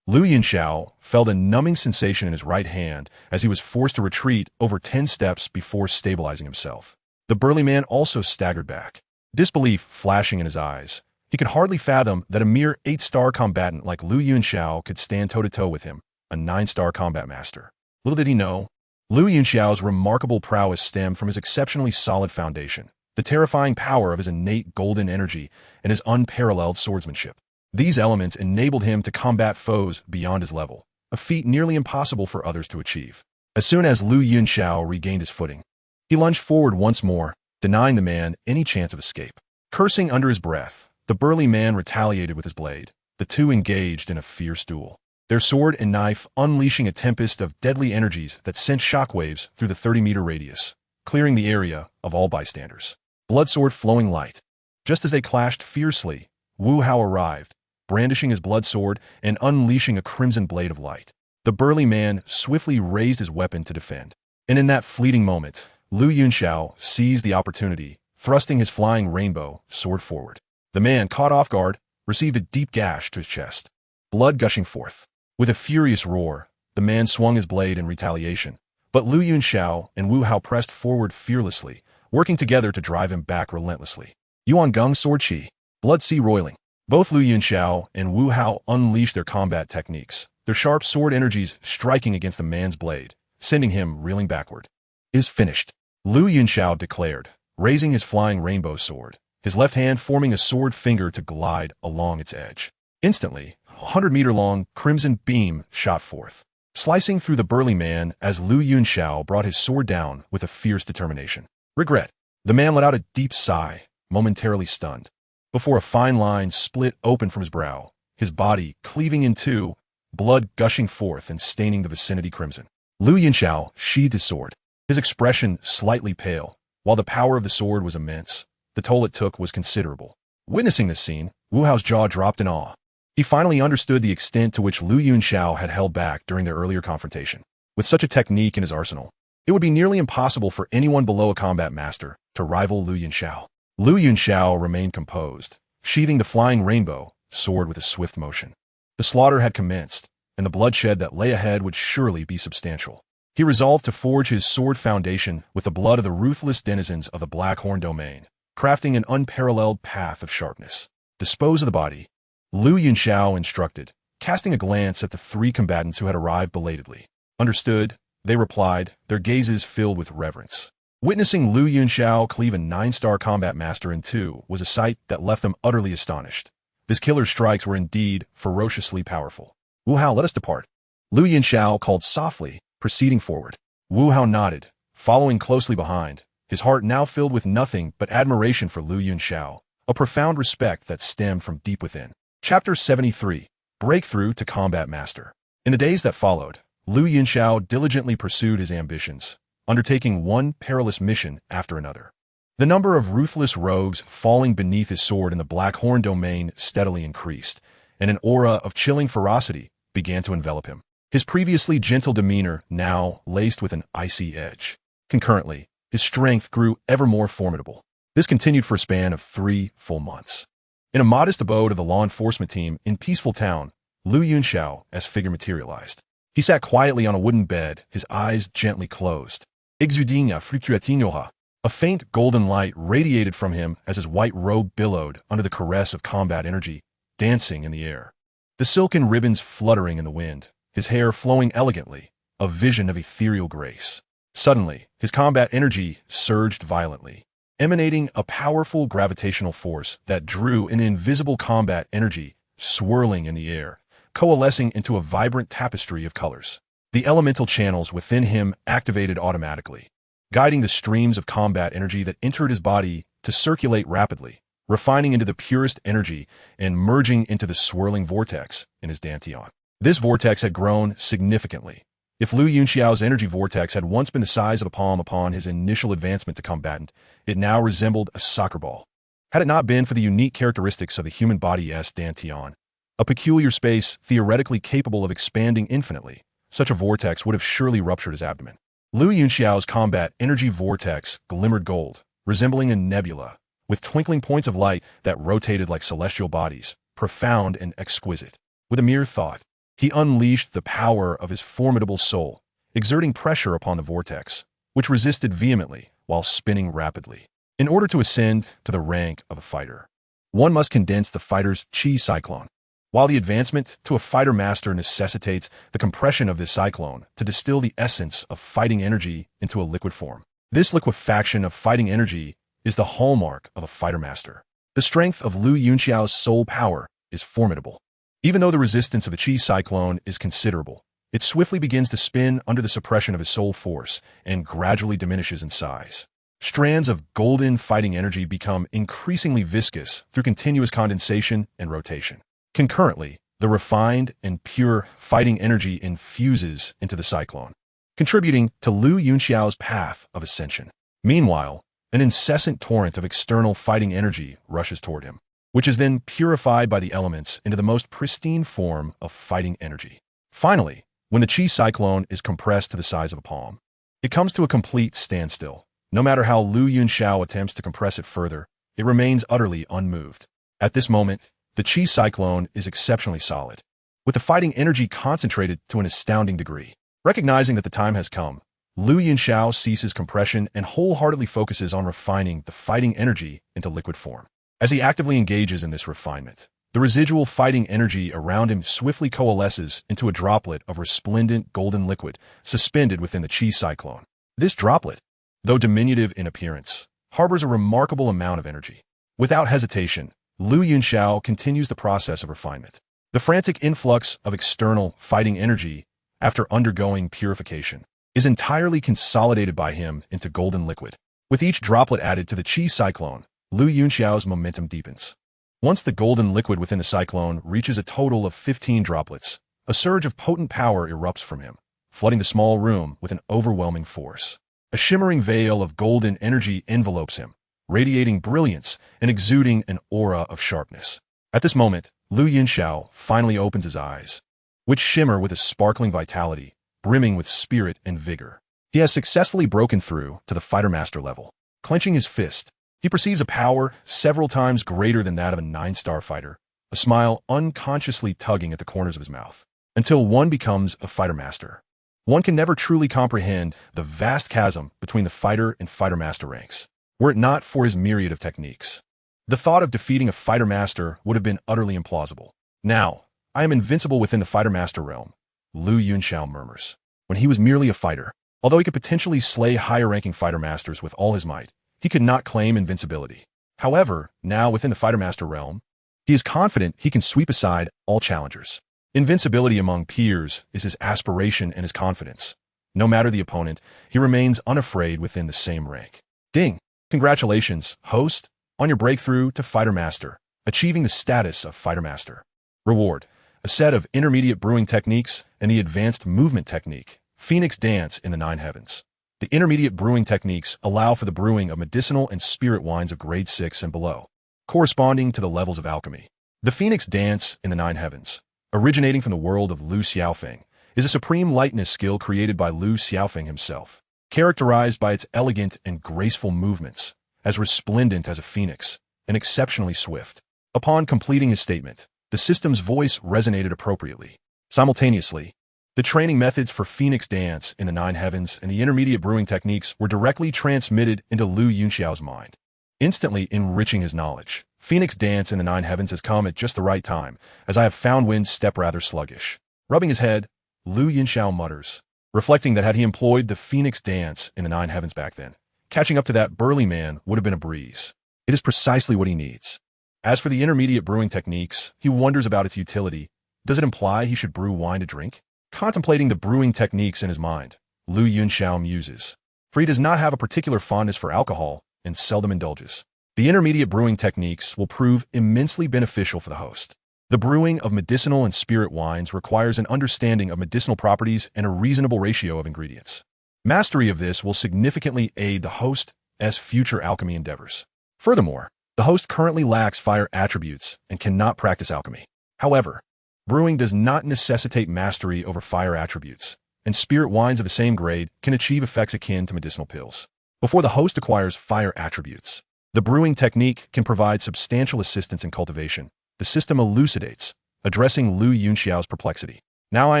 Lu Yunxiao felt a numbing sensation in his right hand as he was forced to retreat over 10 steps before stabilizing himself. The burly man also staggered back, disbelief flashing in his eyes. He could hardly fathom that a mere 8-star combatant like Lu Yunxiao could stand toe-to-toe with him, a 9-star combat master. Little did he know, Lu Yunxiao's remarkable prowess stemmed from his exceptionally solid foundation, the terrifying power of his innate golden energy, and his unparalleled swordsmanship. These elements enabled him to combat foes beyond his level, a feat nearly impossible for others to achieve. As soon as Lu Yunxiao regained his footing, he lunged forward once more, denying the man any chance of escape. Cursing under his breath, the burly man retaliated with his blade. The two engaged in a fierce duel, their sword and knife unleashing a tempest of deadly energies that sent shockwaves through the 30-meter radius, clearing the area of all bystanders. Bloodsword flowing light. Just as they clashed fiercely, Wu Hao arrived, brandishing his blood sword and unleashing a crimson blade of light. The burly man swiftly raised his weapon to defend. And in that fleeting moment, Lu Yunxiao seized the opportunity, thrusting his flying rainbow sword forward. The man, caught off guard, received a deep gash to his chest, blood gushing forth. With a furious roar, the man swung his blade in retaliation, but Lu Yunxiao and Wu Hao pressed forward fearlessly, working together to drive him back relentlessly. Yuan Gung's sword chi, blood sea roiling. Both Lu Yunxiao and Wu Hao unleashed their combat techniques, their sharp sword energies striking against the man's blade, sending him reeling backward. "It is finished," Lu Yunxiao declared, raising his flying rainbow sword, his left hand forming a sword finger to glide along its edge. Instantly, a 100-meter-long crimson beam shot forth, slicing through the burly man as Lu Yunxiao brought his sword down with a fierce determination. Regret. The man let out a deep sigh, momentarily stunned, before a fine line split open from his brow, his body cleaving in two, blood gushing forth and staining the vicinity crimson. Lu Yunxiao sheathed his sword, his expression slightly pale. While the power of the sword was immense, the toll it took was considerable. Witnessing this scene, Wu Hao's jaw dropped in awe. He finally understood the extent to which Lu Yunxiao had held back during their earlier confrontation. With such a technique in his arsenal, it would be nearly impossible for anyone below a combat master to rival Lu Yunxiao. Lu Yunxiao remained composed, sheathing the flying rainbow sword with a swift motion. The slaughter had commenced, and the bloodshed that lay ahead would surely be substantial. He resolved to forge his sword foundation with the blood of the ruthless denizens of the Blackhorn domain, crafting an unparalleled path of sharpness. Dispose of the body, Lu Yunxiao instructed, casting a glance at the three combatants who had arrived belatedly. Understood, they replied, their gazes filled with reverence. Witnessing Lu Yunxiao cleave a 9-star combat master in two was a sight that left them utterly astonished. This killer's strikes were indeed ferociously powerful. "Wu Hao, let us depart," Lu Yunxiao called softly, proceeding forward. Wu Hao nodded, following closely behind, his heart now filled with nothing but admiration for Lu Yunxiao, a profound respect that stemmed from deep within. Chapter 73. Breakthrough to Combat Master. In the days that followed, Lu Yunxiao diligently pursued his ambitions, undertaking one perilous mission after another. The number of ruthless rogues falling beneath his sword in the Blackhorn domain steadily increased, and an aura of chilling ferocity began to envelop him, his previously gentle demeanor now laced with an icy edge. Concurrently, his strength grew ever more formidable. This continued for a span of 3 full months. In a modest abode of the law enforcement team in Peaceful Town, Lu Yunxiao's figure materialized. He sat quietly on a wooden bed, his eyes gently closed. Exudinha fluctuatinhoha. A faint golden light radiated from him as his white robe billowed under the caress of combat energy, dancing in the air. The silken ribbons fluttering in the wind, his hair flowing elegantly, a vision of ethereal grace. Suddenly, his combat energy surged violently, emanating a powerful gravitational force that drew an invisible combat energy swirling in the air, coalescing into a vibrant tapestry of colors. The elemental channels within him activated automatically, guiding the streams of combat energy that entered his body to circulate rapidly, refining into the purest energy and merging into the swirling vortex in his dantian. This vortex had grown significantly. If Lu Yunxiao's energy vortex had once been the size of a palm upon his initial advancement to combatant, it now resembled a soccer ball. Had it not been for the unique characteristics of the human body's dantian, a peculiar space theoretically capable of expanding infinitely, such a vortex would have surely ruptured his abdomen. Lu Yunxiao's combat energy vortex glimmered gold, resembling a nebula, with twinkling points of light that rotated like celestial bodies, profound and exquisite. With a mere thought, he unleashed the power of his formidable soul, exerting pressure upon the vortex, which resisted vehemently while spinning rapidly. In order to ascend to the rank of a fighter, one must condense the fighter's chi cyclone, while the advancement to a fighter master necessitates the compression of this cyclone to distill the essence of fighting energy into a liquid form. This liquefaction of fighting energy is the hallmark of a fighter master. The strength of Lu Yunxiao's soul power is formidable. Even though the resistance of the chi cyclone is considerable, it swiftly begins to spin under the suppression of his soul force and gradually diminishes in size. Strands of golden fighting energy become increasingly viscous through continuous condensation and rotation. Concurrently, the refined and pure fighting energy infuses into the cyclone, contributing to Lu Yunxiao's path of ascension. Meanwhile, an incessant torrent of external fighting energy rushes toward him, which is then purified by the elements into the most pristine form of fighting energy. Finally, when the chi cyclone is compressed to the size of a palm, It comes to a complete standstill. No matter how Lu Yunxiao attempts to compress it further, it remains utterly unmoved. At this moment, the Qi cyclone is exceptionally solid, with the fighting energy concentrated to an astounding degree. Recognizing that the time has come, Lu Yunxiao ceases compression and wholeheartedly focuses on refining the fighting energy into liquid form. As he actively engages in this refinement, the residual fighting energy around him swiftly coalesces into a droplet of resplendent golden liquid suspended within the Qi cyclone. This droplet, though diminutive in appearance, harbors a remarkable amount of energy. Without hesitation, Lu Yunxiao continues the process of refinement. The frantic influx of external fighting energy, after undergoing purification, is entirely consolidated by him into golden liquid. With each droplet added to the Qi cyclone, Lu Yunxiao's momentum deepens. Once the golden liquid within the cyclone reaches a total of 15 droplets, a surge of potent power erupts from him, flooding the small room with an overwhelming force. A shimmering veil of golden energy envelopes him, radiating brilliance and exuding an aura of sharpness. At this moment, Lu Yunxiao finally opens his eyes, which shimmer with a sparkling vitality, brimming with spirit and vigor. He has successfully broken through to the fighter master level. Clenching his fist, he perceives a power several times greater than that of a 9-star fighter, a smile unconsciously tugging at the corners of his mouth. Until one becomes a fighter master, one can never truly comprehend the vast chasm between the fighter and fighter master ranks, were it not for his myriad of techniques. The thought of defeating a fighter master would have been utterly implausible. Now, I am invincible within the fighter master realm, Lu Yunxiao murmurs. When he was merely a fighter, although he could potentially slay higher-ranking fighter masters with all his might, he could not claim invincibility. However, now within the fighter master realm, he is confident he can sweep aside all challengers. Invincibility among peers is his aspiration and his confidence. No matter the opponent, he remains unafraid within the same rank. Ding! Congratulations, host, on your breakthrough to Fighter Master, achieving the status of Fighter Master. Reward: a set of intermediate brewing techniques and the advanced movement technique, Phoenix Dance in the 9 heavens. The intermediate brewing techniques allow for the brewing of medicinal and spirit wines of grade 6 and below, corresponding to the levels of alchemy. The Phoenix Dance in the 9 heavens, originating from the world of Lu Xiaofeng, is a supreme lightness skill created by Lu Xiaofeng himself, characterized by its elegant and graceful movements, as resplendent as a phoenix, and exceptionally swift. Upon completing his statement, the system's voice resonated appropriately. Simultaneously, the training methods for Phoenix Dance in the 9 heavens and the intermediate brewing techniques were directly transmitted into Lu Yunxiao's mind, instantly enriching his knowledge. Phoenix Dance in the 9 heavens has come at just the right time, as I have found Wind's step rather sluggish. Rubbing his head, Lu Yunxiao mutters, reflecting that had he employed the Phoenix Dance in the 9 heavens back then, catching up to that burly man would have been a breeze. It is precisely what he needs. As for the intermediate brewing techniques, he wonders about its utility. Does it imply he should brew wine to drink? Contemplating the brewing techniques in his mind, Lu Yunxiao muses, for he does not have a particular fondness for alcohol and seldom indulges. The intermediate brewing techniques will prove immensely beneficial for the host. The brewing of medicinal and spirit wines requires an understanding of medicinal properties and a reasonable ratio of ingredients. Mastery of this will significantly aid the host's future alchemy endeavors. Furthermore, the host currently lacks fire attributes and cannot practice alchemy. However, brewing does not necessitate mastery over fire attributes, and spirit wines of the same grade can achieve effects akin to medicinal pills. Before the host acquires fire attributes, the brewing technique can provide substantial assistance in cultivation. The system elucidates, addressing Lu Yunxiao's perplexity. Now I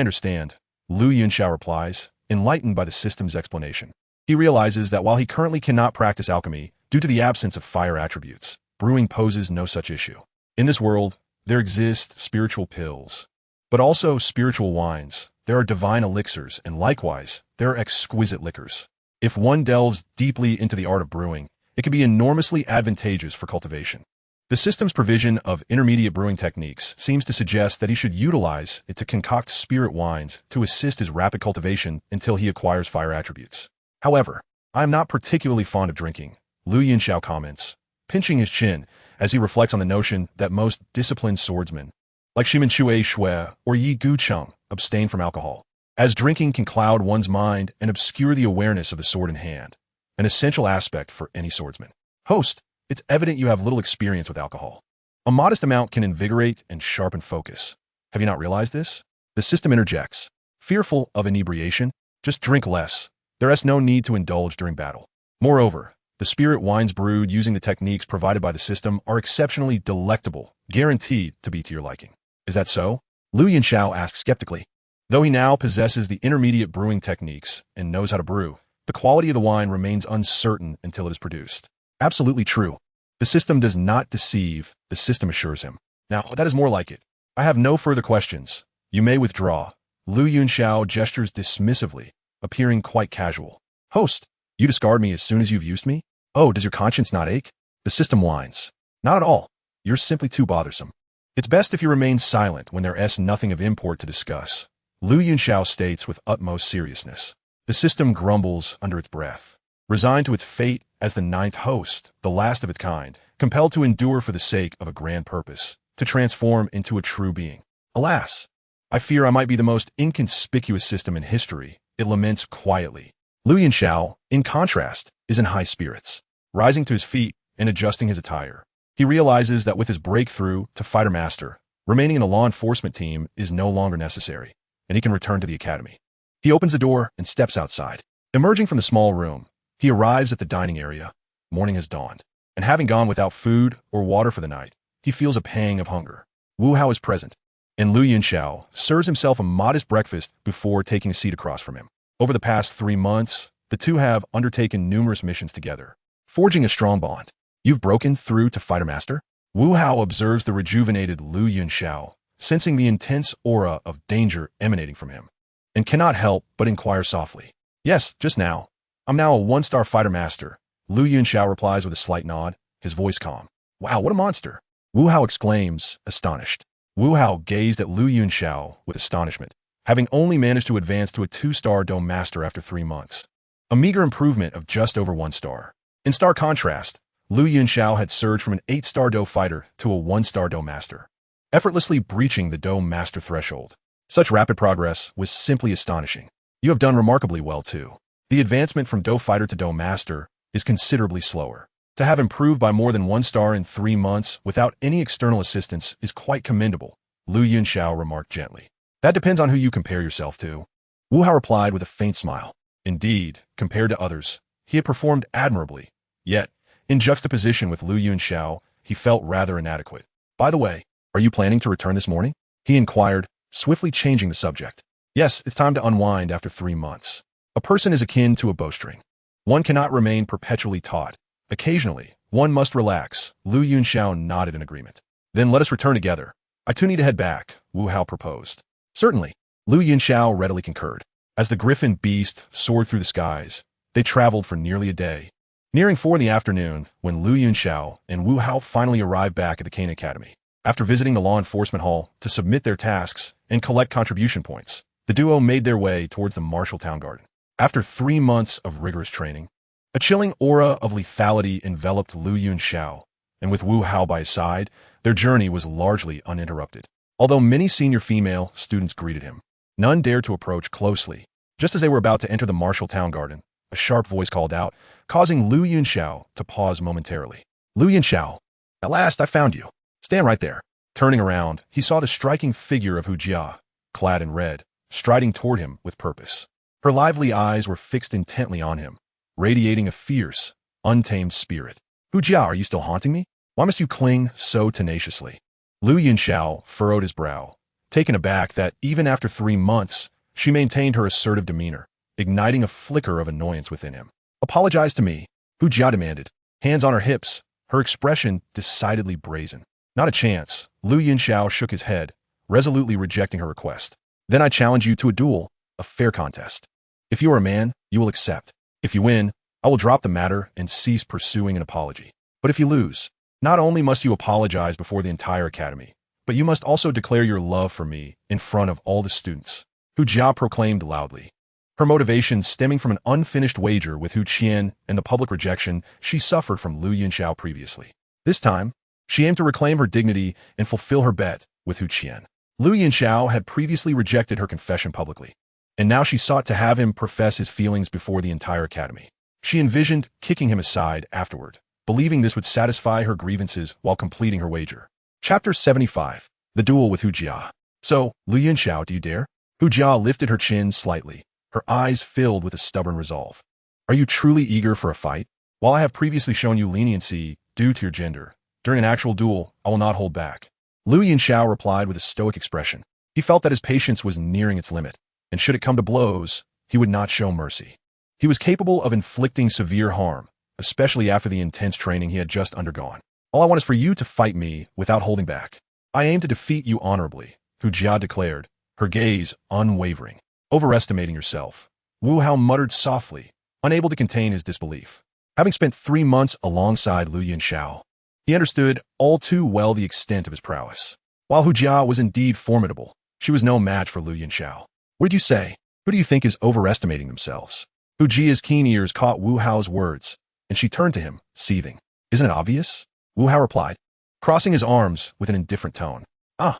understand, Lu Yunxiao replies, enlightened by the system's explanation. He realizes that while he currently cannot practice alchemy due to the absence of fire attributes, brewing poses no such issue. In this world, there exist spiritual pills, but also spiritual wines. There are divine elixirs, and likewise, there are exquisite liquors. If one delves deeply into the art of brewing, it can be enormously advantageous for cultivation. The system's provision of intermediate brewing techniques seems to suggest that he should utilize it to concoct spirit wines to assist his rapid cultivation until he acquires fire attributes. However, I am not particularly fond of drinking, Lu Yunxiao comments, pinching his chin as he reflects on the notion that most disciplined swordsmen, like Shimen Shui Shui or Yi Gucheng, abstain from alcohol, as drinking can cloud one's mind and obscure the awareness of the sword in hand, an essential aspect for any swordsman. Host, it's evident you have little experience with alcohol. A modest amount can invigorate and sharpen focus. Have you not realized this? The system interjects. Fearful of inebriation? Just drink less. There is no need to indulge during battle. Moreover, the spirit wines brewed using the techniques provided by the system are exceptionally delectable, guaranteed to be to your liking. Is that so? Lu Yunxiao asked skeptically. Though he now possesses the intermediate brewing techniques and knows how to brew, the quality of the wine remains uncertain until it is produced. Absolutely true. The system does not deceive, the system assures him. Now, that is more like it. I have no further questions. You may withdraw. Lu Yunxiao gestures dismissively, appearing quite casual. Host, you discard me as soon as you've used me? Oh, does your conscience not ache? The system whines. Not at all. You're simply too bothersome. It's best if you remain silent when there is nothing of import to discuss. Lu Yunxiao states with utmost seriousness. The system grumbles under its breath. Resigned to its fate as the ninth host, the last of its kind, compelled to endure for the sake of a grand purpose, to transform into a true being. Alas, I fear I might be the most inconspicuous system in history, it laments quietly. Lu Yunxiao, in contrast, is in high spirits. Rising to his feet and adjusting his attire, he realizes that with his breakthrough to fighter master, remaining in the law enforcement team is no longer necessary, and he can return to the academy. He opens the door and steps outside. Emerging from the small room, he arrives at the dining area. Morning has dawned, and having gone without food or water for the night, he feels a pang of hunger. Wu Hao is present, and Lu Yunxiao serves himself a modest breakfast before taking a seat across from him. Over the past 3 months, the two have undertaken numerous missions together, forging a strong bond. You've broken through to Fighter Master? Wu Hao observes the rejuvenated Lu Yunxiao, sensing the intense aura of danger emanating from him, and cannot help but inquire softly. Yes, just now. I'm now a 1-star Fighter Master. Lu Yunxiao replies with a slight nod, his voice calm. Wow, what a monster! Wu Hao exclaims, astonished. Wu Hao gazed at Lu Yunxiao with astonishment, having only managed to advance to a 2-star Dome Master after 3 months. A meager improvement of just over 1 star. In stark contrast, Lu Yunxiao had surged from an 8-star Dome Fighter to a 1-star Dome Master, effortlessly breaching the Dome Master threshold. Such rapid progress was simply astonishing. You have done remarkably well, too. The advancement from Dome Fighter to Dome Master is considerably slower. To have improved by more than 1 star in 3 months without any external assistance is quite commendable, Lu Yunxiao remarked gently. That depends on who you compare yourself to. Wu Hao replied with a faint smile. Indeed, compared to others, he had performed admirably. Yet, in juxtaposition with Lu Yunxiao, he felt rather inadequate. By the way, are you planning to return this morning? He inquired, swiftly changing the subject. Yes, it's time to unwind after 3 months. A person is akin to a bowstring. One cannot remain perpetually taut. Occasionally, one must relax. Lu Yunxiao nodded in agreement. Then let us return together. I too need to head back, Wu Hao proposed. Certainly, Lu Yunxiao readily concurred. As the griffin beast soared through the skies, they traveled for nearly a day. Nearing 4 in the afternoon, when Lu Yunxiao and Wu Hao finally arrived back at the Kane Academy. After visiting the law enforcement hall to submit their tasks and collect contribution points, the duo made their way towards the Martial Town Garden. After 3 months of rigorous training, a chilling aura of lethality enveloped Lu Yunxiao, and with Wu Hao by his side, their journey was largely uninterrupted. Although many senior female students greeted him, none dared to approach closely. Just as they were about to enter the Martial Town Garden, a sharp voice called out, causing Lu Yunxiao to pause momentarily. Lu Yunxiao, at last I found you. Stand right there. Turning around, he saw the striking figure of Hu Jia, clad in red, striding toward him with purpose. Her lively eyes were fixed intently on him, radiating a fierce, untamed spirit. Hu Jia, are you still haunting me? Why must you cling so tenaciously? Lu Yunxiao furrowed his brow, taken aback that even after 3 months, she maintained her assertive demeanor, igniting a flicker of annoyance within him. Apologize to me, Hu Jia demanded, hands on her hips, her expression decidedly brazen. Not a chance. Lu Yunxiao shook his head, resolutely rejecting her request. Then I challenge you to a duel, a fair contest. If you are a man, you will accept. If you win, I will drop the matter and cease pursuing an apology. But if you lose, not only must you apologize before the entire academy, but you must also declare your love for me in front of all the students. Hu Jia proclaimed loudly. Her motivation stemming from an unfinished wager with Hu Qian and the public rejection she suffered from Lu Yunxiao previously. This time, she aimed to reclaim her dignity and fulfill her bet with Hu Qian. Lu Yunxiao had previously rejected her confession publicly, and now she sought to have him profess his feelings before the entire academy. She envisioned kicking him aside afterward, believing this would satisfy her grievances while completing her wager. Chapter 75. The Duel with Hu Jia. So, Lu Yunxiao, do you dare? Hu Jia lifted her chin slightly, her eyes filled with a stubborn resolve. Are you truly eager for a fight? While I have previously shown you leniency due to your gender, during an actual duel, I will not hold back. Lu Yunxiao replied with a stoic expression. He felt that his patience was nearing its limit, and should it come to blows, he would not show mercy. He was capable of inflicting severe harm, especially after the intense training he had just undergone. All I want is for you to fight me without holding back. I aim to defeat you honorably, Hu Jia declared, her gaze unwavering. Overestimating yourself, Wu Hao muttered softly, unable to contain his disbelief. Having spent 3 months alongside Lu Yunxiao, he understood all too well the extent of his prowess. While Hu Jia was indeed formidable, she was no match for Lu Yunxiao. What did you say? Who do you think is overestimating themselves? Hu Jia's keen ears caught Wu Hao's words, and she turned to him, seething. Isn't it obvious? Wu Hao replied, crossing his arms with an indifferent tone. Ah,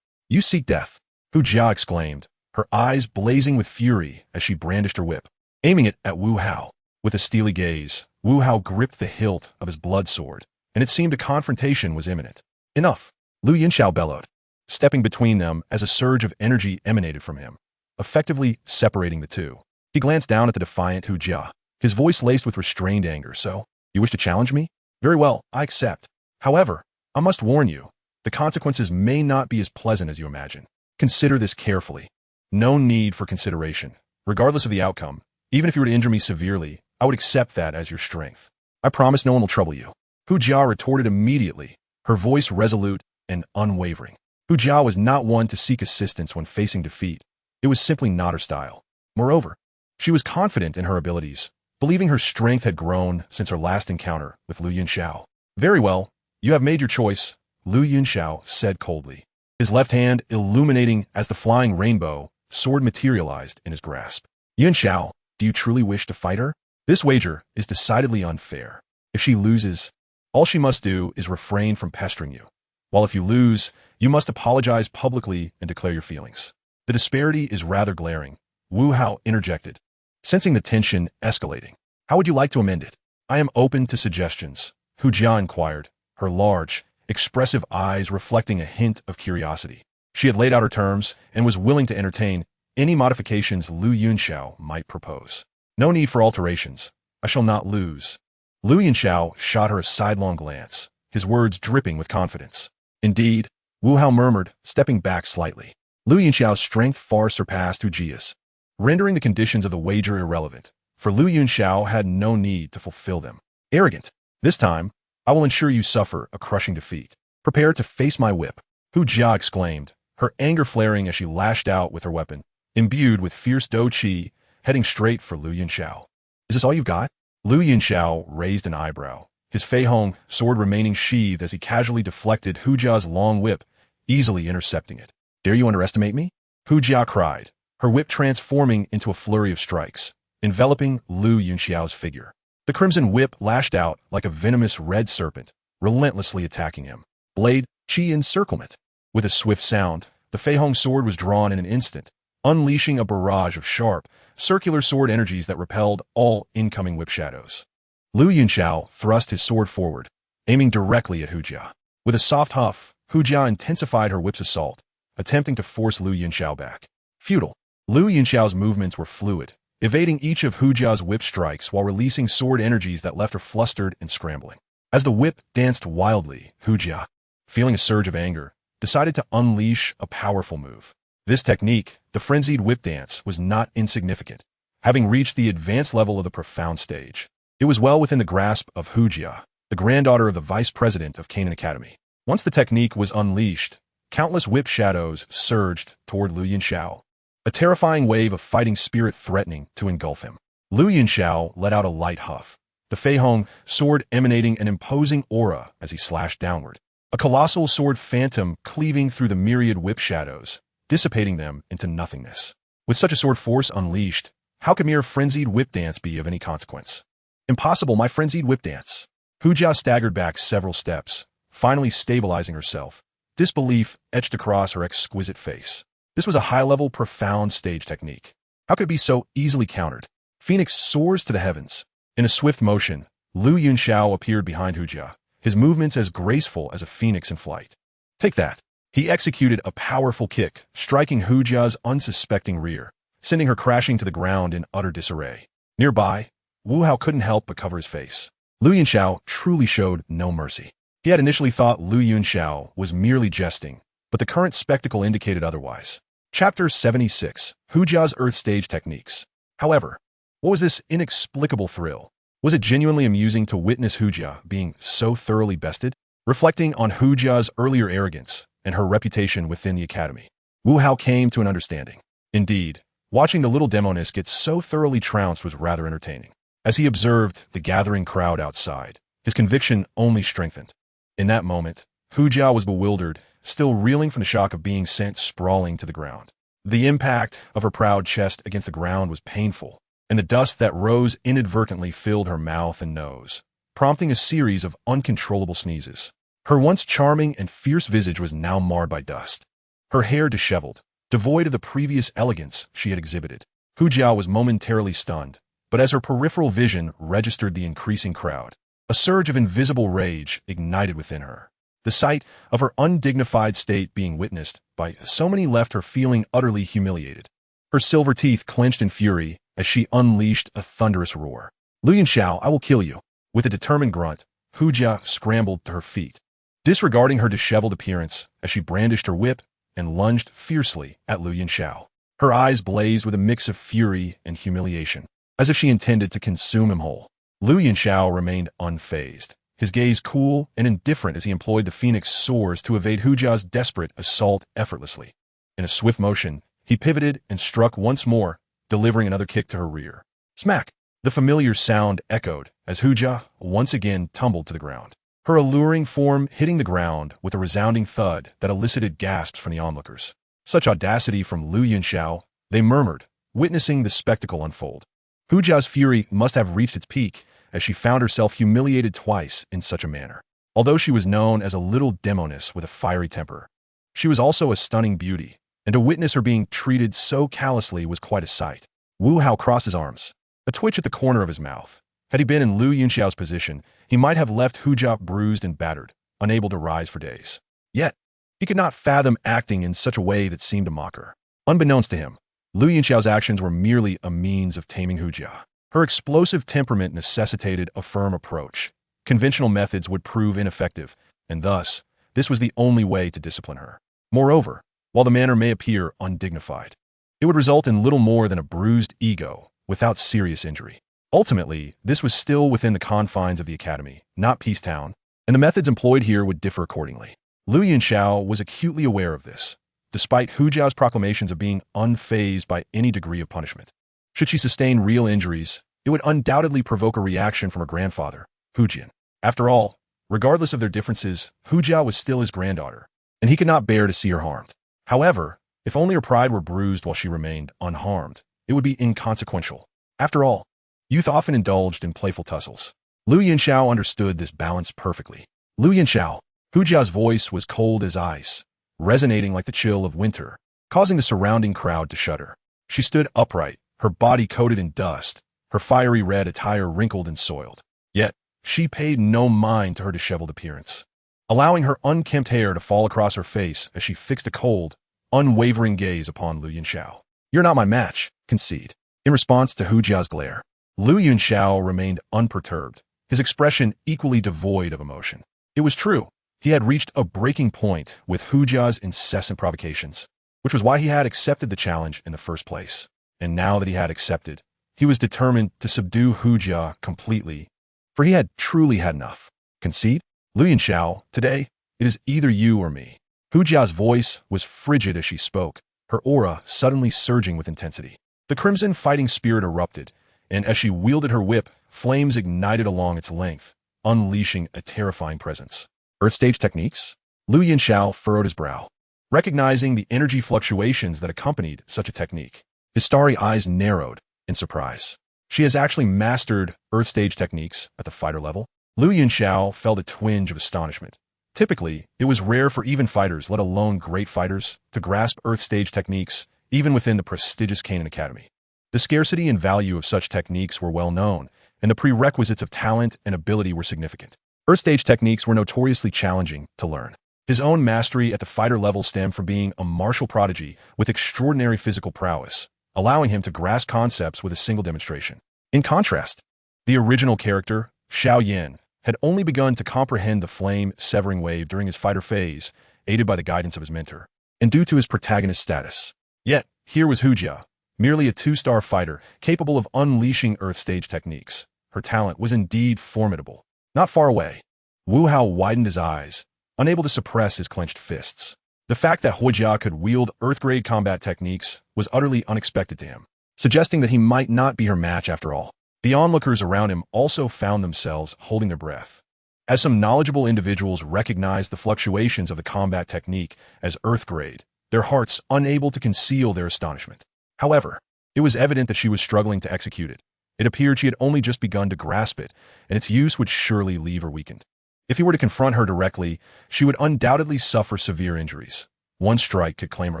you seek death, Hu Jia exclaimed, her eyes blazing with fury as she brandished her whip, aiming it at Wu Hao. With a steely gaze, Wu Hao gripped the hilt of his blood sword, and it seemed a confrontation was imminent. Enough, Lu Yunxiao bellowed, stepping between them as a surge of energy emanated from him, effectively separating the two. He glanced down at the defiant Hu Jia, his voice laced with restrained anger. So, you wish to challenge me? Very well, I accept. However, I must warn you, the consequences may not be as pleasant as you imagine. Consider this carefully. No need for consideration. Regardless of the outcome, even if you were to injure me severely, I would accept that as your strength. I promise no one will trouble you. Hu Jia retorted immediately, her voice resolute and unwavering. Hu Jia was not one to seek assistance when facing defeat. It was simply not her style. Moreover, she was confident in her abilities, believing her strength had grown since her last encounter with Lu Yunxiao. Very well, you have made your choice, Lu Yunxiao said coldly, his left hand illuminating as the flying rainbow sword materialized in his grasp. Yunxiao, do you truly wish to fight her? This wager is decidedly unfair. If she loses, all she must do is refrain from pestering you, while if you lose, you must apologize publicly and declare your feelings. The disparity is rather glaring, Wu Hao interjected, sensing the tension escalating. How would you like to amend it? I am open to suggestions, Hu Jia inquired, her large, expressive eyes reflecting a hint of curiosity. She had laid out her terms and was willing to entertain any modifications Lu Yunxiao might propose. No need for alterations. I shall not lose. Lu Yunxiao shot her a sidelong glance, his words dripping with confidence. Indeed, Wu Hao murmured, stepping back slightly. Lu Yunxiao's strength far surpassed Hu Jia's, rendering the conditions of the wager irrelevant, for Lu Yunxiao had no need to fulfill them. Arrogant. This time, I will ensure you suffer a crushing defeat. Prepare to face my whip, Hu Jia exclaimed, her anger flaring as she lashed out with her weapon, imbued with fierce Douqi, heading straight for Lu Yunxiao. Is this all you've got? Lu Yunxiao raised an eyebrow, his Fei Hong sword remaining sheathed as he casually deflected Hu Jia's long whip, easily intercepting it. Dare you underestimate me? Hu Jia cried, her whip transforming into a flurry of strikes, enveloping Lu Yunxiao's figure. The crimson whip lashed out like a venomous red serpent, relentlessly attacking him. Blade, chi encirclement. With a swift sound, the Fei Hong sword was drawn in an instant, unleashing a barrage of sharp, circular sword energies that repelled all incoming whip shadows. Lu Yunxiao thrust his sword forward, aiming directly at Hu Jia. With a soft huff, Hu Jia intensified her whip's assault, attempting to force Lu Yunxiao back. Futile. Lu Yunxiao's movements were fluid, evading each of Hu Jia's whip strikes while releasing sword energies that left her flustered and scrambling. As the whip danced wildly, Hu Jia, feeling a surge of anger, decided to unleash a powerful move. This technique, the frenzied whip dance, was not insignificant, having reached the advanced level of the profound stage. It was well within the grasp of Hu Jia, the granddaughter of the vice president of Canaan Academy. Once the technique was unleashed, countless whip shadows surged toward Lu Yunxiao, a terrifying wave of fighting spirit threatening to engulf him. Lu Yunxiao let out a light huff, the Fei Hong sword emanating an imposing aura as he slashed downward. A colossal sword phantom cleaving through the myriad whip shadows, dissipating them into nothingness. With such a sword force unleashed, how could mere frenzied whip dance be of any consequence? Impossible, my frenzied whip dance. Hu Jia staggered back several steps, finally stabilizing herself, disbelief etched across her exquisite face. This was a high-level, profound stage technique. How could it be so easily countered? Phoenix soars to the heavens. In a swift motion, Lu Yunxiao appeared behind Hu Jia, his movements as graceful as a phoenix in flight. Take that. He executed a powerful kick, striking Hu Jia's unsuspecting rear, sending her crashing to the ground in utter disarray. Nearby, Wu Hao couldn't help but cover his face. Lu Yunxiao truly showed no mercy. He had initially thought Lu Yunxiao was merely jesting, but the current spectacle indicated otherwise. Chapter 76, Hujia's Earth Stage Techniques. However, what was this inexplicable thrill? Was it genuinely amusing to witness Hujia being so thoroughly bested? Reflecting on Hujia's earlier arrogance and her reputation within the academy, Wu Hao came to an understanding. Indeed, watching the little demoness get so thoroughly trounced was rather entertaining. As he observed the gathering crowd outside, his conviction only strengthened. In that moment, Hujia was bewildered, still reeling from the shock of being sent sprawling to the ground. The impact of her proud chest against the ground was painful, and the dust that rose inadvertently filled her mouth and nose, prompting a series of uncontrollable sneezes. Her once charming and fierce visage was now marred by dust. Her hair disheveled, devoid of the previous elegance she had exhibited. Hujia was momentarily stunned, but as her peripheral vision registered the increasing crowd, a surge of invisible rage ignited within her. The sight of her undignified state being witnessed by so many left her feeling utterly humiliated. Her silver teeth clenched in fury as she unleashed a thunderous roar. Lu Yunxiao, I will kill you. With a determined grunt, Hujia scrambled to her feet, disregarding her disheveled appearance as she brandished her whip and lunged fiercely at Lu Yunxiao. Her eyes blazed with a mix of fury and humiliation, as if she intended to consume him whole. Lu Yunxiao remained unfazed, his gaze cool and indifferent as he employed the phoenix soars to evade Hujia's desperate assault effortlessly. In a swift motion, he pivoted and struck once more, delivering another kick to her rear. Smack! The familiar sound echoed as Hujia once again tumbled to the ground, her alluring form hitting the ground with a resounding thud that elicited gasps from the onlookers. Such audacity from Lu Yunxiao, they murmured, witnessing the spectacle unfold. Hujia's fury must have reached its peak as she found herself humiliated twice in such a manner. Although she was known as a little demoness with a fiery temper, she was also a stunning beauty, and to witness her being treated so callously was quite a sight. Wu Hao crossed his arms, a twitch at the corner of his mouth. Had he been in Lu Yunxiao's position, he might have left Hujia bruised and battered, unable to rise for days. Yet, he could not fathom acting in such a way that seemed to mock her. Unbeknownst to him, Lu Yunxiao's actions were merely a means of taming Hujia. Her explosive temperament necessitated a firm approach. Conventional methods would prove ineffective, and thus, this was the only way to discipline her. Moreover, while the manner may appear undignified, it would result in little more than a bruised ego without serious injury. Ultimately, this was still within the confines of the academy, not Peacetown, and the methods employed here would differ accordingly. Lu Yunxiao was acutely aware of this, despite Hujia's proclamations of being unfazed by any degree of punishment. Should she sustain real injuries, it would undoubtedly provoke a reaction from her grandfather, Hujian. After all, regardless of their differences, Hujia was still his granddaughter, and he could not bear to see her harmed. However, if only her pride were bruised while she remained unharmed, it would be inconsequential. After all, youth often indulged in playful tussles. Lu Yunxiao understood this balance perfectly. Lu Yunxiao, Hujia's voice was cold as ice, resonating like the chill of winter, causing the surrounding crowd to shudder. She stood upright, her body coated in dust, her fiery red attire wrinkled and soiled. Yet, she paid no mind to her disheveled appearance, allowing her unkempt hair to fall across her face as she fixed a cold, unwavering gaze upon Lu Yunxiao. You're not my match, concede. In response to Hujia's glare, Lu Yunxiao remained unperturbed, his expression equally devoid of emotion. It was true, he had reached a breaking point with Hujia's incessant provocations, which was why he had accepted the challenge in the first place. And now that he had accepted, he was determined to subdue Hujia completely, for he had truly had enough. Concede? Lu Yunxiao, today, it is either you or me. Hujia's voice was frigid as she spoke, her aura suddenly surging with intensity. The crimson fighting spirit erupted, and as she wielded her whip, flames ignited along its length, unleashing a terrifying presence. Earth stage techniques? Lu Yunxiao furrowed his brow, recognizing the energy fluctuations that accompanied such a technique. His starry eyes narrowed in surprise. She has actually mastered Earth stage techniques at the fighter level? Lu Yunxiao felt a twinge of astonishment. Typically, it was rare for even fighters, let alone great fighters, to grasp Earth stage techniques, even within the prestigious Canaan Academy. The scarcity and value of such techniques were well known, and the prerequisites of talent and ability were significant. Earth stage techniques were notoriously challenging to learn. His own mastery at the fighter level stemmed from being a martial prodigy with extraordinary physical prowess, allowing him to grasp concepts with a single demonstration. In contrast, the original character, Xiao Yan, had only begun to comprehend the flame-severing wave during his fighter phase, aided by the guidance of his mentor, and due to his protagonist status. Yet, here was Hujia, merely a 2-star fighter, capable of unleashing Earth stage techniques. Her talent was indeed formidable. Not far away, Wu Hao widened his eyes, unable to suppress his clenched fists. The fact that Hujia could wield Earth-grade combat techniques was utterly unexpected to him, suggesting that he might not be her match after all. The onlookers around him also found themselves holding their breath, as some knowledgeable individuals recognized the fluctuations of the combat technique as Earth-grade, their hearts unable to conceal their astonishment. However, it was evident that she was struggling to execute it. It appeared she had only just begun to grasp it, and its use would surely leave her weakened. If he were to confront her directly, she would undoubtedly suffer severe injuries. One strike could claim her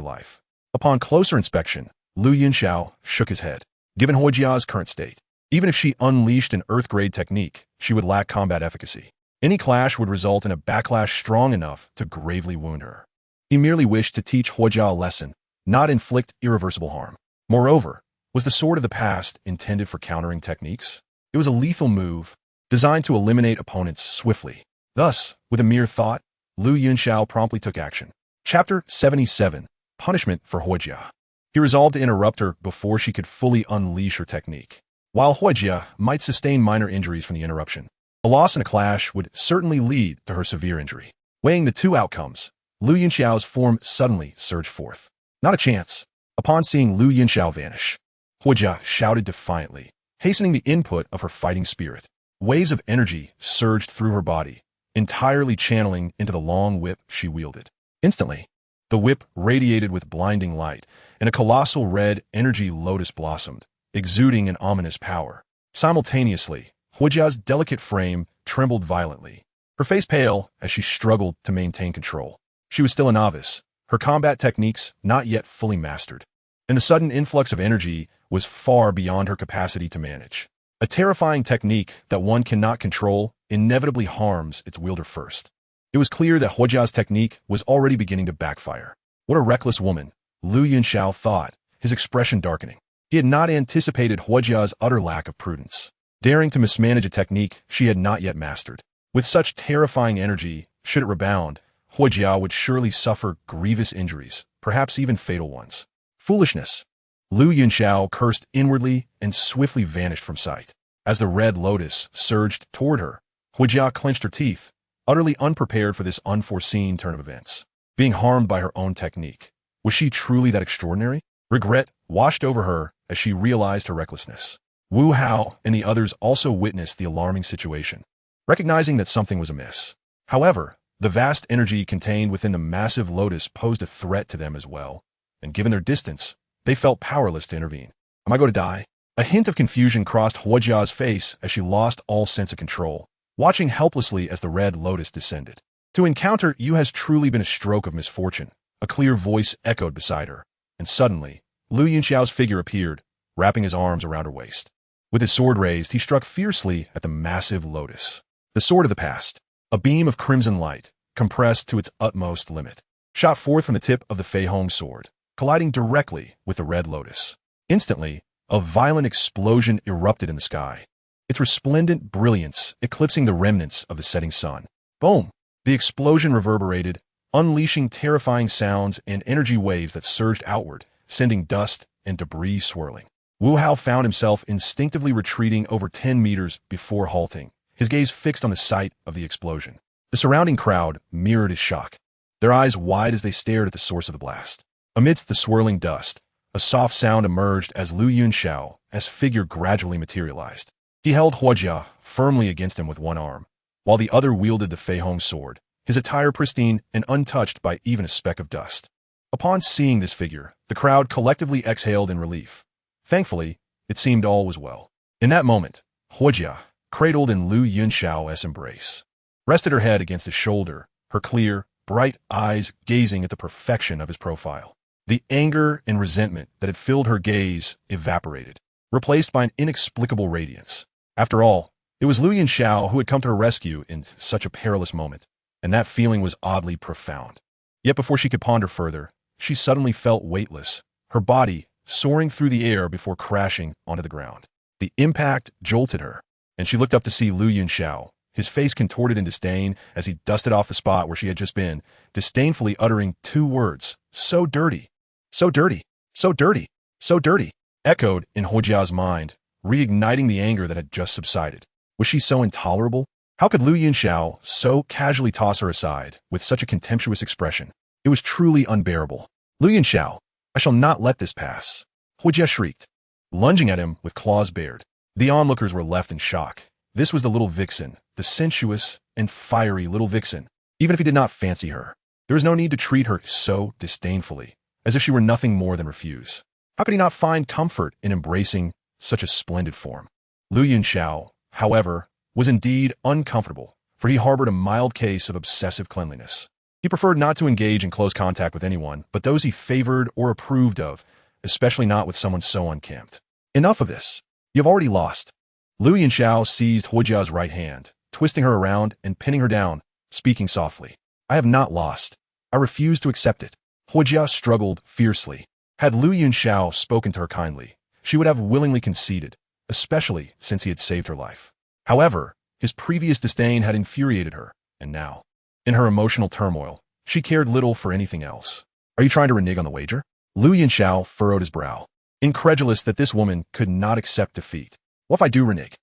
life. Upon closer inspection, Lu Yunxiao shook his head. Given Huijia's current state, even if she unleashed an Earth-grade technique, she would lack combat efficacy. Any clash would result in a backlash strong enough to gravely wound her. He merely wished to teach Huijia a lesson, not inflict irreversible harm. Moreover, was the sword of the past intended for countering techniques? It was a lethal move, designed to eliminate opponents swiftly. Thus, with a mere thought, Lu Yunxiao promptly took action. Chapter 77, Punishment for Huijia. He resolved to interrupt her before she could fully unleash her technique. While Huijia might sustain minor injuries from the interruption, a loss in a clash would certainly lead to her severe injury. Weighing the two outcomes, Lu Yunxiao's form suddenly surged forth. Not a chance. Upon seeing Lu Yunxiao vanish, Huijia shouted defiantly, hastening the input of her fighting spirit. Waves of energy surged through her body, entirely channeling into the long whip she wielded. Instantly, the whip radiated with blinding light, and a colossal red energy lotus blossomed, exuding an ominous power. Simultaneously, Huijia's delicate frame trembled violently, her face pale as she struggled to maintain control. She was still a novice, her combat techniques not yet fully mastered, and the sudden influx of energy was far beyond her capacity to manage. A terrifying technique that one cannot control inevitably harms its wielder first. It was clear that Huijia's technique was already beginning to backfire. What a reckless woman, Lu Yunxiao thought, his expression darkening. He had not anticipated Huijia's utter lack of prudence, daring to mismanage a technique she had not yet mastered. With such terrifying energy, should it rebound, Huijia would surely suffer grievous injuries, perhaps even fatal ones. Foolishness. Lu Yunxiao cursed inwardly and swiftly vanished from sight. As the red lotus surged toward her, Huijia clenched her teeth, utterly unprepared for this unforeseen turn of events. Being harmed by her own technique. Was she truly that extraordinary? Regret washed over her as she realized her recklessness. Wu Hao and the others also witnessed the alarming situation, recognizing that something was amiss. However, the vast energy contained within the massive lotus posed a threat to them as well, and given their distance, they felt powerless to intervene. Am I going to die? A hint of confusion crossed Huijia's face as she lost all sense of control, watching helplessly as the red lotus descended. To encounter you has truly been a stroke of misfortune, a clear voice echoed beside her, and suddenly, Lu Yunxiao's figure appeared, wrapping his arms around her waist. With his sword raised, he struck fiercely at the massive lotus. The sword of the past, a beam of crimson light, compressed to its utmost limit, shot forth from the tip of the Fei Hong sword, colliding directly with the red lotus. Instantly, a violent explosion erupted in the sky, its resplendent brilliance eclipsing the remnants of the setting sun. Boom! The explosion reverberated, unleashing terrifying sounds and energy waves that surged outward, sending dust and debris swirling. Wu Hao found himself instinctively retreating over 10 meters before halting, his gaze fixed on the site of the explosion. The surrounding crowd mirrored his shock, their eyes wide as they stared at the source of the blast. Amidst the swirling dust, a soft sound emerged as Lu Yunxiao's figure gradually materialized. He held Huijia firmly against him with one arm, while the other wielded the Fei Hong sword, his attire pristine and untouched by even a speck of dust. Upon seeing this figure, the crowd collectively exhaled in relief. Thankfully, it seemed all was well. In that moment, Huijia, cradled in Lu Yunxiao's embrace, rested her head against his shoulder, her clear, bright eyes gazing at the perfection of his profile. The anger and resentment that had filled her gaze evaporated, replaced by an inexplicable radiance. After all, it was Lu Yunxiao who had come to her rescue in such a perilous moment, and that feeling was oddly profound. Yet before she could ponder further, she suddenly felt weightless, her body soaring through the air before crashing onto the ground. The impact jolted her, and she looked up to see Lu Yunxiao, his face contorted in disdain as he dusted off the spot where she had just been, disdainfully uttering two words, "So dirty, so dirty, so dirty, so dirty," echoed in Huojia's mind, reigniting the anger that had just subsided. Was she so intolerable? How could Lu Yunxiao so casually toss her aside with such a contemptuous expression? It was truly unbearable. "Lu Yunxiao, I shall not let this pass," Huojia shrieked, lunging at him with claws bared. The onlookers were left in shock. This was the little vixen, the sensuous and fiery little vixen. Even if he did not fancy her, there was no need to treat her so disdainfully, as if she were nothing more than refuse. How could he not find comfort in embracing such a splendid form? Lu Yunxiao, however, was indeed uncomfortable, for he harbored a mild case of obsessive cleanliness. He preferred not to engage in close contact with anyone but those he favored or approved of, especially not with someone so unkempt. Enough of this. You have already lost. Lu Yunxiao seized Huojia's right hand, twisting her around and pinning her down, speaking softly. "I have not lost. I refuse to accept it." Huojia struggled fiercely. Had Lu Yunxiao spoken to her kindly, she would have willingly conceded, especially since he had saved her life. However, his previous disdain had infuriated her, and now, in her emotional turmoil, she cared little for anything else. "Are you trying to renege on the wager?" Lu Yunxiao furrowed his brow, incredulous that this woman could not accept defeat. "What if I do renege?"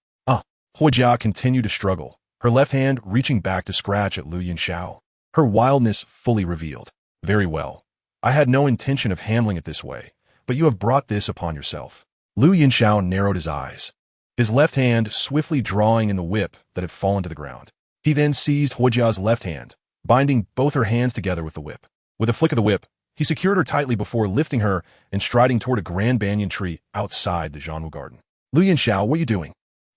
Huojia continued to struggle, her left hand reaching back to scratch at Lu Yunxiao, her wildness fully revealed. "Very well. I had no intention of handling it this way, but you have brought this upon yourself." Lu Yunxiao narrowed his eyes, his left hand swiftly drawing in the whip that had fallen to the ground. He then seized Huojia's left hand, binding both her hands together with the whip. With a flick of the whip, he secured her tightly before lifting her and striding toward a grand banyan tree outside the Zhanwu garden. "Lu Yunxiao, what are you doing?"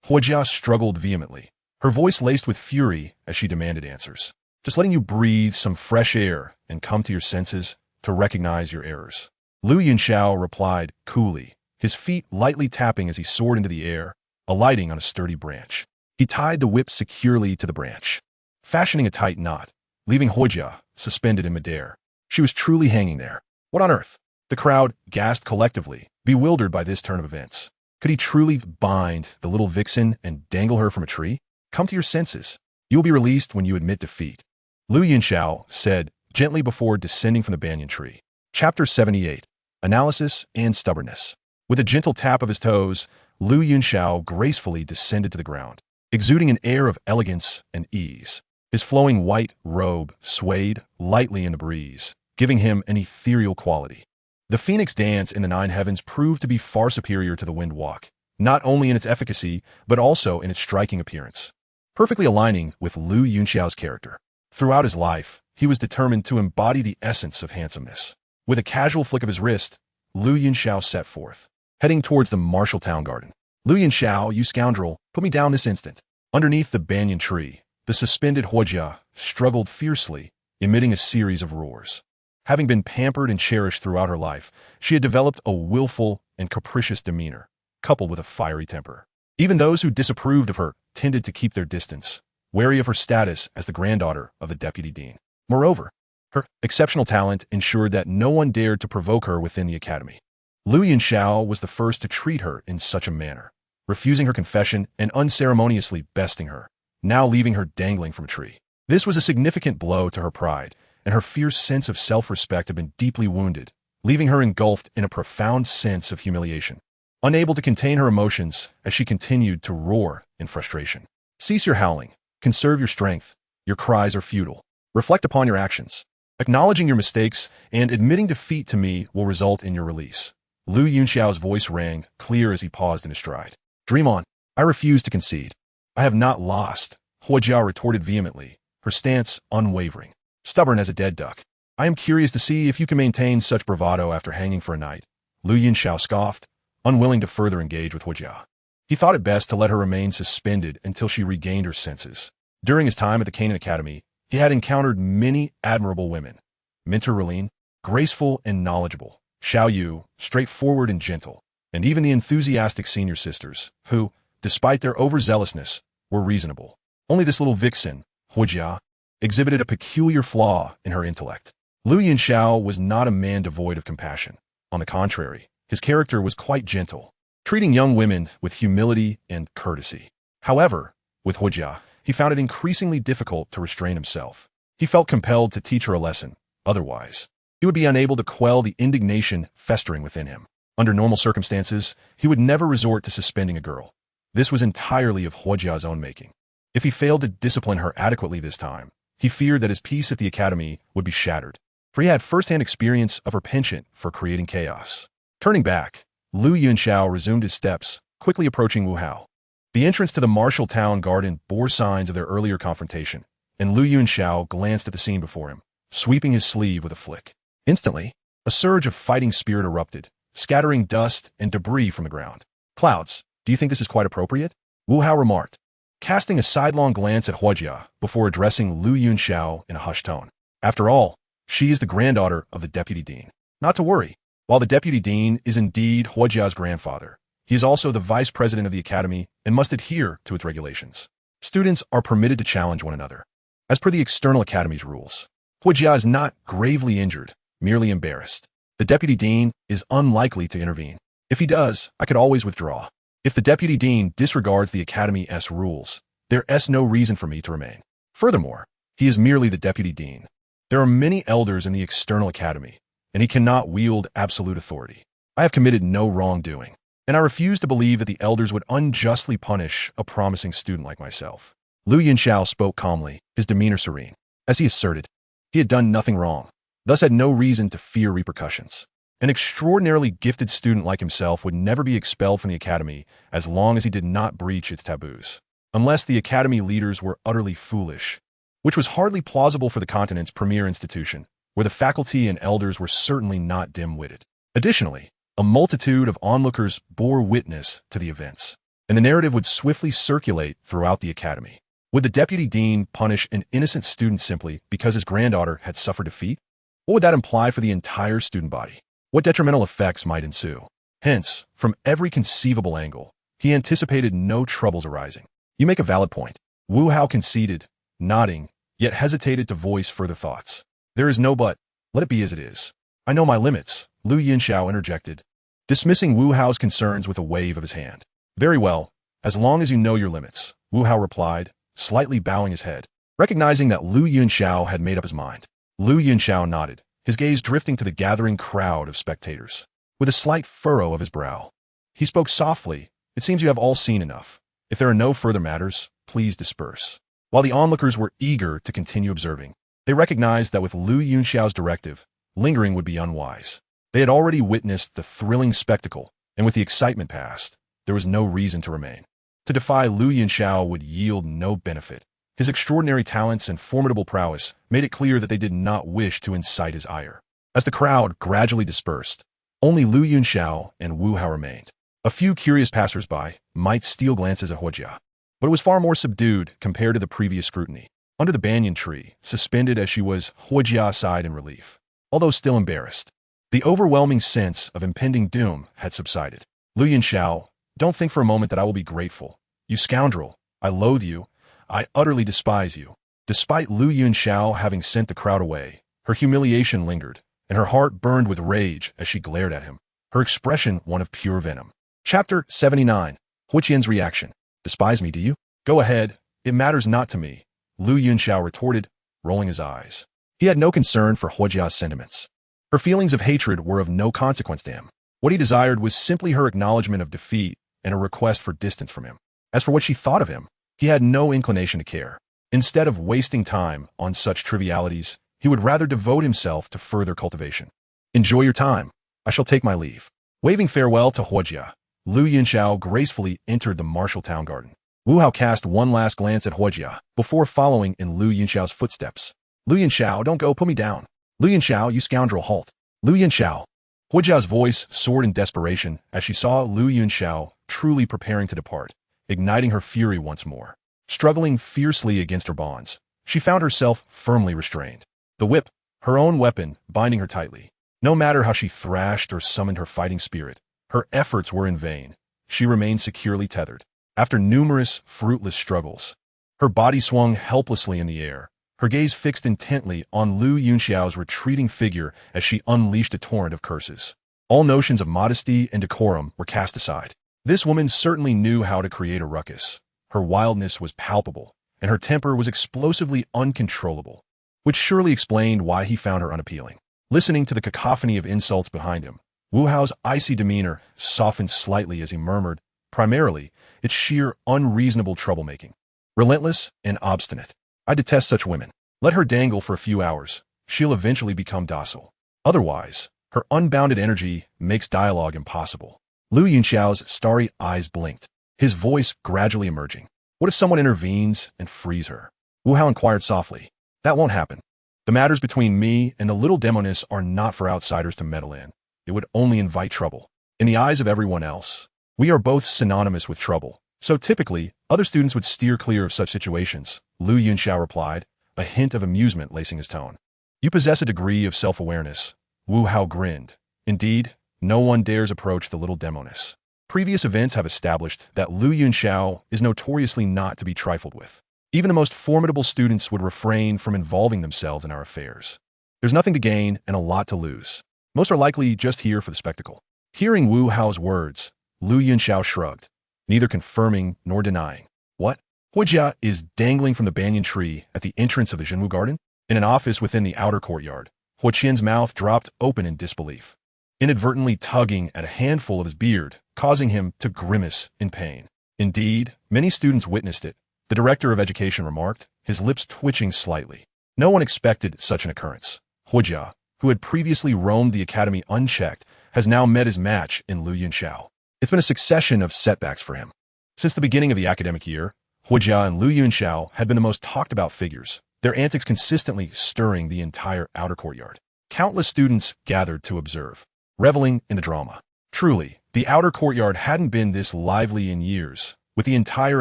Huojia struggled vehemently, her voice laced with fury as she demanded answers. "Just letting you breathe some fresh air and come to your senses to recognize your errors." Lu Yunxiao replied coolly, his feet lightly tapping as he soared into the air, alighting on a sturdy branch. He tied the whip securely to the branch, fashioning a tight knot, leaving Huojia suspended in midair. She was truly hanging there. What on earth? The crowd gasped collectively, bewildered by this turn of events. Could he truly bind the little vixen and dangle her from a tree? "Come to your senses. You will be released when you admit defeat," Lu Yunxiao said gently before descending from the banyan tree. Chapter 78. Analysis and Stubbornness. With a gentle tap of his toes, Lu Yunxiao gracefully descended to the ground, exuding an air of elegance and ease. His flowing white robe swayed lightly in the breeze, giving him an ethereal quality. The Phoenix dance in the Nine Heavens proved to be far superior to the Wind Walk, not only in its efficacy, but also in its striking appearance, perfectly aligning with Lu Yunxiao's character. Throughout his life, he was determined to embody the essence of handsomeness. With a casual flick of his wrist, Lu Yunxiao set forth, heading towards the Marshalltown garden. "Lu Yunxiao, you scoundrel, put me down this instant." Underneath the banyan tree, the suspended Huojia struggled fiercely, emitting a series of roars. Having been pampered and cherished throughout her life, she had developed a willful and capricious demeanor, coupled with a fiery temper. Even those who disapproved of her tended to keep their distance, wary of her status as the granddaughter of the deputy dean. Moreover, her exceptional talent ensured that no one dared to provoke her within the academy. Lu Yunxiao was the first to treat her in such a manner, refusing her confession and unceremoniously besting her, now leaving her dangling from a tree. This was a significant blow to her pride, and her fierce sense of self-respect had been deeply wounded, leaving her engulfed in a profound sense of humiliation, unable to contain her emotions as she continued to roar in frustration. "Cease your howling. Conserve your strength. Your cries are futile. Reflect upon your actions. Acknowledging your mistakes and admitting defeat to me will result in your release." Lu Yunxiao's voice rang clear as he paused in his stride. "Dream on. I refuse to concede." "I have not lost," Huojia retorted vehemently, her stance unwavering, stubborn as a dead duck. "I am curious to see if you can maintain such bravado after hanging for a night." Lu Yunxiao scoffed, unwilling to further engage with Huojia. He thought it best to let her remain suspended until she regained her senses. During his time at the Canaan Academy, he had encountered many admirable women. Mentor Relene, graceful and knowledgeable; Xiao Yu, straightforward and gentle; and even the enthusiastic senior sisters, who, despite their overzealousness, were reasonable. Only this little vixen, Huojia, exhibited a peculiar flaw in her intellect. Lu Yunxiao was not a man devoid of compassion. On the contrary, his character was quite gentle, treating young women with humility and courtesy. However, with Huojia, he found it increasingly difficult to restrain himself. He felt compelled to teach her a lesson. Otherwise, he would be unable to quell the indignation festering within him. Under normal circumstances, he would never resort to suspending a girl. This was entirely of Huojia's own making. If he failed to discipline her adequately this time, he feared that his peace at the academy would be shattered, for he had first-hand experience of her penchant for creating chaos. Turning back, Lu Yunxiao resumed his steps, quickly approaching Wu Hao. The entrance to the martial town garden bore signs of their earlier confrontation, and Lu Yunxiao glanced at the scene before him, sweeping his sleeve with a flick. Instantly, a surge of fighting spirit erupted, scattering dust and debris from the ground. "Clouds, do you think this is quite appropriate?" Wu Hao remarked, casting a sidelong glance at Huojia before addressing Lu Yunxiao in a hushed tone. After all, she is the granddaughter of the deputy dean. Not to worry. While the deputy dean is indeed Huojia's grandfather, he is also the vice president of the academy and must adhere to its regulations. Students are permitted to challenge one another, as per the external academy's rules. Huojia is not gravely injured, merely embarrassed. The deputy dean is unlikely to intervene. If he does, I could always withdraw. If the deputy dean disregards the academy's rules, there's no reason for me to remain. Furthermore, he is merely the deputy dean. There are many elders in the external academy, and he cannot wield absolute authority. I have committed no wrongdoing, and I refuse to believe that the elders would unjustly punish a promising student like myself. Lu Yunxiao spoke calmly, his demeanor serene. As he asserted, he had done nothing wrong, thus had no reason to fear repercussions. An extraordinarily gifted student like himself would never be expelled from the academy as long as he did not breach its taboos, unless the academy leaders were utterly foolish, which was hardly plausible for the continent's premier institution, where the faculty and elders were certainly not dim-witted. Additionally, a multitude of onlookers bore witness to the events, and the narrative would swiftly circulate throughout the academy. Would the deputy dean punish an innocent student simply because his granddaughter had suffered defeat? What would that imply for the entire student body? What detrimental effects might ensue? Hence, from every conceivable angle, he anticipated no troubles arising. You make a valid point. Wu Hao conceded, nodding, yet hesitated to voice further thoughts. There is no but. Let it be as it is. I know my limits, Lu Yunxiao interjected, dismissing Wu Hao's concerns with a wave of his hand. Very well, as long as you know your limits, Wu Hao replied, slightly bowing his head, recognizing that Lu Yunxiao had made up his mind. Lu Yunxiao nodded, his gaze drifting to the gathering crowd of spectators, with a slight furrow of his brow. He spoke softly, "It seems you have all seen enough. If there are no further matters, please disperse." While the onlookers were eager to continue observing, they recognized that with Lu Yunxiao's directive, lingering would be unwise. They had already witnessed the thrilling spectacle, and with the excitement past, there was no reason to remain. To defy Lu Yunxiao would yield no benefit. His extraordinary talents and formidable prowess made it clear that they did not wish to incite his ire. As the crowd gradually dispersed, only Lu Yunxiao and Wu Hao remained. A few curious passers-by might steal glances at Huojia, but it was far more subdued compared to the previous scrutiny. Under the banyan tree, suspended as she was, Huojia sighed in relief. Although still embarrassed, the overwhelming sense of impending doom had subsided. Lu Yunxiao, don't think for a moment that I will be grateful. You scoundrel, I loathe you. I utterly despise you. Despite Lu Yunxiao having sent the crowd away, her humiliation lingered, and her heart burned with rage as she glared at him, her expression one of pure venom. Chapter 79. Huoqian's reaction. Despise me, do you? Go ahead, it matters not to me, Lu Yunxiao retorted, rolling his eyes. He had no concern for Huojia's sentiments. Her feelings of hatred were of no consequence to him. What he desired was simply her acknowledgement of defeat and a request for distance from him. As for what she thought of him, he had no inclination to care. Instead of wasting time on such trivialities, he would rather devote himself to further cultivation. Enjoy your time. I shall take my leave. Waving farewell to Huojia, Lu Yunxiao gracefully entered the martial town garden. Wu Hao cast one last glance at Huojia before following in Lu Yunxiao's footsteps. Lu Yunxiao, don't go, put me down. Lu Yunxiao, you scoundrel, halt. Lu Yunxiao. Huojia's voice soared in desperation as she saw Lu Yunxiao truly preparing to depart, igniting her fury once more. Struggling fiercely against her bonds, she found herself firmly restrained. The whip, her own weapon, binding her tightly. No matter how she thrashed or summoned her fighting spirit, her efforts were in vain. She remained securely tethered. After numerous fruitless struggles, her body swung helplessly in the air, her gaze fixed intently on Lu Yunxiao's retreating figure as she unleashed a torrent of curses. All notions of modesty and decorum were cast aside. This woman certainly knew how to create a ruckus. Her wildness was palpable, and her temper was explosively uncontrollable, which surely explained why he found her unappealing. Listening to the cacophony of insults behind him, Wu Hao's icy demeanor softened slightly as he murmured, primarily, it's sheer unreasonable troublemaking. Relentless and obstinate. I detest such women. Let her dangle for a few hours. She'll eventually become docile. Otherwise, her unbounded energy makes dialogue impossible. Lu Yunxiao's starry eyes blinked, his voice gradually emerging. What if someone intervenes and frees her? Wu Hao inquired softly. That won't happen. The matters between me and the little demoness are not for outsiders to meddle in. It would only invite trouble. In the eyes of everyone else, we are both synonymous with trouble. So typically, other students would steer clear of such situations, Lu Yunxiao replied, a hint of amusement lacing his tone. You possess a degree of self-awareness. Wu Hao grinned. Indeed, no one dares approach the little demoness. Previous events have established that Lu Yunxiao is notoriously not to be trifled with. Even the most formidable students would refrain from involving themselves in our affairs. There's nothing to gain and a lot to lose. Most are likely just here for the spectacle. Hearing Wu Hao's words, Lu Yunxiao shrugged, neither confirming nor denying. What? Huijia is dangling from the banyan tree at the entrance of the Zhenwu garden? In an office within the outer courtyard, Huo Qian's mouth dropped open in disbelief, inadvertently tugging at a handful of his beard, causing him to grimace in pain. Indeed, many students witnessed it. The director of education remarked, his lips twitching slightly. No one expected such an occurrence. Huijia, who had previously roamed the academy unchecked, has now met his match in Lu Yunxiao. It's been a succession of setbacks for him. Since the beginning of the academic year, Huijia and Lu Yunxiao had been the most talked about figures, their antics consistently stirring the entire outer courtyard. Countless students gathered to observe, reveling in the drama. Truly, the outer courtyard hadn't been this lively in years, with the entire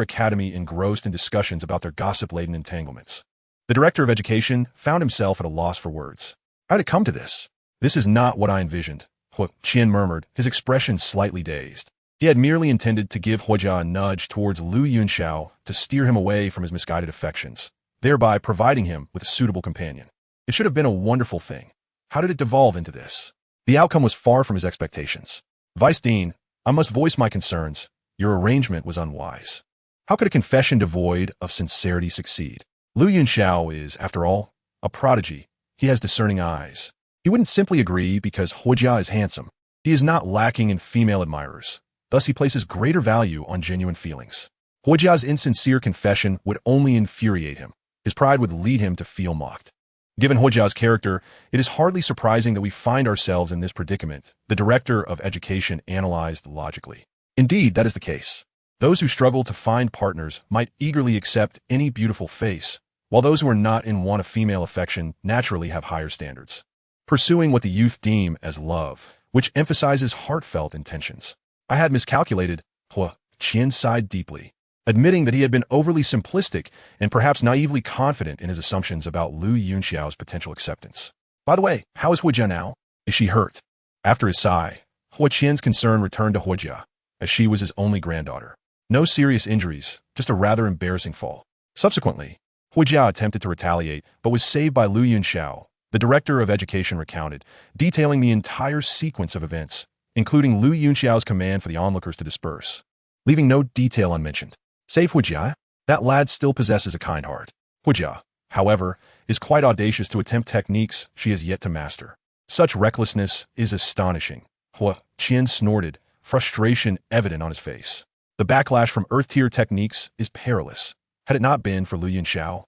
academy engrossed in discussions about their gossip-laden entanglements. The director of education found himself at a loss for words. How did it come to this? This is not what I envisioned, Huo Qian murmured, his expression slightly dazed. He had merely intended to give Huijia a nudge towards Lu Yunxiao to steer him away from his misguided affections, thereby providing him with a suitable companion. It should have been a wonderful thing. How did it devolve into this? The outcome was far from his expectations. Vice Dean, I must voice my concerns. Your arrangement was unwise. How could a confession devoid of sincerity succeed? Lu Yunxiao is, after all, a prodigy. He has discerning eyes. He wouldn't simply agree because Huijia is handsome. He is not lacking in female admirers. Thus he places greater value on genuine feelings. Huijia's insincere confession would only infuriate him. His pride would lead him to feel mocked. Given Huijia's character, it is hardly surprising that we find ourselves in this predicament, the director of education analyzed logically. Indeed, that is the case. Those who struggle to find partners might eagerly accept any beautiful face, while those who are not in want of female affection naturally have higher standards, pursuing what the youth deem as love, which emphasizes heartfelt intentions. I had miscalculated, Huo Qian sighed deeply, admitting that he had been overly simplistic and perhaps naively confident in his assumptions about Lu Yunxiao's potential acceptance. By the way, how is Huijia now? Is she hurt? After his sigh, Huo Qian's concern returned to Huijia, as she was his only granddaughter. No serious injuries, just a rather embarrassing fall. Subsequently, Huijia attempted to retaliate, but was saved by Lu Yunxiao, the director of education recounted, detailing the entire sequence of events, including Lu Yunxiao's command for the onlookers to disperse, leaving no detail unmentioned. Save Huijia, that lad still possesses a kind heart. Huijia, however, is quite audacious to attempt techniques she has yet to master. Such recklessness is astonishing. Huo Qian snorted, frustration evident on his face. The backlash from Earth-tier techniques is perilous. Had it not been for Lu Yunxiao,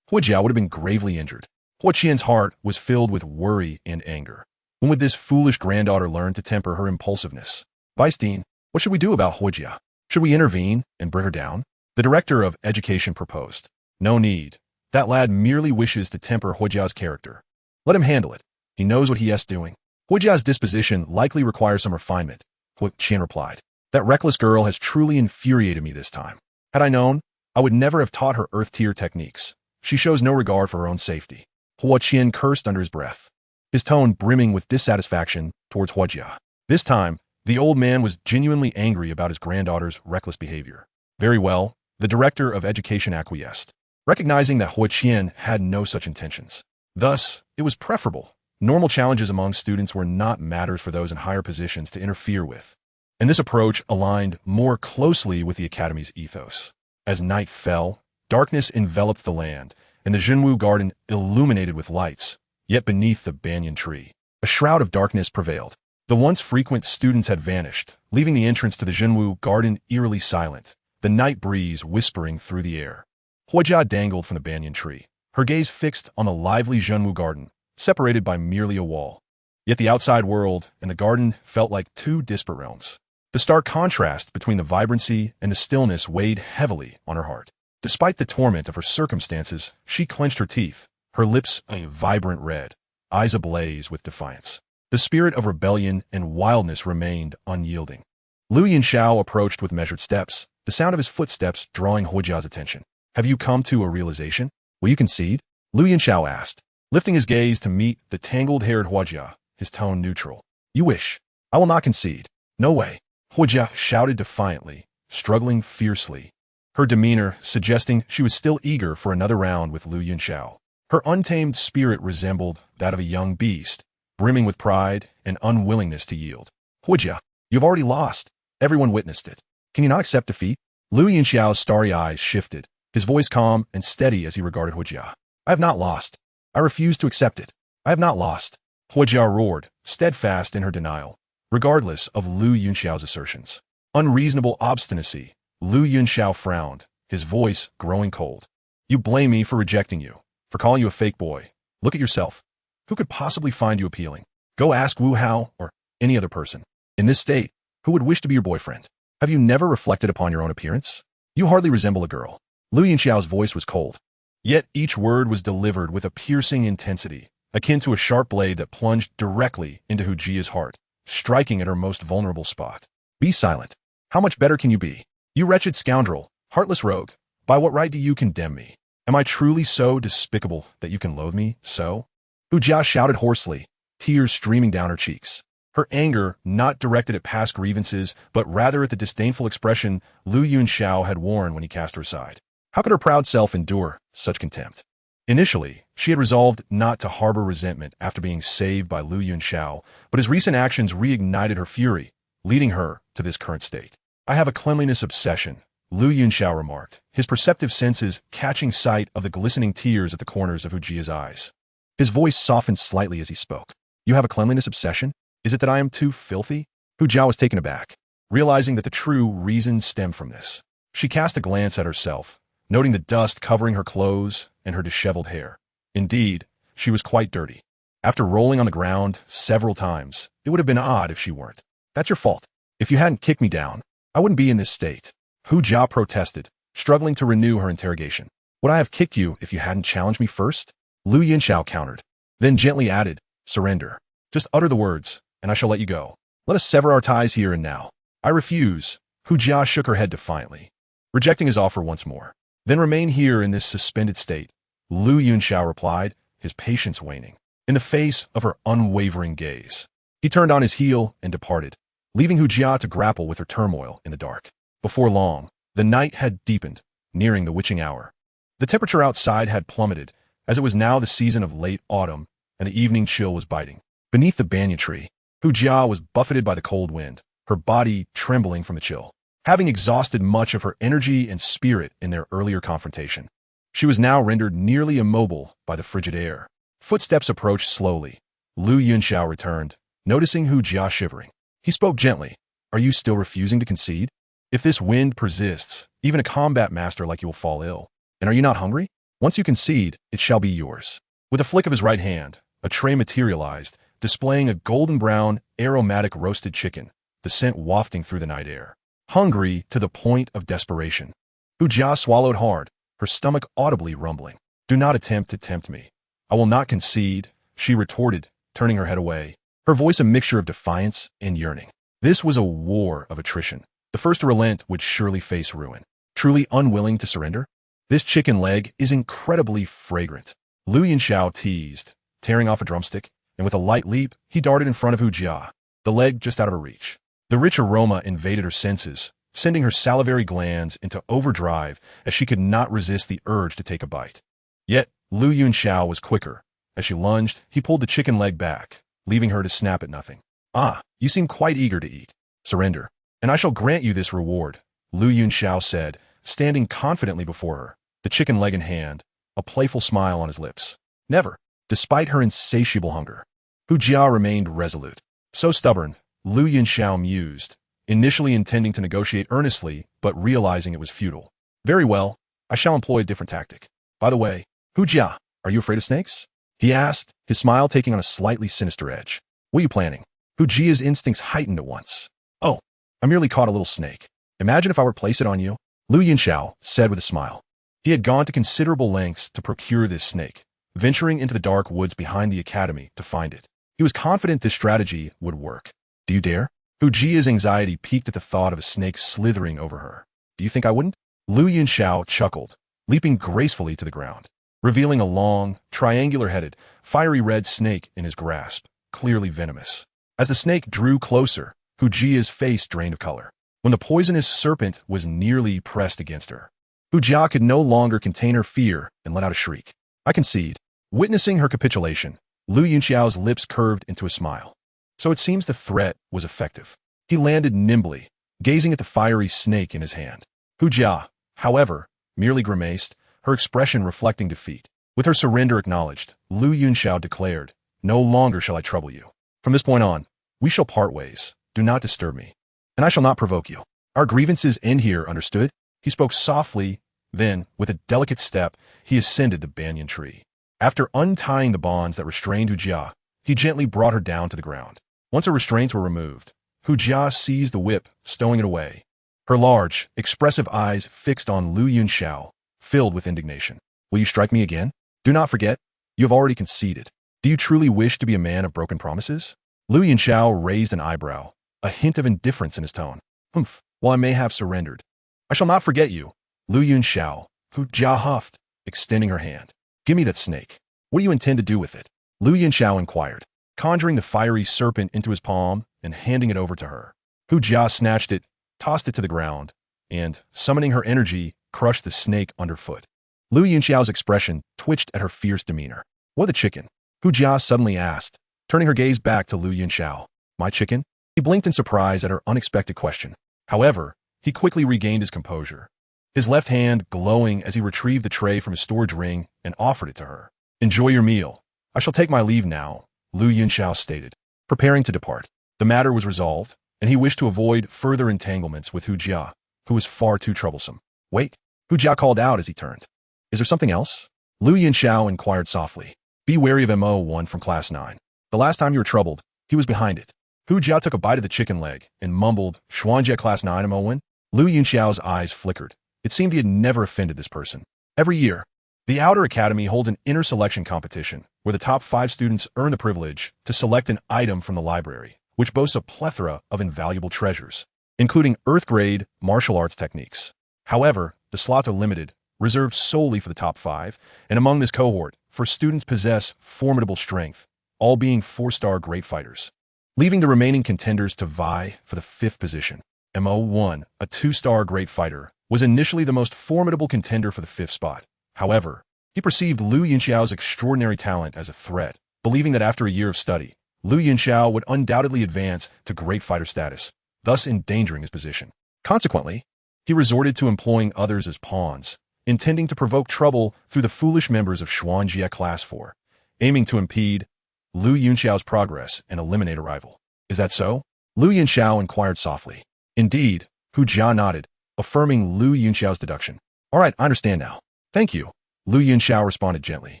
Huijia would have been gravely injured. Huo Qian's heart was filled with worry and anger. When would this foolish granddaughter learn to temper her impulsiveness? Vice Dean, what should we do about Huijia? Should we intervene and bring her down? The director of education proposed. No need. That lad merely wishes to temper Huijia's character. Let him handle it. He knows what he is doing. Huijia's disposition likely requires some refinement, Huo Qian replied. That reckless girl has truly infuriated me this time. Had I known, I would never have taught her Earth-tier techniques. She shows no regard for her own safety. Huo Qian cursed under his breath, his tone brimming with dissatisfaction towards Huijia. This time, the old man was genuinely angry about his granddaughter's reckless behavior. Very well, the director of education acquiesced, recognizing that Huo Qian had no such intentions. Thus, it was preferable Normal challenges among students were not matters for those in higher positions to interfere with, and this approach aligned more closely with the Academy's ethos. As night fell, darkness enveloped the land, and the Zhenwu garden illuminated with lights, yet beneath the banyan tree, a shroud of darkness prevailed. The once frequent students had vanished, leaving the entrance to the Zhenwu garden eerily silent, the night breeze whispering through the air. Huijia dangled from the banyan tree, her gaze fixed on the lively Zhenwu garden, separated by merely a wall. Yet the outside world and the garden felt like two disparate realms. The stark contrast between the vibrancy and the stillness weighed heavily on her heart. Despite the torment of her circumstances, she clenched her teeth, her lips a vibrant red, eyes ablaze with defiance. The spirit of rebellion and wildness remained unyielding. Yunxiao approached with measured steps, the sound of his footsteps drawing Huijia's attention. "Have you come to a realization? Will you concede?" Yunxiao asked, lifting his gaze to meet the tangled-haired Huijia, his tone neutral. "You wish. I will not concede. No way." Huijia shouted defiantly, struggling fiercely, her demeanor suggesting she was still eager for another round with Yunxiao. Her untamed spirit resembled that of a young beast, brimming with pride and unwillingness to yield. "Huijia, you have already lost. Everyone witnessed it. Can you not accept defeat?" Yunxiao's starry eyes shifted, his voice calm and steady as he regarded Huijia. "I have not lost. I refuse to accept it. I have not lost." Huijia roared, steadfast in her denial, regardless of Yunxiao's assertions. Unreasonable obstinacy. Yunxiao frowned, his voice growing cold. "You blame me for rejecting you, for calling you a fake boy. Look at yourself. Who could possibly find you appealing? Go ask Wu Hao or any other person. In this state, who would wish to be your boyfriend? Have you never reflected upon your own appearance? You hardly resemble a girl." Yunxiao's voice was cold, yet each word was delivered with a piercing intensity, akin to a sharp blade that plunged directly into Huijia's heart, striking at her most vulnerable spot. "Be silent. How much better can you be? You wretched scoundrel, heartless rogue. By what right do you condemn me? Am I truly so despicable that you can loathe me so?" Huijia shouted hoarsely, tears streaming down her cheeks. Her anger not directed at past grievances, but rather at the disdainful expression Yunxiao had worn when he cast her aside. How could her proud self endure such contempt? Initially, she had resolved not to harbor resentment after being saved by Yunxiao, but his recent actions reignited her fury, leading her to this current state. "I have a cleanliness obsession," Yunxiao remarked, his perceptive senses catching sight of the glistening tears at the corners of Huijia's eyes. His voice softened slightly as he spoke. "You have a cleanliness obsession? Is it that I am too filthy?" Huijia was taken aback, realizing that the true reason stemmed from this. She cast a glance at herself, noting the dust covering her clothes and her disheveled hair. Indeed, she was quite dirty. After rolling on the ground several times, it would have been odd if she weren't. "That's your fault. If you hadn't kicked me down, I wouldn't be in this state." Huijia protested, struggling to renew her interrogation. "Would I have kicked you if you hadn't challenged me first?" Yunxiao countered, then gently added, "Surrender. Just utter the words, and I shall let you go. Let us sever our ties here and now." "I refuse." Huijia shook her head defiantly, rejecting his offer once more. "Then remain here in this suspended state," Yunxiao replied, his patience waning. In the face of her unwavering gaze, he turned on his heel and departed, leaving Huijia to grapple with her turmoil in the dark. Before long, the night had deepened, nearing the witching hour. The temperature outside had plummeted, as it was now the season of late autumn, and the evening chill was biting. Beneath the banyan tree, Huijia was buffeted by the cold wind, her body trembling from the chill. Having exhausted much of her energy and spirit in their earlier confrontation, she was now rendered nearly immobile by the frigid air. Footsteps approached slowly. Yunxiao returned, noticing Huijia shivering. He spoke gently. "Are you still refusing to concede? If this wind persists, even a combat master like you will fall ill. And are you not hungry? Once you concede, it shall be yours." With a flick of his right hand, a tray materialized, displaying a golden-brown, aromatic roasted chicken, the scent wafting through the night air. Hungry to the point of desperation, Huijia swallowed hard, her stomach audibly rumbling. "Do not attempt to tempt me. I will not concede," she retorted, turning her head away, her voice a mixture of defiance and yearning. This was a war of attrition. The first to relent would surely face ruin. Truly unwilling to surrender? "This chicken leg is incredibly fragrant," Yunxiao teased, tearing off a drumstick, and with a light leap, he darted in front of Huijia, the leg just out of her reach. The rich aroma invaded her senses, sending her salivary glands into overdrive as she could not resist the urge to take a bite. Yet Yunxiao was quicker, As she lunged, he pulled the chicken leg back, leaving her to snap at nothing. Ah, you seem quite eager to eat. Surrender, and I shall grant you this reward, Lu Yunxiao said, standing confidently before her, the chicken leg in hand, a playful smile on his lips. Never, despite her insatiable hunger. Hu Jia remained resolute. So stubborn, Lu Yunxiao mused, initially intending to negotiate earnestly, but realizing it was futile. Very well, I shall employ a different tactic. By the way, Hu Jia, are you afraid of snakes? He asked, his smile taking on a slightly sinister edge. What are you planning? Hu Jia's instincts heightened at once. Oh, I merely caught a little snake. Imagine if I were to place it on you, Lu Yunxiao said with a smile. He had gone to considerable lengths to procure this snake, venturing into the dark woods behind the academy to find it. He was confident this strategy would work. Do you dare? Hu Jia's anxiety peaked at the thought of a snake slithering over her. Do you think I wouldn't? Lu Yunxiao chuckled, leaping gracefully to the ground, revealing a long, triangular-headed, fiery red snake in his grasp, clearly venomous. As the snake drew closer, Hu Jia's face drained of color. When the poisonous serpent was nearly pressed against her, Hu Jia could no longer contain her fear and let out a shriek. I concede. Witnessing her capitulation, Lu Yunxiao's lips curved into a smile. So it seems the threat was effective. He landed nimbly, gazing at the fiery snake in his hand. Hu Jia, however, merely grimaced, her expression reflecting defeat. With her surrender acknowledged, Lu Yunxiao declared, No longer shall I trouble you. From this point on, we shall part ways. Do not disturb me. And I shall not provoke you. Our grievances end here, understood? He spoke softly, then, with a delicate step, he ascended the banyan tree. After untying the bonds that restrained Hu Jia, he gently brought her down to the ground. Once her restraints were removed, Hu Jia seized the whip, stowing it away. Her large, expressive eyes fixed on Lu Yunxiao, filled with indignation. Will you strike me again? Do not forget, you have already conceded. Do you truly wish to be a man of broken promises? Lu Yunxiao raised an eyebrow, a hint of indifference in his tone. Humph, while I may have surrendered, I shall not forget you. Lu Yunxiao, Hu Jia huffed, extending her hand. Give me that snake. What do you intend to do with it? Lu Yunxiao inquired, conjuring the fiery serpent into his palm and handing it over to her. Hu Jia snatched it, tossed it to the ground, and, summoning her energy, crushed the snake underfoot. Lu Yunxiao's expression twitched at her fierce demeanor. What the chicken? Hu Jia suddenly asked, turning her gaze back to Lu Yunxiao. My chicken? He blinked in surprise at her unexpected question. However, he quickly regained his composure, his left hand glowing as he retrieved the tray from his storage ring and offered it to her. Enjoy your meal. I shall take my leave now, Lu Yunxiao stated, preparing to depart. The matter was resolved, and he wished to avoid further entanglements with Hu Jia, who was far too troublesome. Wait, Hu Jia called out as he turned. Is there something else? Lu Yunxiao inquired softly. Be wary of MO1 from Class 9. The last time you were troubled, he was behind it. Hu Jia took a bite of the chicken leg and mumbled, Xuanjie Class 9 MO1? Lu Yunxiao's eyes flickered. It seemed he had never offended this person. Every year, the Outer Academy holds an inner selection competition where the top 5 students earn the privilege to select an item from the library, which boasts a plethora of invaluable treasures, including Earth-grade martial arts techniques. However, the slots are limited, reserved solely for the top 5, and among this cohort, 4 students possess formidable strength, all being 4-star great fighters, leaving the remaining contenders to vie for the 5th position. MO1, a 2-star great fighter, was initially the most formidable contender for the 5th spot. However, he perceived Lu Yunxiao's extraordinary talent as a threat, believing that after a year of study, Lu Yunxiao would undoubtedly advance to great fighter status, thus endangering his position. Consequently, he resorted to employing others as pawns, intending to provoke trouble through the foolish members of Xuanjie Class 4, aiming to impede Lu Yunxiao's progress and eliminate a rival. Is that so? Lu Yunxiao inquired softly. Indeed, Hu Jia nodded, affirming Lu Yunxiao's deduction. All right, I understand now. Thank you, Lu Yunxiao responded gently,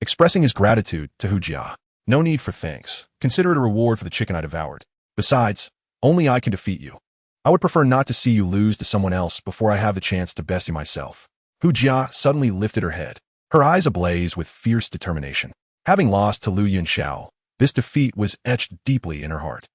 expressing his gratitude to Hu Jia. No need for thanks. Consider it a reward for the chicken I devoured. Besides, only I can defeat you. I would prefer not to see you lose to someone else before I have the chance to best you myself. Hu Jia suddenly lifted her head, her eyes ablaze with fierce determination. Having lost to Lu Yunxiao, this defeat was etched deeply in her heart.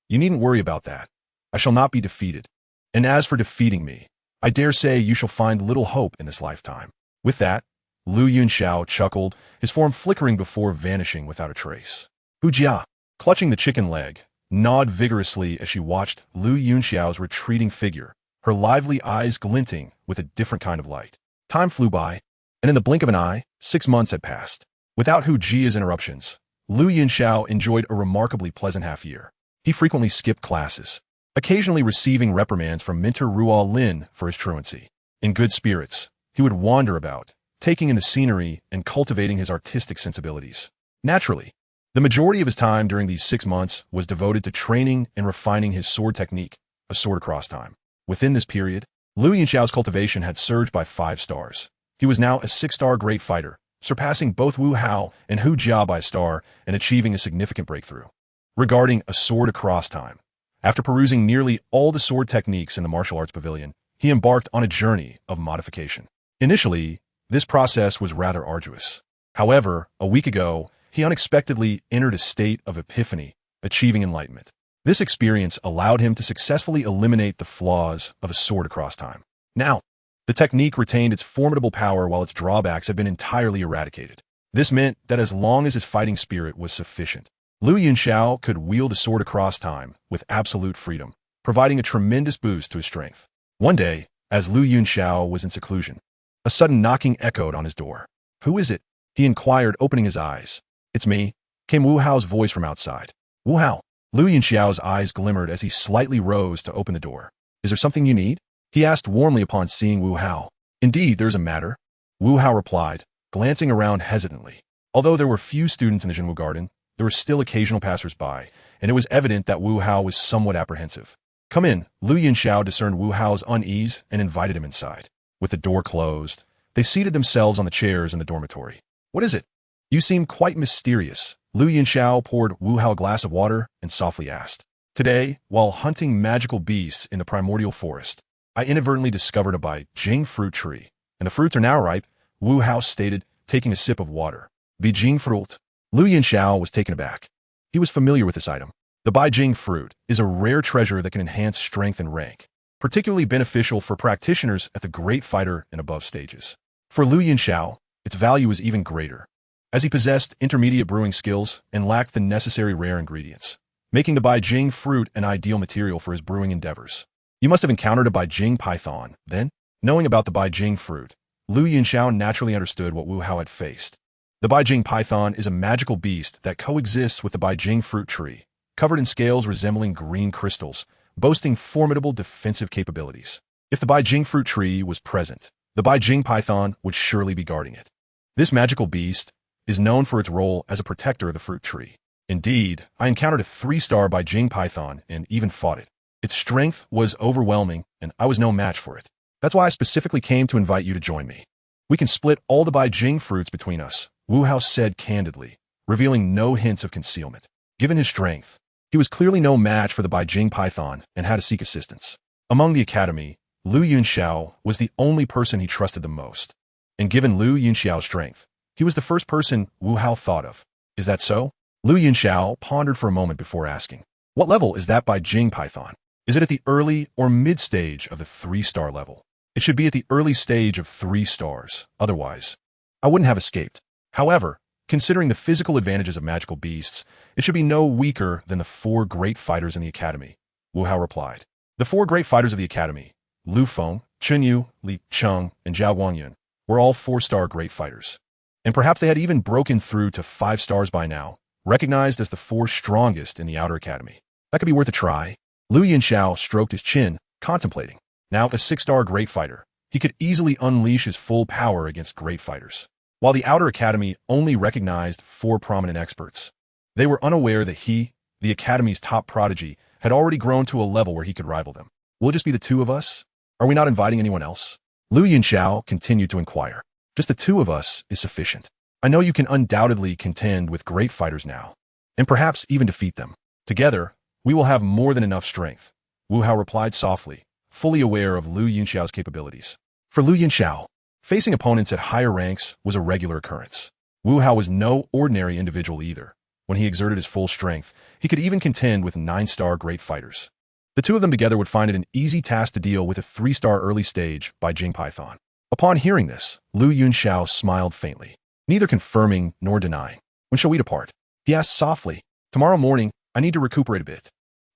You needn't worry about that. I shall not be defeated. And as for defeating me, I dare say you shall find little hope in this lifetime. With that, Lu Yunxiao chuckled, his form flickering before vanishing without a trace. Hu Jia, clutching the chicken leg, gnawed vigorously as she watched Lu Yunxiao's retreating figure, her lively eyes glinting with a different kind of light. Time flew by, and in the blink of an eye, 6 months had passed. Without Hu Jia's interruptions, Lu Yunxiao enjoyed a remarkably pleasant half-year. He frequently skipped classes, occasionally receiving reprimands from Mentor Ruo Lin for his truancy. In good spirits, he would wander about, taking in the scenery and cultivating his artistic sensibilities. Naturally, the majority of his time during these 6 months was devoted to training and refining his sword technique, a sword across time. Within this period, Lu Yunxiao's cultivation had surged by 5 stars. He was now a 6-star great fighter, surpassing both Wu Hao and Hu Jia by a star and achieving a significant breakthrough. Regarding a sword across time, after perusing nearly all the sword techniques in the martial arts pavilion, he embarked on a journey of modification. Initially, this process was rather arduous. However, a week ago, he unexpectedly entered a state of epiphany, achieving enlightenment. This experience allowed him to successfully eliminate the flaws of a sword across time. Now, the technique retained its formidable power while its drawbacks had been entirely eradicated. This meant that as long as his fighting spirit was sufficient, Lu Yunxiao could wield a sword across time with absolute freedom, providing a tremendous boost to his strength. One day, as Lu Yunxiao was in seclusion, a sudden knocking echoed on his door. "Who is it?" he inquired, opening his eyes. "It's me," came Wu Hao's voice from outside. "Wu Hao." Lu Yunxiao's eyes glimmered as he slightly rose to open the door. "Is there something you need?" he asked warmly upon seeing Wu Hao. "Indeed, there's a matter," Wu Hao replied, glancing around hesitantly. Although there were few students in the Jinwu Garden, there were still occasional passers-by, and it was evident that Wu Hao was somewhat apprehensive. "Come in." Lu Yunxiao discerned Wu Hao's unease and invited him inside. With the door closed, they seated themselves on the chairs in the dormitory. "What is it? You seem quite mysterious." Lu Yunxiao poured Wu Hao a glass of water and softly asked. "Today, while hunting magical beasts in the primordial forest, I inadvertently discovered a Bai Jing fruit tree, and the fruits are now ripe," Wu Hao stated, taking a sip of water. Bai Jing fruit. Lu Yunxiao was taken aback. He was familiar with this item. The Bai Jing fruit is a rare treasure that can enhance strength and rank, particularly beneficial for practitioners at the great fighter and above stages. For Lu Yunxiao, its value is even greater, as he possessed intermediate brewing skills and lacked the necessary rare ingredients, making the Bai Jing fruit an ideal material for his brewing endeavors. "You must have encountered a Bai Jing python, then?" Knowing about the Bai Jing fruit, Lu Yunxiao naturally understood what Wu Hao had faced. The Bai Jing python is a magical beast that coexists with the Bai Jing fruit tree, covered in scales resembling green crystals, boasting formidable defensive capabilities. If the Bai Jing fruit tree was present, the Bai Jing python would surely be guarding it. This magical beast is known for its role as a protector of the fruit tree. Indeed, I encountered a 3-star Bai Jing python and even fought it. Its strength was overwhelming, and I was no match for it. That's why I specifically came to invite you to join me. We can split all the Bai Jing fruits between us, Wu Hao said candidly, revealing no hints of concealment. Given his strength, he was clearly no match for the Bai Jing python and had to seek assistance. Among the academy, Lu Yunxiao was the only person he trusted the most. And given Lu Yunxiao's strength, he was the first person Wu Hao thought of. "Is that so?" Lu Yunxiao pondered for a moment before asking. "What level is that Bai Jing python? Is it at the early or mid-stage of the 3-star level?" "It should be at the early stage of 3 stars. Otherwise, I wouldn't have escaped. However, considering the physical advantages of magical beasts, it should be no weaker than the 4 great fighters in the academy," Wu Hao replied. The 4 great fighters of the academy, Lu Feng, Chen Yu, Li Cheng, and Zhao Guangyun, were all 4-star great fighters. And perhaps they had even broken through to 5 stars by now, recognized as the 4 strongest in the outer academy. That could be worth a try. Lu Yunxiao stroked his chin, contemplating. Now a 6-star great fighter, he could easily unleash his full power against great fighters. While the outer academy only recognized 4 prominent experts, they were unaware that he, the academy's top prodigy, had already grown to a level where he could rival them. "Will it just be the 2 of us? Are we not inviting anyone else?" Lu Yunxiao continued to inquire. "Just the 2 of us is sufficient. I know you can undoubtedly contend with great fighters now, and perhaps even defeat them. Together, we will have more than enough strength," Wu Hao replied softly, fully aware of Lu Yunxiao's capabilities. For Lu Yunxiao, facing opponents at higher ranks was a regular occurrence. Wu Hao was no ordinary individual either. When he exerted his full strength, he could even contend with 9-star great fighters. The 2 of them together would find it an easy task to deal with a 3-star early stage Bai Jing python. Upon hearing this, Lu Yunxiao smiled faintly, neither confirming nor denying. "When shall we depart?" he asked softly. "Tomorrow morning, I need to recuperate a bit.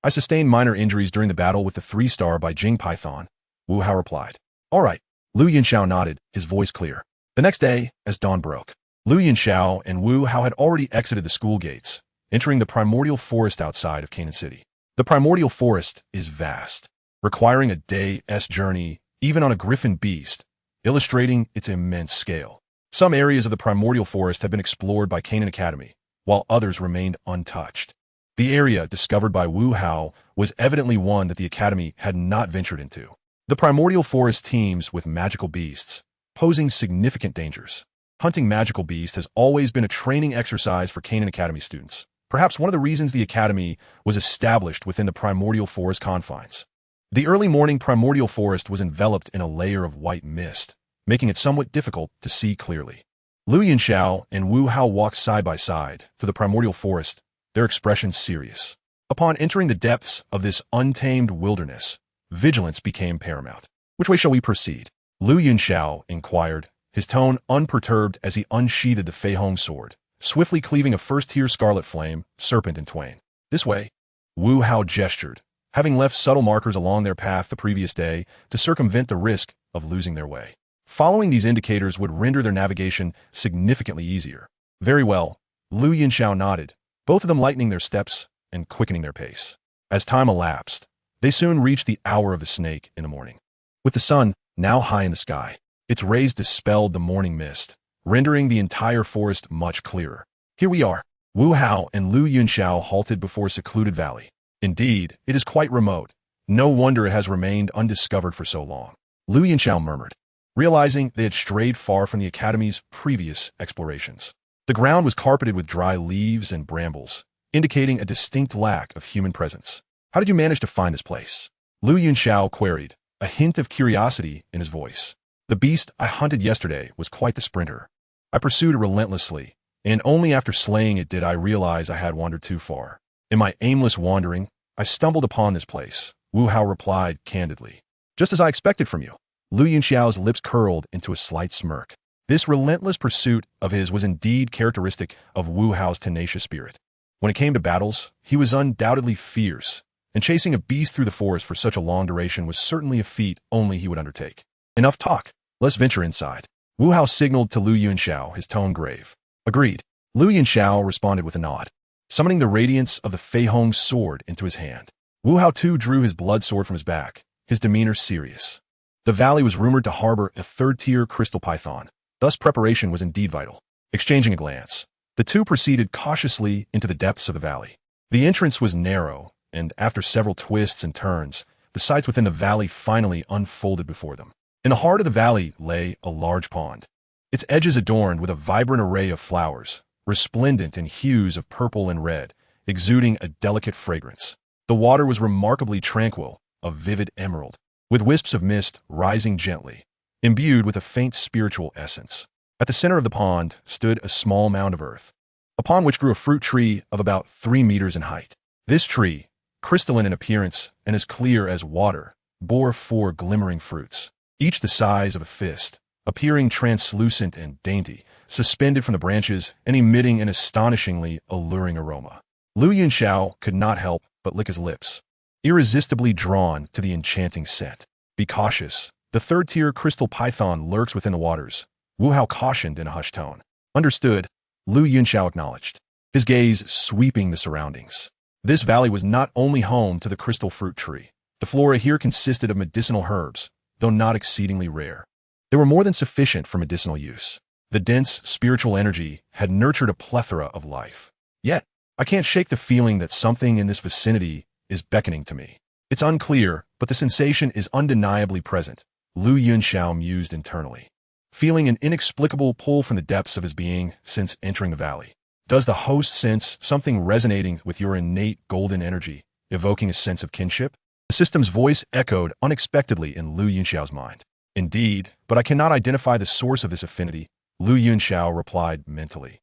I sustained minor injuries during the battle with the 3-star Bai Jing python," Wu Hao replied. "All right." Lu Yunxiao nodded, his voice clear. The next day, as dawn broke, Lu Yunxiao and Wu Hao had already exited the school gates, entering the primordial forest outside of Canaan City. The primordial forest is vast, requiring a day's journey even on a griffin beast, illustrating its immense scale. Some areas of the primordial forest have been explored by Canaan Academy, while others remained untouched. The area discovered by Wu Hao was evidently one that the Academy had not ventured into. The primordial forest teems with magical beasts, posing significant dangers. Hunting magical beasts has always been a training exercise for Canaan Academy students, perhaps one of the reasons the Academy was established within the primordial forest confines. The early morning primordial forest was enveloped in a layer of white mist, making it somewhat difficult to see clearly. Lu Yunxiao and Wu Hao walked side by side through the primordial forest, their expressions serious. Upon entering the depths of this untamed wilderness, vigilance became paramount. "Which way shall we proceed?" Lu Yunxiao inquired, his tone unperturbed as he unsheathed the Fei Hong sword, swiftly cleaving a first-tier scarlet flame, serpent in twain. "This way." Wu Hao gestured, having left subtle markers along their path the previous day to circumvent the risk of losing their way. Following these indicators would render their navigation significantly easier. "Very well," Lu Yunxiao nodded, both of them lightening their steps and quickening their pace. As time elapsed, they soon reached the hour of the snake in the morning. With the sun now high in the sky, its rays dispelled the morning mist, rendering the entire forest much clearer. "Here we are." Wu Hao and Lu Yunxiao halted before a secluded valley. "Indeed, it is quite remote. No wonder it has remained undiscovered for so long," Lu Yunxiao murmured, realizing they had strayed far from the Academy's previous explorations. The ground was carpeted with dry leaves and brambles, indicating a distinct lack of human presence. "How did you manage to find this place?" Lu Yunxiao queried, a hint of curiosity in his voice. "The beast I hunted yesterday was quite the sprinter. I pursued it relentlessly, and only after slaying it did I realize I had wandered too far. In my aimless wandering, I stumbled upon this place," Wu Hao replied candidly. "Just as I expected from you." Lu Yunxiao's lips curled into a slight smirk. This relentless pursuit of his was indeed characteristic of Wu Hao's tenacious spirit. When it came to battles, he was undoubtedly fierce, and chasing a beast through the forest for such a long duration was certainly a feat only he would undertake. "Enough talk. Let's venture inside." Wu Hao signaled to Lu Yunxiao, his tone grave. "Agreed." Lu Yunxiao responded with a nod, summoning the radiance of the Fei Hong sword into his hand. Wu Hao too drew his blood sword from his back, his demeanor serious. The valley was rumored to harbor a third-tier crystal python, thus preparation was indeed vital. Exchanging a glance, the two proceeded cautiously into the depths of the valley. The entrance was narrow, and after several twists and turns, the sights within the valley finally unfolded before them. In the heart of the valley lay a large pond, its edges adorned with a vibrant array of flowers, resplendent in hues of purple and red, exuding a delicate fragrance. The water was remarkably tranquil, of vivid emerald, with wisps of mist rising gently, imbued with a faint spiritual essence. At the center of the pond stood a small mound of earth, upon which grew a fruit tree of about 3 meters in height. This tree, crystalline in appearance and as clear as water, bore 4 glimmering fruits, each the size of a fist, appearing translucent and dainty, suspended from the branches and emitting an astonishingly alluring aroma. Lu Yunxiao could not help but lick his lips, irresistibly drawn to the enchanting scent. "Be cautious. The third-tier crystal python lurks within the waters," Wu Hao cautioned in a hushed tone. "Understood," Lu Yunxiao acknowledged, his gaze sweeping the surroundings. This valley was not only home to the crystal fruit tree. The flora here consisted of medicinal herbs, though not exceedingly rare. They were more than sufficient for medicinal use. The dense spiritual energy had nurtured a plethora of life. Yet, I can't shake the feeling that something in this vicinity is beckoning to me. It's unclear, but the sensation is undeniably present, Lu Yunxiao mused internally, feeling an inexplicable pull from the depths of his being since entering the valley. Does the host sense something resonating with your innate golden energy, evoking a sense of kinship? The system's voice echoed unexpectedly in Lu Yunxiao's mind. "Indeed, but I cannot identify the source of this affinity," Lu Yunxiao replied mentally.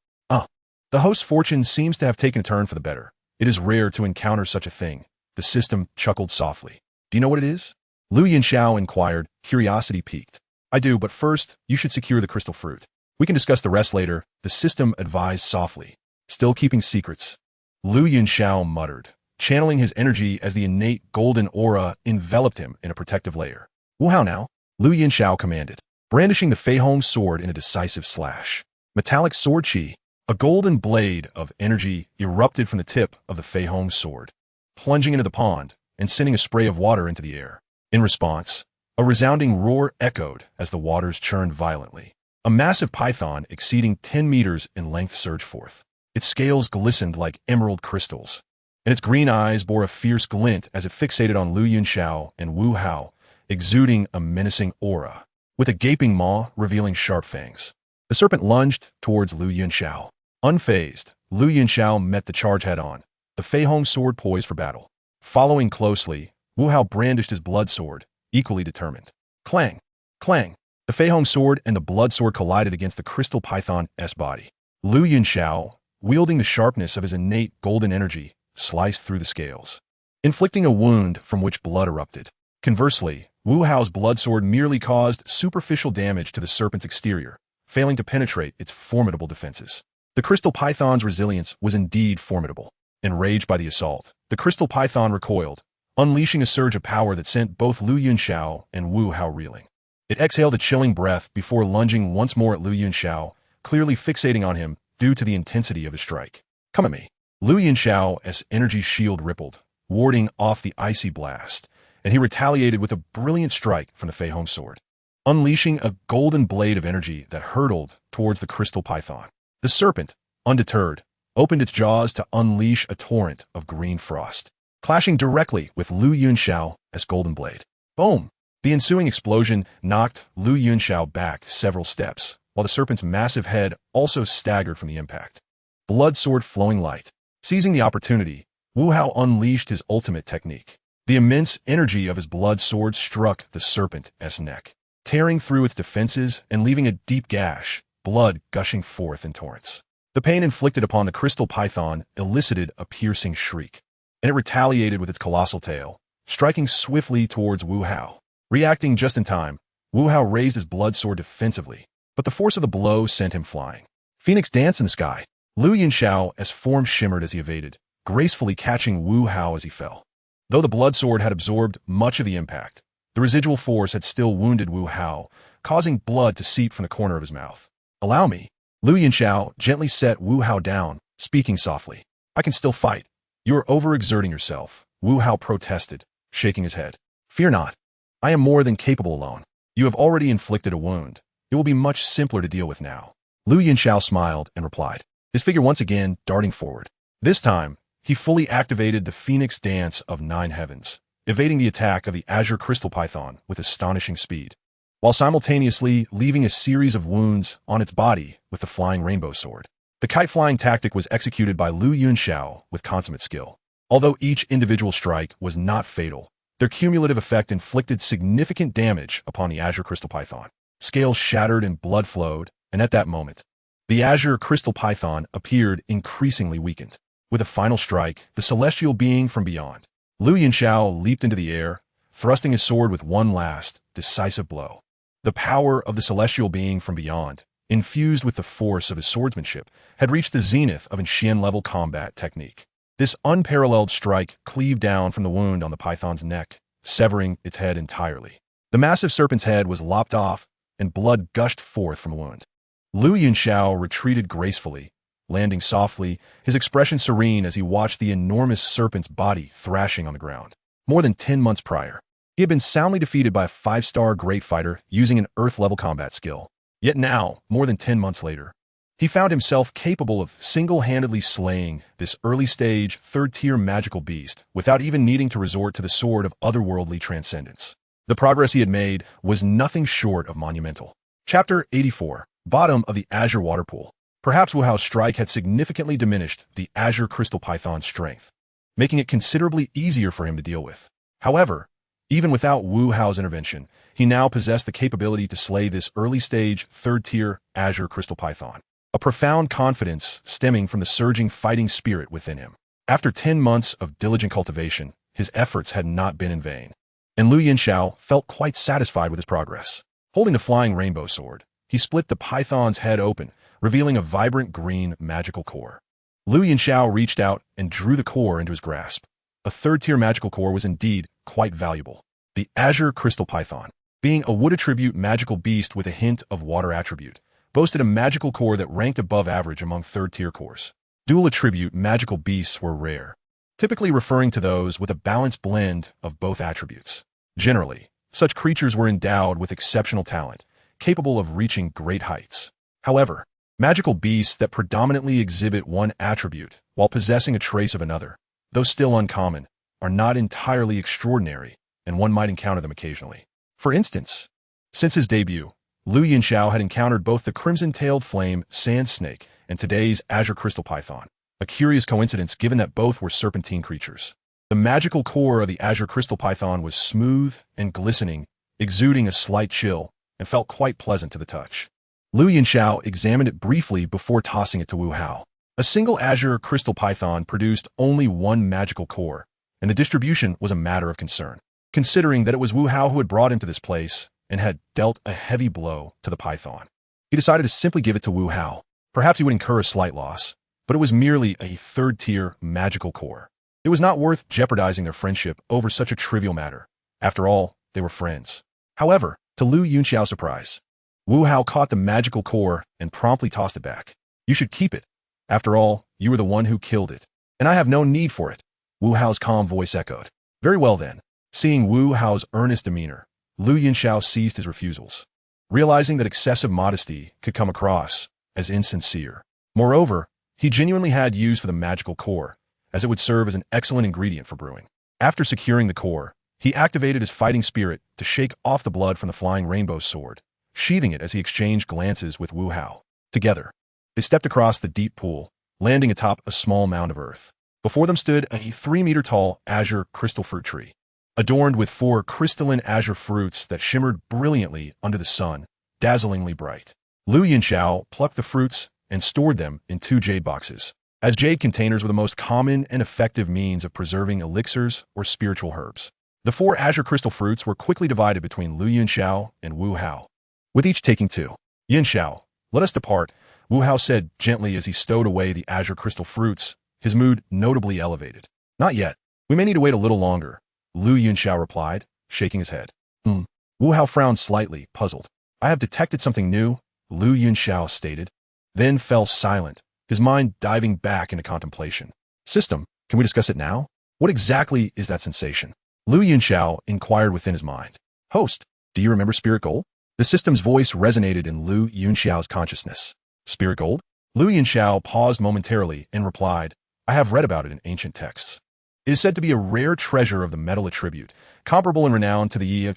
The host's fortune seems to have taken a turn for the better. It is rare to encounter such a thing." The system chuckled softly. "Do you know what it is?" Lu Yunxiao inquired, curiosity piqued. "I do, but first, you should secure the crystal fruit. We can discuss the rest later," the system advised softly. "Still keeping secrets?" Lu Yunxiao muttered, channeling his energy as the innate golden aura enveloped him in a protective layer. "Wu Hao now," Lu Yunxiao commanded, brandishing the Fei Hong sword in a decisive slash. Metallic sword chi. A golden blade of energy erupted from the tip of the Fei Hong's sword, plunging into the pond and sending a spray of water into the air. In response, a resounding roar echoed as the waters churned violently. A massive python exceeding 10 meters in length surged forth. Its scales glistened like emerald crystals, and its green eyes bore a fierce glint as it fixated on Lu Yunxiao and Wu Hao, exuding a menacing aura, with a gaping maw revealing sharp fangs. The serpent lunged towards Lu Yunxiao. Unfazed, Lu Yunxiao met the charge head-on, the Fei Hong sword poised for battle. Following closely, Wu Hao brandished his blood sword, equally determined. Clang! Clang! The Fei Hong sword and the blood sword collided against the crystal python's body. Lu Yunxiao, wielding the sharpness of his innate golden energy, sliced through the scales, inflicting a wound from which blood erupted. Conversely, Wu Hao's blood sword merely caused superficial damage to the serpent's exterior, failing to penetrate its formidable defenses. The crystal python's resilience was indeed formidable. Enraged by the assault, the crystal python recoiled, unleashing a surge of power that sent both Lu Yunxiao and Wu Hao reeling. It exhaled a chilling breath before lunging once more at Lu Yunxiao, clearly fixating on him due to the intensity of his strike. Come at me. Lu Yunxiao's energy shield rippled, warding off the icy blast, and he retaliated with a brilliant strike from the Fei Hong sword, unleashing a golden blade of energy that hurtled towards the crystal python. The serpent, undeterred, opened its jaws to unleash a torrent of green frost, clashing directly with Lu Yunxiao's golden blade. Boom! The ensuing explosion knocked Lu Yunxiao back several steps, while the serpent's massive head also staggered from the impact. Blood sword flowing light. Seizing the opportunity, Wu Hao unleashed his ultimate technique. The immense energy of his blood sword struck the serpent's neck, tearing through its defenses and leaving a deep gash, blood gushing forth in torrents. The pain inflicted upon the crystal python elicited a piercing shriek, and it retaliated with its colossal tail, striking swiftly towards Wu Hao. Reacting just in time, Wu Hao raised his blood sword defensively, but the force of the blow sent him flying. Phoenix dance in the sky. Lu Yunxiao's form shimmered as he evaded, gracefully catching Wu Hao as he fell. Though the blood sword had absorbed much of the impact, the residual force had still wounded Wu Hao, causing blood to seep from the corner of his mouth. Allow me. Lu Yunxiao gently set Wu Hao down, speaking softly. I can still fight. You are overexerting yourself, Wu Hao protested, shaking his head. Fear not. I am more than capable alone. You have already inflicted a wound. It will be much simpler to deal with now. Lu Yunxiao smiled and replied, his figure once again darting forward. This time, he fully activated the Phoenix Dance of 9 Heavens, evading the attack of the Azure Crystal Python with astonishing speed, while simultaneously leaving a series of wounds on its body with the Flying Rainbow Sword. The kite-flying tactic was executed by Lu Yunxiao with consummate skill. Although each individual strike was not fatal, their cumulative effect inflicted significant damage upon the Azure Crystal Python. Scales shattered and blood flowed, and at that moment, the Azure Crystal Python appeared increasingly weakened. With a final strike, the celestial being from beyond, Lu Yunxiao leaped into the air, thrusting his sword with one last, decisive blow. The power of the celestial being from beyond, infused with the force of his swordsmanship, had reached the zenith of Xian-level combat technique. This unparalleled strike cleaved down from the wound on the python's neck, severing its head entirely. The massive serpent's head was lopped off, and blood gushed forth from the wound. Lu Yunxiao retreated gracefully, landing softly, his expression serene as he watched the enormous serpent's body thrashing on the ground. More than 10 months prior, he had been soundly defeated by a 5-star great fighter using an Earth-level combat skill. Yet now, more than 10 months later, he found himself capable of single-handedly slaying this early-stage, third-tier magical beast without even needing to resort to the sword of otherworldly transcendence. The progress he had made was nothing short of monumental. Chapter 84. Bottom of the Azure Waterpool. Perhaps Wu Hao's strike had significantly diminished the Azure Crystal Python's strength, making it considerably easier for him to deal with. However, even without Wu Hao's intervention, he now possessed the capability to slay this early-stage, third-tier Azure Crystal Python, a profound confidence stemming from the surging fighting spirit within him. After 10 months of diligent cultivation, his efforts had not been in vain, and Lu Yunxiao felt quite satisfied with his progress. Holding the Flying Rainbow Sword, he split the python's head open, revealing a vibrant green magical core. Lu Yunxiao reached out and drew the core into his grasp. A third-tier magical core was indeed quite valuable. The Azure Crystal Python, being a wood attribute magical beast with a hint of water attribute, boasted a magical core that ranked above average among third-tier cores. Dual attribute magical beasts were rare, typically referring to those with a balanced blend of both attributes. Generally, such creatures were endowed with exceptional talent, capable of reaching great heights. However, magical beasts that predominantly exhibit one attribute while possessing a trace of another, though still uncommon, are not entirely extraordinary, and one might encounter them occasionally. For instance, since his debut, Lu Yunxiao had encountered both the crimson-tailed flame sand snake and today's azure crystal python, a curious coincidence given that both were serpentine creatures. The magical core of the azure crystal python was smooth and glistening, exuding a slight chill, and felt quite pleasant to the touch. Lu Yunxiao examined it briefly before tossing it to Wu Hao. A single azure crystal python produced only one magical core, and the distribution was a matter of concern, considering that it was Wu Hao who had brought him to this place and had dealt a heavy blow to the python. He decided to simply give it to Wu Hao. Perhaps he would incur a slight loss, but it was merely a third-tier magical core. It was not worth jeopardizing their friendship over such a trivial matter. After all, they were friends. However, to Lu Yunxiao's surprise, Wu Hao caught the magical core and promptly tossed it back. "You should keep it. After all, you were the one who killed it, and I have no need for it," Wu Hao's calm voice echoed. "Very well then." Seeing Wu Hao's earnest demeanor, Lu Yunxiao ceased his refusals, realizing that excessive modesty could come across as insincere. Moreover, he genuinely had use for the magical core, as it would serve as an excellent ingredient for brewing. After securing the core, he activated his fighting spirit to shake off the blood from the flying rainbow sword, sheathing it as he exchanged glances with Wu Hao. Together, they stepped across the deep pool, landing atop a small mound of earth. Before them stood a 3-meter-tall azure crystal fruit tree, adorned with 4 crystalline azure fruits that shimmered brilliantly under the sun, dazzlingly bright. Lu Yunxiao plucked the fruits and stored them in 2 jade boxes, as jade containers were the most common and effective means of preserving elixirs or spiritual herbs. The 4 azure crystal fruits were quickly divided between Lu Yunxiao and Wu Hao, with each taking 2. "Yunxiao, let us depart," Wu Hao said gently as he stowed away the azure crystal fruits, his mood notably elevated. "Not yet. We may need to wait a little longer," Lu Yunxiao replied, shaking his head. Wu Hao frowned slightly, puzzled. "I have detected something new," Lu Yunxiao stated, then fell silent, his mind diving back into contemplation. "System, can we discuss it now? What exactly is that sensation?" Lu Yunxiao inquired within his mind. "Host, do you remember spirit gold?" The system's voice resonated in Lu Yunxiao's consciousness. "Spirit gold?" Lu Yunxiao paused momentarily and replied, "I have read about it in ancient texts. It is said to be a rare treasure of the metal attribute, comparable in renown to the Yi,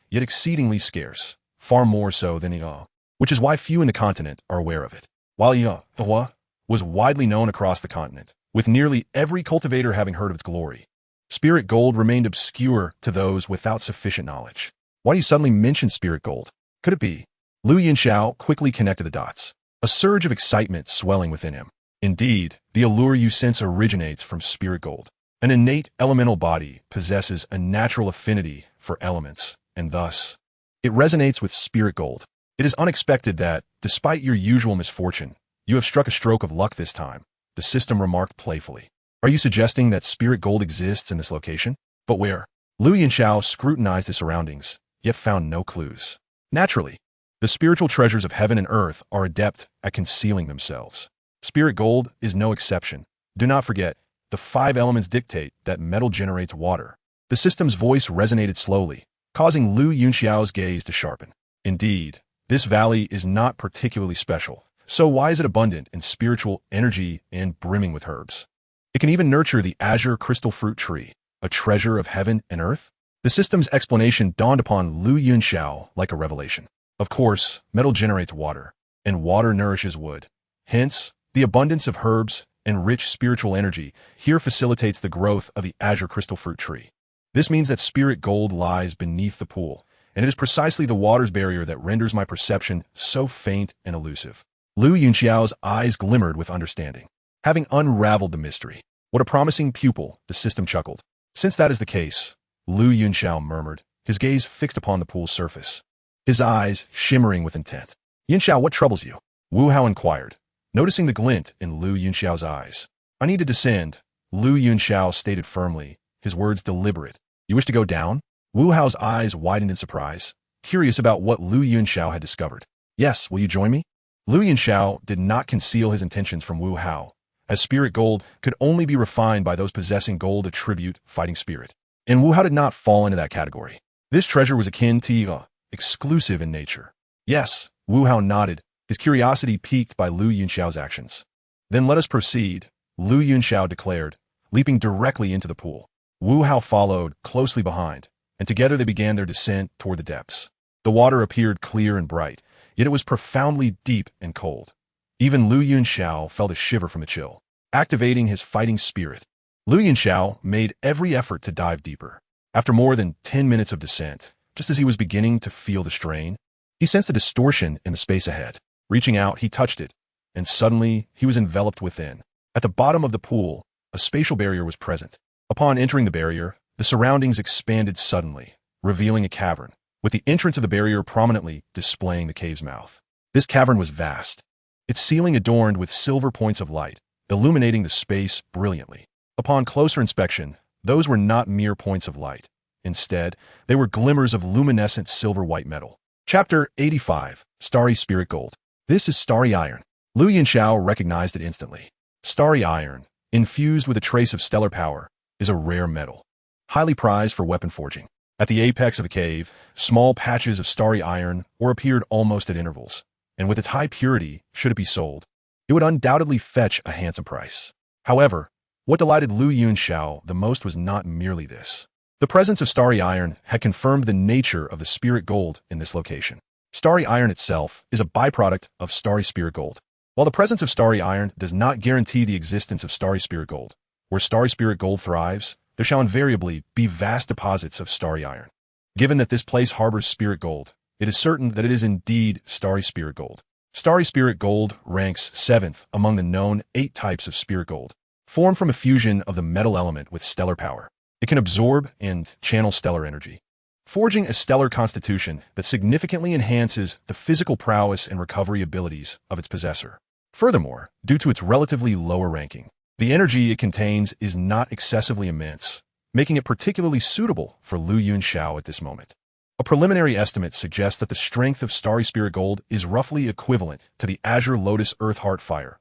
yet exceedingly scarce, far more so than Yi, which is why few in the continent are aware of it. While Yi was widely known across the continent, with nearly every cultivator having heard of its glory, spirit gold remained obscure to those without sufficient knowledge. Why do you suddenly mention spirit gold? Could it be?" Lu Yunxiao quickly connected the dots, a surge of excitement swelling within him. "Indeed, the allure you sense originates from spirit gold. An innate elemental body possesses a natural affinity for elements, and thus, it resonates with spirit gold. It is unexpected that, despite your usual misfortune, you have struck a stroke of luck this time," the system remarked playfully. "Are you suggesting that spirit gold exists in this location? But where?" Lu Yunxiao scrutinized his surroundings, yet found no clues. Naturally, the spiritual treasures of heaven and earth are adept at concealing themselves. Spirit gold is no exception. Do not forget, the 5 elements dictate that metal generates water. The system's voice resonated slowly, causing Lu Yunxiao's gaze to sharpen. "Indeed, this valley is not particularly special, so why is it abundant in spiritual energy and brimming with herbs? It can even nurture the azure crystal fruit tree, a treasure of heaven and earth?" The system's explanation dawned upon Lu Yunxiao like a revelation. Of course, metal generates water, and water nourishes wood. Hence, the abundance of herbs and rich spiritual energy here facilitates the growth of the azure crystal fruit tree. This means that spirit gold lies beneath the pool, and it is precisely the water's barrier that renders my perception so faint and elusive. Lu Yunxiao's eyes glimmered with understanding. Having unraveled the mystery, "What a promising pupil," the system chuckled. "Since that is the case," Lu Yunxiao murmured, his gaze fixed upon the pool's surface, his eyes shimmering with intent. "Yunxiao, what troubles you?" Wu Hao inquired, noticing the glint in Lu Yunxiao's eyes. "I need to descend," Lu Yunxiao stated firmly, his words deliberate. "You wish to go down?" Wu Hao's eyes widened in surprise, curious about what Lu Yunxiao had discovered. "Yes, will you join me?" Lu Yunxiao did not conceal his intentions from Wu Hao, as spirit gold could only be refined by those possessing gold attribute fighting spirit. And Wu Hao did not fall into that category. This treasure was akin to exclusive in nature. Yes, Wu Hao nodded, his curiosity piqued by Lu Yunxiao's actions. Then let us proceed, Lu Yunxiao declared, leaping directly into the pool. Wu Hao followed, closely behind, and together they began their descent toward the depths. The water appeared clear and bright, yet it was profoundly deep and cold. Even Lu Yunxiao felt a shiver from the chill. Activating his fighting spirit, Lu Yunxiao made every effort to dive deeper. After more than 10 minutes of descent, just as he was beginning to feel the strain, he sensed a distortion in the space ahead. Reaching out, he touched it, and suddenly he was enveloped within. At the bottom of the pool, a spatial barrier was present. Upon entering the barrier, the surroundings expanded suddenly, revealing a cavern, with the entrance of the barrier prominently displaying the cave's mouth. This cavern was vast, its ceiling adorned with silver points of light, illuminating the space brilliantly. Upon closer inspection, those were not mere points of light. Instead, they were glimmers of luminescent silver-white metal. Chapter 85, Starry Spirit Gold. This is starry iron. Lu Yunxiao recognized it instantly. Starry iron, infused with a trace of stellar power, is a rare metal, highly prized for weapon forging. At the apex of the cave, small patches of starry iron were appeared almost at intervals, and with its high purity, should it be sold, it would undoubtedly fetch a handsome price. However, what delighted Lu Yunxiao the most was not merely this. The presence of starry iron had confirmed the nature of the spirit gold in this location. Starry iron itself is a byproduct of starry spirit gold. While the presence of starry iron does not guarantee the existence of starry spirit gold, where starry spirit gold thrives, there shall invariably be vast deposits of starry iron. Given that this place harbors spirit gold, it is certain that it is indeed starry spirit gold. Starry spirit gold ranks 7th among the known 8 types of spirit gold, formed from a fusion of the metal element with stellar power. It can absorb and channel stellar energy, forging a stellar constitution that significantly enhances the physical prowess and recovery abilities of its possessor. Furthermore, due to its relatively lower ranking, the energy it contains is not excessively immense, making it particularly suitable for Lu Yunxiao at this moment. A preliminary estimate suggests that the strength of starry spirit gold is roughly equivalent to the azure lotus earth heart fire,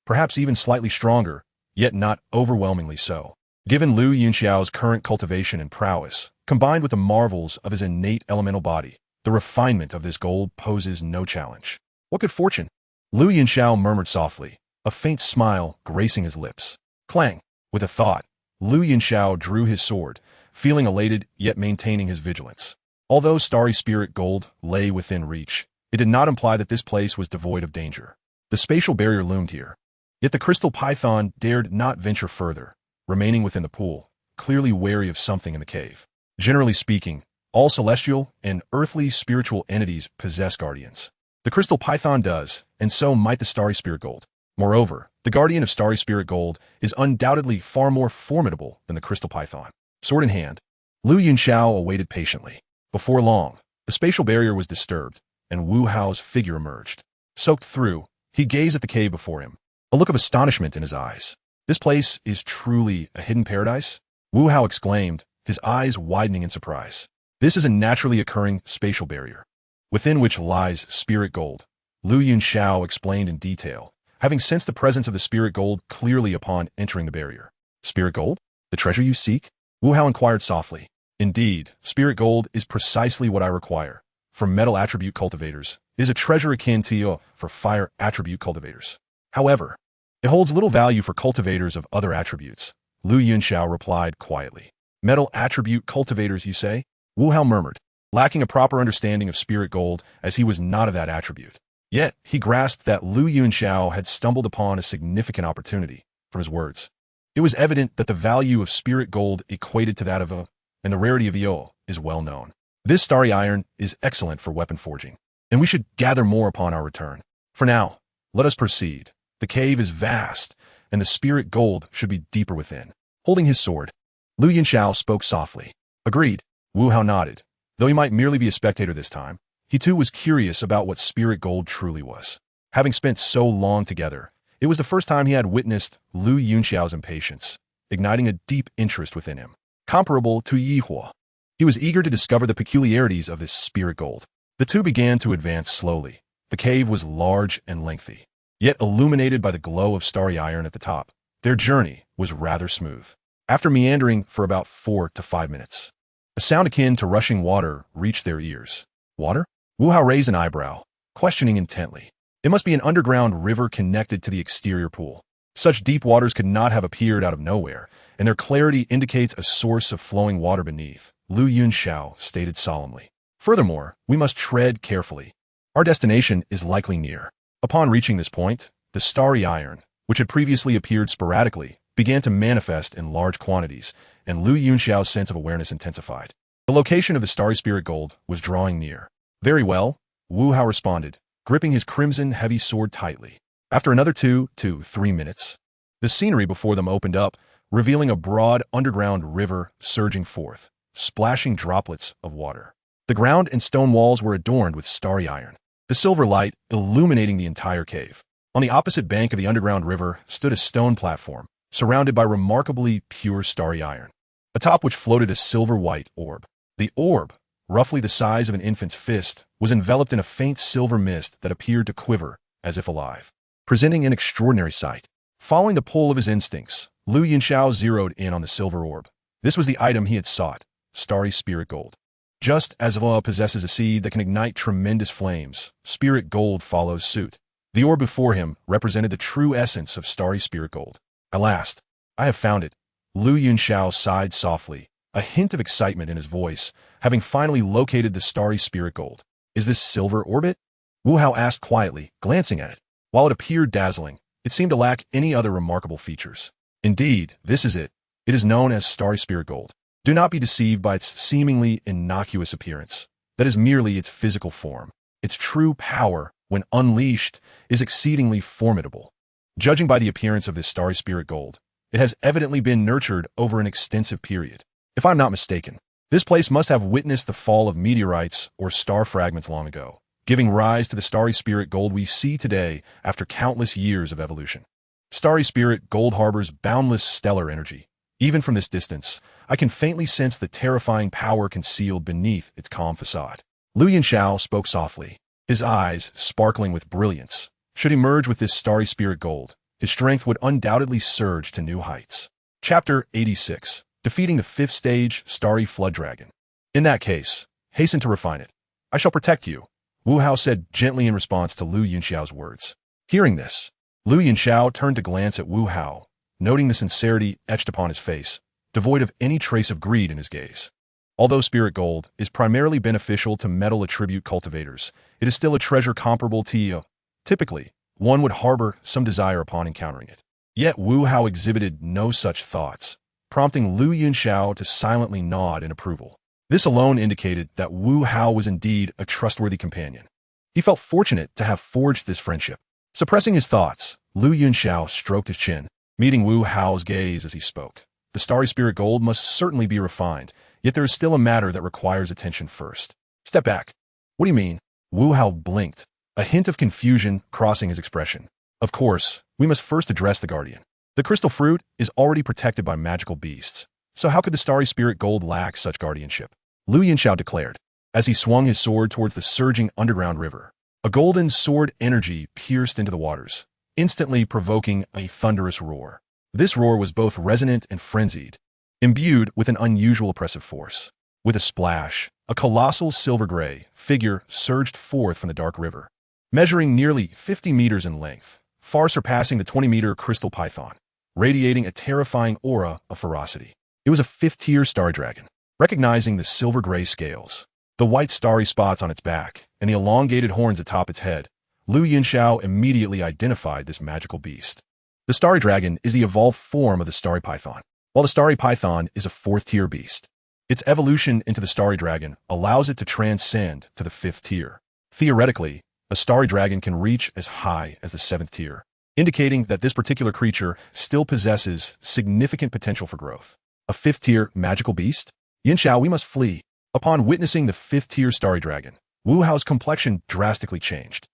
perhaps even slightly stronger, yet not overwhelmingly so. Given Lu Yunxiao's current cultivation and prowess, combined with the marvels of his innate elemental body, the refinement of this gold poses no challenge. What good fortune! Lu Yunxiao murmured softly, a faint smile gracing his lips. Clang! With a thought, Lu Yunxiao drew his sword, feeling elated yet maintaining his vigilance. Although starry spirit gold lay within reach, it did not imply that this place was devoid of danger. The spatial barrier loomed here, yet the crystal python dared not venture further, remaining within the pool, clearly wary of something in the cave. Generally speaking, all celestial and earthly spiritual entities possess guardians. The crystal python does, and so might the starry spirit gold. Moreover, the guardian of starry spirit gold is undoubtedly far more formidable than the crystal python. Sword in hand, Lu Yunxiao awaited patiently. Before long, the spatial barrier was disturbed, and Wu Hao's figure emerged. Soaked through, he gazed at the cave before him, a look of astonishment in his eyes. This place is truly a hidden paradise? Wu Hao exclaimed, his eyes widening in surprise. This is a naturally occurring spatial barrier, within which lies spirit gold. Lu Yunxiao explained in detail, having sensed the presence of the spirit gold clearly upon entering the barrier. Spirit gold? The treasure you seek? Wu Hao inquired softly. Indeed, spirit gold is precisely what I require. For metal attribute cultivators, it is a treasure akin to for fire attribute cultivators. However, it holds little value for cultivators of other attributes. Lu Yunxiao replied quietly. Metal attribute cultivators, you say? Wu Hao murmured, lacking a proper understanding of spirit gold as he was not of that attribute. Yet, he grasped that Lu Yunxiao had stumbled upon a significant opportunity from his words. It was evident that the value of spirit gold equated to that of and the rarity of is well known. This starry iron is excellent for weapon forging, and we should gather more upon our return. For now, let us proceed. The cave is vast, and the spirit gold should be deeper within. Holding his sword, Lu Yunxiao spoke softly. Agreed. Wu Hao nodded. Though he might merely be a spectator this time, he too was curious about what spirit gold truly was. Having spent so long together, it was the first time he had witnessed Lu Yunxiao's impatience, igniting a deep interest within him, comparable to Yihua. He was eager to discover the peculiarities of this spirit gold. The two began to advance slowly, The cave was large and lengthy, yet illuminated by the glow of starry iron at the top. Their journey was rather smooth. After meandering for about 4 to 5 minutes, a sound akin to rushing water reached their ears. Water? Wu Hao raised an eyebrow, questioning intently. It must be an underground river connected to the exterior pool. Such deep waters could not have appeared out of nowhere, and their clarity indicates a source of flowing water beneath, Lu Yunxiao stated solemnly. Furthermore, we must tread carefully. Our destination is likely near. Upon reaching this point, the starry iron, which had previously appeared sporadically, began to manifest in large quantities, and Lu Yunxiao's sense of awareness intensified. The location of the starry spirit gold was drawing near. Very well, Wu Hao responded, gripping his crimson heavy sword tightly. After another 2 to 3 minutes, the scenery before them opened up, revealing a broad underground river surging forth, splashing droplets of water. The ground and stone walls were adorned with starry iron, the silver light illuminating the entire cave. On the opposite bank of the underground river stood a stone platform, surrounded by remarkably pure starry iron, atop which floated a silver-white orb. The orb, roughly the size of an infant's fist, was enveloped in a faint silver mist that appeared to quiver as if alive, presenting an extraordinary sight. Following the pull of his instincts, Lu Yunxiao zeroed in on the silver orb. This was the item he had sought, starry spirit gold. Just as Wu possesses a seed that can ignite tremendous flames, spirit gold follows suit. The orb before him represented the true essence of starry spirit gold. At last, I have found it. Lu Yunxiao sighed softly, a hint of excitement in his voice, having finally located the starry spirit gold. Is this silver orbit? Wu Hao asked quietly, glancing at it. While it appeared dazzling, it seemed to lack any other remarkable features. Indeed, this is it. It is known as starry spirit gold. Do not be deceived by its seemingly innocuous appearance. That is merely its physical form. Its true power, when unleashed, is exceedingly formidable. Judging by the appearance of this starry spirit gold, it has evidently been nurtured over an extensive period. If I'm not mistaken, this place must have witnessed the fall of meteorites or star fragments long ago, giving rise to the starry spirit gold we see today after countless years of evolution. Starry spirit gold harbors boundless stellar energy. Even from this distance, I can faintly sense the terrifying power concealed beneath its calm facade. Lu Yunxiao spoke softly, his eyes sparkling with brilliance. Should he merge with this starry spirit gold, his strength would undoubtedly surge to new heights. Chapter 86. Defeating the 5th stage starry flood dragon. In that case, hasten to refine it. I shall protect you, Wu Hao said gently in response to Lu Yunxiao's words. Hearing this, Lu Yunxiao turned to glance at Wu Hao, noting the sincerity etched upon his face, devoid of any trace of greed in his gaze. Although spirit gold is primarily beneficial to metal attribute cultivators, it is still a treasure comparable to typically, one would harbor some desire upon encountering it. Yet Wu Hao exhibited no such thoughts, prompting Lu Yunxiao to silently nod in approval. This alone indicated that Wu Hao was indeed a trustworthy companion. He felt fortunate to have forged this friendship. Suppressing his thoughts, Lu Yunxiao stroked his chin, meeting Wu Hao's gaze as he spoke. The starry spirit gold must certainly be refined, yet there is still a matter that requires attention first. Step back. What do you mean? Wu Hao blinked, a hint of confusion crossing his expression. Of course, we must first address the guardian. The crystal fruit is already protected by magical beasts, so how could the starry spirit gold lack such guardianship? Lu Yunxiao declared, as he swung his sword towards the surging underground river. A golden sword energy pierced into the waters, instantly provoking a thunderous roar. This roar was both resonant and frenzied, imbued with an unusual oppressive force. With a splash, a colossal silver-gray figure surged forth from the dark river, measuring nearly 50 meters in length, far surpassing the 20-meter crystal python, radiating a terrifying aura of ferocity. It was a 5th-tier starry dragon. Recognizing the silver-gray scales, the white starry spots on its back, and the elongated horns atop its head, Lu Yunxiao immediately identified this magical beast. The starry dragon is the evolved form of the starry python, while the starry python is a 4th-tier beast. Its evolution into the starry dragon allows it to transcend to the 5th tier. Theoretically, a starry dragon can reach as high as the 7th tier, indicating that this particular creature still possesses significant potential for growth. A 5th-tier magical beast? Yunxiao, we must flee. Upon witnessing the 5th-tier starry dragon, Wu Hao's complexion drastically changed.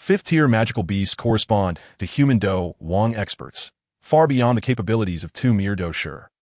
5th-tier magical beasts correspond to human Do Wang experts, far beyond the capabilities of 2 mere Do Shi.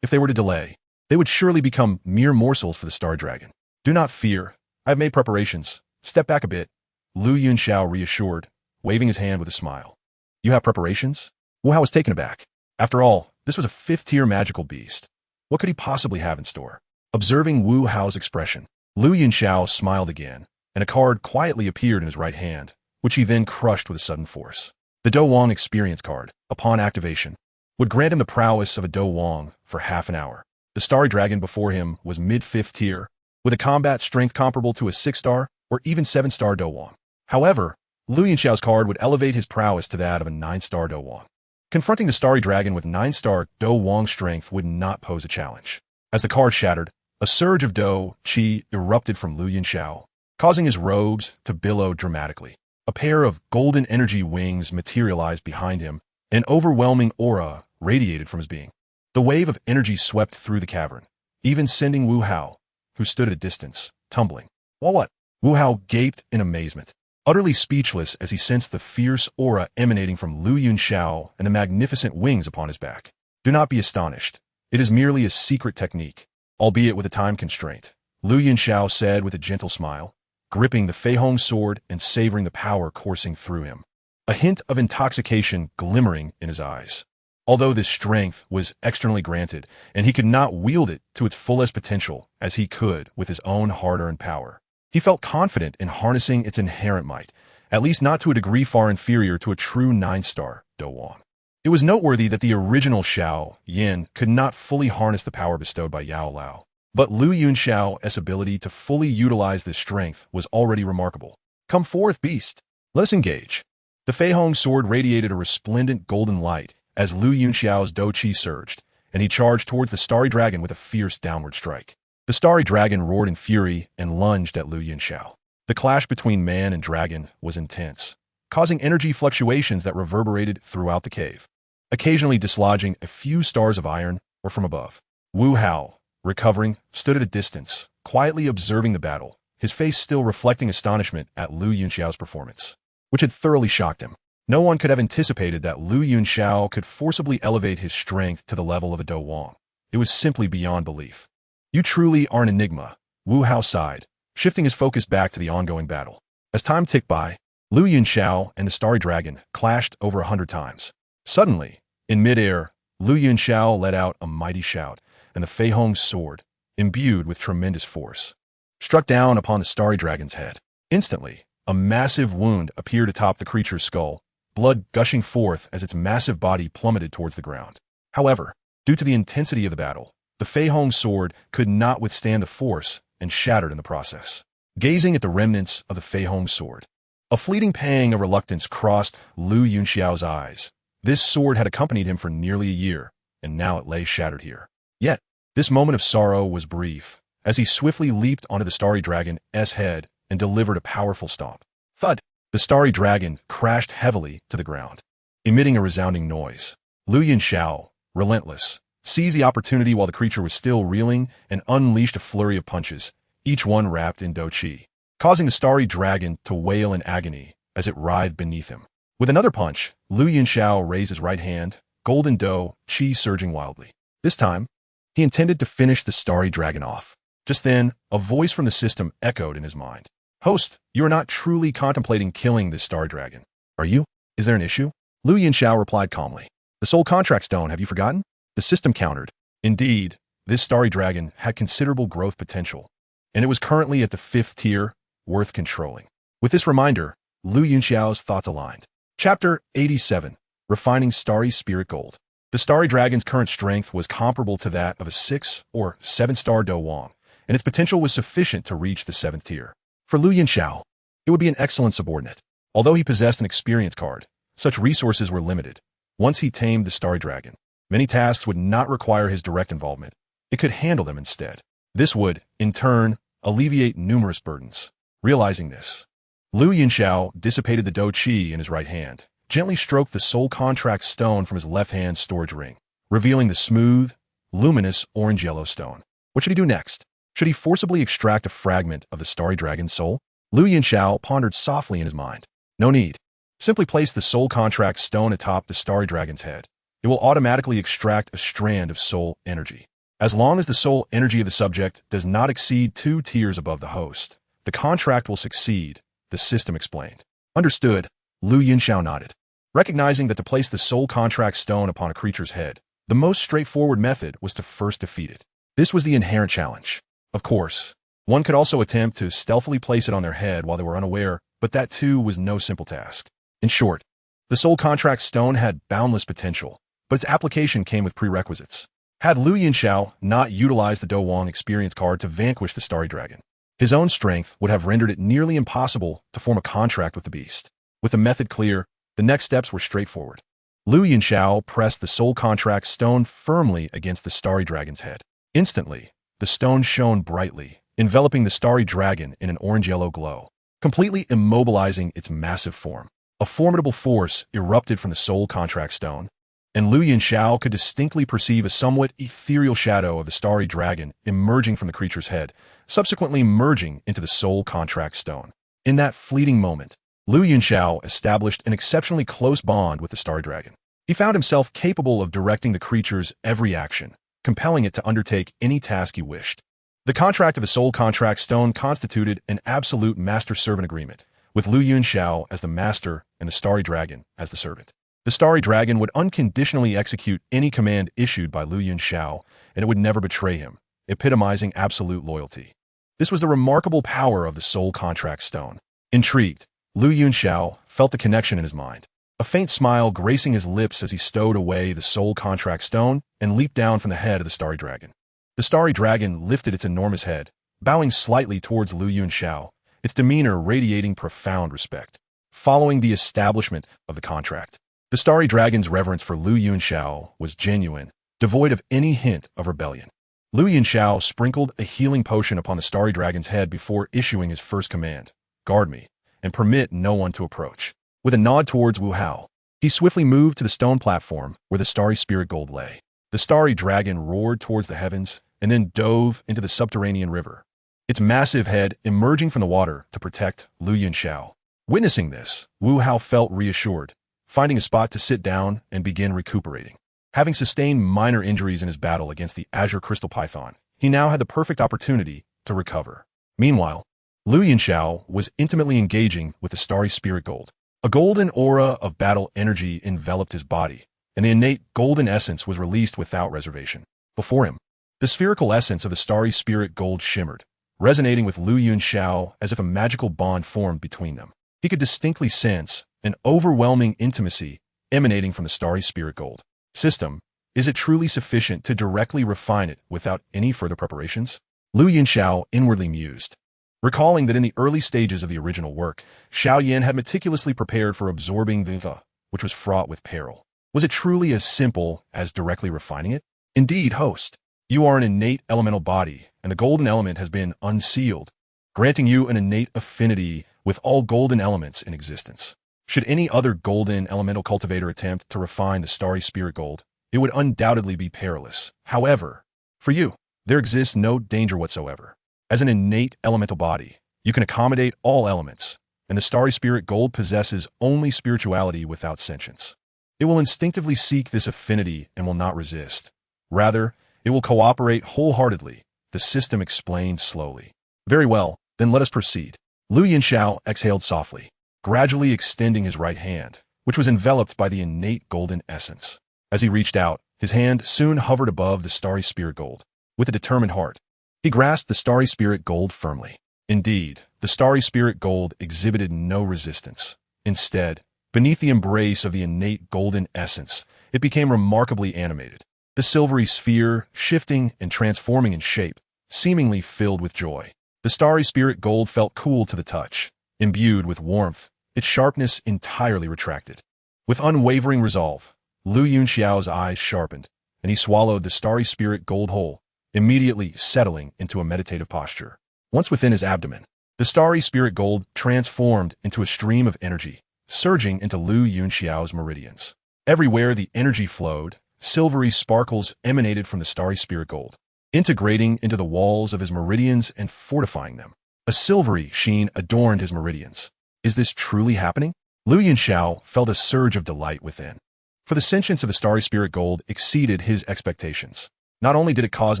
If they were to delay, they would surely become mere morsels for the starry dragon. Do not fear. I have made preparations. Step back a bit. Lu Yunxiao reassured, waving his hand with a smile. You have preparations? Wu Hao was taken aback. After all, this was a fifth-tier magical beast. What could he possibly have in store? Observing Wu Hao's expression, Lu Yunxiao smiled again, and a card quietly appeared in his right hand, which he then crushed with a sudden force. The Do Wong experience card, upon activation, would grant him the prowess of a Do Wong for half an hour. The starry dragon before him was mid-fifth tier, with a combat strength comparable to a 6-star or even 7-star Do Wong. However, Lu Yunxiao's card would elevate his prowess to that of a 9-star Do Wong. Confronting the starry dragon with 9-star Do Wong strength would not pose a challenge. As the card shattered, a surge of Do Qi erupted from Lu Yunxiao, causing his robes to billow dramatically. A pair of golden energy wings materialized behind him, and an overwhelming aura radiated from his being. The wave of energy swept through the cavern, even sending Wu Hao, who stood at a distance, tumbling. What? Wu Hao gaped in amazement, utterly speechless as he sensed the fierce aura emanating from Lu Yunxiao and the magnificent wings upon his back. Do not be astonished. It is merely a secret technique, albeit with a time constraint, Lu Yunxiao said with a gentle smile, gripping the Fei Hong sword and savoring the power coursing through him, a hint of intoxication glimmering in his eyes. Although this strength was externally granted, and he could not wield it to its fullest potential as he could with his own hard-earned power, he felt confident in harnessing its inherent might, at least not to a degree far inferior to a true 9-star Do Wong. It was noteworthy that the original Xiao Yin could not fully harness the power bestowed by Yao Lao, but Lu Yunxiao's ability to fully utilize this strength was already remarkable. Come forth, beast. Let us engage. The Fei Hong sword radiated a resplendent golden light as Lu Yunxiao's Do Qi surged, and he charged towards the starry dragon with a fierce downward strike. The starry dragon roared in fury and lunged at Lu Yunxiao. The clash between man and dragon was intense, causing energy fluctuations that reverberated throughout the cave, occasionally dislodging a few stars of iron or from above. Wu Hao, recovering, stood at a distance, quietly observing the battle, his face still reflecting astonishment at Lu Yunxiao's performance, which had thoroughly shocked him. No one could have anticipated that Lu Yunxiao could forcibly elevate his strength to the level of a Do Wong. It was simply beyond belief. You truly are an enigma, Wu Hao sighed, shifting his focus back to the ongoing battle. As time ticked by, Lu Yunxiao and the starry dragon clashed over 100 times. Suddenly, in midair, Lu Yunxiao let out a mighty shout, and the Fei Hong sword, imbued with tremendous force, struck down upon the starry dragon's head. Instantly, a massive wound appeared atop the creature's skull, blood gushing forth as its massive body plummeted towards the ground. However, due to the intensity of the battle, the Fei Hong sword could not withstand the force and shattered in the process. Gazing at the remnants of the Fei Hong sword, a fleeting pang of reluctance crossed Lu Yunxiao's eyes. This sword had accompanied him for nearly a year, and now it lay shattered here. Yet, this moment of sorrow was brief, as he swiftly leaped onto the starry dragon's head and delivered a powerful stomp. Thud! The starry dragon crashed heavily to the ground, emitting a resounding noise. Lu Yunxiao, relentless, seized the opportunity while the creature was still reeling and unleashed a flurry of punches, each one wrapped in Do Qi, causing the starry dragon to wail in agony as it writhed beneath him. With another punch, Lu Yunxiao raised his right hand, golden Do Qi surging wildly. This time, he intended to finish the starry dragon off. Just then, a voice from the system echoed in his mind. Host, you are not truly contemplating killing this starry dragon, are you? Is there an issue? Lu Yunxiao replied calmly. The soul contract stone, have you forgotten? The system countered. Indeed, this starry dragon had considerable growth potential, and it was currently at the 5th tier, worth controlling. With this reminder, Lu Yunxiao's thoughts aligned. Chapter 87, Refining Starry Spirit Gold. The starry dragon's current strength was comparable to that of a 6 or 7-star Do Wong, and its potential was sufficient to reach the 7th tier. For Lu Yunxiao, it would be an excellent subordinate. Although he possessed an experience card, such resources were limited. Once he tamed the starry dragon, many tasks would not require his direct involvement. It could handle them instead. This would, in turn, alleviate numerous burdens. Realizing this, Lu Yunxiao dissipated the Do Qi in his right hand, gently stroked the soul contract stone from his left hand storage ring, revealing the smooth, luminous orange-yellow stone. What should he do next? Should he forcibly extract a fragment of the starry dragon's soul? Lu Yunxiao pondered softly in his mind. No need. Simply place the soul contract stone atop the starry dragon's head. It will automatically extract a strand of soul energy. As long as the soul energy of the subject does not exceed 2 tiers above the host, the contract will succeed. the system explained. Understood, Lu Yunxiao nodded. Recognizing that to place the soul contract stone upon a creature's head, the most straightforward method was to first defeat it. This was the inherent challenge. Of course, one could also attempt to stealthily place it on their head while they were unaware, but that too was no simple task. In short, the soul contract stone had boundless potential, but its application came with prerequisites. Had Lu Yunxiao not utilized the Douqi experience card to vanquish the Starry Dragon, his own strength would have rendered it nearly impossible to form a contract with the beast. With the method clear, the next steps were straightforward. Lu Yunxiao pressed the soul contract stone firmly against the Starry Dragon's head. Instantly, the stone shone brightly, enveloping the Starry Dragon in an orange-yellow glow, completely immobilizing its massive form. A formidable force erupted from the soul contract stone, and Lu Yunxiao could distinctly perceive a somewhat ethereal shadow of the Starry Dragon emerging from the creature's head, subsequently merging into the soul contract stone. In that fleeting moment, Lu Yunxiao established an exceptionally close bond with the Starry Dragon. He found himself capable of directing the creature's every action, compelling it to undertake any task he wished. The contract of the soul contract stone constituted an absolute master-servant agreement, with Lu Yunxiao as the master and the Starry Dragon as the servant. The Starry Dragon would unconditionally execute any command issued by Lu Yunxiao, and it would never betray him, epitomizing absolute loyalty. This was the remarkable power of the soul contract stone. Intrigued, Lu Yunxiao felt the connection in his mind, a faint smile gracing his lips as he stowed away the soul contract stone and leaped down from the head of the Starry Dragon. The Starry Dragon lifted its enormous head, bowing slightly towards Lu Yunxiao, its demeanor radiating profound respect. Following the establishment of the contract, the Starry Dragon's reverence for Lu Yunxiao was genuine, devoid of any hint of rebellion. Lu Yunxiao sprinkled a healing potion upon the Starry Dragon's head before issuing his first command, "Guard me, and permit no one to approach." With a nod towards Wu Hao, he swiftly moved to the stone platform where the Starry Spirit Gold lay. The Starry Dragon roared towards the heavens and then dove into the subterranean river, its massive head emerging from the water to protect Lu Yunxiao. Witnessing this, Wu Hao felt reassured, finding a spot to sit down and begin recuperating. Having sustained minor injuries in his battle against the Azure Crystal Python, he now had the perfect opportunity to recover. Meanwhile, Lu Yunxiao was intimately engaging with the Starry Spirit Gold. A golden aura of battle energy enveloped his body, and the innate golden essence was released without reservation. Before him, the spherical essence of the Starry Spirit Gold shimmered, resonating with Lu Yunxiao as if a magical bond formed between them. He could distinctly sense an overwhelming intimacy emanating from the Starry Spirit Gold. System, is it truly sufficient to directly refine it without any further preparations? Lu Yunxiao inwardly mused, recalling that in the early stages of the original work, Xiaoyan had meticulously prepared for absorbing the which was fraught with peril. Was it truly as simple as directly refining it? Indeed, host, you are an innate elemental body, and the golden element has been unsealed, granting you an innate affinity with all golden elements in existence. Should any other golden elemental cultivator attempt to refine the Starry Spirit Gold, it would undoubtedly be perilous. However, for you, there exists no danger whatsoever. As an innate elemental body, you can accommodate all elements, and the Starry Spirit Gold possesses only spirituality without sentience. It will instinctively seek this affinity and will not resist. Rather, it will cooperate wholeheartedly, the system explained slowly. Very well, then let us proceed. Lu Yunxiao exhaled softly, gradually extending his right hand, which was enveloped by the innate golden essence. As he reached out, his hand soon hovered above the Starry Spirit Gold. With a determined heart, he grasped the Starry Spirit Gold firmly. Indeed, the Starry Spirit Gold exhibited no resistance. Instead, beneath the embrace of the innate golden essence, it became remarkably animated. The silvery sphere, shifting and transforming in shape, seemingly filled with joy. The Starry Spirit Gold felt cool to the touch, imbued with warmth, its sharpness entirely retracted. With unwavering resolve, Lu Yunxiao's eyes sharpened, and he swallowed the Starry Spirit Gold whole, immediately settling into a meditative posture. Once within his abdomen, the Starry Spirit Gold transformed into a stream of energy, surging into Lu Yunxiao's meridians. Everywhere the energy flowed, silvery sparkles emanated from the Starry Spirit Gold, integrating into the walls of his meridians and fortifying them. A silvery sheen adorned his meridians. Is this truly happening? Lu Yunxiao felt a surge of delight within. For the sentience of the Starry Spirit Gold exceeded his expectations. Not only did it cause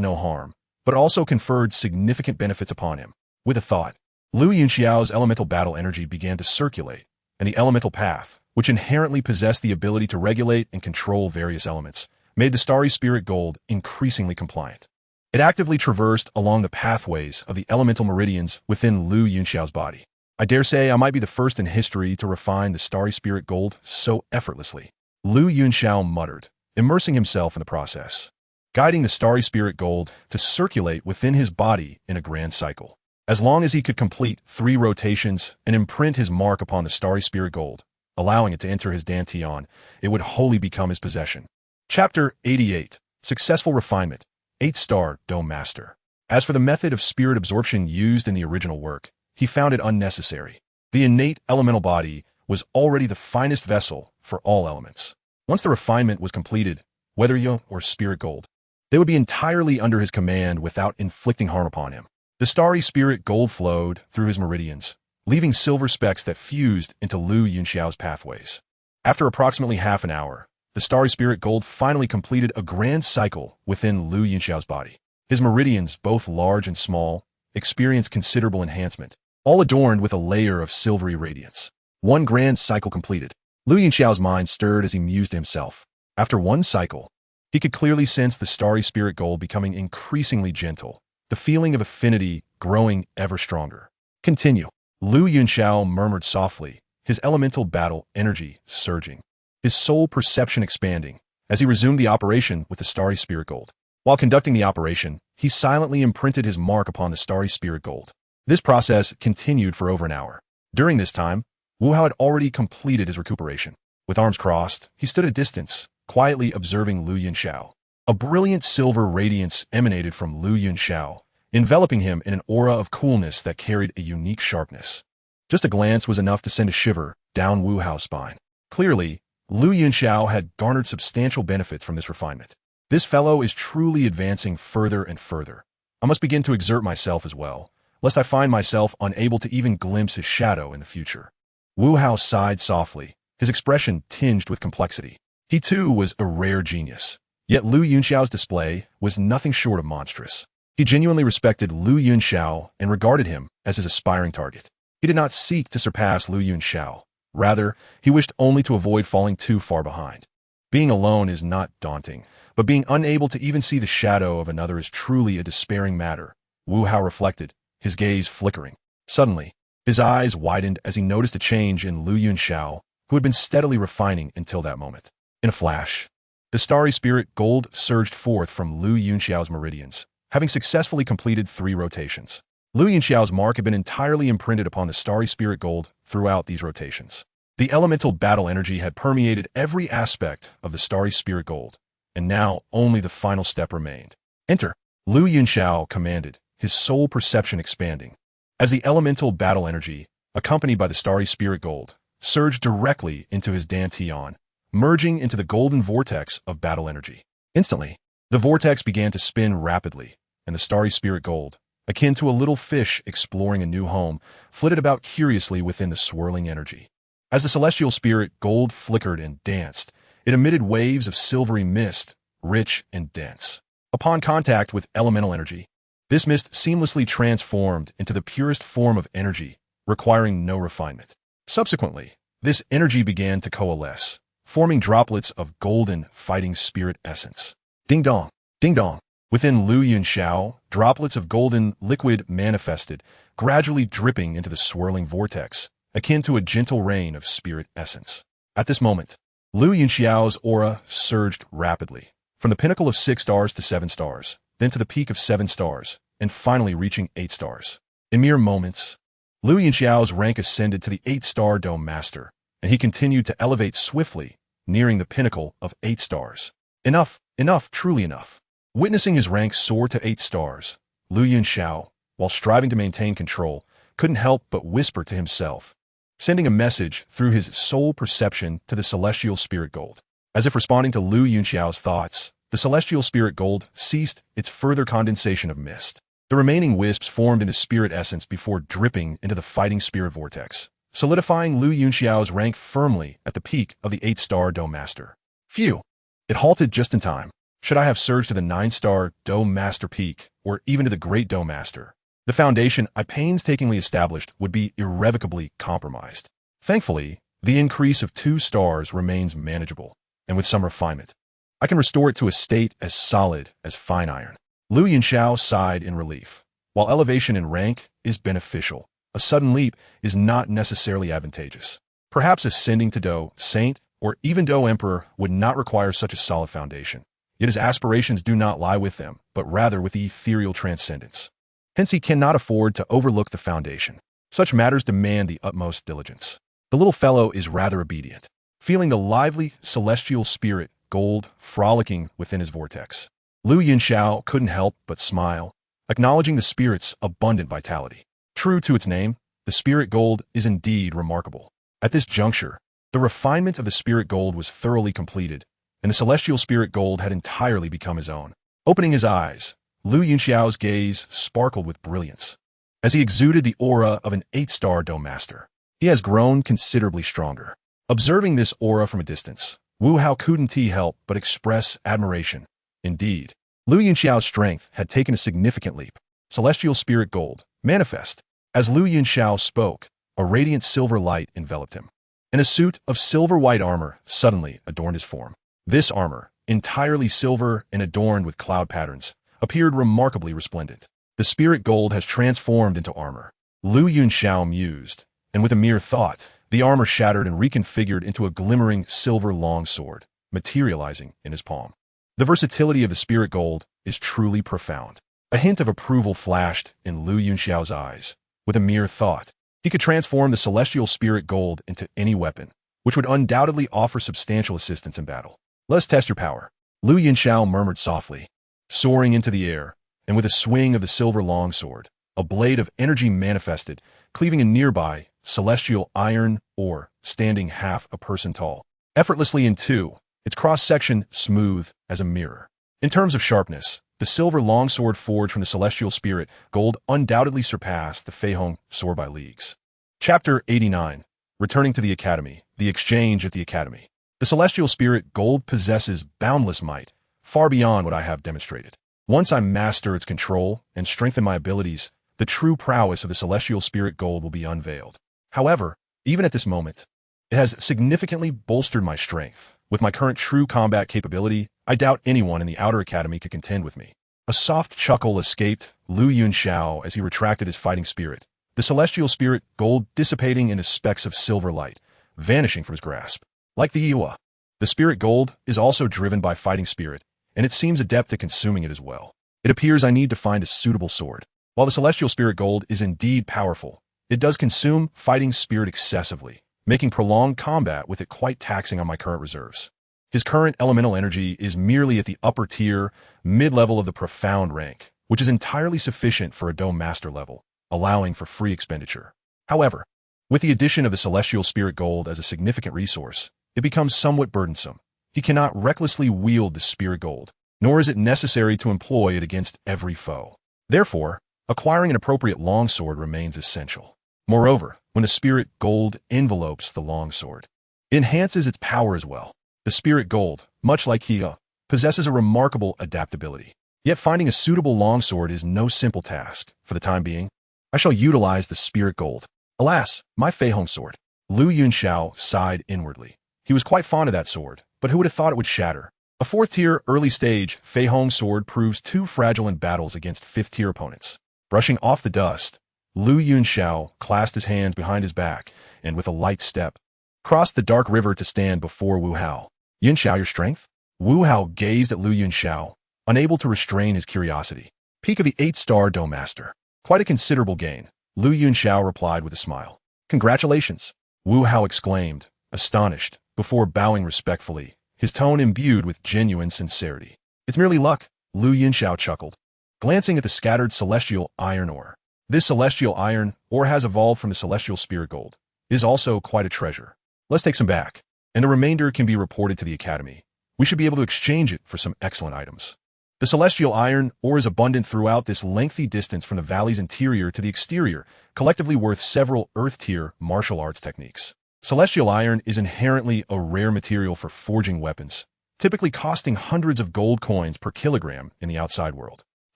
no harm, but also conferred significant benefits upon him. With a thought, Lu Yunxiao's elemental battle energy began to circulate, and the elemental path, which inherently possessed the ability to regulate and control various elements, made the starry spirit gold increasingly compliant. It actively traversed along the pathways of the elemental meridians within Lu Yunxiao's body. I dare say I might be the first in history to refine the starry spirit gold so effortlessly. Lu Yunxiao muttered, immersing himself in the process, guiding the starry spirit gold to circulate within his body in a grand cycle. As long as he could complete 3 rotations and imprint his mark upon the starry spirit gold, allowing it to enter his dantian, it would wholly become his possession. Chapter 88. Successful Refinement. 8-star Dome Master. As for the method of spirit absorption used in the original work, he found it unnecessary. The innate elemental body was already the finest vessel for all elements. Once the refinement was completed, whether Yu or spirit gold, they would be entirely under his command without inflicting harm upon him. The starry spirit gold flowed through his meridians, leaving silver specks that fused into Lu Yunxiao's pathways. After approximately half an hour, the starry spirit gold finally completed a grand cycle within Lu Yunxiao's body. His meridians, both large and small, experienced considerable enhancement, all adorned with a layer of silvery radiance. One grand cycle completed. Lu Yunxiao's mind stirred as he mused to himself. After one cycle, he could clearly sense the starry spirit gold becoming increasingly gentle, the feeling of affinity growing ever stronger. Continue. Lu Yunxiao murmured softly, his elemental battle energy surging, his soul perception expanding, as he resumed the operation with the starry spirit gold. While conducting the operation, he silently imprinted his mark upon the starry spirit gold. This process continued for over an hour. During this time, Wu Hao had already completed his recuperation. With arms crossed, he stood at a distance, quietly observing Lu Yunxiao. A brilliant silver radiance emanated from Lu Yunxiao, enveloping him in an aura of coolness that carried a unique sharpness. Just a glance was enough to send a shiver down Wu Hao's spine. Clearly, Lu Yunxiao had garnered substantial benefits from this refinement. This fellow is truly advancing further and further. I must begin to exert myself as well, lest I find myself unable to even glimpse his shadow in the future. Wu Hao sighed softly, his expression tinged with complexity. He too was a rare genius. Yet Lu Yunxiao's display was nothing short of monstrous. He genuinely respected Lu Yunxiao and regarded him as his aspiring target. He did not seek to surpass Lu Yunxiao. Rather, he wished only to avoid falling too far behind. Being alone is not daunting, but being unable to even see the shadow of another is truly a despairing matter, Wu Hao reflected, his gaze flickering. Suddenly, his eyes widened as he noticed a change in Lu Yunxiao, who had been steadily refining until that moment. In a flash, the starry spirit gold surged forth from Lu Yunxiao's meridians, having successfully completed 3 rotations. Lu Yunxiao's mark had been entirely imprinted upon the starry spirit gold throughout these rotations. The elemental battle energy had permeated every aspect of the starry spirit gold, and now only the final step remained. Enter, Lu Yunxiao commanded, his soul perception expanding. As the elemental battle energy, accompanied by the starry spirit gold, surged directly into his dantian, merging into the golden vortex of battle energy. Instantly, the vortex began to spin rapidly, and the starry spirit gold, akin to a little fish exploring a new home, flitted about curiously within the swirling energy. As the celestial spirit gold flickered and danced, it emitted waves of silvery mist, rich and dense. Upon contact with elemental energy, this mist seamlessly transformed into the purest form of energy, requiring no refinement. Subsequently, this energy began to coalesce, forming droplets of golden fighting spirit essence. Ding dong, ding dong. Within Lu Yunxiao, droplets of golden liquid manifested, gradually dripping into the swirling vortex, akin to a gentle rain of spirit essence. At this moment, Lu Yunxiao's aura surged rapidly, from the pinnacle of 6 stars to 7 stars, then to the peak of 7 stars, and finally reaching 8 stars. In mere moments, Lu Yunxiao's rank ascended to the 8-star Dome Master, and he continued to elevate swiftly, nearing the pinnacle of 8 stars. Enough, enough, truly enough. Witnessing his rank soar to 8 stars, Lu Yunxiao, while striving to maintain control, couldn't help but whisper to himself, sending a message through his soul perception to the celestial spirit gold. As if responding to Lu Yunxiao's thoughts, the celestial spirit gold ceased its further condensation of mist. The remaining wisps formed into spirit essence before dripping into the fighting spirit vortex, solidifying Lu Yunxiao's rank firmly at the peak of the 8-star Dome Master. Phew! It halted just in time. Should I have surged to the 9-star Dome Master peak, or even to the Great Dome Master, The foundation I painstakingly established would be irrevocably compromised. Thankfully, the increase of 2 stars remains manageable, and with some refinement, I can restore it to a state as solid as fine iron. Lu Yunxiao sighed in relief. While elevation in rank is beneficial, a sudden leap is not necessarily advantageous. Perhaps ascending to Do Saint or even Do Emperor would not require such a solid foundation. Yet his aspirations do not lie with them, but rather with the ethereal transcendence. Hence he cannot afford to overlook the foundation. Such matters demand the utmost diligence. The little fellow is rather obedient, feeling the lively celestial spirit gold frolicking within his vortex. Lu Yunxiao couldn't help but smile, acknowledging the spirit's abundant vitality. True to its name, the spirit gold is indeed remarkable. At this juncture, the refinement of the spirit gold was thoroughly completed, and the celestial spirit gold had entirely become his own. Opening his eyes, Lu Yunxiao's gaze sparkled with brilliance, as he exuded the aura of an 8-star Dome Master. He has grown considerably stronger. Observing this aura from a distance, Wu Hao couldn't help but express admiration. Indeed, Lu Yunxiao's strength had taken a significant leap. Celestial spirit gold, manifest. As Lu Yunxiao spoke, a radiant silver light enveloped him, and a suit of silver-white armor suddenly adorned his form. This armor, entirely silver and adorned with cloud patterns, appeared remarkably resplendent. The spirit gold has transformed into armor. Lu Yunxiao mused, and with a mere thought, the armor shattered and reconfigured into a glimmering silver longsword, materializing in his palm. The versatility of the spirit gold is truly profound. A hint of approval flashed in Lu Yunxiao's eyes. With a mere thought, he could transform the celestial spirit gold into any weapon, which would undoubtedly offer substantial assistance in battle. Let's test your power, Lu Yunxiao murmured softly. Soaring into the air, and with a swing of the silver longsword, a blade of energy manifested, cleaving a nearby celestial iron ore standing half a person tall. Effortlessly in two, its cross-section smooth as a mirror. In terms of sharpness, the silver longsword forged from the celestial spirit gold undoubtedly surpassed the Feihong sword by leagues. Chapter 89. Returning to the Academy, the exchange at the Academy. The celestial spirit gold possesses boundless might, far beyond what I have demonstrated. Once I master its control and strengthen my abilities, the true prowess of the celestial spirit gold will be unveiled. However, even at this moment, it has significantly bolstered my strength. With my current true combat capability, I doubt anyone in the Outer Academy could contend with me. A soft chuckle escaped Lu Yunxiao as he retracted his fighting spirit, the celestial spirit gold dissipating into specks of silver light, vanishing from his grasp. Like the Iwa, the spirit gold is also driven by fighting spirit, and it seems adept at consuming it as well. It appears I need to find a suitable sword. While the celestial spirit gold is indeed powerful, it does consume fighting spirit excessively, making prolonged combat with it quite taxing on my current reserves. His current elemental energy is merely at the upper tier, mid-level of the profound rank, which is entirely sufficient for a Dome Master level, allowing for free expenditure. However, with the addition of the celestial spirit gold as a significant resource, it becomes somewhat burdensome. He cannot recklessly wield the spirit gold, nor is it necessary to employ it against every foe. Therefore, acquiring an appropriate longsword remains essential. Moreover, when the spirit gold envelopes the longsword, it enhances its power as well. The spirit gold, much like Kia, possesses a remarkable adaptability. Yet finding a suitable longsword is no simple task. For the time being, I shall utilize the spirit gold. Alas, my Feihong sword. Lu Yunxiao sighed inwardly. He was quite fond of that sword, but who would have thought it would shatter? A 4th-tier, early-stage Feihong sword proves too fragile in battles against 5th-tier opponents. Brushing off the dust, Lu Yunxiao clasped his hands behind his back and, with a light step, crossed the dark river to stand before Wu Hao. Yunxiao, your strength? Wu Hao gazed at Lu Yunxiao, unable to restrain his curiosity. Peak of the 8-star Dome Master. Quite a considerable gain, Lu Yunxiao replied with a smile. Congratulations, Wu Hao exclaimed, astonished, before bowing respectfully, his tone imbued with genuine sincerity. It's merely luck, Lu Yunxiao chuckled, glancing at the scattered celestial iron ore. This celestial iron ore has evolved from the celestial spirit gold. It is also quite a treasure. Let's take some back, and the remainder can be reported to the Academy. We should be able to exchange it for some excellent items. The celestial iron ore is abundant throughout this lengthy distance from the valley's interior to the exterior, collectively worth several Earth-tier martial arts techniques. Celestial iron is inherently a rare material for forging weapons, typically costing hundreds of gold coins per kilogram in the outside world.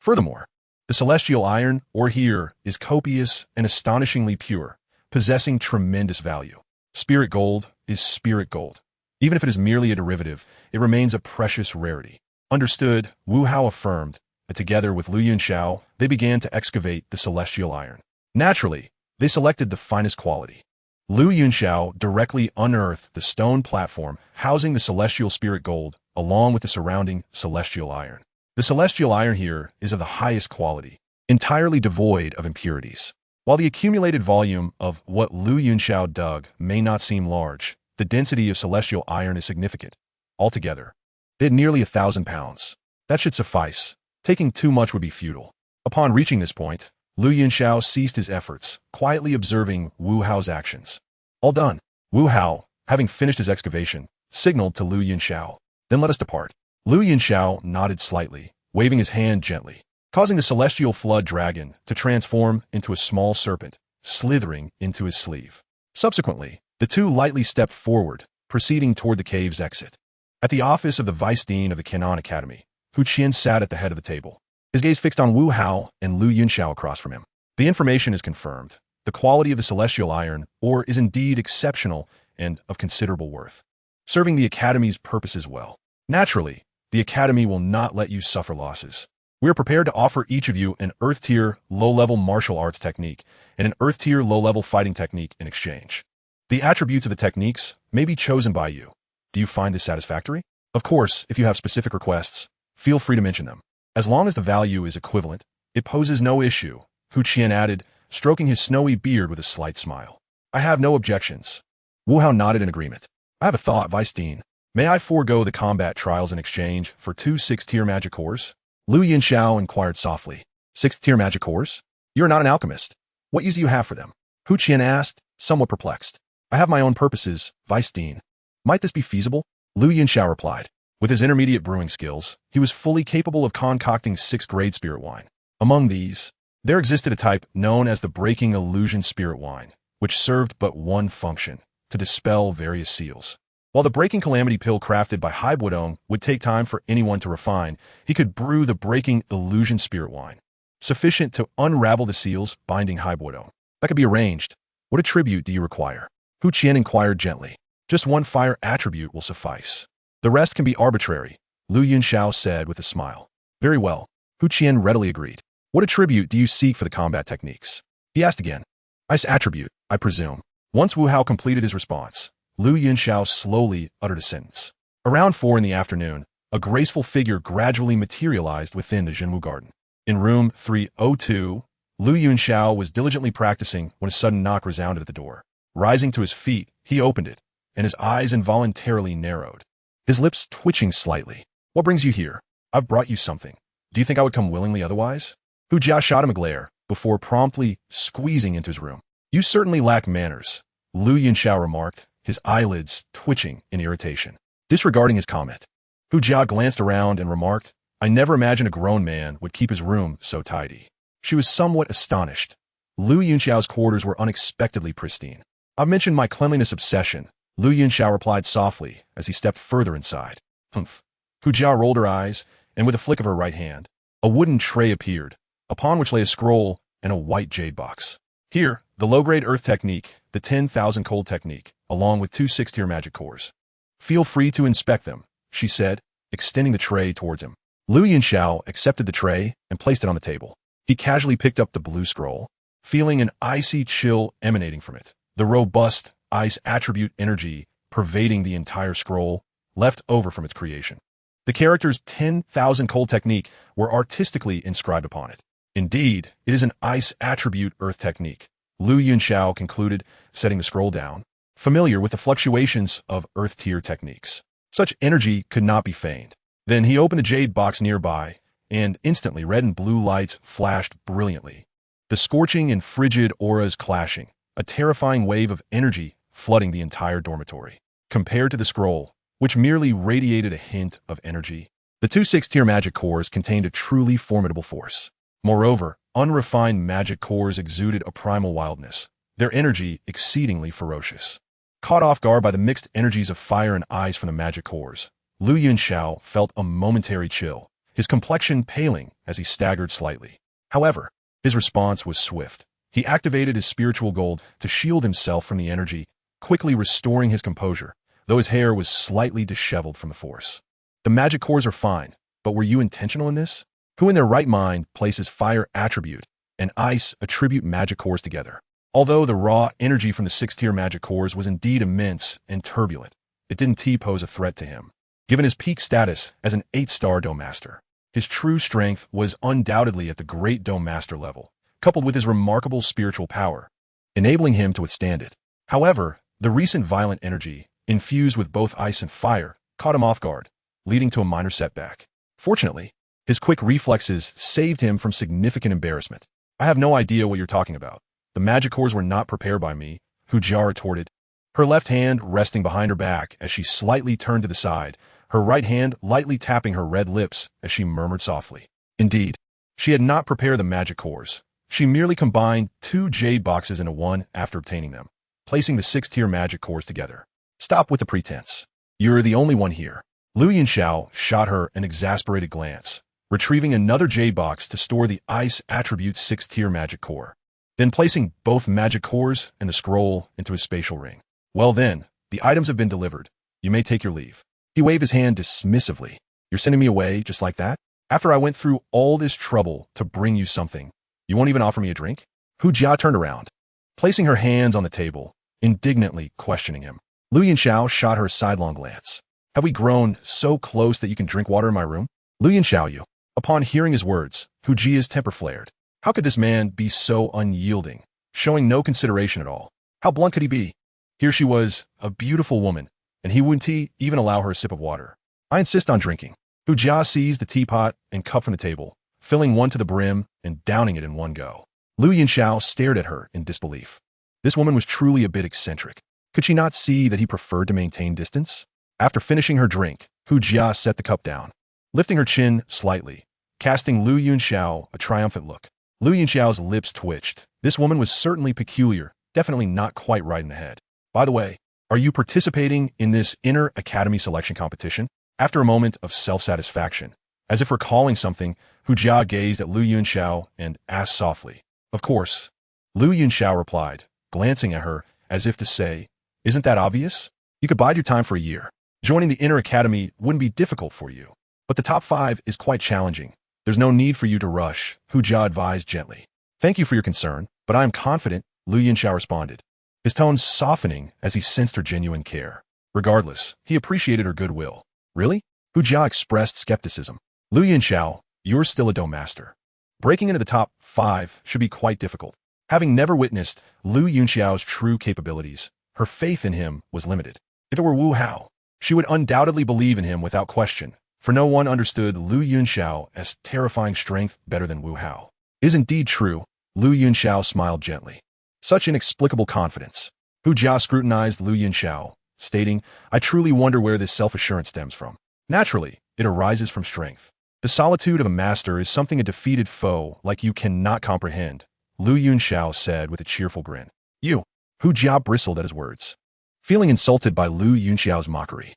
Furthermore, The celestial iron, ore here, is copious and astonishingly pure, possessing tremendous value. Spirit gold is spirit gold. Even if it is merely a derivative, it remains a precious rarity. Understood, Wu Hao affirmed, and together with Lu Yunxiao, they began to excavate the celestial iron. Naturally, they selected the finest quality. Lu Yunxiao directly unearthed the stone platform housing the celestial spirit gold along with the surrounding celestial iron. The celestial iron here is of the highest quality, entirely devoid of impurities. While the accumulated volume of what Lu Yunxiao dug may not seem large, the density of celestial iron is significant. Altogether, they had nearly 1,000 pounds. That should suffice. Taking too much would be futile. Upon reaching this point, Lu Yunxiao ceased his efforts, quietly observing Wu Hao's actions. All done. Wu Hao, having finished his excavation, signaled to Lu Yunxiao. Then let us depart. Lu Yunxiao nodded slightly, waving his hand gently, causing the celestial flood dragon to transform into a small serpent, slithering into his sleeve. Subsequently, the two lightly stepped forward, proceeding toward the cave's exit. At the office of the Vice Dean of the Canon Academy, Hu Qian sat at the head of the table, his gaze fixed on Wu Hao and Lu Yunxiao across from him. The information is confirmed. The quality of the celestial iron ore is indeed exceptional and of considerable worth, serving the Academy's purposes well. Naturally, the Academy will not let you suffer losses. We are prepared to offer each of you an Earth-tier, low-level martial arts technique and an Earth-tier, low-level fighting technique in exchange. The attributes of the techniques may be chosen by you. Do you find this satisfactory? Of course, if you have specific requests, feel free to mention them. As long as the value is equivalent, it poses no issue, Hu Qian added, stroking his snowy beard with a slight smile. I have no objections. Wu Hao nodded in agreement. I have a thought, Vice Dean. May I forego the combat trials in exchange for 2 6th-tier magic cores? Lu Yunxiao inquired softly. 6th-tier magic cores? You are not an alchemist. What use do you have for them? Hu Qian asked, somewhat perplexed. I have my own purposes, Vice Dean. Might this be feasible? Lu Yunxiao replied. With his intermediate brewing skills, he was fully capable of concocting 6th-grade spirit wine. Among these, there existed a type known as the Breaking Illusion Spirit Wine, which served but one function, to dispel various seals. While the Breaking Calamity pill crafted by Haibuodong would take time for anyone to refine, he could brew the Breaking Illusion Spirit Wine, sufficient to unravel the seals binding Haibuodong. That could be arranged. What attribute do you require? Hu Qian inquired gently. Just one fire attribute will suffice. The rest can be arbitrary, Lu Yunxiao said with a smile. Very well. Hu Qian readily agreed. What attribute do you seek for the combat techniques? He asked again. Ice attribute, I presume. Once Wu Hao completed his response, Lu Yunxiao slowly uttered a sentence. Around 4 in the afternoon, a graceful figure gradually materialized within the Zhenwu garden. In room 302, Lu Yunxiao was diligently practicing when a sudden knock resounded at the door. Rising to his feet, he opened it, and his eyes involuntarily narrowed, his lips twitching slightly. What brings you here? I've brought you something. Do you think I would come willingly otherwise? Hu Jia shot him a glare, before promptly squeezing into his room. You certainly lack manners, Lu Yunxiao remarked, his eyelids twitching in irritation. Disregarding his comment, Hu Jia glanced around and remarked, I never imagined a grown man would keep his room so tidy. She was somewhat astonished. Lu Yunxiao's quarters were unexpectedly pristine. I've mentioned my cleanliness obsession, Lu Yunxiao replied softly as he stepped further inside. Humph. Hu Jia rolled her eyes, and with a flick of her right hand, a wooden tray appeared, upon which lay a scroll and a white jade box. Here, the low-grade earth technique, the 10,000 cold technique, along with 2 6th-tier magic cores. Feel free to inspect them, she said, extending the tray towards him. Lu Yunxiao accepted the tray and placed it on the table. He casually picked up the blue scroll, feeling an icy chill emanating from it. The robust ice attribute energy pervading the entire scroll left over from its creation. The characters 10,000 cold technique were artistically inscribed upon it. Indeed, it is an ice attribute earth technique, Lu Yunxiao concluded, setting the scroll down, familiar with the fluctuations of earth tier techniques. Such energy could not be feigned. Then he opened the jade box nearby, and instantly red and blue lights flashed brilliantly. The scorching and frigid auras clashing, a terrifying wave of energy flooding the entire dormitory. Compared to the scroll, which merely radiated a hint of energy, the 2 6th-tier magic cores contained a truly formidable force. Moreover, unrefined magic cores exuded a primal wildness, their energy exceedingly ferocious. Caught off guard by the mixed energies of fire and ice from the magic cores, Lu Yunxiao felt a momentary chill, his complexion paling as he staggered slightly. However, his response was swift. He activated his spiritual gold to shield himself from the energy, quickly restoring his composure, though his hair was slightly disheveled from the force. The magic cores are fine, but were you intentional in this? Who in their right mind places fire attribute and ice attribute magic cores together? Although the raw energy from the 6th-tier magic cores was indeed immense and turbulent, it didn't pose a threat to him. Given his peak status as an 8-star Dome Master, his true strength was undoubtedly at the great Dome Master level, coupled with his remarkable spiritual power, enabling him to withstand it. However, the recent violent energy, infused with both ice and fire, caught him off guard, leading to a minor setback. Fortunately, his quick reflexes saved him from significant embarrassment. I have no idea what you're talking about. The magic cores were not prepared by me, Hu Jia retorted, her left hand resting behind her back as she slightly turned to the side, her right hand lightly tapping her red lips as she murmured softly. Indeed, she had not prepared the magic cores. She merely combined 2 jade boxes into one after obtaining them, placing the 6th-tier magic cores together. Stop with the pretense. You're the only one here. Yunxiao shot her an exasperated glance, retrieving another jade box to store the ice attribute 6th-tier magic core, then placing both magic cores and the scroll into his spatial ring. Well then, the items have been delivered. You may take your leave. He waved his hand dismissively. You're sending me away just like that? After I went through all this trouble to bring you something, you won't even offer me a drink? Hu Jia turned around, placing her hands on the table, indignantly questioning him. Yunxiao shot her a sidelong glance. Have we grown so close that you can drink water in my room? Yunxiao, you. Upon hearing his words, Hu Jia's temper flared. How could this man be so unyielding, showing no consideration at all? How blunt could he be? Here she was, a beautiful woman, and he wouldn't even allow her a sip of water. I insist on drinking. Hu Jia seized the teapot and cup from the table, filling one to the brim and downing it in one go. Yunxiao stared at her in disbelief. This woman was truly a bit eccentric. Could she not see that he preferred to maintain distance? After finishing her drink, Hu Jia set the cup down, lifting her chin slightly, casting Yunxiao a triumphant look. Yunxiao's lips twitched. This woman was certainly peculiar, definitely not quite right in the head. By the way, are you participating in this inner academy selection competition? After a moment of self-satisfaction, as if recalling something, Hu Jia gazed at Yunxiao and asked softly. Of course. Yunxiao replied, glancing at her as if to say, isn't that obvious? You could bide your time for a year. Joining the inner academy wouldn't be difficult for you. But the top 5 is quite challenging. There's no need for you to rush, Hu Jia advised gently. Thank you for your concern, but I am confident, Yunxiao responded, his tone softening as he sensed her genuine care. Regardless, he appreciated her goodwill. Really? Hu Jia expressed skepticism. Yunxiao, you're still a Dome Master. Breaking into the top 5 should be quite difficult. Having never witnessed Yunxiao's true capabilities, her faith in him was limited. If it were Wu Hao, she would undoubtedly believe in him without question, for no one understood Yunxiao as terrifying strength better than Wu Hao. It is indeed true, Yunxiao smiled gently. Such inexplicable confidence. Hu Jia scrutinized Yunxiao, stating, I truly wonder where this self-assurance stems from. Naturally, it arises from strength. The solitude of a master is something a defeated foe like you cannot comprehend, Yunxiao said with a cheerful grin. You. Hu Jia bristled at his words, feeling insulted by Yunxiao's mockery.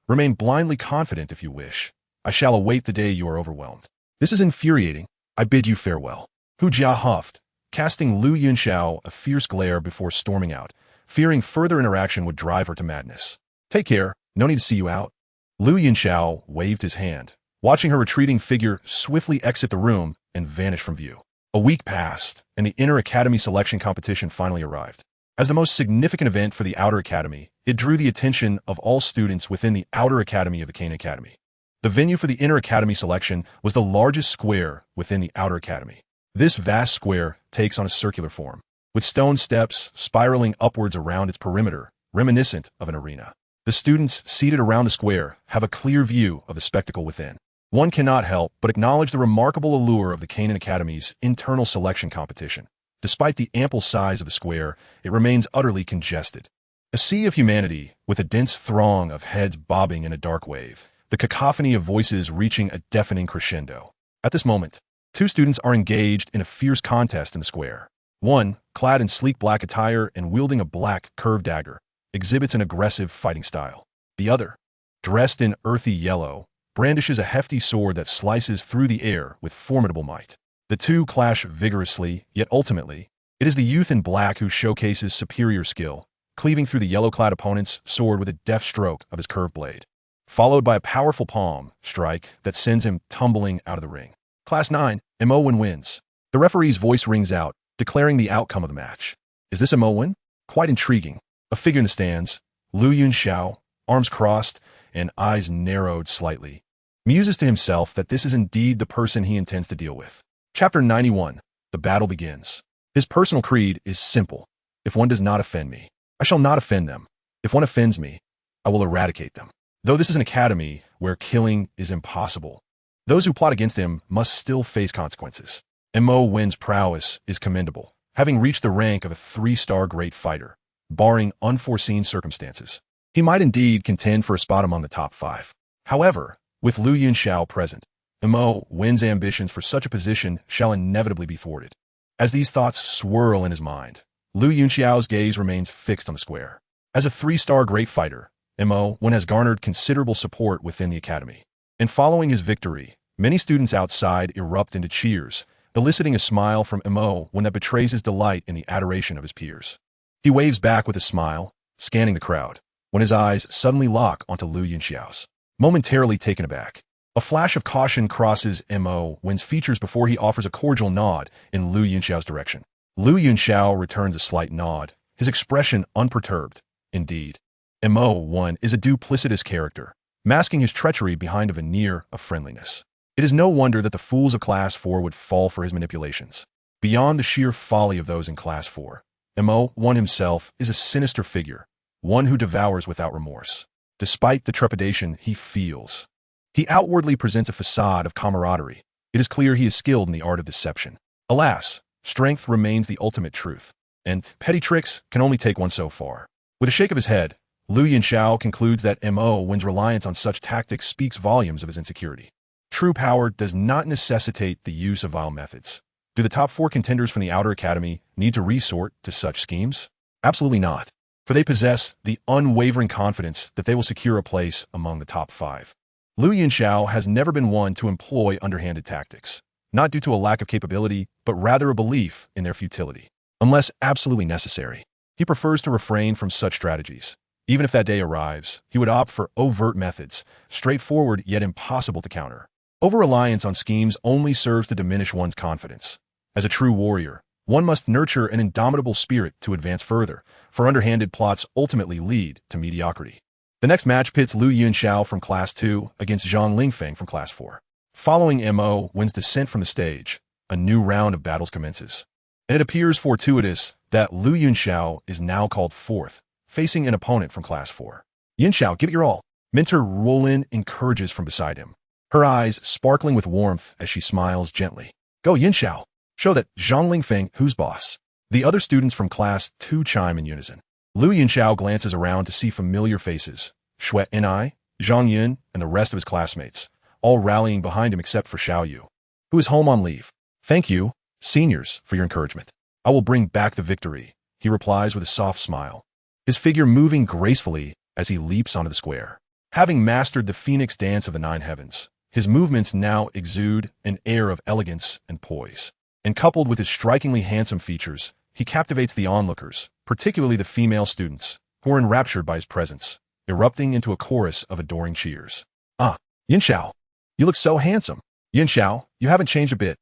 Remain blindly confident if you wish. I shall await the day you are overwhelmed. This is infuriating. I bid you farewell. Hu Jia huffed, casting Yunxiao a fierce glare before storming out, fearing further interaction would drive her to madness. Take care, no need to see you out. Yunxiao waved his hand, watching her retreating figure swiftly exit the room and vanish from view. A week passed, and the Inner Academy selection competition finally arrived. As the most significant event for the Outer Academy, it drew the attention of all students within the Outer Academy of the Kane Academy. The venue for the Inner Academy selection was the largest square within the Outer Academy. This vast square takes on a circular form, with stone steps spiraling upwards around its perimeter, reminiscent of an arena. The students seated around the square have a clear view of the spectacle within. One cannot help but acknowledge the remarkable allure of the Canaan Academy's internal selection competition. Despite the ample size of the square, it remains utterly congested. A sea of humanity, with a dense throng of heads bobbing in a dark wave, the cacophony of voices reaching a deafening crescendo. At this moment, 2 students are engaged in a fierce contest in the square. One, clad in sleek black attire and wielding a black, curved dagger, exhibits an aggressive fighting style. The other, dressed in earthy yellow, brandishes a hefty sword that slices through the air with formidable might. The two clash vigorously, yet ultimately, it is the youth in black who showcases superior skill, cleaving through the yellow-clad opponent's sword with a deft stroke of his curved blade, followed by a powerful palm strike that sends him tumbling out of the ring. Class 9, Imowen wins. The referee's voice rings out, declaring the outcome of the match. Is this Imowen? Quite intriguing. A figure in the stands, Lu Yunxiao, arms crossed and eyes narrowed slightly, muses to himself that this is indeed the person he intends to deal with. Chapter 91. The battle begins. His personal creed is simple. If one does not offend me, I shall not offend them. If one offends me, I will eradicate them. Though this is an academy where killing is impossible, those who plot against him must still face consequences. Imowen's prowess is commendable, having reached the rank of a 3-star great fighter, barring unforeseen circumstances. He might indeed contend for a spot among the top 5. However, with Lu Yunxiao present, Imowen's ambitions for such a position shall inevitably be thwarted. As these thoughts swirl in his mind, Lu Yunxiao's gaze remains fixed on the square. As a 3-star great fighter, Imowen has garnered considerable support within the academy. And following his victory, many students outside erupt into cheers, eliciting a smile from Imowen that betrays his delight in the adoration of his peers. He waves back with a smile, scanning the crowd, when his eyes suddenly lock onto Lu Yunxiao's. Momentarily taken aback, a flash of caution crosses Imowen's features before he offers a cordial nod in Lu Yunxiao's direction. Lu Yunxiao returns a slight nod, his expression unperturbed. Indeed, Imowen is a duplicitous character, masking his treachery behind a veneer of friendliness. It is no wonder that the fools of Class 4 would fall for his manipulations. Beyond the sheer folly of those in Class 4, Imowen himself is a sinister figure, one who devours without remorse. Despite the trepidation he feels, he outwardly presents a facade of camaraderie. It is clear he is skilled in the art of deception. Alas, strength remains the ultimate truth, and petty tricks can only take one so far. With a shake of his head, Lu Yunxiao concludes that Imowen's reliance on such tactics speaks volumes of his insecurity. True power does not necessitate the use of vile methods. Do the top 4 contenders from the Outer Academy need to resort to such schemes? Absolutely not, for they possess the unwavering confidence that they will secure a place among the top 5. Lu Yunxiao has never been one to employ underhanded tactics, not due to a lack of capability, but rather a belief in their futility. Unless absolutely necessary, he prefers to refrain from such strategies. Even if that day arrives, he would opt for overt methods, straightforward yet impossible to counter. Over-reliance on schemes only serves to diminish one's confidence. As a true warrior, one must nurture an indomitable spirit to advance further, for underhanded plots ultimately lead to mediocrity. The next match pits Lu Yunxiao from Class 2 against Zhang Lingfeng from Class 4. Following Imowen's descent from the stage, a new round of battles commences. And it appears fortuitous that Lu Yunxiao is now called 4th, facing an opponent from Class 4. Yunxiao, give it your all. Mentor Ruolin encourages from beside him, her eyes sparkling with warmth as she smiles gently. Go, Yunxiao. Show that Zhang Lingfeng who's boss. The other students from Class 2 chime in unison. Lu Yunxiao glances around to see familiar faces, Xue Enai, Zhang Yun, and the rest of his classmates, all rallying behind him except for Xiao Yu, who is home on leave. Thank you, seniors, for your encouragement. I will bring back the victory, he replies with a soft smile, his figure moving gracefully as he leaps onto the square. Having mastered the phoenix dance of the 9 heavens, his movements now exude an air of elegance and poise. And coupled with his strikingly handsome features, he captivates the onlookers, particularly the female students, who are enraptured by his presence, erupting into a chorus of adoring cheers. Ah, Yunxiao, you look so handsome. Yunxiao, you haven't changed a bit.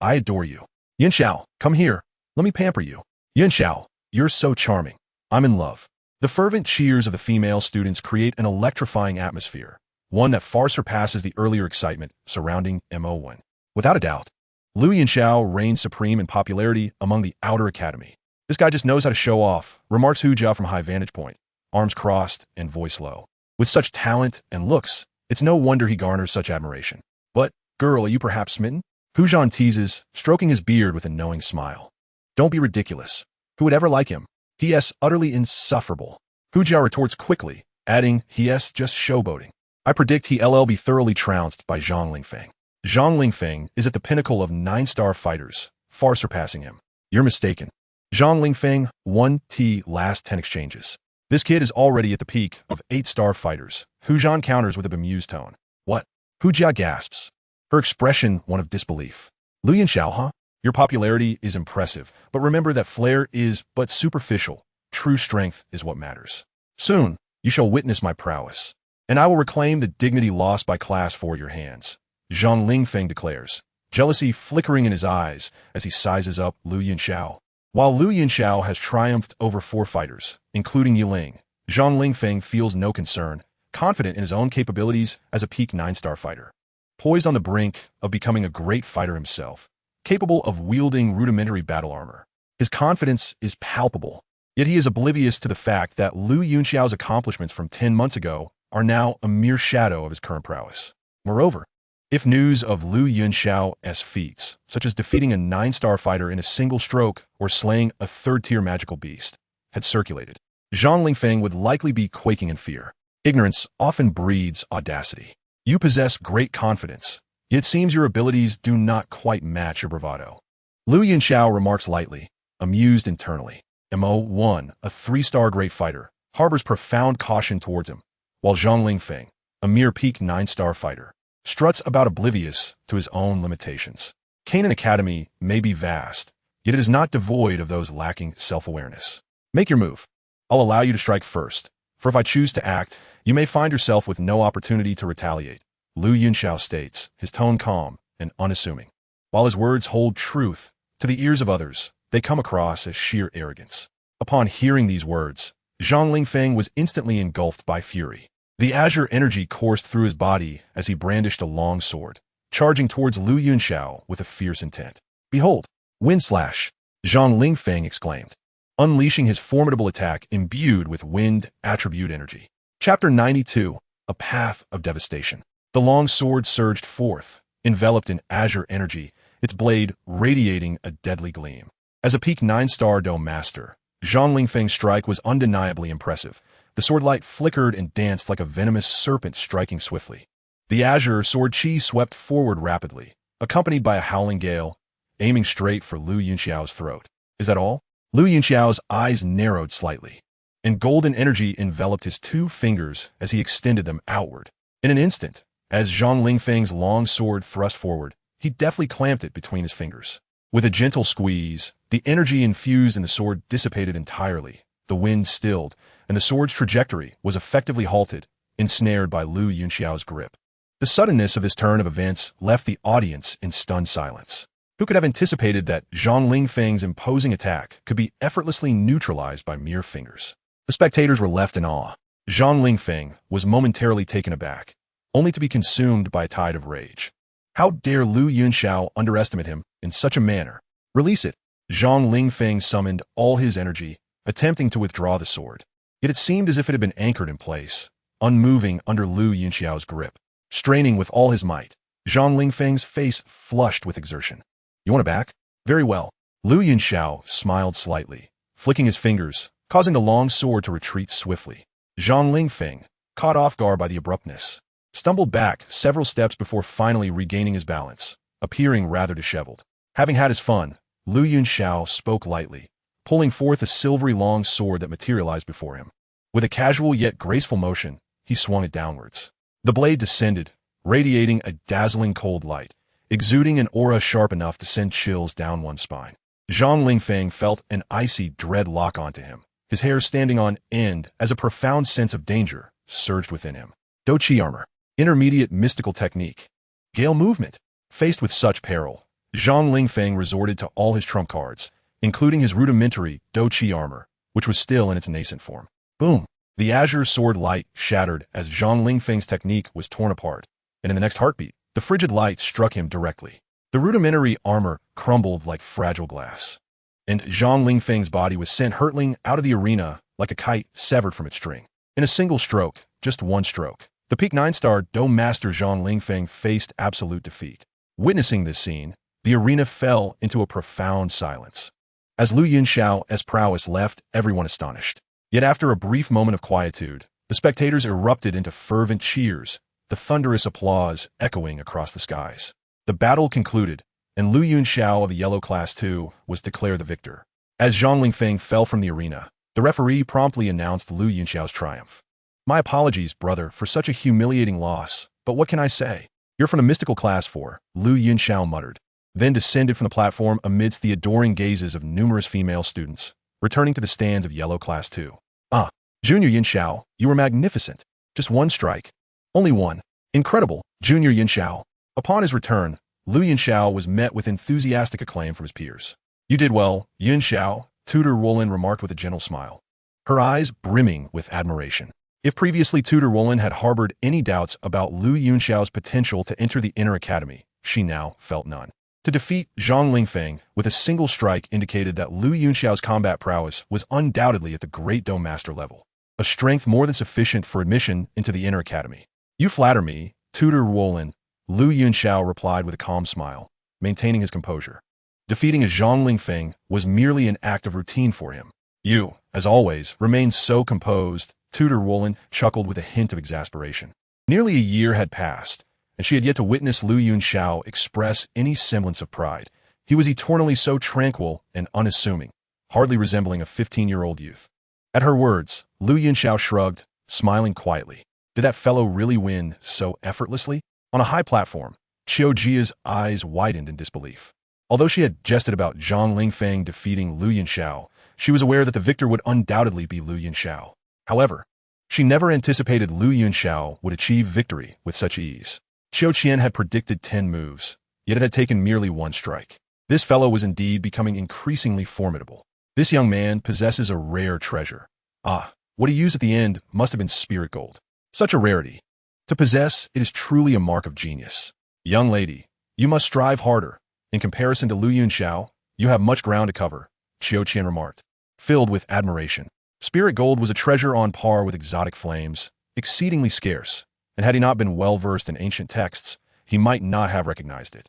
I adore you. Yunxiao, come here. Let me pamper you. Yunxiao, you're so charming. I'm in love. The fervent cheers of the female students create an electrifying atmosphere, one that far surpasses the earlier excitement surrounding Imowen. Without a doubt, Lu Yunxiao reigns supreme in popularity among the Outer Academy. This guy just knows how to show off, remarks Hu Jia from high vantage point, arms crossed and voice low. With such talent and looks, it's no wonder he garners such admiration. But, girl, are you perhaps smitten? Hu Zhan teases, stroking his beard with a knowing smile. Don't be ridiculous. Who would ever like him? He is utterly insufferable. Hu Jia retorts quickly, adding, he is just showboating. I predict he'll be thoroughly trounced by Zhang Lingfeng. Zhang Lingfeng is at the pinnacle of 9-star fighters, far surpassing him. You're mistaken. Zhang Lingfeng won T last 10 exchanges. This kid is already at the peak of 8-star fighters. Hu Zhan counters with a bemused tone. What? Hu Jia gasps, her expression one of disbelief. Lu Yunxiao, huh? Your popularity is impressive, but remember that flair is but superficial. True strength is what matters. Soon, you shall witness my prowess, and I will reclaim the dignity lost by class 4 at your hands, Zhang Lingfeng declares, jealousy flickering in his eyes as he sizes up Lu Yunxiao. While Lu Yunxiao has triumphed over 4 fighters, including Yiling, Zhang Lingfeng feels no concern, confident in his own capabilities as a peak 9-star fighter. Poised on the brink of becoming a great fighter himself, capable of wielding rudimentary battle armor. His confidence is palpable, yet he is oblivious to the fact that Lu Yunxiao's accomplishments from 10 months ago are now a mere shadow of his current prowess. Moreover, if news of Lu Yunxiao's feats, such as defeating a 9-star fighter in a single stroke or slaying a 3rd-tier magical beast, had circulated, Zhang Lingfeng would likely be quaking in fear. Ignorance often breeds audacity. You possess great confidence, yet it seems your abilities do not quite match your bravado. Lu Yunxiao remarks lightly, amused internally. Mo1, a 3-star great fighter, harbors profound caution towards him, while Zhang Lingfeng, a mere peak 9-star fighter, struts about oblivious to his own limitations. Canaan Academy may be vast, yet it is not devoid of those lacking self-awareness. Make your move. I'll allow you to strike first, for if I choose to act, you may find yourself with no opportunity to retaliate, Lu Yunxiao states, his tone calm and unassuming. While his words hold truth, to the ears of others, they come across as sheer arrogance. Upon hearing these words, Zhang Lingfeng was instantly engulfed by fury. The azure energy coursed through his body as he brandished a long sword, charging towards Lu Yunxiao with a fierce intent. Behold, wind slash, Zhang Lingfeng exclaimed, unleashing his formidable attack imbued with wind attribute energy. Chapter 92, A Path of Devastation. The long sword surged forth, enveloped in azure energy, its blade radiating a deadly gleam. As a peak 9-star dome master, Zhang Lingfeng's strike was undeniably impressive. The sword light flickered and danced like a venomous serpent striking swiftly. The azure sword chi swept forward rapidly, accompanied by a howling gale, aiming straight for Lu Yunxiao's throat. Is that all? Lu Yunxiao's eyes narrowed slightly, and golden energy enveloped his 2 fingers as he extended them outward. In an instant, as Zhang Lingfeng's long sword thrust forward, he deftly clamped it between his fingers. With a gentle squeeze, the energy infused in the sword dissipated entirely, the wind stilled, and the sword's trajectory was effectively halted, ensnared by Lu Yunxiao's grip. The suddenness of this turn of events left the audience in stunned silence. Who could have anticipated that Zhang Lingfeng's imposing attack could be effortlessly neutralized by mere fingers? The spectators were left in awe. Zhang Lingfeng was momentarily taken aback, only to be consumed by a tide of rage. How dare Lu Yunxiao underestimate him in such a manner? Release it. Zhang Lingfeng summoned all his energy, attempting to withdraw the sword. Yet it seemed as if it had been anchored in place, unmoving under Lu Yunxiao's grip. Straining with all his might, Zhang Lingfeng's face flushed with exertion. You want it back? Very well. Lu Yunxiao smiled slightly, flicking his fingers, causing the long sword to retreat swiftly. Zhang Lingfeng, caught off guard by the abruptness, stumbled back several steps before finally regaining his balance, appearing rather disheveled. Having had his fun, Lu Yunxiao spoke lightly, pulling forth a silvery long sword that materialized before him. With a casual yet graceful motion, he swung it downwards. The blade descended, radiating a dazzling cold light, exuding an aura sharp enough to send chills down one's spine. Zhang Lingfeng felt an icy dread lock onto him, his hair standing on end as a profound sense of danger surged within him. Douqi armor, intermediate mystical technique, gale movement. Faced with such peril, Zhang Lingfeng resorted to all his trump cards, including his rudimentary Douqi armor, which was still in its nascent form. Boom! The azure sword light shattered as Zhang Lingfeng's technique was torn apart, and in the next heartbeat, the frigid light struck him directly. The rudimentary armor crumbled like fragile glass, and Zhang Lingfeng's body was sent hurtling out of the arena like a kite severed from its string. In a single stroke, just one stroke, the peak 9-star Dome Master Zhang Lingfeng faced absolute defeat. Witnessing this scene, the arena fell into a profound silence. As Lu Yunxiao's prowess left everyone astonished. Yet after a brief moment of quietude, the spectators erupted into fervent cheers, the thunderous applause echoing across the skies. The battle concluded, and Lu Yunxiao of the Yellow Class 2 was declared the victor. As Zhang Lingfeng fell from the arena, the referee promptly announced Lu Yunxiao's triumph. My apologies, brother, for such a humiliating loss, but what can I say? You're from the mystical class 4, Lu Yunxiao muttered. then descended from the platform amidst the adoring gazes of numerous female students, returning to the stands of Yellow Class 2. Ah, Junior Yunxiao, you were magnificent. Just one strike. Only one. Incredible, Junior Yunxiao. Upon his return, Lu Yunxiao was met with enthusiastic acclaim from his peers. You did well, Yunxiao, Tutor Woolen remarked with a gentle smile, her eyes brimming with admiration. If previously Tutor Woolen had harbored any doubts about Lu Yunxiao's potential to enter the inner academy, she now felt none. To defeat Zhang Lingfeng with a single strike indicated that Lu Yunxiao's combat prowess was undoubtedly at the Great Dome Master level, a strength more than sufficient for admission into the inner academy. You flatter me, Tutor Woolen, Lu Yunxiao replied with a calm smile, maintaining his composure. Defeating a Zhang Lingfeng was merely an act of routine for him. You, as always, remained so composed, Tutor Woolen chuckled with a hint of exasperation. Nearly a year had passed, and she had yet to witness Lu Yunxiao express any semblance of pride. He was eternally so tranquil and unassuming, hardly resembling a 15-year-old youth. At her words, Lu Yunxiao shrugged, smiling quietly. Did that fellow really win so effortlessly? On a high platform, Qiu Jia's eyes widened in disbelief. Although she had jested about Zhang Lingfeng defeating Lu Yunxiao, she was aware that the victor would undoubtedly be Lu Yunxiao. However, she never anticipated Lu Yunxiao would achieve victory with such ease. Qiu Qian had predicted 10 moves, yet it had taken merely one strike. This fellow was indeed becoming increasingly formidable. This young man possesses a rare treasure. Ah, what he used at the end must have been spirit gold. Such a rarity. To possess, it is truly a mark of genius. Young lady, you must strive harder. In comparison to Lu Yunxiao, you have much ground to cover, Qiu Qian remarked, filled with admiration. Spirit gold was a treasure on par with exotic flames, exceedingly scarce, and had he not been well-versed in ancient texts, he might not have recognized it.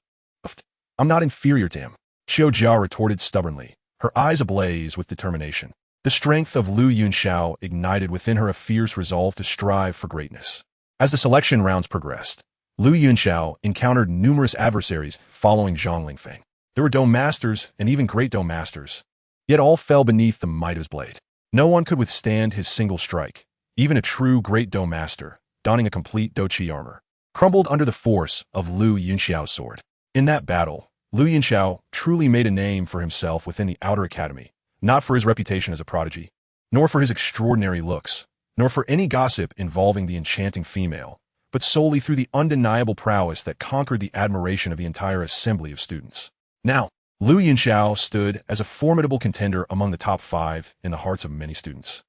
I'm not inferior to him, Qiu Jia retorted stubbornly, her eyes ablaze with determination. The strength of Lu Yunxiao ignited within her a fierce resolve to strive for greatness. As the selection rounds progressed, Lu Yunxiao encountered numerous adversaries following Zhang Lingfeng. There were Dome Masters and even Great Dome Masters, yet all fell beneath the might of his blade. No one could withstand his single strike. Even a true Great Dome Master, donning a complete Douqi armor, crumbled under the force of Lu Yunxiao's sword. In that battle, Lu Yunxiao truly made a name for himself within the Outer Academy, not for his reputation as a prodigy, nor for his extraordinary looks, nor for any gossip involving the enchanting female, but solely through the undeniable prowess that conquered the admiration of the entire assembly of students. Now, Lu Yunxiao stood as a formidable contender among the top 5 in the hearts of many students.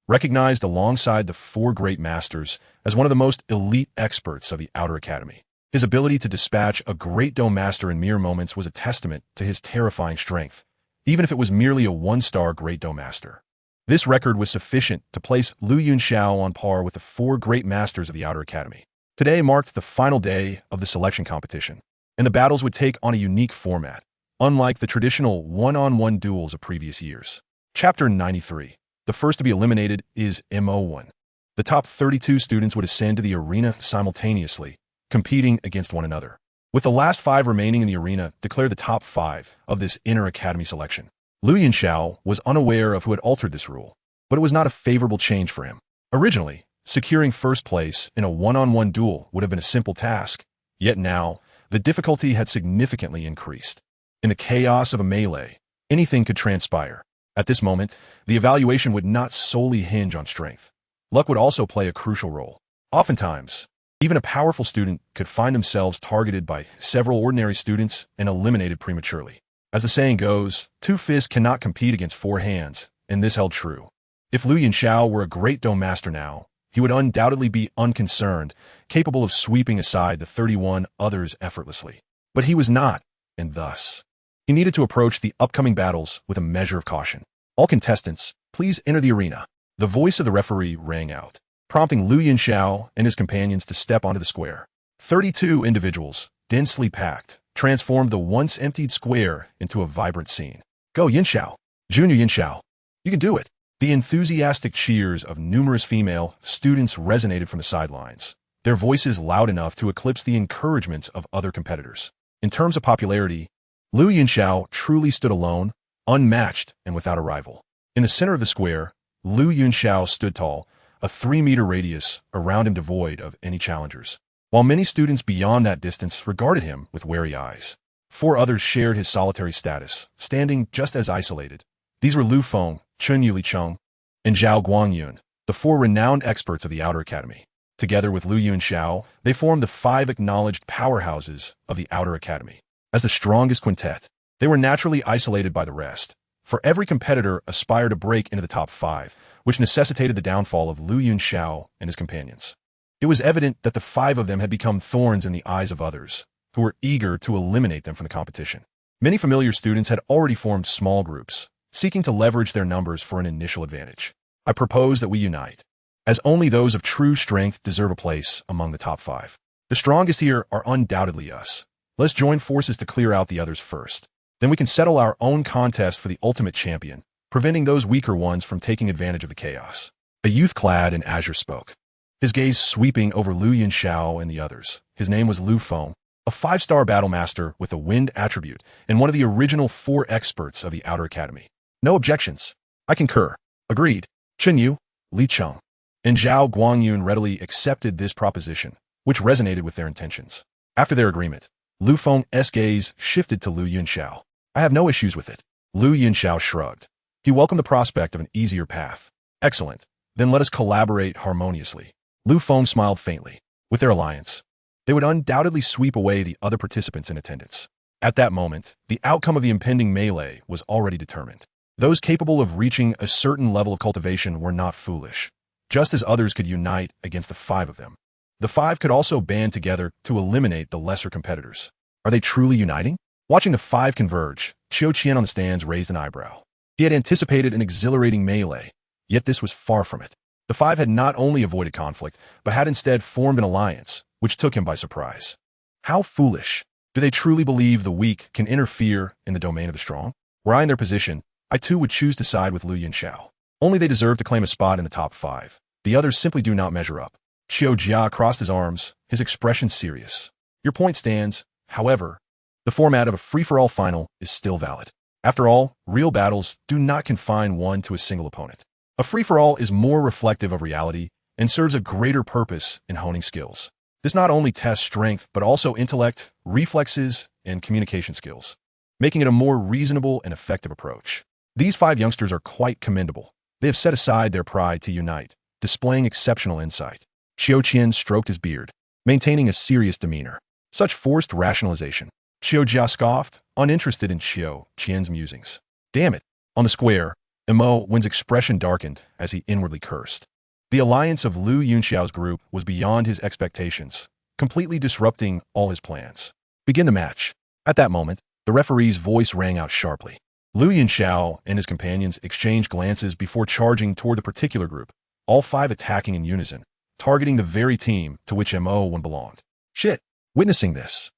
Recognized alongside the 4 great masters as one of the most elite experts of the Outer Academy. His ability to dispatch a Great Dome Master in mere moments was a testament to his terrifying strength, even if it was merely a 1-star Great Dome Master. This record was sufficient to place Lu Yunxiao on par with the 4 great masters of the Outer Academy. Today marked the final day of the selection competition, and the battles would take on a unique format, unlike the traditional one-on-one duels of previous years. Chapter 93. The first to be eliminated is MO1. The top 32 students would ascend to the arena simultaneously, competing against one another. With the last 5 remaining in the arena, declare the top 5 of this inner academy selection. Lu Yunxiao was unaware of who had altered this rule, but it was not a favorable change for him. Originally, securing first place in a one-on-one duel would have been a simple task, yet now, the difficulty had significantly increased. In the chaos of a melee, anything could transpire. At this moment, the evaluation would not solely hinge on strength. Luck would also play a crucial role. Oftentimes, even a powerful student could find themselves targeted by several ordinary students and eliminated prematurely. As the saying goes, 2 fists cannot compete against 4 hands, and this held true. If Lu Yunxiao were a Great Dome Master now, he would undoubtedly be unconcerned, capable of sweeping aside the 31 others effortlessly. But he was not, and thus, he needed to approach the upcoming battles with a measure of caution. All contestants, please enter the arena. The voice of the referee rang out, prompting Lu Yunxiao and his companions to step onto the square. 32 individuals, densely packed, transformed the once emptied square into a vibrant scene. Go Yunxiao! Junior Yunxiao! You can do it! The enthusiastic cheers of numerous female students resonated from the sidelines, their voices loud enough to eclipse the encouragements of other competitors. In terms of popularity, Lu Yunxiao truly stood alone, unmatched and without a rival. In the center of the square, Lu Yunxiao stood tall, a 3-meter radius around him devoid of any challengers, while many students beyond that distance regarded him with wary eyes. 4 others shared his solitary status, standing just as isolated. These were Lu Feng, Chun Yulicheng, and Zhao Guangyun, the 4 renowned experts of the Outer Academy. Together with Lu Yunxiao, they formed the 5 acknowledged powerhouses of the Outer Academy. As the strongest quintet, they were naturally isolated by the rest, for every competitor aspired to break into the top 5, which necessitated the downfall of Lu Yunxiao and his companions. It was evident that the 5 of them had become thorns in the eyes of others, who were eager to eliminate them from the competition. Many familiar students had already formed small groups, seeking to leverage their numbers for an initial advantage. I propose that we unite, as only those of true strength deserve a place among the top 5. The strongest here are undoubtedly us. Let's join forces to clear out the others first. Then we can settle our own contest for the ultimate champion, preventing those weaker ones from taking advantage of the chaos. A youth clad in azure spoke, his gaze sweeping over Lu Yunxiao and the others. His name was Lu Feng, a 5-star battle master with a wind attribute and one of the original 4 experts of the Outer Academy. No objections. I concur. Agreed. Chen Yu, Li Cheng, and Zhao Guangyun readily accepted this proposition, which resonated with their intentions. After their agreement, Lu Feng's gaze shifted to Lu Yunxiao. I have no issues with it. Lu Yunxiao shrugged. He welcomed the prospect of an easier path. Excellent. Then let us collaborate harmoniously. Lu Feng smiled faintly. With their alliance, they would undoubtedly sweep away the other participants in attendance. At that moment, the outcome of the impending melee was already determined. Those capable of reaching a certain level of cultivation were not foolish, just as others could unite against the 5 of them. The 5 could also band together to eliminate the lesser competitors. Are they truly uniting? Watching the 5 converge, Qiu Qian on the stands raised an eyebrow. He had anticipated an exhilarating melee, yet this was far from it. The 5 had not only avoided conflict, but had instead formed an alliance, which took him by surprise. How foolish! Do they truly believe the weak can interfere in the domain of the strong? Were I in their position, I too would choose to side with Lu Yunxiao. Only they deserve to claim a spot in the top 5. The others simply do not measure up. Qiu Jia crossed his arms, his expression serious. Your point stands. However, the format of a free-for-all final is still valid. After all, real battles do not confine one to a single opponent. A free-for-all is more reflective of reality and serves a greater purpose in honing skills. This not only tests strength, but also intellect, reflexes, and communication skills, making it a more reasonable and effective approach. These 5 youngsters are quite commendable. They have set aside their pride to unite, displaying exceptional insight. Qiu Qian stroked his beard, maintaining a serious demeanor. Such forced rationalization. Qiu Jia scoffed, uninterested in Qiu Qian's musings. Damn it. On the square, Mo Wen's expression darkened as he inwardly cursed. The alliance of Lu Yunxiao's group was beyond his expectations, completely disrupting all his plans. Begin the match. At that moment, the referee's voice rang out sharply. Lu Yunxiao and his companions exchanged glances before charging toward the particular group, all 5 attacking in unison, targeting the very team to which Mo Wen belonged. Shit! Witnessing this,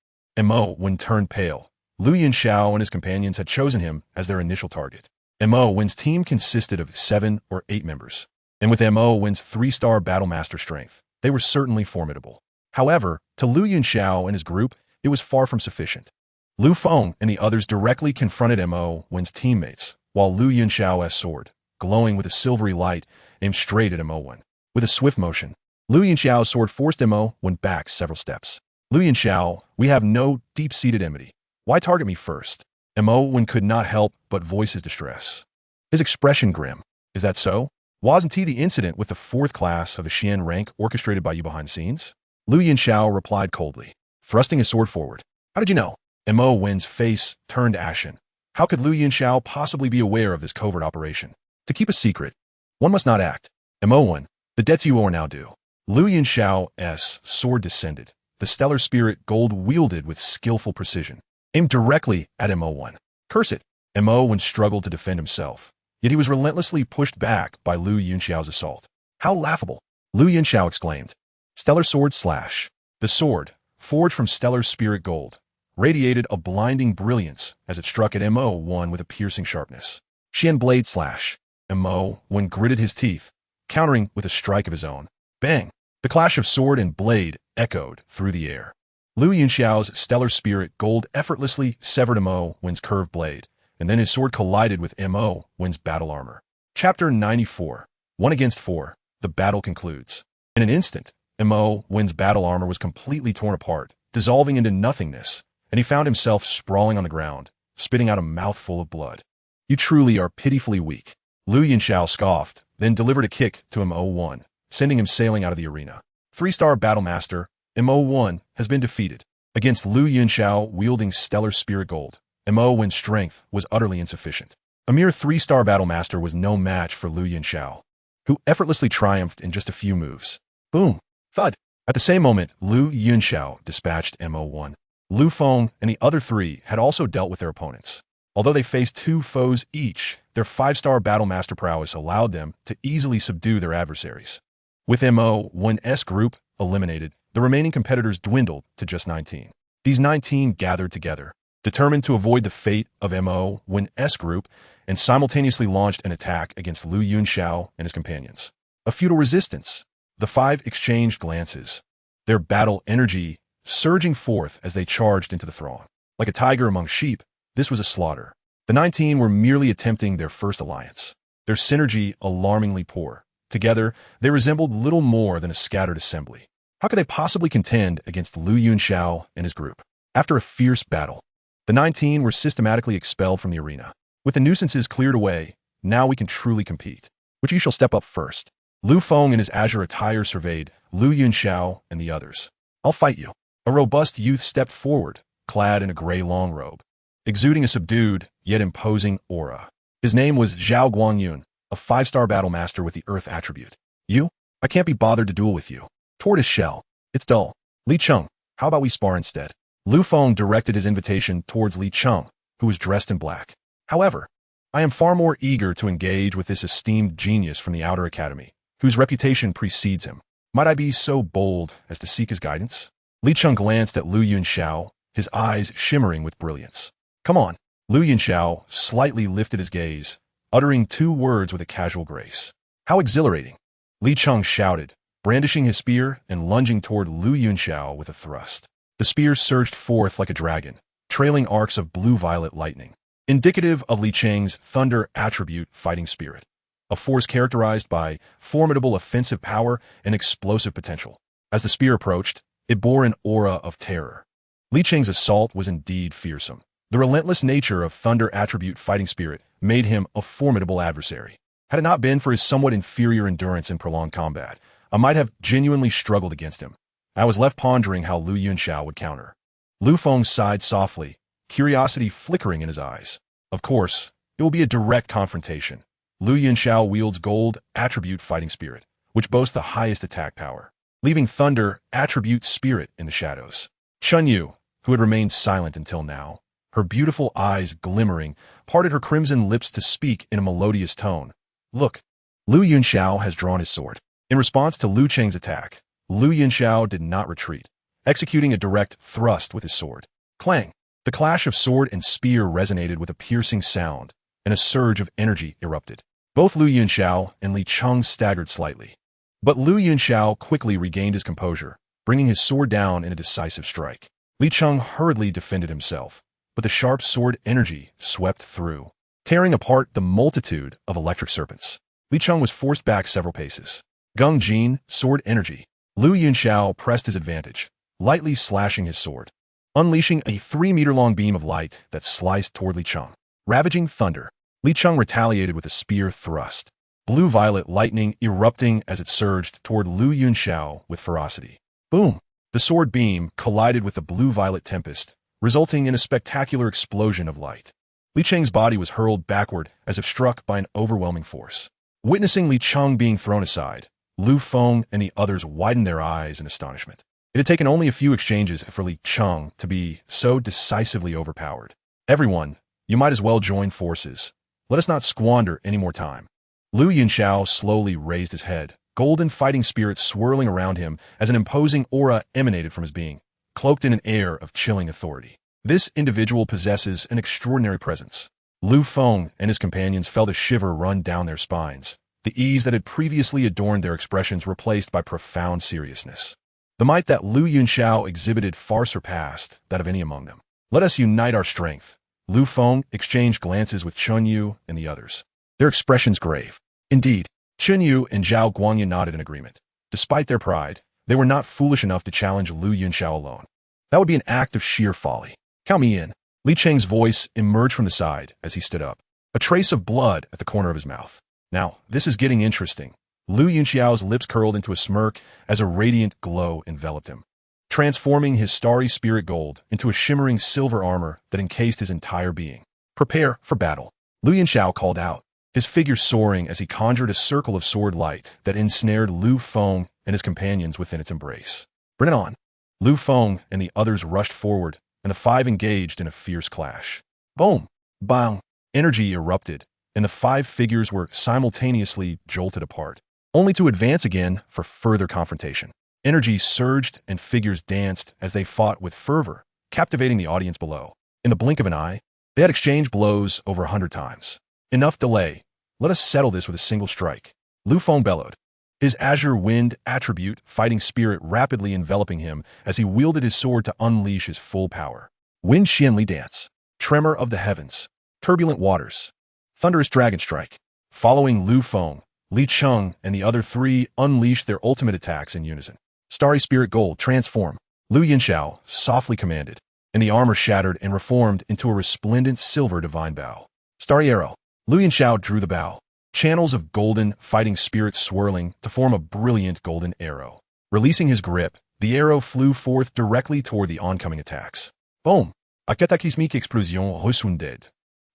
Mo Wen turned pale. Lu Yunxiao and his companions had chosen him as their initial target. Mo Wen's team consisted of 7 or 8 members, and with Mo Wen's 3-star battle master strength, they were certainly formidable. However, to Lu Yunxiao and his group, it was far from sufficient. Lu Feng and the others directly confronted Mo Wen's teammates, while Lu Yunxiao's sword, glowing with a silvery light, aimed straight at Mo Wen. With a swift motion, Lu Yunxiao's sword forced Mo Wen back several steps. Lu Yunxiao, we have no deep-seated enmity. Why target me first? Mo Wen could not help but voice his distress. His expression grim. Is that so? Wasn't he the incident with the 4th class of the Xian rank orchestrated by you behind the scenes? Lu Yunxiao replied coldly, thrusting his sword forward. How did you know? Mo Wen's face turned ashen. How could Lu Yunxiao possibly be aware of this covert operation? To keep a secret, one must not act. Mo Wen, the debts you owe are now due. Lu Yunxiao's sword descended, the stellar spirit gold wielded with skillful precision, aimed directly at Mo Wen. Curse it! Mo Wen struggled to defend himself, yet he was relentlessly pushed back by Lu Yunxiao's assault. How laughable! Lu Yunxiao exclaimed. Stellar sword slash. The sword, forged from stellar spirit gold, radiated a blinding brilliance as it struck at Mo Wen with a piercing sharpness. Xian blade slash. Mo Wen gritted his teeth, countering with a strike of his own. Bang! The clash of sword and blade echoed through the air. Lu Yunxiao's stellar spirit gold effortlessly severed Mo Wen's curved blade, and then his sword collided with Mo Wen's battle armor. Chapter 94. 1 against 4. The battle concludes. In an instant, Mo Wen's battle armor was completely torn apart, dissolving into nothingness, and he found himself sprawling on the ground, spitting out a mouthful of blood. You truly are pitifully weak. Lu Yunxiao scoffed, then delivered a kick to MO1, sending him sailing out of the arena. 3-star Battlemaster, MO1, has been defeated. Against Lu Yunxiao wielding stellar spirit gold, MO1's strength was utterly insufficient. A mere 3-star Battlemaster was no match for Lu Yunxiao, who effortlessly triumphed in just a few moves. Boom! Thud! At the same moment, Lu Yunxiao dispatched MO1. Lu Feng and the other 3 had also dealt with their opponents. Although they faced 2 foes each, their 5-star Battlemaster prowess allowed them to easily subdue their adversaries. With MO1's group eliminated, the remaining competitors dwindled to just 19. These 19 gathered together, determined to avoid the fate of MO1's group, and simultaneously launched an attack against Lu Yunxiao and his companions. A futile resistance. The 5 exchanged glances, their battle energy surging forth as they charged into the throng. Like a tiger among sheep, this was a slaughter. The 19 were merely attempting their first alliance. Their synergy alarmingly poor. Together, they resembled little more than a scattered assembly. How could they possibly contend against Lu Yunxiao and his group? After a fierce battle, the 19 were systematically expelled from the arena. With the nuisances cleared away, now we can truly compete. Which you shall step up first? Lu Feng in his azure attire surveyed Lu Yunxiao and the others. I'll fight you. A robust youth stepped forward, clad in a gray long robe, exuding a subdued, yet imposing aura. His name was Zhao Guangyun, a 5-star Battlemaster with the Earth attribute. You? I can't be bothered to duel with you. Tortoise shell. It's dull. Li Cheng, how about we spar instead? Lu Feng directed his invitation towards Li Cheng, who was dressed in black. However, I am far more eager to engage with this esteemed genius from the Outer Academy, whose reputation precedes him. Might I be so bold as to seek his guidance? Li Cheng glanced at Lu Yunxiao, his eyes shimmering with brilliance. Come on. Lu Yunxiao slightly lifted his gaze, uttering 2 words with a casual grace. How exhilarating! Li Cheng shouted, brandishing his spear and lunging toward Lu Yunxiao with a thrust. The spear surged forth like a dragon, trailing arcs of blue-violet lightning, indicative of Li Cheng's thunder attribute fighting spirit, a force characterized by formidable offensive power and explosive potential. As the spear approached, it bore an aura of terror. Li Cheng's assault was indeed fearsome. The relentless nature of thunder attribute fighting spirit made him a formidable adversary. Had it not been for his somewhat inferior endurance in prolonged combat, I might have genuinely struggled against him. I was left pondering how Lu Yunxiao would counter. Lu Feng sighed softly, curiosity flickering in his eyes. Of course, it will be a direct confrontation. Lu Yunxiao wields gold attribute fighting spirit, which boasts the highest attack power, leaving thunder attribute spirit in the shadows. Chun Yu, who had remained silent until now, her beautiful eyes glimmering, parted her crimson lips to speak in a melodious tone. Look, Lu Yunxiao has drawn his sword. In response to Lu Cheng's attack, Lu Yunxiao did not retreat, executing a direct thrust with his sword. Clang! The clash of sword and spear resonated with a piercing sound, and a surge of energy erupted. Both Lu Yunxiao and Li Cheng staggered slightly. But Lu Yunxiao quickly regained his composure, bringing his sword down in a decisive strike. Li Cheng hurriedly defended himself, but the sharp sword energy swept through, tearing apart the multitude of electric serpents. Li Cheng was forced back several paces. Gung Jin, sword energy. Lu Yunxiao pressed his advantage, lightly slashing his sword, unleashing a 3-meter-long beam of light that sliced toward Li Cheng. Ravaging thunder. Li Cheng retaliated with a spear thrust, blue-violet lightning erupting as it surged toward Lu Yunxiao with ferocity. Boom! The sword beam collided with the blue-violet tempest, resulting in a spectacular explosion of light. Li Cheng's body was hurled backward as if struck by an overwhelming force. Witnessing Li Cheng being thrown aside, Lu Feng and the others widened their eyes in astonishment. It had taken only a few exchanges for Li Cheng to be so decisively overpowered. Everyone, you might as well join forces. Let us not squander any more time. Lu Yunxiao slowly raised his head, golden fighting spirit swirling around him as an imposing aura emanated from his being, cloaked in an air of chilling authority. This individual possesses an extraordinary presence. Lu Feng and his companions felt a shiver run down their spines, the ease that had previously adorned their expressions replaced by profound seriousness. The might that Lu Yunxiao exhibited far surpassed that of any among them. Let us unite our strength. Lu Feng exchanged glances with Chun Yu and the others, their expressions grave. Indeed, Chun Yu and Zhao Guangyun nodded in agreement. Despite their pride, they were not foolish enough to challenge Lu Yunxiao alone. That would be an act of sheer folly. Count me in. Li Cheng's voice emerged from the side as he stood up, a trace of blood at the corner of his mouth. Now, this is getting interesting. Lu Yunxiao's lips curled into a smirk as a radiant glow enveloped him, transforming his starry spirit gold into a shimmering silver armor that encased his entire being. Prepare for battle. Lu Yunxiao called out, his figure soaring as he conjured a circle of sword light that ensnared Lu Feng and his companions within its embrace. Bring it on. Lu Feng and the others rushed forward, and the five engaged in a fierce clash. Boom! Bang! Energy erupted, and the five figures were simultaneously jolted apart, only to advance again for further confrontation. Energy surged and figures danced as they fought with fervor, captivating the audience below. In the blink of an eye, they had exchanged blows over 100 times. Enough delay. Let us settle this with a single strike. Lu Feng bellowed, his azure wind attribute fighting spirit rapidly enveloping him as he wielded his sword to unleash his full power. Wind Xianli dance. Tremor of the heavens. Turbulent waters. Thunderous dragon strike. Following Lu Feng, Li Cheng and the other three unleashed their ultimate attacks in unison. Starry Spirit Gold, transform. Lu Yunxiao softly commanded, and the armor shattered and reformed into a resplendent silver divine bow. Starry Arrow. Lu Yunxiao drew the bow, channels of golden fighting spirits swirling to form a brilliant golden arrow. Releasing his grip, the arrow flew forth directly toward the oncoming attacks. Boom! A cataclysmique explosion resunded,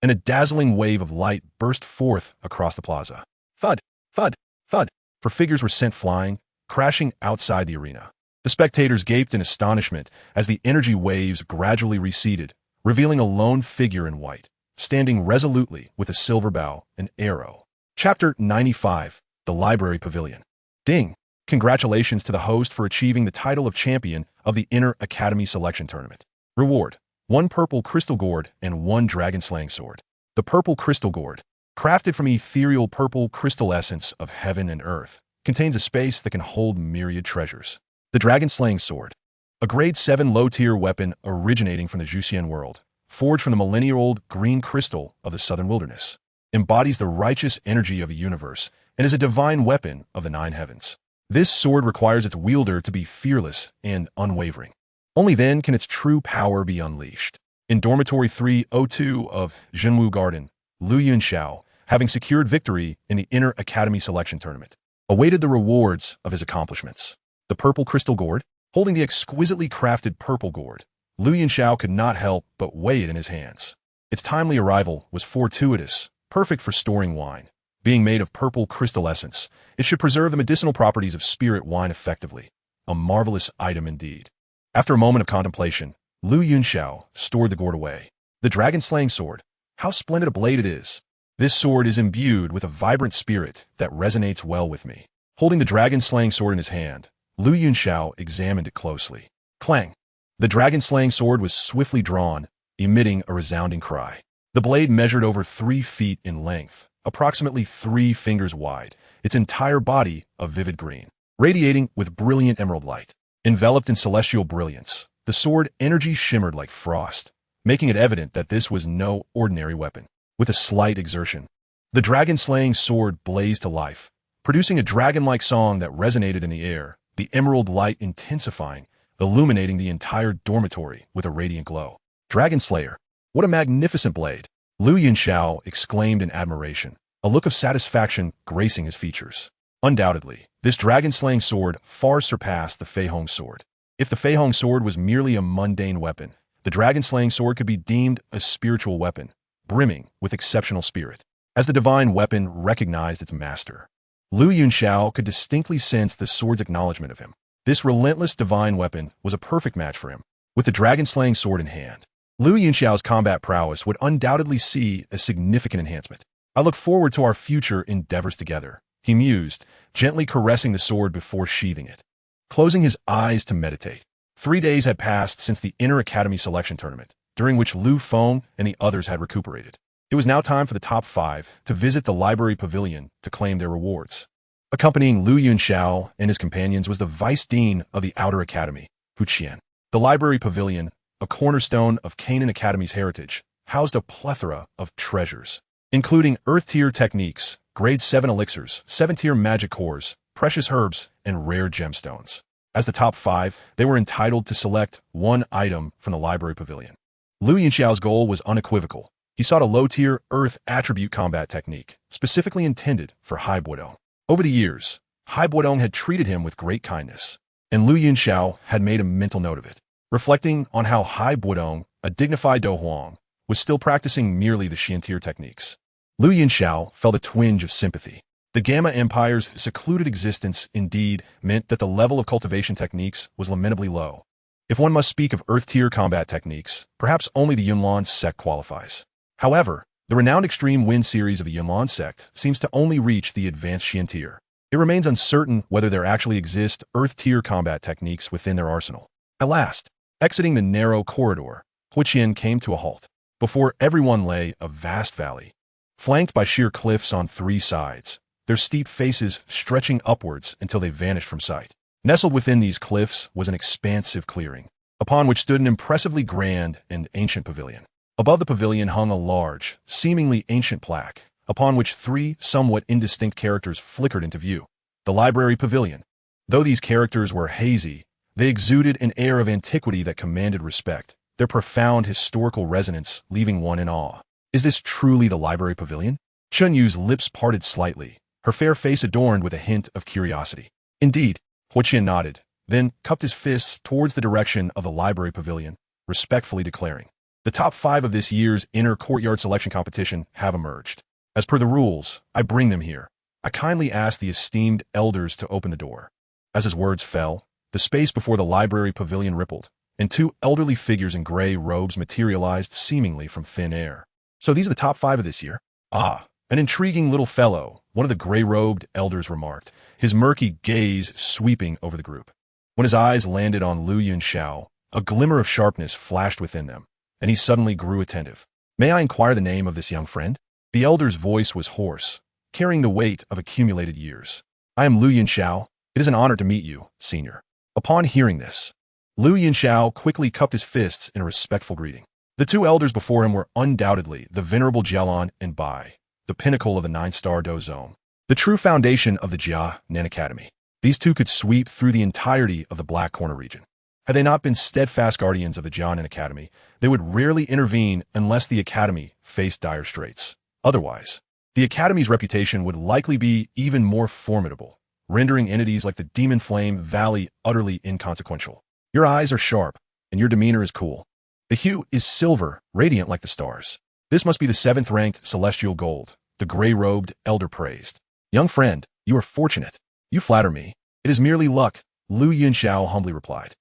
and a dazzling wave of light burst forth across the plaza. Thud! Thud! Thud! For figures were sent flying, crashing outside the arena. The spectators gaped in astonishment as the energy waves gradually receded, revealing a lone figure in white, standing resolutely with a silver bow and arrow. Chapter 95, The Library Pavilion. Ding! Congratulations to the host for achieving the title of champion of the Inner Academy Selection Tournament. Reward: 1 purple crystal gourd and 1 dragon-slaying sword. The purple crystal gourd, crafted from ethereal purple crystal essence of heaven and earth, contains a space that can hold myriad treasures. The dragon-slaying sword, a grade 7 low-tier weapon originating from the Zhuxian world, forged from the millennia-old green crystal of the southern wilderness, embodies the righteous energy of the universe and is a divine weapon of the 9 heavens. This sword requires its wielder to be fearless and unwavering. Only then can its true power be unleashed. In Dormitory 302 of Zhenwu Garden, Lu Yunxiao, having secured victory in the Inner Academy Selection Tournament, awaited the rewards of his accomplishments. The purple crystal gourd, holding the exquisitely crafted purple gourd, Lu Yunxiao could not help but weigh it in his hands. Its timely arrival was fortuitous, perfect for storing wine. Being made of purple crystal essence, it should preserve the medicinal properties of spirit wine effectively. A marvelous item indeed. After a moment of contemplation, Lu Yunxiao stored the gourd away. The dragon-slaying sword. How splendid a blade it is. This sword is imbued with a vibrant spirit that resonates well with me. Holding the dragon-slaying sword in his hand, Lu Yunxiao examined it closely. Clang! The dragon-slaying sword was swiftly drawn, emitting a resounding cry. The blade measured over 3 feet in length, approximately 3 fingers wide, its entire body of vivid green, radiating with brilliant emerald light. Enveloped in celestial brilliance, the sword energy shimmered like frost, making it evident that this was no ordinary weapon. With a slight exertion, the dragon-slaying sword blazed to life, producing a dragon-like song that resonated in the air, the emerald light intensifying, illuminating the entire dormitory with a radiant glow. Dragon Slayer, what a magnificent blade! Lu Yunxiao exclaimed in admiration, a look of satisfaction gracing his features. Undoubtedly, this dragon-slaying sword far surpassed the Fei Hong sword. If the Fei Hong sword was merely a mundane weapon, the dragon-slaying sword could be deemed a spiritual weapon, brimming with exceptional spirit. As the divine weapon recognized its master, Lu Yunxiao could distinctly sense the sword's acknowledgement of him. This relentless divine weapon was a perfect match for him. With the dragon-slaying sword in hand, Lu Yunxiao's combat prowess would undoubtedly see a significant enhancement. I look forward to our future endeavors together, he mused, gently caressing the sword before sheathing it. Closing his eyes to meditate. 3 days had passed since the Inner Academy Selection Tournament, during which Lu Feng and the others had recuperated. It was now time for the top 5 to visit the library pavilion to claim their rewards. Accompanying Lu Yunxiao and his companions was the Vice Dean of the Outer Academy, Hu Qian. The library pavilion, a cornerstone of Canaan Academy's heritage, housed a plethora of treasures, including Earth-tier techniques, Grade 7 elixirs, 7-tier magic cores, precious herbs, and rare gemstones. As the top 5, they were entitled to select one item from the library pavilion. Lu Yunxiao's goal was unequivocal. He sought a low-tier Earth attribute combat technique, specifically intended for Hai Buodong. Over the years, Hai Buodong had treated him with great kindness, and Lu Yunxiao had made a mental note of it. Reflecting on how Hai Buodong, a dignified Do Huang, was still practicing merely the Xiantier techniques, Lu Yunxiao felt a twinge of sympathy. The Gamma Empire's secluded existence indeed meant that the level of cultivation techniques was lamentably low. If one must speak of Earth-tier combat techniques, perhaps only the Yunlan sect qualifies. However, the renowned Extreme Wind series of the Yunlan sect seems to only reach the advanced Xiantier. It remains uncertain whether there actually exist Earth-tier combat techniques within their arsenal. At last, exiting the narrow corridor, Huiqian came to a halt. Before everyone lay a vast valley, flanked by sheer cliffs on three sides, their steep faces stretching upwards until they vanished from sight. Nestled within these cliffs was an expansive clearing, upon which stood an impressively grand and ancient pavilion. Above the pavilion hung a large, seemingly ancient plaque, upon which three somewhat indistinct characters flickered into view. The Library Pavilion. Though these characters were hazy, they exuded an air of antiquity that commanded respect, their profound historical resonance leaving one in awe. Is this truly the Library Pavilion? Chun Yu's lips parted slightly, her fair face adorned with a hint of curiosity. Indeed, Huiqian nodded, then cupped his fists towards the direction of the Library Pavilion, respectfully declaring, "The top 5 of this year's inner courtyard selection competition have emerged. As per the rules, I bring them here. I kindly ask the esteemed elders to open the door." As his words fell, the space before the Library Pavilion rippled, and 2 elderly figures in gray robes materialized seemingly from thin air. "So these are the top 5 of this year?" "Ah, an intriguing little fellow," one of the gray-robed elders remarked, his murky gaze sweeping over the group. When his eyes landed on Lu Yunxiao, a glimmer of sharpness flashed within them, and he suddenly grew attentive. "May I inquire the name of this young friend?" The elder's voice was hoarse, carrying the weight of accumulated years. "I am Lu Yunxiao. It is an honor to meet you, senior." Upon hearing this, Lu Yunxiao quickly cupped his fists in a respectful greeting. The 2 elders before him were undoubtedly the venerable Jialan and Bai, the pinnacle of the 9-star Do Zone, the true foundation of the Jia Nen Academy. These 2 could sweep through the entirety of the Black Corner region. Had they not been steadfast guardians of the Jia Nen Academy, they would rarely intervene unless the Academy faced dire straits. Otherwise, the Academy's reputation would likely be even more formidable, rendering entities like the Demon Flame Valley utterly inconsequential. "Your eyes are sharp, and your demeanor is cool. The hue is silver, radiant like the stars. This must be the 7th-ranked celestial gold," the gray-robed elder praised. "Young friend, you are fortunate. You flatter me. It is merely luck," Lu Yunxiao humbly replied.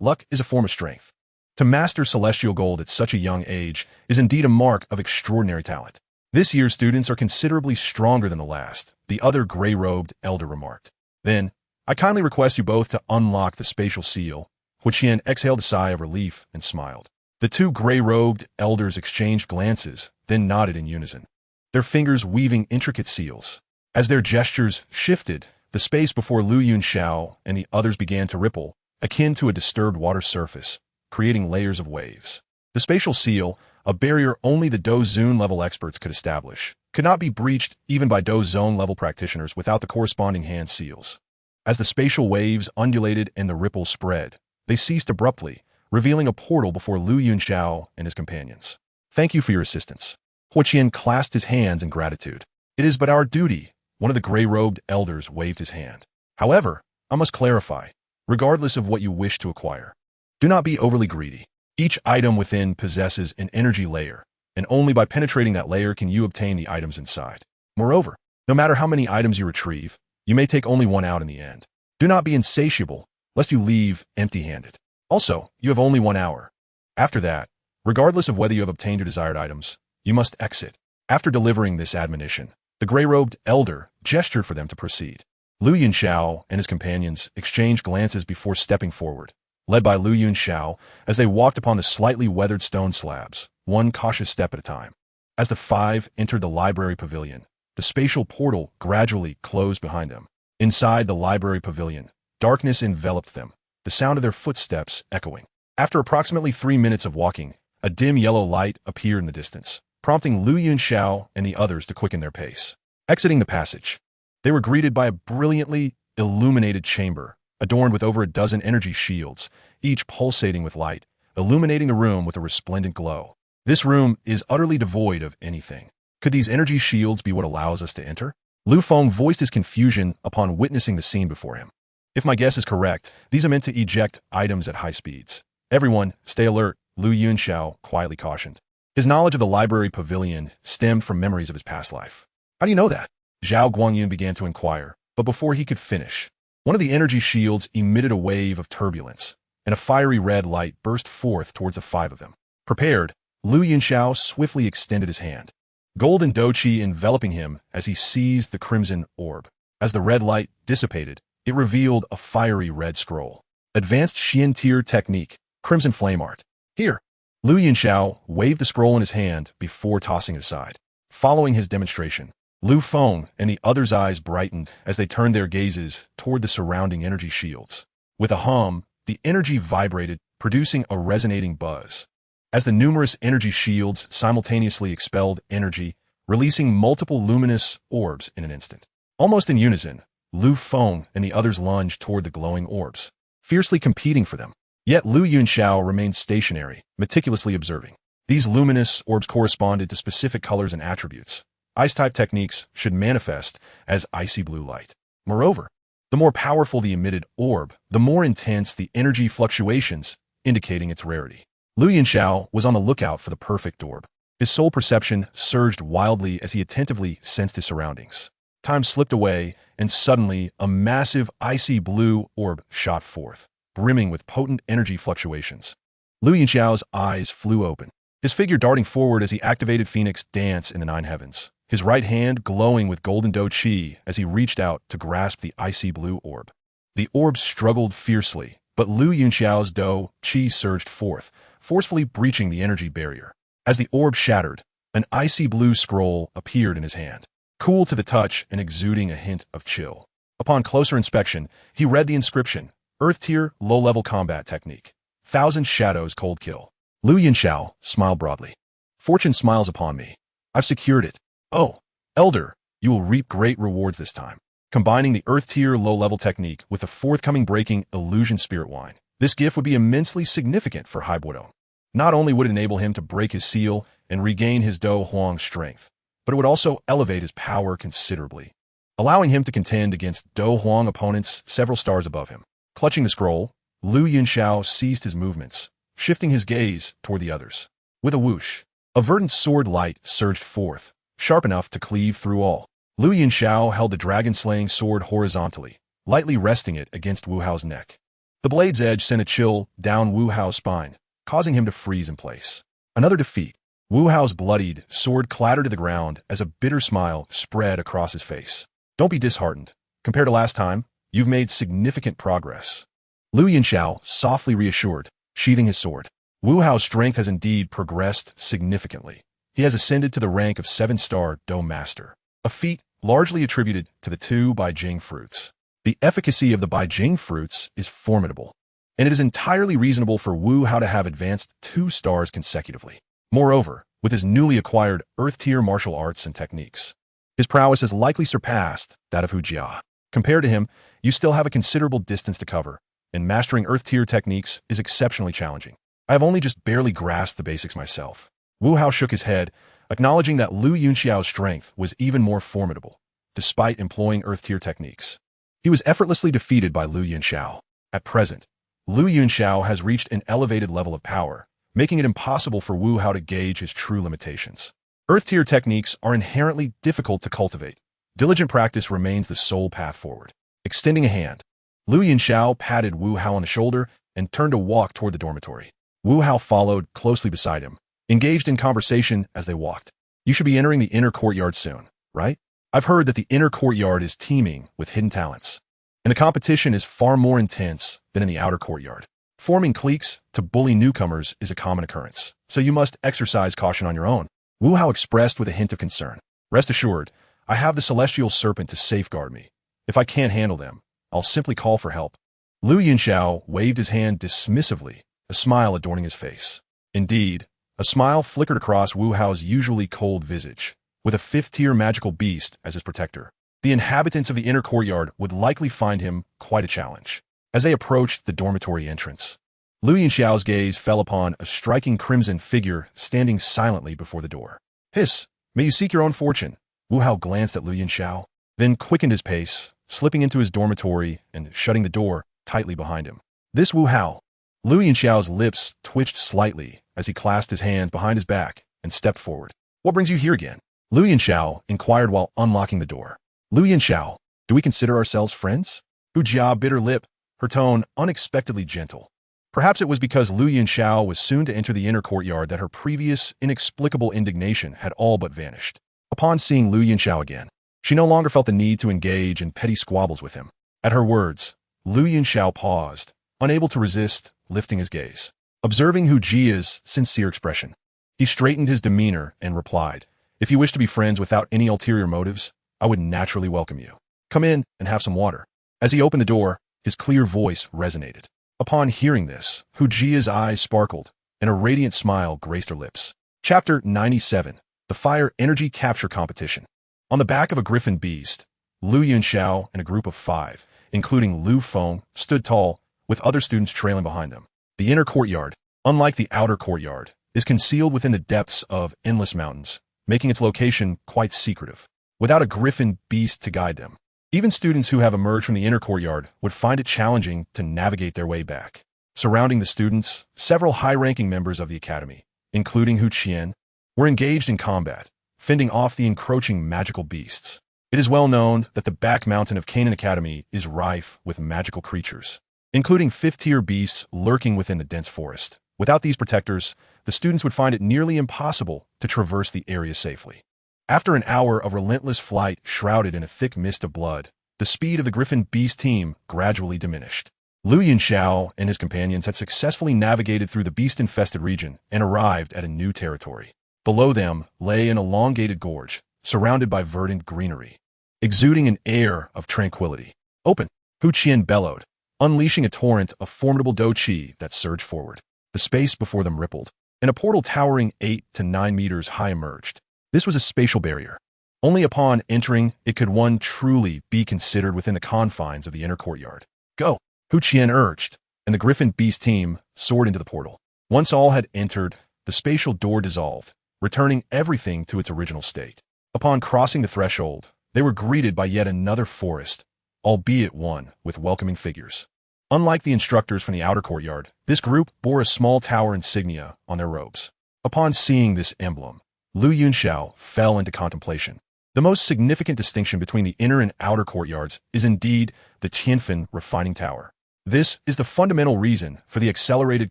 Luck is a form of strength. To master celestial gold at such a young age is indeed a mark of extraordinary talent. This year's students are considerably stronger than the last, the other gray-robed elder remarked. "Then, I kindly request you both to unlock the spatial seal." Huiqian exhaled a sigh of relief and smiled. The 2 gray-robed elders exchanged glances, then nodded in unison, their fingers weaving intricate seals. As their gestures shifted, the space before Lu Yunxiao and the others began to ripple, akin to a disturbed water surface, creating layers of waves. The spatial seal, a barrier only the Do Zone level experts could establish, could not be breached even by Do Zone level practitioners without the corresponding hand seals. As the spatial waves undulated and the ripples spread, they ceased abruptly, revealing a portal before Lu Yunxiao and his companions. "Thank you for your assistance." Huiqian clasped his hands in gratitude. "It is but our duty." One of the gray-robed elders waved his hand. "However, I must clarify, regardless of what you wish to acquire, do not be overly greedy. Each item within possesses an energy layer, and only by penetrating that layer can you obtain the items inside. Moreover, no matter how many items you retrieve, you may take only one out in the end. Do not be insatiable, lest you leave empty-handed. Also, you have only 1 hour. After that, regardless of whether you have obtained your desired items, you must exit." After delivering this admonition, the gray-robed elder gestured for them to proceed. Lu Yunxiao and his companions exchanged glances before stepping forward, led by Lu Yunxiao as they walked upon the slightly weathered stone slabs, one cautious step at a time. As the 5 entered the library pavilion, the spatial portal gradually closed behind them. Inside the library pavilion, darkness enveloped them, the sound of their footsteps echoing. After approximately 3 minutes of walking, a dim yellow light appeared in the distance, prompting Lu Yunxiao and the others to quicken their pace. Exiting the passage, they were greeted by a brilliantly illuminated chamber, adorned with over a dozen energy shields, each pulsating with light, illuminating the room with a resplendent glow. This room is utterly devoid of anything. Could these energy shields be what allows us to enter? Lu Feng voiced his confusion upon witnessing the scene before him. If my guess is correct, these are meant to eject items at high speeds. Everyone, stay alert, Lu Yunxiao quietly cautioned. His knowledge of the library pavilion stemmed from memories of his past life. How do you know that? Zhao Guangyun began to inquire, but before he could finish, one of the energy shields emitted a wave of turbulence, and a fiery red light burst forth towards the five of them. Prepared, Lu Yunxiao swiftly extended his hand, golden Douqi enveloping him as he seized the crimson orb. As the red light dissipated, it revealed a fiery red scroll. Advanced Xian tier technique, crimson flame art. Here. Lu Yunxiao waved the scroll in his hand before tossing it aside. Following his demonstration, Lu Feng and the others' eyes brightened as they turned their gazes toward the surrounding energy shields. With a hum, the energy vibrated, producing a resonating buzz. As the numerous energy shields simultaneously expelled energy, releasing multiple luminous orbs in an instant. Almost in unison, Lu Feng and the others lunged toward the glowing orbs, fiercely competing for them. Yet Lu Yunxiao remained stationary, meticulously observing. These luminous orbs corresponded to specific colors and attributes. Ice-type techniques should manifest as icy blue light. Moreover, the more powerful the emitted orb, the more intense the energy fluctuations, indicating its rarity. Lu Yunxiao was on the lookout for the perfect orb. His soul perception surged wildly as he attentively sensed his surroundings. Time slipped away, and suddenly a massive icy blue orb shot forth, brimming with potent energy fluctuations. Lu Yunxiao's eyes flew open, his figure darting forward as he activated Phoenix Dance in the Nine Heavens, his right hand glowing with golden Douqi as he reached out to grasp the icy blue orb. The orb struggled fiercely, but Lu Yunxiao's Douqi surged forth, forcefully breaching the energy barrier. As the orb shattered, an icy blue scroll appeared in his hand, cool to the touch and exuding a hint of chill. Upon closer inspection, he read the inscription, Earth Tier Low-Level Combat Technique, Thousand Shadows Cold Kill. Lu Yunxiao smiled broadly. Fortune smiles upon me. I've secured it. Oh, Elder, you will reap great rewards this time. Combining the Earth Tier Low-Level Technique with the forthcoming Breaking Illusion Spirit Wine, this gift would be immensely significant for Haibuodong. Not only would it enable him to break his seal and regain his Do Huang strength, but it would also elevate his power considerably, allowing him to contend against Do Huang opponents several stars above him. Clutching the scroll, Lu Yunxiao ceased his movements, shifting his gaze toward the others. With a whoosh, a verdant sword light surged forth, sharp enough to cleave through all. Lu Yunxiao held the dragon-slaying sword horizontally, lightly resting it against Wu Hao's neck. The blade's edge sent a chill down Wu Hao's spine, causing him to freeze in place. Another defeat. Wu Hao's bloodied sword clattered to the ground as a bitter smile spread across his face. Don't be disheartened. Compared to last time, you've made significant progress. Lu Yunxiao softly reassured, sheathing his sword. Wu Hao's strength has indeed progressed significantly. He has ascended to the rank of 7-star Do Master, a feat largely attributed to the 2 Baijing fruits. The efficacy of the Baijing fruits is formidable, and it is entirely reasonable for Wu Hao to have advanced 2 stars consecutively. Moreover, with his newly acquired Earth-tier martial arts and techniques, his prowess has likely surpassed that of Hu Jia. Compared to him, you still have a considerable distance to cover, and mastering Earth-tier techniques is exceptionally challenging. I have only just barely grasped the basics myself. Wu Hao shook his head, acknowledging that Lu Yunxiao's strength was even more formidable, despite employing Earth-tier techniques. He was effortlessly defeated by Lu Yunxiao. At present, Lu Yunxiao has reached an elevated level of power, making it impossible for Wu Hao to gauge his true limitations. Earth-tier techniques are inherently difficult to cultivate. Diligent practice remains the sole path forward. Extending a hand, Lu Yunxiao patted Wu Hao on the shoulder and turned to walk toward the dormitory. Wu Hao followed closely beside him, engaged in conversation as they walked. You should be entering the inner courtyard soon, right? I've heard that the inner courtyard is teeming with hidden talents, and the competition is far more intense than in the outer courtyard. Forming cliques to bully newcomers is a common occurrence, so you must exercise caution on your own. Wu Hao expressed with a hint of concern. Rest assured, I have the celestial serpent to safeguard me. If I can't handle them, I'll simply call for help. Lu Yunxiao waved his hand dismissively, a smile adorning his face. Indeed, a smile flickered across Wu Hao's usually cold visage, with a 5th-tier magical beast as his protector. The inhabitants of the inner courtyard would likely find him quite a challenge. As they approached the dormitory entrance, Lu Yunxiao's gaze fell upon a striking crimson figure standing silently before the door. Hiss, may you seek your own fortune. Wu Hao glanced at Lu Yunxiao, then quickened his pace, slipping into his dormitory and shutting the door tightly behind him. This Wu Hao. Lu Yunxiao's lips twitched slightly as he clasped his hands behind his back and stepped forward. What brings you here again? Lu Yunxiao inquired while unlocking the door. Lu Yunxiao, do we consider ourselves friends? Hu Jia bit her lip, her tone unexpectedly gentle. Perhaps it was because Lu Yunxiao was soon to enter the inner courtyard that her previous, inexplicable indignation had all but vanished. Upon seeing Lu Yunxiao again, she no longer felt the need to engage in petty squabbles with him. At her words, Lu Yunxiao paused, unable to resist, lifting his gaze. Observing Hu Jia's sincere expression, he straightened his demeanor and replied, if you wish to be friends without any ulterior motives, I would naturally welcome you. Come in and have some water. As he opened the door, his clear voice resonated. Upon hearing this, Hu Jia's eyes sparkled, and a radiant smile graced her lips. Chapter 97. The Fire Energy Capture Competition. On the back of a griffin beast, Lu Yunxiao and a group of 5, including Lu Feng, stood tall, with other students trailing behind them. The inner courtyard, unlike the outer courtyard, is concealed within the depths of endless mountains, making its location quite secretive. Without a griffin beast to guide them, even students who have emerged from the inner courtyard would find it challenging to navigate their way back. Surrounding the students, several high-ranking members of the academy, including Hu Qian, were engaged in combat, fending off the encroaching magical beasts. It is well known that the back mountain of Canaan Academy is rife with magical creatures, including 5th-tier beasts lurking within the dense forest. Without these protectors, the students would find it nearly impossible to traverse the area safely. After an hour of relentless flight shrouded in a thick mist of blood, the speed of the Griffin Beast team gradually diminished. Lu Yunxiao and his companions had successfully navigated through the beast-infested region and arrived at a new territory. Below them lay an elongated gorge, surrounded by verdant greenery, exuding an air of tranquility. Open! Hu Qian bellowed, unleashing a torrent of formidable Douqi that surged forward. The space before them rippled, and a portal towering 8 to 9 meters high emerged. This was a spatial barrier. Only upon entering it could one truly be considered within the confines of the inner courtyard. Go! Hu Qian urged, and the Griffin Beast team soared into the portal. Once all had entered, the spatial door dissolved, returning everything to its original state. Upon crossing the threshold, they were greeted by yet another forest, albeit one with welcoming figures. Unlike the instructors from the outer courtyard, this group bore a small tower insignia on their robes. Upon seeing this emblem, Lu Yunxiao fell into contemplation. The most significant distinction between the inner and outer courtyards is indeed the Tianfen refining tower. This is the fundamental reason for the accelerated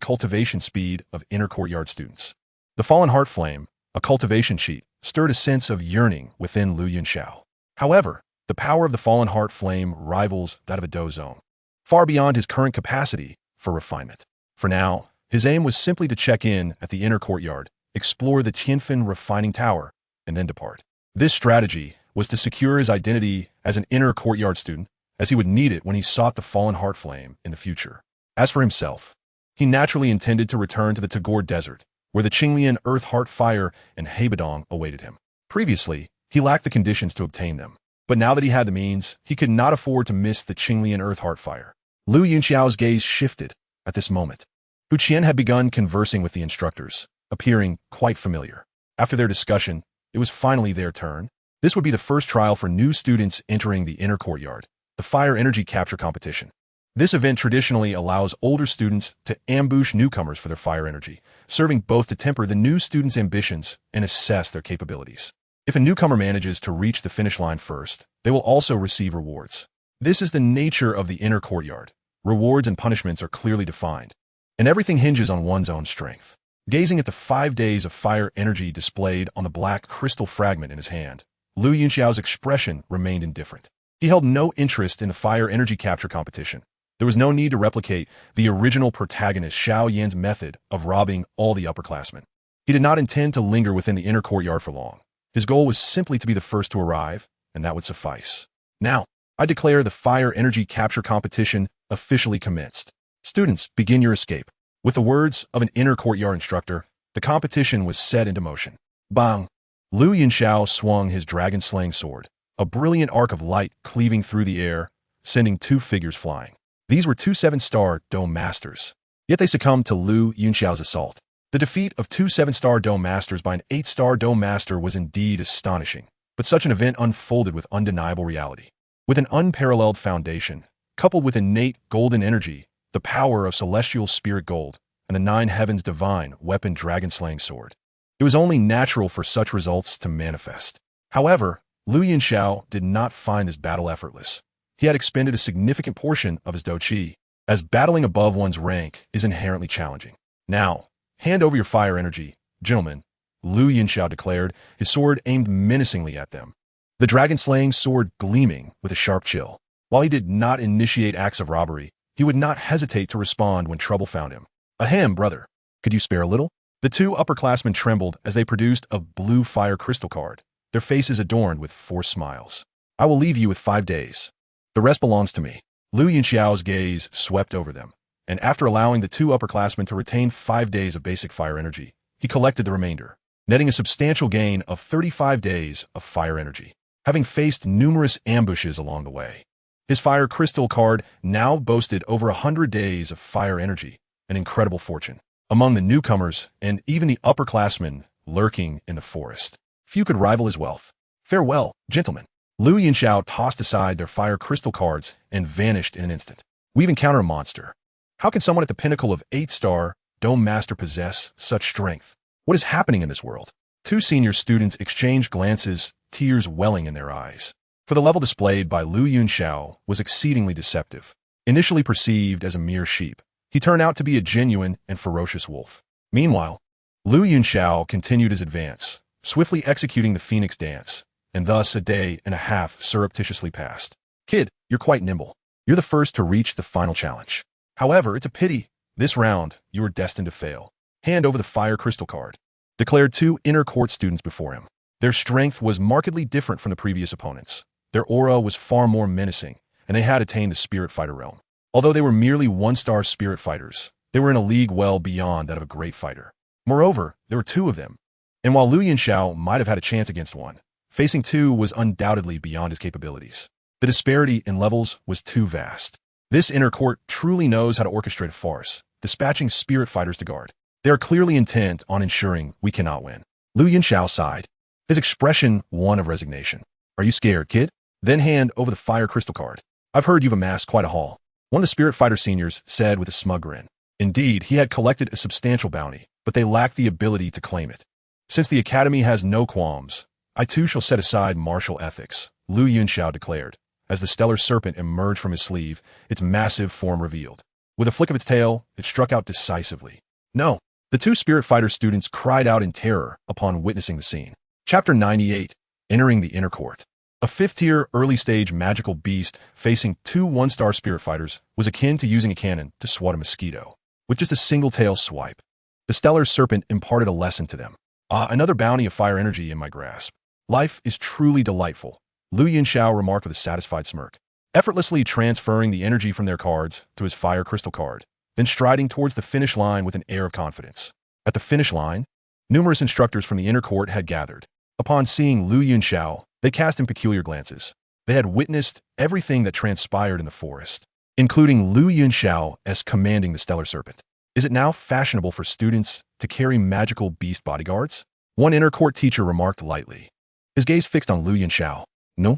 cultivation speed of inner courtyard students. The fallen heart flame, a cultivation sheet, stirred a sense of yearning within Lu Yunxiao. However, the power of the fallen heart flame rivals that of a dozone, far beyond his current capacity for refinement. For now, his aim was simply to check in at the inner courtyard, explore the Tianfen refining tower, and then depart. This strategy was to secure his identity as an inner courtyard student, as he would need it when he sought the fallen heart flame in the future. As for himself, he naturally intended to return to the Tagore Desert, where the Qinglian Earth Heart Fire and Heibadong awaited him. Previously, he lacked the conditions to obtain them, but now that he had the means, he could not afford to miss the Qinglian Earth Heart Fire. Lu Yunxiao's gaze shifted at this moment. Hu Qian had begun conversing with the instructors, appearing quite familiar. After their discussion, it was finally their turn. This would be the first trial for new students entering the inner courtyard, the Fire Energy Capture Competition. This event traditionally allows older students to ambush newcomers for their fire energy, serving both to temper the new students' ambitions and assess their capabilities. If a newcomer manages to reach the finish line first, they will also receive rewards. This is the nature of the inner courtyard. Rewards and punishments are clearly defined, and everything hinges on one's own strength. Gazing at the 5 days of fire energy displayed on the black crystal fragment in his hand, Lu Yunxiao's expression remained indifferent. He held no interest in the fire energy capture competition. There was no need to replicate the original protagonist Xiao Yan's method of robbing all the upperclassmen. He did not intend to linger within the inner courtyard for long. His goal was simply to be the first to arrive, and that would suffice. Now, I declare the fire energy capture competition officially commenced. Students, begin your escape. With the words of an inner courtyard instructor, the competition was set into motion. Bang! Lu Yunxiao swung his dragon-slaying sword, a brilliant arc of light cleaving through the air, sending 2 figures flying. These were 2 7-star dome masters. Yet they succumbed to Lu Yunxiao's assault. The defeat of two 7-star Dome Masters by an 8-star Dome Master was indeed astonishing, but such an event unfolded with undeniable reality. With an unparalleled foundation, coupled with innate golden energy, the power of celestial spirit gold, and the 9 heavens divine weapon dragon-slaying sword, it was only natural for such results to manifest. However, Lu Yunxiao did not find this battle effortless. He had expended a significant portion of his Douqi, as battling above one's rank is inherently challenging. Now, hand over your fire energy, gentlemen, Lu Yunxiao declared, his sword aimed menacingly at them. The dragon-slaying sword gleaming with a sharp chill. While he did not initiate acts of robbery, he would not hesitate to respond when trouble found him. Ahem, brother. Could you spare a little? The two upperclassmen trembled as they produced a blue fire crystal card, their faces adorned with forced smiles. I will leave you with 5 days. The rest belongs to me. Lu Yunxiao's gaze swept over them, and after allowing the two upperclassmen to retain 5 days of basic fire energy, he collected the remainder, netting a substantial gain of 35 days of fire energy, having faced numerous ambushes along the way. His fire crystal card now boasted over 100 days of fire energy, an incredible fortune. Among the newcomers and even the upperclassmen lurking in the forest, few could rival his wealth. Farewell, gentlemen. Lu Yunxiao tossed aside their fire crystal cards and vanished in an instant. We've encountered a monster. How can someone at the pinnacle of 8-star Dome Master possess such strength? What is happening in this world? Two senior students exchanged glances, tears welling in their eyes. For the level displayed by Lu Yunxiao was exceedingly deceptive. Initially perceived as a mere sheep, he turned out to be a genuine and ferocious wolf. Meanwhile, Lu Yunxiao continued his advance, swiftly executing the Phoenix Dance, and thus a day and a half surreptitiously passed. Kid, you're quite nimble. You're the first to reach the final challenge. However, it's a pity. This round, you are destined to fail. Hand over the fire crystal card, declared two inner court students before him. Their strength was markedly different from the previous opponents. Their aura was far more menacing, and they had attained the spirit fighter realm. Although they were merely 1-star spirit fighters, they were in a league well beyond that of a great fighter. Moreover, there were 2 of them, and while Lu Yunxiao might have had a chance against one, facing 2 was undoubtedly beyond his capabilities. The disparity in levels was too vast. This inner court truly knows how to orchestrate a farce, dispatching spirit fighters to guard. They are clearly intent on ensuring we cannot win. Lu Yunxiao sighed, his expression one of resignation. Are you scared, kid? Then hand over the fire crystal card. I've heard you've amassed quite a haul. One of the spirit fighter seniors said with a smug grin. Indeed, he had collected a substantial bounty, but they lacked the ability to claim it. Since the academy has no qualms, I too shall set aside martial ethics, Lu Yunxiao declared, as the stellar serpent emerged from his sleeve, its massive form revealed. With a flick of its tail, it struck out decisively. No. The 2 spirit fighter students cried out in terror upon witnessing the scene. Chapter 98, Entering the Inner Court. A 5th-tier, early-stage magical beast facing 2 1-star spirit fighters was akin to using a cannon to swat a mosquito. With just a single tail swipe, the stellar serpent imparted a lesson to them. Another bounty of fire energy in my grasp. Life is truly delightful, Lu Yunxiao remarked with a satisfied smirk, effortlessly transferring the energy from their cards to his fire crystal card, then striding towards the finish line with an air of confidence. At the finish line, numerous instructors from the inner court had gathered. Upon seeing Lu Yunxiao, they cast him peculiar glances. They had witnessed everything that transpired in the forest, including Lu Yunxiao as commanding the stellar serpent. Is it now fashionable for students to carry magical beast bodyguards? One inner court teacher remarked lightly, his gaze fixed on Lu Yunxiao. No.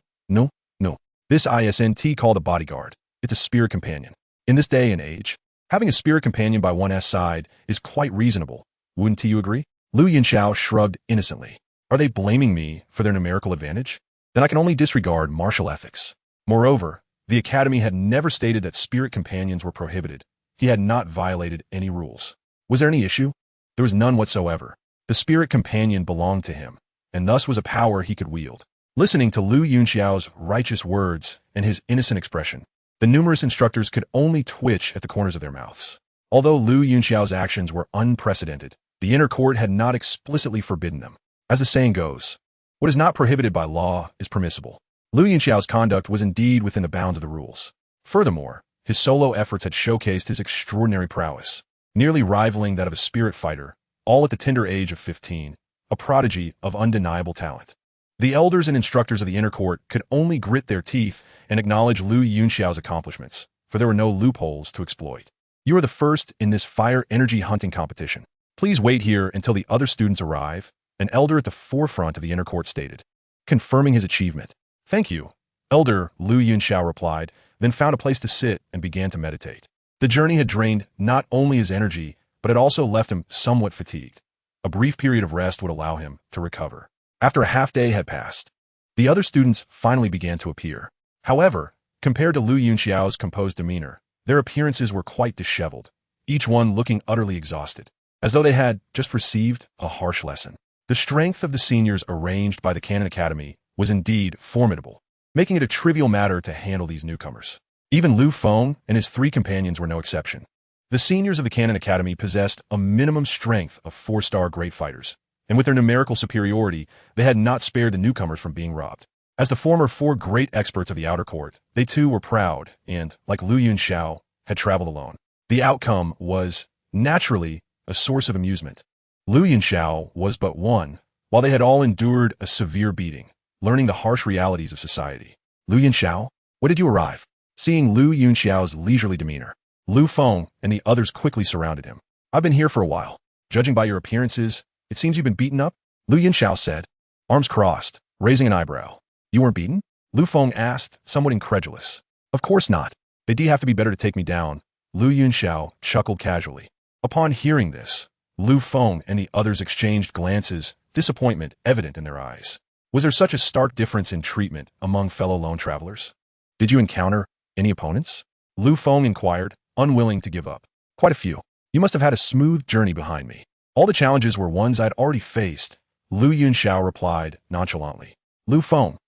This isn't called a bodyguard. It's a spirit companion. In this day and age, having a spirit companion by one's side is quite reasonable. Wouldn't you agree? Lu Yunxiao shrugged innocently. Are they blaming me for their numerical advantage? Then I can only disregard martial ethics. Moreover, the academy had never stated that spirit companions were prohibited. He had not violated any rules. Was there any issue? There was none whatsoever. The spirit companion belonged to him, and thus was a power he could wield. Listening to Lu Yunxiao's righteous words and his innocent expression, the numerous instructors could only twitch at the corners of their mouths. Although Lu Yunxiao's actions were unprecedented, the inner court had not explicitly forbidden them. As the saying goes, what is not prohibited by law is permissible. Lu Yunxiao's conduct was indeed within the bounds of the rules. Furthermore, his solo efforts had showcased his extraordinary prowess, nearly rivaling that of a spirit fighter, all at the tender age of 15, a prodigy of undeniable talent. The elders and instructors of the inner court could only grit their teeth and acknowledge Lu Yunxiao's accomplishments, for there were no loopholes to exploit. You are the first in this fire energy hunting competition. Please wait here until the other students arrive, an elder at the forefront of the inner court stated, confirming his achievement. Thank you, Elder Lu Yunxiao replied, then found a place to sit and began to meditate. The journey had drained not only his energy, but it also left him somewhat fatigued. A brief period of rest would allow him to recover. After a half-day had passed, the other students finally began to appear. However, compared to Lu Yunxiao's composed demeanor, their appearances were quite disheveled, each one looking utterly exhausted, as though they had just received a harsh lesson. The strength of the seniors arranged by the Canon Academy was indeed formidable, making it a trivial matter to handle these newcomers. Even Lu Feng and his 3 companions were no exception. The seniors of the Canon Academy possessed a minimum strength of 4-star great fighters, and with their numerical superiority, they had not spared the newcomers from being robbed. As the former 4 great experts of the outer court, they too were proud and, like Lu Yunxiao, had traveled alone. The outcome was, naturally, a source of amusement. Lu Yunxiao was but one, while they had all endured a severe beating, learning the harsh realities of society. Lu Yunxiao, when did you arrive? Seeing Lu Yunxiao's leisurely demeanor, Lu Feng and the others quickly surrounded him. I've been here for a while. Judging by your appearances, it seems you've been beaten up? Lu Yunxiao said, arms crossed, raising an eyebrow. You weren't beaten? Lu Feng asked, somewhat incredulous. Of course not. They'd have to be better to take me down. Lu Yunxiao chuckled casually. Upon hearing this, Lu Feng and the others exchanged glances, disappointment evident in their eyes. Was there such a stark difference in treatment among fellow lone travelers? Did you encounter any opponents? Lu Feng inquired, unwilling to give up. Quite a few. You must have had a smooth journey behind me. All the challenges were ones I'd already faced, Lu Yunxiao replied nonchalantly. Lu Feng,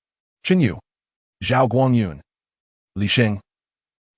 Chen Yu, Zhao Guangyun, Li Xing.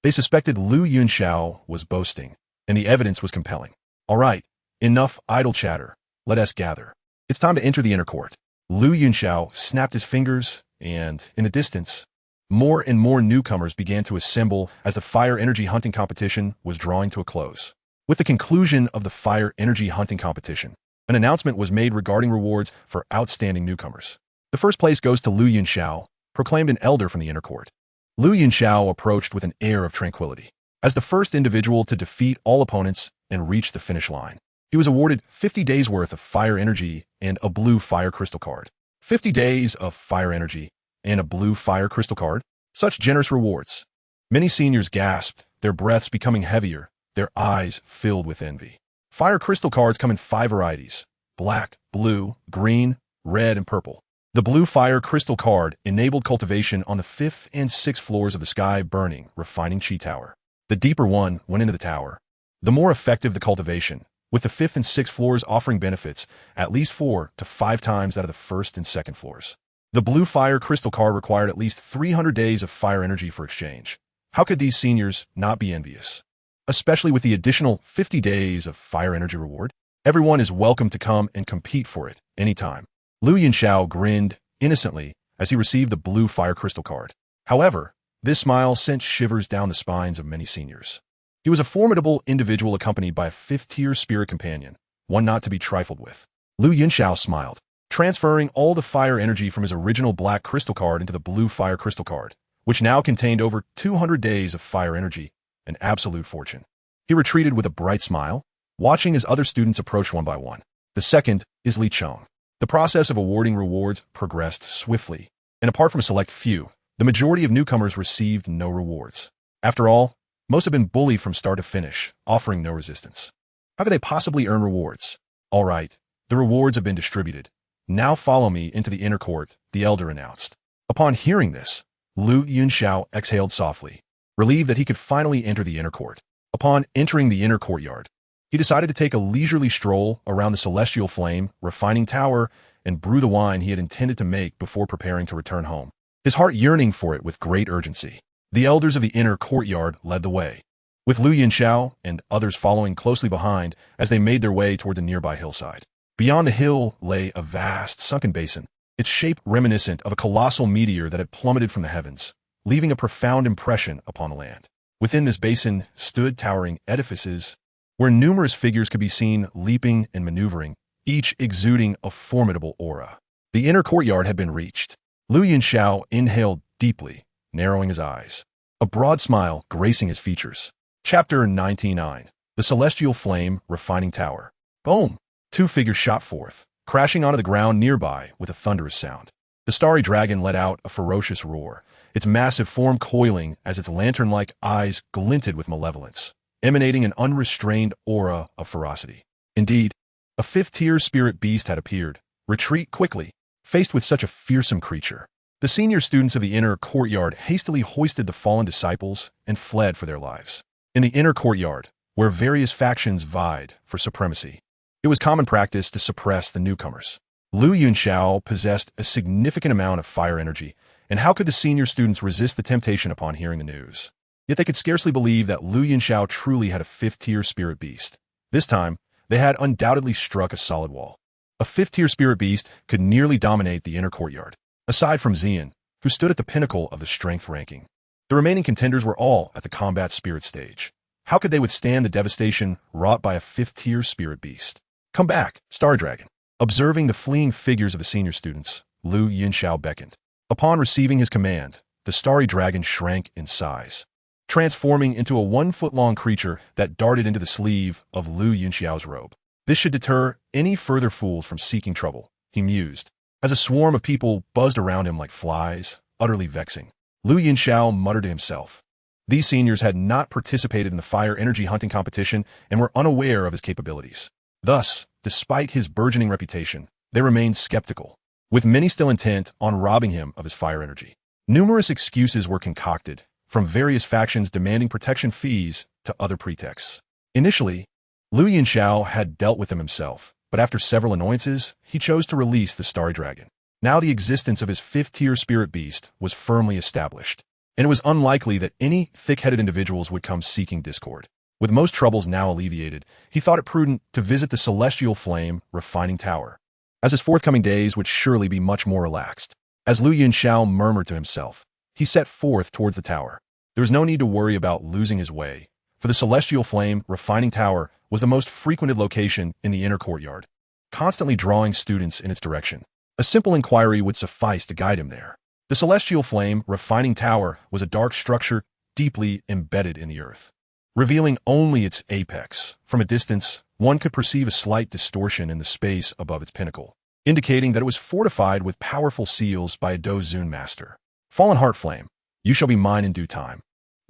They suspected Lu Yunxiao was boasting, and the evidence was compelling. All right, enough idle chatter. Let us gather. It's time to enter the inner court. Lu Yunxiao snapped his fingers, and, in the distance, more and more newcomers began to assemble as the fire energy hunting competition was drawing to a close. With the conclusion of the fire energy hunting competition, an announcement was made regarding rewards for outstanding newcomers. The first place goes to Lu Yunxiao, proclaimed an elder from the inner court. Lu Yunxiao approached with an air of tranquility. As the first individual to defeat all opponents and reach the finish line, he was awarded 50 days worth of fire energy and a blue fire crystal card. 50 days of fire energy and a blue fire crystal card? Such generous rewards. Many seniors gasped, their breaths becoming heavier, their eyes filled with envy. Fire crystal cards come in 5 varieties: black, blue, green, red, and purple. The blue fire crystal card enabled cultivation on the 5th and 6th floors of the sky burning, refining chi tower. The deeper one went into the tower. The more effective the cultivation, with the 5th and 6th floors offering benefits at least 4 to 5 times that of the 1st and 2nd floors. The blue fire crystal card required at least 300 days of fire energy for exchange. How could these seniors not be envious? Especially with the additional 50 days of fire energy reward? Everyone is welcome to come and compete for it anytime. Lu Yunxiao grinned innocently as he received the blue fire crystal card. However, this smile sent shivers down the spines of many seniors. He was a formidable individual accompanied by a 5th-tier spirit companion, one not to be trifled with. Lu Yunxiao smiled, transferring all the fire energy from his original black crystal card into the blue fire crystal card, which now contained over 200 days of fire energy, an absolute fortune. He retreated with a bright smile, watching as other students approached one by one. The second is Li Chong. The process of awarding rewards progressed swiftly, and apart from a select few, the majority of newcomers received no rewards. After all, most have been bullied from start to finish, offering no resistance. How could they possibly earn rewards? All right, the rewards have been distributed. Now follow me into the inner court, the elder announced. Upon hearing this, Lu Yunxiao exhaled softly, relieved that he could finally enter the inner court. Upon entering the inner courtyard, he decided to take a leisurely stroll around the celestial flame, refining tower, and brew the wine he had intended to make before preparing to return home, his heart yearning for it with great urgency. The elders of the inner courtyard led the way, with Lu Yunxiao and others following closely behind as they made their way toward the nearby hillside. Beyond the hill lay a vast sunken basin, its shape reminiscent of a colossal meteor that had plummeted from the heavens, leaving a profound impression upon the land. Within this basin stood towering edifices, where numerous figures could be seen leaping and maneuvering, each exuding a formidable aura. The inner courtyard had been reached. Lu Yunxiao inhaled deeply, narrowing his eyes, a broad smile gracing his features. Chapter 99. The Celestial Flame Refining Tower. Boom! Two figures shot forth, crashing onto the ground nearby with a thunderous sound. The starry dragon let out a ferocious roar, its massive form coiling as its lantern-like eyes glinted with malevolence, emanating an unrestrained aura of ferocity. Indeed, a fifth-tier spirit beast had appeared. Retreat quickly, faced with such a fearsome creature. The senior students of the inner courtyard hastily hoisted the fallen disciples and fled for their lives. In the inner courtyard, where various factions vied for supremacy, it was common practice to suppress the newcomers. Yunxiao possessed a significant amount of fire energy, and how could the senior students resist the temptation upon hearing the news? Yet they could scarcely believe that Yunxiao truly had a fifth-tier spirit beast. This time, they had undoubtedly struck a solid wall. A fifth-tier spirit beast could nearly dominate the inner courtyard, aside from Xian, who stood at the pinnacle of the strength ranking. The remaining contenders were all at the combat spirit stage. How could they withstand the devastation wrought by a fifth-tier spirit beast? Come back, Star Dragon. Observing the fleeing figures of the senior students, Yunxiao beckoned. Upon receiving his command, the starry dragon shrank in size, transforming into a 1-foot-long creature that darted into the sleeve of Yunxiao's robe. This should deter any further fools from seeking trouble, he mused, as a swarm of people buzzed around him like flies, utterly vexing. Yunxiao muttered to himself. These seniors had not participated in the fire energy hunting competition and were unaware of his capabilities. Thus, despite his burgeoning reputation, they remained skeptical, with many still intent on robbing him of his fire energy. Numerous excuses were concocted, from various factions demanding protection fees to other pretexts. Initially, Yunxiao had dealt with them himself, but after several annoyances, he chose to release the starry dragon. Now the existence of his fifth-tier spirit beast was firmly established, and it was unlikely that any thick-headed individuals would come seeking discord. With most troubles now alleviated, he thought it prudent to visit the Celestial Flame Refining Tower, as his forthcoming days would surely be much more relaxed. As Yunxiao murmured to himself, he set forth towards the tower. There was no need to worry about losing his way, for the Celestial Flame Refining Tower was the most frequented location in the inner courtyard, constantly drawing students in its direction. A simple inquiry would suffice to guide him there. The Celestial Flame Refining Tower was a dark structure deeply embedded in the earth, revealing only its apex. From a distance, one could perceive a slight distortion in the space above its pinnacle, indicating that it was fortified with powerful seals by a Dozun master. Fallen Heart Flame, you shall be mine in due time.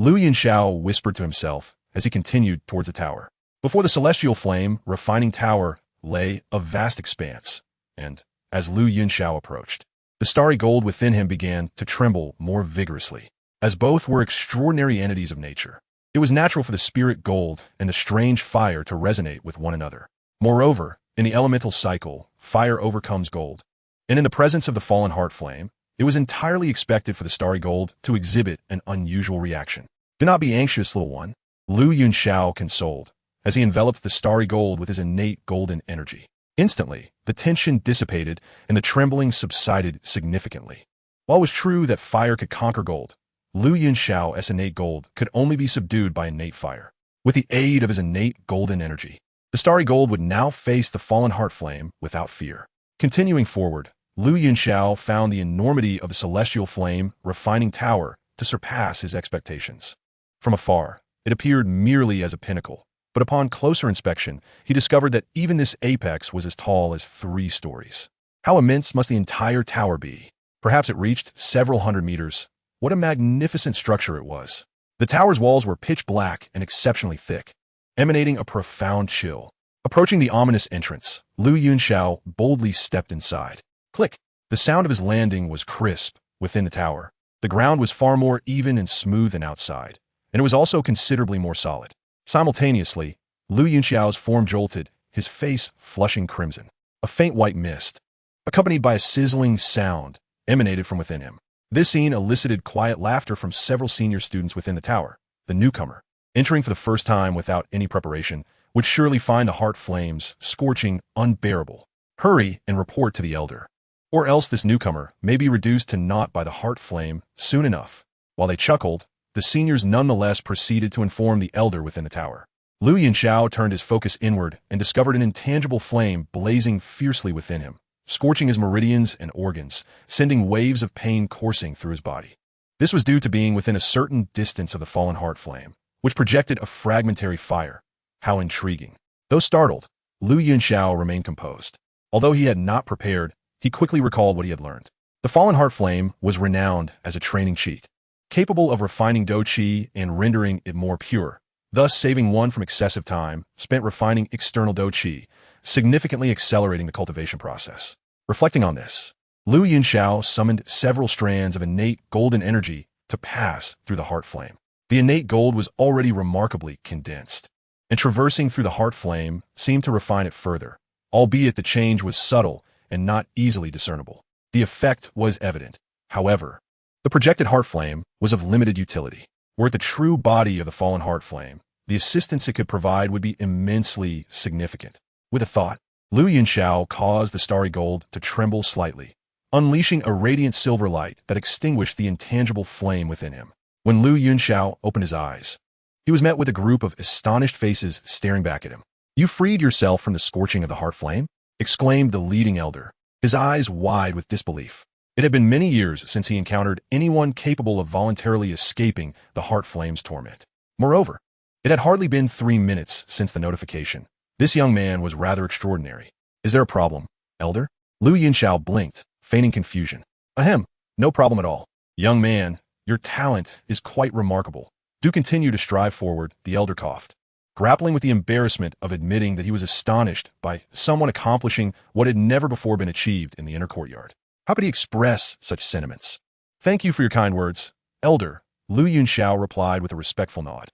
Yunxiao whispered to himself as he continued towards the tower. Before the Celestial Flame Refining Tower lay a vast expanse, and as Yunxiao approached, the starry gold within him began to tremble more vigorously. As both were extraordinary entities of nature, it was natural for the spirit gold and the strange fire to resonate with one another. Moreover, in the elemental cycle, fire overcomes gold, and in the presence of the fallen heart flame, it was entirely expected for the starry gold to exhibit an unusual reaction. Do not be anxious, little one, Yunxiao consoled, as he enveloped the starry gold with his innate golden energy. Instantly, the tension dissipated and the trembling subsided significantly. While it was true that fire could conquer gold, Yunxiao's innate gold could only be subdued by innate fire. With the aid of his innate golden energy, the starry gold would now face the fallen heart flame without fear. Continuing forward, Yunxiao found the enormity of the Celestial Flame Refining Tower to surpass his expectations. From afar, it appeared merely as a pinnacle, but upon closer inspection, he discovered that even this apex was as tall as 3 stories. How immense must the entire tower be? Perhaps it reached several hundred meters. What a magnificent structure it was. The tower's walls were pitch black and exceptionally thick, emanating a profound chill. Approaching the ominous entrance, Yunxiao boldly stepped inside. Click! The sound of his landing was crisp within the tower. The ground was far more even and smooth than outside, and it was also considerably more solid. Simultaneously, Yunxiao's form jolted, his face flushing crimson. A faint white mist, accompanied by a sizzling sound, emanated from within him. This scene elicited quiet laughter from several senior students within the tower. The newcomer, entering for the first time without any preparation, would surely find the heart flames scorching unbearable. Hurry and report to the elder, or else this newcomer may be reduced to naught by the heart flame soon enough. While they chuckled, the seniors nonetheless proceeded to inform the elder within the tower. Yunxiao turned his focus inward and discovered an intangible flame blazing fiercely within him, scorching his meridians and organs, sending waves of pain coursing through his body. This was due to being within a certain distance of the fallen heart flame, which projected a fragmentary fire. How intriguing. Though startled, Lu Yunxiao remained composed. Although he had not prepared, he quickly recalled what he had learned. The fallen heart flame was renowned as a training cheat, capable of refining Douqi and rendering it more pure, thus saving one from excessive time spent refining external Douqi, significantly accelerating the cultivation process. Reflecting on this, Lu Yunxiao summoned several strands of innate golden energy to pass through the heart flame. The innate gold was already remarkably condensed, and traversing through the heart flame seemed to refine it further, albeit the change was subtle and not easily discernible. The effect was evident. However, the projected heart flame was of limited utility. Were it the true body of the fallen heart flame, the assistance it could provide would be immensely significant. With a thought, Lu Yunxiao caused the starry gold to tremble slightly, unleashing a radiant silver light that extinguished the intangible flame within him. When Lu Yunxiao opened his eyes, he was met with a group of astonished faces staring back at him. "You freed yourself from the scorching of the heart flame?" exclaimed the leading elder, his eyes wide with disbelief. It had been many years since he encountered anyone capable of voluntarily escaping the heart flame's torment. Moreover, it had hardly been 3 minutes since the notification. This young man was rather extraordinary. "Is there a problem, elder?" Lu Yunxiao blinked, feigning confusion. "Ahem, no problem at all. Young man, your talent is quite remarkable. Do continue to strive forward," the elder coughed, grappling with the embarrassment of admitting that he was astonished by someone accomplishing what had never before been achieved in the inner courtyard. How could he express such sentiments? "Thank you for your kind words, elder," Lu Yunxiao replied with a respectful nod.